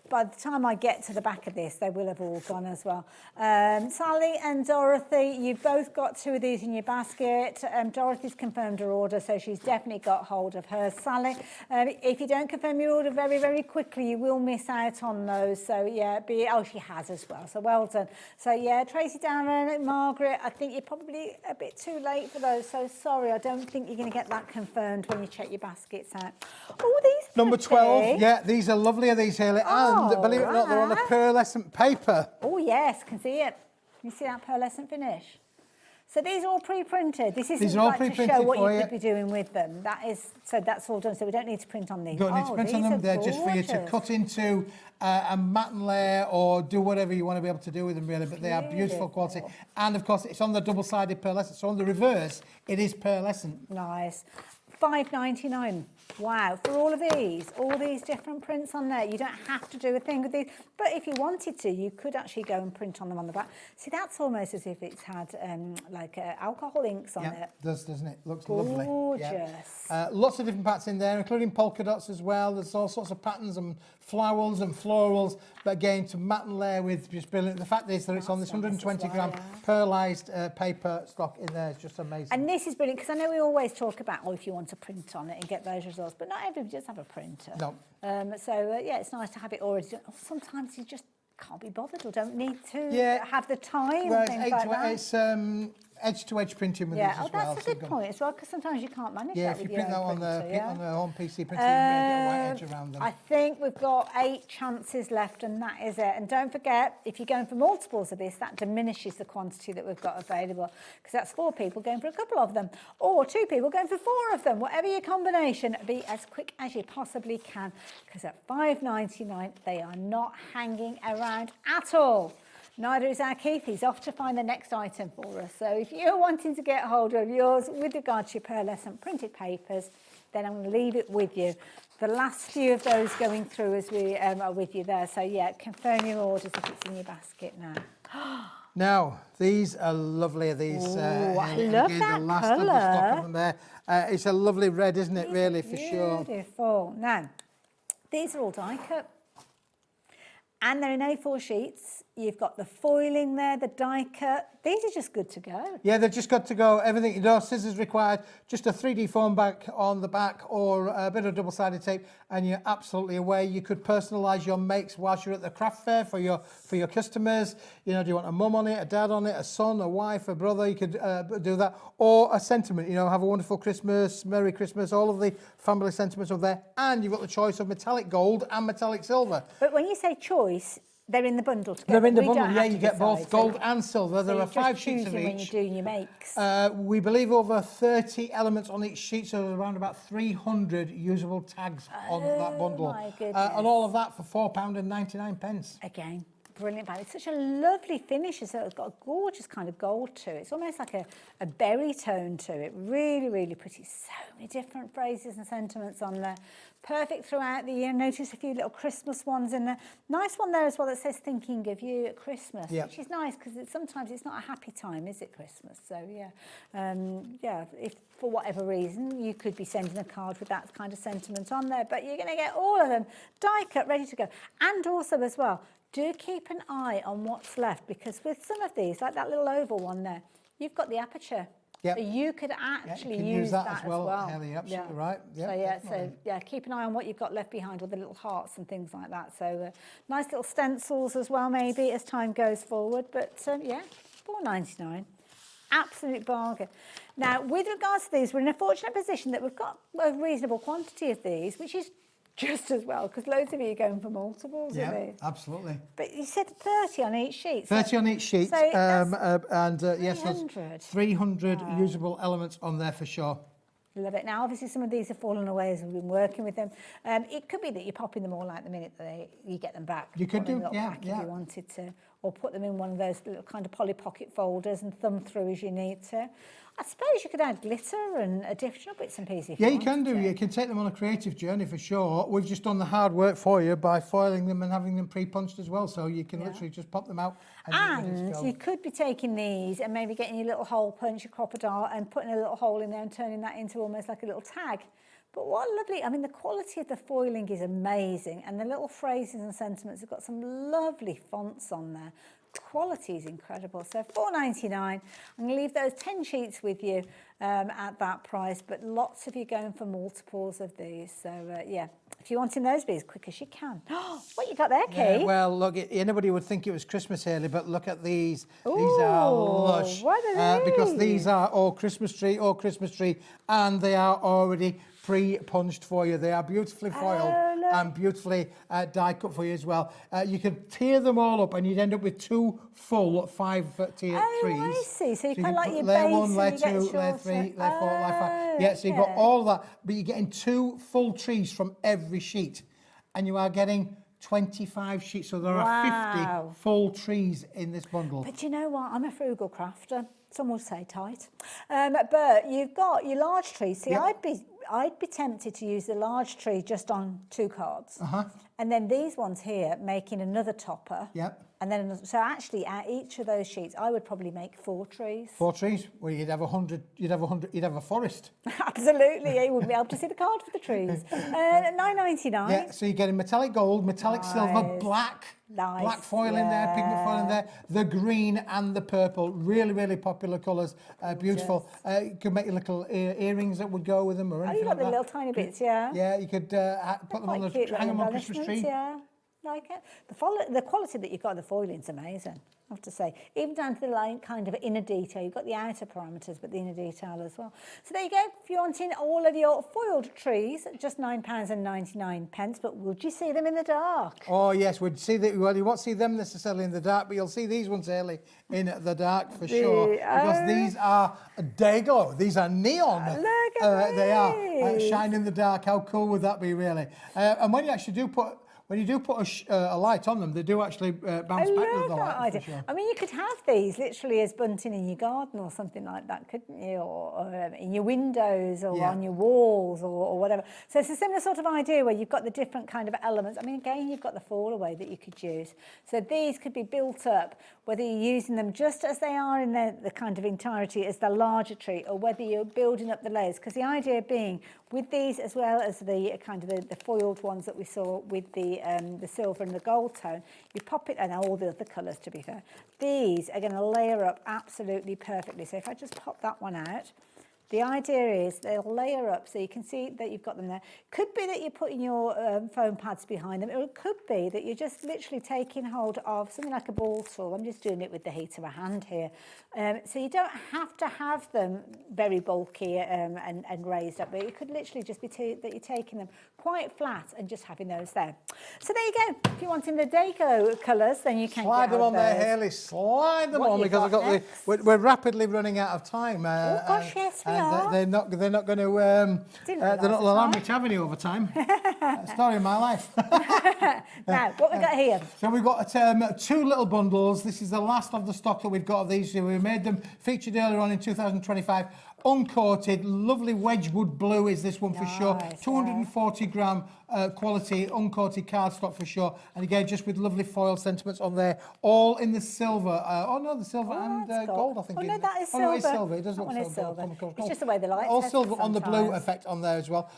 by the time I get to the back of this, they will have all gone as well. Sally and Dorothy, you've both got 2 of these in your basket. Dorothy's confirmed her order, so she's definitely got hold of hers. Sally, if you don't confirm your order very, very quickly, you will miss out on those. So, yeah, she has as well, so well done. So, yeah, Tracy, Darren, Margaret, I think you're probably a bit too late for those, so sorry, I don't think you're going to get that confirmed when you check your baskets out. Oh, these Number 12, yeah, these are lovely, are these, Haley? And believe it or not, they're on a pearlescent paper. Oh, yes, can see it. Can you see that pearlescent finish? So these are all pre-printed. This isn't like to show what you could be doing with them. That's all done, so we don't need to print on these. Don't need to print on them. They're just for you to cut into a matten layer or do whatever you want to be able to do with them, really. But they are beautiful quality. And, of course, it's on the double-sided pearlescent. So on the reverse, it is pearlescent. Nice. $5.99. Wow, for all these different prints on there. You don't have to do a thing with these, but if you wanted to, you could actually go and print on them on the back. See, that's almost as if it's had like alcohol inks on it. Yeah, it does, doesn't it? Looks gorgeous. Lovely. Yeah. Lots of different patterns in there, including polka dots as well. There's all sorts of patterns and flowers and florals, but again, to matten layer with just brilliant. The fact is that it's on this 120-gram pearlised paper stock in there. It's just amazing. And this is brilliant, because I know we always talk about, if you want to print on it and get those results, but not everybody does have a printer. No. Yeah, it's nice to have it already done. Sometimes you just can't be bothered or don't need to have the time and things like that. It's edge-to-edge printing with Yeah, these as that's well. a So good you've got- point as well, because sometimes you can't manage Yeah, that if you with print your that own on the printer, on the home PC printer, you may get a white edge around them. I think we've got 8 chances left, and that is it. And don't forget, if you're going for multiples of this, that diminishes the quantity that we've got available, because that's 4 people going for a couple of them, or 2 people going for 4 of them. Whatever your combination, be as quick as you possibly can, because at $5.99 they are not hanging around at all. Neither is our Keith. He's off to find the next item for us. So if you're wanting to get hold of yours with regard to your pearlescent printed papers, then I'm going to leave it with you. The last few of those going through as we are with you there. So yeah, confirm your orders if it's in your basket now. Now, these are lovely. These, I here, love again, that the last of the stock colour. of them there. It's a lovely red, isn't it, really, for sure? Beautiful. Now, these are all die cut. And they're in A4 sheets. You've got the foiling there, the die cut. These are just good to go. Yeah, they've just got to go. Everything, no scissors required, just a 3D foam back on the back or a bit of double-sided tape, and you're absolutely away. You could personalise your makes whilst you're at the craft fair for your customers. You know, do you want a mum on it, a dad on it, a son, a wife, a brother? You could do that. Or a sentiment, you know, have a wonderful Christmas, Merry Christmas, all of the family sentiments are there. And you've got the choice of metallic gold and metallic silver. But when you say choice, they're in the bundle together. They're in the We bundle, don't yeah, have you to get decide, both gold and silver. There you're are 5 just sheets of choosing when each. you're doing your makes. We believe over 30 elements on each sheet, so there's around about 300 usable tags on that bundle. my goodness. And all of that for £4.99. Again, brilliant value. It's such a lovely finish. So it's got a gorgeous kind of gold to it. It's almost like a berry tone to it. Really, really pretty. So many different phrases and sentiments on there. Perfect throughout the year. Notice a few little Christmas ones in there. Nice one there as well that says thinking of you at Christmas, Yep. which is nice because sometimes it's not a happy time, is it, Christmas? So yeah, yeah, if for whatever reason you could be sending a card with that kind of sentiment on there, but you're going to get all of them die cut, ready to go. And also as well, do keep an eye on what's left, because with some of these, like that little oval one there, you've got the aperture. Yep. So you could actually you can use that as well. Helen, you're absolutely Yeah. right. Yep, So yeah, definitely. so yeah, keep an eye on what you've got left behind with the little hearts and things like that. So nice little stencils as well, maybe as time goes forward. But yeah, $4.99, absolute bargain. Now, with regards to these, we're in a fortunate position that we've got a reasonable quantity of these, which is just as well, because loads of you are going for multiples of Yeah, these. absolutely. But you said 30 on each sheet. 30 on each sheet, So that's and yes, there's 300. 300 usable elements on there for sure. Love it. Now, obviously, some of these have fallen away as we've been working with them. It could be that you're popping them all out the minute that you get them back. You could Put them in do, a little yeah, pack yeah. If you wanted to, or put them in one of those little kind of Polly Pocket folders and thumb through as you need to. I suppose you could add glitter and additional bits and pieces. If Yeah, you you can do. wanted to. You can take them on a creative journey for sure. We've just done the hard work for you by foiling them and having them pre-punched as well, so you can literally just pop them out. And you could be taking these and maybe getting your little hole punch, your crocodile, and putting a little hole in there and turning that into almost like a little tag. But what lovely, I mean, the quality of the foiling is amazing, and the little phrases and sentiments have got some lovely fonts on there. Quality is incredible. So $4.99. I'm going to leave those 10 sheets with you at that price, but lots of you going for multiples of these. So yeah, if you're wanting those, be as quick as you can. What you got there, Keith? Yeah, well, look, anybody would think it was Christmas early, but look at these. These are lush. What are because these? these are all Christmas tree, and they are already pre-punched for you. They are beautifully foiled and beautifully die cut for you as well. You could tear them all up and you'd end up with 2 full 5-tier trees. I see. So you kind of can like put your layer base 1, and layer you get 2, layer shorter. 3, layer 4, layer 5. Yeah, so you've got all that, but you're getting 2 full trees from every sheet, and you are getting 25 sheets, so there are 50 full trees in this bundle. But you know what? I'm a frugal crafter. Some would say tight. But you've got your large tree. See, I'd be tempted to use the large tree just on 2 cards. And then these ones here making another topper. Yep. And then, so actually, at each of those sheets, I would probably make 4 trees. 4 trees? Well, you'd have 100. You'd have a forest. Absolutely, yeah, you wouldn't be able to see the card for the trees. $9.99. Yeah, so you're getting metallic gold, metallic silver, black, black foil in there, pigment foil in there, the green and the purple. Really, really popular colours. Beautiful. You could make your little earrings that would go with them or anything Oh, you've got like the that. little tiny bits, yeah. Yeah, you could put them on the hang them on Christmas tree. Yeah. Like it. The quality that you've got of the foiling is amazing, I have to say. Even down to the kind of inner detail. You've got the outer parameters, but the inner detail as well. So there you go. If you're wanting all of your foiled trees, just £9.99, but would you see them in the dark? Oh yes, we'd see that. Well, you won't see them necessarily in the dark, but you'll see these ones early in the dark for sure, because these are day glow. These are neon. Look at they are shine in the dark. How cool would that be, really? And when you actually do put a light on them, they do actually bounce back with the light. For sure. I mean, you could have these literally as bunting in your garden or something like that, couldn't you? Or in your windows or on your walls or whatever. So it's a similar sort of idea where you've got the different kind of elements. I mean, again, you've got the fall away that you could use. So these could be built up, whether you're using them just as they are in the kind of entirety as the larger tree, or whether you're building up the layers. Because the idea being, with these as well as the kind of the foiled ones that we saw with the silver and the gold tone, you pop it, and all the other colours to be fair, these are going to layer up absolutely perfectly. So if I just pop that one out, the idea is they'll layer up so you can see that you've got them there. Could be that you're putting your foam pads behind them, or it could be that you're just literally taking hold of something like a ball tool. I'm just doing it with the heat of a hand here. So you don't have to have them very bulky and raised up, but it could literally just be that you're taking them quite flat and just having those there. So there you go. If you're wanting the Deco colours, then you can slide them on there, Hayley. Slide them on, because I've got we're rapidly running out of time. Oh gosh, yes, we are. They're not going to. They're not allowing me to have any overtime. Story of my life. Now, what we got here? So we've got 2 little bundles. This is the last of the stock that we've got of these. We made them, featured earlier on in 2025. Uncoated, lovely Wedgwood blue is this one for sure. 240 gram quality uncoated cardstock for sure. And again, just with lovely foil sentiments on there, all in the silver. The silver and gold, I think. Oh no, that is silver. No, it is silver. It does look silver. It's just the way the light. All silver on the blue effect on there as well.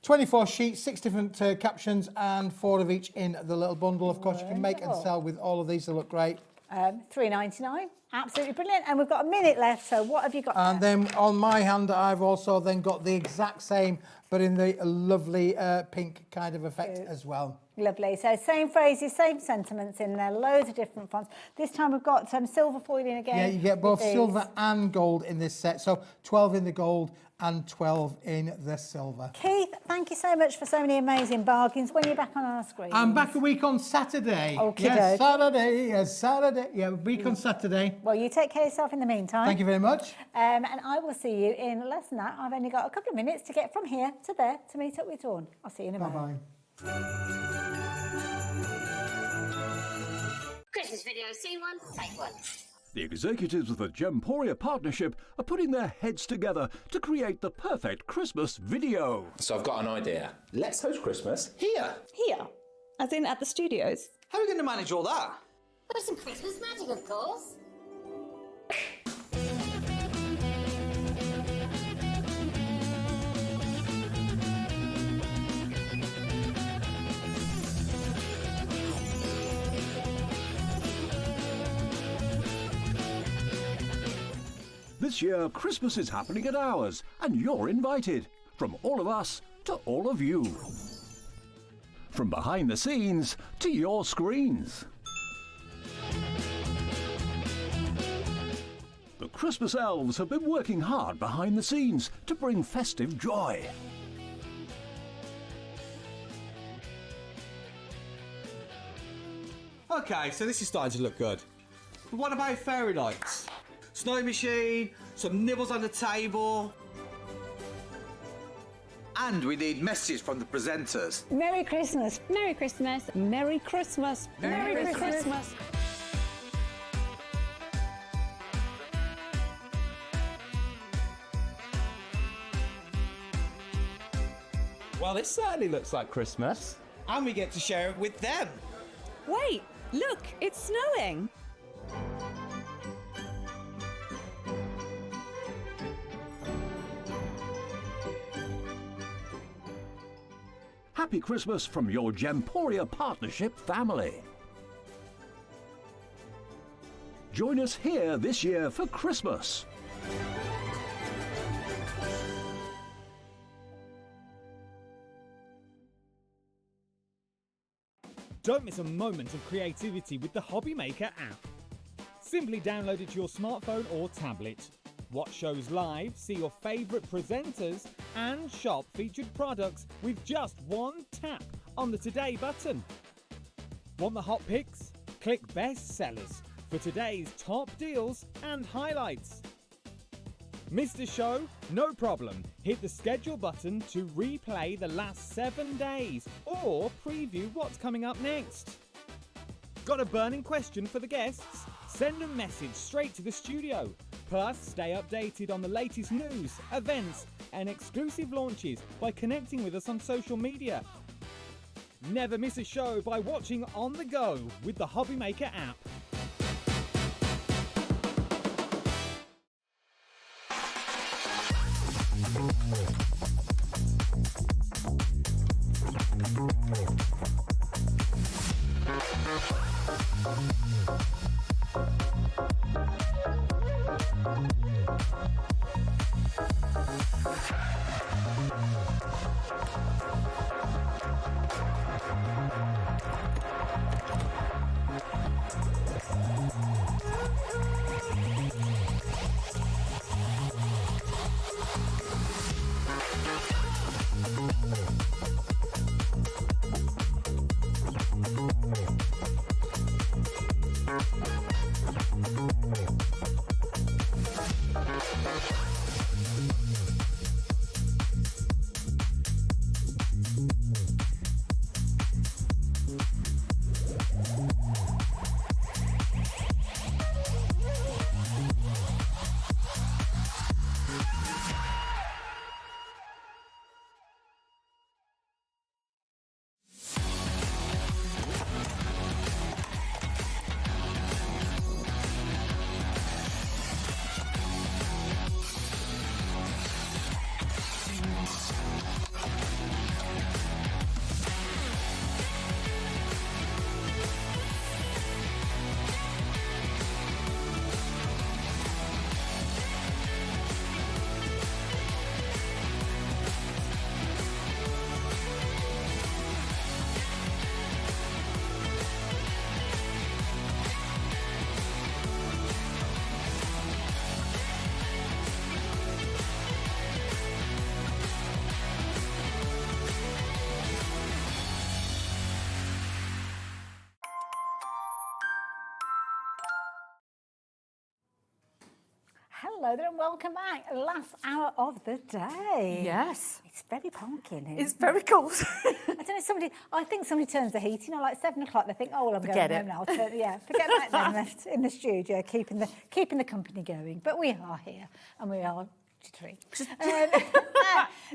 24 sheets, 6 different captions, and 4 of each in the little bundle. Of course, you can make and sell with all of these. They look great. $3.99. Absolutely brilliant. And we've got a minute left, so what have you got And there? then on my hand, I've also then got the exact same, but in the lovely pink kind of effect as well. Lovely. So same phrases, same sentiments in there, loads of different fonts. This time we've got some silver foiling again. Yeah, you get both silver and gold in this set. So 12 in the gold and 12 in the silver. Keith, thank you so much for so many amazing bargains. When are you back on our screen? I'm back a week on Saturday. Okay, yes, Saturday. Yeah, a week on Saturday. Well, you take care of yourself in the meantime. Thank you very much. And I will see you in less than that. I've only got a couple of minutes to get from here to there to meet up with Dawn. I'll see you in a moment. Bye-bye. Christmas video, scene 1, take 1. The executives of the Gemporia partnership are putting their heads together to create the perfect Christmas video. So I've got an idea. Let's host Christmas here. Here? As in at the studios? How are we going to manage all that? With some Christmas magic, of course. This year, Christmas is happening at ours, and you're invited. From all of us to all of you. From behind the scenes to your screens. The Christmas elves have been working hard behind the scenes to bring festive joy. Okay, so this is starting to look good. But what about fairy lights? Snow machine, some nibbles on the table. And we need messages from the presenters. Merry Christmas. Merry Christmas. Merry Christmas. Merry Christmas. Well, this certainly looks like Christmas. And we get to share it with them. Wait, look, it's snowing. Happy Christmas from your Gemporia partnership family. Join us here this year for Christmas. Don't miss a moment of creativity with the Hobby Maker app. Simply download it to your smartphone or tablet. Watch shows live, see your favourite presenters, and shop featured products with just one tap on the Today button. Want the hot picks? Click Best Sellers for today's top deals and highlights. Missed a show? No problem. Hit the schedule button to replay the last 7 days or preview what's coming up next. Got a burning question for the guests? Send a message straight to the studio. Plus, stay updated on the latest news, events, and exclusive launches by connecting with us on social media. Never miss a show by watching on the go with the Hobby Maker app. Hello there and welcome back. Last hour of the day. Yes. It's very punky in here. It's very cold. I don't know, I think somebody turns the heat, like 7 o'clock, they think, oh, well, I'm Forget going home now. Forget about them left in the studio, keeping the company going. But we are here and we are three.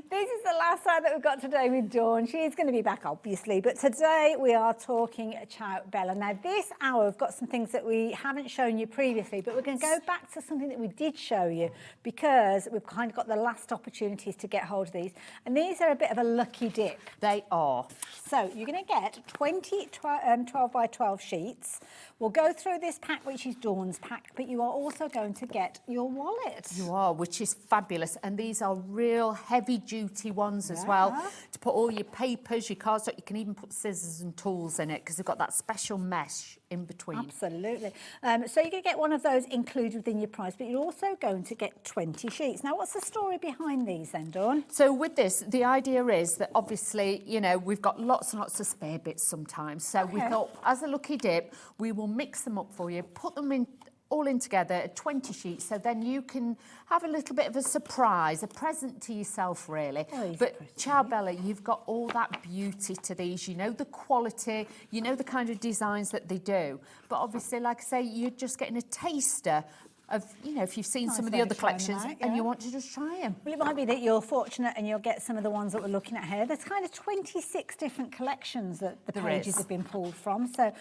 This is the last hour that we've got today with Dawn. She's going to be back, obviously, but today we are talking Ciao Bella. Now, this hour we've got some things that we haven't shown you previously, but we're going to go back to something that we did show you because we've kind of got the last opportunities to get hold of these. And these are a bit of a lucky dip. They are. So you're going to get 20 12 by 12 sheets. We'll go through this pack, which is Dawn's pack, but you are also going to get your wallet. You are, which is fabulous. And these are real heavy-duty ones as well, to put all your papers, your cards, you can even put scissors and tools in it because they've got that special mesh in between. Absolutely. So you're going to get one of those included within your price, but you're also going to get 20 sheets. Now, what's the story behind these then, Dawn? So with this, the idea is that obviously, we've got lots and lots of spare bits sometimes. So we thought, as a lucky dip, we will mix them up for you, put them in all in together, 20 sheets, so then you can have a little bit of a surprise, a present to yourself, really. Oh, but Ciao Bella, you've got all that beauty to these. You know the quality, you know the kind of designs that they do. But obviously, like I say, you're just getting a taster of, if you've seen some of the other collections and you want to just try them. Well, it might be that you're fortunate and you'll get some of the ones that we're looking at here. There's kind of 26 different collections that the pages have been pulled from. So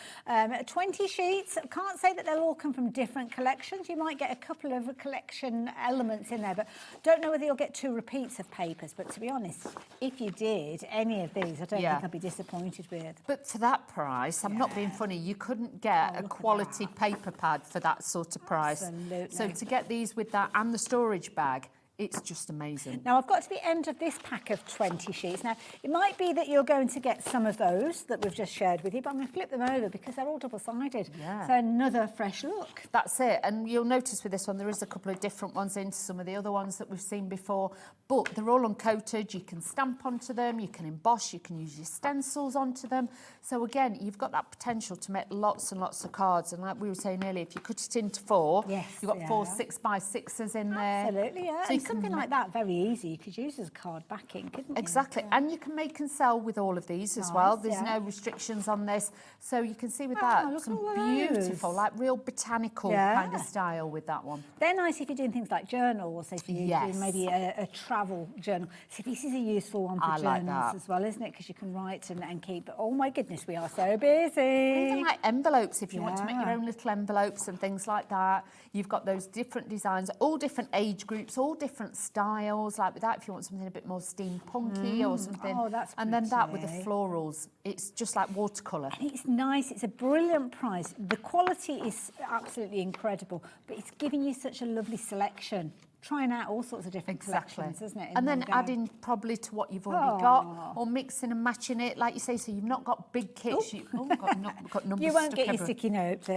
20 sheets. Can't say that they'll all come from different collections. You might get a couple of collection elements in there, but don't know whether you'll get 2 repeats of papers. But to be honest, if you did any of these, I don't think I'd be disappointed with. But for that price, I'm not being funny, you couldn't get a quality paper pad for that sort of price. Absolutely. So to get these with that and the storage bag It's just amazing. Now, I've got to the end of this pack of 20 sheets. Now, it might be that you're going to get some of those that we've just shared with you, but I'm going to flip them over because they're all double-sided. Yeah. So another fresh look. That's it. And you'll notice with this one, there is a couple of different ones into some of the other ones that we've seen before, but they're all uncoated. You can stamp onto them, you can emboss, you can use your stencils onto them. So again, you've got that potential to make lots and lots of cards. And like we were saying earlier, if you cut it into 4, you've got 4 6x6s in there. Absolutely, yeah. So you And something like that, very easy. You could use as a card backing, couldn't you? Exactly. And you can make and sell with all of these as well. There's no restrictions on this. So you can see with that, look some at all those. beautiful, like real botanical kind of style with that one. They're nice if you're doing things like journals, if you're doing maybe a travel journal. So this is a useful one for I like journals that. as well, isn't it? Because you can write and keep. Oh my goodness, we are so busy. Even like envelopes, if you want to make your own little envelopes and things like that. You've got those different designs, all different age groups, all different styles. Like with that, if you want something a bit more steampunky or something. Oh, that's and then that with the pretty. florals, it's just like watercolour. And it's nice. It's a brilliant price. The quality is absolutely incredible, but it's giving you such a lovely selection. Trying out all sorts of different collections, isn't it? in And then one go. adding probably to what you've already got, or mixing and matching it, like you say. So you've not got big kits. We've got numbers. You won't stuck get your everywhere. sticky notes.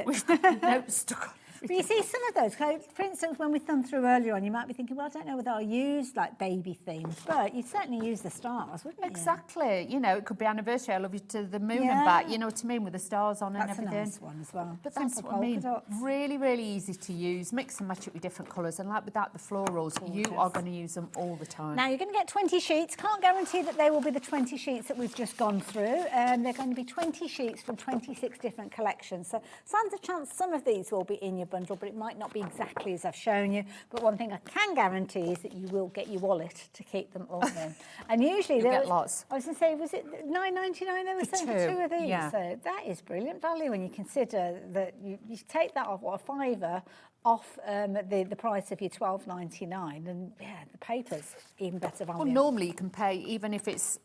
Notes stuck on. But you see some of those, for instance, when we've thumb through earlier on, you might be thinking, well, I don't know whether I'll use like baby themes, but you'd certainly use the stars, wouldn't you? Exactly. You know, it could be anniversary, I love you to the moon and Yeah. back, you know what I mean, with the stars on and That's everything. a nice one as well. But that's Simple what I mean. polka dots. Really, really easy to use. Mix and match it with different colours. And like with that, the florals, you are going to use them all the time. Now, you're going to get 20 sheets. Can't guarantee that they will be the 20 sheets that we've just gone through. They're going to be 20 sheets from 26 different collections. So stands a chance some of these will be in your bundle, but it might not be exactly as I've shown you. But one thing I can guarantee is that you will get your wallet to keep them all in. And usually You'll get lots. I was going to say, was it $9.99 they were selling for 2 of these? yeah. So that is brilliant value when you consider that you take that off, what, a £5 off the price of your $12.99, and yeah, the paper's even better value. Well, normally you can pay, even if it's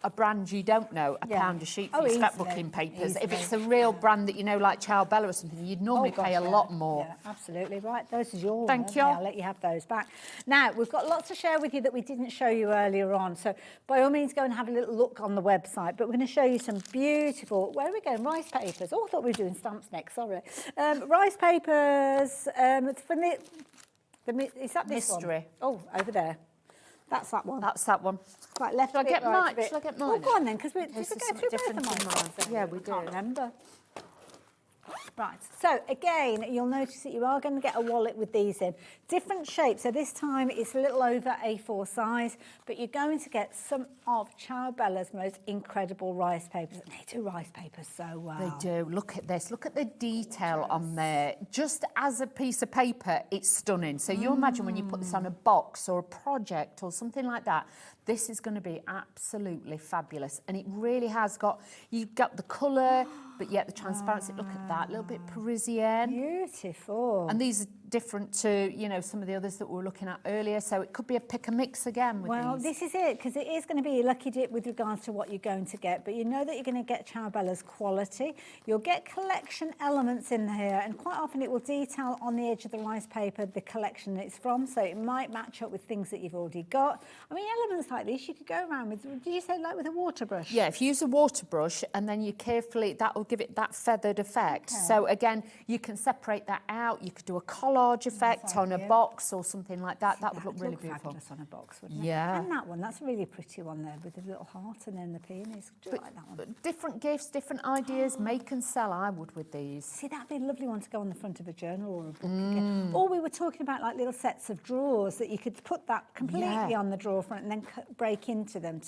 a brand you don't know, £1 a sheet for your easily, scrapbooking papers. If easily. it's a real brand that you know, like Ciao or something, you'd normally pay a lot more. Yeah, absolutely right. Those are yours. Thank you. I'll let you have those back. Now, we've got lots to share with you that we didn't show you earlier on. So by all means, go and have a little look on the website. But we're going to show you some beautiful, where are we going? Rice papers. Oh, I thought we were doing stamps next, sorry. Rice papers from is that this Mystery. one? Oh, over there. That's that one. That's that one. Right, left Shall I bit, get right mine? bit. Shall I get Well, mine? go on then, because we This go is through something both different of in mine. mine. So Yeah, we I can't do. remember. Right, so again, you'll notice that you are going to get a wallet with these in. Different shapes, so this time it's a little over A4 size, but you're going to get some of Ciao Bella's most incredible rice papers. And they do rice papers so well. They do. Look at this. Look at the detail on there. Just as a piece of paper, it's stunning. So you imagine when you put this on a box or a project or something like that, this is going to be absolutely fabulous. And it really has got, you've got the colour, but yet the transparency. Look at that, a little bit Parisian. Beautiful. And these are different to, you know, some of the others that we were looking at earlier. So it could be a pick and mix again with Well, these. this is it, because it is going to be a lucky dip with regards to what you're going to get, but you know that you're going to get Ciao Bella's quality. You'll get collection elements in here, and quite often it will detail on the edge of the rice paper the collection it's from, so it might match up with things that you've already got. I mean, elements like this you could go around with, did you say like with a water brush? Yeah, if you use a water brush and then you carefully, that will give it that feathered effect. Okay. So again, you can separate that out. You could do a collage effect on a box or something like that. That would look really beautiful. Fabulous on a box, wouldn't Yeah. it? And that one, that's a really pretty one there with the little heart and then the peonies. Do you like that one? But different gifts, different ideas, make and sell, I would with these. See, that'd be a lovely one to go on the front of a journal or a book again. Or we were talking about like little sets of drawers that you could put that completely on the drawer front and then break into them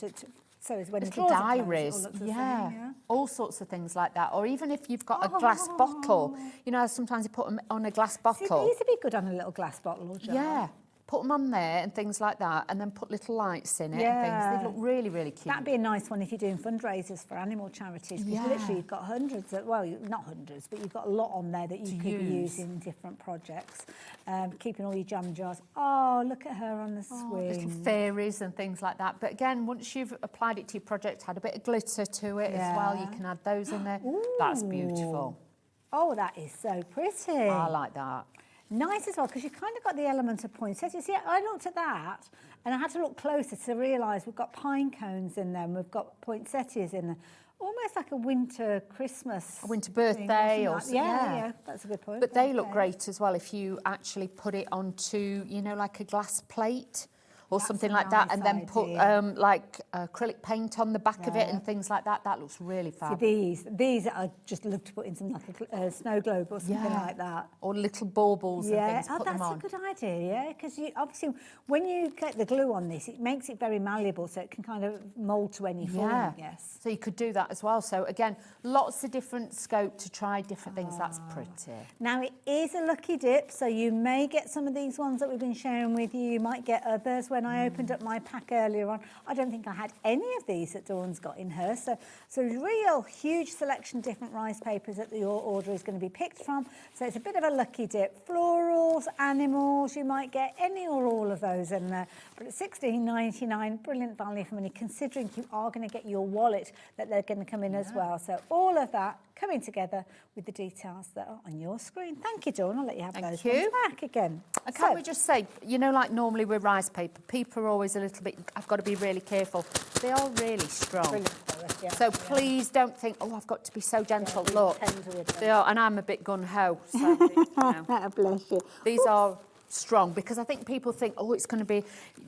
so as when Little the drawers are closed, it all diaries, looks the yeah. same, yeah. All sorts of things like that. Or even if you've got a glass bottle, you know, sometimes you put them on a glass See, bottle. these would be good on a little glass bottle or jar. Yeah, put them on there and things like that, and then put little lights in it and things. They look really, really cute. That'd be a nice one if you're doing fundraisers for animal charities. Because literally you've got hundreds, well, not hundreds, but you've got a lot on there that you could be using in different projects. Keeping all your jam jars. Oh, look at her on the swing. Little fairies and things like that. But again, once you've applied it to your project, had a bit of glitter to it as well, you can add those in there. That's beautiful. Oh, that is so pretty. I like that. Nice as well, because you've kind of got the element of poinsettia. You see, I looked at that, and I had to look closer to realise we've got pine cones in there, and we've got poinsettias in there. Almost like a winter Christmas. A winter birthday or something. Yeah, that's a good point. But they look great as well if you actually put it onto, you know, like a glass plate or something like that, and then put like acrylic paint on the back of it and things like that. That looks really fab. See, these I just love to put in some like a snow globe or something like that. Or little baubles and things, put them on. That's a good idea, yeah, because obviously when you get the glue on this, it makes it very malleable, so it can kind of mould to any form, I guess. So you could do that as well. So again, lots of different scope to try different things. That's pretty. Now it is a lucky dip, so you may get some of these ones that we've been sharing with you. You might get others. When I opened up my pack earlier on, I don't think I had any of these that Dawn's got in her. So real huge selection of different rice papers that your order is going to be picked from. So it's a bit of a lucky dip. Florals, animals, you might get any or all of those in there. But at $16.99, brilliant value for money, considering you are going to get your wallet that they're going to come in as well. So all of that coming together with the details that are on your screen. Thank you, Dawn. I'll let you have those ones back again. And can't we just say, you know, like normally with rice paper, people are always a little bit, I've got to be really careful. They are really strong. Brilliant. So please don't think, oh, I've got to be so gentle. Look, they are, and I'm a bit gun-ho. So, you know. Bless you. These are strong, because I think people think, oh, it's going to be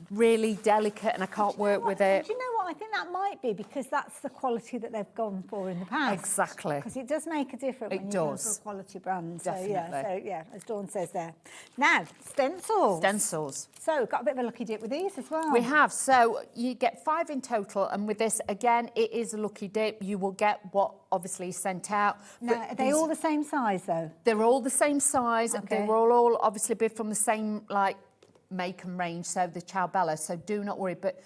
really delicate and I can't work with it. Do you know what? I think that might be because that's the quality that they've gone for in the past. Exactly. Because it does make a difference when you go for a quality brand. Definitely. So yeah, as Dawn says there. Now, stencils. Stencils. So, got a bit of a lucky dip with these as well. We have. So you get 5 in total, and with this, again, it is a lucky dip. You will get what obviously is sent out. Now, are they all the same size though? They're all the same size. Okay. They will all obviously be from the same like make and range. So the Ciao Bella. So do not worry. But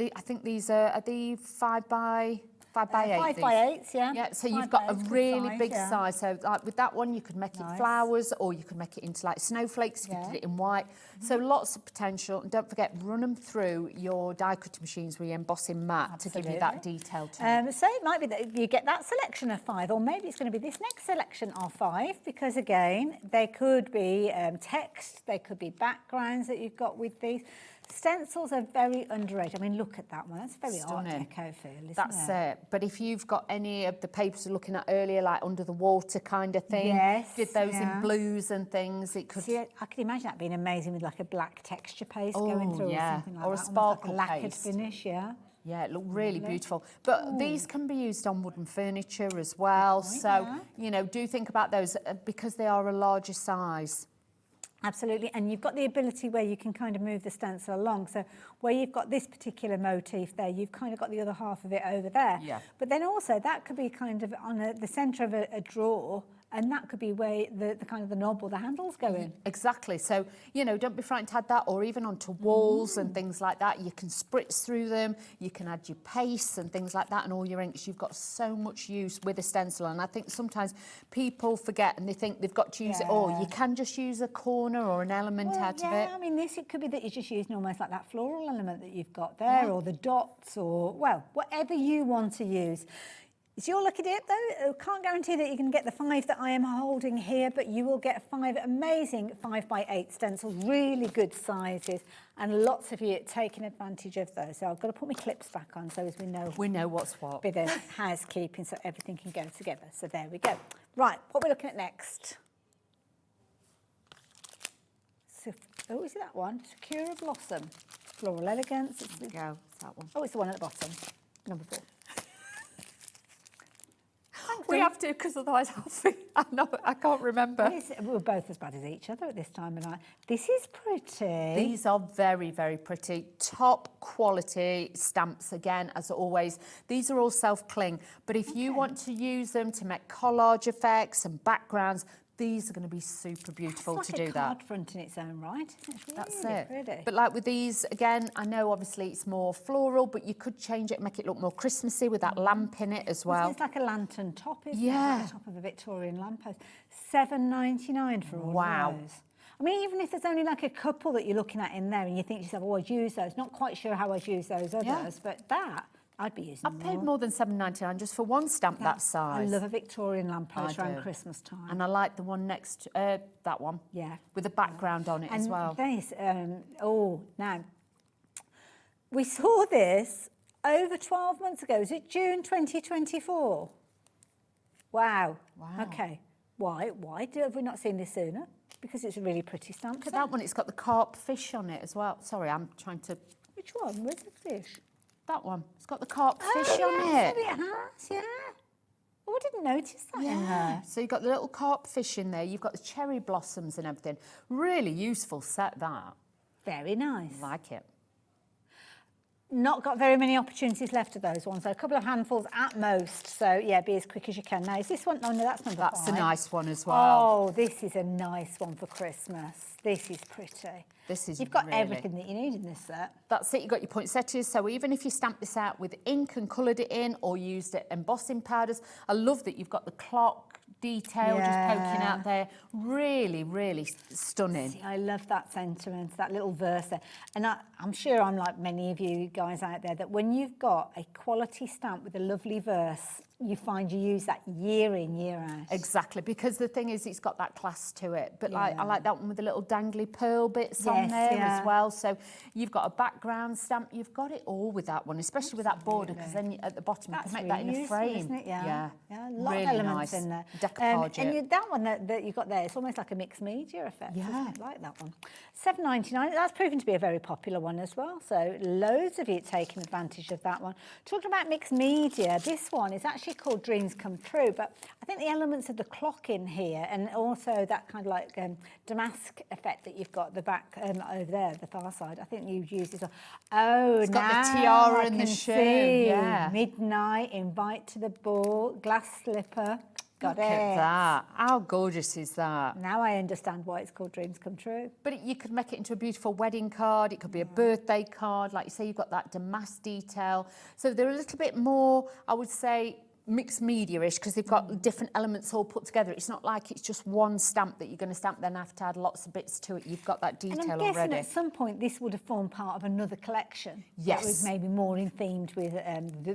I think these are the 5 by 8. 5 by 8s, yeah. Yeah, so you've got a really big size. So like with that one, you could make it flowers, or you could make it into like snowflakes if you did it in white. So lots of potential. And don't forget, run them through your die cutting machines with your embossing mat to give you that detail too. So it might be that you get that selection of 5, or maybe it's going to be this next selection of 5, because again, they could be text, they could be backgrounds that you've got with these. Stencils are very underrated. I mean, look at that one. That's very Art Deco feel, isn't That's it? But if you've got any of the papers we were looking at earlier, like under the water kind of thing, did those in blues and things, it could... See, I could imagine that being amazing with like a black texture paste going through or something like that. Or a sparkle like a lacquered paste. finish, yeah. Yeah, it looked really beautiful. But these can be used on wooden furniture as well. So, you know, do think about those because they are a larger size. Absolutely, and you've got the ability where you can kind of move the stencil along. So where you've got this particular motif there, you've kind of got the other half of it over there. Yeah. But then also that could be kind of on the centre of a drawer, and that could be where the kind of the knob or the handles go in. Exactly. So, you know, don't be frightened to add that, or even onto walls and things like that. You can spritz through them, you can add your pastes and things like that, and all your inks. You've got so much use with a stencil, and I think sometimes people forget and they think they've got to use it all. You can just use a corner or an element out of it. I mean, it could be that you're just using almost like that floral element that you've got there, or the dots, or, well, whatever you want to use. It's your lucky dip though. I can't guarantee that you can get the 5 that I am holding here, but you will get 5 amazing 5 by 8 stencils, really good sizes, and lots of you taking advantage of those. So I've got to put my clips back on so as we know what's what. Bit of housekeeping so everything can go together. So there we go. Right, what we're looking at next. So, oh, is it that one? Sakura Blossom. Floral Elegance. There we go. It's that one. Oh, it's the one at the bottom. Number 4. We have to, because otherwise I can't remember. We're both as bad as each other at this time of night. This is pretty. These are very, very pretty. Top quality stamps, again, as always. These are all self-cling, but if you want to use them to make collage effects and backgrounds, these are going to be super beautiful to do that. It's like a card front in its own right. It's really That's it. pretty. But like with these, again, I know obviously it's more floral, but you could change it, make it look more Christmassy with that lamp in it as well. It's like a lantern top, isn't it? Yeah. Like the top of a Victorian lamppost. $7.99 for all of those. I mean, even if there's only like a couple that you're looking at in there and you think to yourself, oh, I'd use those. Not quite sure how I'd use those others, but that, I'd be using I've paid more than $7.99 just for one stamp that size. I love a Victorian lamppost I around do. Christmas time. And I like the one next, that one. Yeah. With a background on it as well. This, now, we saw this over 12 months ago. Was it June 2024? Wow. Okay. Why have we not seen this sooner? Because it's a really pretty stamp. Look at that one, it's got the carp fish on it as well. Sorry, I'm trying to... Which one? Where's the fish? That one. It's got the carp fish on yes, it. It has, yeah. Oh, I didn't notice that in there. So you've got the little carp fish in there. You've got the cherry blossoms and everything. Really useful set, that. Very nice. Like it. Not got very many opportunities left of those ones. So a couple of handfuls at most. So yeah, be as quick as you can. Now, is this one? Oh no, that's number 5. That's a nice one as well. Oh, this is a nice one for Christmas. This is pretty. This is You've got really... everything that you need in this set. That's it, you've got your poinsettias. So even if you stamp this out with ink and coloured it in or used it embossing powders, I love that you've got the clock detail just poking out there. Really, really stunning. See, I love that sentiment, that little verse there. And I'm sure I'm like many of you guys out there, that when you've got a quality stamp with a lovely verse, you find you use that year in, year out. Exactly, because the thing is, it's got that class to it. But I like that one with the little dangly pearl bits on there as well. So you've got a background stamp. You've got it all with that one, especially with that border, because then at the bottom you can make that in a frame. Isn't it? Yeah. A lot really of elements nice. in there. Decoupage and that one that you got there, it's almost like a mixed media effect. Yeah. Isn't it? I like that one. $7.99. That's proven to be a very popular one as well. So loads of you taking advantage of that one. Talking about mixed media, this one is actually called Dreams Come True, but I think the elements of the clock in here, and also that kind of like damask effect that you've got the back over there, the far side, I think you've used as well. Oh, it's now got the tiara I and the can shirt. see. Yeah. Midnight, invite to the ball, glass slipper. Got Look it. at that. How gorgeous is that? Now I understand why it's called Dreams Come True. But you could make it into a beautiful wedding card. It could be a birthday card. Like you say, you've got that damask detail. So they're a little bit more, I would say, mixed media-ish, because they've got different elements all put together. It's not like it's just one stamp that you're going to stamp, then have to add lots of bits to it. You've got that detail and I'm guessing already. at some point this would have formed part of another collection. Yes. That was maybe more in themed with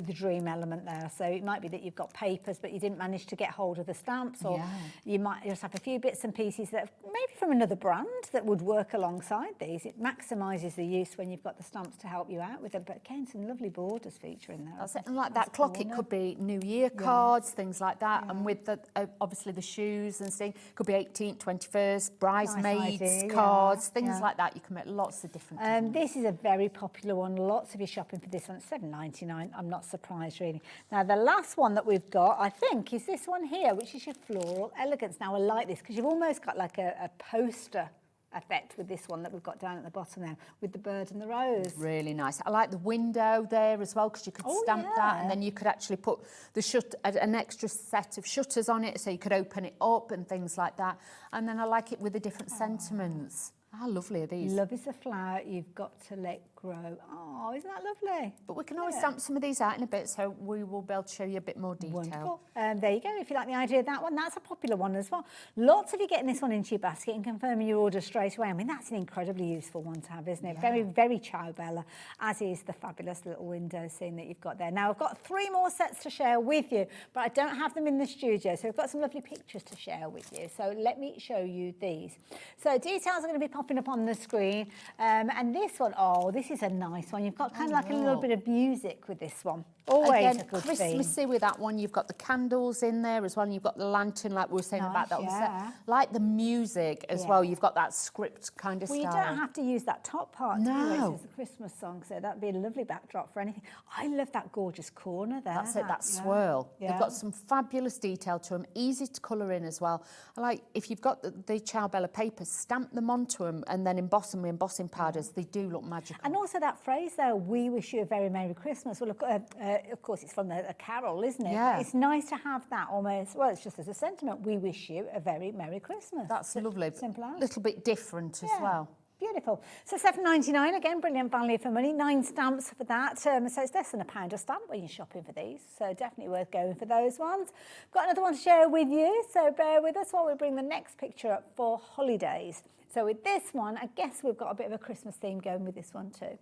the dream element there. So it might be that you've got papers, but you didn't manage to get hold of the stamps, or you might just have a few bits and pieces that maybe from another brand that would work alongside these. It maximises the use when you've got the stamps to help you out with it. But again, some lovely borders featuring there. That's it. And like that clock, it could be New Year cards, things like that. And with the obviously the shoes and things, could be 18th, 21st, bridesmaids cards, things like that. You can make lots of different. This is a very popular one. Lots of you shopping for this one. It's $7.99. I'm not surprised really. Now the last one that we've got, I think, is this one here, which is your Floral Elegance. Now I like this because you've almost got like a poster effect with this one that we've got down at the bottom there with the bird and the rose. Really nice. I like the window there as well, because you could stamp that, and then you could actually put the an extra set of shutters on it, so you could open it up and things like that. And then I like it with the different sentiments. How lovely are these? Love is a flower you've got to let grow. Oh, isn't that lovely? But we can always stamp some of these out in a bit, so we will be able to show you a bit more detail. Wonderful. There you go. If you like the idea of that one, that's a popular one as well. Lots of you getting this one into your basket and confirming your order straight away. I mean, that's an incredibly useful one to have, isn't it? Very, very Ciao Bella, as is the fabulous little window scene that you've got there. Now, I've got 3 more sets to share with you, but I don't have them in the studio, so I've got some lovely pictures to share with you. So let me show you these. So details are going to be popping up on the screen. And this one, oh, this is a nice one. You've got kind of like a little bit of music with this one. Always a good Christmassy theme. with that one. You've got the candles in there as well, and you've got the lantern, like we were saying about that one. Like the music as well. You've got that script kind of style. Well, you don't have to use that top part. No. This is a Christmas song, so that'd be a lovely backdrop for anything. I love that gorgeous corner there. That's it, that swirl. They've got some fabulous detail to them, easy to colour in as well. I like, if you've got the Ciao Bella papers, stamp them onto them and then emboss them with embossing powders. They do look magical. And also that phrase there, we wish you a very Merry Christmas. Well, look, of course, it's from a carol, isn't it? Yeah. It's nice to have that almost, well, it's just as a sentiment. We wish you a very Merry Christmas. That's lovely. Simple as. A little bit different as well. Beautiful. So $7.99, again, brilliant value for money. 9 stamps for that. So it's less than £1 a stamp when you're shopping for these. So definitely worth going for those ones. Got another one to share with you, so bear with us while we bring the next picture up for holidays. So with this one, I guess we've got a bit of a Christmas theme going with this one too.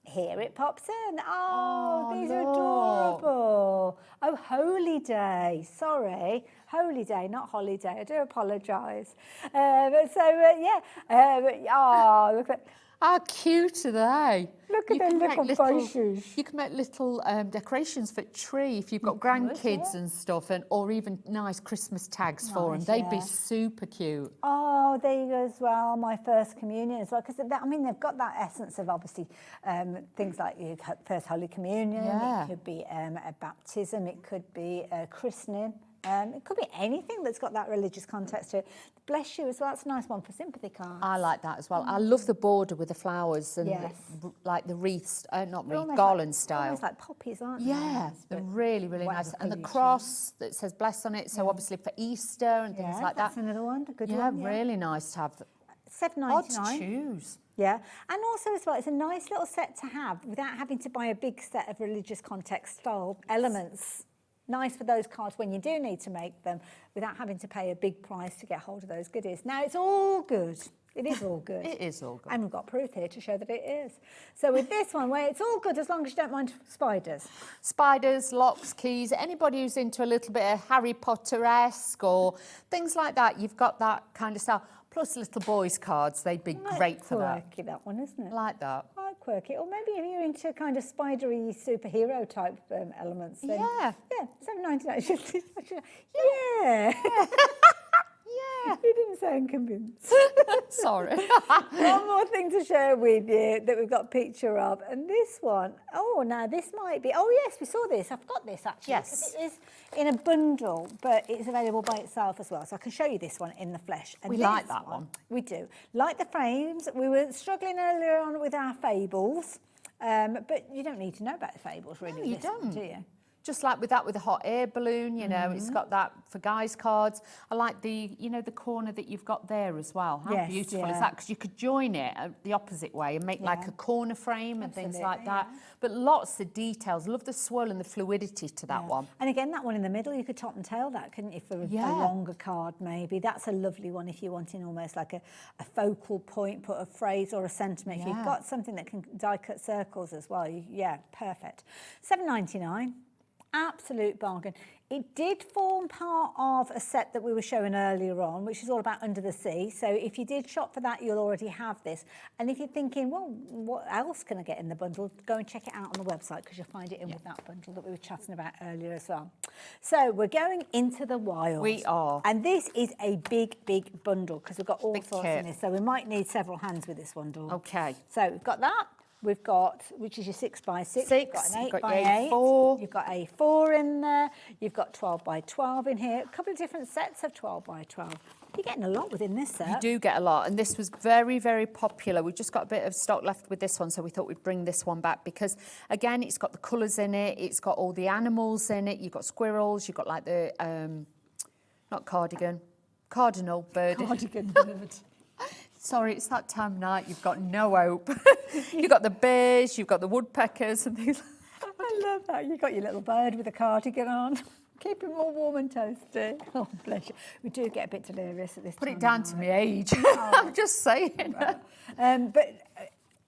Here it pops in. Oh, these are look. adorable. Oh, Holy Day. Sorry. Holy Day, not holiday. I do apologise. Oh, look at... How cute are they? Look at their little faces. You can make little decorations for a tree if you've got grandkids and stuff, or even nice Christmas tags for them. They'd be super cute. Oh, there you go as well. My first communion as well, because I mean they've got that essence of obviously things like your first Holy Communion. Yeah. It could be a baptism. It could be a christening. It could be anything that's got that religious context to it. Bless you as well. That's a nice one for sympathy cards. I like that as well. I love the border with the flowers and like the wreaths, not wreath, garland style. Almost like poppies, aren't they? Yeah, they're really, really nice. And the cross that says bless on it, so obviously for Easter and things like that. That's another one, a good yeah, one. Really nice to have. $7.99. Odd to choose. Yeah, and also as well, it's a nice little set to have without having to buy a big set of religious context style elements. Nice for those cards when you do need to make them without having to pay a big price to get hold of those goodies. Now, it's all good. It is all good. It is all good. And we've got proof here to show that it is. So with this one, where it's all good as long as you don't mind spiders. Spiders, locks, keys, anybody who's into a little bit of Harry Potter-esque or things like that, you've got that kind of style. Plus little boys' cards, they'd be great for that. Quirky, that one, isn't it? Like that. Quite quirky. Or maybe if you're into kind of spidery superhero type elements. Then, yeah. Yeah, $7.99. Yeah. Yeah. You didn't sound convinced. Sorry. One more thing to share with you that we've got a picture of. And this one, now this might be, yes, we saw this. I've got this actually. Yes. It is in a bundle, but it's available by itself as well. So I can show you this one in the flesh. And we like that one. We do. Like the frames, we were struggling earlier on with our fables, but you don't need to know about the fables really. No, you with this one, don't. do you? Just like with the hot air balloon, you know, it's got that for guys' cards. I like the corner that you've got there as well. How beautiful is that? Because you could join it the opposite way and make like a corner frame and things like that. But lots of details. Love the swirl and the fluidity to that one. And again, that one in the middle, you could top and tail that, couldn't you, for a longer card maybe. That's a lovely one if you're wanting almost like a focal point, put a phrase or a sentiment. If you've got something that can die cut circles as well, perfect. $7.99. Absolute bargain. It did form part of a set that we were showing earlier on, which is all about Under the Sea. So if you did shop for that, you'll already have this. And if you're thinking, well, what else can I get in the bundle? Go and check it out on the website because you'll find it in with that bundle that we were chatting about earlier as well. So we're going into the wild. We are. And this is a big, big bundle because we've got all sorts in this. So we might need several hands with this one, Dawn. Okay. So we've got that. We've got, which is your 6x6. You've got an 8x8. A4. You've got A4 in there. You've got 12x12 in here. A couple of different sets of 12x12. You're getting a lot within this set. You do get a lot, and this was very, very popular. We've just got a bit of stock left with this one, so we thought we'd bring this one back because, again, it's got the colours in it. It's got all the animals in it. You've got squirrels. You've got like the, not cardigan, cardinal bird. Cardigan bird. Sorry, it's that time of night. You've got no hope. You've got the bears, you've got the woodpeckers and things like that. I love that. You've got your little bird with a cardigan on. Keep him all warm and toasty. Oh, bless you. We do get a bit delirious at this time. Put it down to my age. I'm just saying. But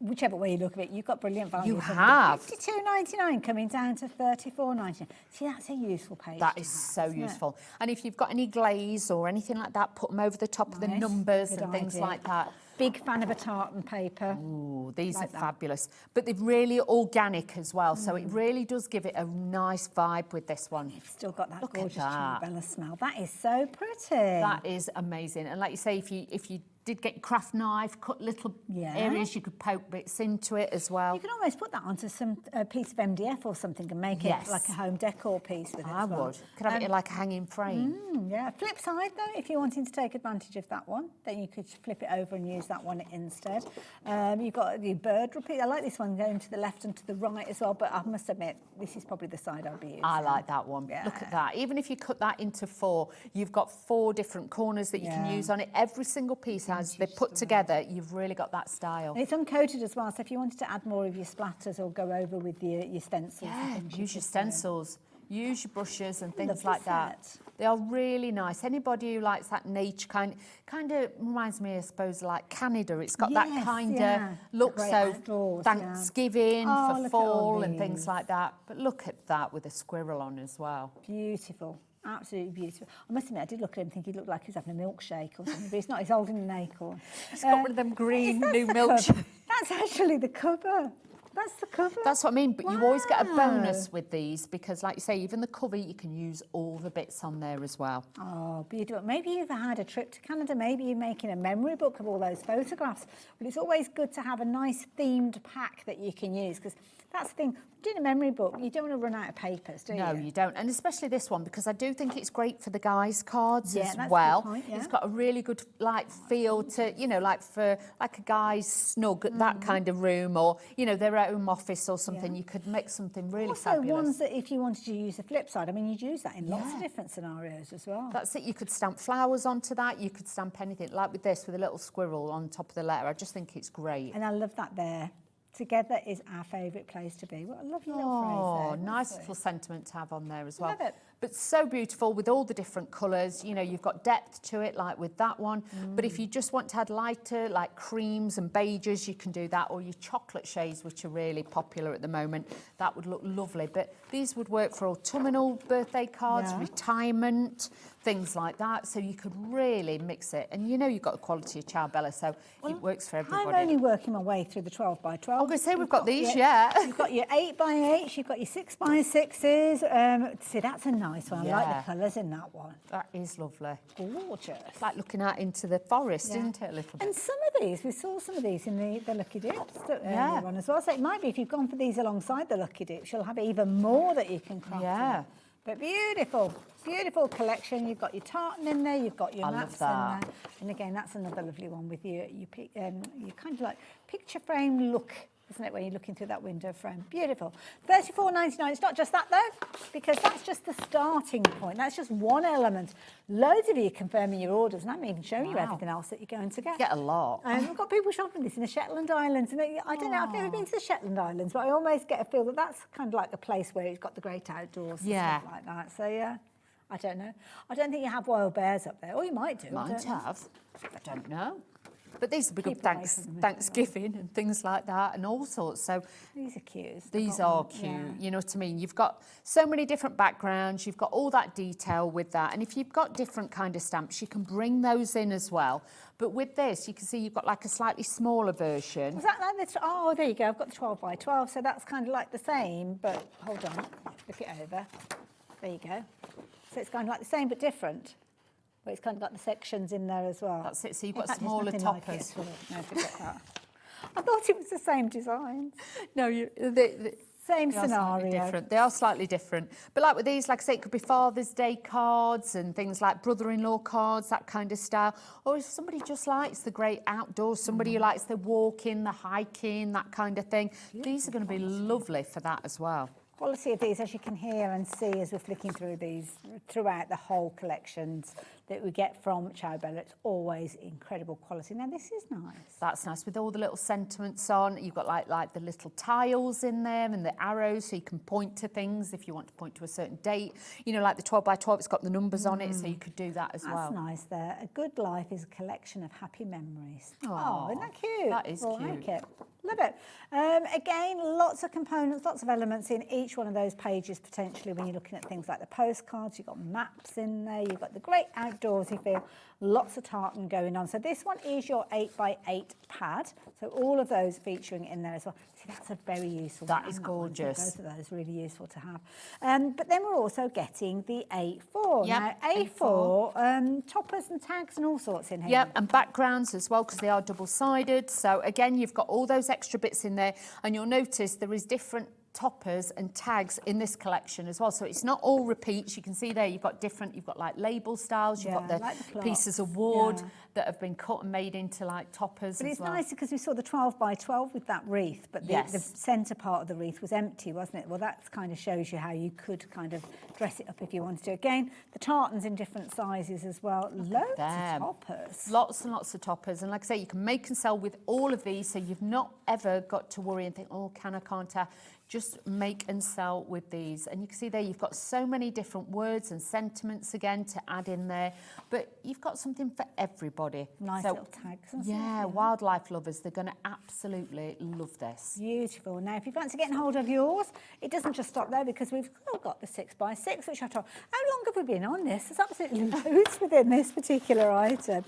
whichever way you look at it, you've got brilliant value. You have. $52.99 coming down to $34.99. See, that's a useful page. That is so useful. And if you've got any glaze or anything like that, put them over the top of the numbers and things like that. Big fan of a tartan paper. Ooh, these are fabulous. But they're really organic as well, so it really does give it a nice vibe with this one. You've still got that gorgeous Bella smell. That is so pretty. That is amazing. And like you say, if you did get your craft knife, cut little areas, you could poke bits into it as well. You can almost put that onto some piece of MDF or something and make it like a home decor piece with it. I would. Could have it like a hanging frame. Yeah. Flip side though, if you're wanting to take advantage of that one, then you could flip it over and use that one instead. You've got the bird repeat. I like this one going to the left and to the right as well, but I must admit, this is probably the side I'll be using. I like that one. Yeah. Look at that. Even if you cut that into 4, you've got 4 different corners that you can use on it. Every single piece as they're put together, you've really got that style. And it's uncoated as well, so if you wanted to add more of your splatters or go over with your stencils. Yeah, use your stencils. use your brushes and things Lovely like that. set. They are really nice. Anybody who likes that nature kind of reminds me, I suppose, like Canada. It's got that Yes, kind yeah. of look, Great so outdoors, yeah. Thanksgiving Oh, look for at fall all and things these. like that. But look at that with a squirrel on as well. Beautiful. Absolutely beautiful. I must admit, I did look at him thinking he looked like he was having a milkshake or something, but he's not. He's holding an acorn. He's got one of them green new the milkshakes. cover? That's actually the cover. That's the cover. That's what I mean, but you always get a Wow. bonus with these because, like you say, even the cover, you can use all the bits on there as well. Oh, beautiful. Maybe you've had a trip to Canada. Maybe you're making a memory book of all those photographs. But it's always good to have a nice themed pack that you can use, because that's the thing. Doing a memory book, you don't want to run out of papers, do you? No, you don't. And especially this one, because I do think it's great for the guys' cards Yeah, as that's a good well. point, yeah. It's got a really good feel to, like for like a guy's snug, that kind of room, or, their home office or something. Yeah. You could make something really Also, fabulous. ones that if you wanted to use the flip side, I mean, you'd use that in lots of different scenarios as well. That's it. You could stamp flowers onto that. You could stamp anything, like with this, with a little squirrel on top of the letter. I just think it's great. And I love that there. Together is our favourite place to be. What a lovely little phrase Oh, there. nice little sentiment to have on there as well. Love it. But so beautiful with all the different colours. You've got depth to it, like with that one. But if you just want to add lighter, like creams and beiges, you can do that. Or your chocolate shades, which are really popular at the moment. That would look lovely. But these would work for autumnal birthday cards, retirement, things like that. So you could really mix it. And you've got the quality of Ciao Bella, so it works for everybody. I'm only working my way through the 12 by 12. I'm going to say we've got these, You've got your 8 by 8s, you've got your 6 by 6s. See, that's a nice one. I like Yeah. the colours in that one. That is lovely. Gorgeous. It's like looking out into the forest, Yeah. isn't it, a little bit? And some of these, we saw some of these in the Lucky Dips Yeah. earlier on as well. So it might be if you've gone for these alongside the Lucky Dips, you'll have even more that you can craft. Yeah. with. But beautiful, beautiful collection. You've got your tartan in there, you've got your I love maps in that. there. And again, that's another lovely one with you kind of like picture frame look, isn't it, when you're looking through that window frame? Beautiful. $34.99. It's not just that though, because that's just the starting point. That's just one element. Loads of you confirming your orders, and I'm even showing you everything else that you're going to get. Get a lot. And we've got people shopping this in the Shetland Islands, and I don't know, I've never been to the Shetland Islands, but I almost get a feel that that's kind of like a place where it's got the great outdoors and Yeah. stuff like that. So yeah, I don't know. I don't think you have wild bears up there, or you might do. I Might don't know. have. I don't know. But these would be good Keep away from them, Thanksgiving and things like that and all sorts. So These are cute. these are cute. You know what I mean? You've got so many different backgrounds. You've got all that detail with that. And if you've got different kind of stamps, you can bring those in as well. But with this, you can see you've got like a slightly smaller version. Was that like the... Oh, there you go. I've got the 12 by 12, so that's kind of like the same, but hold on. Flip it over. There you go. So it's kind of like the same but different. But it's kind of got the sections in there as well. That's it. So you've In got fact, there's smaller nothing like toppers. it at all. No, forget that. I thought it was the same design. No, Same they are slightly scenario. different. They are slightly different. But like with these, like I say, it could be Father's Day cards and things like brother-in-law cards, that kind of style. Or if somebody just likes the great outdoors, somebody who likes the walking, the hiking, that kind of thing, these are going to be lovely for that as well. Quality of these, as you can hear and see as we're flicking through these throughout the whole collections that we get from Ciao Bella, it's always incredible quality. Now this is nice. That's nice with all the little sentiments on. You've got like the little tiles in there and the arrows, so you can point to things if you want to point to a certain date. Like the 12 by 12, it's got the numbers on it, so you could do that as well. That's nice there. A good life is a collection of happy memories. Aw, Oh, isn't that cute? that is I cute. like it. Love it. Again, lots of components, lots of elements in each one of those pages potentially when you're looking at things like the postcards. You've got maps in there, you've got the great outdoorsy feel, lots of tartan going on. So this one is your 8 by 8 pad. So all of those featuring in there as well. See, that's a very useful one. That is And one, so gorgeous. both of those really useful to have. But then we're also getting the A4. Yep, Now, A4, toppers and tags and all sorts in here. Yep, and backgrounds as well, because they are double-sided. So again, you've got all those extra bits in there, and you'll notice there is different toppers and tags in this collection as well. So it's not all repeats. You can see there you've got like label styles, you've got the like the pieces of plots, wood that have been cut and made into like toppers But as it's well. nice because we saw the 12 by 12 with that wreath, but the Yes. centre part of the wreath was empty, wasn't it? Well, that kind of shows you how you could kind of dress it up if you wanted to. Again, the tartans in different sizes as well. Loads of them. toppers. Lots and lots of toppers. And like I say, you can make and sell with all of these, so you've not ever got to worry and think, oh, can't I? Just just make and sell with these. And you can see there you've got so many different words and sentiments again to add in there, but you've got something for everybody. Nice little tags and stuff, yeah, wildlife lovers, they're going to absolutely love this. Beautiful. Now, if you fancy getting hold of yours, it doesn't just stop there because we've still got the 6x6, which I've told. How long have we been on this? There's absolutely loads within this particular item.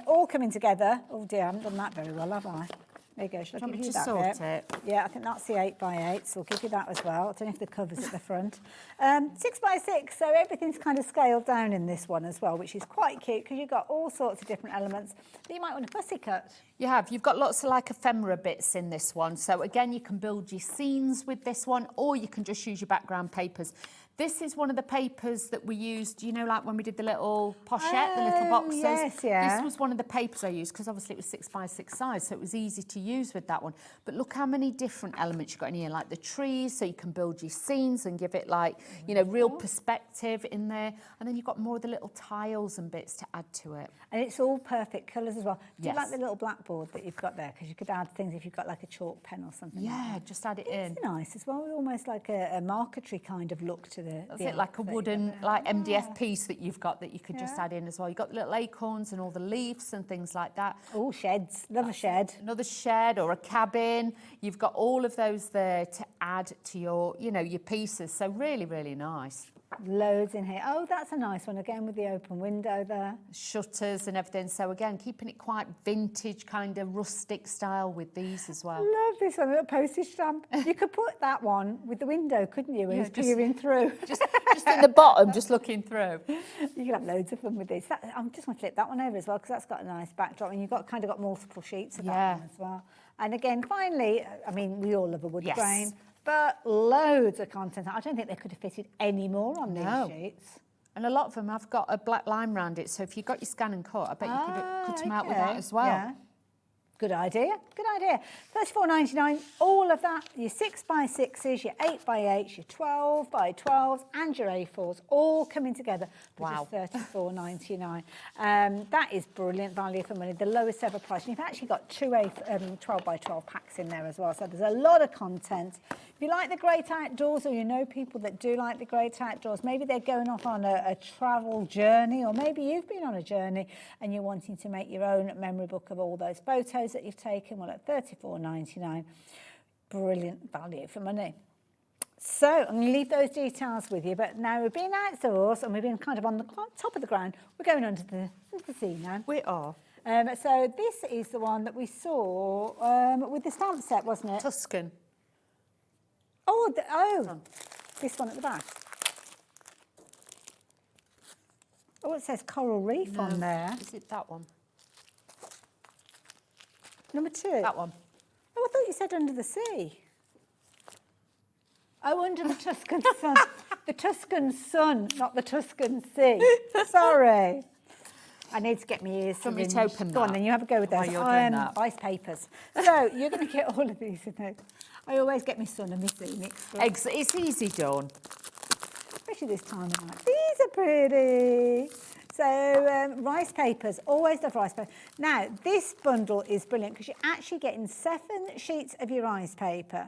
All coming together. Oh dear, I haven't done that very well, have I? There you go. Should I give you that sort bit? Yeah, I think that's the 8x8, so we'll give you that as well. I don't know if the cover's at the front. 6x6, so everything's kind of scaled down in this one as well, which is quite cute because you've got all sorts of different elements that you might want to fussy cut. You have. You've got lots of like ephemera bits in this one. So again, you can build your scenes with this one, or you can just use your background papers. This is one of the papers that we used, you know, like when we did the little pochette, the little boxes. Yes, yeah. This was one of the papers I used because obviously it was 6x6 size, so it was easy to use with that one. But look how many different elements you've got in here, like the trees, so you can build your scenes and give it like, you know, real perspective in there. And then you've got more of the little tiles and bits to add to it. And it's all perfect colours as well. Do you Yes. like the little blackboard that you've got there? Because you could add things if you've got like a chalk pen or something. Yeah, like that. just add it in. It's nice as well, with almost like a marquetry kind of look to the. That's it, like a wooden, like MDF piece that you've got that you could just add in as well. You've got the little acorns and all the leaves and things like that. Oh, sheds. Love a shed. Another shed or a cabin. You've got all of those there to add to your, you know, your pieces. So really, really nice. Loads in here. Oh, that's a nice one again with the open window there. Shutters and everything. So again, keeping it quite vintage, kind of rustic style with these as well. Love this one, a little postage stamp. You could put that one with the window, couldn't you? When Yeah, it's just- peering through. Just in the bottom, just looking through. You can have loads of fun with this. I'm just going to flip that one over as well because that's got a nice backdrop and you've got kind of got multiple sheets of that one as well. And again, finally, I mean, we all love a wood Yes. grain, but loads of content. I don't think they could have fitted any more on these sheets. And a lot of them have got a black line around it. So if you've got your scan and cut, I bet you could cut them out with that as well. Yeah. Good idea, good idea. $34.99, all of that, your 6x6s, your 8x8s, your 12x12s and your A4s, all coming together for just $34.99. That is brilliant value for money, the lowest ever price. And you've actually got two 12x12 packs in there as well, so there's a lot of content. If you like the great outdoors, or you know people that do like the great outdoors, maybe they're going off on a travel journey, or maybe you've been on a journey and you're wanting to make your own memory book of all those photos that you've taken, well, at $34.99, brilliant value for money. So I'm going to leave those details with you, but now we've been outdoors and we've been kind of on the top of the ground. We're going under the sea now. We are. So this is the one that we saw with the stamp set, wasn't it? Tuscan. Oh, this one at the back. Oh, it says coral reef on there. Is it that one? Number 2. That one. Oh, I thought you said under the sea. Oh, under the Tuscan sun. The Tuscan sun, not the Tuscan sea. Sorry. I need to get my ears Do you want me to syringed. open Go on, that then you have a go with while those. you're doing that? Ice papers. So you're going to get all of these in there. I always get my sun and my sea mixed up. It's easy done. Especially this time of night. These are pretty. So rice papers, always love rice papers. Now, this bundle is brilliant because you're actually getting 7 sheets of your rice paper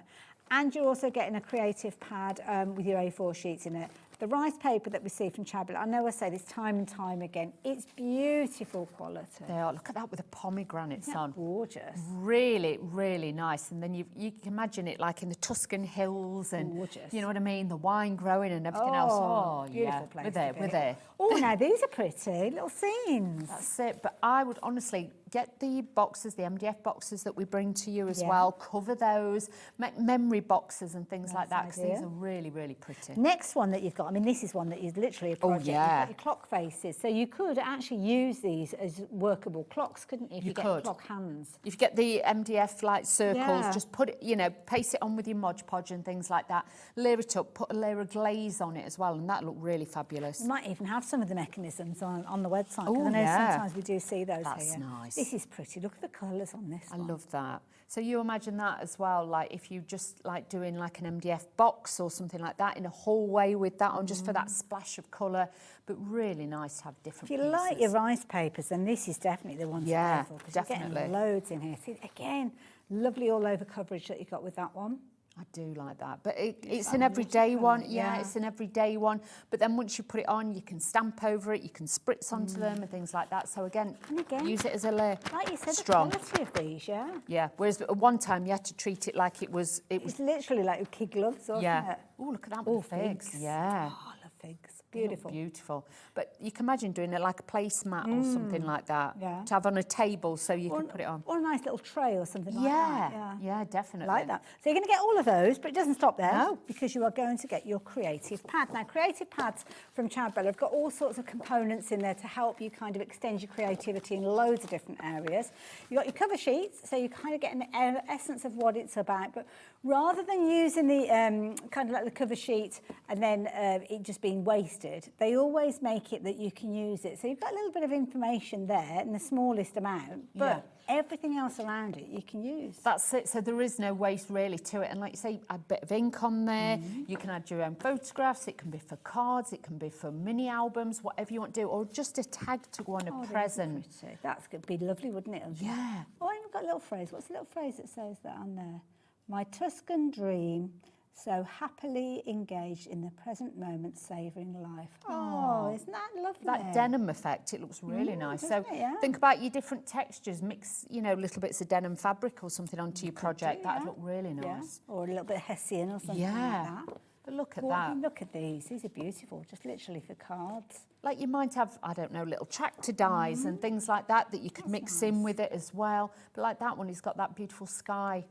and you're also getting a creative pad with your A4 sheets in it. The rice paper that we see from Ciao, I know I say this time and time again, it's beautiful quality. They are. Look at that with the pomegranates on. Gorgeous. Really, really nice. And then you can imagine it like in the Tuscan hills and, gorgeous. you know what I mean, the wine growing and everything else. Oh, beautiful yeah. place. We're there, we're there. Oh, now these are pretty little scenes. That's it. But I would honestly get the boxes, the MDF boxes that we bring to you as Yeah. well, cover those, make memory boxes and things like Nice that, because these idea. are really, really pretty. Next one that you've got, I mean, this is one that is literally a project. yeah. You've got your clock faces. So you could actually use these as workable clocks, couldn't you, if you get could. clock hands? If you get the MDF like circles, Yeah. just put it, you know, paste it on with your Mod Podge and things like that. Layer it up, put a layer of glaze on it as well, and that look really fabulous. You might even have some of the mechanisms on the website, Oh, because I know yeah. sometimes we do see those That's here. nice. This is pretty. Look at the colours on this I one. love that. So you imagine that as well, like if you just like doing like an MDF box or something like that in a hallway with that on, just for that splash of colour, but really nice to have different If you pieces. like your rice papers, then this is definitely the one to Yeah, go for, 'cause you're definitely. getting loads in here. See, again, lovely all over coverage that you got with that one. I do like that, but it's an everyday one. Yeah, it's an everyday one. But then once you put it on, you can stamp over it, you can spritz onto them and things like that. So again, use it as a layer. Like you said, strong. the quality of these, yeah. Yeah. Whereas at one time you had to treat it like it was. It's literally like kid gloves, wasn't it? Oh, look at that with the figs. Yeah. Oh, I love figs. Beautiful. Beautiful. But you can imagine doing it like a placemat or something like that. Yeah. To have on a table so you can put it on. Or a nice little tray or something like that. Yeah, definitely. Like that. So you're going to get all of those, but it doesn't stop there because you are going to get your creative pad. Now, creative pads from Ciao have got all sorts of components in there to help you kind of extend your creativity in loads of different areas. You've got your cover sheets, so you kind of get an essence of what it's about, but rather than using the kind of like the cover sheet and then it just being wasted, they always make it that you can use it. So you've got a little bit of information there in the smallest amount, but everything else around it you can use. That's it. So there is no waste really to it. And like you say, add a bit of ink on there. You can add your own photographs. It can be for cards. It can be for mini albums, whatever you want to do, or just a tag to go on a present. That's going to be lovely, wouldn't it? Yeah. Oh, and we've got a little phrase. What's the little phrase that says that on there? My Tuscan dream, so happily engaged in the present moment, savouring life. Oh, isn't that lovely? That denim effect, it looks really nice. So think about your different textures, mix, you know, little bits of denim fabric or something onto your project. That'd look really nice. Or a little bit of Hessian or something like that. But look at that. Look at these. These are beautiful, just literally for cards. Like you might have, I don't know, little tractor dies and things like that you could mix in with it as well. But like that one, he's got that beautiful sky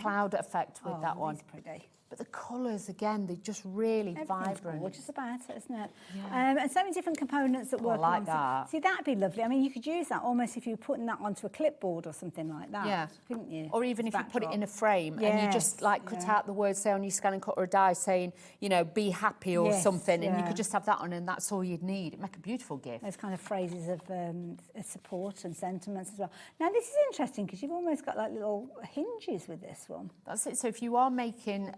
cloud effect with that one. Pretty. But the colours, again, they're just really vibrant. Gorgeous about it, isn't it? And so many different components that work. I like that. See, that'd be lovely. I mean, you could use that almost if you were putting that onto a clipboard or something like that, couldn't you? Or even if you put it in a frame and you just like cut out the words, say on your scan and cut or a die saying, you know, be happy or something, and you could just have that on and that's all you'd need. It'd make a beautiful gift. Those kind of phrases of support and sentiments as well. Now, this is interesting because you've almost got like little hinges with this one. That's it. So if you are making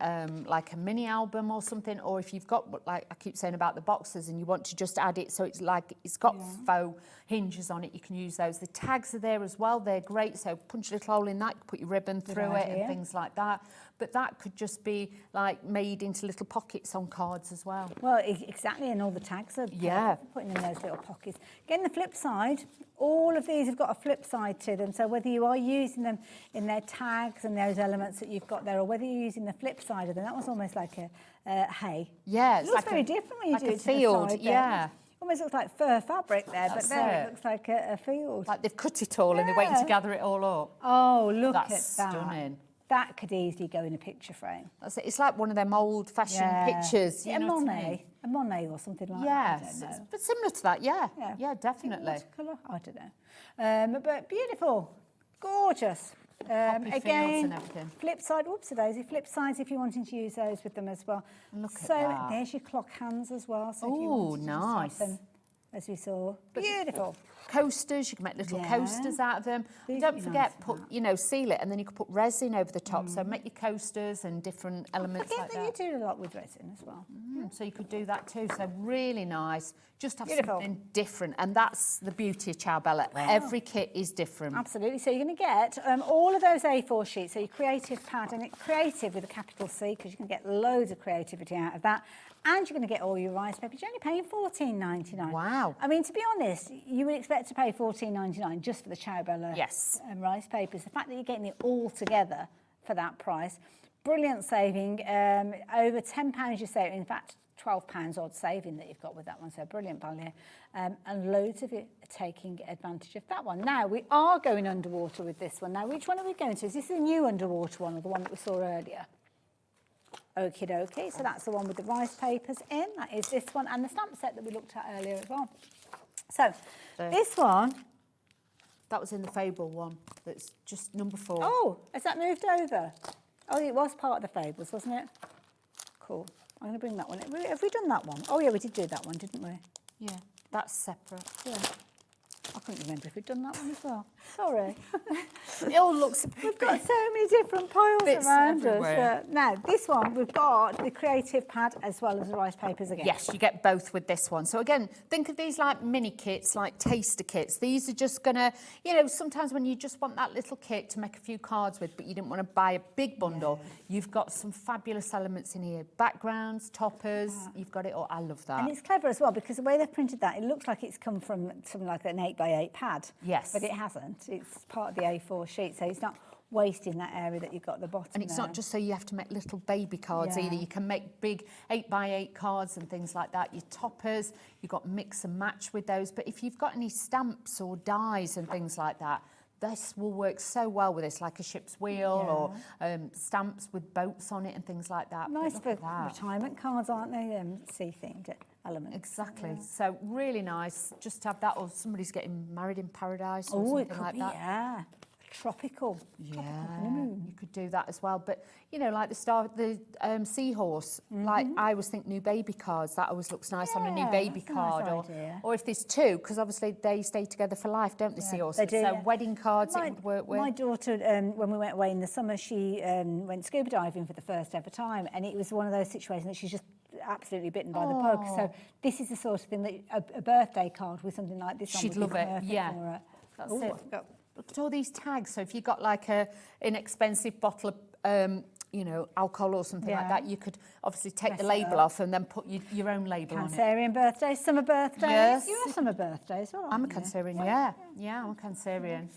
like a mini album or something, or if you've got, like I keep saying about the boxes, and you want to just add it so it's like it's got faux hinges on it, you can use those. The tags are there as well, they're great, so punch a little hole in that, you put your ribbon through it and things like that. But that could just be like made into little pockets on cards as well. Well, exactly, and all the tags are putting in those little pockets. Again, the flip side, all of these have got a flip side to them, so whether you are using them in their tags and those elements that you've got there, or whether you're using the flip side of them, that was almost like a hay. Yeah, it looks very different when you like do it a field, to the side almost looks like fur fabric there, but there it looks like a field. Like they've cut it all and they're waiting to gather it all up. Oh, look at that. That's stunning. That could easily go in a picture frame. That's it. It's like one of them old-fashioned pictures. You know what I mean? A Monet or something like that. Yes, but similar to that, yeah, definitely. What colour? I don't know. But beautiful, gorgeous. Again, flip side, whoopsie daisy, flip sides if you're wanting to use those with them as well. Look at so that. There's your clock hands as well. So oh, nice. As we saw. Beautiful. Coasters, you can make little coasters out of them. Don't forget, seal it, and then you can put resin over the top. So make your coasters and different elements like that. You do a lot with resin as well. So you could do that too. So really nice. Just have something different, and that's the beauty of Ciao Bella. Wow. Every kit is different. Absolutely. So you're going to get all of those A4 sheets. So your creative pad, and it's creative with a capital C because you can get loads of creativity out of that. And you're going to get all your rice papers. You're only paying $14.99. Wow. I mean, to be honest, you would expect to pay $14.99 just for the Ciao Bella rice papers. The fact that you're getting it all together for that price, brilliant saving. Over £10 you're saving. In fact, £12 odd saving that you've got with that one. So brilliant value. And loads of it taking advantage of that one. Now, we are going underwater with this one. Now, which one are we going to? Is this the new underwater one or the one that we saw earlier? Okie dokie, so that's the one with the rice papers in. That is this one, and the stamp set that we looked at earlier as well. So this one. That was in the Fable one. That's just number 4. Oh, has that moved over? Oh, it was part of the Fables, wasn't it? Cool. I'm going to bring that one. Have we done that one? Oh, yeah, we did do that one, didn't we? Yeah, that's separate. Yeah. I couldn't remember if we'd done that one as well. Sorry. It all looks a bit. We've got so many different piles Bits around everywhere. us. Now, this one, we've got the creative pad as well as the rice papers again. Yes, you get both with this one. So again, think of these like mini kits, like taster kits. These are just gonna, you know, sometimes when you just want that little kit to make a few cards with, but you didn't want to buy a big bundle, you've got some fabulous elements in here. Backgrounds, toppers, you've got it all. I love that. And it's clever as well because the way they've printed that, it looks like it's come from something like an 8x8 pad. Yes. But it hasn't. It's part of the A4 sheet, so it's not wasting that area that you've got at the bottom. And it's not just so you have to make little baby cards either. You can make big 8x8 cards and things like that. Your toppers, you've got mix and match with those. But if you've got any stamps or dies and things like that, this will work so well with this, like a ship's wheel or stamps with boats on it and things like that. Nice for retirement cards, aren't they? Sea-themed elements. Exactly. So really nice just to have that, or somebody's getting married in paradise or Oh, something it could like be, that. yeah. Tropical. Yeah, you could do that as well. But, you know, like the seahorse, like I always think new baby cards, that always looks nice on a new baby that's a card. nice idea. Or if there's two, because obviously they stay together for life, don't they, seahorses? They do, so yeah. wedding cards it would work with. My daughter, when we went away in the summer, she went scuba diving for the first ever time, and it was one of those situations that she's just absolutely bitten by the bug. So this is the sort of thing that a birthday card with something like this on She'd would be love it, perfect yeah. for her. That's Ooh, it. I've got- Look at all these tags. So if you got like a inexpensive bottle of, you know, alcohol or something like that, you could obviously take the Mess it label up. off and then put your own label on it. Cancerian birthdays, summer birthdays. Yes. You have summer birthdays, well, I'm a aren't you? Cancerian, yeah. Yeah, I'm a Cancerian.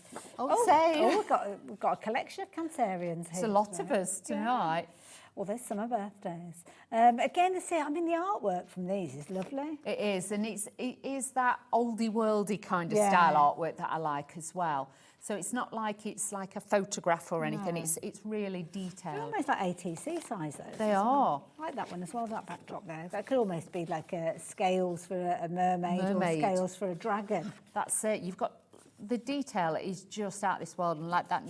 We've got a collection of Cancerians here. It's a lot of us tonight. Well, there's summer birthdays. Again, the artwork from these is lovely. It is, and it is that oldie worldy kind of Yeah. style artwork that I like as well. So it's not like it's like a photograph or anything. No. It's really They're detailed. almost like ATC size, those. They as well. are. I like that one as well, that backdrop there. That could almost be like scales for a mermaid or scales for a dragon. That's it. You've got the detail is just out this world, and like that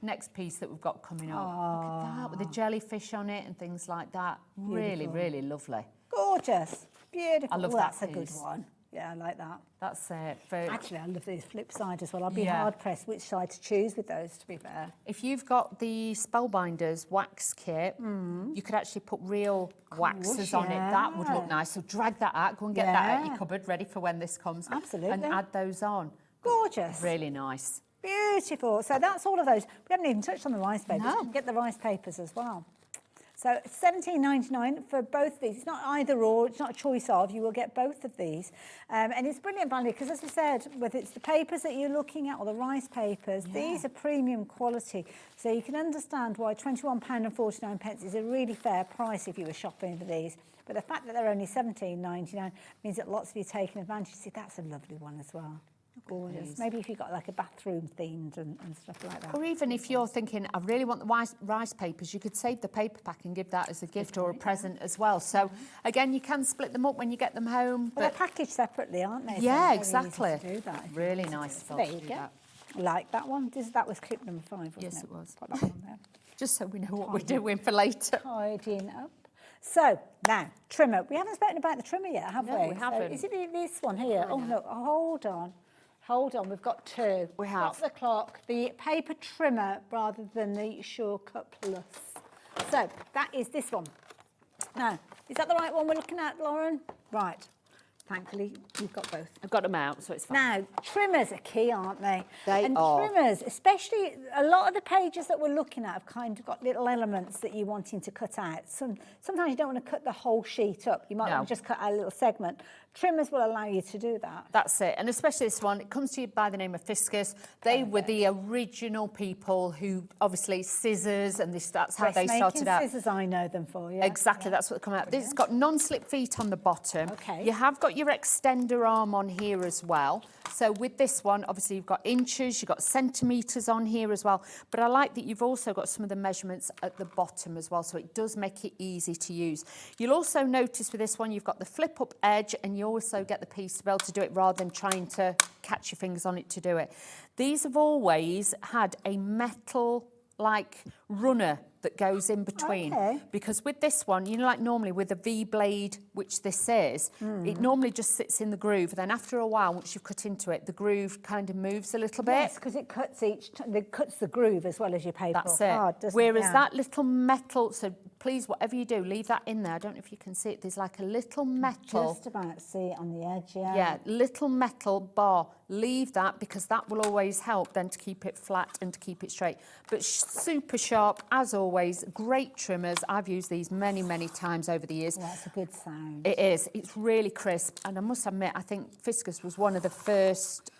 next piece that we've got coming up. Look at that with the jellyfish on it and things like that. Really, Beautiful. really lovely. Gorgeous. Beautiful. I love Well, that that's a good piece. one. Yeah, I like that. That's it. Actually, I love this flip side as well. I'd be Yeah. hard pressed which side to choose with those, to be fair. If you've got the Spellbinders wax kit, you could actually put real waxes on it. That would look nice. So drag that out, go and get that out Yeah. your cupboard, ready for when this comes. Absolutely. And add those on. Gorgeous. Really nice. Beautiful. So that's all of those. We haven't even touched on the rice papers. No. You can get the rice papers as well. So $17.99 for both of these. It's not either or, it's not a choice of, you will get both of these. And it's brilliant value because, as I said, whether it's the papers that you're looking at or the rice papers, these are premium quality. So you can understand why £21.49 is a really fair price if you were shopping for these. But the fact that they're only $17.99 means that lots of you are taking advantage. See, that's a lovely one as well. Gorgeous. these. Maybe if you've got like a bathroom themed and stuff like that. Or even if you're thinking, I really want the rice papers, you could save the paper pack and give that as a gift or a present as well. So again, you can split them up when you get them home. Well, they're packaged separately, aren't they? So Yeah, it's very easy exactly. to do that if you Really wanted to. nice as well There to you do go. that. Like that one. That was clip number 5, wasn't Yes, it? it was. Put that one on there. Just so we know what we're doing for later. Tidying up. So, now, trimmer. We haven't spoken about the trimmer yet, have No, we? we So haven't. is it this one here? Oh, no, hold on. Hold on, we've got two. We have. Stop the clock. The paper trimmer rather than the Sure Cut Plus. So, that is this one. Now, is that the right one we're looking at, Lauren? Right. Thankfully, you've got both. I've got them out, so it's fine. Now, trimmers are key, aren't they? They and are. trimmers, especially a lot of the pages that we're looking at have kind of got little elements that you're wanting to cut out. Sometimes you don't want to cut the whole sheet up. You might want to just cut out a little segment. Trimmers will allow you to do that. That's it. And especially this one, it comes to you by the name of Fiscus. They were the original people who, obviously, scissors, and that's how they started out. Scissors, I know them for, yeah. Exactly, that's what they come out. This has got non-slip feet on the bottom. Okay. You have got your extender arm on here as well. So with this one, obviously you've got inches, you've got centimetres on here as well. But I like that you've also got some of the measurements at the bottom as well, so it does make it easy to use. You'll also notice with this one, you've got the flip-up edge, and you also get the piece to be able to do it rather than trying to catch your fingers on it to do it. These have always had a metal like runner that goes in between. Okay. Because with this one, you know, like normally with a V-blade, which this is, it normally just sits in the groove. Then after a while, once you've cut into it, the groove kind of moves a little bit. Yes, because it cuts it cuts the groove as well as your paper. That's it. Whereas that little metal, so please, whatever you do, leave that in there. I don't know if you can see it. There's like a little metal. Just about see it on the edge, yeah. Yeah, little metal bar. Leave that because that will always help then to keep it flat and to keep it straight. But super sharp, as always. Great trimmers. I've used these many, many times over the years. Yeah, it's a good sound. It is. It's really crisp. And I must admit, I think Fiskus was one of the first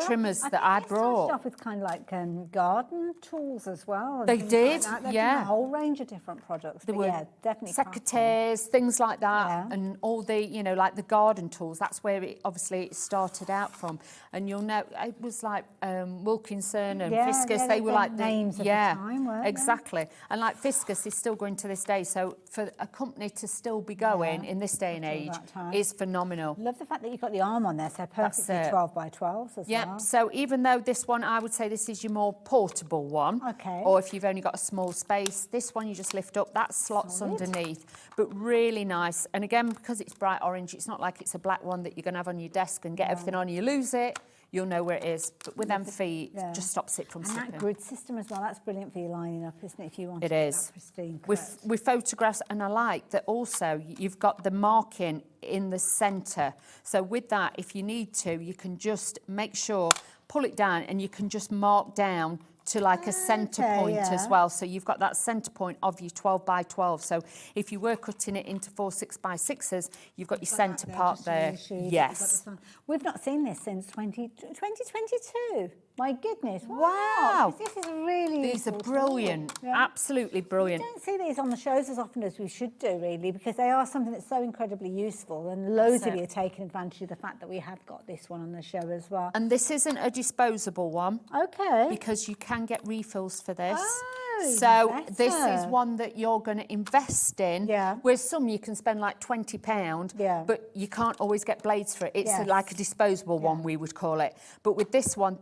trimmers that I brought. They started off with kind of like garden tools as well. They did, like They've yeah. done a whole range of different products. There but were yeah, definitely secateurs, things like that, and all the, you know, like the garden tools. That's where it obviously started out from. And you'll know it was like Wilkinson and Fiskus. They were like names of the time, weren't they? exactly. And like Fiskus is still going to this day. So for a company to still be going in this day and age is phenomenal. Love the fact that you've got the arm on there, so perfectly 12 by 12s as well. So even though this one, I would say this is your more portable one. Okay. Or if you've only got a small space, this one you just lift up, that slots underneath. But really nice. And again, because it's bright orange, it's not like it's a black one that you're going to have on your desk and get everything on, you lose it. You'll know where it is. But with them feet, just stops it from slipping. And that grid system as well, that's brilliant for you lining up, isn't it, if you want it is. That pristine with photographs, and I like that also you've got the marking in the centre. So with that, if you need to, you can just make sure, pull it down, and you can just mark down to like a centre point as well. So you've got that centre point of your 12 by 12. So if you were cutting it into 4 6 by 6s, you've got your centre part there. Yes. We've not seen this since 2022. My goodness. Wow. This is really These are brilliant. Absolutely brilliant. We don't see these on the shows as often as we should do, really, because they are something that's so incredibly useful, and loads of you are taking advantage of the fact that we have got this one on the show as well. And this isn't a disposable one. Okay. Because you can get refills for this. Oh, so this is one that you're going to invest in. Yeah. Whereas some you can spend like £20, but you can't always get blades for it. It's like a disposable one, we would call it. But with this one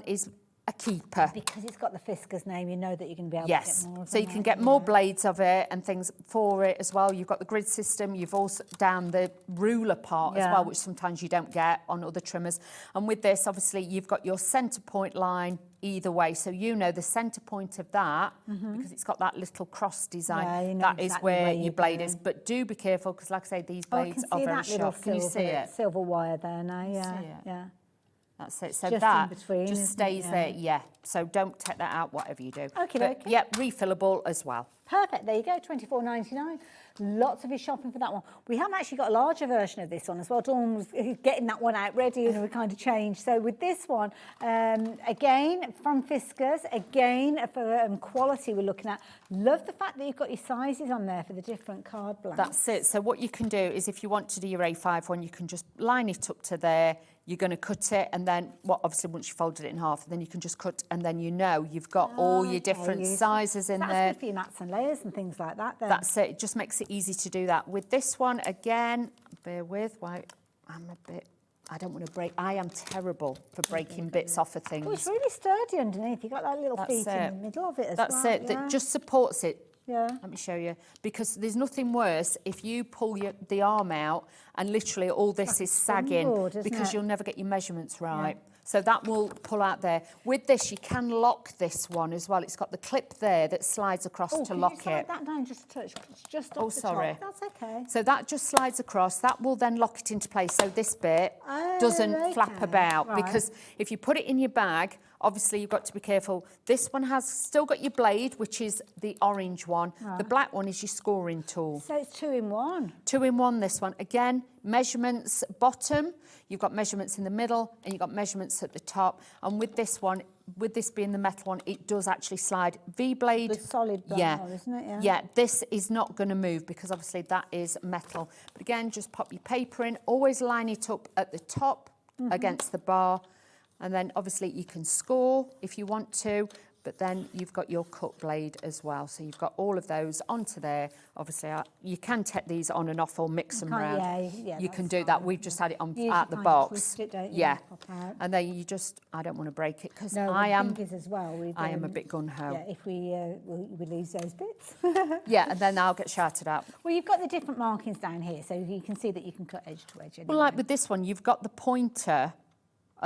is a keeper. Because it's got the Fisker's name, you know that you're going to be able to get more of so you can get more blades of it and things for it as well. You've got the grid system, you've also down the ruler part as well, which sometimes you don't get on other trimmers. And with this, obviously, you've got your centre point line either way. So you know the centre point of that, because it's got that little cross design, you know that is exactly where where your you're blade going. is. But do be careful, because like I say, these blades are very sharp. Can you see it? Silver wire there now, yeah. That's it. So Just that in between, just isn't stays it? there, So don't take that out, whatever you do. Okay. Yeah, refillable as well. Perfect, there you go, $24.99. Lots of you shopping for that one. We have actually got a larger version of this one as well. Dawn was getting that one out ready, and we kind of changed. So with this one, again, from Fiskars, again, for quality we're looking at. Love the fact that you've got your sizes on there for the different card blanks. That's it. So what you can do is if you want to do your A5 one, you can just line it up to there. You're going to cut it, and then, obviously once you folded it in half, then you can just cut, and then you know you've got all your different sizes in there. That's good for your mats and layers and things like that then. That's it. It just makes it easy to do that. With this one, again, bear with, I don't want to break. I am terrible for breaking bits off of things. Oh, it's really sturdy underneath. You've got that little feet in the middle of it as well. That's it. That just supports it. Yeah. Let me show you. Because there's nothing worse if you pull the arm out and literally all this is sagging, because you'll never get your measurements right. Yeah. So that will pull out there. With this, you can lock this one as well. It's got the clip there that slides across to lock it. Slide that down just a touch, just off the top. That's okay. So that just slides across. That will then lock it into place. So this bit doesn't flap about, because if you put it in your bag, obviously you've got to be careful. This one has still got your blade, which is the orange one. The black one is your scoring tool. So it's 2 in 1. 2 in 1, this one. Again, measurements bottom, you've got measurements in the middle, and you've got measurements at the top. And with this one, with this being the metal one, it does actually slide. V-blade. It's solid metal, isn't it? Yeah, this is not going to move, because obviously that is metal. But again, just pop your paper in. Always line it up at the top against the bar. And then obviously you can score if you want to, but then you've got your cut blade as well. So you've got all of those onto there. Obviously, you can take these on and off or mix them around. You can do that. We've just had it on at the box. Twist it, don't you, yeah, pop out. and then you just, I don't want to break it because No, I am. fingers as well. I am a bit gun-ho. Yeah, if we lose those bits. Yeah, and then I'll get shouted at. Well, you've got the different markings down here, so you can see that you can cut edge to edge. Anyway. Well, like with this one, you've got the pointer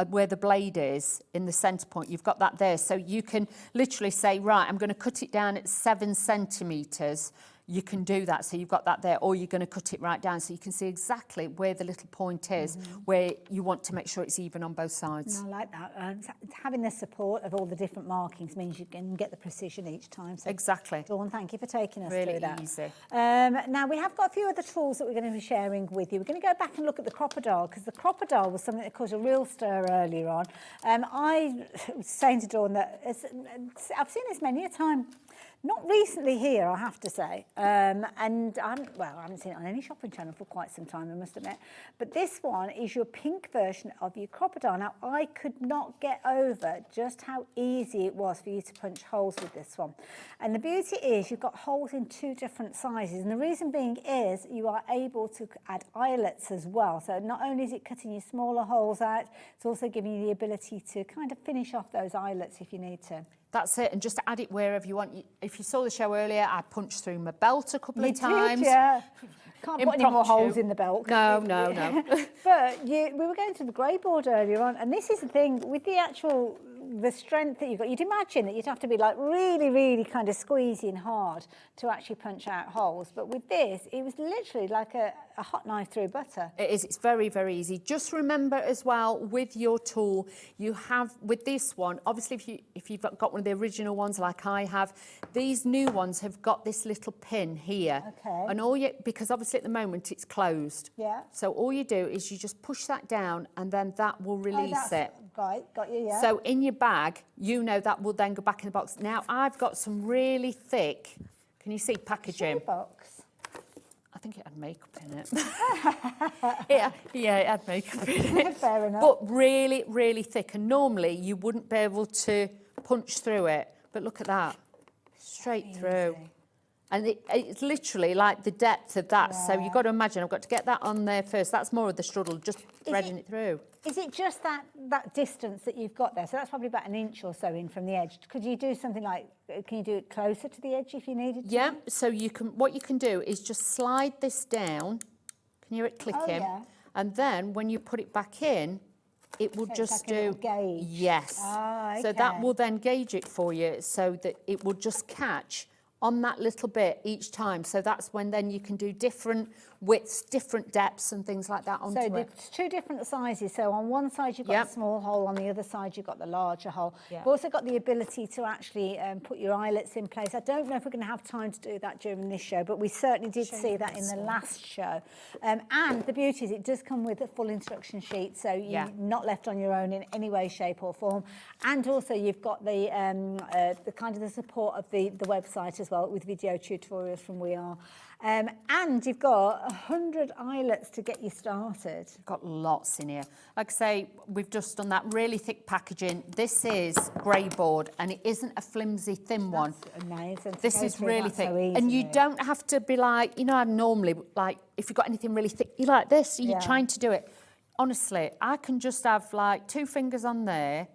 where the blade is in the centre point. You've got that there, so you can literally say, right, I'm going to cut it down at 7 centimetres. You can do that, so you've got that there, or you're going to cut it right down so you can see exactly where the little point is, where you want to make sure it's even on both sides. And I like that. Having the support of all the different markings means you can get the precision each time. So exactly. Dawn, thank you for taking us really through that. Easy. Now, we have got a few other tools that we're going to be sharing with you. We're going to go back and look at the crocodile, because the crocodile was something that caused a real stir earlier on. I was saying to Dawn that I've seen this many a time. Not recently here, I have to say, and I haven't seen it on any shopping channel for quite some time, I must admit. But this one is your pink version of your crocodile. Now, I could not get over just how easy it was for you to punch holes with this one. And the beauty is you've got holes in 2 different sizes. And the reason being is you are able to add eyelets as well. So not only is it cutting your smaller holes out, it's also giving you the ability to kind of finish off those eyelets if you need to. That's it, and just add it wherever you want. If you saw the show earlier, I punched through my belt a couple of times. Did, yeah. Can't put any more holes in the belt. No. But we were going to the grey board earlier on, and this is the thing, with the strength that you've got, you'd imagine that you'd have to be like really, really kind of squeezing hard to actually punch out holes. But with this, it was literally like a hot knife through butter. It is, it's very, very easy. Just remember as well, with your tool, you have, with this one, obviously if you've got one of the original ones like I have, these new ones have got this little pin here. Okay. And because obviously at the moment it's closed. Yeah. So all you do is you just push that down and then that will release it. Right, got you, yeah. So in your bag, you know that will then go back in the box. Now I've got some really thick, can you see packaging? Box. I think it had makeup in it. yeah, it had makeup in it. Fair enough. But really, really thick. And normally you wouldn't be able to punch through it. But look at that, straight through. And it's literally like the depth of that. Yeah. So you've got to imagine, I've got to get that on there first. That's more of the struggle, just threading it through. Is it just that distance that you've got there? So that's probably about an inch or so in from the edge. Could you do something like, can you do it closer to the edge if you needed to? Yeah, so what you can do is just slide this down. Can you hear it clicking? Oh, yeah. And then when you put it back in, it will just like a little gauge. Yes. Ah, okay. So that will then gauge it for you so that it will just catch on that little bit each time. So that's when then you can do different widths, different depths and things like that onto it. So there's 2 different sizes. So on one side you've got the small hole, on the other side you've got the larger hole. You've also got the ability to actually put your eyelets in place. I don't know if we're going to have time to do that during this show, but we certainly did see that in the last show. And the beauty is it does come with a full instruction sheet, so you're not left on your own in any way, shape or form. And also you've got the kind of the support of the website as well, with video tutorials from We Are. And you've got 100 eyelets to get you started. Got lots in here. Like I say, we've just done that really thick packaging. This is grey board and it isn't a flimsy thin one. Amazing. This is really thick. And you don't have to be like, you know, I normally, like, if you've got anything really thick, you like this, you're trying to do it. Honestly, I can just have like 2 fingers on there.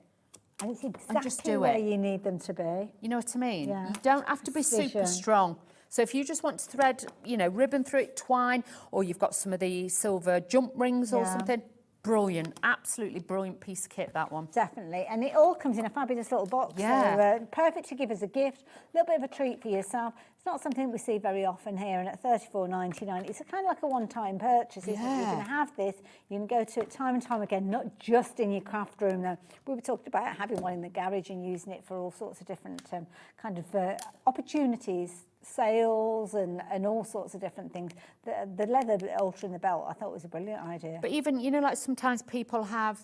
And it's exactly and just do where you need them to be. You know what I mean? Yeah. You don't have to be super strong. So if you just want to thread, you know, ribbon through it, twine, or you've got some of the silver jump rings or something, brilliant, absolutely brilliant piece of kit, that one. Definitely, and it all comes in a fabulous little box. Yeah. So, perfect to give as a gift, a little bit of a treat for yourself. It's not something we see very often here, and at $34.99, it's kind of like a one-time purchase, isn't it? You can have this, you can go to it time and time again, not just in your craft room though. We were talking about having one in the garage and using it for all sorts of different kind of opportunities, sales and all sorts of different things. The leather ultra in the belt I thought was a brilliant idea. But even, you know, like sometimes people have,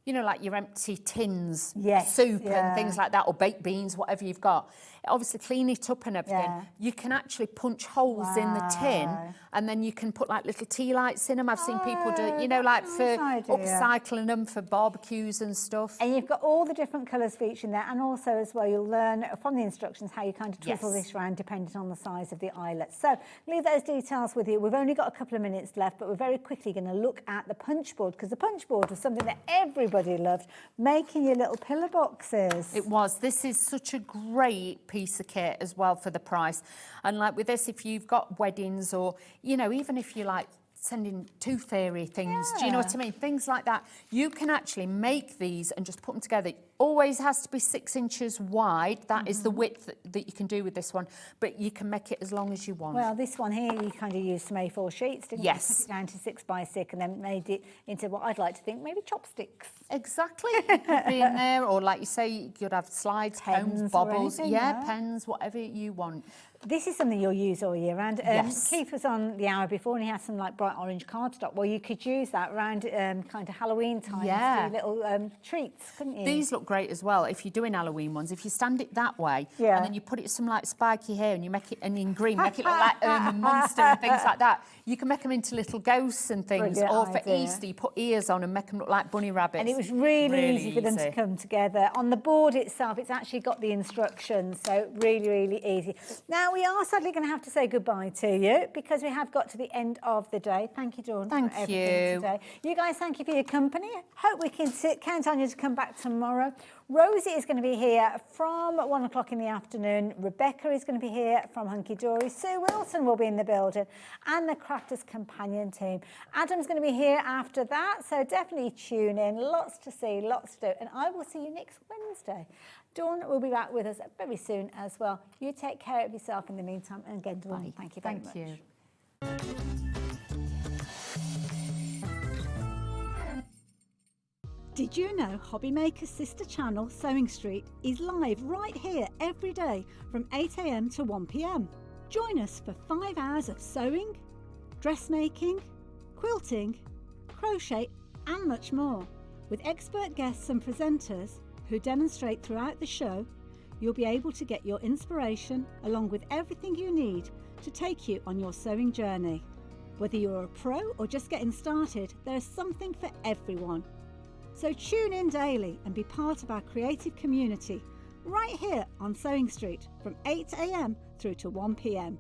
you know, like your empty tins, soup and things like that, or baked beans, whatever you've got. obviously clean it up and everything. You can actually punch holes in the tin, and then you can put like little tea lights in them. I've seen people do, you know, like for upcycling them for barbecues and stuff. And you've got all the different colours featured in there, and also as well you'll learn from the instructions how you kind of twizzle this around depending on the size of the eyelet. So leave those details with you. We've only got a couple of minutes left, but we're very quickly going to look at the punch board, because the punch board was something that everybody loved, making your little pillar boxes. It was. This is such a great piece of kit as well for the price. And like with this, if you've got weddings, or, you know, even if you like sending tooth fairy things, do you know what I mean? Things like that. You can actually make these and just put them together. Always has to be 6 inches wide. That is the width that you can do with this one, but you can make it as long as you want. Well, this one here, you kind of used some A4 sheets, didn't you? Yes. Cut it down to 6 by 6 and then made it into what I'd like to think maybe chopsticks. Exactly. It could be in there, or like you say, you could have slides, pens, bobbles, pens, whatever you want. This is something you'll use all year round. Yes. Keith was on the hour before and he had some like bright orange cardstock. Well, you could use that around kind of Halloween time to do little treats, couldn't you? These look great as well if you're doing Halloween ones. If you stand it that way and then you put it some like spiky hair and you make it, and in green, make it look like a monster and things like that. You can make them into little ghosts and things. Brilliant or for idea. Easter, you put ears on and make them look like bunny rabbits. And it was really easy for them to come together. On the board itself, it's actually got the instructions, so really easy. Now, we are sadly going to have to say goodbye to you because we have got to the end of the day. Thank you, Dawn, Thank for everything today. You guys, thank you for your company. Hope we can count on you to come back tomorrow. Rosie is going to be here from 1 o'clock in the afternoon. Rebecca is going to be here from Hunky Dory. Sue Wilson will be in the building, and the Crafters Companion team. Adam's going to be here after that, so definitely tune in. Lots to see, lots to do, and I will see you next Wednesday. Dawn will be back with us very soon as well. You take care of yourself in the meantime, and again, Dawn, thank you very much. Thank you. Did you know Hobbymaker's sister channel, Sewing Street, is live right here every day from 8 AM to 1 PM? Join us for 5 hours of sewing, dressmaking, quilting, crochet and much more. With expert guests and presenters who demonstrate throughout the show, you'll be able to get your inspiration along with everything you need to take you on your sewing journey. Whether you're a pro or just getting started, there is something for everyone. So tune in daily and be part of our creative community right here on Sewing Street from 8 AM through to 1 PM.